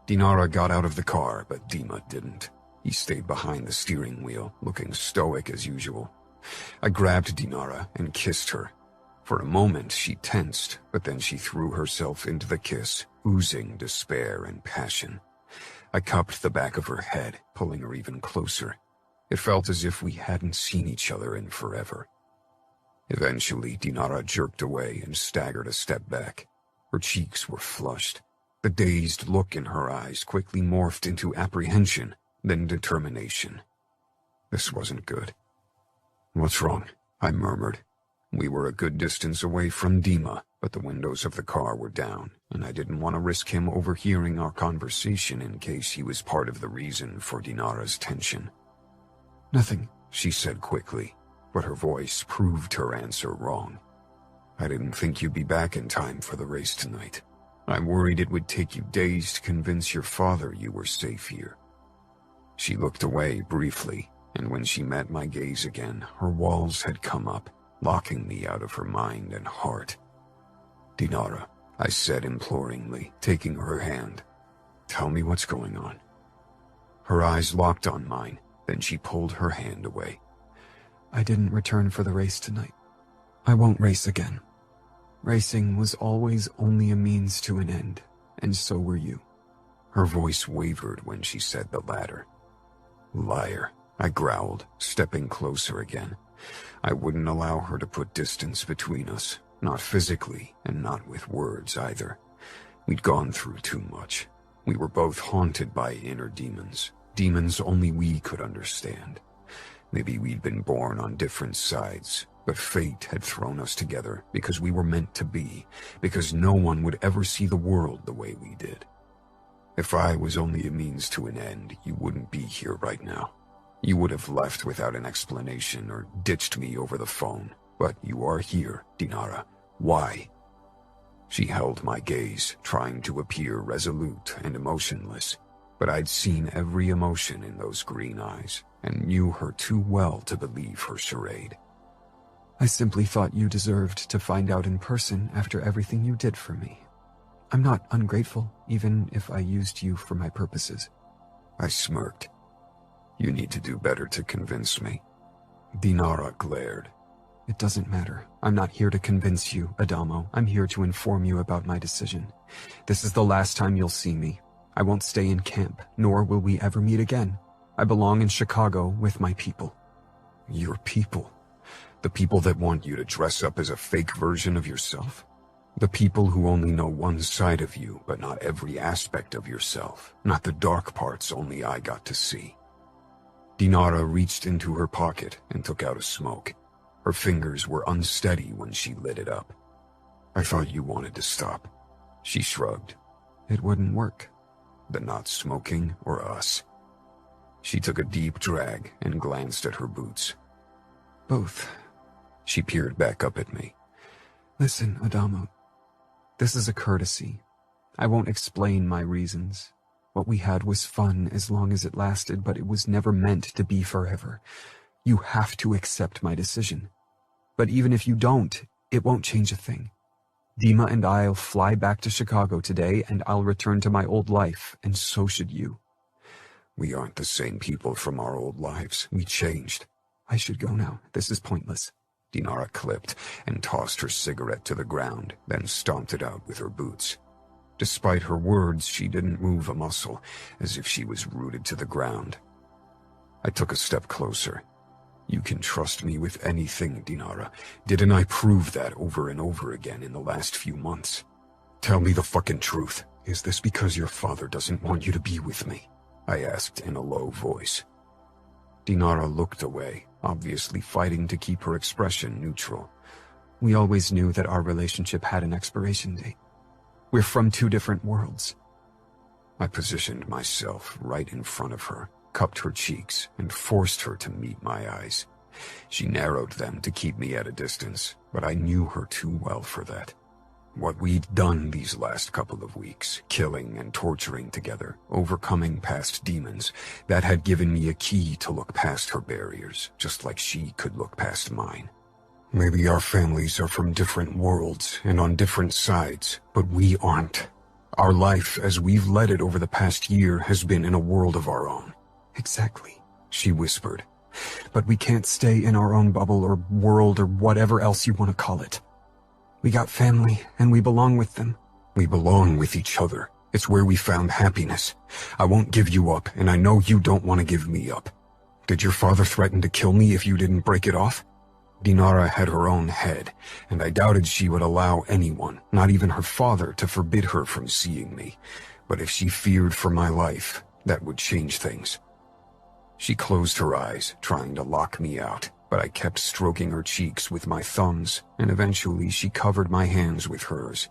Dinara got out of the car, but Dima didn't. He stayed behind the steering wheel, looking stoic as usual. I grabbed Dinara and kissed her. For a moment, she tensed, but then she threw herself into the kiss, oozing despair and passion. I cupped the back of her head, pulling her even closer. It felt as if we hadn't seen each other in forever. Eventually, Dinara jerked away and staggered a step back. Her cheeks were flushed. The dazed look in her eyes quickly morphed into apprehension, then determination. This wasn't good. "What's wrong?" I murmured. We were a good distance away from Dima, but the windows of the car were down, and I didn't want to risk him overhearing our conversation in case he was part of the reason for Dinara's tension. "Nothing," she said quickly, but her voice proved her answer wrong. I didn't think you'd be back in time for the race tonight. I worried it would take you days to convince your father you were safe here." She looked away briefly, and when she met my gaze again, her walls had come up, locking me out of her mind and heart. "Dinara," I said imploringly, taking her hand. "Tell me what's going on." Her eyes locked on mine, then she pulled her hand away. "I didn't return for the race tonight. I won't race again. Racing was always only a means to an end, and so were you." Her voice wavered when she said the latter. "Liar," I growled, stepping closer again. I wouldn't allow her to put distance between us, not physically and not with words either. We'd gone through too much. We were both haunted by inner demons, demons only we could understand. Maybe we'd been born on different sides, but fate had thrown us together because we were meant to be, because no one would ever see the world the way we did. If I was only a means to an end, you wouldn't be here right now. You would have left without an explanation or ditched me over the phone. But you are here, Dinara. Why? She held my gaze, trying to appear resolute and emotionless, but I'd seen every emotion in those green eyes and knew her too well to believe her charade. "I simply thought you deserved to find out in person after everything you did for me. I'm not ungrateful, even if I used you for my purposes." I smirked. "You need to do better to convince me." Dinara glared. "It doesn't matter. I'm not here to convince you, Adamo. I'm here to inform you about my decision. This is the last time you'll see me. I won't stay in camp, nor will we ever meet again. I belong in Chicago with my people." "Your people? The people that want you to dress up as a fake version of yourself? The people who only know one side of you, but not every aspect of yourself, not the dark parts only I got to see." Dinara reached into her pocket and took out a smoke. Her fingers were unsteady when she lit it up. "I thought you wanted to stop." She shrugged. "It wouldn't work." "The not smoking or us?" She took a deep drag and glanced at her boots. "Both." She peered back up at me. "Listen, Adamo. This is a courtesy. I won't explain my reasons. What we had was fun as long as it lasted, but it was never meant to be forever. You have to accept my decision. But even if you don't, it won't change a thing. Dima and I'll fly back to Chicago today, and I'll return to my old life, and so should you." "We aren't the same people from our old lives. We changed." "I should go now. This is pointless." Dinara clipped and tossed her cigarette to the ground, then stomped it out with her boots. Despite her words, she didn't move a muscle, as if she was rooted to the ground. I took a step closer. "You can trust me with anything, Dinara. Didn't I prove that over and over again in the last few months? Tell me the fucking truth. Is this because your father doesn't want you to be with me?" I asked in a low voice. Dinara looked away, obviously fighting to keep her expression neutral. "We always knew that our relationship had an expiration date. We're from two different worlds." I positioned myself right in front of her, cupped her cheeks, and forced her to meet my eyes. She narrowed them to keep me at a distance, but I knew her too well for that. What we'd done these last couple of weeks, killing and torturing together, overcoming past demons, that had given me a key to look past her barriers, just like she could look past mine. Maybe our families are from different worlds and on different sides, but we aren't. Our life, as we've led it over the past year, has been in a world of our own. "Exactly," she whispered. "But we can't stay in our own bubble or world or whatever else you want to call it. We got family, and we belong with them." "We belong with each other. It's where we found happiness. I won't give you up, and I know you don't want to give me up. Did your father threaten to kill me if you didn't break it off?" Dinara had her own head, and I doubted she would allow anyone, not even her father, to forbid her from seeing me. But if she feared for my life, that would change things. She closed her eyes, trying to lock me out, but I kept stroking her cheeks with my thumbs, and eventually she covered my hands with hers.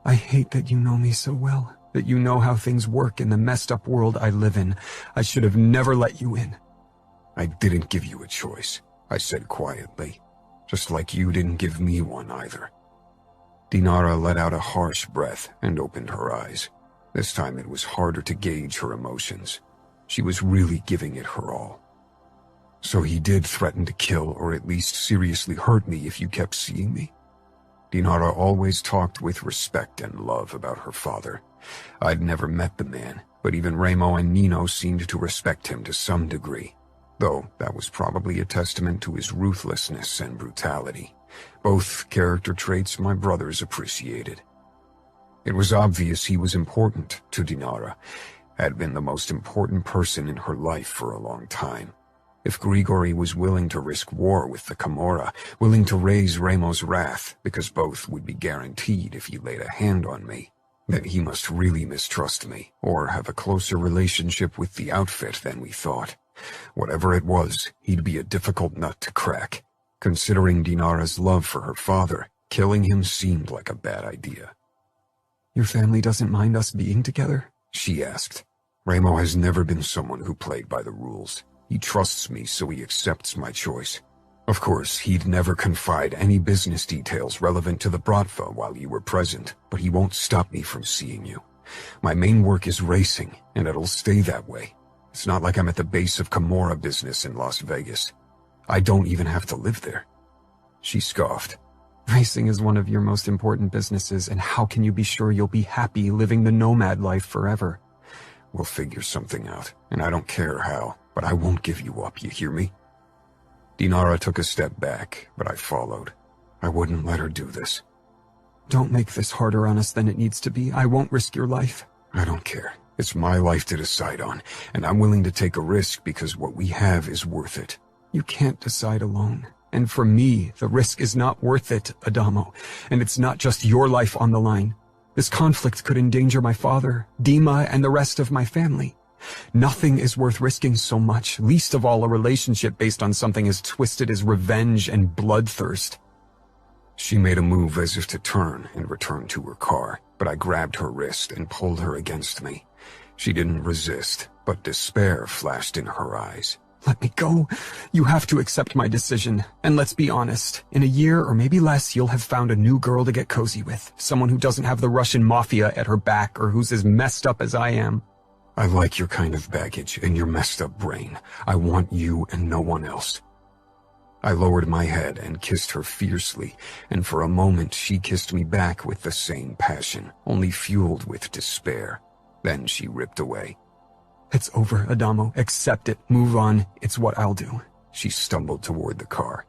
"I hate that you know me so well, that you know how things work in the messed up world I live in. I should have never let you in." "I didn't give you a choice," I said quietly. "Just like you didn't give me one either. Dinara let out a harsh breath and opened her eyes. This time it was harder to gauge her emotions. She was really giving it her all. So he did threaten to kill or at least seriously hurt me if you kept seeing me? Dinara always talked with respect and love about her father. I'd never met the man, but even Remo and Nino seemed to respect him to some degree, though that was probably a testament to his ruthlessness and brutality, both character traits my brothers appreciated. It was obvious he was important to Dinara, had been the most important person in her life for a long time. If Grigori was willing to risk war with the Camorra, willing to raise Remo's wrath, because both would be guaranteed if he laid a hand on me, then he must really mistrust me, or have a closer relationship with the outfit than we thought. Whatever it was, he'd be a difficult nut to crack. Considering Dinara's love for her father, killing him seemed like a bad idea. Your family doesn't mind us being together? She asked. Remo has never been someone who played by the rules. He trusts me, so he accepts my choice. Of course, he'd never confide any business details relevant to the Bratva while you were present, but he won't stop me from seeing you. My main work is racing, and it'll stay that way. It's not like I'm at the base of Camorra business in Las Vegas. I don't even have to live there. She scoffed. Racing is one of your most important businesses, and how can you be sure you'll be happy living the nomad life forever? We'll figure something out, and I don't care how, but I won't give you up, you hear me? Dinara took a step back, but I followed. I wouldn't let her do this. Don't make this harder on us than it needs to be. I won't risk your life. I don't care. It's my life to decide on, and I'm willing to take a risk because what we have is worth it. You can't decide alone. And for me, the risk is not worth it, Adamo. And it's not just your life on the line. This conflict could endanger my father, Dima, and the rest of my family. Nothing is worth risking so much, least of all a relationship based on something as twisted as revenge and bloodthirst. She made a move as if to turn and return to her car, but I grabbed her wrist and pulled her against me. She didn't resist, but despair flashed in her eyes. Let me go. You have to accept my decision. And let's be honest, in a year or maybe less, you'll have found a new girl to get cozy with. Someone who doesn't have the Russian mafia at her back or who's as messed up as I am. I like your kind of baggage and your messed up brain. I want you and no one else. I lowered my head and kissed her fiercely, and for a moment she kissed me back with the same passion, only fueled with despair. Then she ripped away. It's over, Adamo. Accept it. Move on. It's what I'll do. She stumbled toward the car.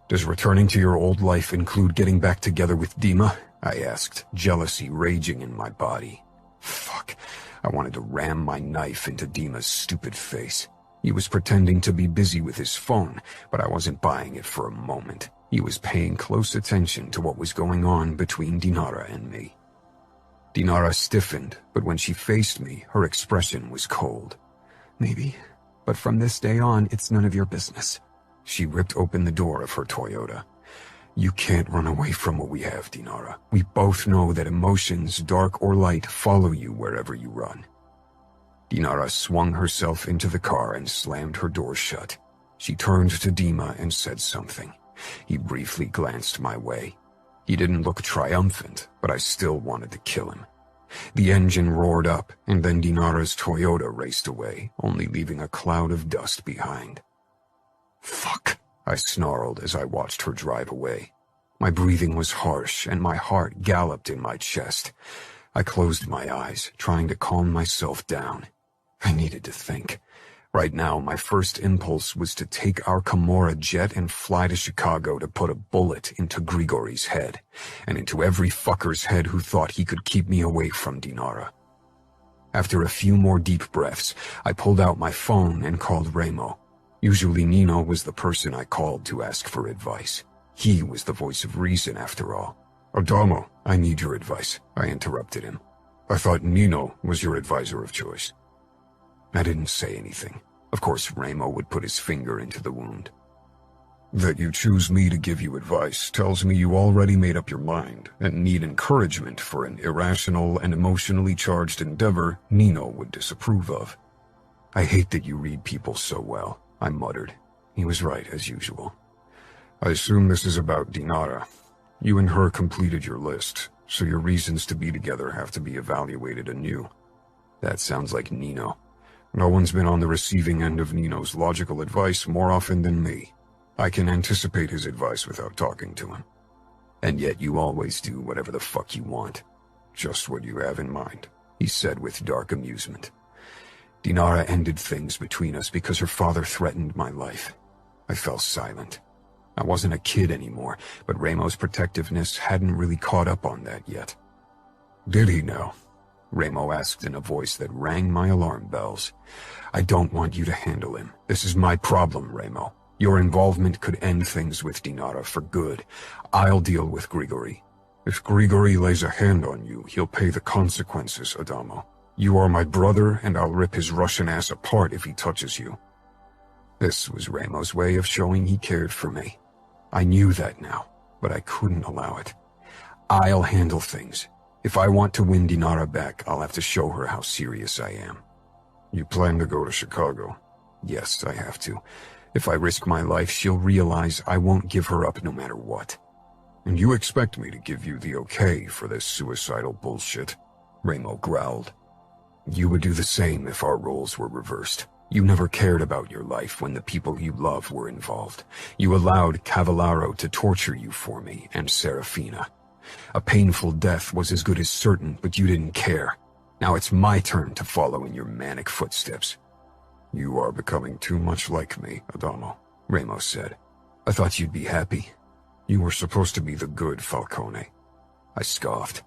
Does returning to your old life include getting back together with Dima? I asked, jealousy raging in my body. Fuck. I wanted to ram my knife into Dima's stupid face. He was pretending to be busy with his phone, but I wasn't buying it for a moment. He was paying close attention to what was going on between Dinara and me. Dinara stiffened, but when she faced me, her expression was cold. Maybe, but from this day on, it's none of your business. She ripped open the door of her Toyota. You can't run away from what we have, Dinara. We both know that emotions, dark or light, follow you wherever you run. Dinara swung herself into the car and slammed her door shut. She turned to Dima and said something. He briefly glanced my way. He didn't look triumphant, but I still wanted to kill him. The engine roared up, and then Dinara's Toyota raced away, only leaving a cloud of dust behind. Fuck, I snarled as I watched her drive away. My breathing was harsh, and my heart galloped in my chest. I closed my eyes, trying to calm myself down. I needed to think. Right now, my first impulse was to take our Camorra jet and fly to Chicago to put a bullet into Grigori's head, and into every fucker's head who thought he could keep me away from Dinara. After a few more deep breaths, I pulled out my phone and called Remo. Usually Nino was the person I called to ask for advice. He was the voice of reason, after all. Adamo, I need your advice, I interrupted him. I thought Nino was your advisor of choice. I didn't say anything. Of course, Remo would put his finger into the wound. That you choose me to give you advice tells me you already made up your mind and need encouragement for an irrational and emotionally charged endeavor Nino would disapprove of. I hate that you read people so well, I muttered. He was right, as usual. I assume this is about Dinara. You and her completed your list, so your reasons to be together have to be evaluated anew. That sounds like Nino. No one's been on the receiving end of Nino's logical advice more often than me. I can anticipate his advice without talking to him. And yet you always do whatever the fuck you want. Just what you have in mind, he said with dark amusement. Dinara ended things between us because her father threatened my life. I fell silent. I wasn't a kid anymore, but Ramo's protectiveness hadn't really caught up on that yet. Did he now? Ramo asked in a voice that rang my alarm bells. I don't want you to handle him. This is my problem, Ramo. Your involvement could end things with Dinara for good. I'll deal with Grigori. If Grigori lays a hand on you, he'll pay the consequences, Adamo. You are my brother, and I'll rip his Russian ass apart if he touches you. This was Ramo's way of showing he cared for me. I knew that now, but I couldn't allow it. I'll handle things. If I want to win Dinara back, I'll have to show her how serious I am. You plan to go to Chicago? Yes, I have to. If I risk my life, she'll realize I won't give her up no matter what. And you expect me to give you the okay for this suicidal bullshit? Ramo growled. You would do the same if our roles were reversed. You never cared about your life when the people you love were involved. You allowed Cavallaro to torture you for me and Serafina. A painful death was as good as certain, but you didn't care. Now it's my turn to follow in your manic footsteps. You are becoming too much like me, Adamo, Ramo said. I thought you'd be happy. You were supposed to be the good Falcone. I scoffed.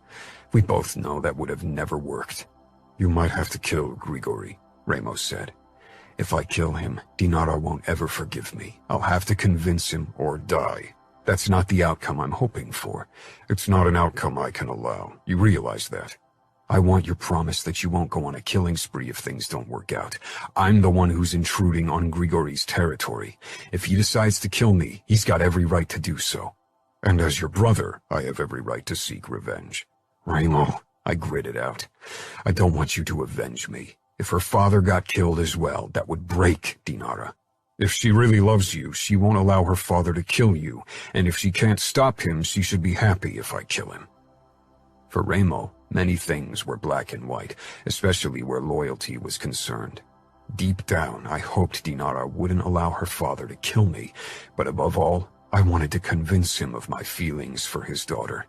We both know that would have never worked. You might have to kill Grigori, Ramo said. If I kill him, Dinara won't ever forgive me. I'll have to convince him or die. That's not the outcome I'm hoping for. It's not an outcome I can allow. You realize that. I want your promise that you won't go on a killing spree if things don't work out. I'm the one who's intruding on Grigori's territory. If he decides to kill me, he's got every right to do so. And as your brother, I have every right to seek revenge. Ramo, I gritted out. I don't want you to avenge me. If her father got killed as well, that would break Dinara. If she really loves you, she won't allow her father to kill you, and if she can't stop him, she should be happy if I kill him. For Ramo, many things were black and white, especially where loyalty was concerned. Deep down, I hoped Dinara wouldn't allow her father to kill me, but above all, I wanted to convince him of my feelings for his daughter.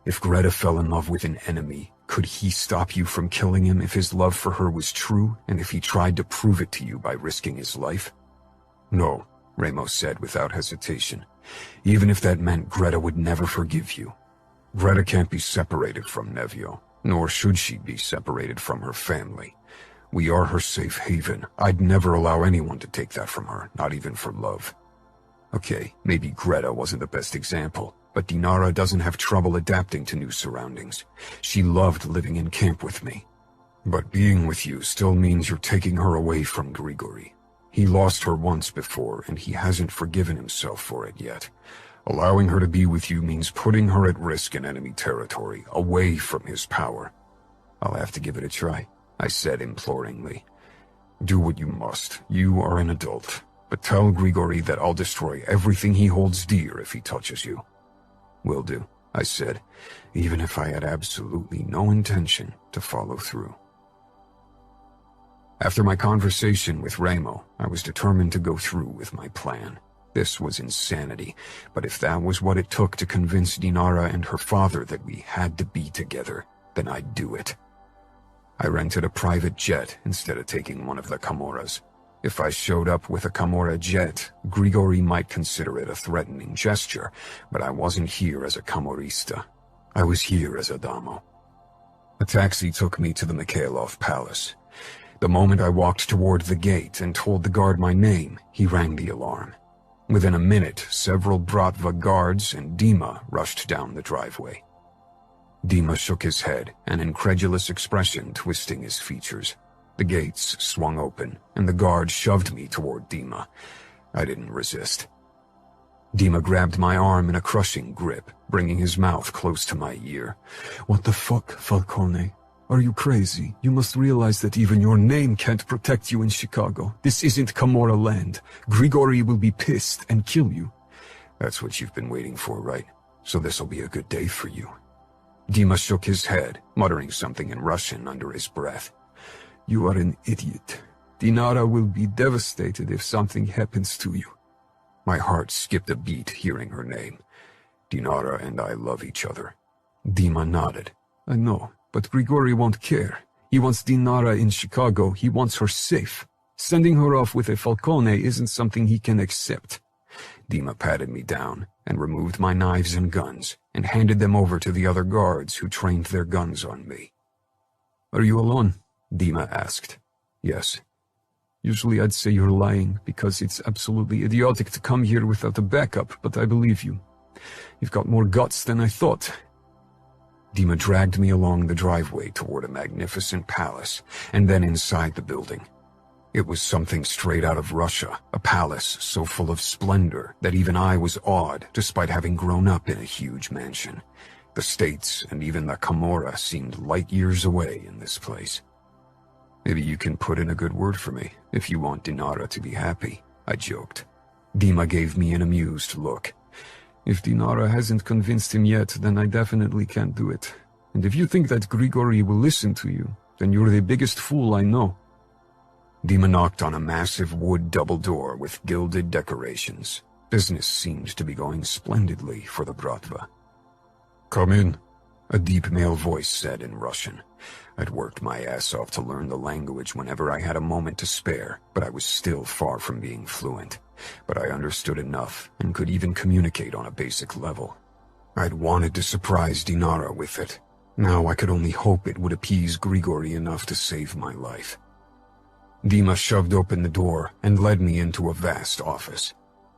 If Greta fell in love with an enemy, could he stop you from killing him if his love for her was true, and if he tried to prove it to you by risking his life? No, Ramo said without hesitation, even if that meant Greta would never forgive you. Greta can't be separated from Nevio, nor should she be separated from her family. We are her safe haven. I'd never allow anyone to take that from her, not even for love. Okay, maybe Greta wasn't the best example, but Dinara doesn't have trouble adapting to new surroundings. She loved living in camp with me. But being with you still means you're taking her away from Grigori. He lost her once before, and he hasn't forgiven himself for it yet. Allowing her to be with you means putting her at risk in enemy territory, away from his power. I'll have to give it a try, I said imploringly. Do what you must. You are an adult. But tell Grigori that I'll destroy everything he holds dear if he touches you. Will do, I said, even if I had absolutely no intention to follow through. After my conversation with Ramo, I was determined to go through with my plan. This was insanity, but if that was what it took to convince Dinara and her father that we had to be together, then I'd do it. I rented a private jet instead of taking one of the Camorras. If I showed up with a Camorra jet, Grigori might consider it a threatening gesture, but I wasn't here as a Camorrista. I was here as Adamo. A taxi took me to the Mikhailov Palace. The moment I walked toward the gate and told the guard my name, he rang the alarm. Within a minute, several Bratva guards and Dima rushed down the driveway. Dima shook his head, an incredulous expression twisting his features. The gates swung open, and the guard shoved me toward Dima. I didn't resist. Dima grabbed my arm in a crushing grip, bringing his mouth close to my ear. What the fuck, Falcone? Are you crazy? You must realize that even your name can't protect you in Chicago. This isn't Camorra land. Grigori will be pissed and kill you. That's what you've been waiting for, right? so this'll be a good day for you. Dima shook his head, muttering something in Russian under his breath. You are an idiot. Dinara will be devastated if something happens to you. My heart skipped a beat hearing her name. Dinara and I love each other. Dima nodded. I know, but Grigori won't care. He wants Dinara in Chicago. He wants her safe. Sending her off with a Falcone isn't something he can accept. Dima patted me down and removed my knives and guns and handed them over to the other guards who trained their guns on me. Are you alone? Dima asked. Yes. Usually I'd say you're lying because it's absolutely idiotic to come here without a backup, but I believe you. You've got more guts than I thought. Dima dragged me along the driveway toward a magnificent palace and then inside the building. It was something straight out of Russia, a palace so full of splendor that even I was awed despite having grown up in a huge mansion. The States and even the Camorra seemed light years away in this place. Maybe you can put in a good word for me if you want Dinara to be happy, I joked. Dima gave me an amused look. If Dinara hasn't convinced him yet, then I definitely can't do it. And if you think that Grigori will listen to you, then you're the biggest fool I know. Dima knocked on a massive wood double door with gilded decorations. Business seemed to be going splendidly for the Bratva. Come in, a deep male voice said in Russian. I'd worked my ass off to learn the language whenever I had a moment to spare, but I was still far from being fluent. But I understood enough and could even communicate on a basic level. I'd wanted to surprise Dinara with it. Now I could only hope it would appease Grigori enough to save my life. Dima shoved open the door and led me into a vast office.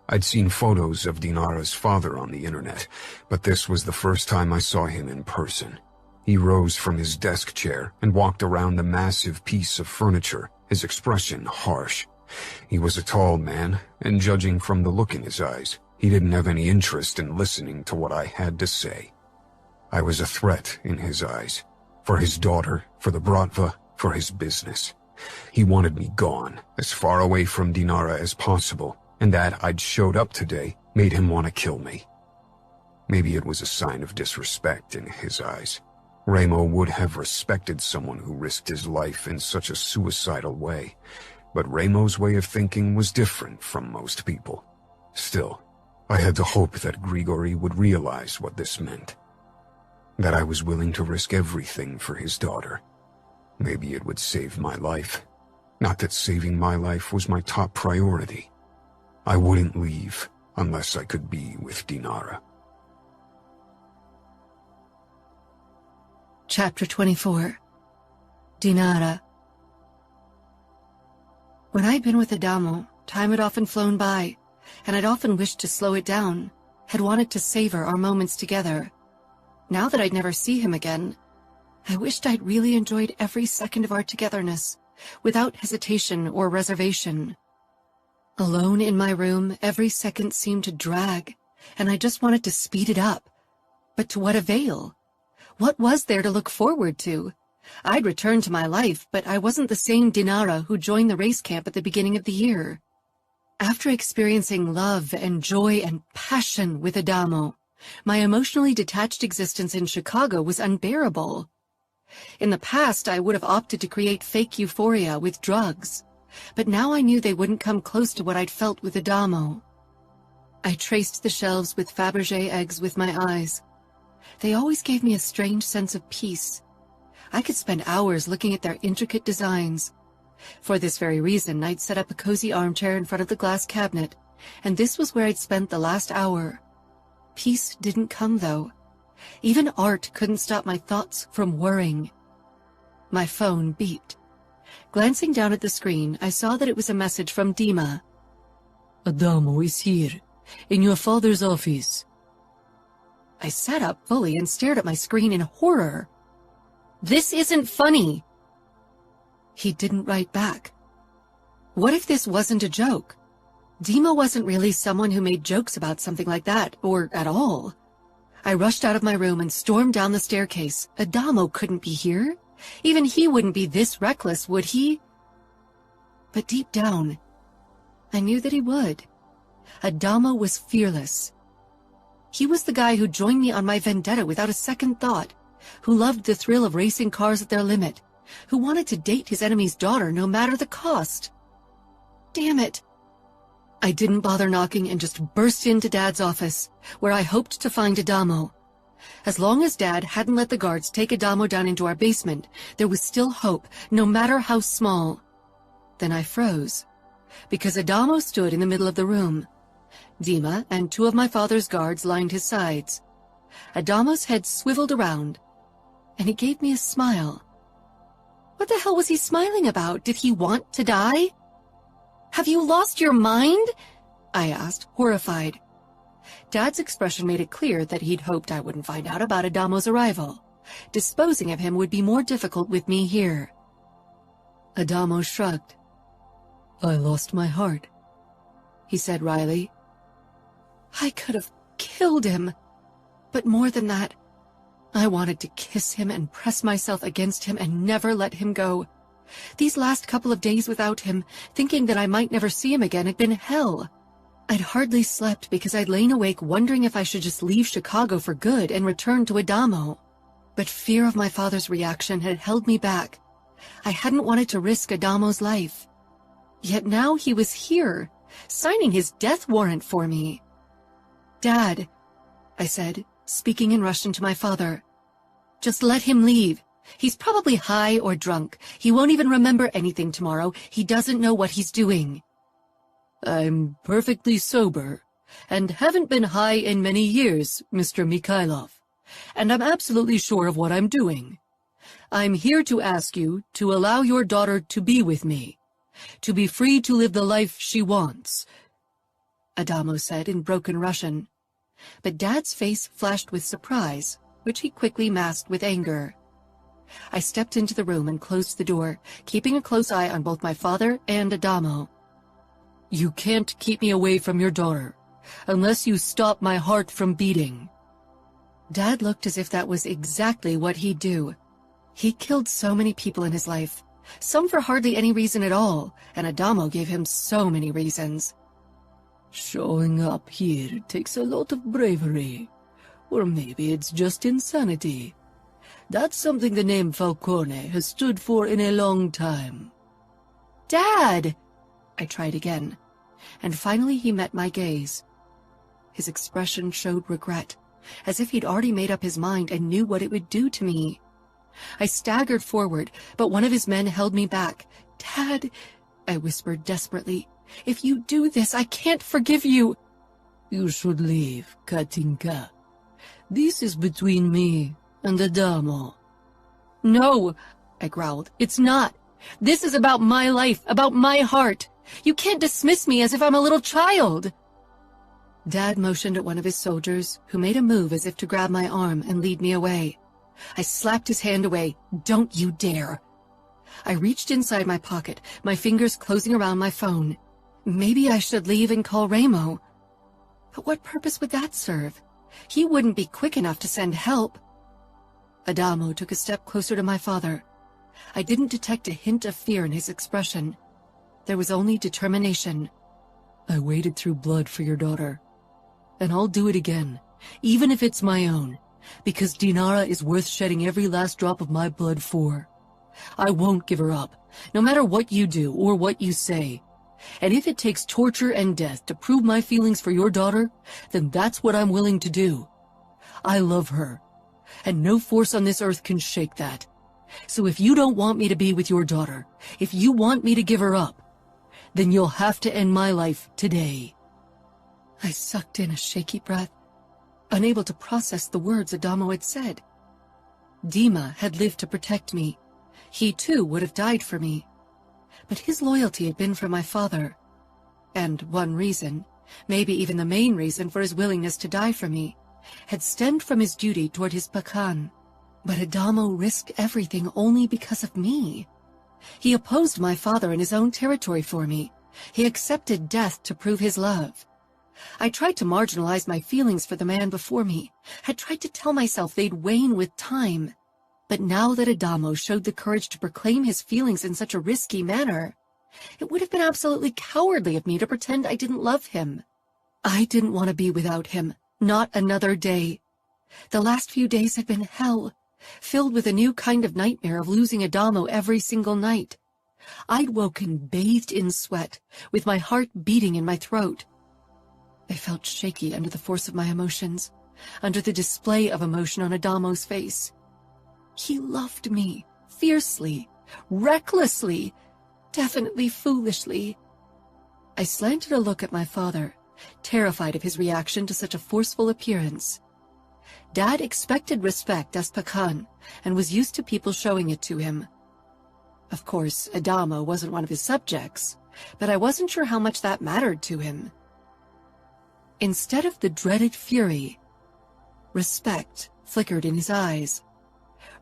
I'd seen photos of Dinara's father on the internet, but this was the first time I saw him in person. He rose from his desk chair and walked around the massive piece of furniture, his expression harsh. He was a tall man, and judging from the look in his eyes, he didn't have any interest in listening to what I had to say. I was a threat in his eyes. For his daughter, for the Bratva, for his business. He wanted me gone, as far away from Dinara as possible, and that I'd showed up today made him want to kill me. Maybe it was a sign of disrespect in his eyes. Ramo would have respected someone who risked his life in such a suicidal way, but Ramo's way of thinking was different from most people. Still, I had to hope that Grigori would realize what this meant. That I was willing to risk everything for his daughter. Maybe it would save my life. Not that saving my life was my top priority. I wouldn't leave unless I could be with Dinara. Chapter 24. Dinara. When I'd been with Adamo, time had often flown by, and I'd often wished to slow it down, had wanted to savor our moments together. Now that I'd never see him again, I wished I'd really enjoyed every second of our togetherness, without hesitation or reservation. Alone in my room, every second seemed to drag, and I just wanted to speed it up. But to what avail? What was there to look forward to? I'd returned to my life, but I wasn't the same Dinara who joined the race camp at the beginning of the year. After experiencing love and joy and passion with Adamo, my emotionally detached existence in Chicago was unbearable. In the past, I would have opted to create fake euphoria with drugs, but now I knew they wouldn't come close to what I'd felt with Adamo. I traced the shelves with Fabergé eggs with my eyes. They always gave me a strange sense of peace. I could spend hours looking at their intricate designs. For this very reason, I'd set up a cozy armchair in front of the glass cabinet, and this was where I'd spent the last hour. Peace didn't come, though. Even art couldn't stop my thoughts from worrying. My phone beeped. Glancing down at the screen, I saw that it was a message from Dima. Adamo is here, in your father's office. I sat up fully and stared at my screen in horror. This isn't funny. He didn't write back. What if this wasn't a joke? Dima wasn't really someone who made jokes about something like that, or at all. I rushed out of my room and stormed down the staircase. Adamo couldn't be here. Even he wouldn't be this reckless, would he? But deep down, I knew that he would. Adamo was fearless. He was the guy who joined me on my vendetta without a second thought, who loved the thrill of racing cars at their limit, who wanted to date his enemy's daughter no matter the cost. Damn it. I didn't bother knocking and just burst into Dad's office, where I hoped to find Adamo. As long as Dad hadn't let the guards take Adamo down into our basement, there was still hope, no matter how small. Then I froze, because Adamo stood in the middle of the room. Dima and 2 of my father's guards lined his sides. Adamo's head swiveled around, and he gave me a smile. What the hell was he smiling about? Did he want to die? Have you lost your mind? I asked, horrified. Dad's expression made it clear that he'd hoped I wouldn't find out about Adamo's arrival. Disposing of him would be more difficult with me here. Adamo shrugged. I lost my heart, he said wryly. I could have killed him. But more than that, I wanted to kiss him and press myself against him and never let him go. These last couple of days without him, thinking that I might never see him again, had been hell. I'd hardly slept because I'd lain awake wondering if I should just leave Chicago for good and return to Adamo. But fear of my father's reaction had held me back. I hadn't wanted to risk Adamo's life. Yet now he was here, signing his death warrant for me. Dad, I said, speaking in Russian to my father. Just let him leave. He's probably high or drunk. He won't even remember anything tomorrow. He doesn't know what he's doing. I'm perfectly sober, and haven't been high in many years, Mr. Mikhailov, and I'm absolutely sure of what I'm doing. I'm here to ask you to allow your daughter to be with me, to be free to live the life she wants, Adamo said in broken Russian. But Dad's face flashed with surprise, which he quickly masked with anger. I stepped into the room and closed the door, keeping a close eye on both my father and Adamo. You can't keep me away from your daughter, unless you stop my heart from beating. Dad looked as if that was exactly what he'd do. He killed so many people in his life, some for hardly any reason at all, and Adamo gave him so many reasons. Showing up here takes a lot of bravery, or maybe it's just insanity. That's something the name Falcone has stood for in a long time. Dad! I tried again, and finally he met my gaze. His expression showed regret, as if he'd already made up his mind and knew what it would do to me. I staggered forward, but one of his men held me back. Dad, I whispered desperately, if you do this, I can't forgive you. You should leave, Katinka. This is between me and Adamo. No, I growled, it's not. This is about my life, about my heart. You can't dismiss me as if I'm a little child. Dad motioned at one of his soldiers, who made a move as if to grab my arm and lead me away. I slapped his hand away. Don't you dare. I reached inside my pocket, my fingers closing around my phone. Maybe I should leave and call Ramo. But what purpose would that serve? He wouldn't be quick enough to send help. Adamo took a step closer to my father. I didn't detect a hint of fear in his expression. There was only determination. I waded through blood for your daughter. And I'll do it again, even if it's my own, because Dinara is worth shedding every last drop of my blood for. I won't give her up, no matter what you do or what you say. And if it takes torture and death to prove my feelings for your daughter, then that's what I'm willing to do. I love her, and no force on this earth can shake that. So if you don't want me to be with your daughter, if you want me to give her up, then you'll have to end my life today. I sucked in a shaky breath, unable to process the words Adamo had said. Dima had lived to protect me. He too would have died for me. But his loyalty had been for my father. And one reason, maybe even the main reason for his willingness to die for me, had stemmed from his duty toward his Pakan. But Adamo risked everything only because of me. He opposed my father in his own territory for me. He accepted death to prove his love. I tried to marginalize my feelings for the man before me, had tried to tell myself they'd wane with time. But now that Adamo showed the courage to proclaim his feelings in such a risky manner, it would have been absolutely cowardly of me to pretend I didn't love him. I didn't want to be without him, Not another day. The last few days had been hell, filled with a new kind of nightmare of losing Adamo every single night. I'd woken bathed in sweat, with my heart beating in my throat. I felt shaky under the force of my emotions, under the display of emotion on Adamo's face. He loved me, fiercely, recklessly, definitely foolishly. I slanted a look at my father, terrified of his reaction to such a forceful appearance. Dad expected respect as Pakan, and was used to people showing it to him. Of course, Adamo wasn't one of his subjects, but I wasn't sure how much that mattered to him. Instead of the dreaded fury, respect flickered in his eyes.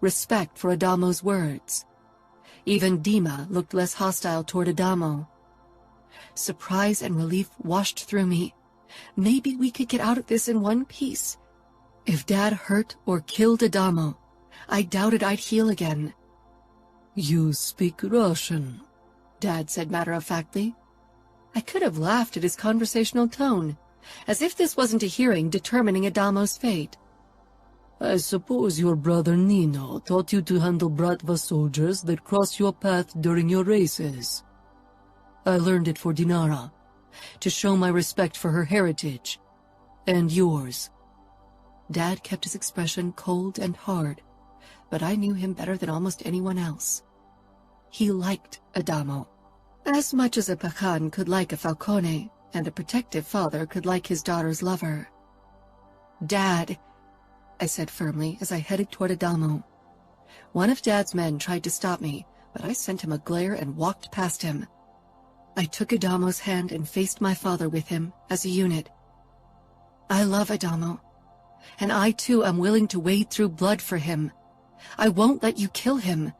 Respect for Adamo's words. Even Dima looked less hostile toward Adamo. Surprise and relief washed through me. Maybe we could get out of this in one piece. If Dad hurt or killed Adamo, I doubted I'd heal again. You speak Russian, Dad said matter-of-factly. I could have laughed at his conversational tone, as if this wasn't a hearing determining Adamo's fate. I suppose your brother Nino taught you to handle Bratva soldiers that cross your path during your races. I learned it for Dinara, to show my respect for her heritage, and yours. Dad kept his expression cold and hard, but I knew him better than almost anyone else. He liked Adamo, as much as a Pakan could like a Falcone, and a protective father could like his daughter's lover. Dad, I said firmly as I headed toward Adamo. One of Dad's men tried to stop me, but I sent him a glare and walked past him. I took Adamo's hand and faced my father with him as a unit. I love Adamo, and I too am willing to wade through blood for him. I won't let you kill him.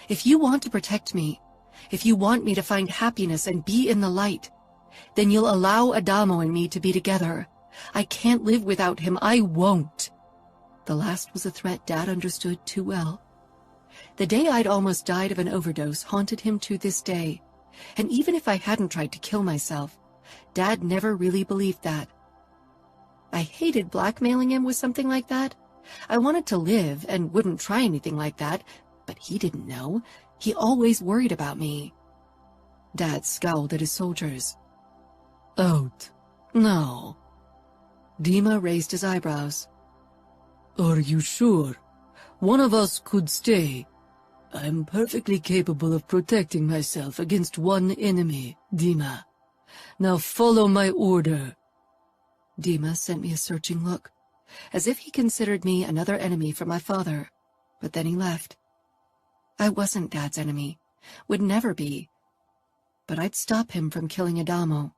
If you want to protect me, if you want me to find happiness and be in the light, then you'll allow Adamo and me to be together. I can't live without him. I won't. The last was a threat Dad understood too well. The day I'd almost died of an overdose haunted him to this day, and even if I hadn't tried to kill myself, Dad never really believed that. I hated blackmailing him with something like that. I wanted to live and wouldn't try anything like that, but he didn't know. He always worried about me. Dad scowled at his soldiers. Out. No. Dima raised his eyebrows. Are you sure? One of us could stay. I'm perfectly capable of protecting myself against one enemy, Dima. Now follow my order. Dima sent me a searching look, as if he considered me another enemy for my father, but then he left. I wasn't Dad's enemy, would never be, but I'd stop him from killing Adamo.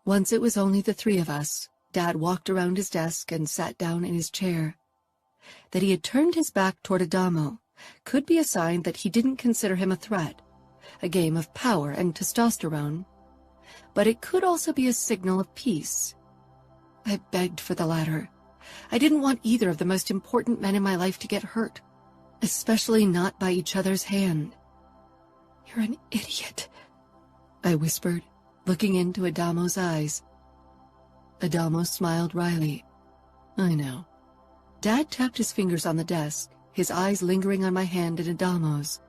Once it was only the three of us, Dad walked around his desk and sat down in his chair. That he had turned his back toward Adamo could be a sign that he didn't consider him a threat, a game of power and testosterone, but it could also be a signal of peace. I begged for the latter. I didn't want either of the most important men in my life to get hurt, especially not by each other's hand. You're an idiot, I whispered, looking into Adamo's eyes. Adamo smiled wryly. I know. Dad tapped his fingers on the desk, his eyes lingering on my hand and Adamo's.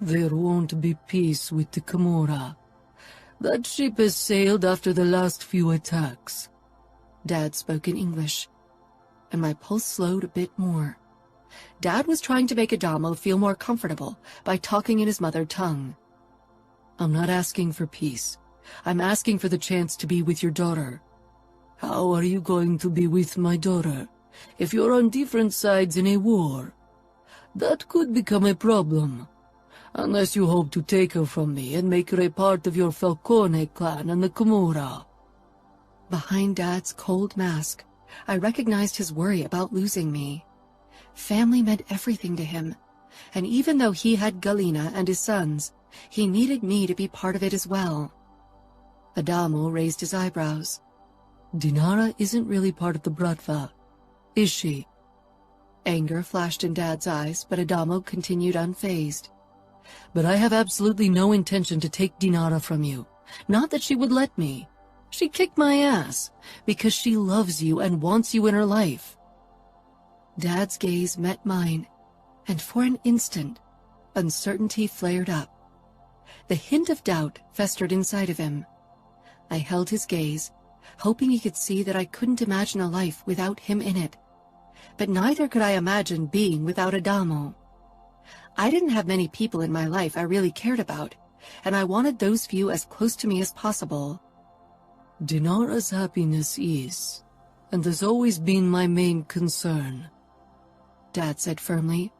There won't be peace with the Camorra. That ship has sailed after the last few attacks. Dad spoke in English, and my pulse slowed a bit more. Dad was trying to make Adamo feel more comfortable by talking in his mother tongue. I'm not asking for peace. I'm asking for the chance to be with your daughter. How are you going to be with my daughter if you're on different sides in a war? That could become a problem, unless you hope to take her from me and make her a part of your Falcone clan and the Camorra. Behind Dad's cold mask, I recognized his worry about losing me. Family meant everything to him, and even though he had Galina and his sons, he needed me to be part of it as well. Adamo raised his eyebrows. Dinara isn't really part of the Bratva, is she? Anger flashed in Dad's eyes, but Adamo continued unfazed. But I have absolutely no intention to take Dinara from you. Not that she would let me. She kicked my ass because she loves you and wants you in her life. Dad's gaze met mine, and for an instant, uncertainty flared up. The hint of doubt festered inside of him. I held his gaze, hoping he could see that I couldn't imagine a life without him in it. But neither could I imagine being without Adamo. I didn't have many people in my life I really cared about, and I wanted those few as close to me as possible. Dinara's happiness is, and has always been my main concern, Dad said firmly.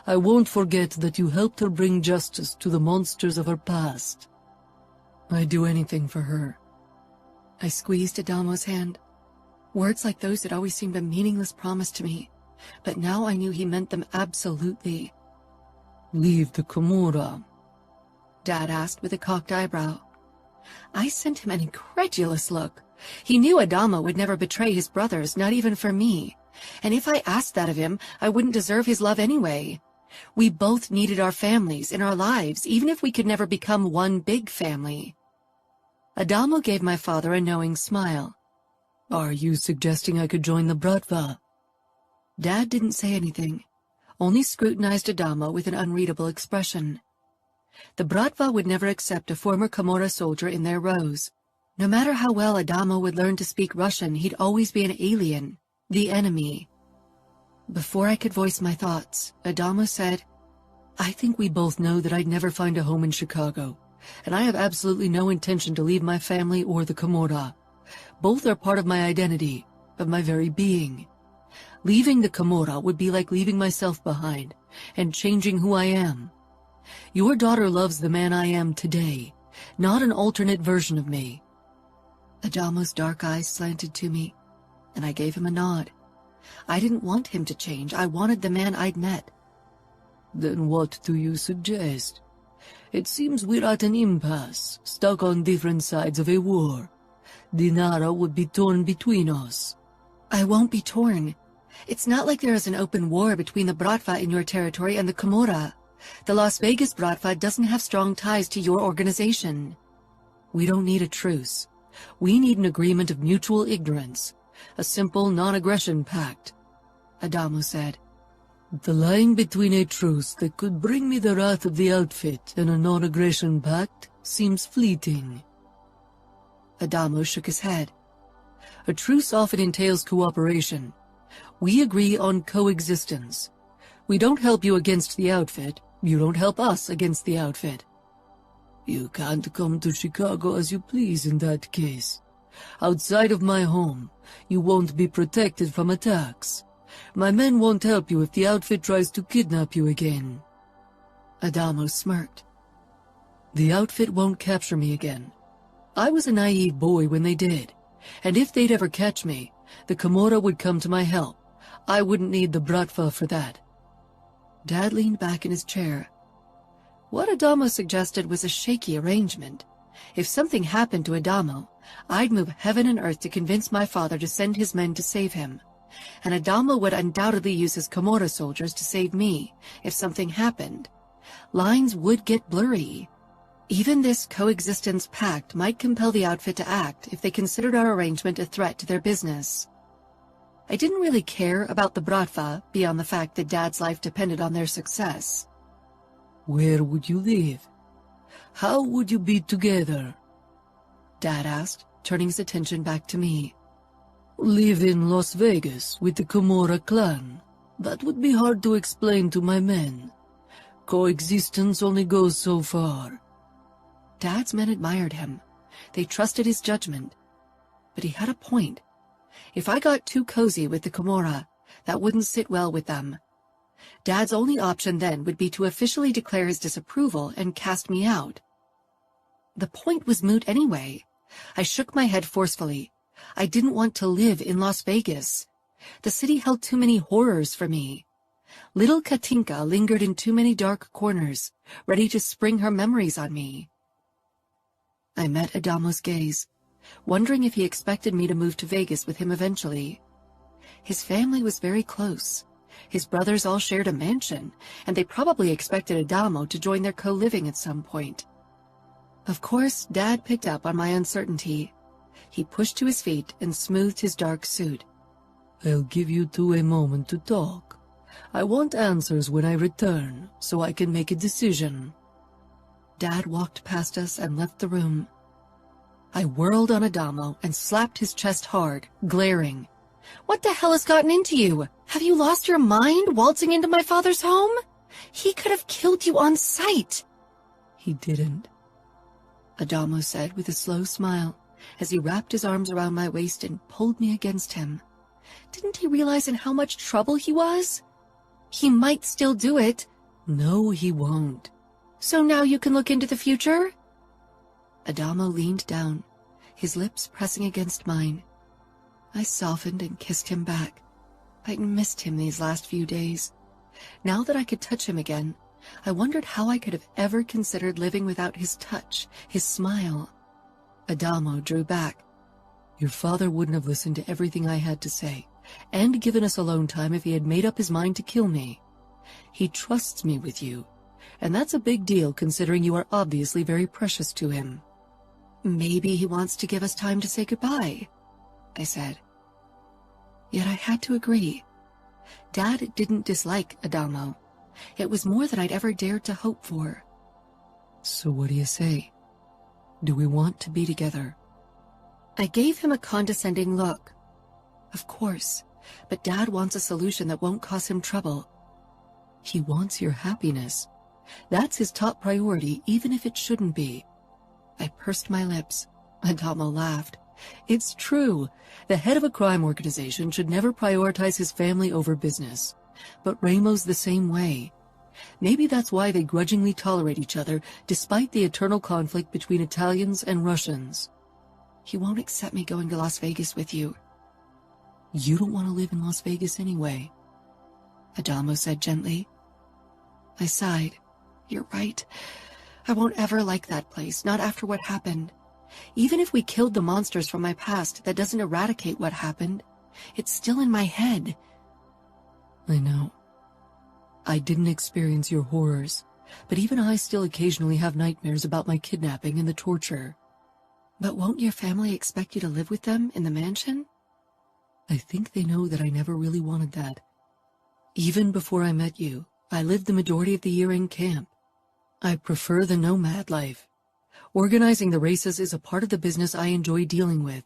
I won't forget that you helped her bring justice to the monsters of her past. I'd do anything for her. I squeezed Adamo's hand. Words like those had always seemed a meaningless promise to me, but now I knew he meant them absolutely. Leave the Camorra? Dad asked with a cocked eyebrow. I sent him an incredulous look. He knew Adamo would never betray his brothers, not even for me. And if I asked that of him, I wouldn't deserve his love anyway. We both needed our families in our lives, even if we could never become one big family. Adamo gave my father a knowing smile. Are you suggesting I could join the Bratva? Dad didn't say anything, only scrutinized Adamo with an unreadable expression. The Bratva would never accept a former Camorra soldier in their rows. No matter how well Adamo would learn to speak Russian, he'd always be an alien, the enemy. Before I could voice my thoughts, Adamo said, I think we both know that I'd never find a home in Chicago, and I have absolutely no intention to leave my family or the Camorra. Both are part of my identity, of my very being. Leaving the Camorra would be like leaving myself behind and changing who I am. Your daughter loves the man I am today, not an alternate version of me. Adamo's dark eyes slanted to me, and I gave him a nod. I didn't want him to change. I wanted the man I'd met. Then what do you suggest? It seems we're at an impasse, stuck on different sides of a war. Dinara would be torn between us. I won't be torn. It's not like there is an open war between the Bratva in your territory and the Camorra. The Las Vegas Bratva doesn't have strong ties to your organization. We don't need a truce. We need an agreement of mutual ignorance, a simple non-aggression pact, Adamo said. The line between a truce that could bring me the wrath of the outfit and a non-aggression pact seems fleeting. Adamo shook his head. A truce often entails cooperation. We agree on coexistence. We don't help you against the outfit. You don't help us against the outfit. You can't come to Chicago as you please in that case. Outside of my home, you won't be protected from attacks. My men won't help you if the outfit tries to kidnap you again. Adamo smirked. The outfit won't capture me again. I was a naive boy when they did, and if they'd ever catch me, the Camorra would come to my help. I wouldn't need the Bratva for that. Dad leaned back in his chair. What Adamo suggested was a shaky arrangement. If something happened to Adamo, I'd move heaven and earth to convince my father to send his men to save him. And Adamo would undoubtedly use his Camorra soldiers to save me if something happened. Lines would get blurry. Even this coexistence pact might compel the outfit to act if they considered our arrangement a threat to their business. I didn't really care about the Bratva beyond the fact that Dad's life depended on their success. Where would you live? How would you be together? Dad asked, turning his attention back to me. Live in Las Vegas with the Camorra clan. That would be hard to explain to my men. Coexistence only goes so far. Dad's men admired him. They trusted his judgment. But he had a point. If I got too cozy with the Camorra, that wouldn't sit well with them. Dad's only option then would be to officially declare his disapproval and cast me out. The point was moot anyway. I shook my head forcefully. I didn't want to live in Las Vegas. The city held too many horrors for me. Little Katinka lingered in too many dark corners, ready to spring her memories on me. I met Adamo's gaze, wondering if he expected me to move to Vegas with him eventually. His family was very close. His brothers all shared a mansion, and they probably expected Adamo to join their co-living at some point. Of course, Dad picked up on my uncertainty. He pushed to his feet and smoothed his dark suit. I'll give you two a moment to talk. I want answers when I return, so I can make a decision. Dad walked past us and left the room. I whirled on Adamo and slapped his chest hard, glaring. What the hell has gotten into you? Have you lost your mind waltzing into my father's home? He could have killed you on sight. He didn't, Adamo said with a slow smile as he wrapped his arms around my waist and pulled me against him. Didn't he realize in how much trouble he was? He might still do it. No, he won't. So now you can look into the future? Adamo leaned down, his lips pressing against mine. I softened and kissed him back. I'd missed him these last few days. Now that I could touch him again, I wondered how I could have ever considered living without his touch, his smile. Adamo drew back. Your father wouldn't have listened to everything I had to say, and given us alone time if he had made up his mind to kill me. He trusts me with you, and that's a big deal considering you are obviously very precious to him. Maybe he wants to give us time to say goodbye, I said. Yet I had to agree. Dad didn't dislike Adamo. It was more than I'd ever dared to hope for. So what do you say? Do we want to be together? I gave him a condescending look. Of course, but Dad wants a solution that won't cause him trouble. He wants your happiness. That's his top priority, even if it shouldn't be. I pursed my lips. Adamo laughed. It's true. The head of a crime organization should never prioritize his family over business. But Ramo's the same way. Maybe that's why they grudgingly tolerate each other, despite the eternal conflict between Italians and Russians. He won't accept me going to Las Vegas with you. You don't want to live in Las Vegas anyway, Adamo said gently. I sighed. You're right. I won't ever like that place, not after what happened. Even if we killed the monsters from my past, that doesn't eradicate what happened. It's still in my head. I know. I didn't experience your horrors, but even I still occasionally have nightmares about my kidnapping and the torture. But won't your family expect you to live with them in the mansion? I think they know that I never really wanted that. Even before I met you, I lived the majority of the year in camp. I prefer the nomad life. Organizing the races is a part of the business I enjoy dealing with.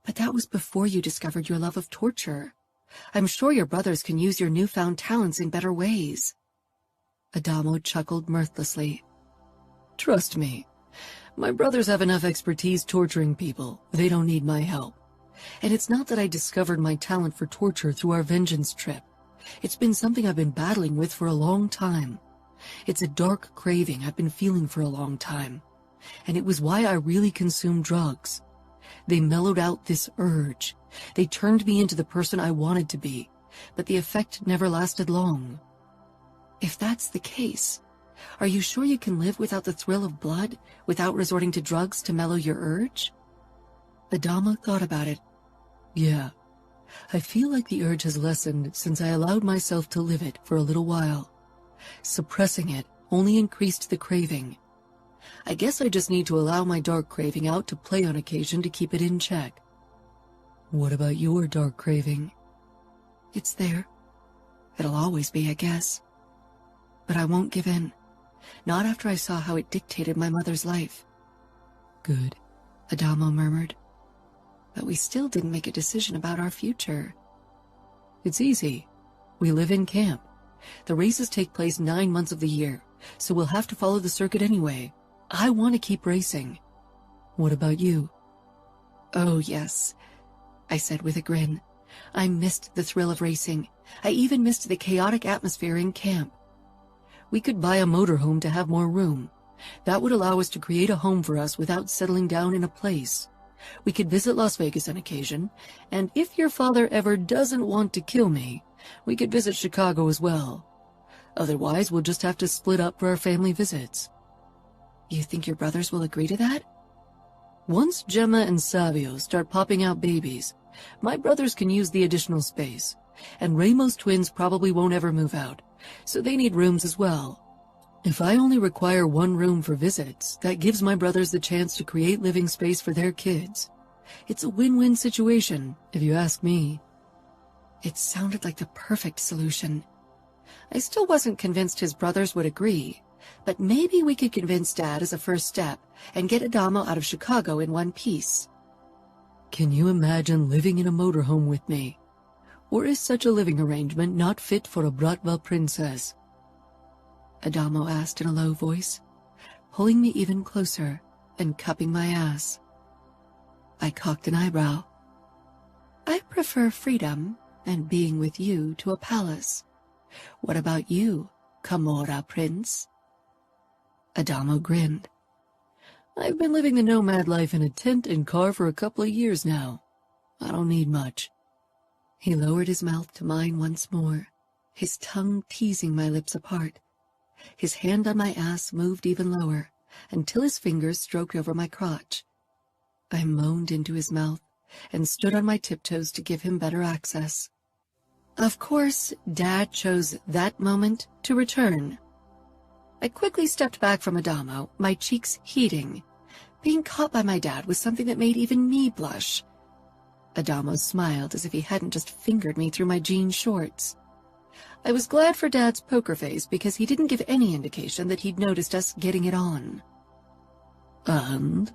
But that was before you discovered your love of torture. I'm sure your brothers can use your newfound talents in better ways. Adamo chuckled mirthlessly. Trust me, my brothers have enough expertise torturing people. They don't need my help. And it's not that I discovered my talent for torture through our vengeance trip. It's been something I've been battling with for a long time. It's a dark craving I've been feeling for a long time. And it was why I really consumed drugs. They mellowed out this urge. They turned me into the person I wanted to be, but the effect never lasted long. If that's the case, are you sure you can live without the thrill of blood, without resorting to drugs to mellow your urge? Adamo thought about it. Yeah, I feel like the urge has lessened since I allowed myself to live it for a little while. Suppressing it only increased the craving. I guess I just need to allow my dark craving out to play on occasion to keep it in check. What about your dark craving? It's there. It'll always be, I guess. But I won't give in. Not after I saw how it dictated my mother's life. Good, Adamo murmured. But we still didn't make a decision about our future. It's easy. We live in camp. The races take place 9 months of the year, so we'll have to follow the circuit anyway. I want to keep racing. What about you? Oh, yes, I said with a grin. I missed the thrill of racing. I even missed the chaotic atmosphere in camp. We could buy a motorhome to have more room. That would allow us to create a home for us without settling down in a place. We could visit Las Vegas on occasion, and if your father ever doesn't want to kill me, we could visit Chicago as well. Otherwise, we'll just have to split up for our family visits. You think your brothers will agree to that? Once Gemma and Savio start popping out babies, my brothers can use the additional space, and Ramos twins probably won't ever move out, so they need rooms as well. If I only require one room for visits, that gives my brothers the chance to create living space for their kids. It's a win-win situation, if you ask me. It sounded like the perfect solution. I still wasn't convinced his brothers would agree, but maybe we could convince Dad as a first step and get Adamo out of Chicago in one piece. Can you imagine living in a motorhome with me? Or is such a living arrangement not fit for a Bratva princess? Adamo asked in a low voice, pulling me even closer and cupping my ass. I cocked an eyebrow. I prefer freedom and being with you to a palace. What about you, Camorra prince? Adamo grinned. I've been living the nomad life in a tent and car for a couple of years now. I don't need much. He lowered his mouth to mine once more, his tongue teasing my lips apart. His hand on my ass moved even lower, until his fingers stroked over my crotch. I moaned into his mouth and stood on my tiptoes to give him better access. Of course, Dad chose that moment to return. I quickly stepped back from Adamo, my cheeks heating. Being caught by my dad was something that made even me blush. Adamo smiled as if he hadn't just fingered me through my jean shorts. I was glad for Dad's poker face because he didn't give any indication that he'd noticed us getting it on. And?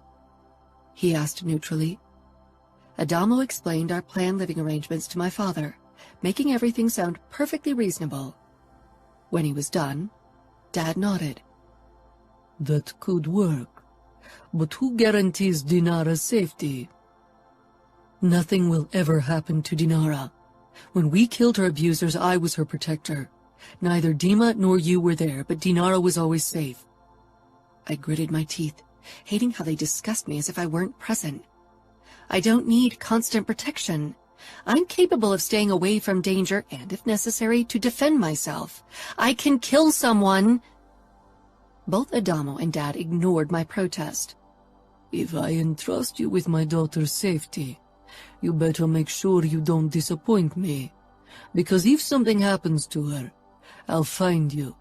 He asked neutrally. Adamo explained our planned living arrangements to my father, making everything sound perfectly reasonable. When he was done, Dad nodded. That could work. But who guarantees Dinara's safety? Nothing will ever happen to Dinara. When we killed her abusers, I was her protector. Neither Dima nor you were there, but Dinara was always safe. I gritted my teeth, hating how they discussed me as if I weren't present. I don't need constant protection. I'm capable of staying away from danger and, if necessary, to defend myself. I can kill someone. Both Adamo and Dad ignored my protest. If I entrust you with my daughter's safety, you better make sure you don't disappoint me. Because if something happens to her, I'll find you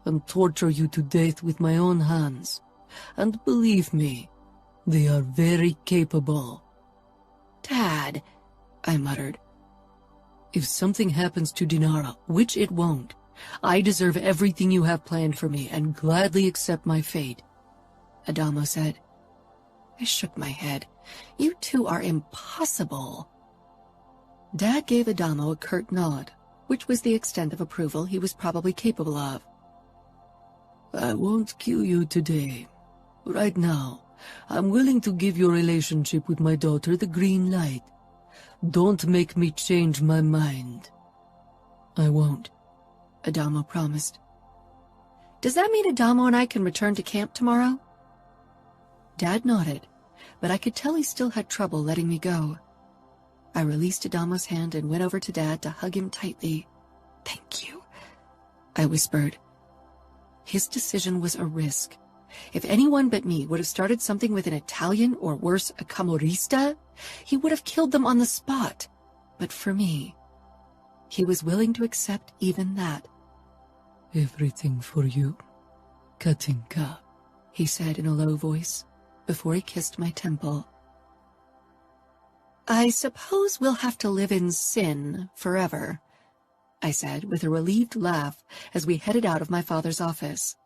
and torture you to death with my own hands. And believe me, they are very capable. Dad, I muttered. If something happens to Dinara, which it won't, I deserve everything you have planned for me and gladly accept my fate, Adamo said. I shook my head. You two are impossible. Dad gave Adamo a curt nod, which was the extent of approval he was probably capable of. I won't kill you today. Right now, I'm willing to give your relationship with my daughter the green light. Don't make me change my mind. I won't, Adamo promised. Does that mean Adamo and I can return to camp tomorrow? Dad nodded, but I could tell he still had trouble letting me go. I released Adamo's hand and went over to Dad to hug him tightly. Thank you, I whispered. His decision was a risk. If anyone but me would have started something with an Italian, or worse, a Camorrista, he would have killed them on the spot. But for me, he was willing to accept even that. Everything for you, Katinka, he said in a low voice, before he kissed my temple. I suppose we'll have to live in sin forever, I said with a relieved laugh as we headed out of my father's office.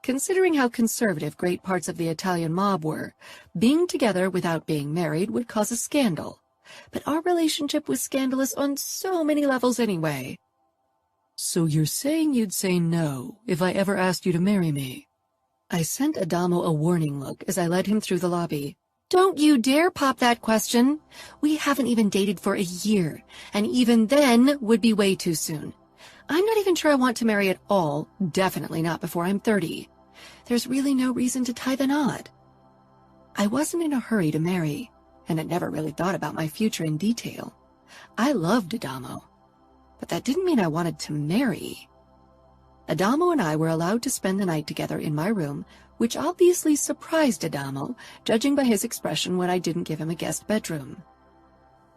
Considering how conservative great parts of the Italian mob were, being together without being married would cause a scandal. But our relationship was scandalous on so many levels anyway. So you're saying you'd say no if I ever asked you to marry me? I sent Adamo a warning look as I led him through the lobby. Don't you dare pop that question. We haven't even dated for a year, and even then would be way too soon. I'm not even sure I want to marry at all, definitely not before I'm 30. There's really no reason to tie the knot. I wasn't in a hurry to marry, and had never really thought about my future in detail. I loved Adamo, but that didn't mean I wanted to marry. Adamo and I were allowed to spend the night together in my room, which obviously surprised Adamo, judging by his expression when I didn't give him a guest bedroom.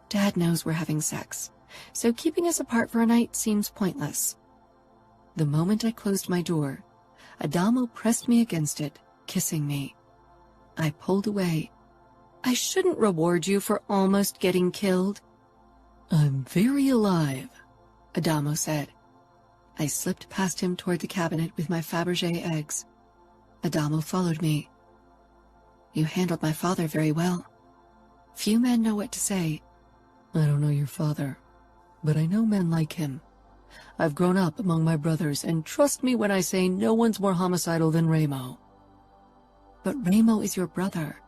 Dad knows we're having sex, so keeping us apart for a night seems pointless. The moment I closed my door, Adamo pressed me against it, kissing me. I pulled away. I shouldn't reward you for almost getting killed. I'm very alive, Adamo said. I slipped past him toward the cabinet with my Fabergé eggs. Adamo followed me. You handled my father very well. Few men know what to say. I don't know your father, but I know men like him. I've grown up among my brothers, and trust me when I say no one's more homicidal than Ramo. But Ramo is your brother.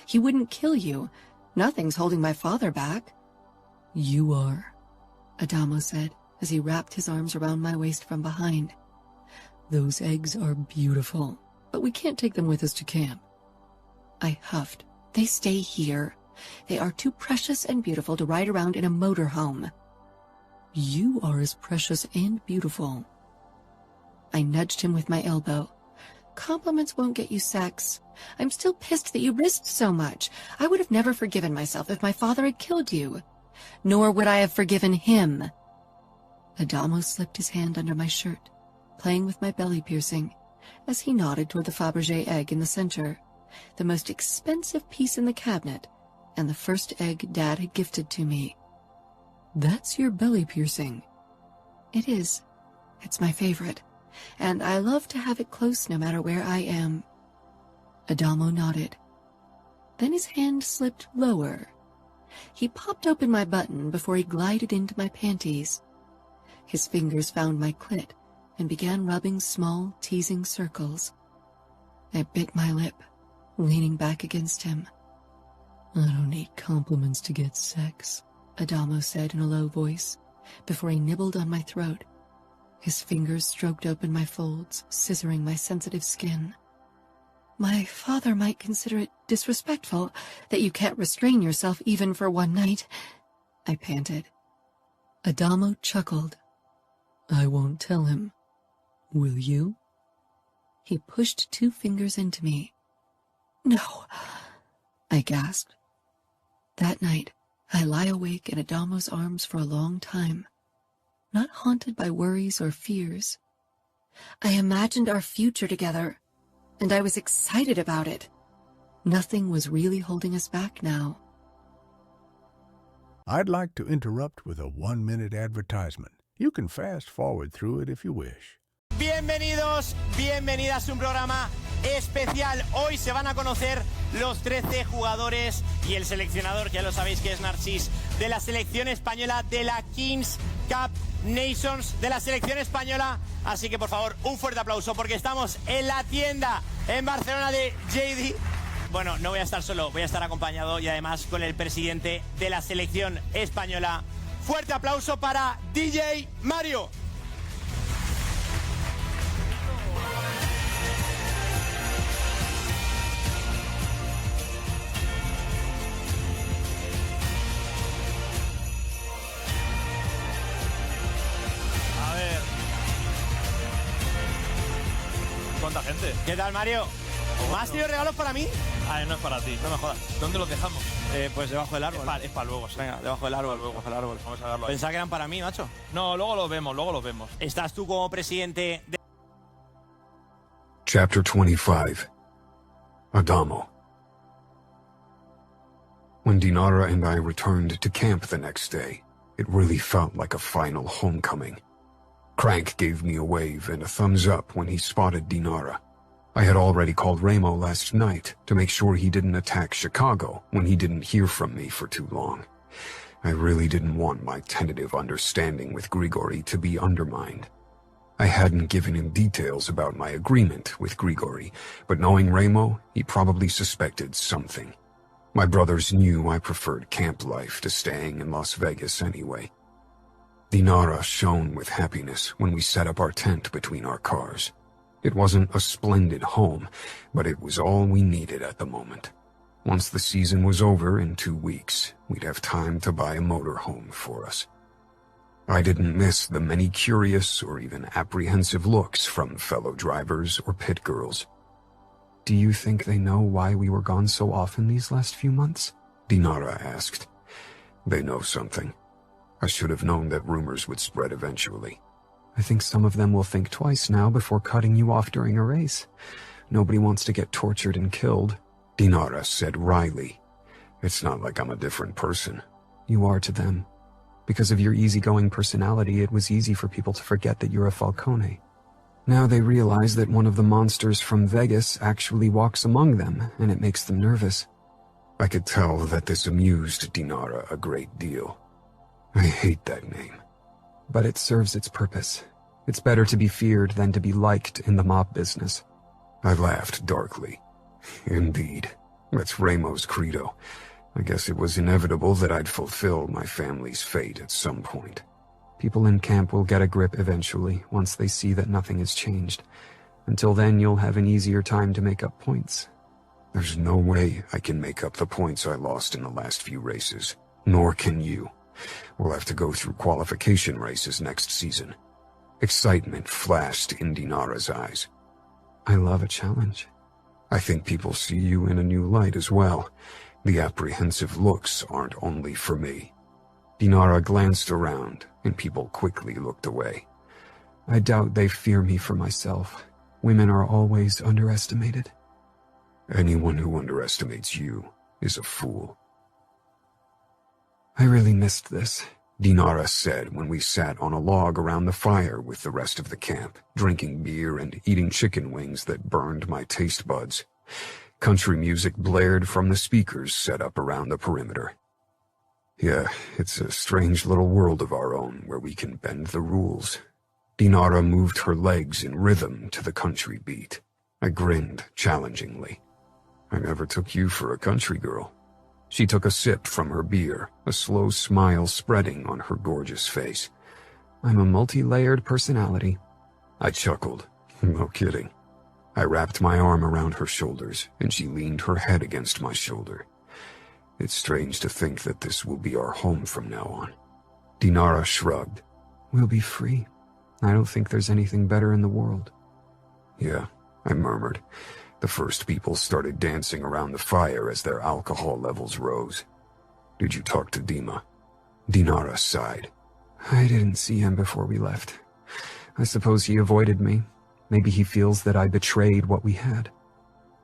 He wouldn't kill you. Nothing's holding my father back. You are, Adamo said as he wrapped his arms around my waist from behind. Those eggs are beautiful, but we can't take them with us to camp. I huffed. They stay here. They are too precious and beautiful to ride around in a motorhome. You are as precious and beautiful. I nudged him with my elbow. Compliments won't get you sex. I'm still pissed that you risked so much. I would have never forgiven myself if my father had killed you. Nor would I have forgiven him. Adamo slipped his hand under my shirt, playing with my belly piercing, as he nodded toward the Fabergé egg in the center, the most expensive piece in the cabinet, and the first egg Dad had gifted to me. That's your belly piercing. It is. It's my favorite, and I love to have it close no matter where I am. Adamo nodded. Then his hand slipped lower. He popped open my button before he glided into my panties. His fingers found my clit and began rubbing small, teasing circles. I bit my lip, leaning back against him. I don't need compliments to get sex, Adamo said in a low voice, before he nibbled on my throat. His fingers stroked open my folds, scissoring my sensitive skin. My father might consider it disrespectful that you can't restrain yourself even for one night, I panted. Adamo chuckled. I won't tell him. Will you? He pushed 2 fingers into me. No, I gasped. That night, I lie awake in Adamo's arms for a long time, not haunted by worries or fears. I imagined our future together, and I was excited about it. Nothing was really holding us back now. I'd like to interrupt with a 1-minute advertisement. You can fast forward through it if you wish. Bienvenidos, bienvenidas a un programa especial. Hoy se van a conocer los 13 jugadores y el seleccionador, ya lo sabéis que es Narcís, de la selección española de la Kings Cup Nations de la selección española. Así que por favor, un fuerte aplauso porque estamos en la tienda en Barcelona de JD. Bueno, no voy a estar solo, voy a estar acompañado y además con el presidente de la selección española. Fuerte aplauso para DJ Mario. A ver. ¿Cuánta gente? ¿Qué tal, Mario? ¿Me has tenido regalos para mí? Ah, no es para ti. No me jodas. ¿Dónde los dejamos? Pues debajo del árbol. Es para luego, sí. Venga, debajo del árbol, debajo del árbol. Vamos a darlo ahí. Pensaba que eran para mí, macho. No, luego los vemos, luego los vemos. ¿Estás tú como presidente de... Chapter 25. Adamo. When Dinara and I returned to camp the next day, it really felt like a final homecoming. Crank gave me a wave and a thumbs up when he spotted Dinara. I had already called Ramo last night to make sure he didn't attack Chicago when he didn't hear from me for too long. I really didn't want my tentative understanding with Grigori to be undermined. I hadn't given him details about my agreement with Grigori, but knowing Ramo, he probably suspected something. My brothers knew I preferred camp life to staying in Las Vegas anyway. Dinara shone with happiness when we set up our tent between our cars. It wasn't a splendid home, but it was all we needed at the moment. Once the season was over in 2 weeks, we'd have time to buy a motorhome for us. I didn't miss the many curious or even apprehensive looks from fellow drivers or pit girls. Do you think they know why we were gone so often these last few months? Dinara asked. They know something. I should have known that rumors would spread eventually. I think some of them will think twice now before cutting you off during a race. Nobody wants to get tortured and killed. Dinara said wryly. It's not like I'm a different person. You are to them. Because of your easygoing personality, it was easy for people to forget that you're a Falcone. Now they realize that one of the monsters from Vegas actually walks among them, and it makes them nervous. I could tell that this amused Dinara a great deal. I hate that name. But it serves its purpose. It's better to be feared than to be liked in the mob business. I laughed darkly. Indeed, that's Ramo's credo. I guess it was inevitable that I'd fulfill my family's fate at some point. People in camp will get a grip eventually, once they see that nothing has changed. Until then, you'll have an easier time to make up points. There's no way I can make up the points I lost in the last few races. Nor can you. We'll have to go through qualification races next season. Excitement flashed in Dinara's eyes. I love a challenge. I think people see you in a new light as well. The apprehensive looks aren't only for me. Dinara glanced around, and people quickly looked away. I doubt they fear me for myself. Women are always underestimated. Anyone who underestimates you is a fool. I really missed this, Dinara said when we sat on a log around the fire with the rest of the camp, drinking beer and eating chicken wings that burned my taste buds. Country music blared from the speakers set up around the perimeter. Yeah, it's a strange little world of our own where we can bend the rules. Dinara moved her legs in rhythm to the country beat. I grinned challengingly. I never took you for a country girl. She took a sip from her beer, a slow smile spreading on her gorgeous face. I'm a multi-layered personality. I chuckled. No kidding. I wrapped my arm around her shoulders, and she leaned her head against my shoulder. It's strange to think that this will be our home from now on. Dinara shrugged. We'll be free. I don't think there's anything better in the world. Yeah, I murmured. The first people started dancing around the fire as their alcohol levels rose. Did you talk to Dima? Dinara sighed. I didn't see him before we left. I suppose he avoided me. Maybe he feels that I betrayed what we had.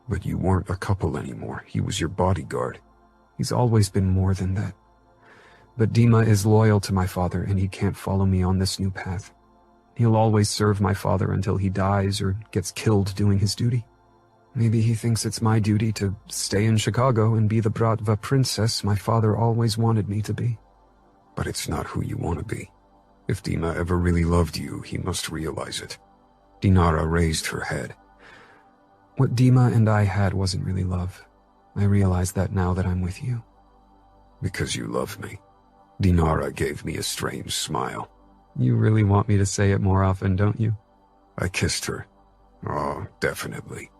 But you weren't a couple anymore. He was your bodyguard. He's always been more than that. But Dima is loyal to my father, and he can't follow me on this new path. He'll always serve my father until he dies or gets killed doing his duty. Maybe he thinks it's my duty to stay in Chicago and be the Bratva princess my father always wanted me to be. But it's not who you want to be. If Dima ever really loved you, he must realize it. Dinara raised her head. What Dima and I had wasn't really love. I realize that now that I'm with you. Because you love me. Dinara gave me a strange smile. You really want me to say it more often, don't you? I kissed her. Oh, definitely.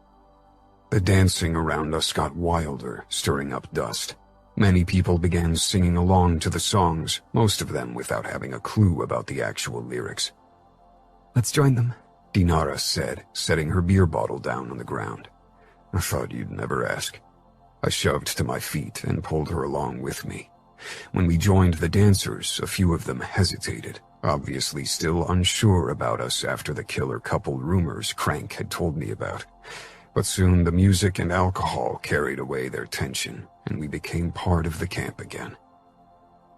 The dancing around us got wilder, stirring up dust. Many people began singing along to the songs, most of them without having a clue about the actual lyrics. Let's join them, Dinara said, setting her beer bottle down on the ground. I thought you'd never ask. I shoved to my feet and pulled her along with me. When we joined the dancers, a few of them hesitated, obviously still unsure about us after the killer couple rumors Crank had told me about. But soon the music and alcohol carried away their tension, and we became part of the camp again.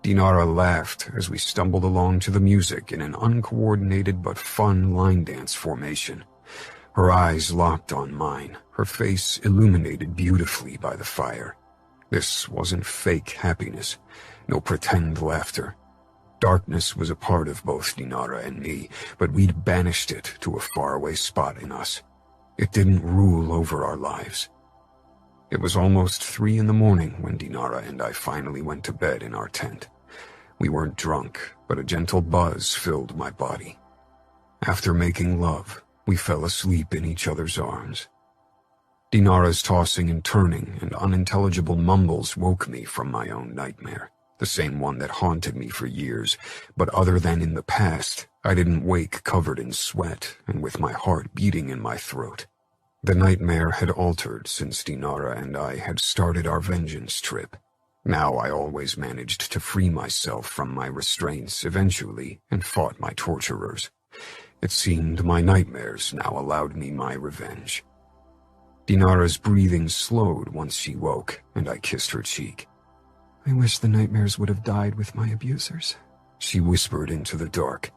Dinara laughed as we stumbled along to the music in an uncoordinated but fun line dance formation. Her eyes locked on mine, her face illuminated beautifully by the fire. This wasn't fake happiness, no pretend laughter. Darkness was a part of both Dinara and me, but we'd banished it to a faraway spot in us. It didn't rule over our lives. It was almost 3 a.m. when Dinara and I finally went to bed in our tent. We weren't drunk, but a gentle buzz filled my body. After making love, we fell asleep in each other's arms. Dinara's tossing and turning and unintelligible mumbles woke me from my own nightmare, the same one that haunted me for years, but other than in the past, I didn't wake covered in sweat and with my heart beating in my throat. The nightmare had altered since Dinara and I had started our vengeance trip. Now I always managed to free myself from my restraints eventually and fought my torturers. It seemed my nightmares now allowed me my revenge. Dinara's breathing slowed once she woke, and I kissed her cheek. I wish the nightmares would have died with my abusers, she whispered into the dark.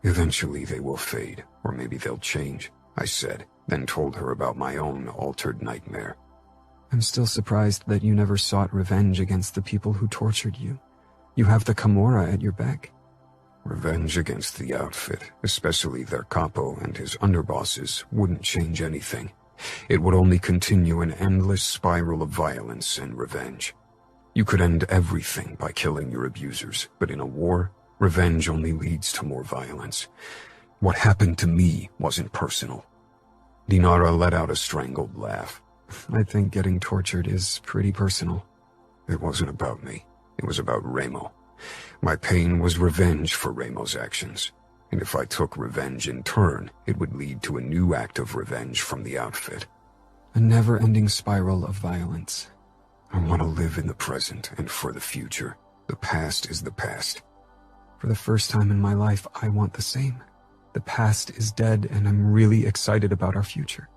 Eventually they will fade, or maybe they'll change, I said, then told her about my own altered nightmare. I'm still surprised that you never sought revenge against the people who tortured you. You have the Camorra at your back. Revenge against the outfit, especially their capo and his underbosses, wouldn't change anything. It would only continue an endless spiral of violence and revenge. You could end everything by killing your abusers, but in a war, revenge only leads to more violence. What happened to me wasn't personal. Dinara let out a strangled laugh. I think getting tortured is pretty personal. It wasn't about me. It was about Remo. My pain was revenge for Remo's actions. And if I took revenge in turn, it would lead to a new act of revenge from the outfit. A never-ending spiral of violence. I want to live in the present and for the future. The past is the past. For the first time in my life, I want the same. The past is dead, and I'm really excited about our future.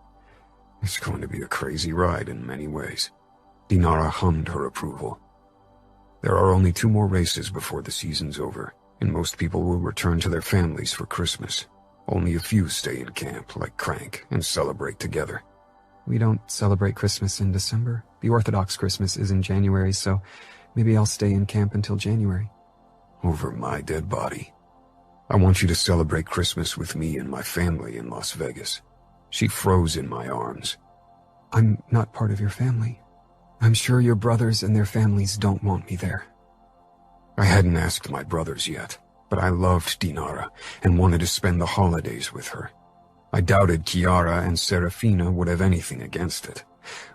It's going to be a crazy ride in many ways. Dinara hummed her approval. There are only 2 more races before the season's over, and most people will return to their families for Christmas. Only a few stay in camp, like Crank, and celebrate together. We don't celebrate Christmas in December. The Orthodox Christmas is in January, so maybe I'll stay in camp until January. Over my dead body. I want you to celebrate Christmas with me and my family in Las Vegas. She froze in my arms. I'm not part of your family. I'm sure your brothers and their families don't want me there. I hadn't asked my brothers yet, but I loved Dinara and wanted to spend the holidays with her. I doubted Chiara and Serafina would have anything against it.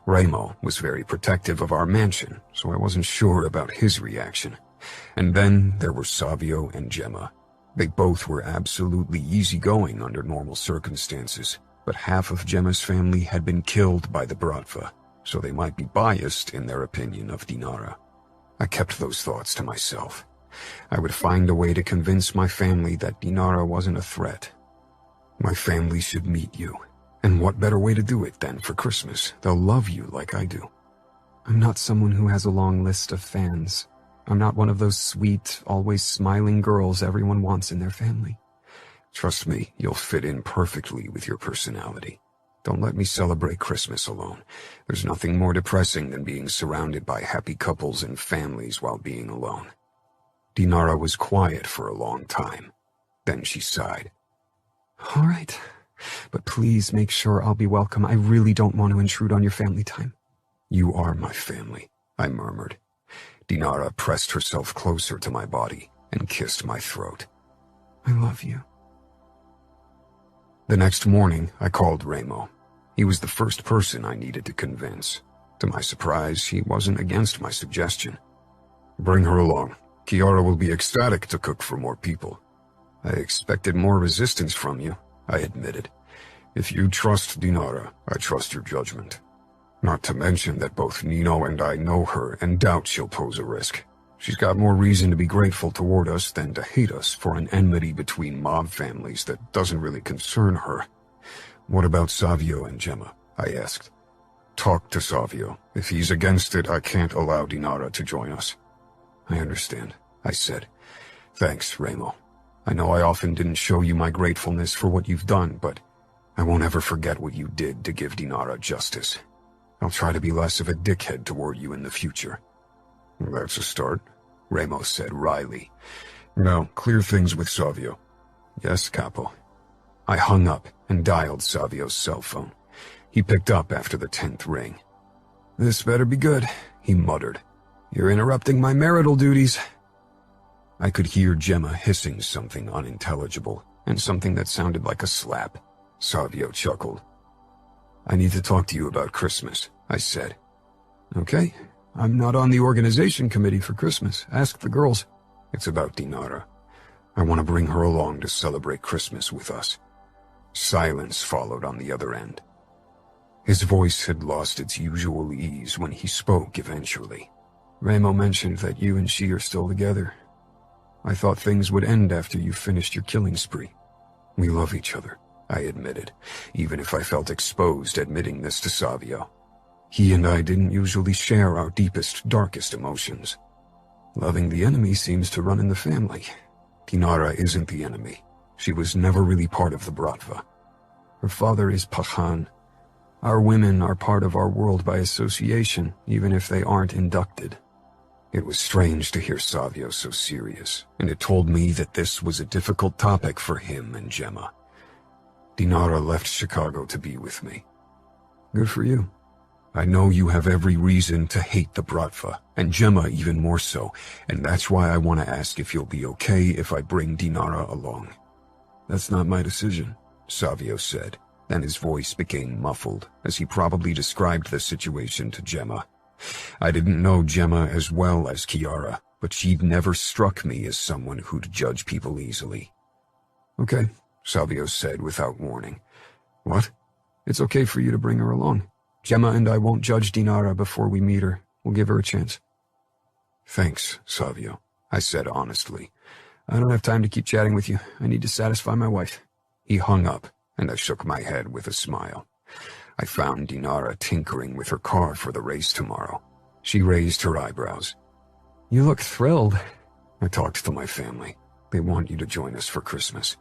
Remo was very protective of our mansion, so I wasn't sure about his reaction. And then there were Savio and Gemma. They both were absolutely easygoing under normal circumstances, but half of Gemma's family had been killed by the Bratva, so they might be biased in their opinion of Dinara. I kept those thoughts to myself. I would find a way to convince my family that Dinara wasn't a threat. My family should meet you, and what better way to do it than for Christmas? They'll love you like I do. I'm not someone who has a long list of fans. I'm not one of those sweet, always smiling girls everyone wants in their family. Trust me, you'll fit in perfectly with your personality. Don't let me celebrate Christmas alone. There's nothing more depressing than being surrounded by happy couples and families while being alone. Dinara was quiet for a long time. Then she sighed. All right, but please make sure I'll be welcome. I really don't want to intrude on your family time. You are my family, I murmured. Dinara pressed herself closer to my body and kissed my throat. I love you. The next morning, I called Remo. He was the first person I needed to convince. To my surprise, he wasn't against my suggestion. Bring her along. Chiara will be ecstatic to cook for more people. I expected more resistance from you, I admitted. If you trust Dinara, I trust your judgment. Not to mention that both Nino and I know her and doubt she'll pose a risk. She's got more reason to be grateful toward us than to hate us for an enmity between mob families that doesn't really concern her. What about Savio and Gemma? I asked. Talk to Savio. If he's against it, I can't allow Dinara to join us. I understand, I said. Thanks, Remo. I know I often didn't show you my gratefulness for what you've done, but I won't ever forget what you did to give Dinara justice. I'll try to be less of a dickhead toward you in the future. That's a start, Remo said wryly. Now, clear things with Savio. Yes, Capo. I hung up and dialed Savio's cell phone. He picked up after the 10th ring. This better be good, he muttered. You're interrupting my marital duties. I could hear Gemma hissing something unintelligible, and something that sounded like a slap. Savio chuckled. I need to talk to you about Christmas, I said. Okay, I'm not on the organization committee for Christmas. Ask the girls. It's about Dinara. I want to bring her along to celebrate Christmas with us. Silence followed on the other end. His voice had lost its usual ease when he spoke eventually. Remo mentioned that you and she are still together. I thought things would end after you finished your killing spree. We love each other, I admitted, even if I felt exposed admitting this to Savio. He and I didn't usually share our deepest, darkest emotions. Loving the enemy seems to run in the family. Dinara isn't the enemy. She was never really part of the Bratva. Her father is Pahan. Our women are part of our world by association, even if they aren't inducted. It was strange to hear Savio so serious, and it told me that this was a difficult topic for him and Gemma. Dinara left Chicago to be with me. Good for you. I know you have every reason to hate the Bratva, and Gemma even more so, and that's why I want to ask if you'll be okay if I bring Dinara along. That's not my decision, Savio said, and his voice became muffled as he probably described the situation to Gemma. I didn't know Gemma as well as Chiara, but she'd never struck me as someone who'd judge people easily. Okay, Savio said without warning. What? It's okay for you to bring her along. Gemma and I won't judge Dinara before we meet her. We'll give her a chance. Thanks, Savio, I said honestly. I don't have time to keep chatting with you. I need to satisfy my wife. He hung up, and I shook my head with a smile. I found Dinara tinkering with her car for the race tomorrow. She raised her eyebrows. You look thrilled. I talked to my family. They want you to join us for Christmas.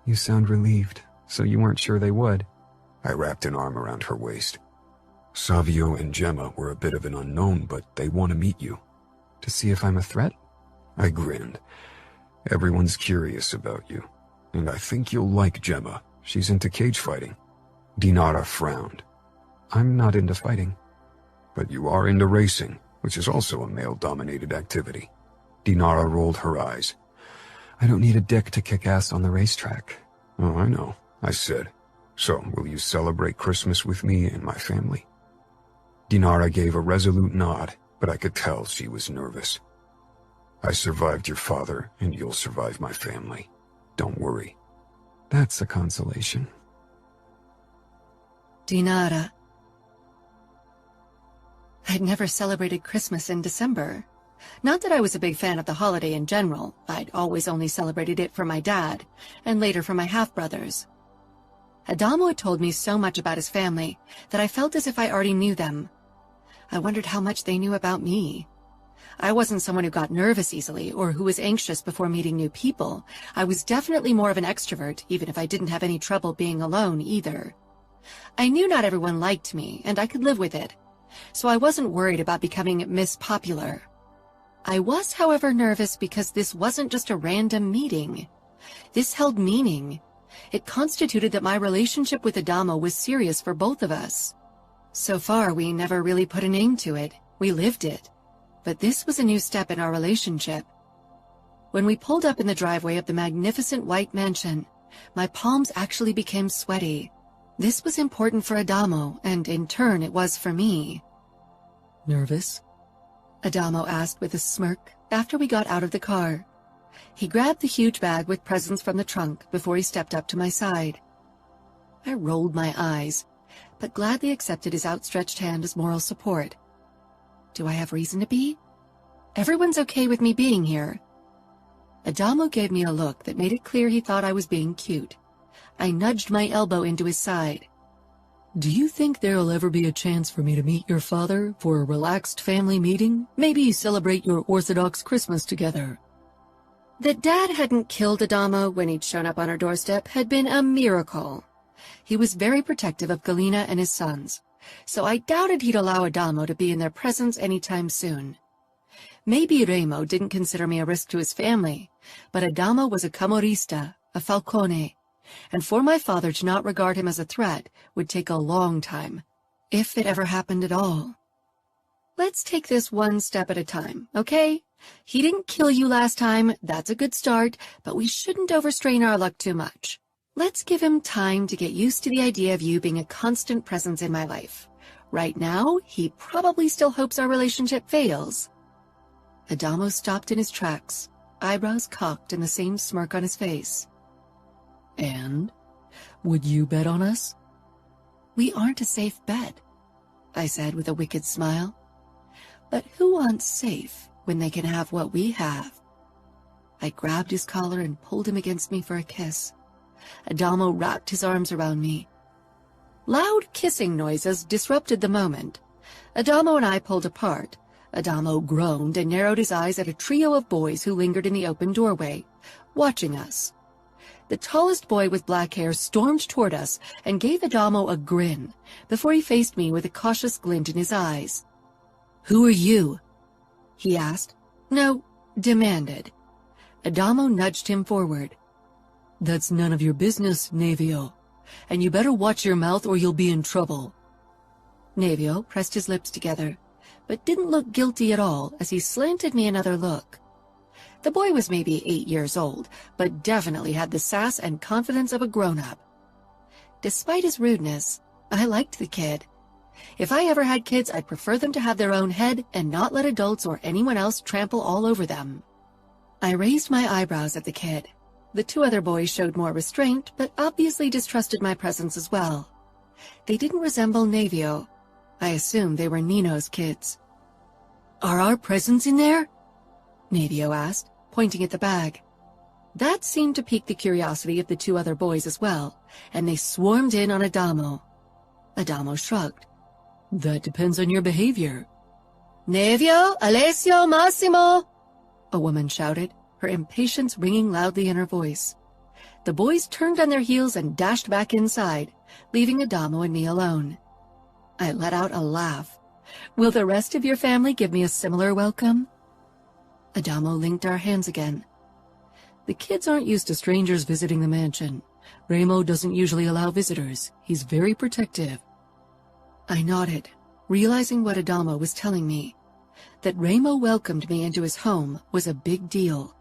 You sound relieved, so you weren't sure they would. I wrapped an arm around her waist. Savio and Gemma were a bit of an unknown, but they want to meet you. To see if I'm a threat? I grinned. Everyone's curious about you, and I think you'll like Gemma. She's into cage fighting. Dinara frowned. I'm not into fighting. But you are into racing, which is also a male-dominated activity. Dinara rolled her eyes. I don't need a dick to kick ass on the racetrack. Oh, I know, I said. So, will you celebrate Christmas with me and my family? Dinara gave a resolute nod, but I could tell she was nervous. I survived your father, and you'll survive my family. Don't worry. That's a consolation. Dinara. I'd never celebrated Christmas in December. Not that I was a big fan of the holiday in general. I'd always only celebrated it for my dad, and later for my half-brothers. Adamo had told me so much about his family that I felt as if I already knew them. I wondered how much they knew about me. I wasn't someone who got nervous easily or who was anxious before meeting new people. I was definitely more of an extrovert, even if I didn't have any trouble being alone either. I knew not everyone liked me, and I could live with it, so I wasn't worried about becoming Miss Popular. I was, however, nervous because this wasn't just a random meeting. This held meaning. It constituted that my relationship with Adamo was serious for both of us. So far, we never really put a name to it. We lived it. But this was a new step in our relationship. When we pulled up in the driveway of the magnificent white mansion, my palms actually became sweaty. This was important for Adamo, and in turn it was for me. Nervous? Adamo asked with a smirk after we got out of the car. He grabbed the huge bag with presents from the trunk before he stepped up to my side. I rolled my eyes, but gladly accepted his outstretched hand as moral support. Do I have reason to be? Everyone's okay with me being here. Adamo gave me a look that made it clear he thought I was being cute. I nudged my elbow into his side. Do you think there'll ever be a chance for me to meet your father for a relaxed family meeting? Maybe celebrate your Orthodox Christmas together? That Dad hadn't killed Adamo when he'd shown up on our doorstep had been a miracle. He was very protective of Galina and his sons, so I doubted he'd allow Adamo to be in their presence anytime soon. Maybe Remo didn't consider me a risk to his family, but Adamo was a Camorrista, a Falcone, and for my father to not regard him as a threat would take a long time, if it ever happened at all. Let's take this one step at a time, okay? He didn't kill you last time, that's a good start, but we shouldn't overstrain our luck too much. Let's give him time to get used to the idea of you being a constant presence in my life. Right now, he probably still hopes our relationship fails. Adamo stopped in his tracks, eyebrows cocked and the same smirk on his face. And? Would you bet on us? We aren't a safe bet, I said with a wicked smile. But who wants safe when they can have what we have? I grabbed his collar and pulled him against me for a kiss. Adamo wrapped his arms around me. Loud kissing noises disrupted the moment. Adamo and I pulled apart. Adamo groaned and narrowed his eyes at a trio of boys who lingered in the open doorway, watching us. The tallest boy with black hair stormed toward us and gave Adamo a grin before he faced me with a cautious glint in his eyes. "Who are you?" he asked. No, demanded. Adamo nudged him forward. "That's none of your business, Navio. And you better watch your mouth or you'll be in trouble." Navio pressed his lips together, but didn't look guilty at all as he slanted me another look. The boy was maybe 8 years old, but definitely had the sass and confidence of a grown-up. Despite his rudeness, I liked the kid. If I ever had kids, I'd prefer them to have their own head and not let adults or anyone else trample all over them. I raised my eyebrows at the kid. The 2 other boys showed more restraint, but obviously distrusted my presence as well. They didn't resemble Navio. I assumed they were Nino's kids. "Are our presents in there?" Navio asked, pointing at the bag. That seemed to pique the curiosity of the 2 other boys as well, and they swarmed in on Adamo. Adamo shrugged. "That depends on your behavior." "Navio, Alessio, Massimo!" a woman shouted, her impatience ringing loudly in her voice. The boys turned on their heels and dashed back inside, leaving Adamo and me alone. I let out a laugh. "Will the rest of your family give me a similar welcome?" Adamo linked our hands again. "The kids aren't used to strangers visiting the mansion. Remo doesn't usually allow visitors. He's very protective." I nodded, realizing what Adamo was telling me. That Remo welcomed me into his home was a big deal.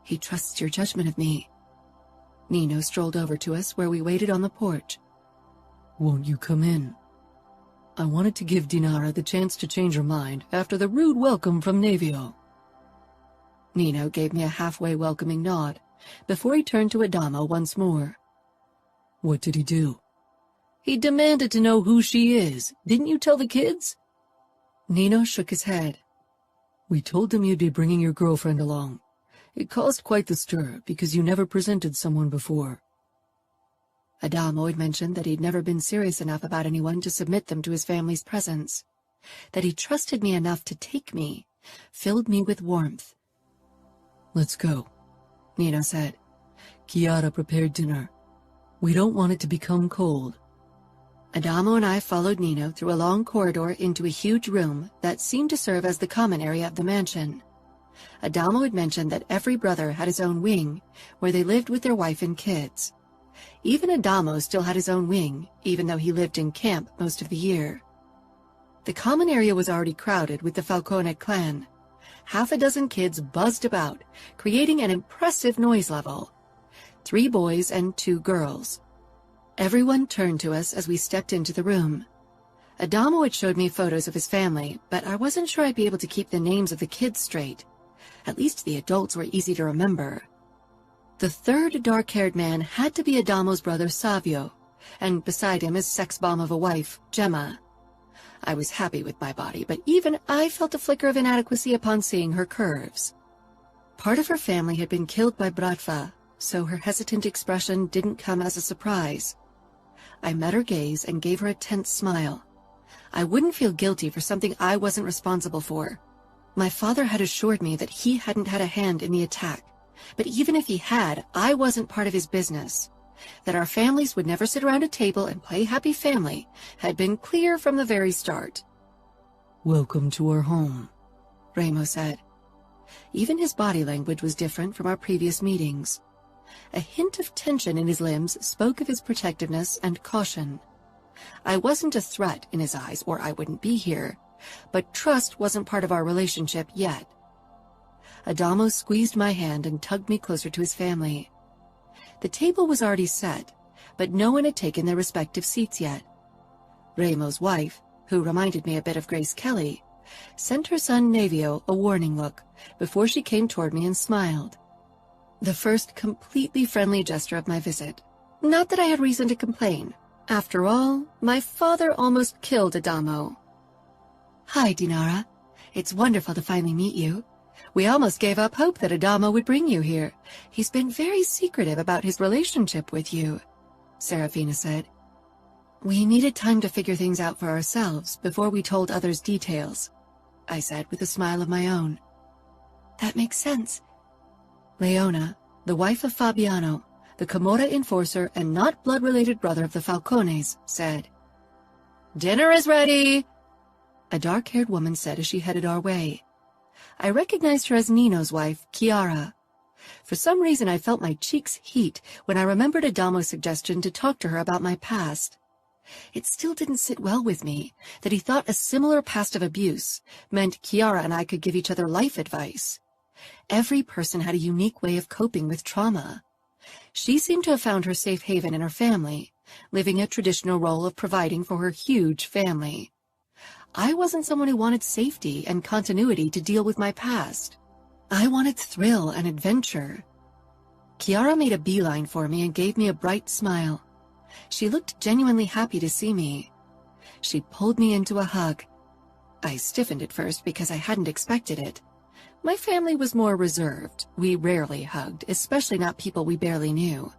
"He trusts your judgment of me." Nino strolled over to us where we waited on the porch. "Won't you come in? I wanted to give Dinara the chance to change her mind after the rude welcome from Navio." Nino gave me a halfway welcoming nod before he turned to Adamo once more. "What did he do?" "He demanded to know who she is. Didn't you tell the kids?" Nino shook his head. "We told them you'd be bringing your girlfriend along. It caused quite the stir because you never presented someone before." Adamo had mentioned that he'd never been serious enough about anyone to submit them to his family's presence. That he trusted me enough to take me filled me with warmth. "Let's go," Nino said. "Chiara prepared dinner. We don't want it to become cold." Adamo and I followed Nino through a long corridor into a huge room that seemed to serve as the common area of the mansion. Adamo had mentioned that every brother had his own wing, where they lived with their wife and kids. Even Adamo still had his own wing, even though he lived in camp most of the year. The common area was already crowded with the Falcone clan. Half a dozen kids buzzed about, creating an impressive noise level. 3 boys and 2 girls. Everyone turned to us as we stepped into the room. Adamo had showed me photos of his family, but I wasn't sure I'd be able to keep the names of the kids straight. At least the adults were easy to remember. The 3rd dark-haired man had to be Adamo's brother Savio, and beside him his sex bomb of a wife, Gemma. I was happy with my body, but even I felt a flicker of inadequacy upon seeing her curves. Part of her family had been killed by Bratva, so her hesitant expression didn't come as a surprise. I met her gaze and gave her a tense smile. I wouldn't feel guilty for something I wasn't responsible for. My father had assured me that he hadn't had a hand in the attack, but even if he had, I wasn't part of his business. That our families would never sit around a table and play happy family had been clear from the very start. "Welcome to our home," Remo said. Even his body language was different from our previous meetings. A hint of tension in his limbs spoke of his protectiveness and caution. I wasn't a threat in his eyes, or I wouldn't be here, but trust wasn't part of our relationship yet. Adamo squeezed my hand and tugged me closer to his family. The table was already set, but no one had taken their respective seats yet. Remo's wife, who reminded me a bit of Grace Kelly, sent her son Navio a warning look before she came toward me and smiled. The first completely friendly gesture of my visit. Not that I had reason to complain. After all, my father almost killed Adamo. "Hi, Dinara. It's wonderful to finally meet you. We almost gave up hope that Adamo would bring you here. He's been very secretive about his relationship with you, Serafina said. We needed time to figure things out for ourselves before we told others details, I said with a smile of my own. That makes sense. Leona, the wife of Fabiano, the Camorra enforcer and not blood-related brother of the Falcones, said. Dinner is ready, a dark-haired woman said as she headed our way. I recognized her as Nino's wife, Chiara. For some reason I felt my cheeks heat when I remembered Adamo's suggestion to talk to her about my past. It still didn't sit well with me that he thought a similar past of abuse meant Chiara and I could give each other life advice. Every person had a unique way of coping with trauma. She seemed to have found her safe haven in her family, living a traditional role of providing for her huge family. I wasn't someone who wanted safety and continuity to deal with my past. I wanted thrill and adventure. Chiara made a beeline for me and gave me a bright smile. She looked genuinely happy to see me. She pulled me into a hug. I stiffened at first because I hadn't expected it. My family was more reserved. We rarely hugged, especially not people we barely knew.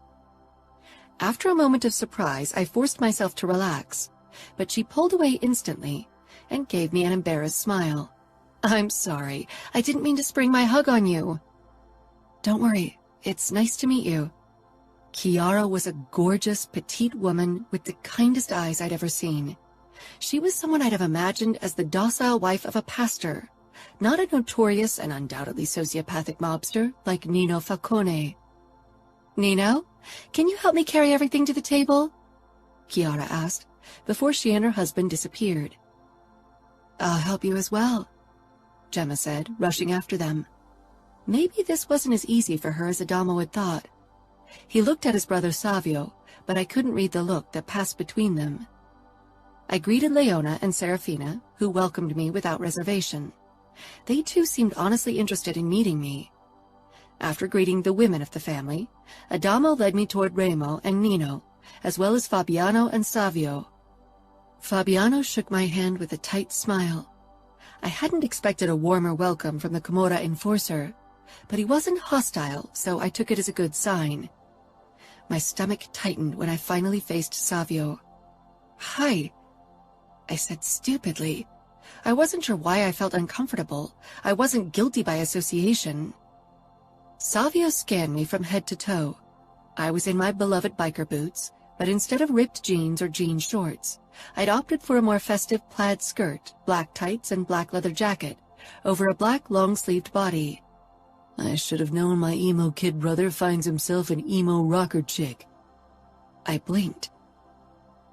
After a moment of surprise, I forced myself to relax, but she pulled away instantly and gave me an embarrassed smile. I'm sorry. I didn't mean to spring my hug on you. Don't worry. It's nice to meet you. Chiara was a gorgeous, petite woman with the kindest eyes I'd ever seen. She was someone I'd have imagined as the docile wife of a pastor, not a notorious and undoubtedly sociopathic mobster like Nino Falcone. Nino, can you help me carry everything to the table? Chiara asked, before she and her husband disappeared. I'll help you as well, Gemma said, rushing after them. Maybe this wasn't as easy for her as Adamo had thought. He looked at his brother Savio, but I couldn't read the look that passed between them. I greeted Leona and Serafina, who welcomed me without reservation. They too seemed honestly interested in meeting me. After greeting the women of the family, Adamo led me toward Remo and Nino, as well as Fabiano and Savio. Fabiano shook my hand with a tight smile. I hadn't expected a warmer welcome from the Camorra enforcer, but he wasn't hostile, so I took it as a good sign. My stomach tightened when I finally faced Savio. Hi, I said stupidly. I wasn't sure why I felt uncomfortable. I wasn't guilty by association. Savio scanned me from head to toe. I was in my beloved biker boots, but instead of ripped jeans or jean shorts, I'd opted for a more festive plaid skirt, black tights, and black leather jacket, over a black long-sleeved body. I should have known my emo kid brother finds himself an emo rocker chick. I blinked.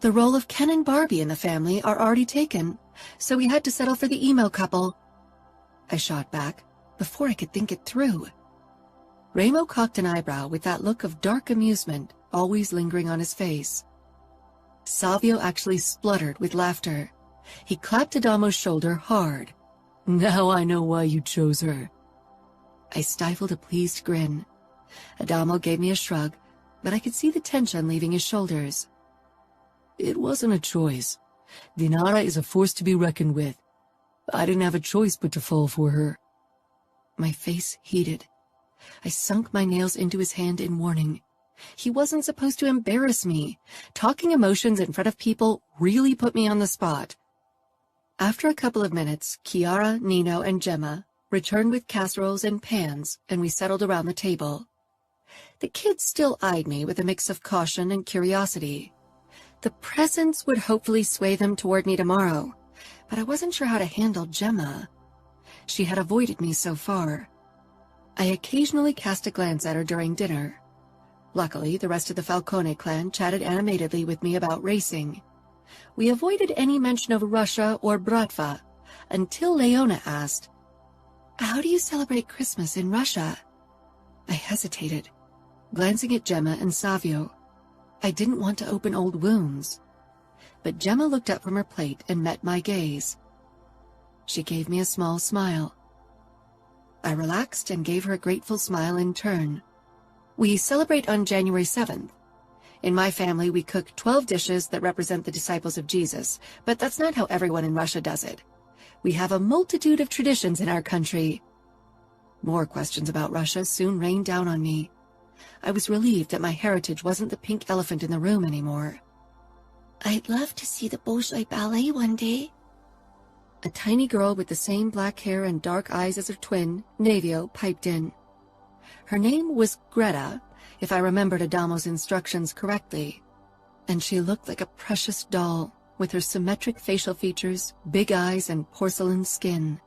The role of Ken and Barbie in the family are already taken, so we had to settle for the emo couple. I shot back, before I could think it through. Remo cocked an eyebrow with that look of dark amusement always lingering on his face. Savio actually spluttered with laughter. He clapped Adamo's shoulder hard. Now I know why you chose her. I stifled a pleased grin. Adamo gave me a shrug, but I could see the tension leaving his shoulders. It wasn't a choice. Dinara is a force to be reckoned with. I didn't have a choice but to fall for her. My face heated. I sunk my nails into his hand in warning. He wasn't supposed to embarrass me. Talking emotions in front of people really put me on the spot. After a couple of minutes, Chiara, Nino, and Gemma returned with casseroles and pans, and we settled around the table. The kids still eyed me with a mix of caution and curiosity. The presents would hopefully sway them toward me tomorrow, but I wasn't sure how to handle Gemma. She had avoided me so far. I occasionally cast a glance at her during dinner. Luckily, the rest of the Falcone clan chatted animatedly with me about racing. We avoided any mention of Russia or Bratva, until Leona asked, "How do you celebrate Christmas in Russia?" I hesitated, glancing at Gemma and Savio. I didn't want to open old wounds. But Gemma looked up from her plate and met my gaze. She gave me a small smile. I relaxed and gave her a grateful smile in turn. We celebrate on January 7th. In my family, we cook 12 dishes that represent the disciples of Jesus, but that's not how everyone in Russia does it. We have a multitude of traditions in our country. More questions about Russia soon rained down on me. I was relieved that my heritage wasn't the pink elephant in the room anymore. I'd love to see the Bolshoi Ballet one day. A tiny girl with the same black hair and dark eyes as her twin, Navio, piped in. Her name was Greta, if I remembered Adamo's instructions correctly, and she looked like a precious doll, with her symmetric facial features, big eyes, and porcelain skin.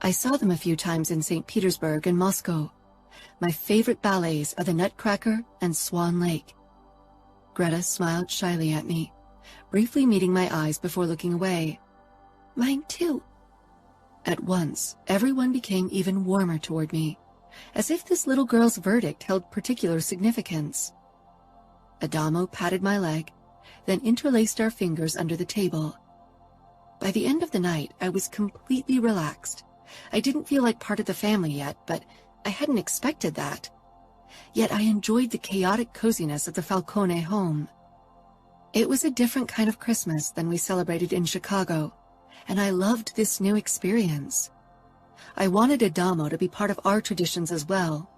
I saw them a few times in St. Petersburg and Moscow. My favorite ballets are the Nutcracker and Swan Lake. Greta smiled shyly at me, briefly meeting my eyes before looking away. Mine too. At once, everyone became even warmer toward me, as if this little girl's verdict held particular significance. Adamo patted my leg, then interlaced our fingers under the table. By the end of the night, I was completely relaxed. I didn't feel like part of the family yet, but I hadn't expected that. Yet I enjoyed the chaotic coziness of the Falcone home. It was a different kind of Christmas than we celebrated in Chicago, and I loved this new experience. I wanted Adamo to be part of our traditions as well,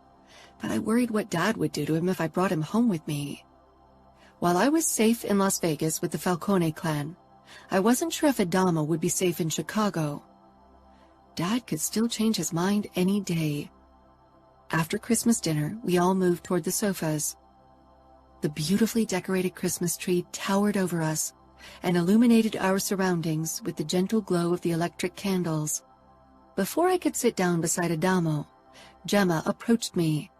but I worried what Dad would do to him if I brought him home with me. While I was safe in Las Vegas with the Falcone clan, I wasn't sure if Adamo would be safe in Chicago. Dad could still change his mind any day. After Christmas dinner, we all moved toward the sofas. The beautifully decorated Christmas tree towered over us and illuminated our surroundings with the gentle glow of the electric candles. Before I could sit down beside Adamo, Gemma approached me.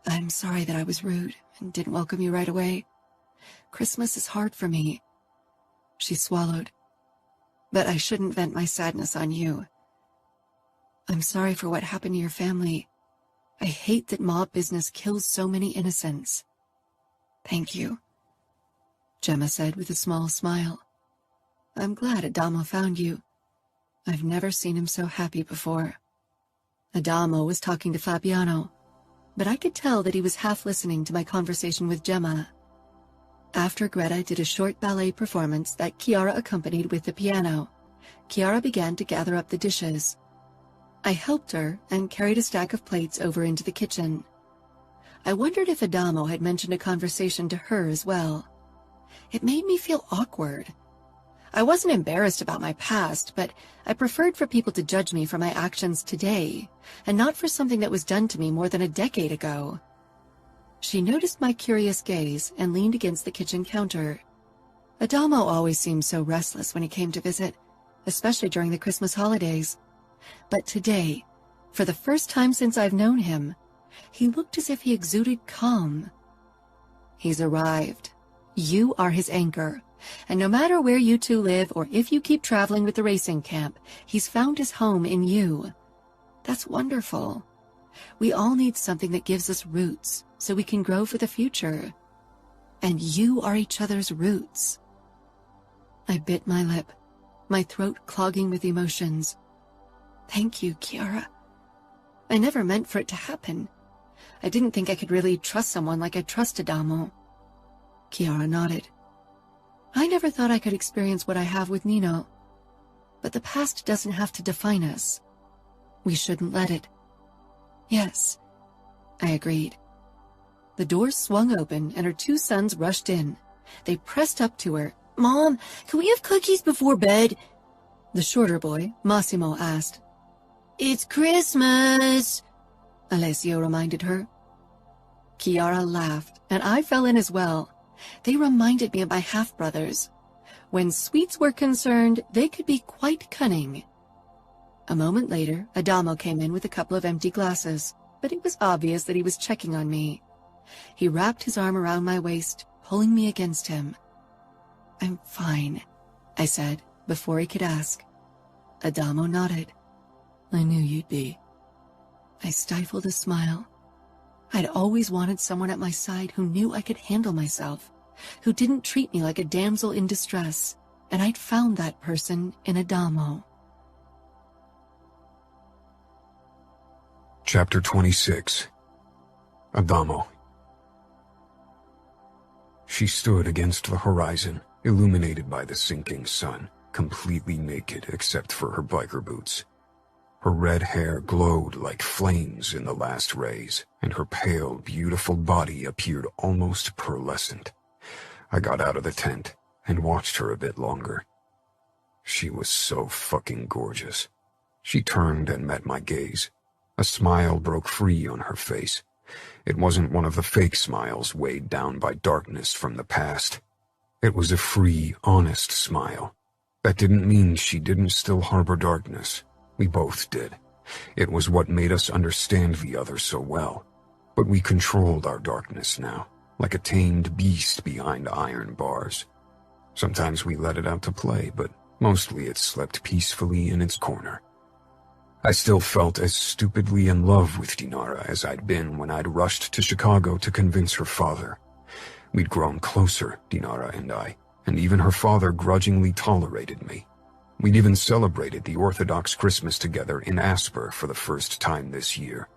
"I'm sorry that I was rude and didn't welcome you right away. Christmas is hard for me." She swallowed. "But I shouldn't vent my sadness on you. I'm sorry for what happened to your family. I hate that mob business kills so many innocents." "Thank you," Gemma said with a small smile. "I'm glad Adamo found you. I've never seen him so happy before." Adamo was talking to Fabiano, but I could tell that he was half listening to my conversation with Gemma. After Greta did a short ballet performance that Chiara accompanied with the piano, Chiara began to gather up the dishes. I helped her and carried a stack of plates over into the kitchen. I wondered if Adamo had mentioned a conversation to her as well. It made me feel awkward. I wasn't embarrassed about my past, but I preferred for people to judge me for my actions today, and not for something that was done to me more than a decade ago. She noticed my curious gaze and leaned against the kitchen counter. Adamo always seemed so restless when he came to visit, especially during the Christmas holidays. But today, for the first time since I've known him, he looked as if he exuded calm. "He's arrived. You are his anchor, and no matter where you two live or if you keep traveling with the racing camp, he's found his home in you. That's wonderful. We all need something that gives us roots so we can grow for the future. And you are each other's roots." I bit my lip, my throat clogging with emotions. "Thank you, Chiara. I never meant for it to happen. I didn't think I could really trust someone like I trust Adamo." Chiara nodded. "I never thought I could experience what I have with Nino. But the past doesn't have to define us. We shouldn't let it." "Yes," I agreed. The door swung open and her two sons rushed in. They pressed up to her. "Mom, can we have cookies before bed?" The shorter boy, Massimo, asked. "It's Christmas," Alessio reminded her. Chiara laughed, and I fell in as well. They reminded me of my half-brothers. When sweets were concerned, they could be quite cunning. A moment later, Adamo came in with a couple of empty glasses, but it was obvious that he was checking on me. He wrapped his arm around my waist, pulling me against him. "I'm fine," I said, before he could ask. Adamo nodded. "I knew you'd be." I stifled a smile. I'd always wanted someone at my side who knew I could handle myself, who didn't treat me like a damsel in distress, and I'd found that person in Adamo. Chapter 26. Adamo. She stood against the horizon, illuminated by the sinking sun, completely naked except for her biker boots. Her red hair glowed like flames in the last rays, and her pale, beautiful body appeared almost pearlescent. I got out of the tent and watched her a bit longer. She was so fucking gorgeous. She turned and met my gaze. A smile broke free on her face. It wasn't one of the fake smiles weighed down by darkness from the past. It was a free, honest smile. That didn't mean she didn't still harbor darkness. We both did. It was what made us understand the other so well. But we controlled our darkness now, like a tamed beast behind iron bars. Sometimes we let it out to play, but mostly it slept peacefully in its corner. I still felt as stupidly in love with Dinara as I'd been when I'd rushed to Chicago to convince her father. We'd grown closer, Dinara and I, and even her father grudgingly tolerated me. We'd even celebrated the Orthodox Christmas together in Asper for the first time this year.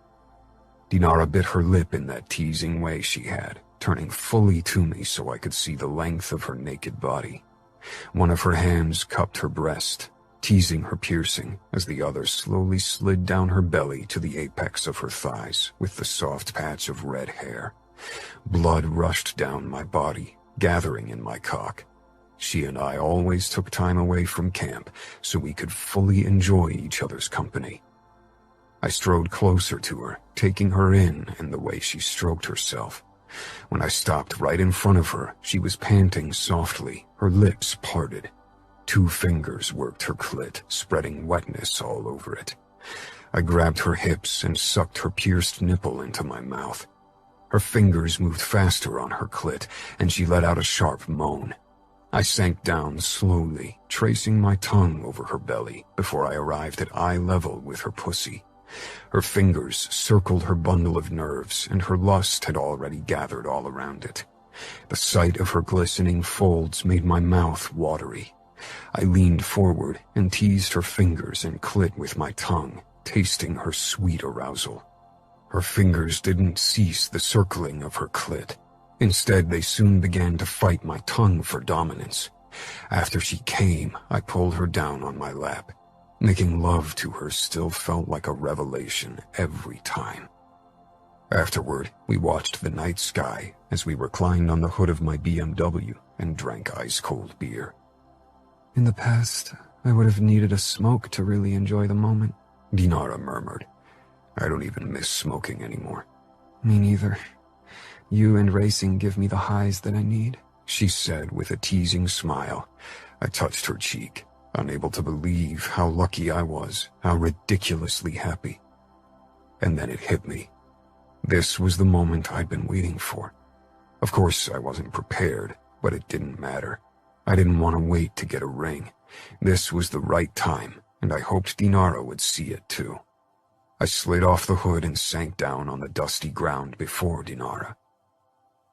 Dinara bit her lip in that teasing way she had, turning fully to me so I could see the length of her naked body. One of her hands cupped her breast, teasing her piercing, as the other slowly slid down her belly to the apex of her thighs with the soft patch of red hair. Blood rushed down my body, gathering in my cock. She and I always took time away from camp so we could fully enjoy each other's company. I strode closer to her, taking her in and the way she stroked herself. When I stopped right in front of her, she was panting softly, her lips parted. 2 fingers worked her clit, spreading wetness all over it. I grabbed her hips and sucked her pierced nipple into my mouth. Her fingers moved faster on her clit, and she let out a sharp moan. I sank down slowly, tracing my tongue over her belly before I arrived at eye level with her pussy. Her fingers circled her bundle of nerves, and her lust had already gathered all around it. The sight of her glistening folds made my mouth watery. I leaned forward and teased her fingers and clit with my tongue, tasting her sweet arousal. Her fingers didn't cease the circling of her clit. Instead, they soon began to fight my tongue for dominance. After she came, I pulled her down on my lap. Making love to her still felt like a revelation every time. Afterward, we watched the night sky as we reclined on the hood of my BMW and drank ice-cold beer. In the past, I would have needed a smoke to really enjoy the moment, Dinara murmured. I don't even miss smoking anymore. Me neither. You and racing give me the highs that I need, she said with a teasing smile. I touched her cheek, unable to believe how lucky I was, how ridiculously happy. And then it hit me. This was the moment I'd been waiting for. Of course, I wasn't prepared, but it didn't matter. I didn't want to wait to get a ring. This was the right time, and I hoped Dinara would see it too. I slid off the hood and sank down on the dusty ground before Dinara.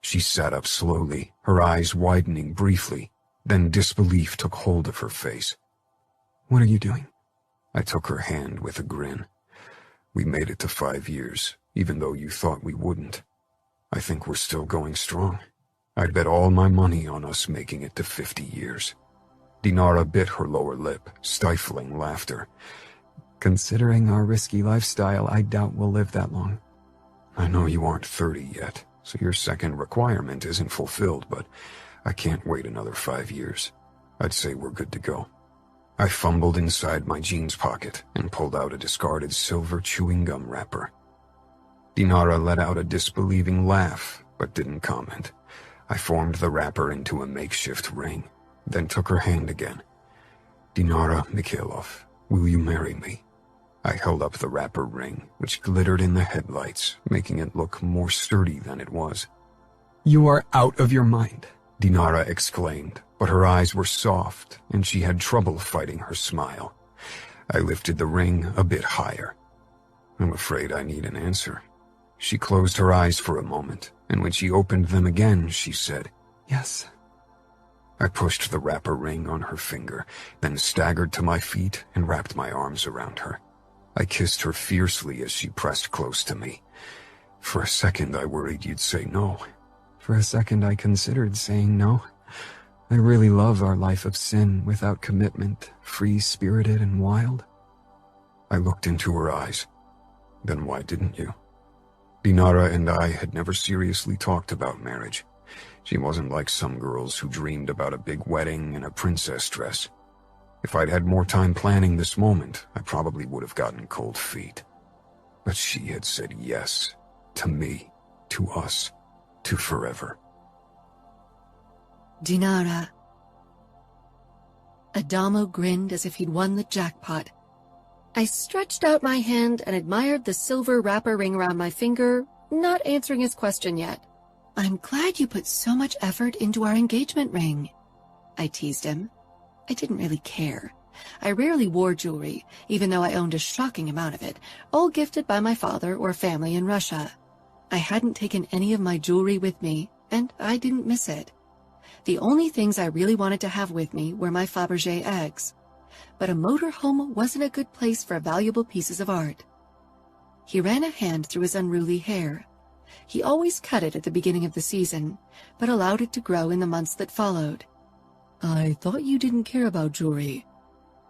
She sat up slowly, her eyes widening briefly, then disbelief took hold of her face. What are you doing? I took her hand with a grin. We made it to 5 years, even though you thought we wouldn't. I think we're still going strong. I'd bet all my money on us making it to 50 years. Dinara bit her lower lip, stifling laughter. Considering our risky lifestyle, I doubt we'll live that long. I know you aren't 30 yet, so your second requirement isn't fulfilled, but I can't wait another 5 years. I'd say we're good to go. I fumbled inside my jeans pocket and pulled out a discarded silver chewing gum wrapper. Dinara let out a disbelieving laugh, but didn't comment. I formed the wrapper into a makeshift ring, then took her hand again. Dinara Mikhailov, will you marry me? I held up the wrapper ring, which glittered in the headlights, making it look more sturdy than it was. You are out of your mind, Dinara exclaimed, but her eyes were soft, and she had trouble fighting her smile. I lifted the ring a bit higher. I'm afraid I need an answer. She closed her eyes for a moment, and when she opened them again, she said, Yes. I pushed the wrapper ring on her finger, then staggered to my feet and wrapped my arms around her. I kissed her fiercely as she pressed close to me. For a second, I worried you'd say no. For a second, I considered saying no. I really love our life of sin without commitment, free-spirited and wild. I looked into her eyes. Then why didn't you? Dinara and I had never seriously talked about marriage. She wasn't like some girls who dreamed about a big wedding and a princess dress. If I'd had more time planning this moment, I probably would have gotten cold feet. But she had said yes, to me, to us, to forever. Dinara. Adamo grinned as if he'd won the jackpot. I stretched out my hand and admired the silver wrapper ring around my finger, not answering his question yet. I'm glad you put so much effort into our engagement ring, I teased him. I didn't really care. I rarely wore jewelry, even though I owned a shocking amount of it, all gifted by my father or family in Russia. I hadn't taken any of my jewelry with me, and I didn't miss it. The only things I really wanted to have with me were my Fabergé eggs. But a motorhome wasn't a good place for valuable pieces of art. He ran a hand through his unruly hair. He always cut it at the beginning of the season, but allowed it to grow in the months that followed. I thought you didn't care about jewelry.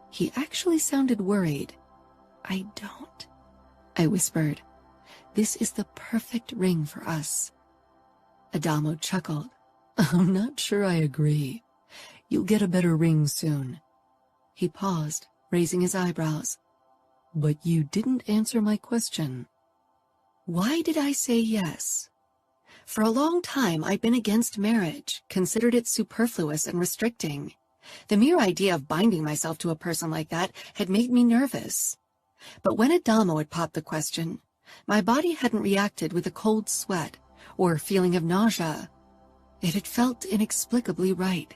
He actually sounded worried. I don't, I whispered. This is the perfect ring for us. Adamo chuckled. I'm not sure I agree. You'll get a better ring soon. He paused, raising his eyebrows. But you didn't answer my question. Why did I say yes? For a long time, I'd been against marriage, considered it superfluous and restricting. The mere idea of binding myself to a person like that had made me nervous. But when Adamo had popped the question, my body hadn't reacted with a cold sweat or feeling of nausea. It had felt inexplicably right.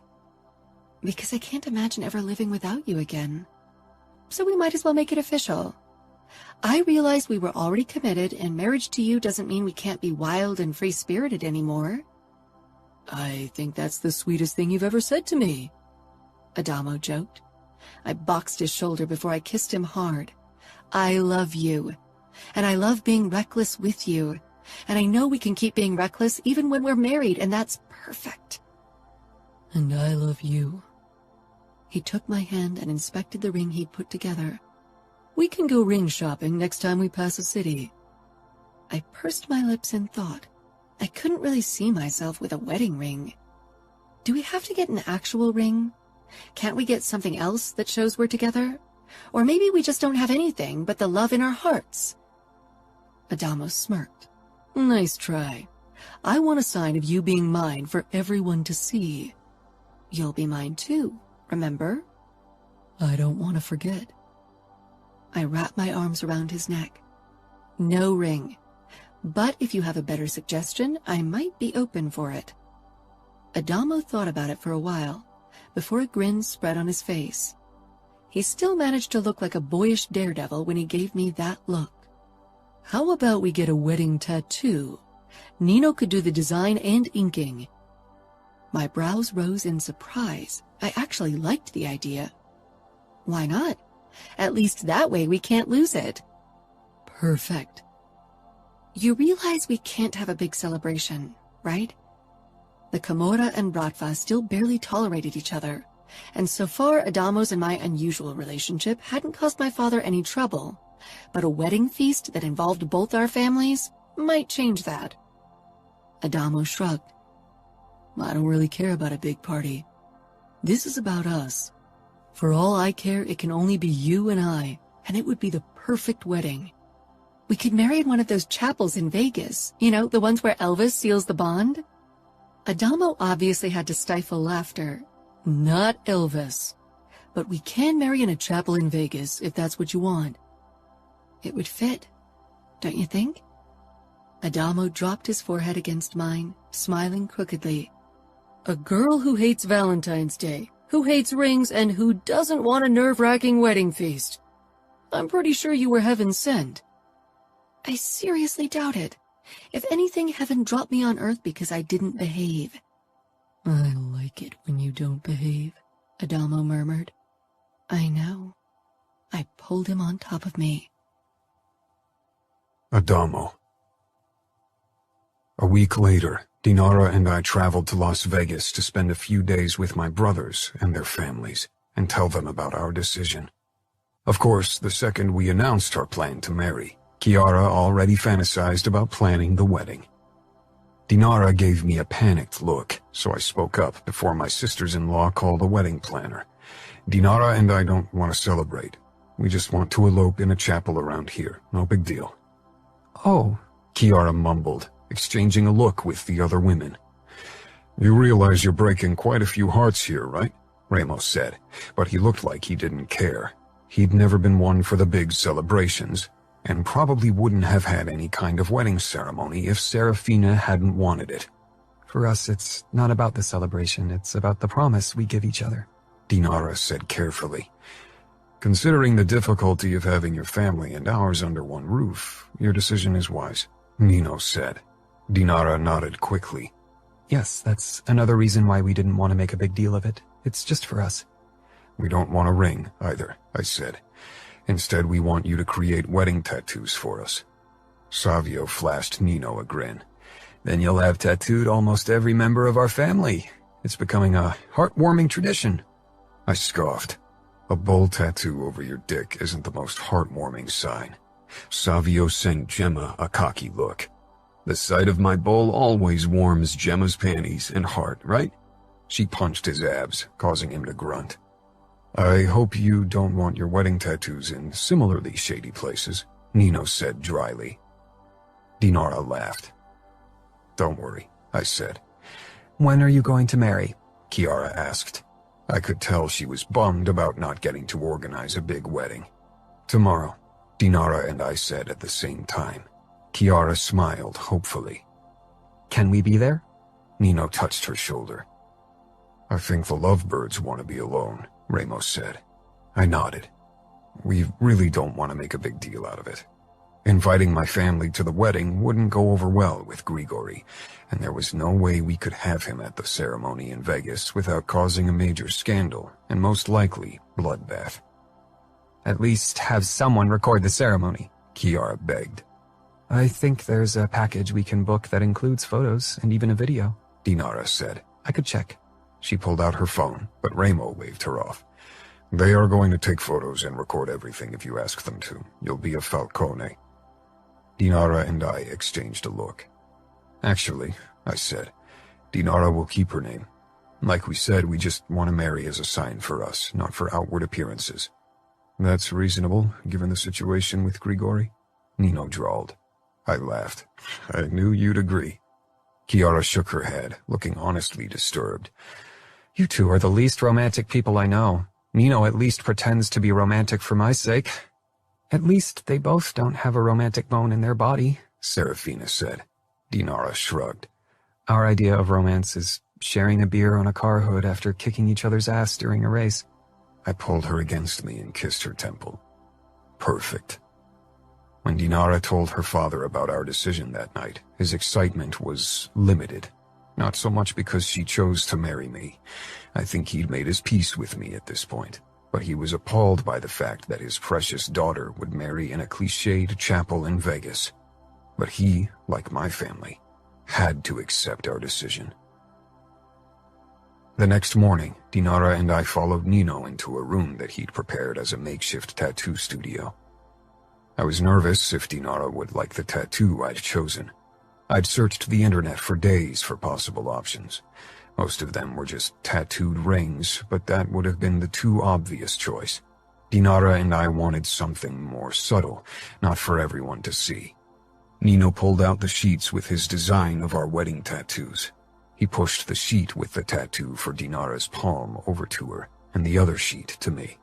Because I can't imagine ever living without you again. So we might as well make it official. I realized we were already committed, and marriage to you doesn't mean we can't be wild and free-spirited anymore. I think that's the sweetest thing you've ever said to me, Adamo joked. I boxed his shoulder before I kissed him hard. I love you, and I love being reckless with you, and I know we can keep being reckless even when we're married, and that's perfect. And I love you. He took my hand and inspected the ring he'd put together. We can go ring shopping next time we pass a city. I pursed my lips in thought. I couldn't really see myself with a wedding ring. Do we have to get an actual ring? Can't we get something else that shows we're together? Or maybe we just don't have anything but the love in our hearts. Adamo smirked. Nice try. I want a sign of you being mine for everyone to see. You'll be mine too, remember? I don't want to forget. I wrapped my arms around his neck. No ring. But if you have a better suggestion, I might be open for it. Adamo thought about it for a while, before a grin spread on his face. He still managed to look like a boyish daredevil when he gave me that look. How about we get a wedding tattoo? Nino could do the design and inking. My brows rose in surprise. I actually liked the idea. Why not? At least that way we can't lose it. Perfect. You realize we can't have a big celebration, right? The Camorra and Bratva still barely tolerated each other, and so far Adamo's and my unusual relationship hadn't caused my father any trouble, but a wedding feast that involved both our families might change that. Adamo shrugged. I don't really care about a big party. This is about us. For all I care, it can only be you and I, and it would be the perfect wedding. We could marry in one of those chapels in Vegas, you know, the ones where Elvis seals the bond? Adamo obviously had to stifle laughter. Not Elvis. But we can marry in a chapel in Vegas, if that's what you want. It would fit, don't you think? Adamo dropped his forehead against mine, smiling crookedly. A girl who hates Valentine's Day, who hates rings, and who doesn't want a nerve-wracking wedding feast. I'm pretty sure you were heaven sent. I seriously doubt it. If anything, heaven dropped me on earth because I didn't behave. I like it when you don't behave, Adamo murmured. I know. I pulled him on top of me. Adamo. A week later, Dinara and I traveled to Las Vegas to spend a few days with my brothers and their families and tell them about our decision. Of course, the second we announced our plan to marry, Chiara already fantasized about planning the wedding. Dinara gave me a panicked look, so I spoke up before my sisters-in-law called a wedding planner. Dinara and I don't want to celebrate. We just want to elope in a chapel around here. No big deal. Oh, Chiara mumbled, exchanging a look with the other women. You realize you're breaking quite a few hearts here, right? Ramos said, but he looked like he didn't care. He'd never been one for the big celebrations, and probably wouldn't have had any kind of wedding ceremony if Serafina hadn't wanted it. For us, it's not about the celebration, it's about the promise we give each other, Dinara said carefully. Considering the difficulty of having your family and ours under one roof, your decision is wise, Nino said. Dinara nodded quickly. Yes, that's another reason why we didn't want to make a big deal of it. It's just for us. We don't want a ring, either, I said. Instead, we want you to create wedding tattoos for us. Savio flashed Nino a grin. Then you'll have tattooed almost every member of our family. It's becoming a heartwarming tradition. I scoffed. A bull tattoo over your dick isn't the most heartwarming sign. Savio sent Gemma a cocky look. The sight of my bull always warms Gemma's panties and heart, right? She punched his abs, causing him to grunt. I hope you don't want your wedding tattoos in similarly shady places, Nino said dryly. Dinara laughed. Don't worry, I said. When are you going to marry? Chiara asked. I could tell she was bummed about not getting to organize a big wedding. Tomorrow, Dinara and I said at the same time. Chiara smiled hopefully. Can we be there? Nino touched her shoulder. I think the lovebirds want to be alone, Ramos said. I nodded. We really don't want to make a big deal out of it. Inviting my family to the wedding wouldn't go over well with Grigori, and there was no way we could have him at the ceremony in Vegas without causing a major scandal, and most likely, bloodbath. At least have someone record the ceremony, Chiara begged. I think there's a package we can book that includes photos and even a video, Dinara said. I could check. She pulled out her phone, but Ramo waved her off. They are going to take photos and record everything if you ask them to. You'll be a Falcone. Dinara and I exchanged a look. Actually, I said, Dinara will keep her name. Like we said, we just want to marry as a sign for us, not for outward appearances. That's reasonable, given the situation with Grigori, Nino drawled. I laughed. I knew you'd agree. Chiara shook her head, looking honestly disturbed. You two are the least romantic people I know. Nino at least pretends to be romantic for my sake. At least they both don't have a romantic bone in their body, Serafina said. Dinara shrugged. Our idea of romance is sharing a beer on a car hood after kicking each other's ass during a race. I pulled her against me and kissed her temple. Perfect. When Dinara told her father about our decision that night, his excitement was limited. Not so much because she chose to marry me. I think he'd made his peace with me at this point. But he was appalled by the fact that his precious daughter would marry in a cliched chapel in Vegas. But he, like my family, had to accept our decision. The next morning, Dinara and I followed Nino into a room that he'd prepared as a makeshift tattoo studio. I was nervous if Dinara would like the tattoo I'd chosen. I'd searched the internet for days for possible options. Most of them were just tattooed rings, but that would have been the too obvious choice. Dinara and I wanted something more subtle, not for everyone to see. Nino pulled out the sheets with his design of our wedding tattoos. He pushed the sheet with the tattoo for Dinara's palm over to her, and the other sheet to me.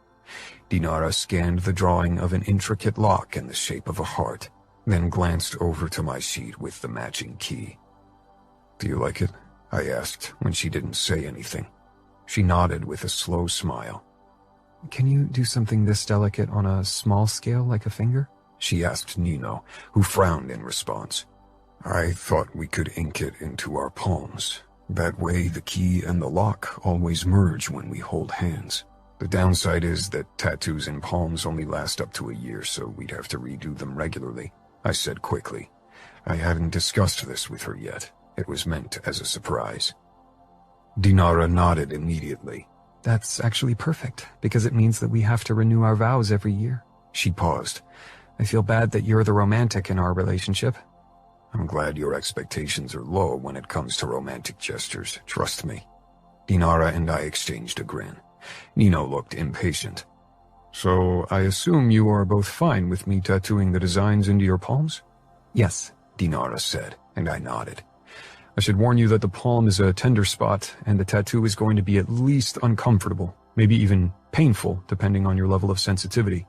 Dinara scanned the drawing of an intricate lock in the shape of a heart, then glanced over to my sheet with the matching key. Do you like it? I asked when she didn't say anything. She nodded with a slow smile. Can you do something this delicate on a small scale like a finger? She asked Nino, who frowned in response. I thought we could ink it into our palms. That way the key and the lock always merge when we hold hands. The downside is that tattoos in palms only last up to a year, so we'd have to redo them regularly, I said quickly. I hadn't discussed this with her yet. It was meant as a surprise. Dinara nodded immediately. That's actually perfect, because it means that we have to renew our vows every year. She paused. I feel bad that you're the romantic in our relationship. I'm glad your expectations are low when it comes to romantic gestures, trust me. Dinara and I exchanged a grin. Nino looked impatient. So I assume you are both fine with me tattooing the designs into your palms? Yes, Dinara said, and I nodded. I should warn you that the palm is a tender spot, and the tattoo is going to be at least uncomfortable, maybe even painful, depending on your level of sensitivity.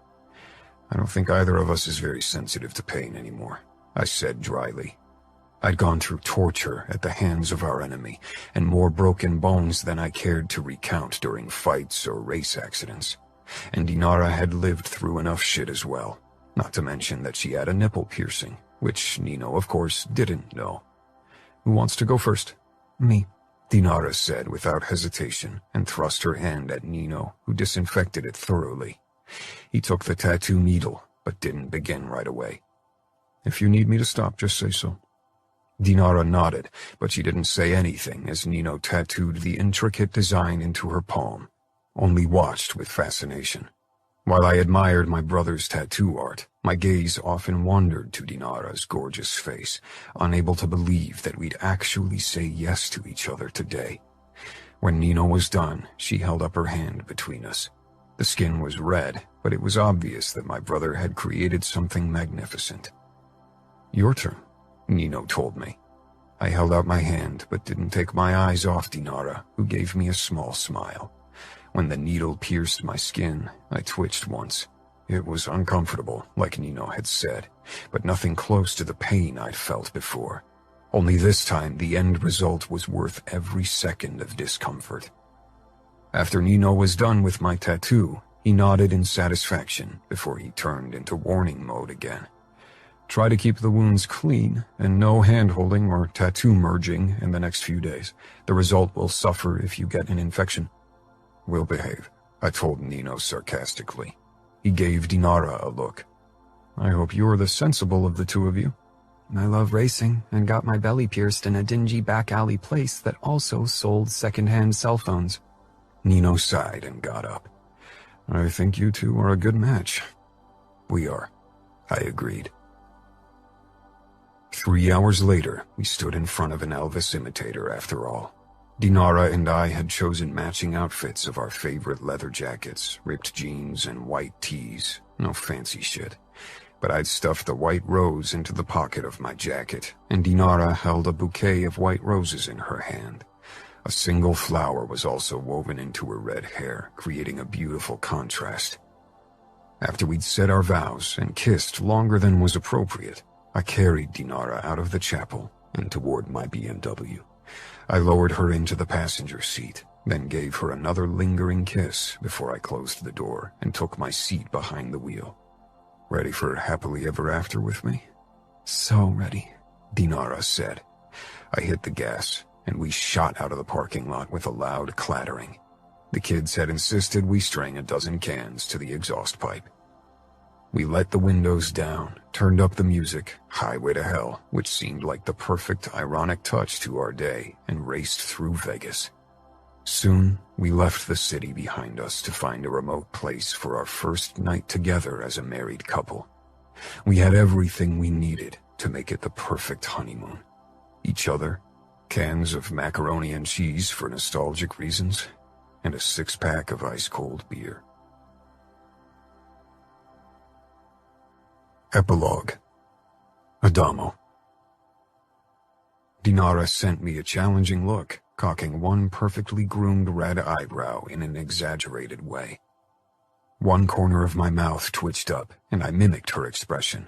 I don't think either of us is very sensitive to pain anymore, I said dryly. I'd gone through torture at the hands of our enemy, and more broken bones than I cared to recount during fights or race accidents. And Dinara had lived through enough shit as well, not to mention that she had a nipple piercing, which Nino, of course, didn't know. Who wants to go first? Me, Dinara said without hesitation, and thrust her hand at Nino, who disinfected it thoroughly. He took the tattoo needle, but didn't begin right away. If you need me to stop, just say so. Dinara nodded, but she didn't say anything as Nino tattooed the intricate design into her palm, only watched with fascination. While I admired my brother's tattoo art, my gaze often wandered to Dinara's gorgeous face, unable to believe that we'd actually say yes to each other today. When Nino was done, she held up her hand between us. The skin was red, but it was obvious that my brother had created something magnificent. Your turn, Nino told me. I held out my hand, but didn't take my eyes off Dinara, who gave me a small smile. When the needle pierced my skin, I twitched once. It was uncomfortable, like Nino had said, but nothing close to the pain I'd felt before. Only this time, the end result was worth every second of discomfort. After Nino was done with my tattoo, he nodded in satisfaction before he turned into warning mode again. Try to keep the wounds clean, and no hand-holding or tattoo merging in the next few days. The result will suffer if you get an infection. We'll behave, I told Nino sarcastically. He gave Dinara a look. I hope you're the sensible of the two of you. I love racing and got my belly pierced in a dingy back alley place that also sold second-hand cell phones. Nino sighed and got up. I think you two are a good match. We are, I agreed. 3 hours later, we stood in front of an Elvis imitator after all. Dinara and I had chosen matching outfits of our favorite leather jackets, ripped jeans, and white tees. No fancy shit. But I'd stuffed the white rose into the pocket of my jacket, and Dinara held a bouquet of white roses in her hand. A single flower was also woven into her red hair, creating a beautiful contrast. After we'd said our vows and kissed longer than was appropriate, I carried Dinara out of the chapel and toward my BMW. I lowered her into the passenger seat, then gave her another lingering kiss before I closed the door and took my seat behind the wheel. Ready for happily ever after with me? So ready, Dinara said. I hit the gas, and we shot out of the parking lot with a loud clattering. The kids had insisted we string a dozen cans to the exhaust pipe. We let the windows down, turned up the music, Highway to Hell, which seemed like the perfect ironic touch to our day, and raced through Vegas. Soon, we left the city behind us to find a remote place for our first night together as a married couple. We had everything we needed to make it the perfect honeymoon. Each other, cans of macaroni and cheese for nostalgic reasons, and a 6-pack of ice-cold beer. Epilogue. Adamo. Dinara sent me a challenging look, cocking one perfectly groomed red eyebrow in an exaggerated way. One corner of my mouth twitched up, and I mimicked her expression.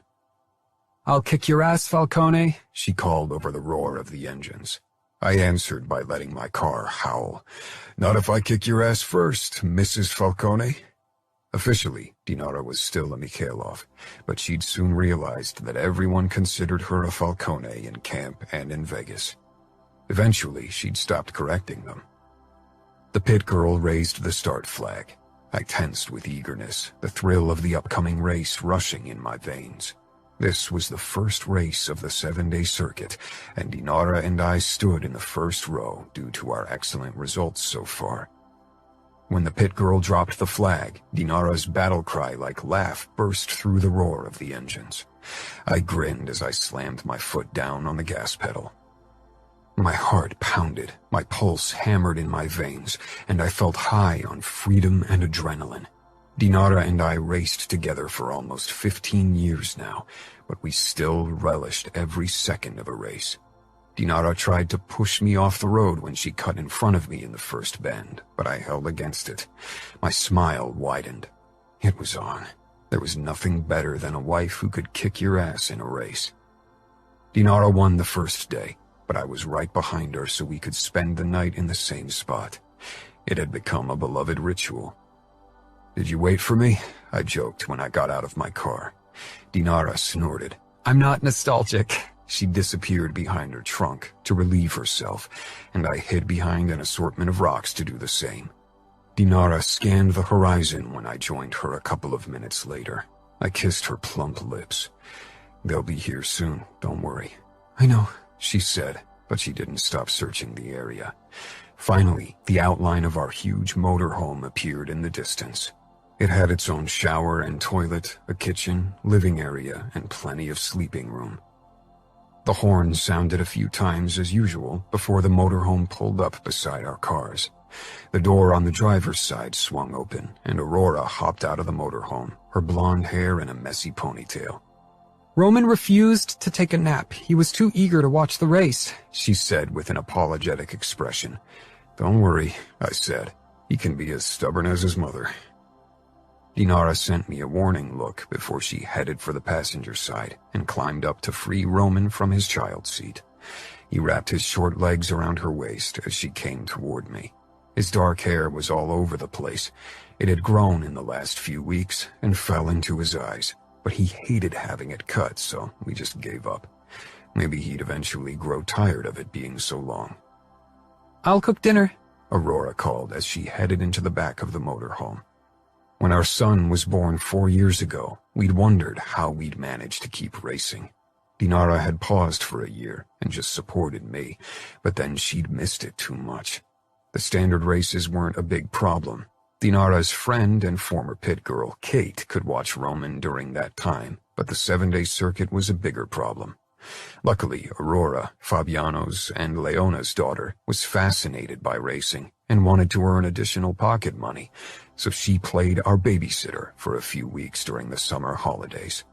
I'll kick your ass, Falcone, she called over the roar of the engines. I answered by letting my car howl. Not if I kick your ass first, Mrs. Falcone. Officially, Dinara was still a Mikhailov, but she'd soon realized that everyone considered her a Falcone in camp and in Vegas. Eventually, she'd stopped correcting them. The pit girl raised the start flag. I tensed with eagerness, the thrill of the upcoming race rushing in my veins. This was the first race of the 7-day circuit, and Dinara and I stood in the first row due to our excellent results so far. When the pit girl dropped the flag, Dinara's battle cry-like laugh burst through the roar of the engines. I grinned as I slammed my foot down on the gas pedal. My heart pounded, my pulse hammered in my veins, and I felt high on freedom and adrenaline. Dinara and I raced together for almost 15 years now, but we still relished every second of a race. Dinara tried to push me off the road when she cut in front of me in the first bend, but I held against it. My smile widened. It was on. There was nothing better than a wife who could kick your ass in a race. Dinara won the first day, but I was right behind her so we could spend the night in the same spot. It had become a beloved ritual. "Did you wait for me?" I joked when I got out of my car. Dinara snorted. I'm not nostalgic. She disappeared behind her trunk to relieve herself, and I hid behind an assortment of rocks to do the same. Dinara scanned the horizon when I joined her a couple of minutes later. I kissed her plump lips. "They'll be here soon, don't worry." I know, she said, but she didn't stop searching the area. Finally, the outline of our huge motorhome appeared in the distance. It had its own shower and toilet, a kitchen, living area, and plenty of sleeping room. The horn sounded a few times as usual before the motorhome pulled up beside our cars. The door on the driver's side swung open, and Aurora hopped out of the motorhome, her blonde hair in a messy ponytail. Roman refused to take a nap. He was too eager to watch the race, she said with an apologetic expression. "Don't worry," I said. "He can be as stubborn as his mother." Dinara sent me a warning look before she headed for the passenger side and climbed up to free Roman from his child seat. He wrapped his short legs around her waist as she came toward me. His dark hair was all over the place. It had grown in the last few weeks and fell into his eyes, but he hated having it cut, so we just gave up. Maybe he'd eventually grow tired of it being so long. "I'll cook dinner," Aurora called as she headed into the back of the motorhome. When our son was born 4 years ago, we'd wondered how we'd manage to keep racing. Dinara had paused for a year and just supported me, but then she'd missed it too much. The standard races weren't a big problem. Dinara's friend and former pit girl, Kate, could watch Roman during that time, but the 7-day circuit was a bigger problem. Luckily, Aurora, Fabiano's and Leona's daughter, was fascinated by racing and wanted to earn additional pocket money, so she played our babysitter for a few weeks during the summer holidays.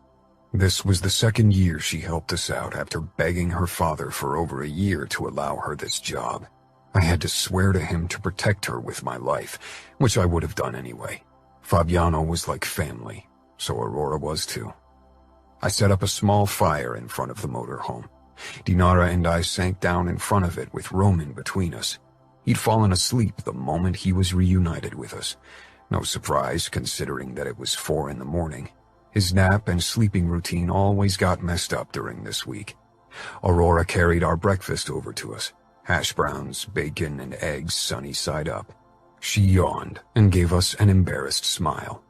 This was the second year she helped us out after begging her father for over a year to allow her this job. I had to swear to him to protect her with my life, which I would have done anyway. Fabiano was like family, so Aurora was too. I set up a small fire in front of the motorhome. Dinara and I sank down in front of it with Roman between us. He'd fallen asleep the moment he was reunited with us. No surprise, considering that it was 4 in the morning. His nap and sleeping routine always got messed up during this week. Aurora carried our breakfast over to us. Hash browns, bacon, and eggs sunny side up. She yawned and gave us an embarrassed smile.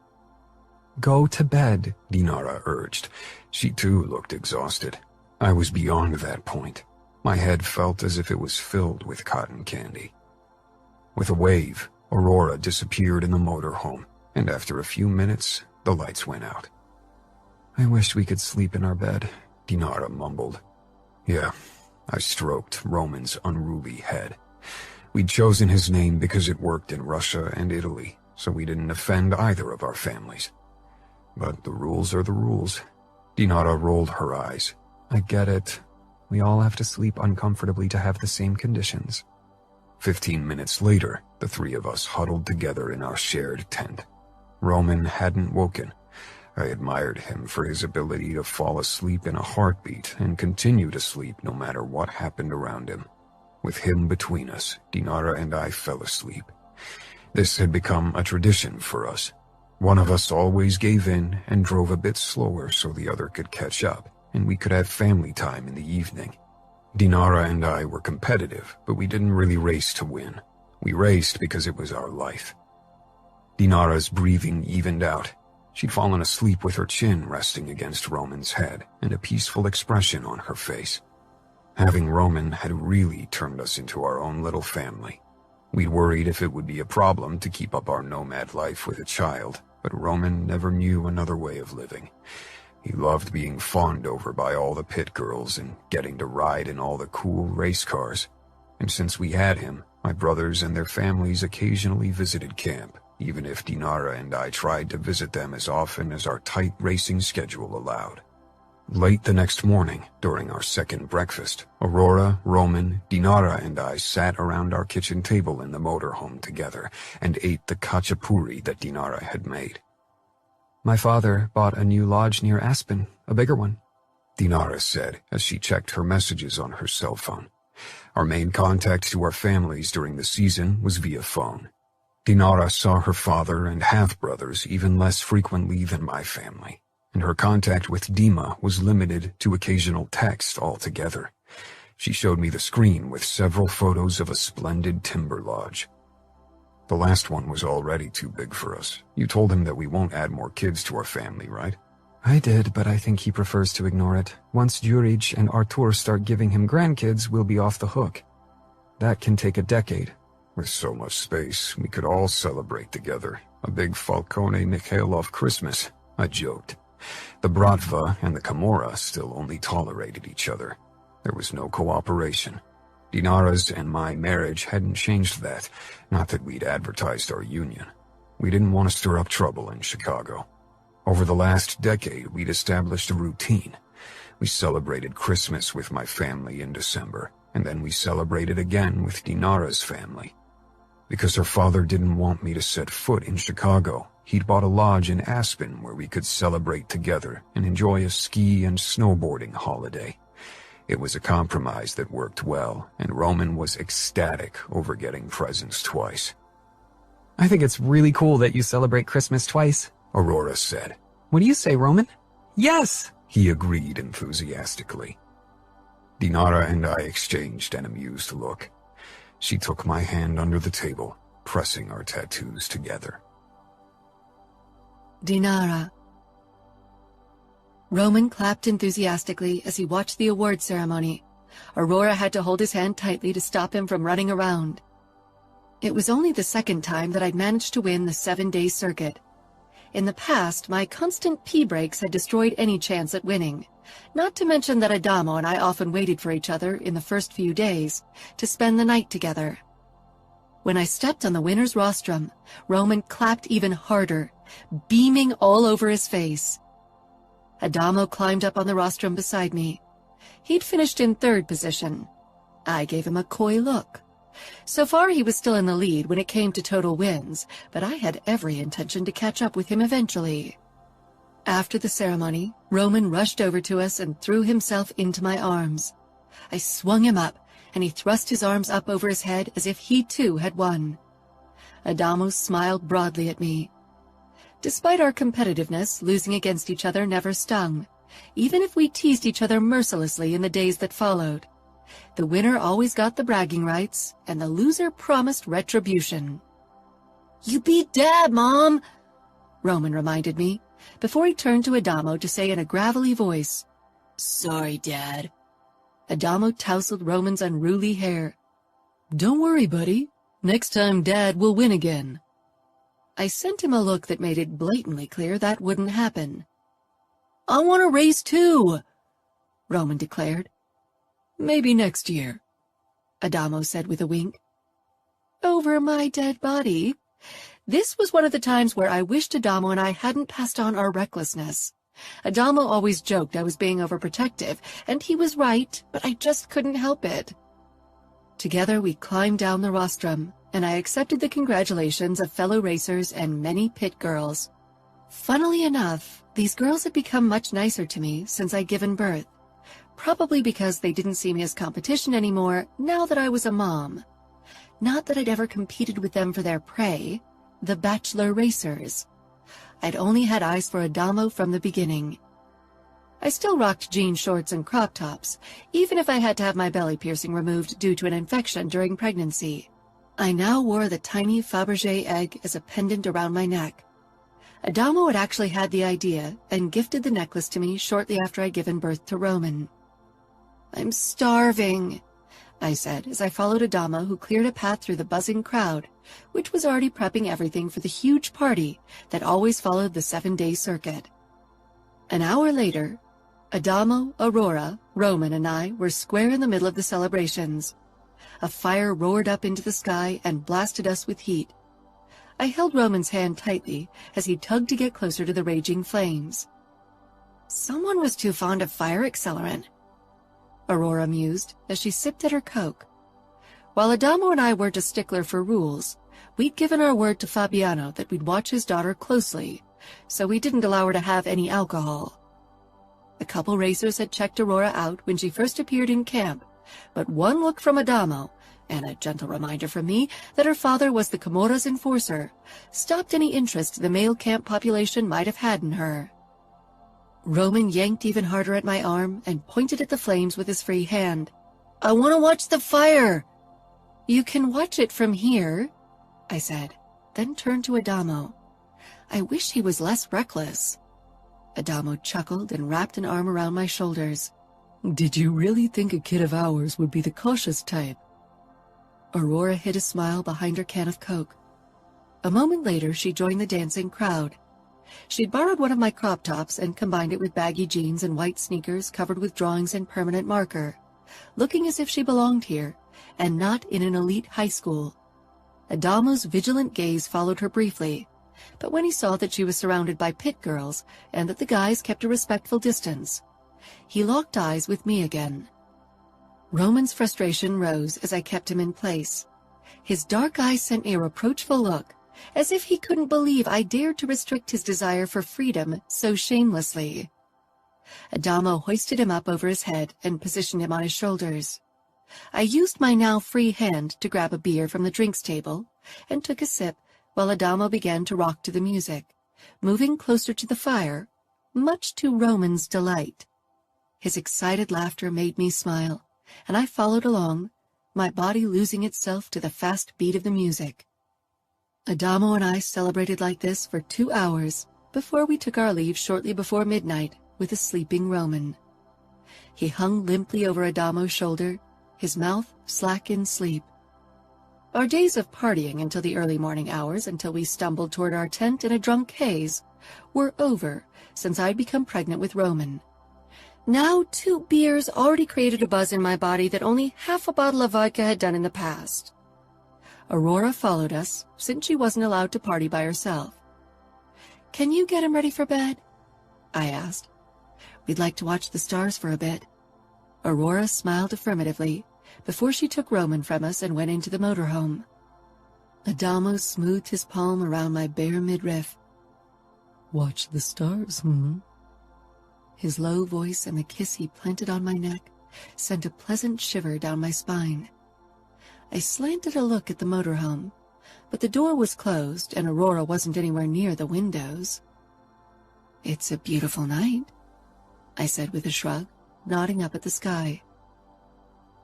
"Go to bed," Dinara urged. She too looked exhausted. I was beyond that point. My head felt as if it was filled with cotton candy. With a wave, Aurora disappeared in the motorhome, and after a few minutes, the lights went out. "I wish we could sleep in our bed," Dinara mumbled. Yeah, I stroked Roman's unruly head. We'd chosen his name because it worked in Russia and Italy, so we didn't offend either of our families. But the rules are the rules. Dinara rolled her eyes. "I get it. We all have to sleep uncomfortably to have the same conditions." 15 minutes later, the 3 of us huddled together in our shared tent. Roman hadn't woken. I admired him for his ability to fall asleep in a heartbeat and continue to sleep no matter what happened around him. With him between us, Dinara and I fell asleep. This had become a tradition for us. One of us always gave in and drove a bit slower so the other could catch up, and we could have family time in the evening. Dinara and I were competitive, but we didn't really race to win. We raced because it was our life. Dinara's breathing evened out. She'd fallen asleep with her chin resting against Roman's head and a peaceful expression on her face. Having Roman had really turned us into our own little family. We'd worried if it would be a problem to keep up our nomad life with a child, but Roman never knew another way of living. He loved being fawned over by all the pit girls and getting to ride in all the cool race cars. And since we had him, my brothers and their families occasionally visited camp, even if Dinara and I tried to visit them as often as our tight racing schedule allowed. Late the next morning, during our second breakfast, Aurora, Roman, Dinara, and I sat around our kitchen table in the motorhome together and ate the khachapuri that Dinara had made. My father bought a new lodge near Aspen, a bigger one, Dinara said as she checked her messages on her cell phone. Our main contact to our families during the season was via phone. Dinara saw her father and half-brothers even less frequently than my family, and her contact with Dima was limited to occasional text altogether. She showed me the screen with several photos of a splendid timber lodge. The last one was already too big for us. You told him that we won't add more kids to our family, right? I did, but I think he prefers to ignore it. Once Jurij and Artur start giving him grandkids, we'll be off the hook. That can take a decade. With so much space, we could all celebrate together. A big Falcone Mikhailov Christmas, I joked. The Bratva and the Camorra still only tolerated each other. There was no cooperation. Dinara's and my marriage hadn't changed that, not that we'd advertised our union. We didn't want to stir up trouble in Chicago. Over the last decade, we'd established a routine. We celebrated Christmas with my family in December, and then we celebrated again with Dinara's family. Because her father didn't want me to set foot in Chicago, he'd bought a lodge in Aspen where we could celebrate together and enjoy a ski and snowboarding holiday. It was a compromise that worked well, and Roman was ecstatic over getting presents twice. I think it's really cool that you celebrate Christmas twice, Aurora said. What do you say, Roman? Yes! He agreed enthusiastically. Dinara and I exchanged an amused look. She took my hand under the table, pressing our tattoos together. Dinara. Roman clapped enthusiastically as he watched the award ceremony. Aurora had to hold his hand tightly to stop him from running around. It was only the second time that I'd managed to win the 7-day circuit. In the past, my constant pee breaks had destroyed any chance at winning. Not to mention that Adamo and I often waited for each other in the first few days to spend the night together. When I stepped on the winner's rostrum, Roman clapped even harder, beaming all over his face. Adamo climbed up on the rostrum beside me. He'd finished in third position. I gave him a coy look. So far he was still in the lead when it came to total wins, but I had every intention to catch up with him eventually. After the ceremony, Roman rushed over to us and threw himself into my arms. I swung him up, and he thrust his arms up over his head as if he too had won. Adamo smiled broadly at me. Despite our competitiveness, losing against each other never stung, even if we teased each other mercilessly in the days that followed. The winner always got the bragging rights, and the loser promised retribution. "You beat Dad, Mom," Roman reminded me, before he turned to Adamo to say in a gravelly voice, "Sorry, Dad." Adamo tousled Roman's unruly hair. "Don't worry, buddy. Next time Dad will win again." I sent him a look that made it blatantly clear that wouldn't happen. "I want to race too," Roman declared. "Maybe next year," Adamo said with a wink. Over my dead body. This was one of the times where I wished Adamo and I hadn't passed on our recklessness. Adamo always joked I was being overprotective, and he was right, but I just couldn't help it. Together we climbed down the rostrum, and I accepted the congratulations of fellow racers and many pit girls. Funnily enough, these girls had become much nicer to me since I'd given birth, probably because they didn't see me as competition anymore now that I was a mom. Not that I'd ever competed with them for their prey, the bachelor racers. I'd only had eyes for Adamo from the beginning. I still rocked jean shorts and crop tops, even if I had to have my belly piercing removed due to an infection during pregnancy. I now wore the tiny Fabergé egg as a pendant around my neck. Adamo had actually had the idea and gifted the necklace to me shortly after I'd given birth to Roman. "I'm starving," I said as I followed Adamo, who cleared a path through the buzzing crowd, which was already prepping everything for the huge party that always followed the 7-day circuit. An hour later, Adamo, Aurora, Roman, and I were square in the middle of the celebrations. A fire roared up into the sky and blasted us with heat. I held Roman's hand tightly as he tugged to get closer to the raging flames. Someone was too fond of fire accelerant, Aurora mused as she sipped at her Coke. While Adamo and I weren't a stickler for rules, we'd given our word to Fabiano that we'd watch his daughter closely, so we didn't allow her to have any alcohol. The couple racers had checked Aurora out when she first appeared in camp, but one look from Adamo, and a gentle reminder from me that her father was the Camorra's enforcer, stopped any interest the male camp population might have had in her. Roman yanked even harder at my arm and pointed at the flames with his free hand. "I want to watch the fire!" "You can watch it from here," I said, then turned to Adamo. I wish he was less reckless. Adamo chuckled and wrapped an arm around my shoulders. "Did you really think a kid of ours would be the cautious type?" Aurora hid a smile behind her can of Coke. A moment later, she joined the dancing crowd. She'd borrowed one of my crop tops and combined it with baggy jeans and white sneakers covered with drawings and permanent marker, looking as if she belonged here and not in an elite high school. Adamo's vigilant gaze followed her briefly, but when he saw that she was surrounded by pit girls and that the guys kept a respectful distance, he locked eyes with me again. Roman's frustration rose as I kept him in place. His dark eyes sent me a reproachful look, as if he couldn't believe I dared to restrict his desire for freedom so shamelessly. Adamo hoisted him up over his head and positioned him on his shoulders. I used my now free hand to grab a beer from the drinks table and took a sip while Adamo began to rock to the music, moving closer to the fire, much to Roman's delight. His excited laughter made me smile, and I followed along, my body losing itself to the fast beat of the music. Adamo and I celebrated like this for 2 hours before we took our leave shortly before midnight with a sleeping Roman. He hung limply over Adamo's shoulder, his mouth slack in sleep. Our days of partying until the early morning hours, until we stumbled toward our tent in a drunk haze, were over since I'd become pregnant with Roman. Now 2 beers already created a buzz in my body that only half a bottle of vodka had done in the past. Aurora followed us, since she wasn't allowed to party by herself. "Can you get him ready for bed?" I asked. "We'd like to watch the stars for a bit." Aurora smiled affirmatively before she took Roman from us and went into the motorhome. Adamo smoothed his palm around my bare midriff. "Watch the stars, His low voice and the kiss he planted on my neck sent a pleasant shiver down my spine. I slanted a look at the motorhome, but the door was closed and Aurora wasn't anywhere near the windows. "It's a beautiful night," I said with a shrug, nodding up at the sky.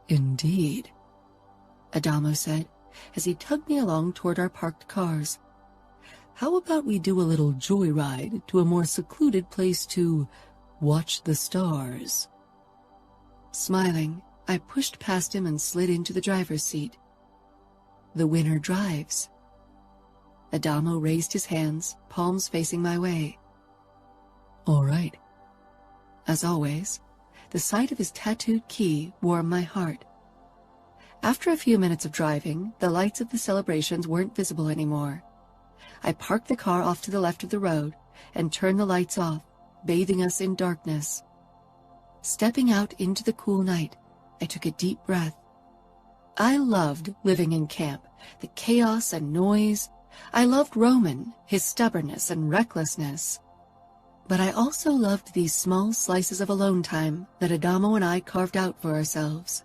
"Indeed," Adamo said as he tugged me along toward our parked cars. "How about we do a little joyride to a more secluded place to watch the stars?" Smiling, I pushed past him and slid into the driver's seat. "The winner drives." Adamo raised his hands, palms facing my way. "All right." As always, the sight of his tattooed key warmed my heart. After a few minutes of driving, the lights of the celebrations weren't visible anymore. I parked the car off to the left of the road and turned the lights off, bathing us in darkness. Stepping out into the cool night, I took a deep breath. I loved living in camp, the chaos and noise. I loved Roman, his stubbornness and recklessness. But I also loved these small slices of alone time that Adamo and I carved out for ourselves.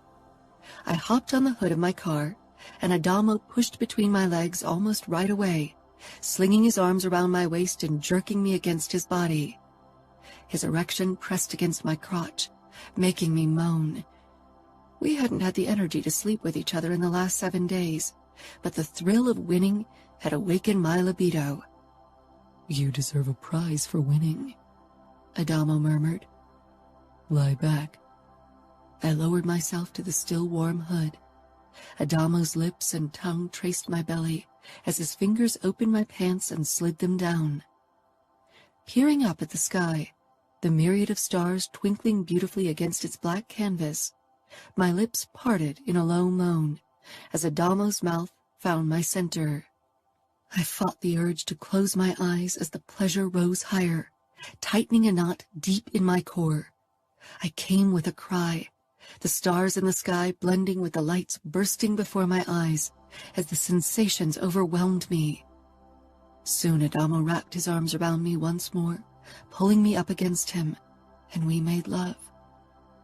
I hopped on the hood of my car, and Adamo pushed between my legs almost right away, slinging his arms around my waist and jerking me against his body. His erection pressed against my crotch, making me moan. We hadn't had the energy to sleep with each other in the last 7 days, but the thrill of winning had awakened my libido. "You deserve a prize for winning," Adamo murmured. "Lie back." I lowered myself to the still warm hood. Adamo's lips and tongue traced my belly as his fingers opened my pants and slid them down. Peering up at the sky, the myriad of stars twinkling beautifully against its black canvas, my lips parted in a low moan as Adamo's mouth found my center. I fought the urge to close my eyes as the pleasure rose higher, tightening a knot deep in my core. I came with a cry, the stars in the sky blending with the lights bursting before my eyes as the sensations overwhelmed me. Soon Adamo wrapped his arms around me once more, pulling me up against him, and we made love.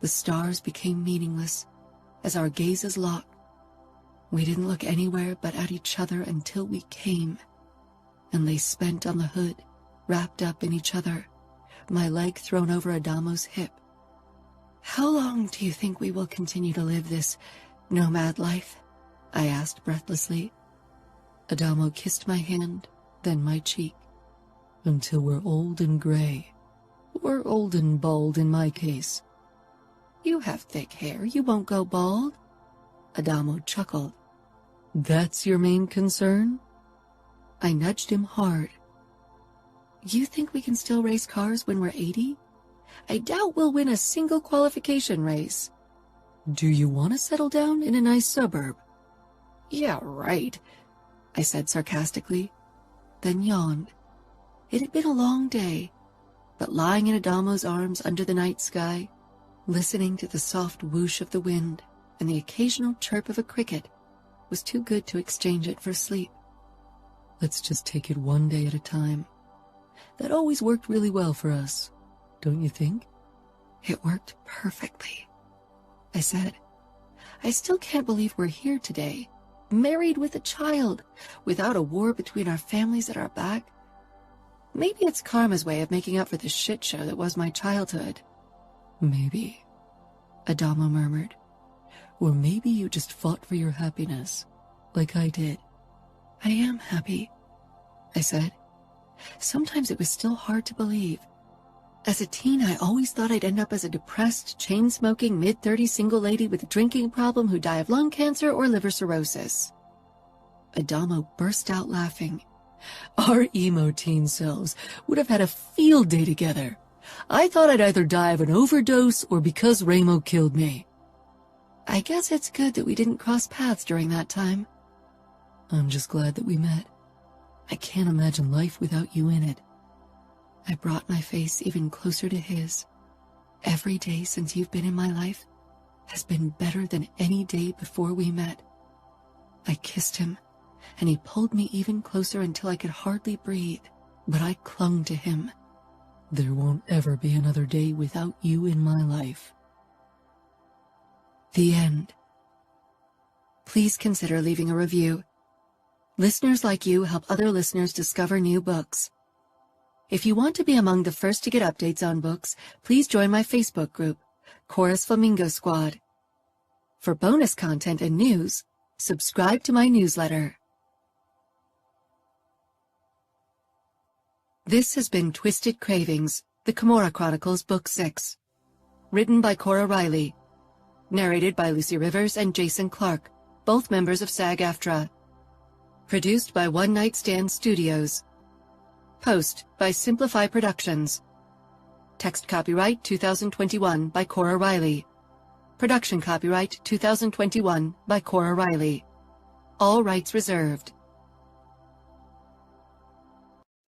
The stars became meaningless as our gazes locked. We didn't look anywhere but at each other until we came, and lay spent on the hood, wrapped up in each other, my leg thrown over Adamo's hip. "How long do you think we will continue to live this nomad life?" I asked breathlessly. Adamo kissed my hand, then my cheek. "Until we're old and gray. Or old and bald in my case." "You have thick hair. You won't go bald." Adamo chuckled. "That's your main concern?" I nudged him hard. "You think we can still race cars when we're 80? I doubt we'll win a single qualification race." "Do you want to settle down in a nice suburb?" "Yeah, right," I said sarcastically, then yawned. It had been a long day, but lying in Adamo's arms under the night sky, listening to the soft whoosh of the wind and the occasional chirp of a cricket, was too good to exchange it for sleep. "Let's just take it one day at a time. That always worked really well for us, don't you think?" "It worked perfectly," I said. "I still can't believe we're here today, married with a child, without a war between our families at our back. Maybe it's karma's way of making up for the shit show that was my childhood." "Maybe," Adamo murmured. "Or maybe you just fought for your happiness, like I did." "I am happy," I said. Sometimes it was still hard to believe. As a teen, I always thought I'd end up as a depressed, chain-smoking, mid-30s single lady with a drinking problem who'd die of lung cancer or liver cirrhosis. Adamo burst out laughing. "Our emo teen selves would have had a field day together. I thought I'd either die of an overdose or because Ramo killed me." "I guess it's good that we didn't cross paths during that time." "I'm just glad that we met. I can't imagine life without you in it." I brought my face even closer to his. "Every day since you've been in my life has been better than any day before we met." I kissed him, and he pulled me even closer until I could hardly breathe, but I clung to him. "There won't ever be another day without you in my life." The end. Please consider leaving a review. Listeners like you help other listeners discover new books. If you want to be among the first to get updates on books, please join my Facebook group, Cora's Flamingo Squad. For bonus content and news, subscribe to my newsletter. This has been Twisted Cravings, the Camorra Chronicles, Book 6. Written by Cora Reilly. Narrated by Lucy Rivers and Jason Clark, both members of SAG-AFTRA. Produced by One Night Stand Studios. Post by Simplify Productions. Text copyright 2021 by Cora Reilly. Production copyright 2021 by Cora Reilly. All rights reserved.